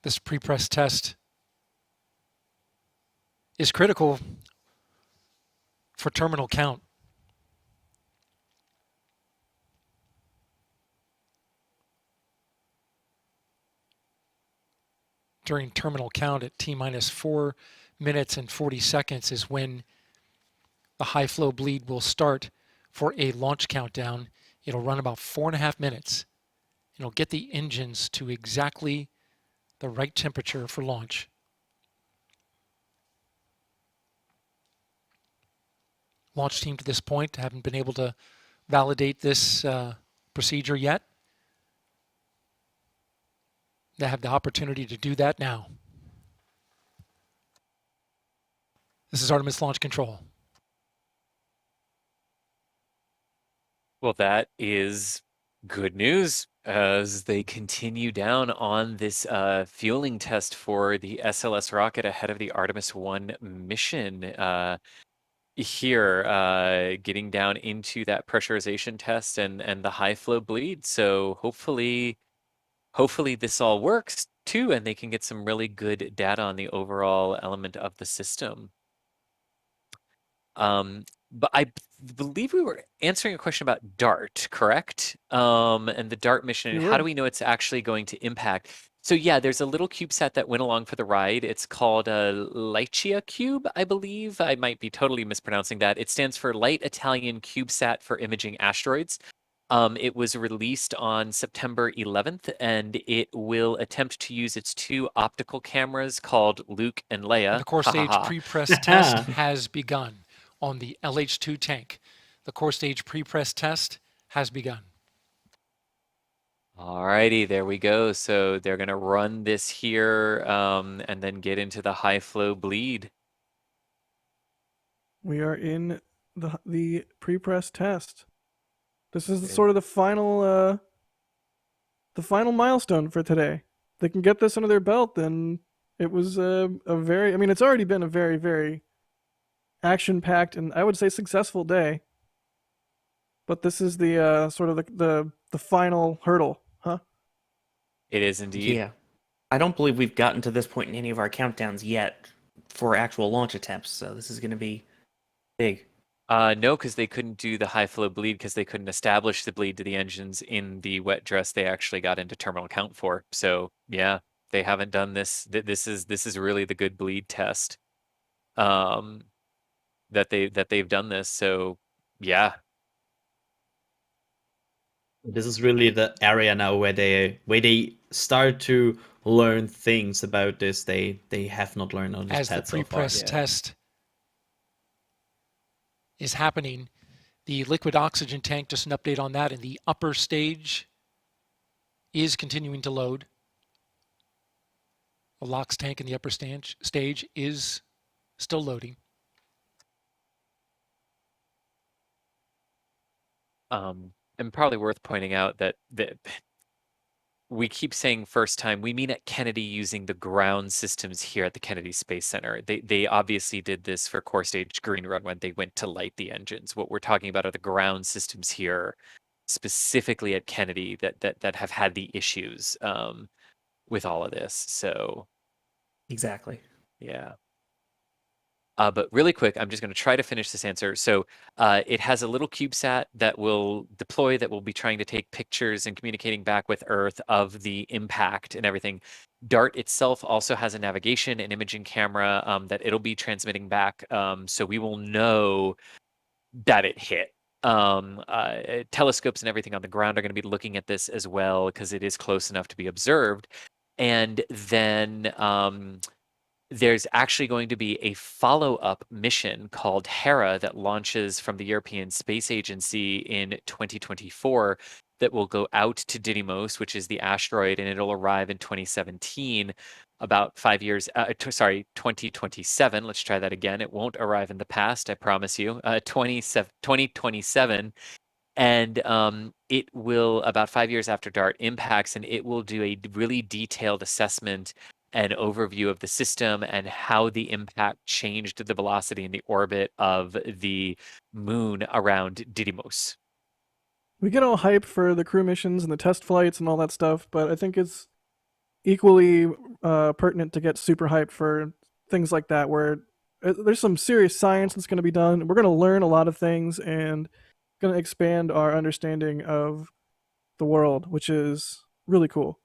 N: This pre-press test is critical for terminal count. During terminal count at T-minus 4 minutes and 40 seconds is when the high flow bleed will start for a launch countdown. It'll run about 4.5 minutes. It'll get the engines to exactly the right temperature for launch. Launch team to this point haven't been able to validate this procedure yet. They have the opportunity to do that now. This is Artemis Launch Control.
F: Well, that is good news as they continue down on this fueling test for the SLS rocket ahead of the Artemis I mission. Here, getting down into that pressurization test and the high flow bleed. So hopefully this all works too, and they can get some really good data on the overall element of the system. But I believe we were answering a question about DART, correct? And the DART mission, and how do we know it's actually going to impact? So yeah, there's a little CubeSat that went along for the ride. It's called a Lycia Cube, I believe. I might be totally mispronouncing that. It stands for Light Italian CubeSat for Imaging Asteroids. It was released on September 11th, and it will attempt to use its 2 optical cameras called Luke and Leia.
N: The core stage pre-press test has begun on the LH2 tank. The core stage pre-press test has begun.
F: Alrighty, there we go. So they're going to run this here and then get into the high flow bleed.
E: We are in the pre-press test. This is sort of the final milestone for today. They can get this under their belt, then it was a very, I mean, it's already been a very, very action-packed and I would say successful day. But this is the sort of the final hurdle, huh?
F: It is indeed.
L: Yeah. I don't believe we've gotten to this point in any of our countdowns yet for actual launch attempts, so this is going to be big.
F: No, because they couldn't do the high flow bleed because they couldn't establish the bleed to the engines in the wet dress they actually got into terminal count for. So yeah, they haven't done this. This is really the good bleed test. That they've done this. So yeah.
M: This is really the area now where they start to learn things about this they have not learned on this
N: as the
M: pad so far.
N: pre-press test is happening. The liquid oxygen tank, just an update on that, in the upper stage is continuing to load. The LOX tank in the upper stage is still loading.
F: And probably worth pointing out that we keep saying first time, we mean at Kennedy using the ground systems here at the Kennedy Space Center. They obviously did this for core stage green run when they went to light the engines. What we're talking about are the ground systems here, specifically at Kennedy, that have had the issues with all of this. So
L: exactly.
F: Yeah. But really quick, I'm just going to try to finish this answer. So it has a little CubeSat that will deploy, that will be trying to take pictures and communicating back with Earth of the impact and everything. DART itself also has a navigation and imaging camera that it'll be transmitting back. So we will know that it hit. Telescopes and everything on the ground are going to be looking at this as well because it is close enough to be observed. And then there's actually going to be a follow-up mission called Hera that launches from the European Space Agency in 2024 that will go out to Didymos, which is the asteroid, and it'll arrive in 2017, about 5 years, 2027. Let's try that again. It won't arrive in the past, I promise you. 2027. And it will, about 5 years after DART impacts, and it will do a really detailed assessment and overview of the system and how the impact changed the velocity and the orbit of the moon around Didymos.
E: We get all hyped for the crew missions and the test flights and all that stuff, but I think it's equally pertinent to get super hyped for things like that, where there's some serious science that's going to be done. We're going to learn a lot of things and going to expand our understanding of the world, which is really cool.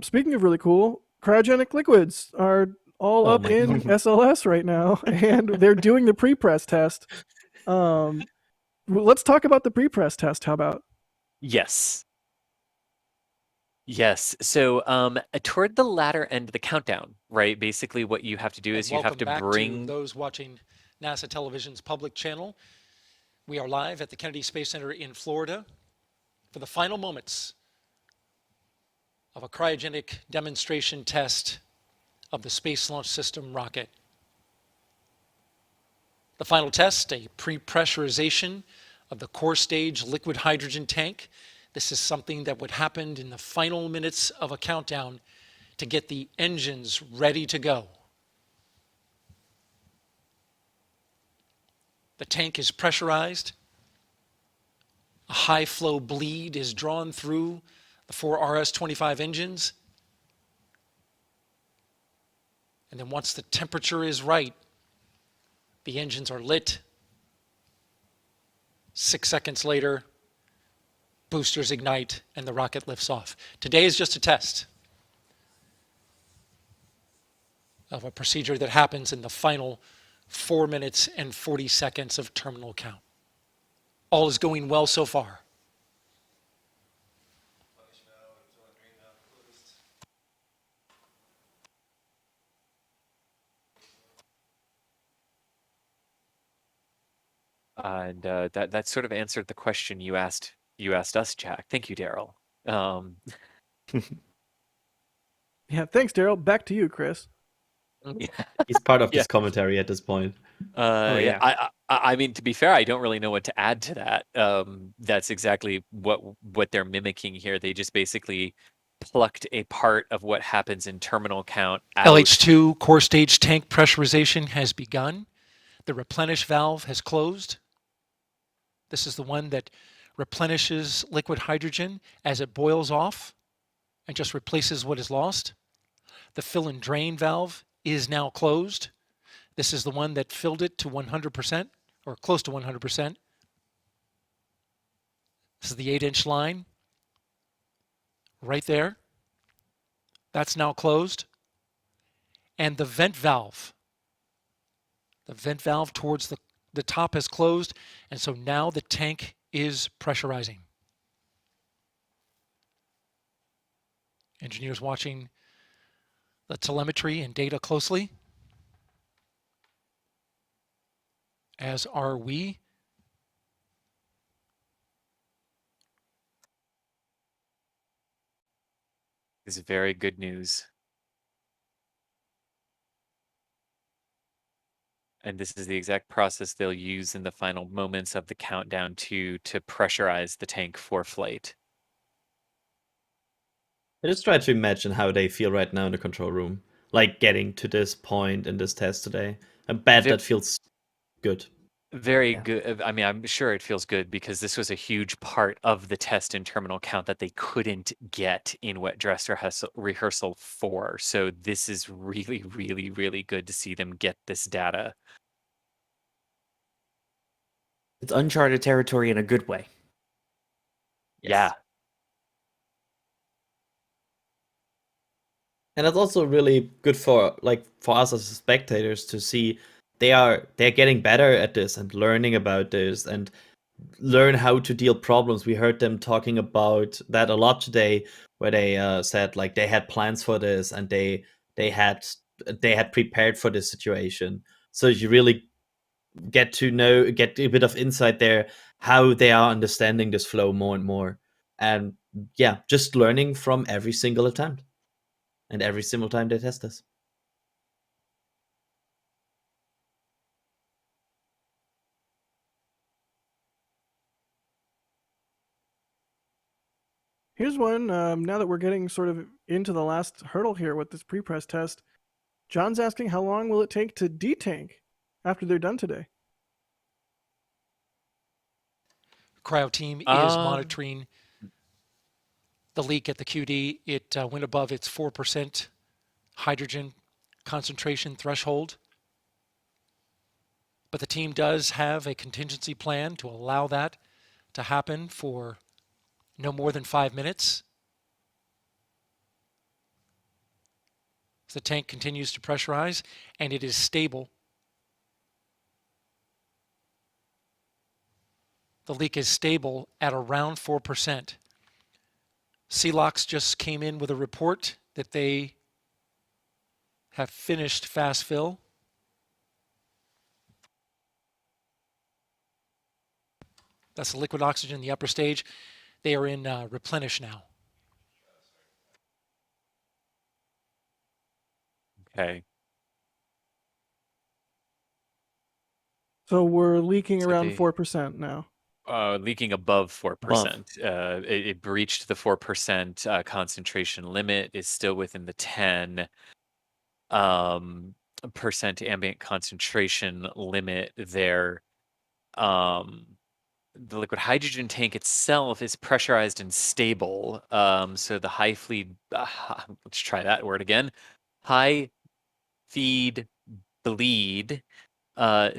E: Speaking of really cool, cryogenic liquids are all up in SLS right now, and they're doing the pre-press test. Let's talk about the pre-press test. How about?
F: Yes. So toward the latter end of the countdown, right? Basically, what you have to do is you have to bring
N: those watching NASA Television's public channel. We are live at the Kennedy Space Center in Florida for the final moments of a cryogenic demonstration test of the Space Launch System rocket. The final test, a pre-pressurization of the core stage liquid hydrogen tank. This is something that would happen in the final minutes of a countdown to get the engines ready to go. The tank is pressurized. A high flow bleed is drawn through the 4 RS-25 engines. And then once the temperature is right, the engines are lit. 6 seconds later, boosters ignite and the rocket lifts off. Today is just a test of a procedure that happens in the final 4 minutes and 40 seconds of terminal count. All is going well so far.
F: And that sort of answered the question you asked us, Jack. Thank you, Daryl.
E: Yeah, thanks, Daryl. Back to you, Chris.
M: He's part of this commentary at this point.
F: I mean, to be fair, I don't really know what to add to that. That's exactly what they're mimicking here. They just basically plucked a part of what happens in terminal count out.
N: LH2 core stage tank pressurization has begun. The replenish valve has closed. This is the one that replenishes liquid hydrogen as it boils off and just replaces what is lost. The fill and drain valve is now closed. This is the one that filled it to 100% or close to 100%. This is the 8-inch line right there. That's now closed. And the vent valve towards the top has closed, and so now the tank is pressurizing. Engineers watching the telemetry and data closely, as are we.
F: This is very good news. And this is the exact process they'll use in the final moments of the countdown to pressurize the tank for flight.
M: I just try to imagine how they feel right now in the control room, like getting to this point in this test today. I bet that feels good.
F: Very good. I mean, I'm sure it feels good because this was a huge part of the test and terminal count that they couldn't get in wet dress rehearsal 4. So this is really, really, really good to see them get this data.
L: It's uncharted territory in a good way.
F: Yeah.
M: And it's also really good for us as spectators to see they're getting better at this and learning about this and learn how to deal problems. We heard them talking about that a lot today, where they said like they had plans for this and they had they had prepared for this situation. So you really get a bit of insight there how they are understanding this flow more and more. And yeah, just learning from every single attempt and every single time they test this.
E: Here's one. Now that we're getting sort of into the last hurdle here with this pre-press test, John's asking how long will it take to detank after they're done today?
N: Cryo team is monitoring the leak at the QD. It went above its 4% hydrogen concentration threshold. But the team does have a contingency plan to allow that to happen for no more than 5 minutes. The tank continues to pressurize, and it is stable. The leak is stable at around 4%. CLOX just came in with a report that they have finished fast fill. That's the liquid oxygen in the upper stage. They are in replenish now.
F: Okay.
E: So we're leaking around 4% now.
F: Leaking above 4%. It breached the 4% concentration limit, is still within the 10 percent ambient concentration limit there. The liquid hydrogen tank itself is pressurized and stable. So the high feed, let's try that word again. High feed bleed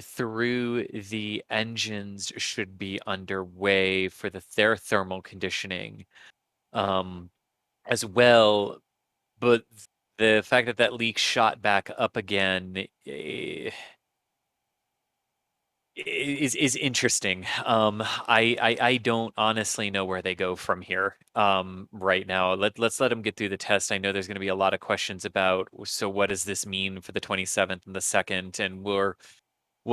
F: through the engines should be underway for their thermal conditioning as well. But the fact that leak shot back up again is interesting. I don't honestly know where they go from here right now. Let's let them get through the test. I know there's going to be a lot of questions about, so what does this mean for the 27th and the 2nd? And we'll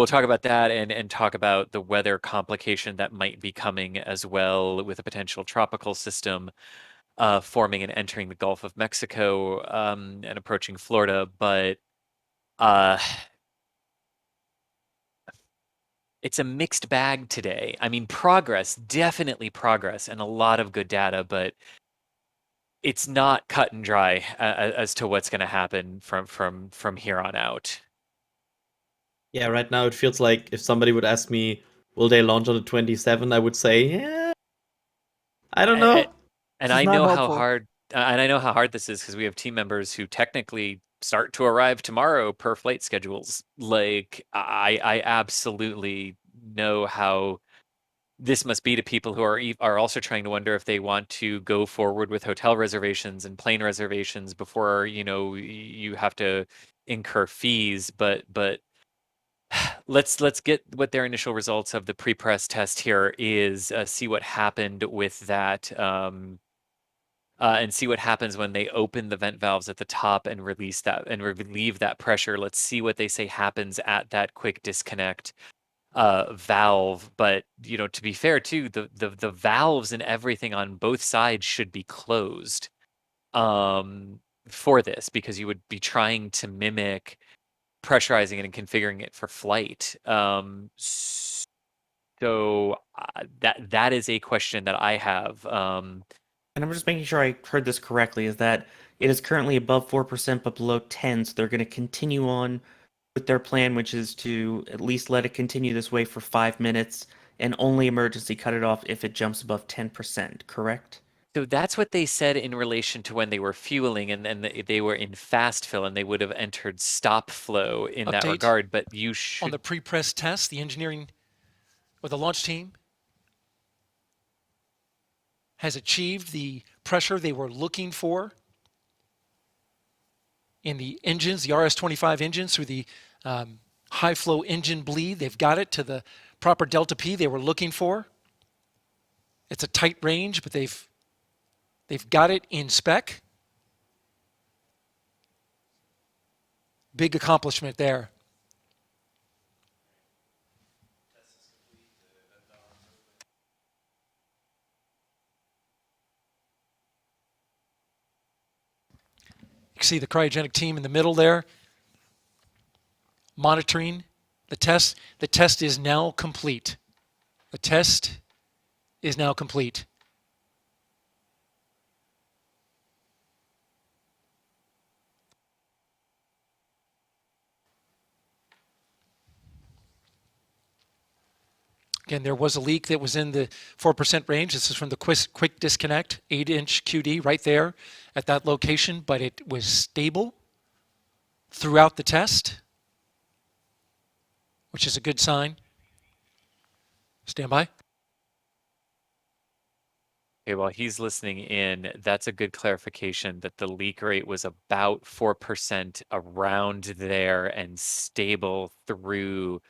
F: talk about that and talk about the weather complication that might be coming as well, with a potential tropical system forming and entering the Gulf of Mexico and approaching Florida. But it's a mixed bag today. I mean, definitely progress, and a lot of good data, but it's not cut and dry as to what's going to happen from here on out.
M: Yeah, right now it feels like if somebody would ask me, will they launch on the 27th, I would say, yeah, I don't know.
F: And I know how hard this is, because we have team members who technically start to arrive tomorrow per flight schedules. Like, I absolutely know how this must be to people who are also trying to wonder if they want to go forward with hotel reservations and plane reservations before, you have to incur fees. But let's get what their initial results of the pre-press test here is, see what happened with that, and see what happens when they open the vent valves at the top and release that and relieve that pressure. Let's see what they say happens at that quick disconnect valve. But to be fair too, the valves and everything on both sides should be closed for this, because you would be trying to mimic pressurizing it and configuring it for flight. So that is a question that I have.
L: And I'm just making sure I heard this correctly, is that it is currently above 4% but below 10, so they're going to continue on with their plan, which is to at least let it continue this way for 5 minutes and only emergency cut it off if it jumps above 10%, correct?
F: So that's what they said in relation to when they were fueling, and they were in fast fill, and they would have entered stop flow in that
N: Update
F: regard. But you should,
N: on the pre-press test, the engineering or the launch team has achieved the pressure they were looking for in the engines, the RS-25 engines, through the high flow engine bleed. They've got it to the proper delta P they were looking for. It's a tight range, but they've got it in spec. big accomplishment there. You can see the cryogenic team in the middle there, monitoring the test. The test is now complete. The test is now complete. Again, there was a leak that was in the 4% range. This is from the quick disconnect, 8-inch QD right there at that location, but it was stable throughout the test, which is a good sign. Stand by.
F: Okay, while he's listening in, that's a good clarification that the leak rate was about 4% around there and stable through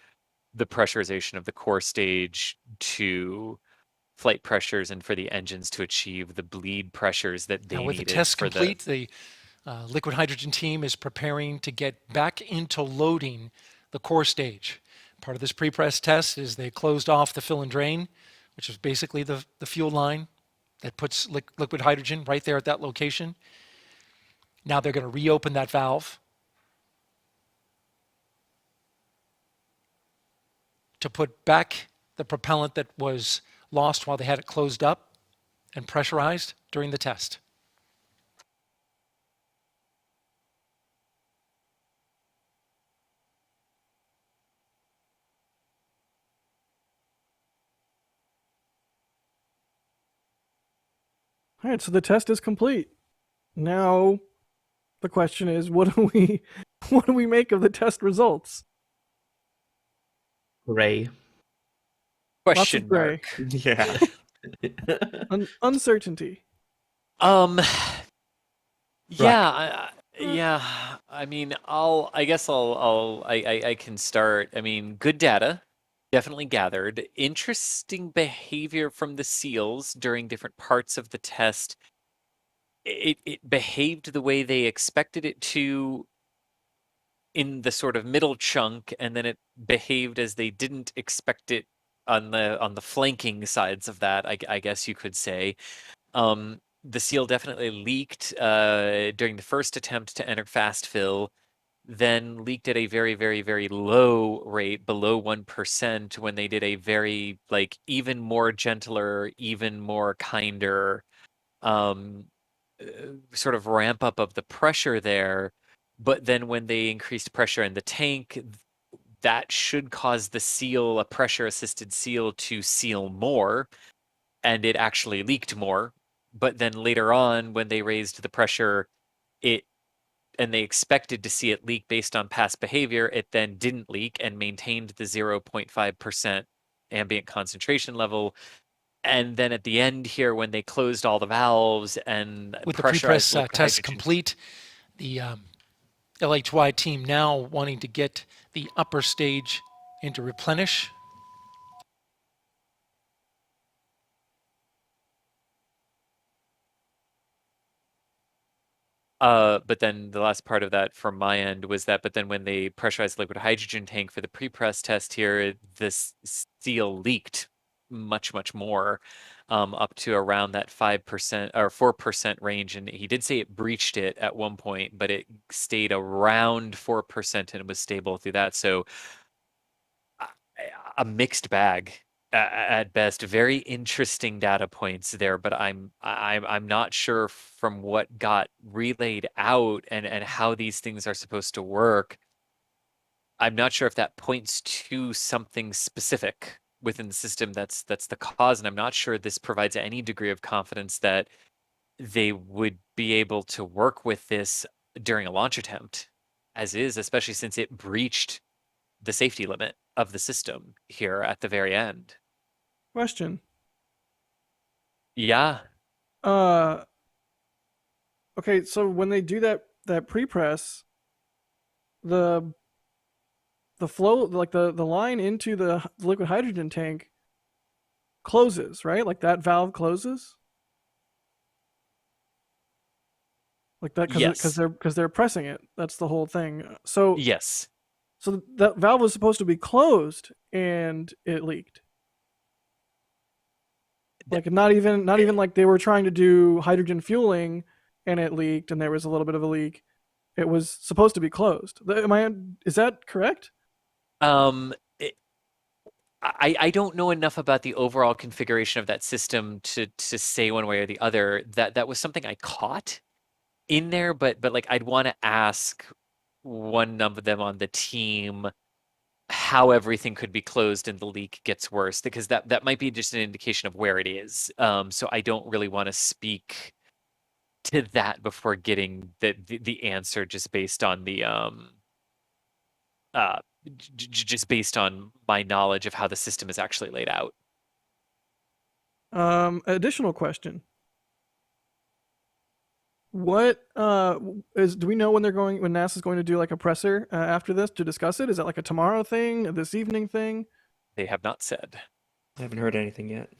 F: the pressurization of the core stage to flight pressures and for the engines to achieve the bleed pressures that they
N: Now with the
F: needed
N: test
F: for
N: complete, the liquid hydrogen team is preparing to get back into loading the core stage. Part of this pre-press test is they closed off the fill and drain, which is basically the fuel line that puts liquid hydrogen right there at that location. Now they're going to reopen that valve to put back the propellant that was lost while they had it closed up and pressurized during the test.
E: All right, so the test is complete. Now, the question is, what do we make of the test results?
M: Gray.
E: Lots
F: question
E: of gray.
F: mark.
L: Yeah.
E: Uncertainty.
F: Yeah, I mean, I can start. I mean, good data, definitely gathered. Interesting behavior from the seals during different parts of the test. It behaved the way they expected it to in the sort of middle chunk, and then it behaved as they didn't expect it on the flanking sides of that, I guess you could say. The seal definitely leaked during the first attempt to enter fast fill, then leaked at a very, very, very low rate, below 1%, when they did a very, like, even more gentler, even more kinder sort of ramp up of the pressure there. But then when they increased pressure in the tank, that should cause the seal, a pressure assisted seal, to seal more, and it actually leaked more. But then later on, when they raised the pressure, and they expected to see it leak based on past behavior, it then didn't leak and maintained the 0.5% ambient concentration level. And then at the end here, when they closed all the valves and
N: with the
F: pressurized
N: pre-press
F: liquid
N: test
F: hydrogen,
N: complete, the LHY team now wanting to get the upper stage into replenish.
F: But then the last part of that from my end was that, but then when they pressurized the liquid hydrogen tank for the pre-press test here, this seal leaked much, much more, up to around that 5% or 4% range. And he did say it breached it at one point, but it stayed around 4% and was stable through that. So a mixed bag at best. Very interesting data points there, but I'm not sure from what got relayed out and how these things are supposed to work. I'm not sure if that points to something specific within the system that's the cause, and I'm not sure this provides any degree of confidence that they would be able to work with this during a launch attempt as is, especially since it breached the safety limit of the system here at the very end.
E: Question.
F: Yeah.
E: Okay, so when they do that pre-press, the flow, like the line into the liquid hydrogen tank closes, right? Like that valve closes. like that,
F: Yes.
E: because they're pressing it. That's the whole thing. So
F: Yes.
E: so that valve was supposed to be closed and it leaked. Like not even like they were trying to do hydrogen fueling and it leaked and there was a little bit of a leak. It was supposed to be closed. Is that correct?
F: It, I don't know enough about the overall configuration of that system to say one way or the other. That was something I caught in there, but like I'd want to ask one of them on the team how everything could be closed and the leak gets worse, because that might be just an indication of where it is. So I don't really want to speak to that before getting the answer just based on the just based on my knowledge of how the system is actually laid out.
E: Additional question. What do we know when NASA's going to do like a presser after this to discuss it? Is that like a tomorrow thing, this evening thing?
F: They have not said.
L: I haven't heard anything yet.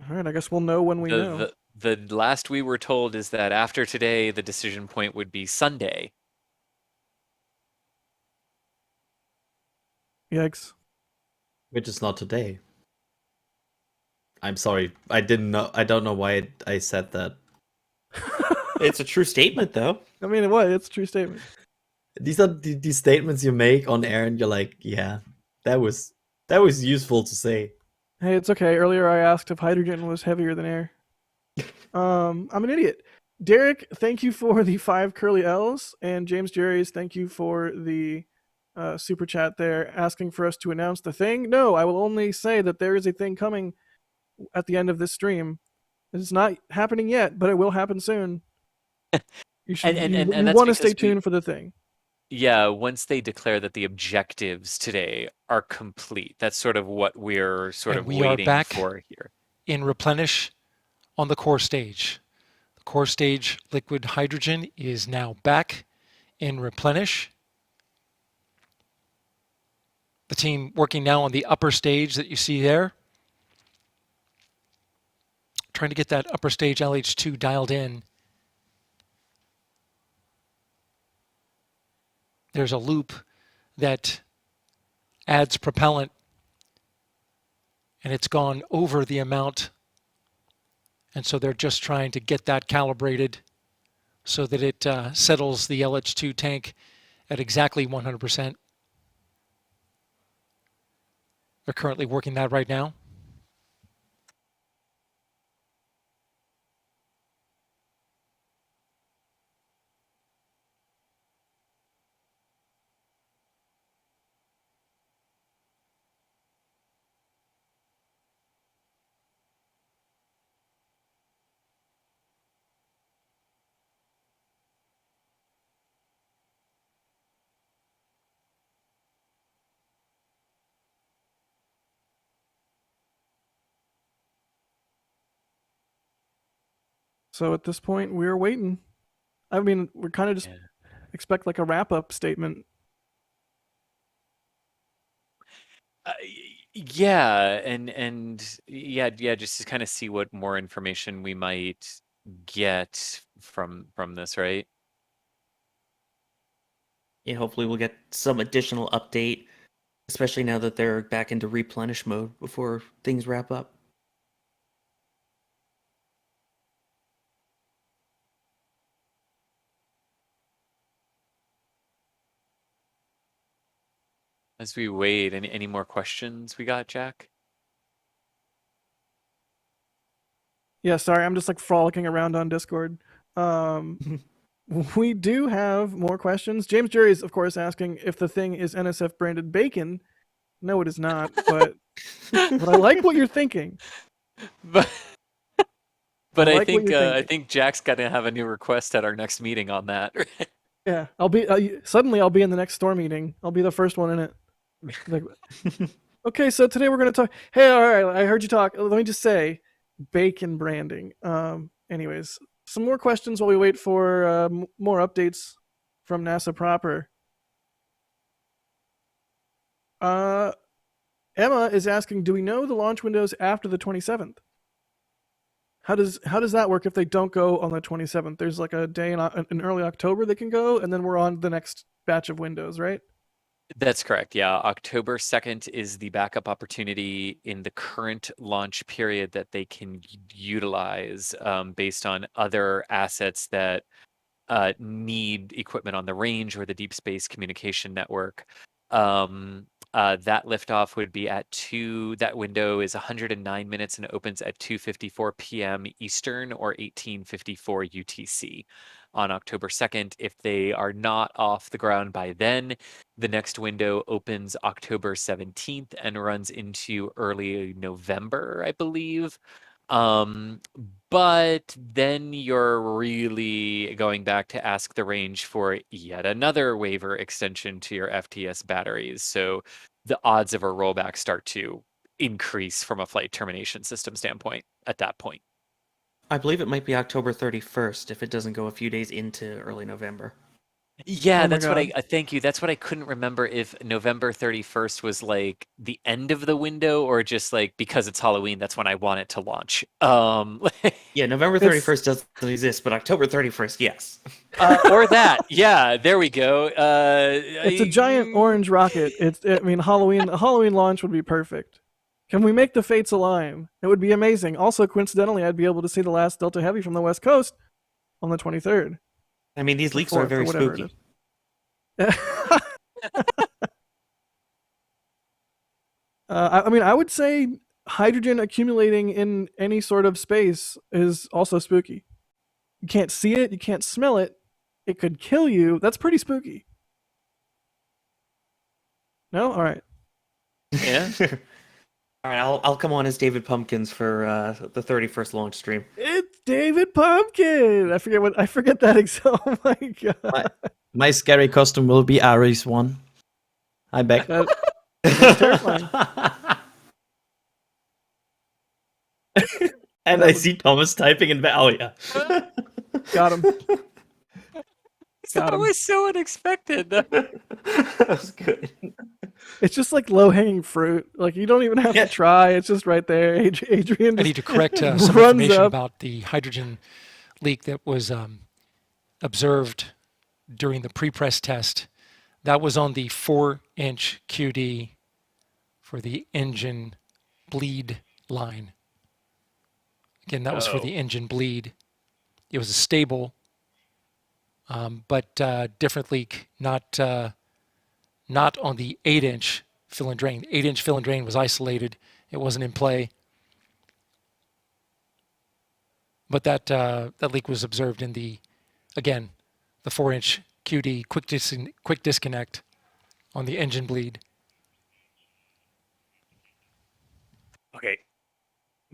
E: All right, I guess we'll know when we know.
F: The last we were told is that after today, the decision point would be Sunday.
E: Yikes.
M: Which is not today. I'm sorry. I didn't know. I don't know why I said that.
L: It's a true statement, though.
E: I mean, what? It's a true statement.
M: These are these statements you make on air, and you're like, yeah, that was useful to say.
E: Hey, it's okay. Earlier I asked if hydrogen was heavier than air. I'm an idiot. Derek, thank you for the 5 curly L's, and James Jerry's, thank you for the super chat there, asking for us to announce the thing. No, I will only say that there is a thing coming at the end of this stream. It's not happening yet, but it will happen soon. You should you want to stay tuned for the thing.
F: Yeah, once they declare that the objectives today are complete, that's sort of what we're waiting for here.
N: In replenish on the core stage. The core stage liquid hydrogen is now back in replenish. The team working now on the upper stage that you see there. Trying to get that upper stage LH2 dialed in. There's a loop that adds propellant, and it's gone over the amount. And so they're just trying to get that calibrated so that it settles the LH2 tank at exactly 100%. They're currently working that right now.
E: So at this point, we're waiting. I mean, we're kind of just expect like a wrap-up statement.
F: Yeah, and just to kind of see what more information we might get from this, right?
L: Yeah, hopefully we'll get some additional update, especially now that they're back into replenish mode before things wrap up.
F: As we wait, any more questions we got, Jack?
E: Yeah, sorry, I'm just like frolicking around on Discord. We do have more questions. James Jury is, of course, asking if the thing is NSF branded bacon. No, it is not, but but I like what you're thinking.
F: But I think Jack's gonna have a new request at our next meeting on that.
E: Yeah, I'll be suddenly I'll be in the next store meeting. I'll be the first one in it. Like, okay, so today we're gonna talk. Hey, all right, I heard you talk. Let me just say, bacon branding. Anyways, some more questions while we wait for more updates from NASA proper. Emma is asking, do we know the launch windows after the 27th? How does that work if they don't go on the 27th? There's like a day in early October they can go, and then we're on the next batch of windows, right?
F: That's correct. Yeah, October 2nd is the backup opportunity in the current launch period that they can utilize based on other assets that need equipment on the range or the deep space communication network. That liftoff would be at 2. That window is 109 minutes and opens at 2:54 p.m. Eastern or 18:54 UTC on October 2nd. If they are not off the ground by then, the next window opens October 17th and runs into early November, I believe. But then you're really going back to ask the range for yet another waiver extension to your FTS batteries. So the odds of a rollback start to increase from a flight termination system standpoint at that point.
L: I believe it might be October 31st if it doesn't go a few days into early November.
F: Yeah,
E: Oh my
F: that's what
E: God.
F: I thank you. That's what I couldn't remember if November 31st was like the end of the window or just like because it's Halloween, that's when I want it to launch.
L: Yeah, November 31st doesn't exist, but October 31st, yes.
F: Or that. Yeah, there we go.
E: It's a giant orange rocket. I mean, a Halloween launch would be perfect. Can we make the fates align? It would be amazing. Also, coincidentally, I'd be able to see the last Delta Heavy from the West Coast on the 23rd.
L: I mean, these leaks are very spooky.
E: I mean, I would say hydrogen accumulating in any sort of space is also spooky. You can't see it, you can't smell it. It could kill you. That's pretty spooky. No? All right.
F: Yeah.
L: All right, I'll come on as David Pumpkins for the 31st launch stream.
E: It's David Pumpkin. I forget that. Oh my God.
M: My scary costume will be Ares 1. I beg.
E: That's terrifying.
M: And I see Thomas typing in the. Oh yeah.
E: Got him.
F: That was so unexpected.
L: That was good.
E: It's just like low-hanging fruit. Like you don't even have to try. It's just right there. Adrian.
N: I need to correct some
E: runs
N: information
E: up.
N: about the hydrogen leak that was observed during the pre-press test. That was on the 4-inch QD for the engine bleed line. Again, that was for the engine bleed. It was a stable, but different leak, not on the 8-inch fill and drain. 8-inch fill and drain was isolated. It wasn't in play. But that leak was observed in the 4-inch QD quick disconnect on the engine bleed.
F: Okay.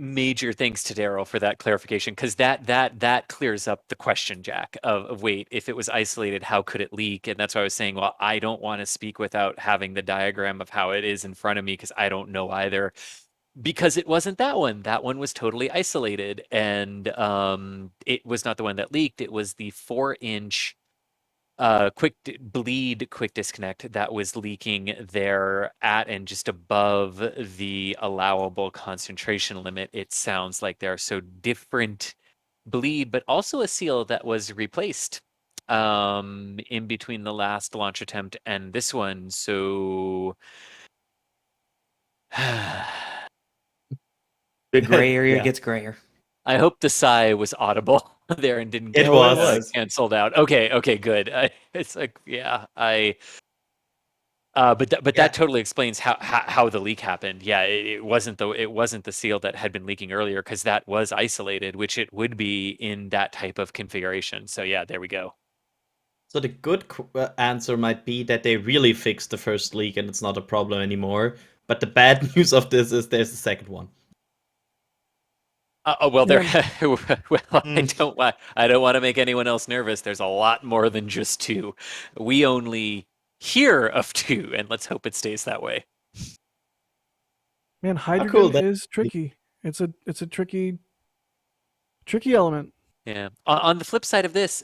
F: Major thanks to Daryl for that clarification, because that clears up the question, Jack, of wait, if it was isolated, how could it leak? And that's why I was saying, well, I don't want to speak without having the diagram of how it is in front of me, because I don't know either. Because it wasn't that one. That one was totally isolated, and it was not the one that leaked. It was the 4-inch quick disconnect that was leaking there at and just above the allowable concentration limit. It sounds like there are so different bleed, but also a seal that was replaced in between the last launch attempt and this one. So
L: the gray area gets grayer.
F: I hope the sigh was audible there and didn't get canceled out. Okay, good. It's like, yeah, but that totally explains how the leak happened. Yeah, it wasn't the seal that had been leaking earlier, because that was isolated, which it would be in that type of configuration. So yeah, there we go.
M: So the good answer might be that they really fixed the first leak and it's not a problem anymore. But the bad news of this is there's a second one.
F: Well, I don't want to make anyone else nervous. There's a lot more than just 2. We only hear of 2, and let's hope it stays that way.
E: Man, hydrogen is tricky. It's a tricky element.
F: Yeah. On the flip side of this,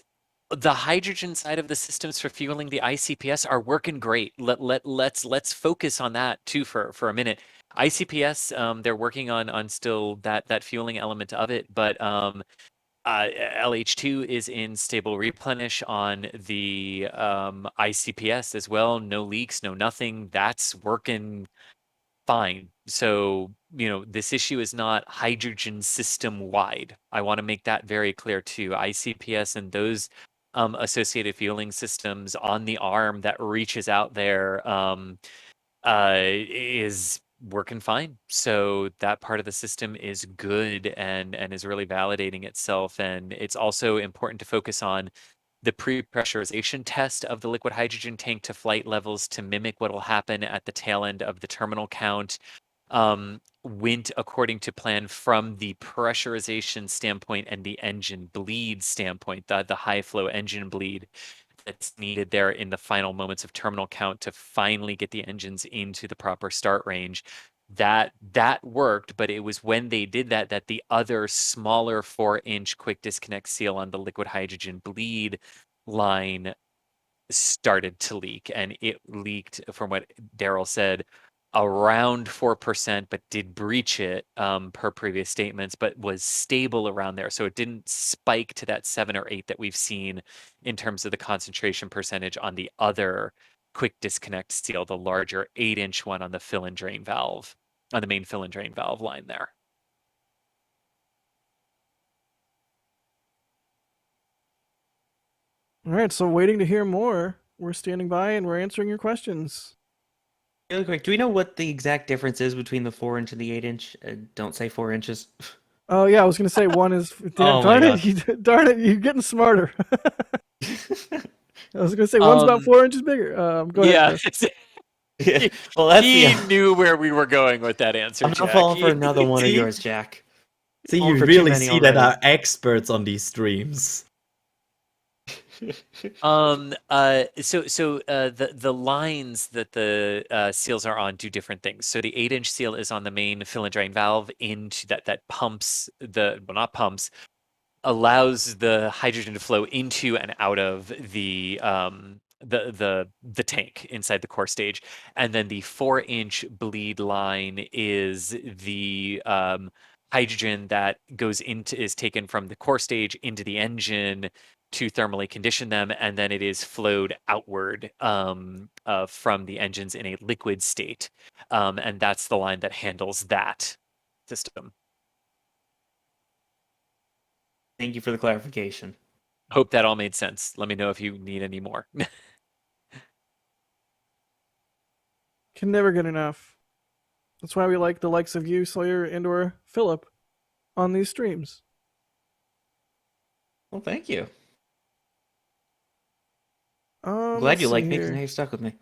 F: the hydrogen side of the systems for fueling the ICPS are working great. Let's focus on that too for a minute. ICPS, they're working on still that fueling element of it, but LH2 is in stable replenish on the ICPS as well. No leaks, no nothing. That's working fine. So, this issue is not hydrogen system wide. I want to make that very clear too. ICPS and those associated fueling systems on the arm that reaches out there is working fine. So that part of the system is good and is really validating itself. And it's also important to focus on the pre-pressurization test of the liquid hydrogen tank to flight levels to mimic what will happen at the tail end of the terminal count. Went according to plan from the pressurization standpoint and the engine bleed standpoint, the high flow engine bleed that's needed there in the final moments of terminal count to finally get the engines into the proper start range. That worked, but it was when they did that the other smaller 4-inch quick disconnect seal on the liquid hydrogen bleed line started to leak, and it leaked, from what Daryl said, around 4%, but did breach it per previous statements, but was stable around there. So it didn't spike to that 7 or 8 that we've seen in terms of the concentration percentage on the other quick disconnect seal, the larger 8-inch one on the fill and drain valve, on the main fill and drain valve line there.
E: All right, so waiting to hear more. We're standing by and we're answering your questions.
L: Really quick, do we know what the exact difference is between the 4-inch and the 8-inch? Don't say 4 inches.
E: Oh yeah, I was gonna say one is.
L: Oh
E: darn
L: my
E: it! Darn it! You're getting smarter. I was gonna say one's about 4 inches bigger. Go ahead. Chris.
L: Yeah. Well, that's
F: he knew where we were going with that answer.
L: I'm not
F: Jack.
L: falling for another one of yours, Jack.
M: See,
L: Falling
M: you
L: for too
M: really
L: many
M: see that
L: already.
M: are experts on these streams.
F: The lines that the seals are on do different things. So the 8-inch seal is on the main fill and drain valve into that pumps allows the hydrogen to flow into and out of the tank inside the core stage. And then the 4-inch bleed line is the hydrogen that is taken from the core stage into the engine to thermally condition them, and then it is flowed outward from the engines in a liquid state. And that's the line that handles that system.
L: Thank you for the clarification.
F: Hope that all made sense. Let me know if you need any more.
E: Can never get enough. That's why we like the likes of you, Sawyer, and/or Philip, on these streams.
L: Well, thank you.
E: I'm
L: Glad you like me because now you're stuck with me.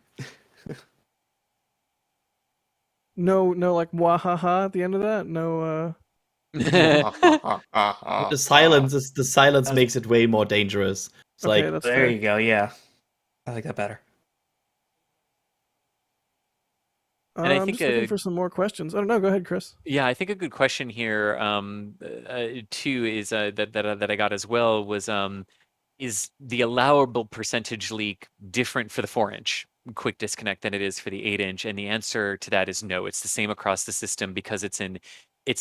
E: No, like wahaha at the end of that. No.
M: The silence makes it way more dangerous. It's
E: Okay,
M: like
E: that's
L: There
E: fair.
L: you go. Yeah, I like that better.
F: And I
E: I'm
F: think
E: just looking for some more questions. I don't know. Go ahead, Chris.
F: Yeah, I think a good question here, too, is that I got as well was is the allowable percentage leak different for the 4-inch quick disconnect than it is for the 8-inch? And the answer to that is no. It's the same across the system because it's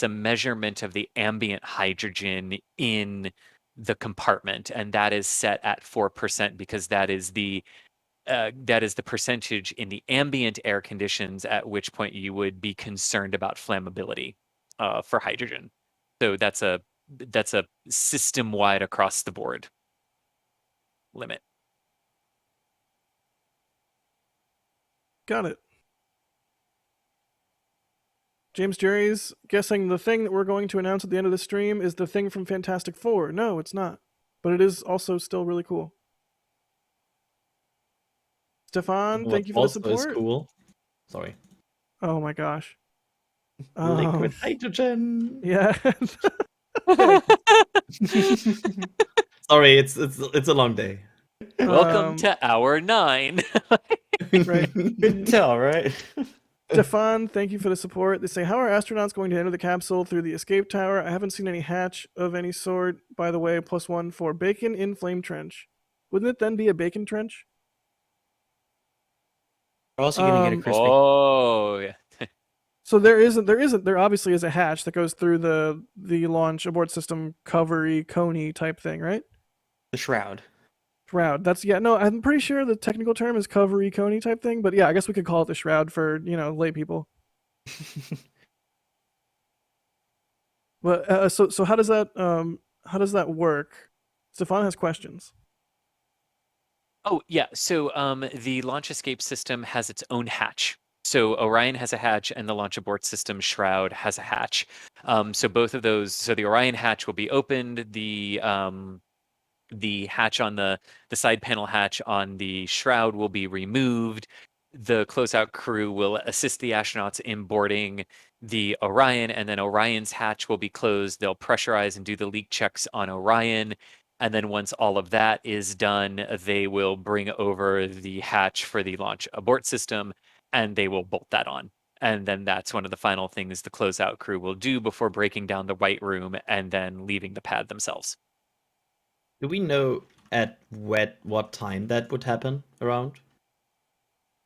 F: a measurement of the ambient hydrogen in the compartment, and that is set at 4% because that is the percentage in the ambient air conditions at which point you would be concerned about flammability for hydrogen. So that's a system-wide across the board limit.
E: Got it. James Jerry's guessing the thing that we're going to announce at the end of the stream is the thing from Fantastic Four. No, it's not. But it is also still really cool. Stefan, thank you for the support.
M: Is cool. Sorry.
E: Oh my gosh.
M: Liquid hydrogen.
E: Yeah.
M: Sorry, it's a long day.
F: Welcome to hour 9.
E: Right.
L: Good tell, right?
E: Stefan, thank you for the support. They say, how are astronauts going to enter the capsule through the escape tower? I haven't seen any hatch of any sort. By the way, +1 for bacon in flame trench. Wouldn't it then be a bacon trench?
L: We're also going to get a crispy.
F: Oh, yeah.
E: So there obviously is a hatch that goes through the launch abort system covery coney type thing, right?
L: The shroud.
E: Shroud. That's no. I'm pretty sure the technical term is covery coney type thing, but yeah, I guess we could call it the shroud for lay people. But so how does that work? Stefan has questions.
F: Oh, yeah. So the launch escape system has its own hatch. So Orion has a hatch, and the launch abort system Shroud has a hatch. So both of those. So the Orion hatch will be opened. The hatch on the side panel hatch on the Shroud will be removed. The closeout crew will assist the astronauts in boarding the Orion, and then Orion's hatch will be closed. They'll pressurize and do the leak checks on Orion. And then once all of that is done, they will bring over the hatch for the launch abort system, and they will bolt that on. And then that's one of the final things the closeout crew will do before breaking down the white room and then leaving the pad themselves.
M: Do we know at what time that would happen around?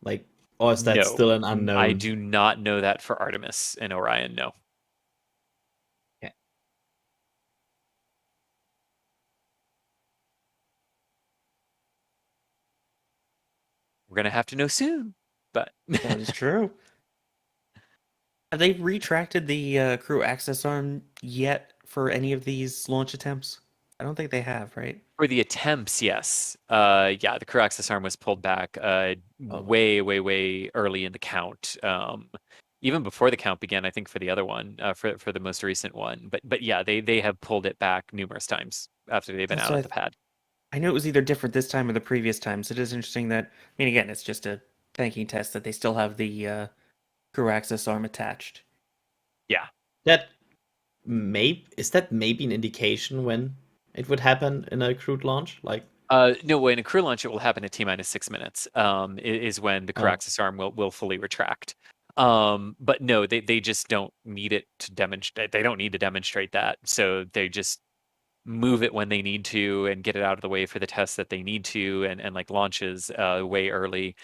M: Like, or is that
F: No,
M: still an unknown?
F: I do not know that for Artemis and Orion, no.
M: Okay.
F: We're gonna have to know soon, but
L: That is true. Have they retracted the crew access arm yet for any of these launch attempts? I don't think they have, right?
F: For the attempts, yes. Yeah, the crew access arm was pulled back way early in the count. Even before the count began, I think, for the other one, for the most recent one. But yeah, they have pulled it back numerous times after they've been
L: That's
F: out
L: what
F: at the pad.
L: I knew it was either different this time or the previous time, so it is interesting that, I mean, again, it's just a tanking test that they still have the crew access arm attached.
F: Yeah.
M: Is that maybe an indication when it would happen in a crewed launch? Like,
F: no, in a crew launch, it will happen at T-minus 6 minutes. Is when the crew access arm will fully retract. But no, they just don't need it to demonstrate. They don't need to demonstrate that, so they just move it when they need to and get it out of the way for the tests that they need to, and like launches way early.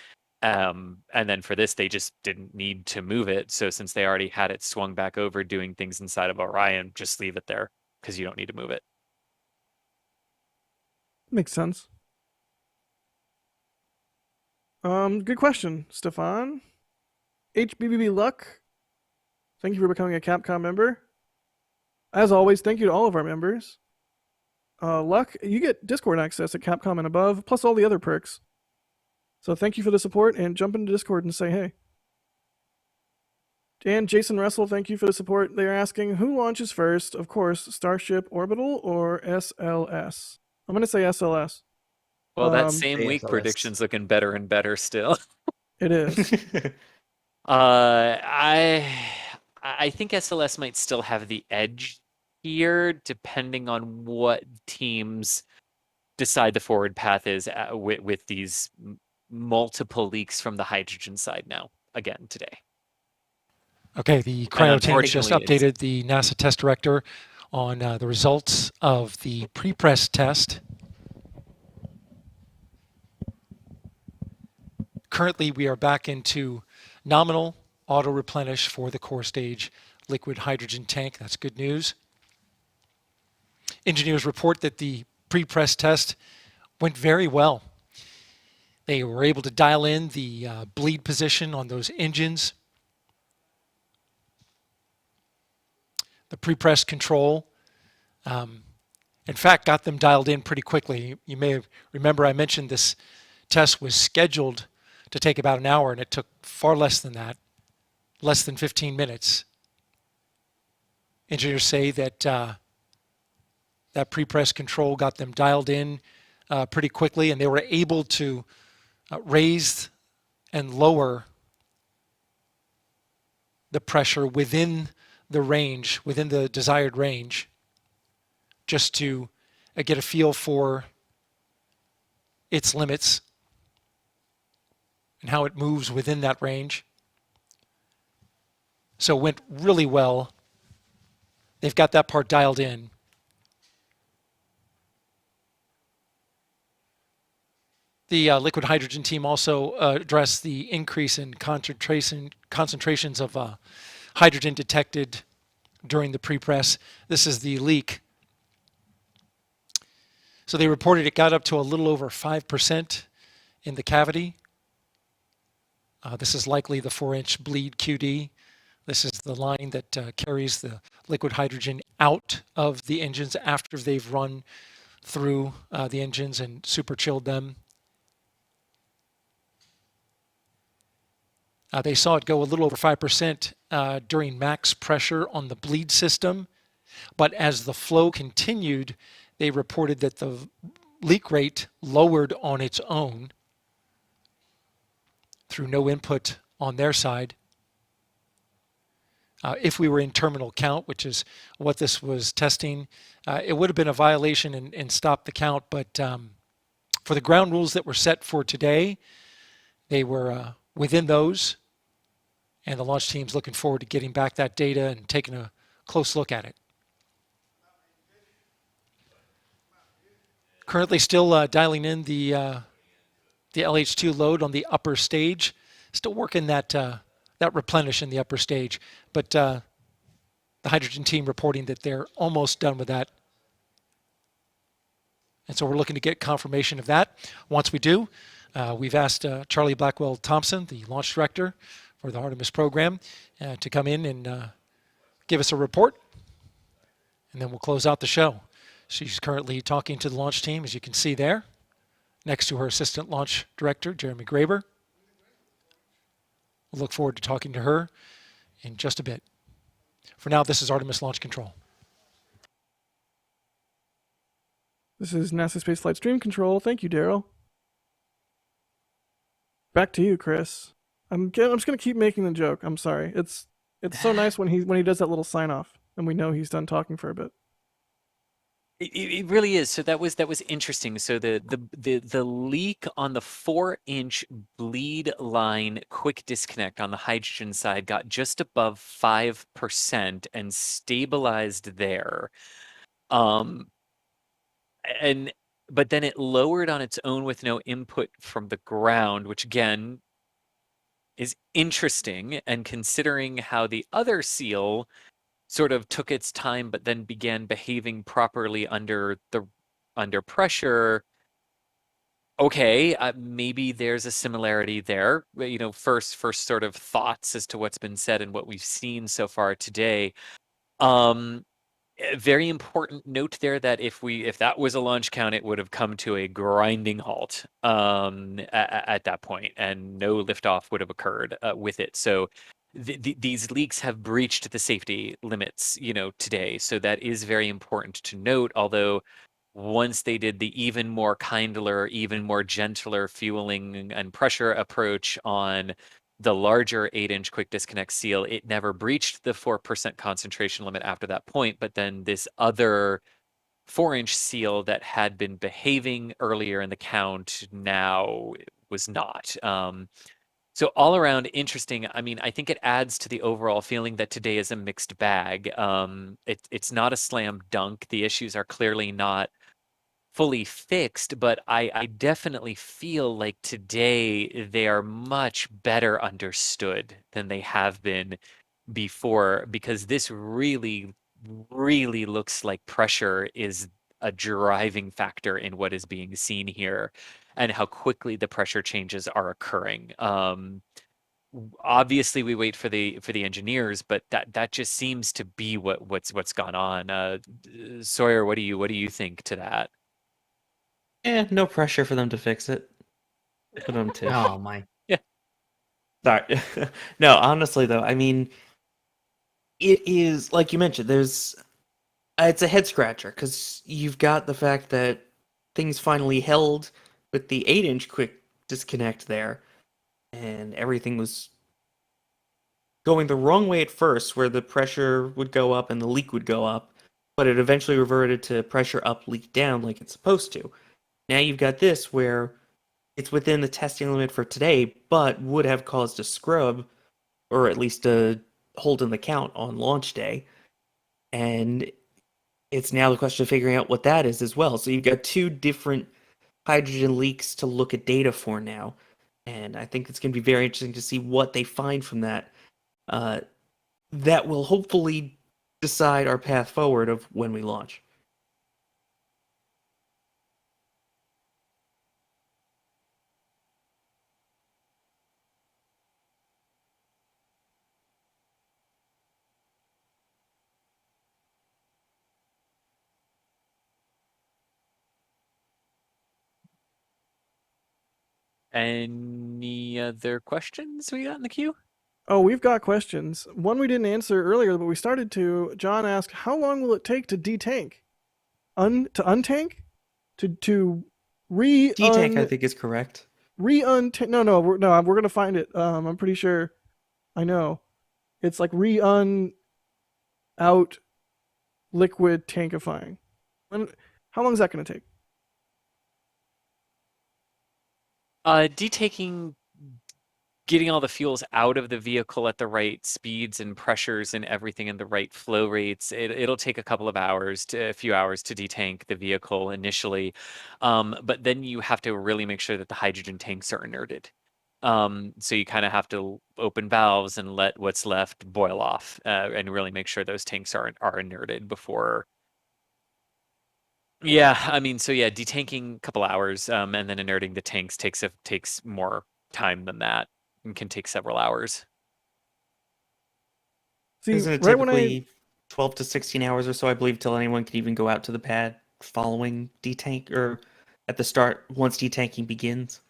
F: And then for this, they just didn't need to move it. So since they already had it swung back over doing things inside of Orion, just leave it there because you don't need to move it.
E: Makes sense. Good question, Stefan. HBBB Luck, thank you for becoming a Capcom member. As always, thank you to all of our members. Luck, you get Discord access at Capcom and above, plus all the other perks. So thank you for the support, and jump into Discord and say hey. And Jason Russell, thank you for the support. They're asking, who launches first? Of course, Starship Orbital or SLS? I'm going to say SLS.
F: Well, that same week prediction's looking better and better still.
E: It is.
F: I think SLS might still have the edge here, depending on what teams decide the forward path is with these multiple leaks from the hydrogen side now, again, today.
N: Okay, the Cryo team just updated the NASA test director on the results of the pre-press test. Currently, we are back into nominal auto-replenish for the core stage liquid hydrogen tank. That's good news. Engineers report that the pre-press test went very well. They were able to dial in the bleed position on those engines. The pre-press control, in fact, got them dialed in pretty quickly. You may remember I mentioned this test was scheduled to take about an hour, and it took far less than that, less than 15 minutes. Engineers say that that pre-press control got them dialed in pretty quickly, and they were able to raise and lower the pressure within the range, within the desired range, just to get a feel for its limits and how it moves within that range. So it went really well. They've got that part dialed in. The liquid hydrogen team also addressed the increase in concentrations of hydrogen detected during the pre-press. This is the leak. So they reported it got up to a little over 5% in the cavity. This is likely the 4-inch bleed QD. This is the line that carries the liquid hydrogen out of the engines after they've run through the engines and super chilled them. They saw it go a little over 5% during max pressure on the bleed system, but as the flow continued, they reported that the leak rate lowered on its own through no input on their side. If we were in terminal count, which is what this was testing, it would have been a violation and stopped the count, but for the ground rules that were set for today, they were within those, and the launch team's looking forward to getting back that data and taking a close look at it. Currently still dialing in the LH2 load on the upper stage. Still working that replenish in the upper stage, but the hydrogen team reporting that they're almost done with that. And so we're looking to get confirmation of that. Once we do, we've asked Charlie Blackwell Thompson, the launch director for the Artemis program, to come in and give us a report, and then we'll close out the show. She's currently talking to the launch team, as you can see there, next to her assistant launch director, Jeremy Graber. We'll look forward to talking to her in just a bit. For now, this is Artemis Launch Control.
E: This is NASA Spaceflight Stream Control. Thank you, Daryl. Back to you, Chris. I'm just gonna keep making the joke. I'm sorry. It's so nice when he does that little sign off, and we know he's done talking for a bit.
F: It really is. So that was interesting. So the leak on the 4-inch bleed line quick disconnect on the hydrogen side got just above 5% and stabilized there. But then it lowered on its own with no input from the ground, which again is interesting. And considering how the other seal sort of took its time, but then began behaving properly under pressure. Okay, maybe there's a similarity there. You know, first sort of thoughts as to what's been said and what we've seen so far today. Very important note there that if that was a launch count, it would have come to a grinding halt at that point, and no liftoff would have occurred with it. So these leaks have breached the safety limits, today. So that is very important to note. Although once they did the even more kindler, even more gentler fueling and pressure approach on the larger 8-inch quick disconnect seal, it never breached the 4% concentration limit after that point. But then this other 4-inch seal that had been behaving earlier in the count now was not. So all around interesting. I mean, I think it adds to the overall feeling that today is a mixed bag. It's not a slam dunk. The issues are clearly not fully fixed, but I definitely feel like today they are much better understood than they have been before, because this really, really looks like pressure is a driving factor in what is being seen here and how quickly the pressure changes are occurring. Obviously we wait for the engineers, but that just seems to be what's gone on. Sawyer, what do you think to that?
L: No pressure for them to fix it. Put them to.
M: Oh my.
F: Yeah.
L: Sorry. No, honestly though, I mean, it is like you mentioned. It's a head scratcher because you've got the fact that things finally held with the 8-inch quick disconnect there, and everything was going the wrong way at first, where the pressure would go up and the leak would go up, but it eventually reverted to pressure up, leak down like it's supposed to. Now you've got this where it's within the testing limit for today, but would have caused a scrub, or at least a hold in the count on launch day. And it's now the question of figuring out what that is as well. So you've got two different hydrogen leaks to look at data for now. And I think it's going to be very interesting to see what they find from that. that will hopefully decide our path forward of when we launch.
F: Any other questions we got in the queue?
E: Oh, we've got questions. One we didn't answer earlier, but we started to. John asked, "How long will it take to detank? To untank? To re
L: T-Tank, I think, is correct.
E: Re-untank? No, we're gonna find it. I'm pretty sure. I know. It's like out liquid tankifying. How long is that gonna take?
F: Detaking, getting all the fuels out of the vehicle at the right speeds and pressures and everything in the right flow rates. It'll take a couple of hours to a few hours to detank the vehicle initially, but then you have to really make sure that the hydrogen tanks are inerted. So you kind of have to open valves and let what's left boil off, and really make sure those tanks are inerted before. Yeah, I mean, so yeah, detanking a couple hours, and then inerting the tanks takes more time than that and can take several hours.
E: See,
L: Isn't it
E: right when
L: typically 12 to 16 hours or so, I believe, till anyone can even go out to the pad following detank, or at the start once detanking begins?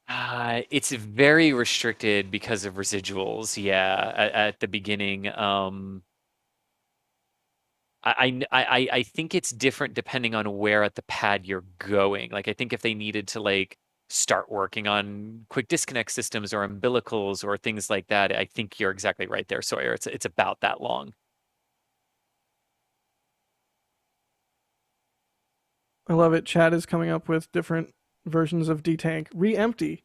F: It's very restricted because of residuals. Yeah, at the beginning. I think it's different depending on where at the pad you're going. Like, I think if they needed to like start working on quick disconnect systems or umbilicals or things like that, I think you're exactly right there, Sawyer. It's about that long.
E: I love it. Chad is coming up with different versions of detank. Re-empty.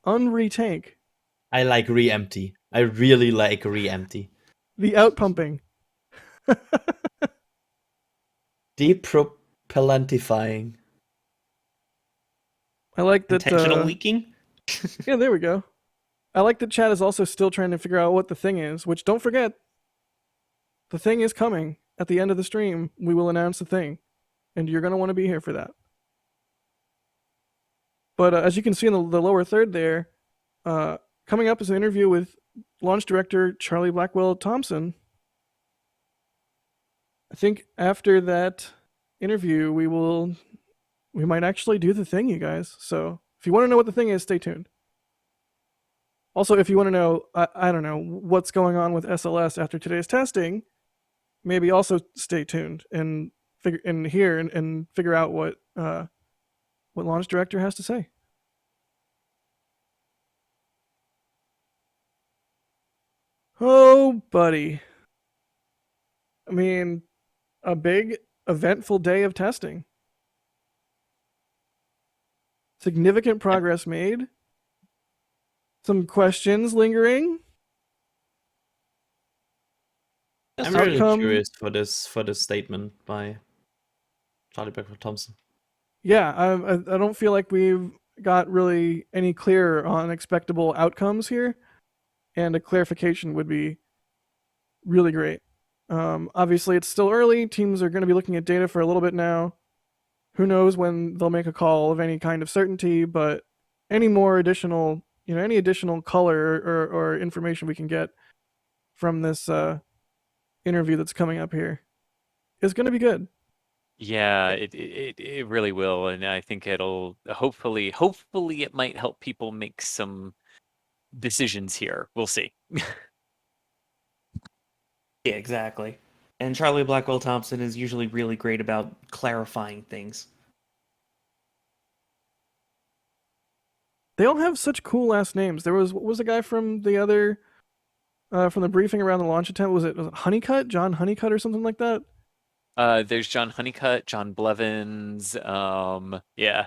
E: Unretank.
M: I like re-empty. I really like re-empty.
E: The outpumping.
M: Depropellantifying.
E: I like that.
L: Intentional leaking?
E: Yeah, there we go. I like that Chad is also still trying to figure out what the thing is, which don't forget, the thing is coming. At the end of the stream, we will announce the thing, and you're going to want to be here for that. But as you can see in the lower third there, coming up is an interview with launch director Charlie Blackwell Thompson. I think after that interview, we might actually do the thing, you guys. So if you want to know what the thing is, stay tuned. Also, if you want to know, I don't know, what's going on with SLS after today's testing, maybe also stay tuned and figure out what launch director has to say. Oh, buddy. I mean, a big, eventful day of testing. Significant progress made. Some questions lingering.
M: I'm really curious for this statement by Charlie Blackwell Thompson.
E: Yeah, I don't feel like we've got really any clear on expectable outcomes here, and a clarification would be really great. Obviously, it's still early. Teams are going to be looking at data for a little bit now. Who knows when they'll make a call of any kind of certainty, but any additional color or information we can get from this interview that's coming up here is going to be good.
F: Yeah, it really will, and I think it'll hopefully it might help people make some decisions here. We'll see.
L: Yeah, exactly. And Charlie Blackwell Thompson is usually really great about clarifying things.
E: They all have such cool last names. What was the guy from the other from the briefing around the launch attempt? Was it Honeycutt? John Honeycutt or something like that?
F: There's John Honeycutt, John Blevins, yeah.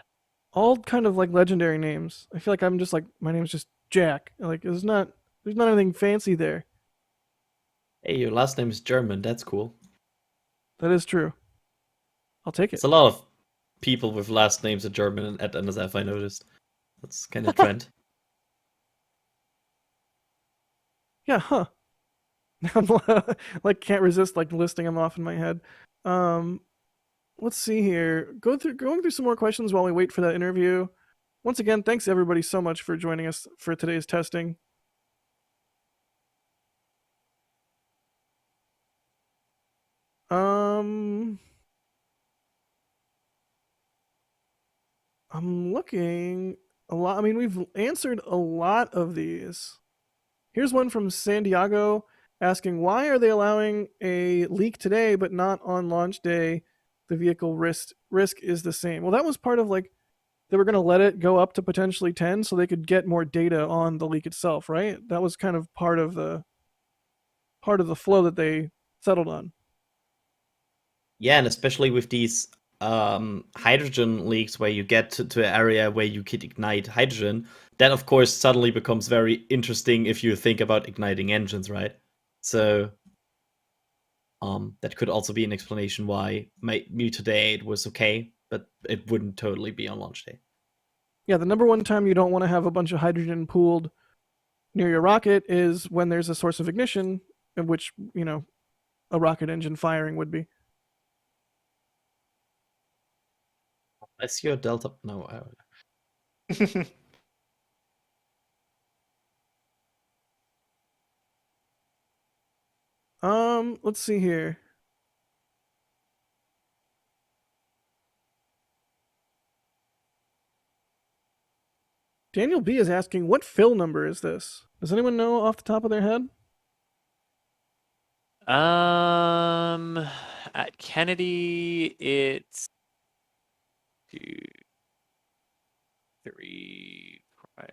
E: All kind of like legendary names. I feel like I'm just like, my name's just Jack. Like, there's not anything fancy there.
M: Hey, your last name is German. That's cool.
E: That is true. I'll take it.
M: It's a lot of people with last names in German at NSF, I noticed. That's kind of trend.
E: Yeah, huh. I'm like can't resist like listing them off in my head. Let's see here. Going through some more questions while we wait for that interview. Once again, thanks everybody so much for joining us for today's testing. I'm looking a lot. I mean, we've answered a lot of these. Here's one from San Diego asking, why are they allowing a leak today but not on launch day? The vehicle risk is the same. Well, that was part of like they were going to let it go up to potentially 10 so they could get more data on the leak itself, right? That was kind of part of the flow that they settled on.
M: Yeah, and especially with these hydrogen leaks where you get to an area where you could ignite hydrogen, that of course suddenly becomes very interesting if you think about igniting engines, right? So that could also be an explanation why maybe today it was okay, but it wouldn't totally be on launch day.
E: Yeah, the number one time you don't want to have a bunch of hydrogen pooled near your rocket is when there's a source of ignition, in which, you know, a rocket engine firing would be.
M: Unless you're Delta. No.
E: Let's see here. Daniel B is asking, what fill number is this? Does anyone know off the top of their head?
F: At Kennedy, it's 2, 3, 5,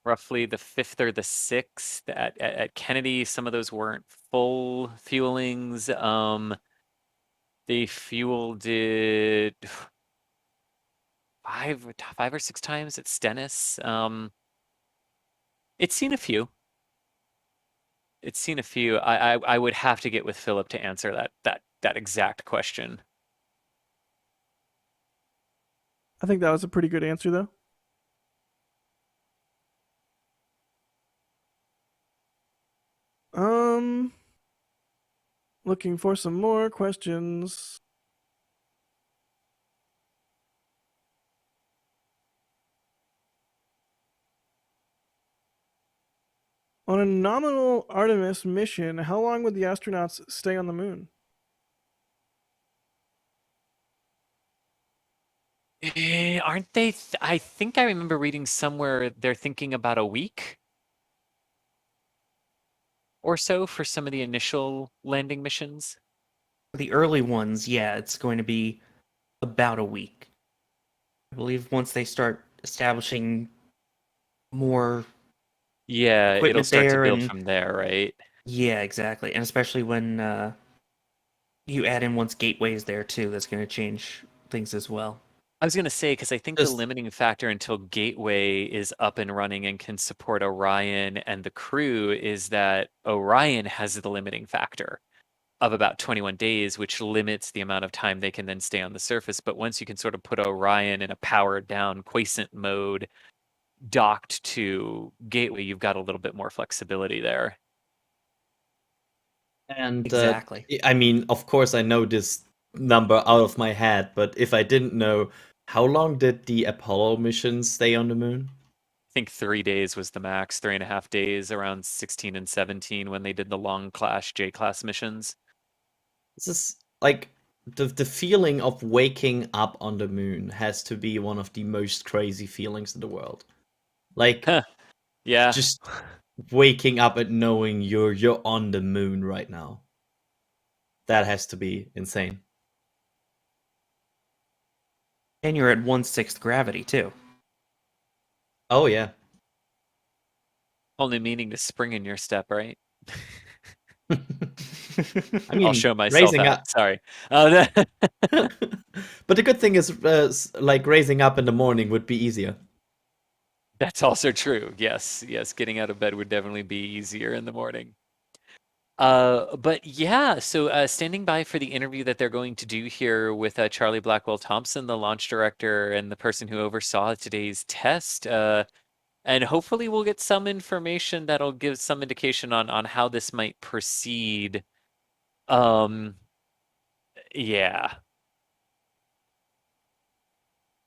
F: roughly the 5th or the 6th. At Kennedy, some of those weren't full fuelings. They fueled it 5 or 6 times at Stennis. It's seen a few. It's seen a few. I would have to get with Philip to answer that exact question.
E: I think that was a pretty good answer, though. Looking for some more questions. On a nominal Artemis mission, how long would the astronauts stay on the moon?
F: Aren't they? I think I remember reading somewhere they're thinking about a week or so for some of the initial landing missions.
L: The early ones, yeah, it's going to be about a week. I believe once they start establishing more
F: Yeah, it'll
L: equipment
F: start to
L: there
F: build
L: and
F: from there, right?
L: yeah, exactly. And especially when you add in once gateways there too, that's going to change things as well.
F: I was going to say, because I think the
M: Just-
F: limiting factor until Gateway is up and running and can support Orion and the crew is that Orion has the limiting factor of about 21 days, which limits the amount of time they can then stay on the surface. But once you can sort of put Orion in a powered down quiescent mode docked to Gateway, you've got a little bit more flexibility there.
M: And
L: Exactly.
M: I mean, of course, I know this number out of my head, but if I didn't know, how long did the Apollo mission stay on the moon?
F: I think 3 days was the max, 3.5 days around 16 and 17 when they did the long class J-class missions.
M: This is like the feeling of waking up on the moon has to be one of the most crazy feelings in the world. Like,
F: yeah,
M: just waking up and knowing you're on the moon right now. That has to be insane.
L: And you're at 1/6 gravity too.
M: Oh yeah.
F: Only meaning to spring in your step, right?
M: I mean,
F: I'll show myself
M: raising
F: out.
M: up.
F: Sorry.
M: But the good thing is, like raising up in the morning would be easier.
F: That's also true. Yes, getting out of bed would definitely be easier in the morning. But yeah, so standing by for the interview that they're going to do here with Charlie Blackwell Thompson, the launch director and the person who oversaw today's test. And hopefully we'll get some information that'll give some indication on how this might proceed. Yeah.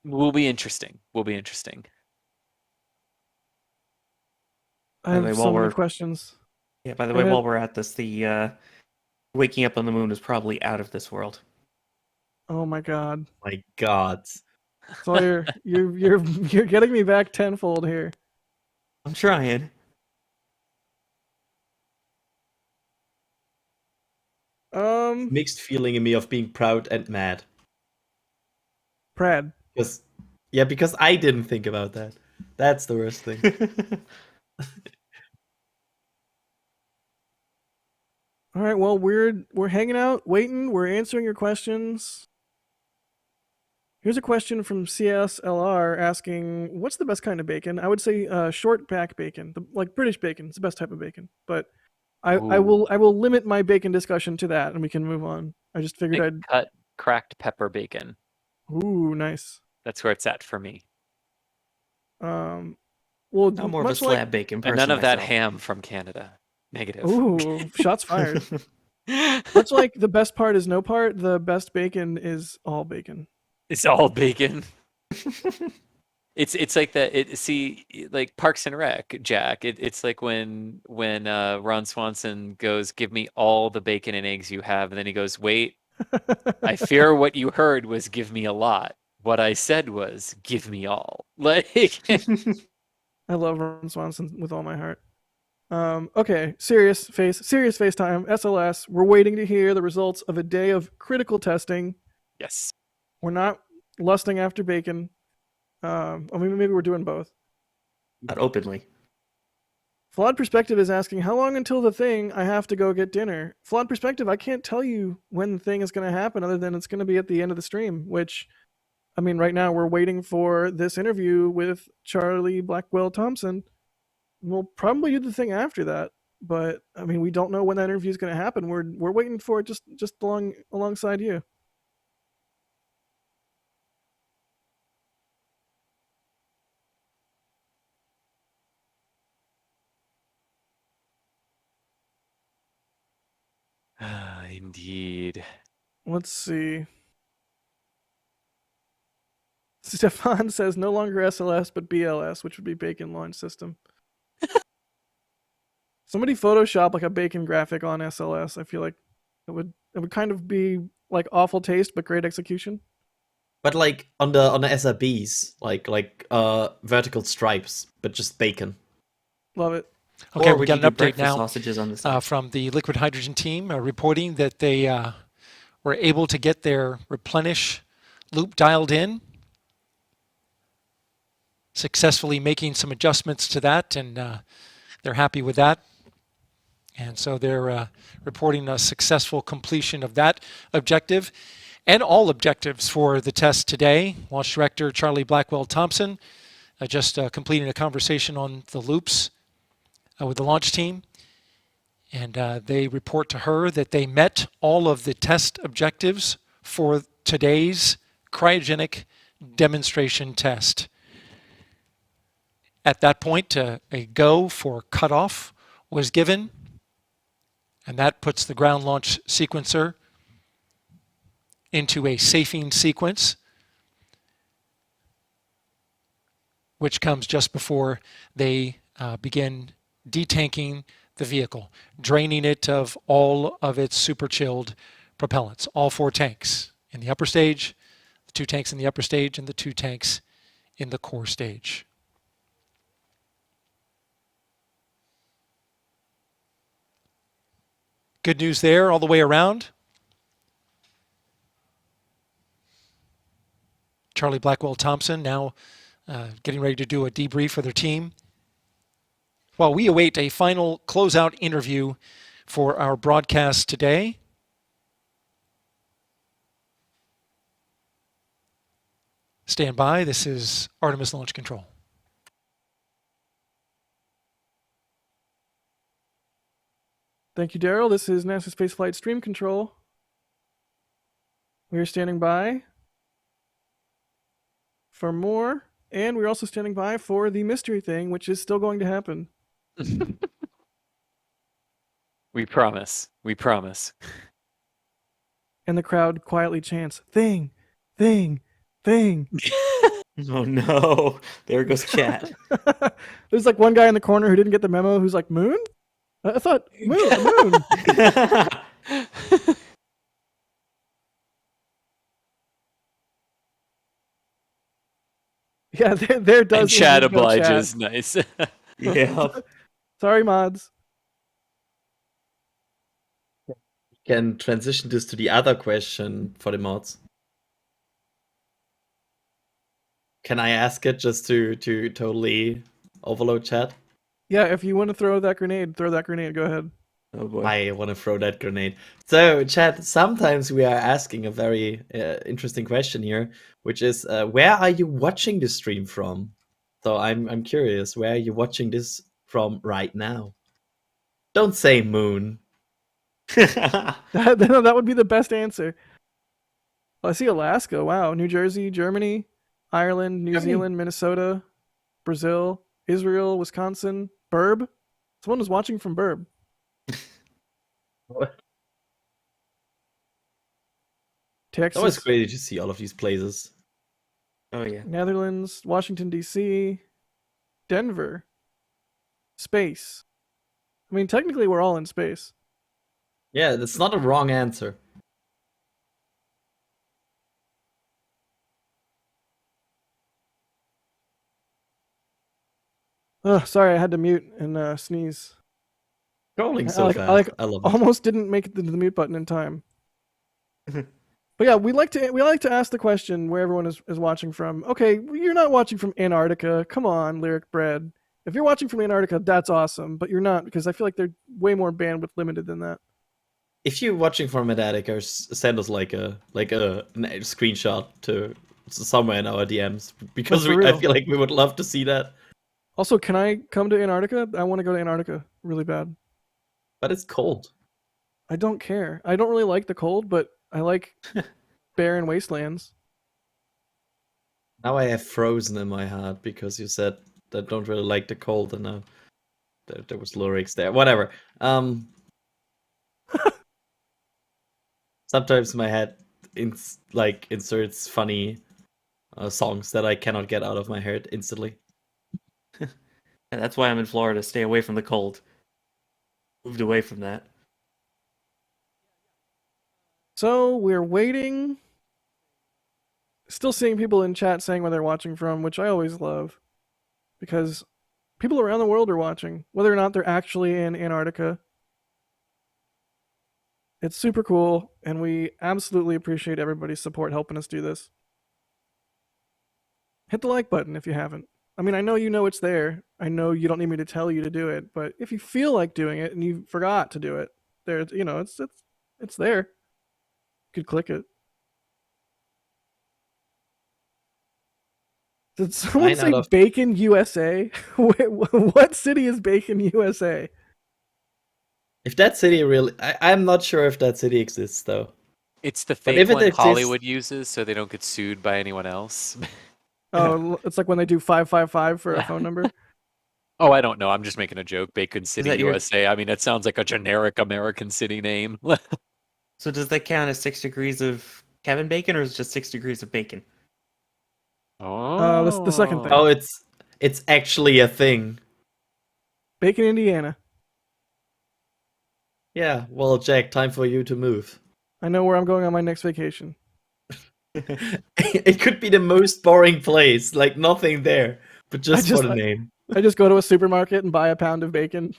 F: Will be interesting. Will be interesting.
E: I have so many questions.
L: Yeah, by the
E: Go
L: way,
E: ahead.
L: while we're at this, the waking up on the moon is probably out of this world.
E: Oh my god.
M: My god.
E: Sawyer, you're getting me back tenfold here.
L: I'm trying.
M: Mixed feeling in me of being proud and mad.
E: Prad.
M: Because I didn't think about that. That's the worst thing.
E: All right, well, we're hanging out, waiting, we're answering your questions. Here's a question from CSLR asking, what's the best kind of bacon? I would say short back bacon, like British bacon. It's the best type of bacon. But I will limit my bacon discussion to that, and we can move on. I just figured I'd
F: cut cracked pepper bacon.
E: Ooh, nice.
F: That's where it's at for me.
E: Well,
L: I'm more of a slab bacon person.
F: And none of that
L: myself.
F: ham from Canada. Negative.
E: Ooh, shots fired. Much like the best part is no part, the best bacon is all bacon.
F: It's all bacon. It's like that. See, like Parks and Rec, Jack. It's like when Ron Swanson goes, "Give me all the bacon and eggs you have," and then he goes, "Wait, I fear what you heard was give me a lot. What I said was give me all." Like,
E: I love Ron Swanson with all my heart. Okay, serious face time. SLS. We're waiting to hear the results of a day of critical testing.
F: Yes.
E: We're not lusting after bacon. I mean, maybe we're doing both.
L: Not openly.
E: Flawed Perspective is asking, how long until the thing? I have to go get dinner. Flawed Perspective, I can't tell you when the thing is going to happen other than it's going to be at the end of the stream, which, I mean, right now we're waiting for this interview with Charlie Blackwell Thompson. We'll probably do the thing after that, but I mean, we don't know when that interview is going to happen. We're waiting for it just alongside you.
F: Indeed.
E: Let's see. Stefan says no longer SLS but BLS, which would be Bacon Launch System. Somebody Photoshop like a bacon graphic on SLS. I feel like it would kind of be like awful taste but great execution.
M: But like on the SRBs, like vertical stripes, but just bacon.
E: Love it.
N: Okay,
L: Or
N: we
L: would
N: got
L: you
N: an
L: do
N: update
L: breakfast
N: now
L: sausages on the side?
N: from the liquid hydrogen team reporting that they were able to get their replenish loop dialed in, successfully making some adjustments to that, and they're happy with that. And so they're reporting a successful completion of that objective and all objectives for the test today. Launch Director Charlie Blackwell Thompson just completing a conversation on the loops with the launch team. And they report to her that they met all of the test objectives for today's cryogenic demonstration test. At that point, a go for cutoff was given, and that puts the ground launch sequencer into a safing sequence, which comes just before they begin detanking the vehicle, draining it of all of its super chilled propellants, all 4 tanks in the upper stage, the 2 tanks in the upper stage, and the 2 tanks in the core stage. Good news there all the way around. Charlie Blackwell Thompson now getting ready to do a debrief for their team, while we await a final closeout interview for our broadcast today. Stand by. This is Artemis Launch Control.
E: Thank you, Daryl. This is NASA Spaceflight Stream Control. We are standing by for more And we're also standing by for the mystery thing, which is still going to happen.
F: We promise. We promise.
E: And the crowd quietly chants, "Thing, thing, thing."
L: Oh no, there goes chat.
E: There's like one guy in the corner who didn't get the memo who's like, "Moon? I thought moon, a moon." Yeah, there does.
F: And chat
E: indeed go
F: obliges.
E: chat.
F: Nice.
L: Yeah.
E: Sorry, mods.
M: Can transition this to the other question for the mods. Can I ask it just to totally overload chat?
E: Yeah, if you want to throw that grenade, throw that grenade. Go ahead.
L: Oh boy.
M: I want to throw that grenade. So, chat, sometimes we are asking a very interesting question here, which is, where are you watching the stream from? So I'm curious, where are you watching this from right now? Don't say moon.
E: That would be the best answer. Oh, I see Alaska. Wow. New Jersey, Germany, Ireland, New Zealand, Minnesota, Brazil, Israel, Wisconsin, Burb. Someone was watching from Burb. Texas.
M: It's always crazy to see all of these places.
L: Oh yeah.
E: Netherlands, Washington, D.C., Denver, space. I mean, technically, we're all in space.
M: Yeah, that's not a wrong answer.
E: Oh, sorry, I had to mute and sneeze.
M: Scrolling so fast. I love it.
E: Almost didn't make it to the mute button in time. But yeah, we like to ask the question where everyone is watching from. Okay, you're not watching from Antarctica. Come on, Lyric Bread. If you're watching from Antarctica, that's awesome. But you're not, because I feel like they're way more bandwidth limited than that.
M: If you're watching from Antarctica, send us like a screenshot to somewhere in our DMs, because I feel like we would love to see that.
E: Also, can I come to Antarctica? I want to go to Antarctica really bad.
M: But it's cold.
E: I don't care. I don't really like the cold, but I like barren wastelands.
M: Now I have frozen in my heart because you said that don't really like the cold, and now there was lyrics there. Whatever. Sometimes my head inserts funny songs that I cannot get out of my head instantly.
L: And that's why I'm in Florida. Stay away from the cold. Moved away from that.
E: So we're waiting. Still seeing people in chat saying where they're watching from, which I always love. Because people around the world are watching, whether or not they're actually in Antarctica. It's super cool, and we absolutely appreciate everybody's support helping us do this. Hit the like button if you haven't. I mean, I know you know it's there. I know you don't need me to tell you to do it, but if you feel like doing it and you forgot to do it, there, you know, it's there. You could click it. Did someone say Bacon, USA? What city is Bacon, USA?
M: If that city really... I'm not sure if that city exists, though.
F: It's the fake one Hollywood uses so they don't get sued by anyone else.
E: Oh, it's like when they do 555 for a phone number?
F: Oh, I don't know. I'm just making a joke. Bacon City,
L: that
F: USA. I mean, it sounds like a generic American city name.
L: So does that count as 6 degrees of Kevin Bacon, or is it just 6 degrees of bacon?
E: That's the second thing.
M: Oh, it's actually a thing.
E: Bacon, Indiana.
M: Yeah, well, Jack, time for you to move.
E: I know where I'm going on my next vacation.
M: It could be the most boring place, like nothing there, but just for the name.
E: I just go to a supermarket and buy a pound of bacon.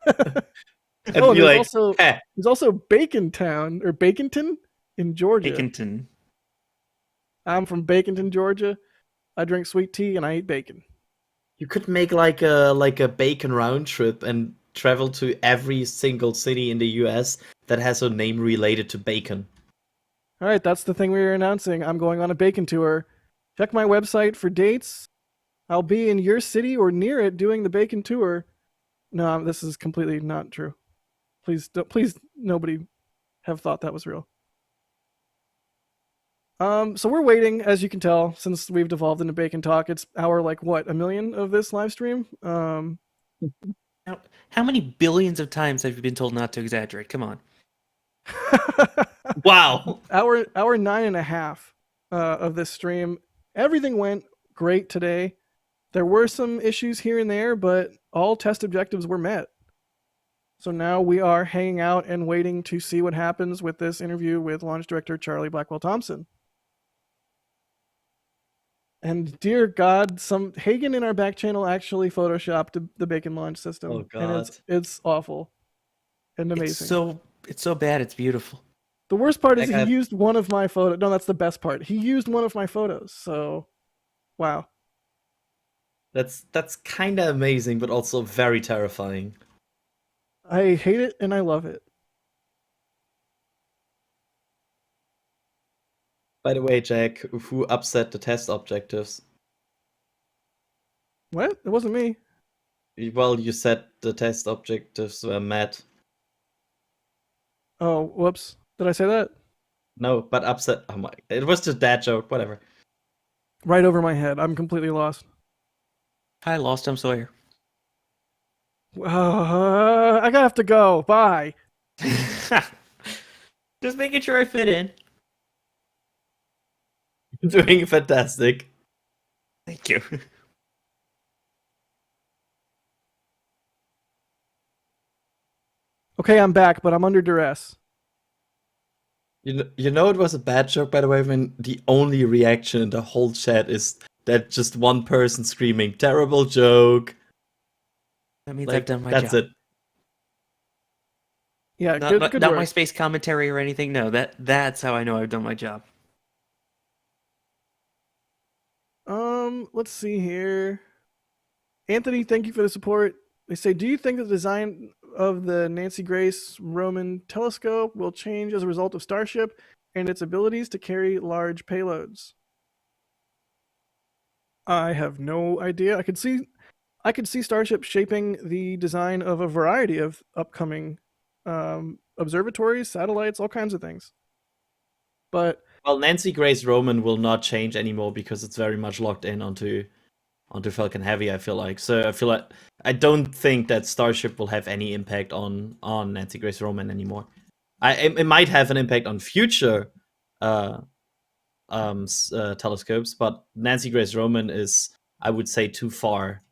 M: And be like,
E: there's also Bacon Town or Baconton in Georgia.
L: Baconton.
E: I'm from Baconton, Georgia. I drink sweet tea and I eat bacon.
M: You could make like a bacon round trip and travel to every single city in the US that has a name related to bacon.
E: All right, that's the thing we were announcing. I'm going on a bacon tour. Check my website for dates. I'll be in your city or near it doing the bacon tour. No, this is completely not true. Please nobody have thought that was real. So we're waiting, as you can tell, since we've devolved into Bacon Talk. It's hour a million of this live stream.
L: How many billions of times have you been told not to exaggerate? Come on. Wow.
E: Hour 9.5 of this stream. Everything went great today. There were some issues here and there, but all test objectives were met. So now we are hanging out and waiting to see what happens with this interview with Launch Director Charlie Blackwell Thompson. And dear God, some Hagen in our back channel actually photoshopped the Bacon launch system.
M: Oh, God.
E: And it's awful and amazing.
L: It's so bad, it's beautiful.
E: The worst part is he used one of my photos. No, that's the best part. He used one of my photos. So, wow.
M: That's kind of amazing, but also very terrifying.
E: I hate it and I love it.
M: By the way, Jack, who upset the test objectives?
E: What? It wasn't me.
M: Well, you said the test objectives were met.
E: Oh, whoops. Did I say that?
M: No, but upset. Oh my! It was just that joke. Whatever.
E: Right over my head. I'm completely lost.
L: Hi, Lost. I'm Sawyer.
E: I gotta have to go. Bye.
L: Just making sure I fit in.
M: Doing fantastic.
L: Thank you.
E: Okay, I'm back, but I'm under duress.
M: You know it was a bad joke, by the way, when the only reaction in the whole chat is that just one person screaming, "Terrible joke."
L: That means
M: Like,
L: I've done my
M: that's
L: job.
M: it.
E: Yeah,
L: Not
E: good
L: my
E: work.
L: space commentary or anything. No, that's how I know I've done my job.
E: Let's see here. Anthony, thank you for the support. They say, do you think the design of the Nancy Grace Roman telescope will change as a result of Starship and its abilities to carry large payloads? I have no idea. I could see Starship shaping the design of a variety of upcoming observatories, satellites, all kinds of things. But
M: well, Nancy Grace Roman will not change anymore because it's very much locked in onto Falcon Heavy, I feel like. So I feel like I don't think that Starship will have any impact on Nancy Grace Roman anymore. It might have an impact on future telescopes, but Nancy Grace Roman is, I would say, too far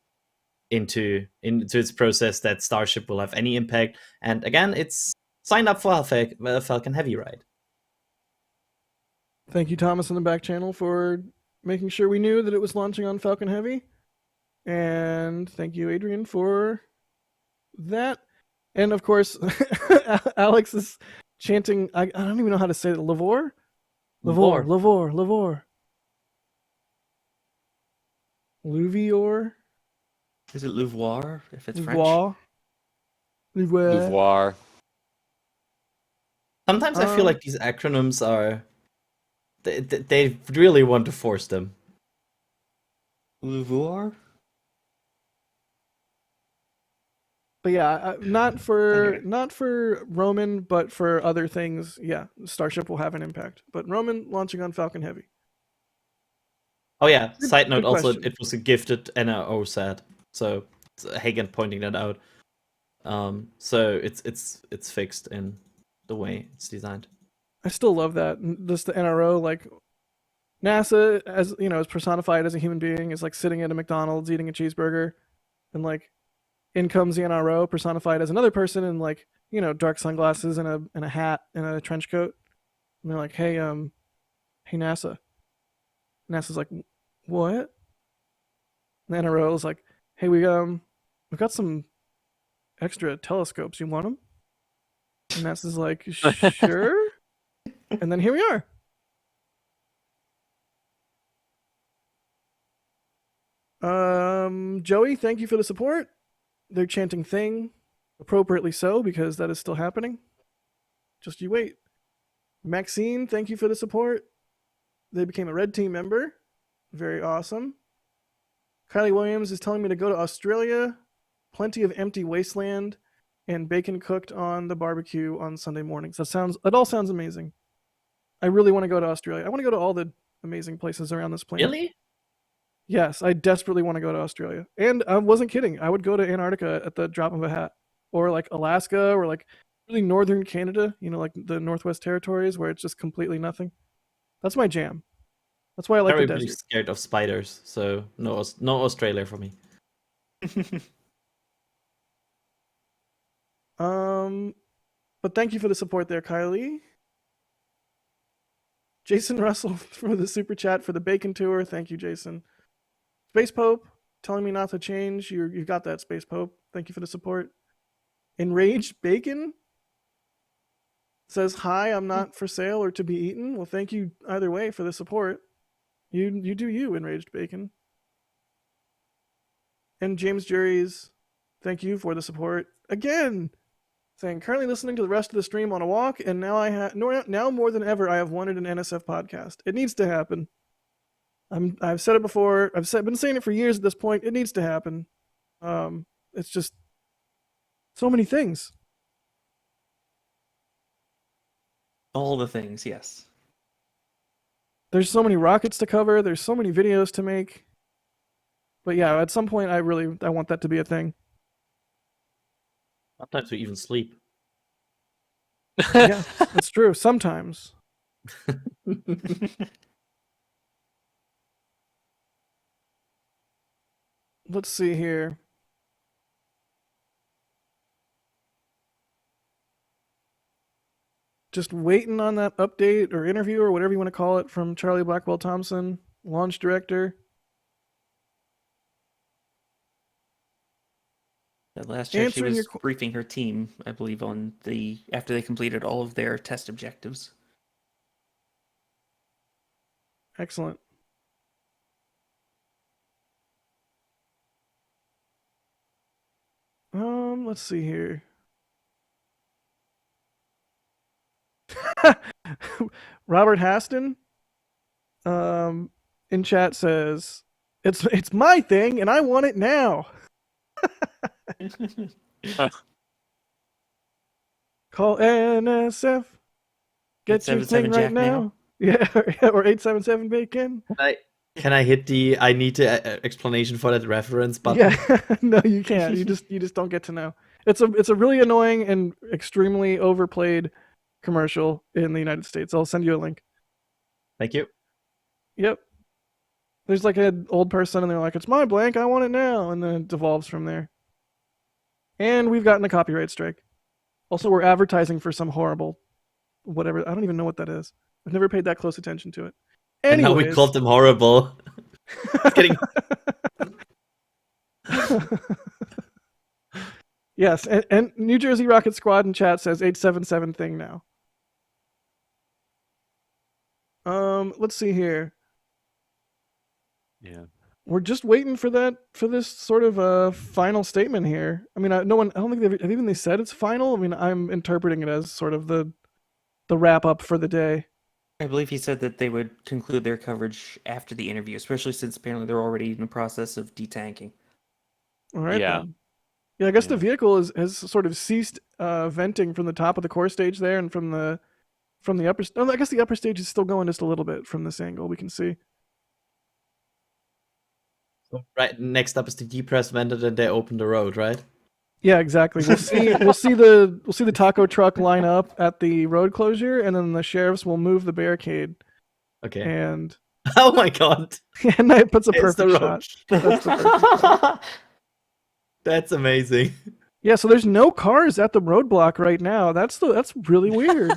M: into its process that Starship will have any impact. And again, it's signed up for a Falcon Heavy ride.
E: Thank you, Thomas, in the back channel, for making sure we knew that it was launching on Falcon Heavy. And thank you, Adrian, for that. And of course, Alex is chanting, I don't even know how to say it, Lavore? Lavore. Louvior?
L: Is it Louvoir if it's French?
F: Louvoir.
M: Sometimes I feel like these acronyms are... They really want to force them.
L: Louvoir?
E: But yeah, not for Roman, but for other things. Yeah, Starship will have an impact. But Roman launching on Falcon Heavy.
M: Oh yeah, side note,
E: good
M: also
E: question.
M: it was a gifted NRO set, so Hagen pointing that out. So it's fixed in the way it's designed.
E: I still love that. Just the NRO, like NASA, as you know, is personified as a human being, is like sitting at a McDonald's eating a cheeseburger, and like in comes the NRO personified as another person in like, you know, dark sunglasses and a hat and a trench coat. And they're like, hey NASA. NASA's like, what? And the NRO is like, hey, we've got some extra telescopes. You want them? And NASA's like, sure. And then here we are. Joey, thank you for the support. They're chanting thing, appropriately so, because that is still happening. Just you wait. Maxine, thank you for the support. They became a red team member. Very awesome. Kylie Williams is telling me to go to Australia. Plenty of empty wasteland and bacon cooked on the barbecue on Sunday mornings. That all sounds amazing. I really want to go to Australia. I want to go to all the amazing places around this planet.
M: Really?
E: Yes, I desperately want to go to Australia. And I wasn't kidding. I would go to Antarctica at the drop of a hat. Or like Alaska, or like really northern Canada, like the Northwest Territories where it's just completely nothing. That's my jam. That's why I like the
M: Terribly
E: desert.
M: scared of spiders, so no Australia for me.
E: But thank you for the support there, Kylie. Jason Russell for the super chat for the bacon tour. Thank you, Jason. Space Pope telling me not to change. You got that, Space Pope. Thank you for the support. Enraged Bacon says, hi, I'm not for sale or to be eaten. Well, thank you either way for the support. You do you, Enraged Bacon. And James Juries, thank you for the support. Again, saying, currently listening to the rest of the stream on a walk, and now more than ever, I have wanted an NSF podcast. It needs to happen. I've said it before. Been saying it for years at this point. It needs to happen. It's just so many things.
L: All the things, yes.
E: There's so many rockets to cover. There's so many videos to make. But yeah, at some point, I want that to be a thing.
M: Sometimes we even sleep.
E: Yeah, that's true. Sometimes. Let's see here. Just waiting on that update or interview or whatever you want to call it from Charlie Blackwell Thompson, launch director.
L: That last check, she
E: Answering
L: was briefing her team, I believe, on after they completed all of their test objectives.
E: Excellent. Let's see here. Robert Haston in chat says, it's my thing and I want it now. Call NSF. Get your thing right now. Yeah, or 877 bacon.
M: Can I hit the I need to explanation for that reference button?
E: Yeah, no, you can't. You just don't get to know. It's a really annoying and extremely overplayed commercial in the United States. I'll send you a link.
M: Thank you.
E: Yep. There's like an old person and they're like, it's my blank, I want it now. And then it devolves from there. And we've gotten a copyright strike. Also, we're advertising for some horrible whatever. I don't even know what that is. I've never paid that close attention to it.
M: And now we called them horrible. Kidding.
E: Yes, and New Jersey Rocket Squad in chat says 877 thing now. Let's see here.
F: Yeah.
E: We're just waiting for this sort of final statement here. I mean, I don't think have even they said it's final. I mean, I'm interpreting it as sort of the wrap up for the day.
L: I believe he said that they would conclude their coverage after the interview, especially since apparently they're already in the process of detanking.
E: All right.
F: Yeah.
E: Then. Yeah, I guess the vehicle has sort of ceased venting from the top of the core stage there, and from the upper. Oh, I guess the upper stage is still going just a little bit from this angle. We can see.
M: So right next up is the depressed vented, and they open the road, right?
E: Yeah, exactly. We'll see the taco truck line up at the road closure, and then the sheriffs will move the barricade.
M: Okay.
E: And
M: oh my god!
E: And that puts a
M: It's the
E: perfect
M: road.
E: shot. That's the perfect shot.
M: That's amazing.
E: Yeah, so there's no cars at the roadblock right now. That's really weird.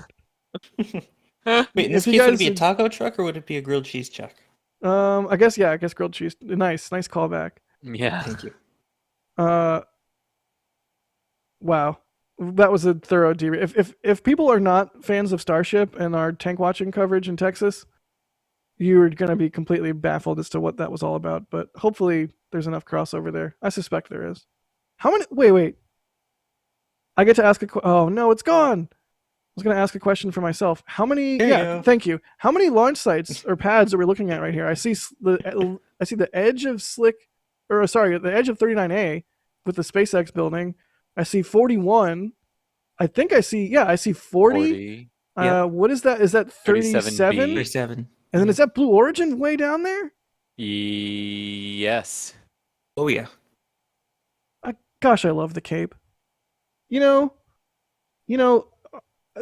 L: Wait, in this case, would it be a taco truck or would it be a grilled cheese truck?
E: I guess grilled cheese. Nice callback.
F: Yeah.
L: Thank you.
E: Wow, that was a thorough if people are not fans of Starship and our tank watching coverage in Texas, you're gonna be completely baffled as to what that was all about. But hopefully, there's enough crossover there. I suspect there is. How many? Wait. I get to ask oh no, it's gone. I was going to ask a question for myself. How many? Thank you. How many launch sites or pads are we looking at right here? I see the edge of the edge of 39A with the SpaceX building. I see 41. I think I see 40.
L: Yeah.
E: What is that? Is that 37?
F: 37B.
L: 37.
E: And then is that Blue Origin way down there?
F: Yes.
L: Oh yeah.
E: Gosh, I love the Cape. You know,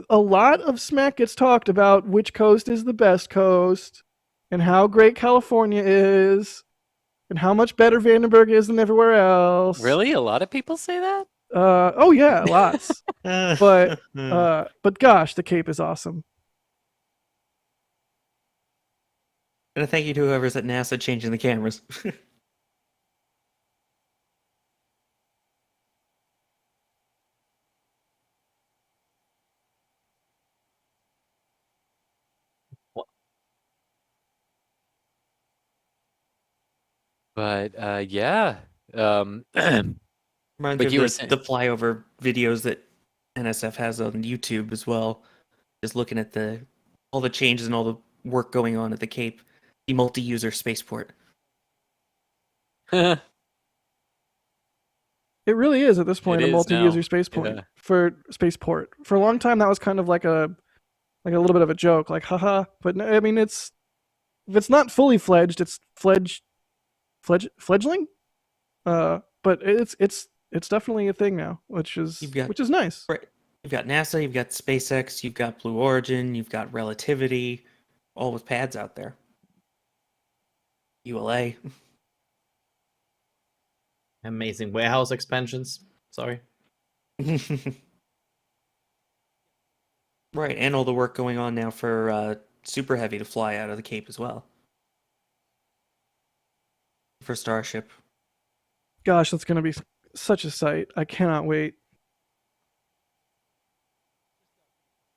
E: a lot of smack gets talked about which coast is the best coast, and how great California is, and how much better Vandenberg is than everywhere else.
F: Really? A lot of people say that?
E: Oh yeah, lots. but gosh, the Cape is awesome.
L: And a thank you to whoever's at NASA changing the cameras.
F: But yeah.
L: Reminds
F: Like
L: me
F: you were
L: of
F: saying.
L: the flyover videos that NSF has on YouTube as well. Just looking at all the changes and all the work going on at the Cape, the multi-user spaceport.
E: It really is at this point
F: It
E: a
F: is
E: multi-user
F: now.
E: spaceport
F: Yeah.
E: for spaceport. For a long time, that was kind of like a little bit of a joke, like haha. But no, I mean, if it's not fully fledged, it's fledgling. But it's definitely a thing now, which is nice.
L: Right. You've got NASA, you've got SpaceX, you've got Blue Origin, you've got Relativity, all with pads out there. ULA.
M: Amazing warehouse expansions. Sorry.
L: Right, and all the work going on now for Super Heavy to fly out of the Cape as well. For Starship.
E: Gosh, that's gonna be such a sight. I cannot wait.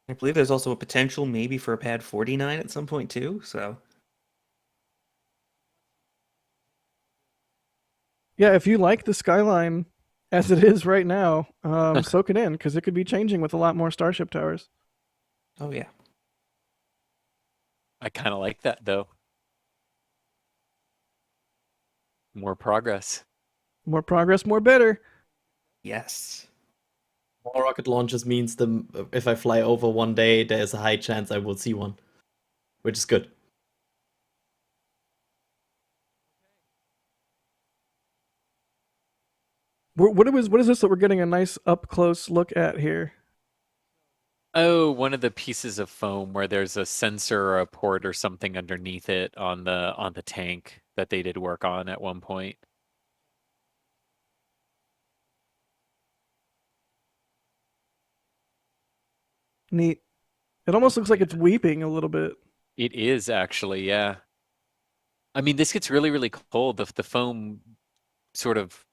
L: I believe there's also a potential maybe for a pad 49 at some point too, so.
E: Yeah, if you like the skyline as it is right now, soak it in, because it could be changing with a lot more Starship towers.
L: Oh yeah.
F: I kind of like that though. More progress.
E: More progress, more better.
L: Yes.
M: More rocket launches means if I fly over one day, there's a high chance I will see one, which is good.
E: What is this that we're getting a nice up close look at here?
F: Oh, one of the pieces of foam where there's a sensor or a port or something underneath it on the tank that they did work on at one point.
E: Neat. It almost looks like it's weeping a little bit.
F: It is actually, yeah. I mean, this gets really, really cold. The foam sort of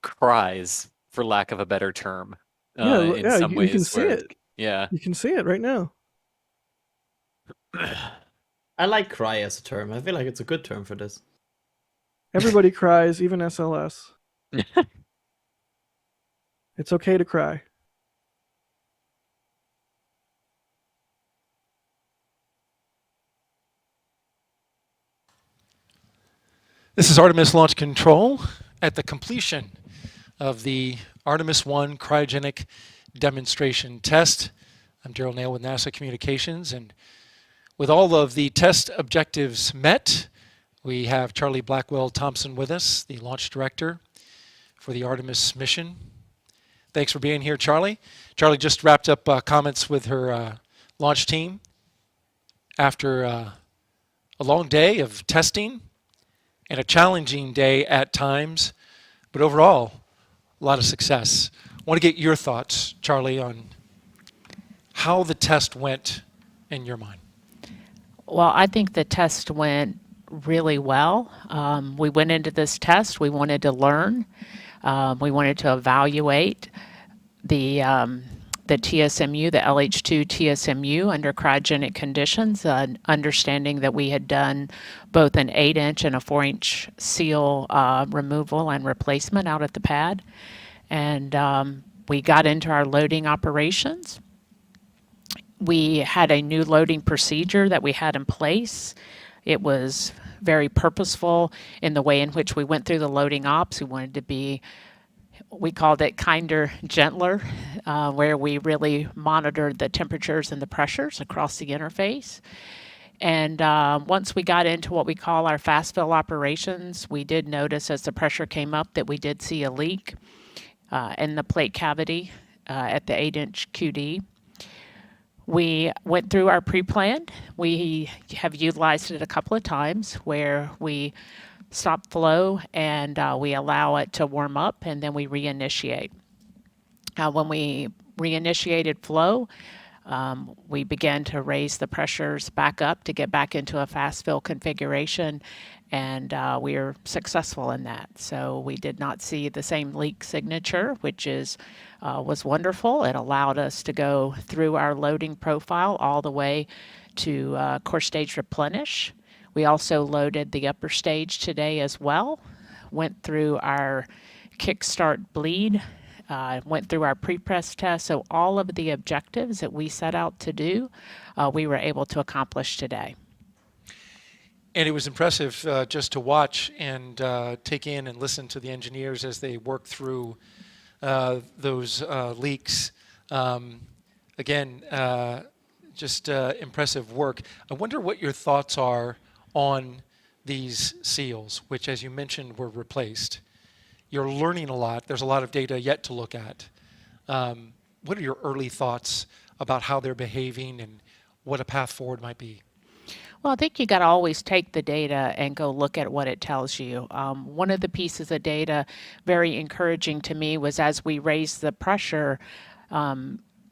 F: cries, for lack of a better term, in some ways.
E: You can see it.
F: Yeah.
E: You can see it right now.
M: I like cry as a term. I feel like it's a good term for this.
E: Everybody cries, even SLS. It's okay to cry.
N: This is Artemis Launch Control at the completion of the Artemis I cryogenic demonstration test. I'm Daryl Nail with NASA Communications, and with all of the test objectives met, we have Charlie Blackwell Thompson with us, the launch director for the Artemis mission. Thanks for being here, Charlie. Charlie just wrapped up comments with her launch team after a long day of testing and a challenging day at times, but overall, a lot of success. I want to get your thoughts, Charlie, on how the test went in your mind.
O: Well, I think the test went really well. We went into this test, we wanted to learn, we wanted to evaluate the TSMU, the LH2 TSMU under cryogenic conditions, understanding that we had done both an 8-inch and a 4-inch seal removal and replacement out at the pad. And we got into our loading operations. We had a new loading procedure that we had in place. It was very purposeful in the way in which we went through the loading ops. We wanted to be We called it kinder, gentler, where we really monitored the temperatures and the pressures across the interface. And once we got into what we call our fast fill operations, we did notice as the pressure came up that we did see a leak in the plate cavity at the 8-inch QD. We went through our pre-planned. We have utilized it a couple of times where we stop flow and we allow it to warm up and then we reinitiate. When we reinitiated flow, we began to raise the pressures back up to get back into a fast fill configuration, and we were successful in that. So we did not see the same leak signature, which was wonderful. It allowed us to go through our loading profile all the way to core stage replenish. We also loaded the upper stage today as well, went through our kickstart bleed, went through our pre-press test. So all of the objectives that we set out to do, we were able to accomplish today.
N: And it was impressive just to watch and take in and listen to the engineers as they work through those leaks. Again, just impressive work. I wonder what your thoughts are on these seals, which, as you mentioned, were replaced. You're learning a lot. There's a lot of data yet to look at. What are your early thoughts about how they're behaving and what a path forward might be?
O: Well, I think you got to always take the data and go look at what it tells you. One of the pieces of data very encouraging to me was as we raised the pressure,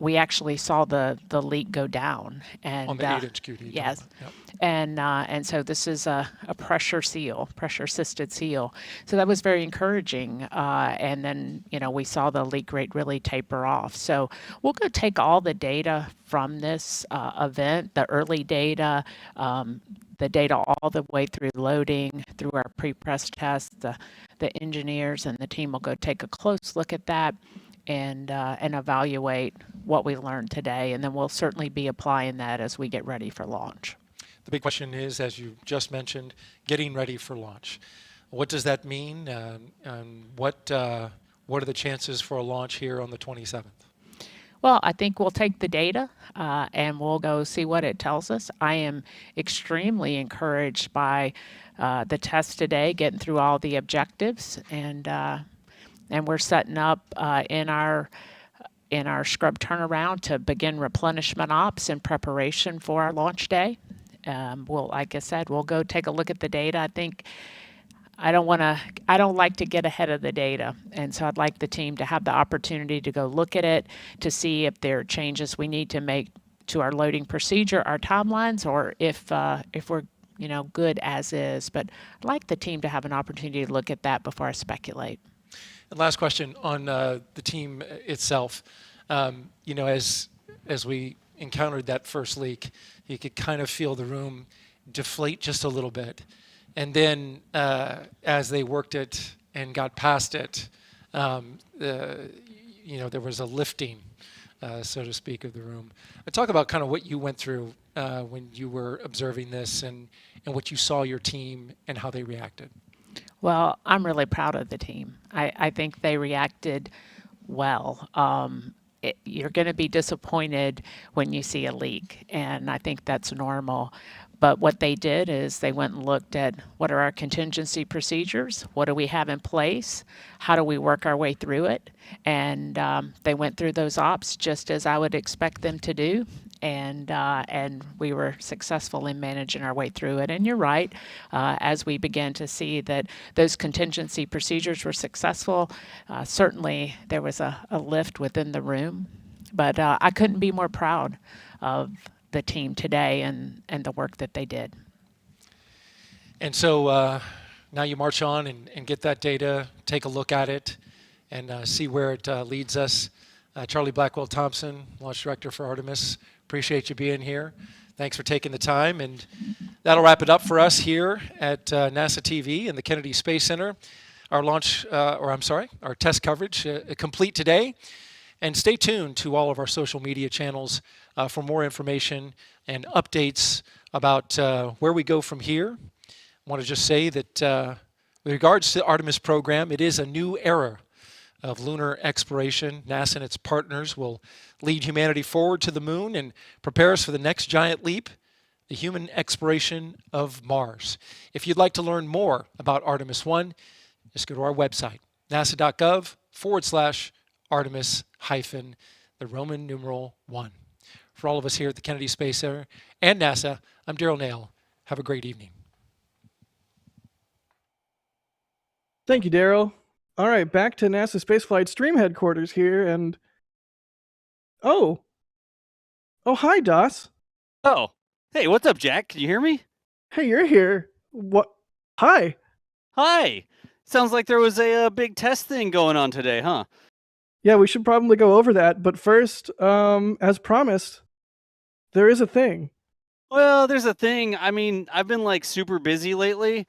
O: we actually saw the leak go down. And,
N: on the 8-inch QD.
O: Yes.
N: Yep.
O: And so this is a pressure seal, pressure assisted seal. So that was very encouraging. And then, we saw the leak rate really taper off. So we'll go take all the data from this event, the early data, the data all the way through loading, through our pre-press test. The engineers and the team will go take a close look at that and evaluate what we learned today. And then we'll certainly be applying that as we get ready for launch.
N: The big question is, as you just mentioned, getting ready for launch. What does that mean? What are the chances for a launch here on the 27th?
O: Well, I think we'll take the data and we'll go see what it tells us. I am extremely encouraged by the test today, getting through all the objectives, and we're setting up in our scrub turnaround to begin replenishment ops in preparation for our launch day. Like I said, we'll go take a look at the data. I think I don't like to get ahead of the data. And so I'd like the team to have the opportunity to go look at it, to see if there are changes we need to make to our loading procedure, our timelines, or if we're, good as is. But I'd like the team to have an opportunity to look at that before I speculate.
N: And last question on the team itself. As we encountered that first leak, you could kind of feel the room deflate just a little bit. And then as they worked it and got past it, there was a lifting, so to speak, of the room. Talk about kind of what you went through when you were observing this and what you saw your team and how they reacted.
O: Well, I'm really proud of the team. I think they reacted well. You're going to be disappointed when you see a leak, and I think that's normal. But what they did is they went and looked at what are our contingency procedures, what do we have in place, how do we work our way through it, and they went through those ops just as I would expect them to do, and we were successful in managing our way through it. And you're right, as we began to see that those contingency procedures were successful, certainly there was a lift within the room, but I couldn't be more proud of the team today and the work that they did.
N: And so now you march on and get that data, take a look at it, and see where it leads us. Charlie Blackwell Thompson, Launch Director for Artemis, appreciate you being here. Thanks for taking the time, and that'll wrap it up for us here at NASA TV and the Kennedy Space Center. Our test coverage complete today. And stay tuned to all of our social media channels for more information and updates about where we go from here. I want to just say that with regards to the Artemis program, it is a new era of lunar exploration. NASA and its partners will lead humanity forward to the moon and prepare us for the next giant leap, the human exploration of Mars. If you'd like to learn more about Artemis I, just go to our website, nasa.gov/Artemis the Roman numeral 1. For all of us here at the Kennedy Space Center and NASA, I'm Daryl Nail. Have a great evening.
E: Thank you, Daryl. All right, back to NASA Spaceflight Stream headquarters here, and oh, hi, DOS.
P: Oh, hey, what's up, Jack? Can you hear me?
E: Hey, you're here. What? Hi.
P: Hi. Sounds like there was a big test thing going on today, huh?
E: Yeah, we should probably go over that, but first, as promised, there is a thing.
P: Well, there's a thing. I mean, I've been like super busy lately,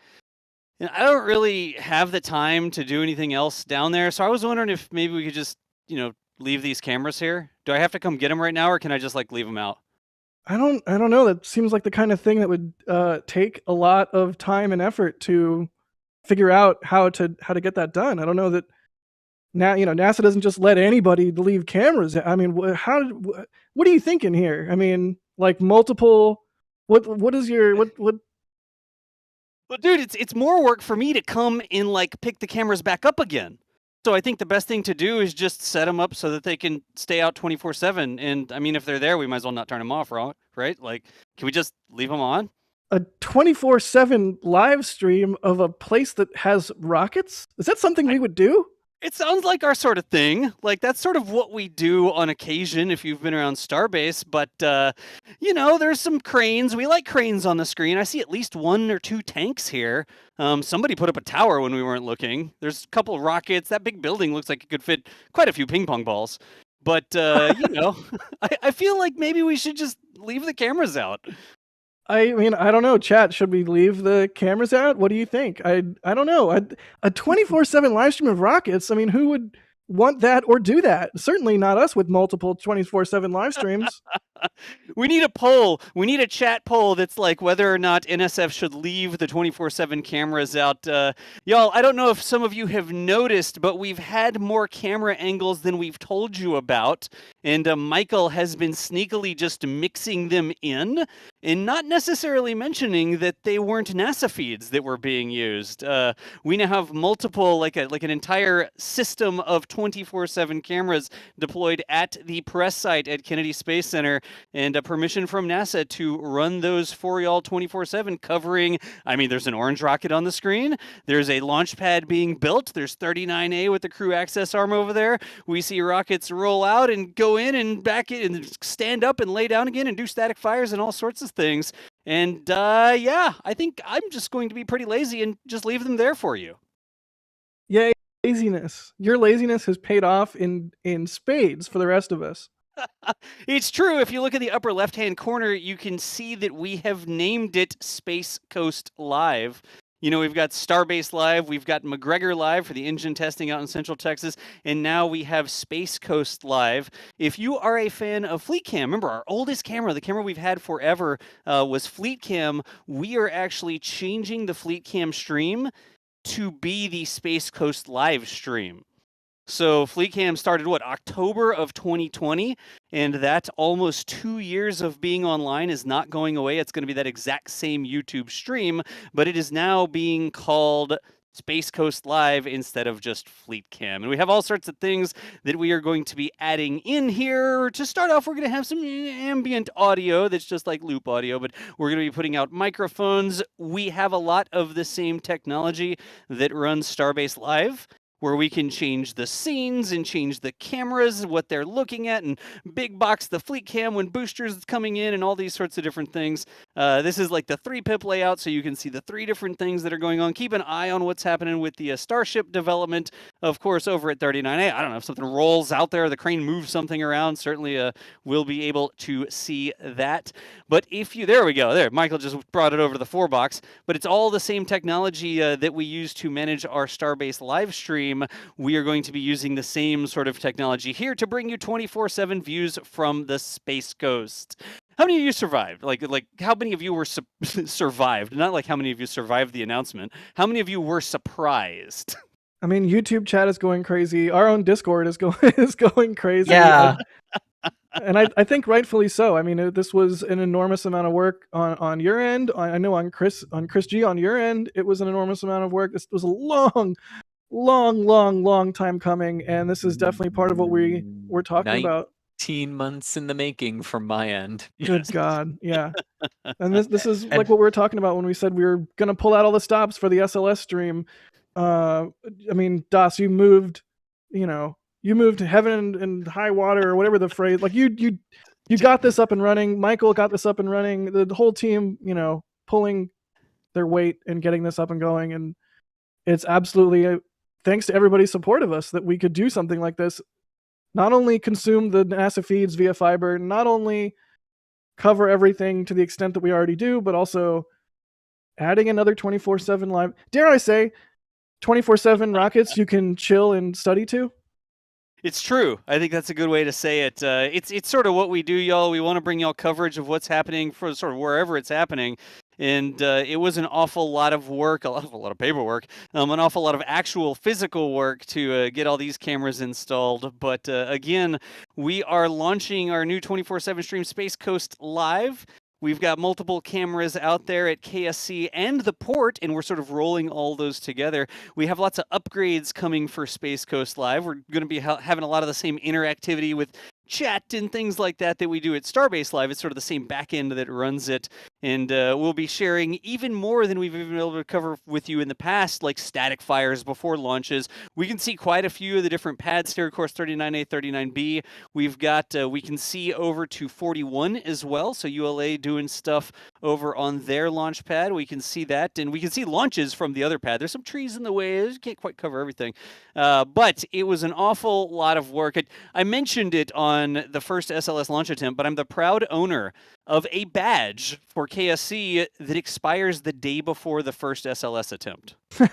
P: and I don't really have the time to do anything else down there. So I was wondering if maybe we could just, leave these cameras here. Do I have to come get them right now, or can I just like leave them out?
E: I don't know. That seems like the kind of thing that would take a lot of time and effort to figure out how to get that done. I don't know that now, NASA doesn't just let anybody leave cameras. I mean, what are you thinking here? I mean, like multiple, what is your, what?
P: Well, dude, it's more work for me to come and like pick the cameras back up again. So I think the best thing to do is just set them up so that they can stay out 24/7. And I mean, if they're there, we might as well not turn them off, right? Like, can we just leave them on?
E: A 24/7 live stream of a place that has rockets? Is that something we would do?
P: It sounds like our sort of thing. Like, that's sort of what we do on occasion if you've been around Starbase. But, there's some cranes. We like cranes on the screen. I see at least 1 or 2 tanks here. Somebody put up a tower when we weren't looking. There's a couple of rockets. That big building looks like it could fit quite a few ping pong balls. But, I feel like maybe we should just leave the cameras out.
E: I mean, I don't know, chat. Should we leave the cameras out? What do you think? I don't know. A 24/7 live stream of rockets. I mean, who would want that or do that? Certainly not us with multiple 24/7 live streams.
P: We need a poll. We need a chat poll that's like whether or not NSF should leave the 24/7 cameras out. Y'all, I don't know if some of you have noticed, but we've had more camera angles than we've told you about. And Michael has been sneakily just mixing them in and not necessarily mentioning that they weren't NASA feeds that were being used. We now have multiple, like an entire system of 24/7 cameras deployed at the press site at Kennedy Space Center, and permission from NASA to run those for y'all 24/7, covering, I mean, there's an orange rocket on the screen. There's a launch pad being built. There's 39A with the crew access arm over there. We see rockets roll out and go in and back in and stand up and lay down again and do static fires and all sorts of things. And I think I'm just going to be pretty lazy and just leave them there for you.
E: Yay, laziness. Your laziness has paid off in spades for the rest of us.
P: It's true. If you look at the upper left-hand corner, you can see that we have named it Space Coast Live. We've got Starbase Live, we've got McGregor Live for the engine testing out in Central Texas, and now we have Space Coast Live. If you are a fan of Fleet Cam, remember our oldest camera, the camera we've had forever, was Fleet Cam. We are actually changing the Fleet Cam stream to be the Space Coast Live stream. So Fleet Cam started, October of 2020, and that almost 2 years of being online is not going away. It's going to be that exact same YouTube stream, but it is now being called Space Coast Live instead of just Fleet Cam. And we have all sorts of things that we are going to be adding in here. To start off, we're going to have some ambient audio that's just like loop audio, but we're going to be putting out microphones. We have a lot of the same technology that runs Starbase Live, where we can change the scenes and change the cameras, what they're looking at, and big box the Fleet Cam when boosters coming in and all these sorts of different things. This is like the 3-pip layout, so you can see the 3 different things that are going on. Keep an eye on what's happening with the Starship development, of course, over at 39A. I don't know if something rolls out there, the crane moves something around. Certainly we'll be able to see that. But there we go. There, Michael just brought it over to the 4-box. But it's all the same technology that we use to manage our Starbase live stream. We are going to be using the same sort of technology here to bring you 24/7 views from the Space Coast. How many of you survived? Like how many of you were survived? Not like how many of you survived the announcement. How many of you were surprised?
E: I mean, YouTube chat is going crazy. Our own Discord is going crazy.
M: Yeah.
E: And I think rightfully so. I mean, this was an enormous amount of work on your end. I know on Chris G on your end, it was an enormous amount of work. This was a long time coming, and this is definitely part of what we're talking about.
F: 19 months in the making from my end.
E: Good God, yeah. And this is like what we were talking about when we said we were gonna pull out all the stops for the SLS stream. I mean, Das, you moved heaven and high water, or whatever the phrase. Like you got this up and running. Michael got this up and running. The whole team, pulling their weight and getting this up and going. And it's absolutely thanks to everybody's support of us that we could do something like this. Not only consume the NASA feeds via fiber, not only cover everything to the extent that we already do, but also adding another 24/7 live. Dare I say, 24/7 rockets you can chill and study to.
P: It's true. I think that's a good way to say it. It's sort of what we do, y'all. We want to bring y'all coverage of what's happening for sort of wherever it's happening. And it was an awful lot of work, a lot of paperwork, an awful lot of actual physical work to get all these cameras installed. But again, we are launching our new 24/7 stream Space Coast Live. We've got multiple cameras out there at KSC and the port, and we're sort of rolling all those together. We have lots of upgrades coming for Space Coast Live. We're going to be having a lot of the same interactivity with chat and things like that we do at Starbase Live. It's sort of the same backend that runs it. And we'll be sharing even more than we've been able to cover with you in the past, like static fires before launches. We can see quite a few of the different pads here, of course, 39A, 39B. We've got, we can see over to 41 as well. So ULA doing stuff over on their launch pad. We can see that. And we can see launches from the other pad. There's some trees in the way. You can't quite cover everything. But it was an awful lot of work. I mentioned it on the first SLS launch attempt, but I'm the proud owner of a badge for KSC that expires the day before the first SLS attempt. So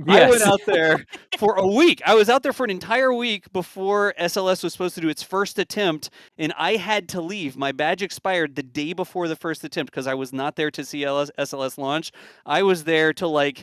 P: I went out there for a week. I was out there for an entire week before SLS was supposed to do its first attempt, and I had to leave. My badge expired the day before the first attempt because I was not there to see SLS launch. I was there to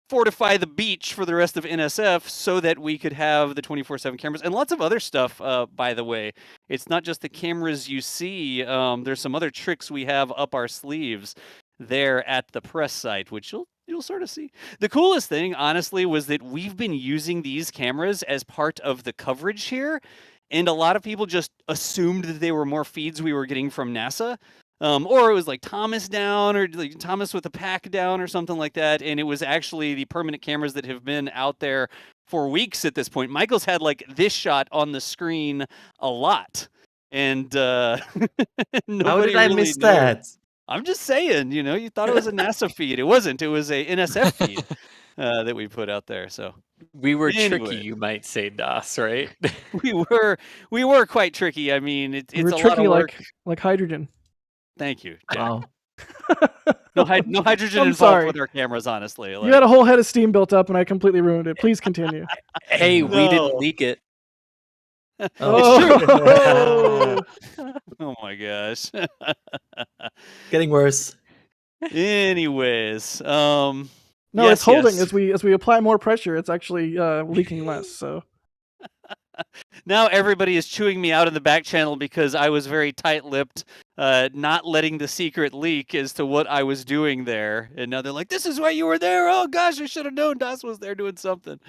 P: fortify the beach for the rest of NSF so that we could have the 24/7 cameras and lots of other stuff, by the way. It's not just the cameras you see. There's some other tricks we have up our sleeves there at the press site, which you'll sort of see. The coolest thing, honestly, was that we've been using these cameras as part of the coverage here, and a lot of people just assumed that they were more feeds we were getting from NASA. Or it was like Thomas down, or like Thomas with a pack down, or something like that. And it was actually the permanent cameras that have been out there for weeks at this point. Michael's had this shot on the screen a lot, and
M: how did I miss that?
P: I'm just saying, you thought it was a NASA feed. It wasn't. It was a NSF feed that we put out there. So
F: we were tricky, you might say, Das, right?
P: we were quite tricky. I mean, it's
E: we were
P: a
E: tricky
P: lot of work.
E: like hydrogen.
P: Thank you, Jack.
M: Wow.
P: No hydrogen involved with our cameras, honestly.
E: You had a whole head of steam built up, and I completely ruined it. Please continue.
F: Hey, we didn't leak it.
P: It's true. Oh my gosh.
M: Getting worse.
P: Anyways,
E: no, it's holding as we apply more pressure. It's actually leaking less. So.
P: Now everybody is chewing me out in the back channel because I was very tight-lipped, not letting the secret leak as to what I was doing there. And now they're like, "This is why you were there." Oh gosh, I should have known Das was there doing something.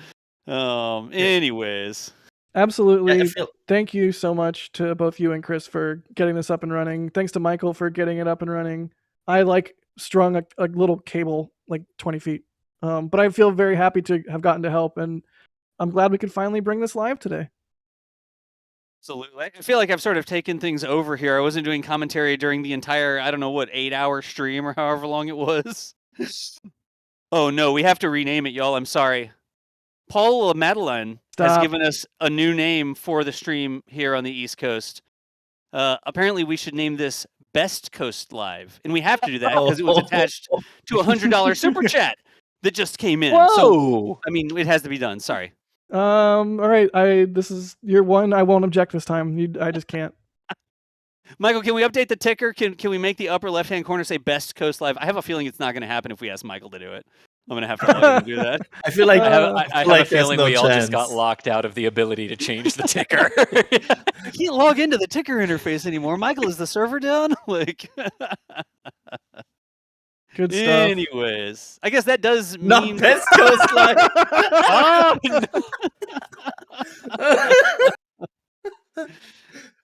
P: Anyways.
E: Absolutely. Thank you so much to both you and Chris for getting this up and running. Thanks to Michael for getting it up and running. I strung a little cable 20 feet. But I feel very happy to have gotten to help, and I'm glad we could finally bring this live today.
P: Absolutely. I feel like I've sort of taken things over here. I wasn't doing commentary during the entire, 8-hour stream or however long it was. Oh no, we have to rename it, y'all. I'm sorry. Paul Madeline has given us a new name for the stream here on the East Coast. Apparently we should name this Best Coast Live. And we have to do that because it was attached to a $100 super chat that just came in.
F: Whoa.
P: So, it has to be done. Sorry.
E: All right. This is your one. I won't object this time. I just can't.
P: Michael, can we update the ticker? Can we make the upper left-hand corner say Best Coast Live? I have a feeling it's not going to happen if we ask Michael to do it. I'm gonna have to log in and do that.
M: I feel like
F: I have
M: like
F: a
M: there's
F: feeling
M: no
F: we all just got
M: chance.
F: locked out of the ability to change the ticker.
P: I can't log into the ticker interface anymore. Michael, is the server down? Like,
E: Good stuff.
P: anyways, I guess that does
M: Not
P: mean
M: best coast line.
P: Oh, no.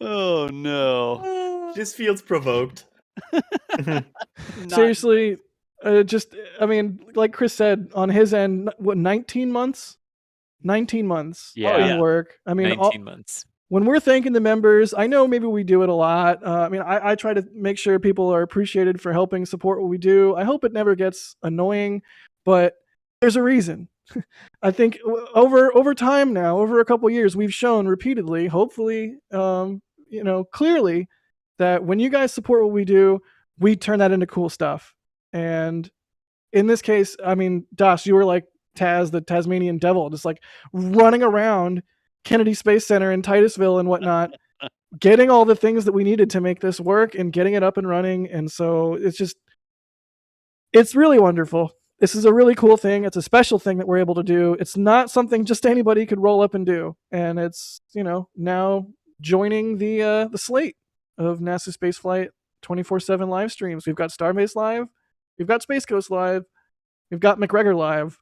P: Oh no.
M: This feels provoked.
E: Seriously, I mean, like Chris said, on his end, what, 19 months? 19 months
F: Yeah.
E: in work. I mean,
F: 19 months.
E: when we're thanking the members, I know maybe we do it a lot. I mean, I try to make sure people are appreciated for helping support what we do. I hope it never gets annoying, but there's a reason. I think over time now, over a couple years, we've shown repeatedly, hopefully, clearly, that when you guys support what we do, we turn that into cool stuff. And in this case, I mean, Das, you were like Taz, the Tasmanian devil, just like running around Kennedy Space Center in Titusville and whatnot, getting all the things that we needed to make this work and getting it up and running. And so it's really wonderful. This is a really cool thing. It's a special thing that we're able to do. It's not something just anybody could roll up and do. And it's, now joining the slate of NASA Spaceflight 24/7 live streams. We've got Starbase Live, we've got Space Coast Live, we've got McGregor Live.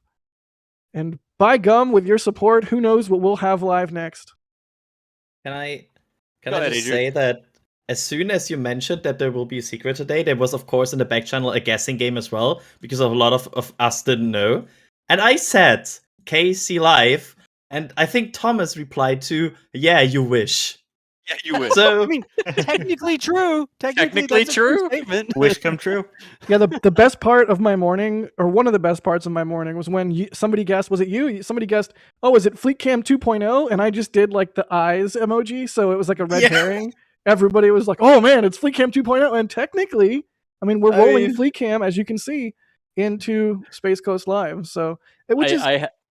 E: And by gum, with your support, who knows what we'll have live next.
M: Can I
P: Go ahead,
M: just
P: Adrian.
M: say that as soon as you mentioned that there will be a secret today, there was, of course, in the back channel a guessing game as well, because a lot of us didn't know. And I said, KC Live, and I think Thomas replied to, yeah, you wish.
P: Yeah, you wish.
M: So,
P: I mean, technically true. Technically that's
F: true.
P: A true statement.
L: Wish come true.
E: Yeah, the best part of my morning, or one of the best parts of my morning, was when somebody guessed, was it you? Somebody guessed, oh, is it Fleet Cam 2.0? And I just did like the eyes emoji, so it was like a red herring. Everybody was like, oh man, it's Fleet Cam 2.0. And technically, I mean, we're rolling Fleet Cam, as you can see, into Space Coast Live. So it would just...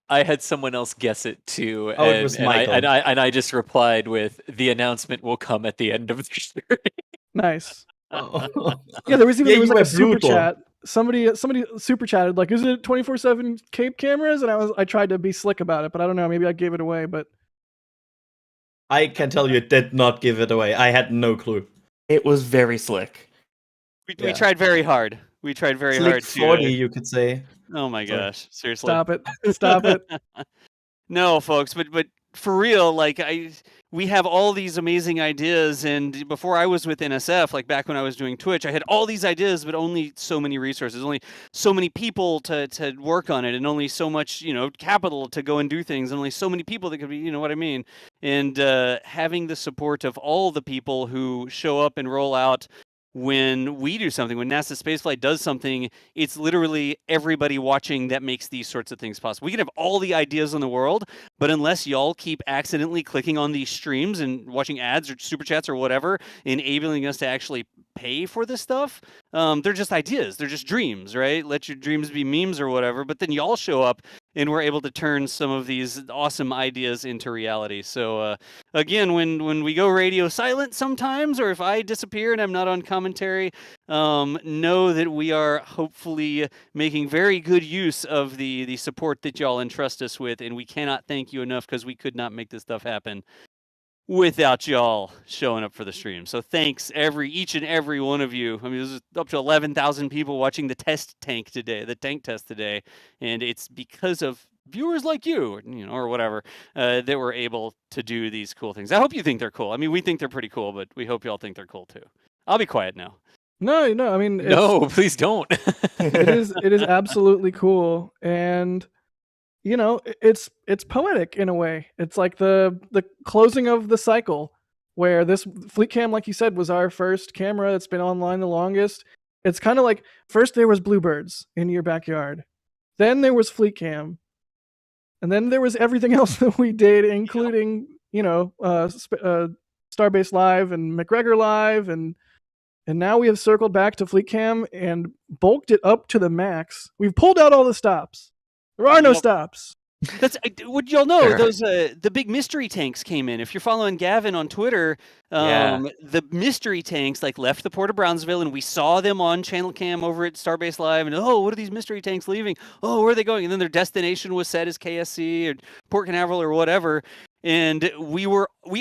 F: I had someone else guess it too,
M: Oh, it was Michael.
F: I just replied with, the announcement will come at the end of the stream.
E: Nice.
M: Oh.
E: Yeah, there was even
M: you
E: like
M: were
E: a super
M: brutal.
E: chat. Somebody super chatted like, is it 24/7 Cape cameras? And I tried to be slick about it, but I don't know, maybe I gave it away. But
M: I can tell you, it did not give it away. I had no clue.
L: It was very slick.
P: We tried very hard. We tried very
M: Slick
P: hard
M: 40,
P: to.
M: you could say.
P: Oh my gosh! Seriously.
E: stop it. Stop it.
P: No, folks, but for real, like we have all these amazing ideas, and before I was with NSF, like back when I was doing Twitch, I had all these ideas, but only so many resources, only so many people to work on it, and only so much capital to go and do things, and only so many people that could be, what I mean, and having the support of all the people who show up and roll out. When we do something, when NASA Spaceflight does something, it's literally everybody watching that makes these sorts of things possible. We can have all the ideas in the world, but unless y'all keep accidentally clicking on these streams and watching ads or super chats or whatever, enabling us to actually pay for this stuff, they're just ideas. They're just dreams, right? Let your dreams be memes or whatever. But then y'all show up and we're able to turn some of these awesome ideas into reality. So again, when we go radio silent sometimes, or if I disappear and I'm not on commentary, know that we are hopefully making very good use of the support that y'all entrust us with, and we cannot thank you enough, because we could not make this stuff happen without y'all showing up for the stream. So thanks each and every one of you. I mean, there's up to 11,000 people watching the tank test today, and it's because of viewers like you, or whatever, that we're able to do these cool things. I hope you think they're cool. I mean, we think they're pretty cool, but we hope y'all think they're cool too. I'll be quiet now.
E: No, I mean,
F: No, please don't.
E: it is absolutely cool, and it's poetic in a way. It's like the closing of the cycle, where this Fleet Cam, like you said, was our first camera that's been online the longest. It's kind of like, first there was Bluebirds in your backyard, then there was Fleet Cam, and then there was everything else that we did, including Starbase Live and McGregor Live, and now we have circled back to Fleet Cam and bulked it up to the max. We've pulled out all the stops. There are no stops.
P: That's would y'all know
F: Sure.
P: those the big mystery tanks came in. If you're following Gavin on Twitter,
F: Yeah.
P: the mystery tanks like left the port of Brownsville, and we saw them on channel cam over at Starbase Live. And what are these mystery tanks leaving? Oh, where are they going? And then their destination was set as KSC or Port Canaveral or whatever. And we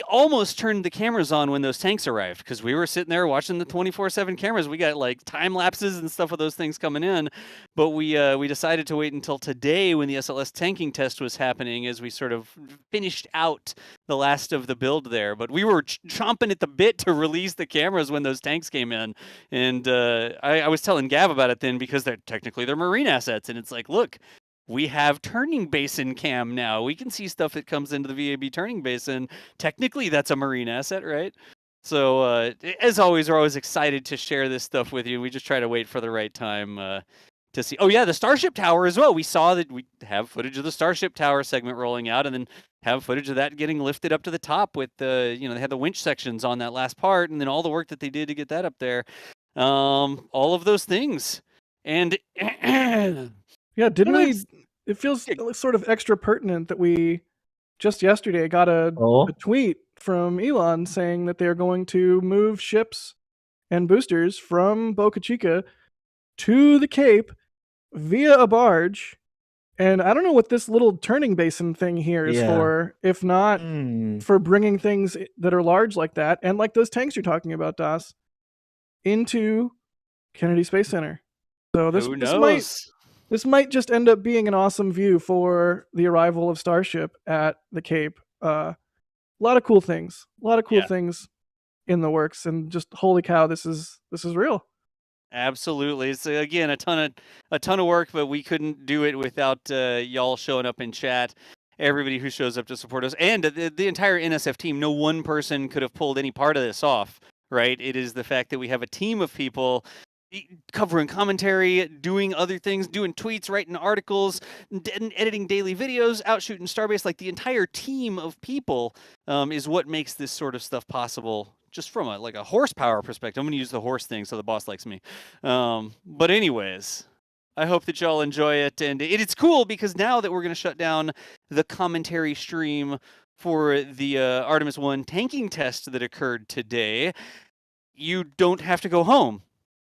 P: almost turned the cameras on when those tanks arrived because we were sitting there watching the 24/7 cameras. We got like time lapses and stuff of those things coming in, but we decided to wait until today when the SLS tanking test was happening as we sort of finished out the last of the build there. But we were chomping at the bit to release the cameras when those tanks came in, and I was telling Gav about it then because they're marine assets, and it's like, look. We have turning basin cam now. We can see stuff that comes into the VAB turning basin. Technically, that's a marine asset, right? So, as always, we're always excited to share this stuff with you. We just try to wait for the right time to see. Oh, yeah, the Starship Tower as well. We saw that we have footage of the Starship Tower segment rolling out and then have footage of that getting lifted up to the top with they had the winch sections on that last part and then all the work that they did to get that up there. All of those things. And
E: Yeah, didn't we? It feels sort of extra pertinent that we just yesterday got a tweet from Elon saying that they're going to move ships and boosters from Boca Chica to the Cape via a barge. And I don't know what this little turning basin thing here is for, if not for bringing things that are large like that and like those tanks you're talking about, Das, into Kennedy Space Center. So this might just end up being an awesome view for the arrival of Starship at the Cape. A lot of cool things. A lot of cool things in the works, and just holy cow, this is real.
P: Absolutely. It's again a ton of work, but we couldn't do it without y'all showing up in chat. Everybody who shows up to support us, and the entire NSF team. No one person could have pulled any part of this off, right? It is the fact that we have a team of people covering commentary, doing other things, doing tweets, writing articles, editing daily videos, out shooting Starbase. Like the entire team of people is what makes this sort of stuff possible. Just from a horsepower perspective. I'm going to use the horse thing so the boss likes me. But anyways, I hope that y'all enjoy it. And it's cool because now that we're going to shut down the commentary stream for the Artemis I tanking test that occurred today, you don't have to go home.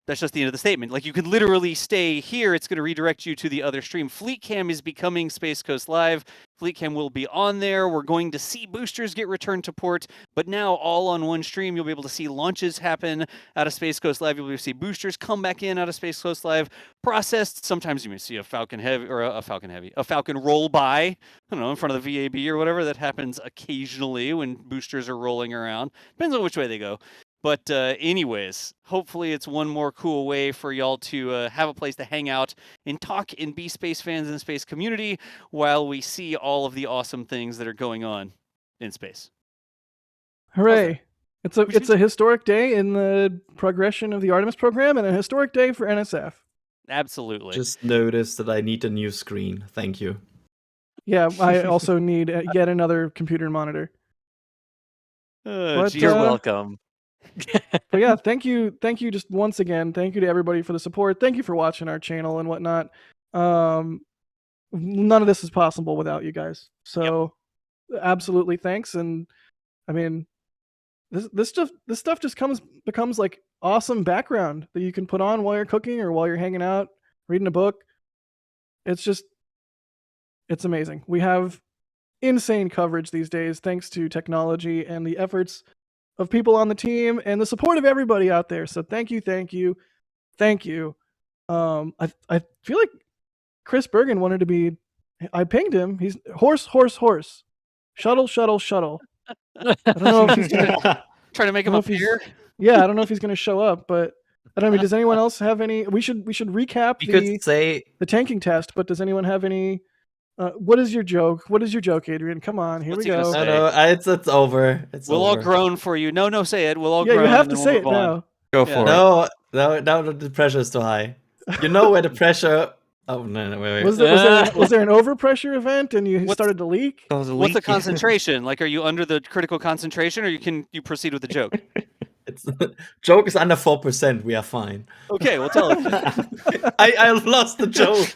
P: That's just the end of the statement. Like, you can literally stay here. It's going to redirect you to the other stream. Fleet Cam is becoming Space Coast Live. Fleet Cam will be on there. We're going to see boosters get returned to port. But now, all on one stream, you'll be able to see launches happen out of Space Coast Live. You'll be able to see boosters come back in out of Space Coast Live, processed. Sometimes you may see a Falcon roll by, I don't know, in front of the VAB or whatever. That happens occasionally when boosters are rolling around. Depends on which way they go. But anyways, hopefully it's one more cool way for y'all to have a place to hang out and talk and be space fans in the space community while we see all of the awesome things that are going on in space.
E: Hooray! It's a historic day in the progression of the Artemis program and a historic day for NSF.
P: Absolutely.
M: Just noticed that I need a new screen. Thank you.
E: Yeah, I also need yet another computer monitor.
F: You're welcome.
E: But yeah, thank you just once again. Thank you to everybody for the support. Thank you for watching our channel and whatnot. None of this is possible without you guys. So absolutely thanks. And I mean, this stuff just becomes like awesome background that you can put on while you're cooking or while you're hanging out, reading a book. It's amazing. We have insane coverage these days thanks to technology and the efforts of people on the team and the support of everybody out there. So thank you. I feel like Chris Bergen wanted to be. I pinged him. He's horse. Shuttle. I don't know if he's
P: trying to make him appear.
E: Yeah, I don't know if he's going to show up, but I don't know. Does anyone else have any? We should recap the tanking test. But does anyone have any? What is your joke? Adrian? Come on, here we go.
M: No, it's over.
P: We'll all groan for you. No, say it. We'll all groan.
E: Yeah, you have to say it now.
M: Go for it. No, the pressure is too high. You know where the pressure. Oh no, wait.
E: Was there an overpressure event and you started to leak?
P: What's the concentration? Like, are you under the critical concentration, or you proceed with the joke?
M: Joke is under 4%. We are fine.
P: Okay, well tell us.
M: I lost the joke.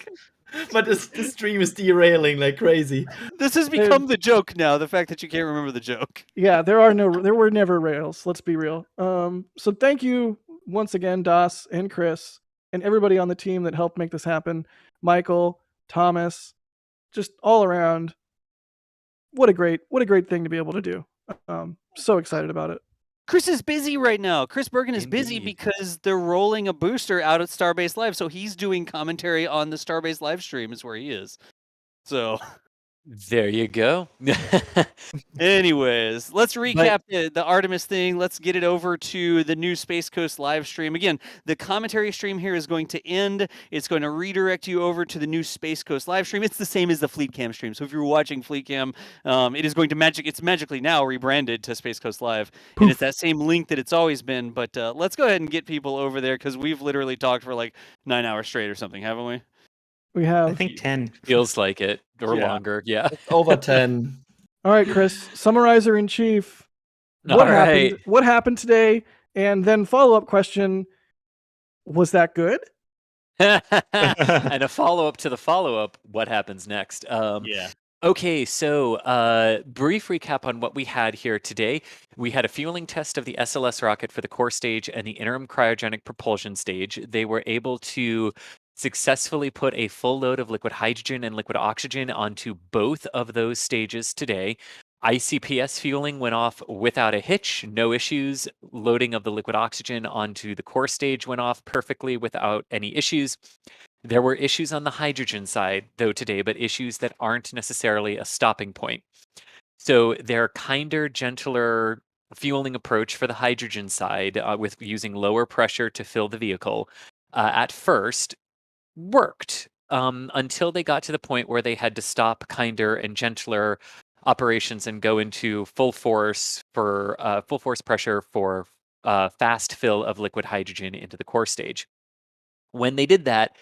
M: But the stream is derailing like crazy.
P: This has become the joke now. The fact that you can't remember the joke.
E: Yeah, there were never rails. Let's be real. So thank you once again, Das and Chris, and everybody on the team that helped make this happen. Michael, Thomas, just all around. What a great thing to be able to do. So excited about it.
P: Chris is busy right now. Chris Bergen is busy because they're rolling a booster out at Starbase Live, so he's doing commentary on the Starbase live stream is where he is. So
F: There you go.
P: anyways, let's recap the Artemis thing. Let's get it over to the new Space Coast live stream. Again, the commentary stream here is going to end. It's going to redirect you over to the new Space Coast live stream. It's the same as the Fleet Cam stream. So if you're watching Fleet Cam, it is going to it's magically now rebranded to Space Coast Live. And it's that same link that it's always been. But let's go ahead and get people over there because we've literally talked for like 9 hours straight or something, haven't we?
E: We have.
L: I think 10.
F: Feels like it, or longer. Yeah.
M: It's over 10.
E: All right, Chris, summarizer in chief.
F: All right.
E: What happened today? And then follow-up question, was that good?
F: And a follow-up to the follow-up, what happens next?
P: Yeah.
F: Okay, so brief recap on what we had here today. We had a fueling test of the SLS rocket for the core stage and the interim cryogenic propulsion stage. They were able to successfully put a full load of liquid hydrogen and liquid oxygen onto both of those stages today. ICPS fueling went off without a hitch, no issues. Loading of the liquid oxygen onto the core stage went off perfectly without any issues. There were issues on the hydrogen side, though, today, but issues that aren't necessarily a stopping point. So their kinder, gentler fueling approach for the hydrogen side, with using lower pressure to fill the vehicle, at first worked until they got to the point where they had to stop kinder and gentler operations and go into full force pressure for fast fill of liquid hydrogen into the core stage. When they did that,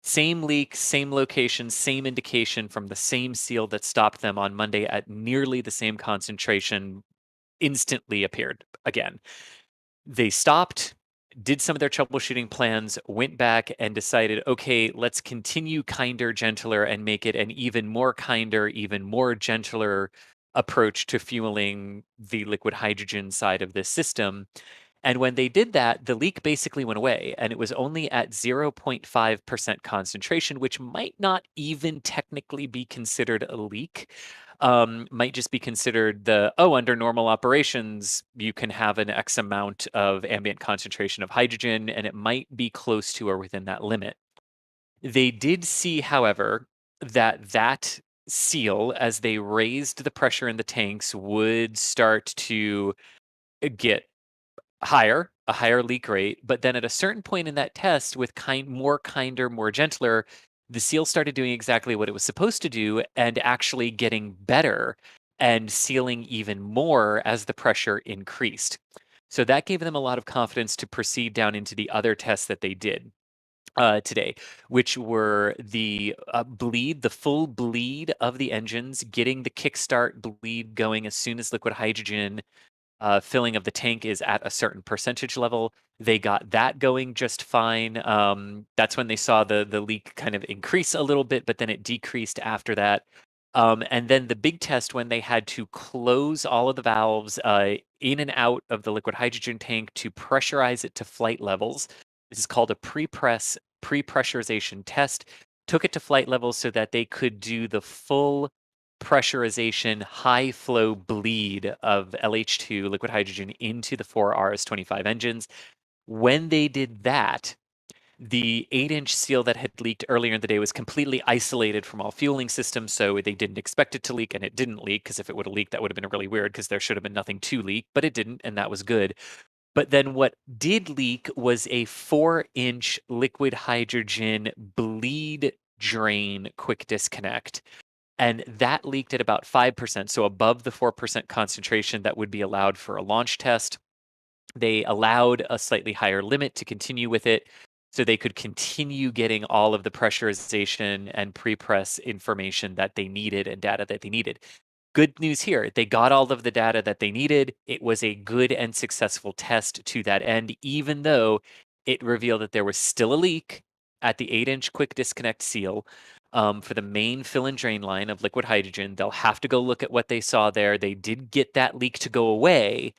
F: same leak, same location, same indication from the same seal that stopped them on Monday at nearly the same concentration instantly appeared again. They stopped, did some of their troubleshooting plans, went back and decided, okay, let's continue kinder, gentler, and make it an even more kinder, even more gentler approach to fueling the liquid hydrogen side of this system. And when they did that, the leak basically went away, and it was only at 0.5% concentration, which might not even technically be considered a leak. Might just be considered under normal operations, you can have an X amount of ambient concentration of hydrogen, and it might be close to or within that limit. They did see, however, that seal, as they raised the pressure in the tanks, would start to get a higher leak rate. But then at a certain point in that test, with more kinder, more gentler, the seal started doing exactly what it was supposed to do and actually getting better and sealing even more as the pressure increased. So that gave them a lot of confidence to proceed down into the other tests that they did today, which were the full bleed of the engines, getting the kickstart bleed going as soon as liquid hydrogen filling of the tank is at a certain percentage level. They got that going just fine. That's when they saw the leak kind of increase a little bit, but then it decreased after that. And then the big test, when they had to close all of the valves in and out of the liquid hydrogen tank to pressurize it to flight levels. This is called a pre-pressurization test. Took it to flight levels so that they could do the full pressurization, high flow bleed of LH2 liquid hydrogen into the 4 RS-25 engines. When they did that, the 8-inch seal that had leaked earlier in the day was completely isolated from all fueling systems, so they didn't expect it to leak, and it didn't leak, because if it would have leaked, that would have been really weird, because there should have been nothing to leak, but it didn't, and that was good. But then what did leak was a 4-inch liquid hydrogen bleed drain quick disconnect. And that leaked at about 5%, so above the 4% concentration that would be allowed for a launch test. They allowed a slightly higher limit to continue with it, so they could continue getting all of the pressurization and pre-press information that they needed and data that they needed. Good news here, they got all of the data that they needed. It was a good and successful test to that end, even though it revealed that there was still a leak at the 8-inch quick disconnect seal. For the main fill and drain line of liquid hydrogen, they'll have to go look at what they saw there. They did get that leak to go away,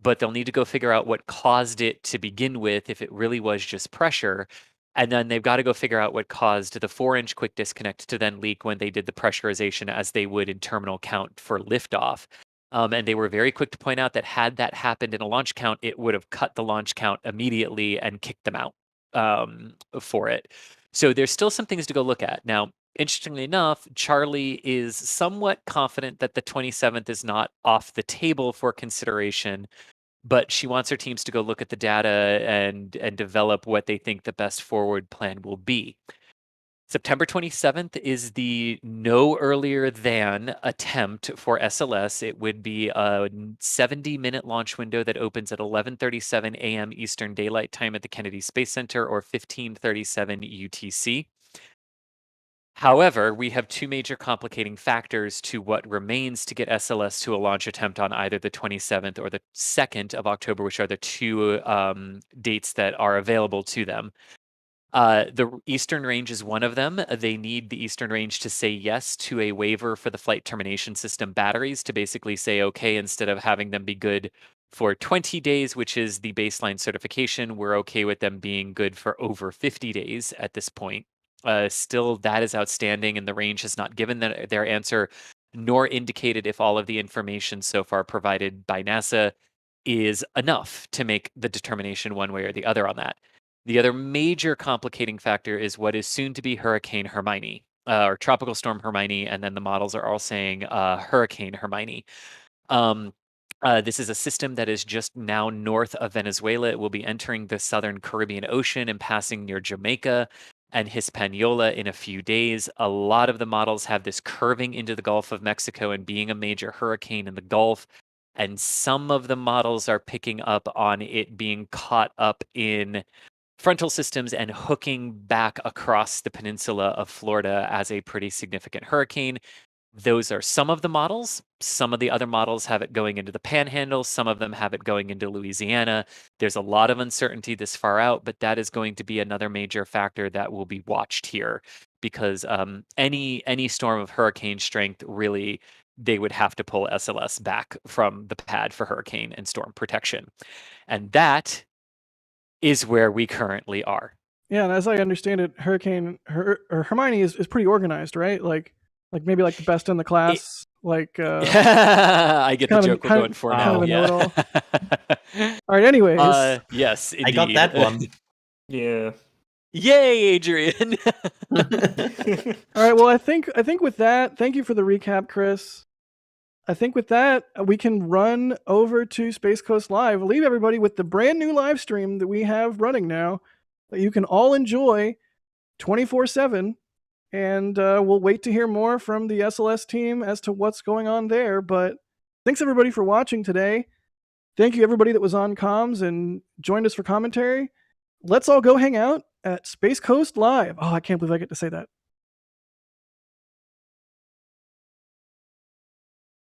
F: but they'll need to go figure out what caused it to begin with, if it really was just pressure. And then they've got to go figure out what caused the 4-inch quick disconnect to then leak when they did the pressurization, as they would in terminal count for liftoff. And they were very quick to point out that had that happened in a launch count, it would have cut the launch count immediately and kicked them out for it. So there's still some things to go look at. Now, interestingly enough, Charlie is somewhat confident that the 27th is not off the table for consideration, but she wants her teams to go look at the data and develop what they think the best forward plan will be. September 27th is the no earlier than attempt for SLS. It would be a 70-minute launch window that opens at 11:37 a.m. Eastern Daylight Time at the Kennedy Space Center, or 15:37 UTC. However, we have two major complicating factors to what remains to get SLS to a launch attempt on either the 27th or the 2nd of October, which are the two dates that are available to them. The Eastern Range is one of them. They need the Eastern Range to say yes to a waiver for the flight termination system batteries, to basically say, okay, instead of having them be good for 20 days, which is the baseline certification, we're okay with them being good for over 50 days at this point. Still, that is outstanding, and the range has not given their answer, nor indicated if all of the information so far provided by NASA is enough to make the determination one way or the other on that. The other major complicating factor is what is soon to be Hurricane Hermione, or Tropical Storm Hermione, and then the models are all saying Hurricane Hermione. This is a system that is just now north of Venezuela. It will be entering the southern Caribbean Ocean and passing near Jamaica and Hispaniola in a few days. A lot of the models have this curving into the Gulf of Mexico and being a major hurricane in the Gulf. And some of the models are picking up on it being caught up in frontal systems and hooking back across the peninsula of Florida as a pretty significant hurricane. Those are some of the models. Some of the other models have it going into the Panhandle. Some of them have it going into Louisiana. There's a lot of uncertainty this far out, but that is going to be another major factor that will be watched here, because any storm of hurricane strength, really, they would have to pull SLS back from the pad for hurricane and storm protection. And that is where we currently are.
E: Yeah, and as I understand it, Hermione is pretty organized, right? Like maybe like the best in the class.
F: I get the joke we're going for now. Yeah.
E: All right. Anyways,
F: yes, indeed.
M: I got that one.
L: Yeah.
F: Yay, Adrian.
E: All right. Well, I think with that, thank you for the recap, Chris. I think with that, we can run over to Space Coast Live. We'll leave everybody with the brand new live stream that we have running now that you can all enjoy 24/7. And we'll wait to hear more from the SLS team as to what's going on there. But thanks everybody for watching today. Thank you everybody that was on comms and joined us for commentary. Let's all go hang out at Space Coast Live. Oh, I can't believe I get to say that.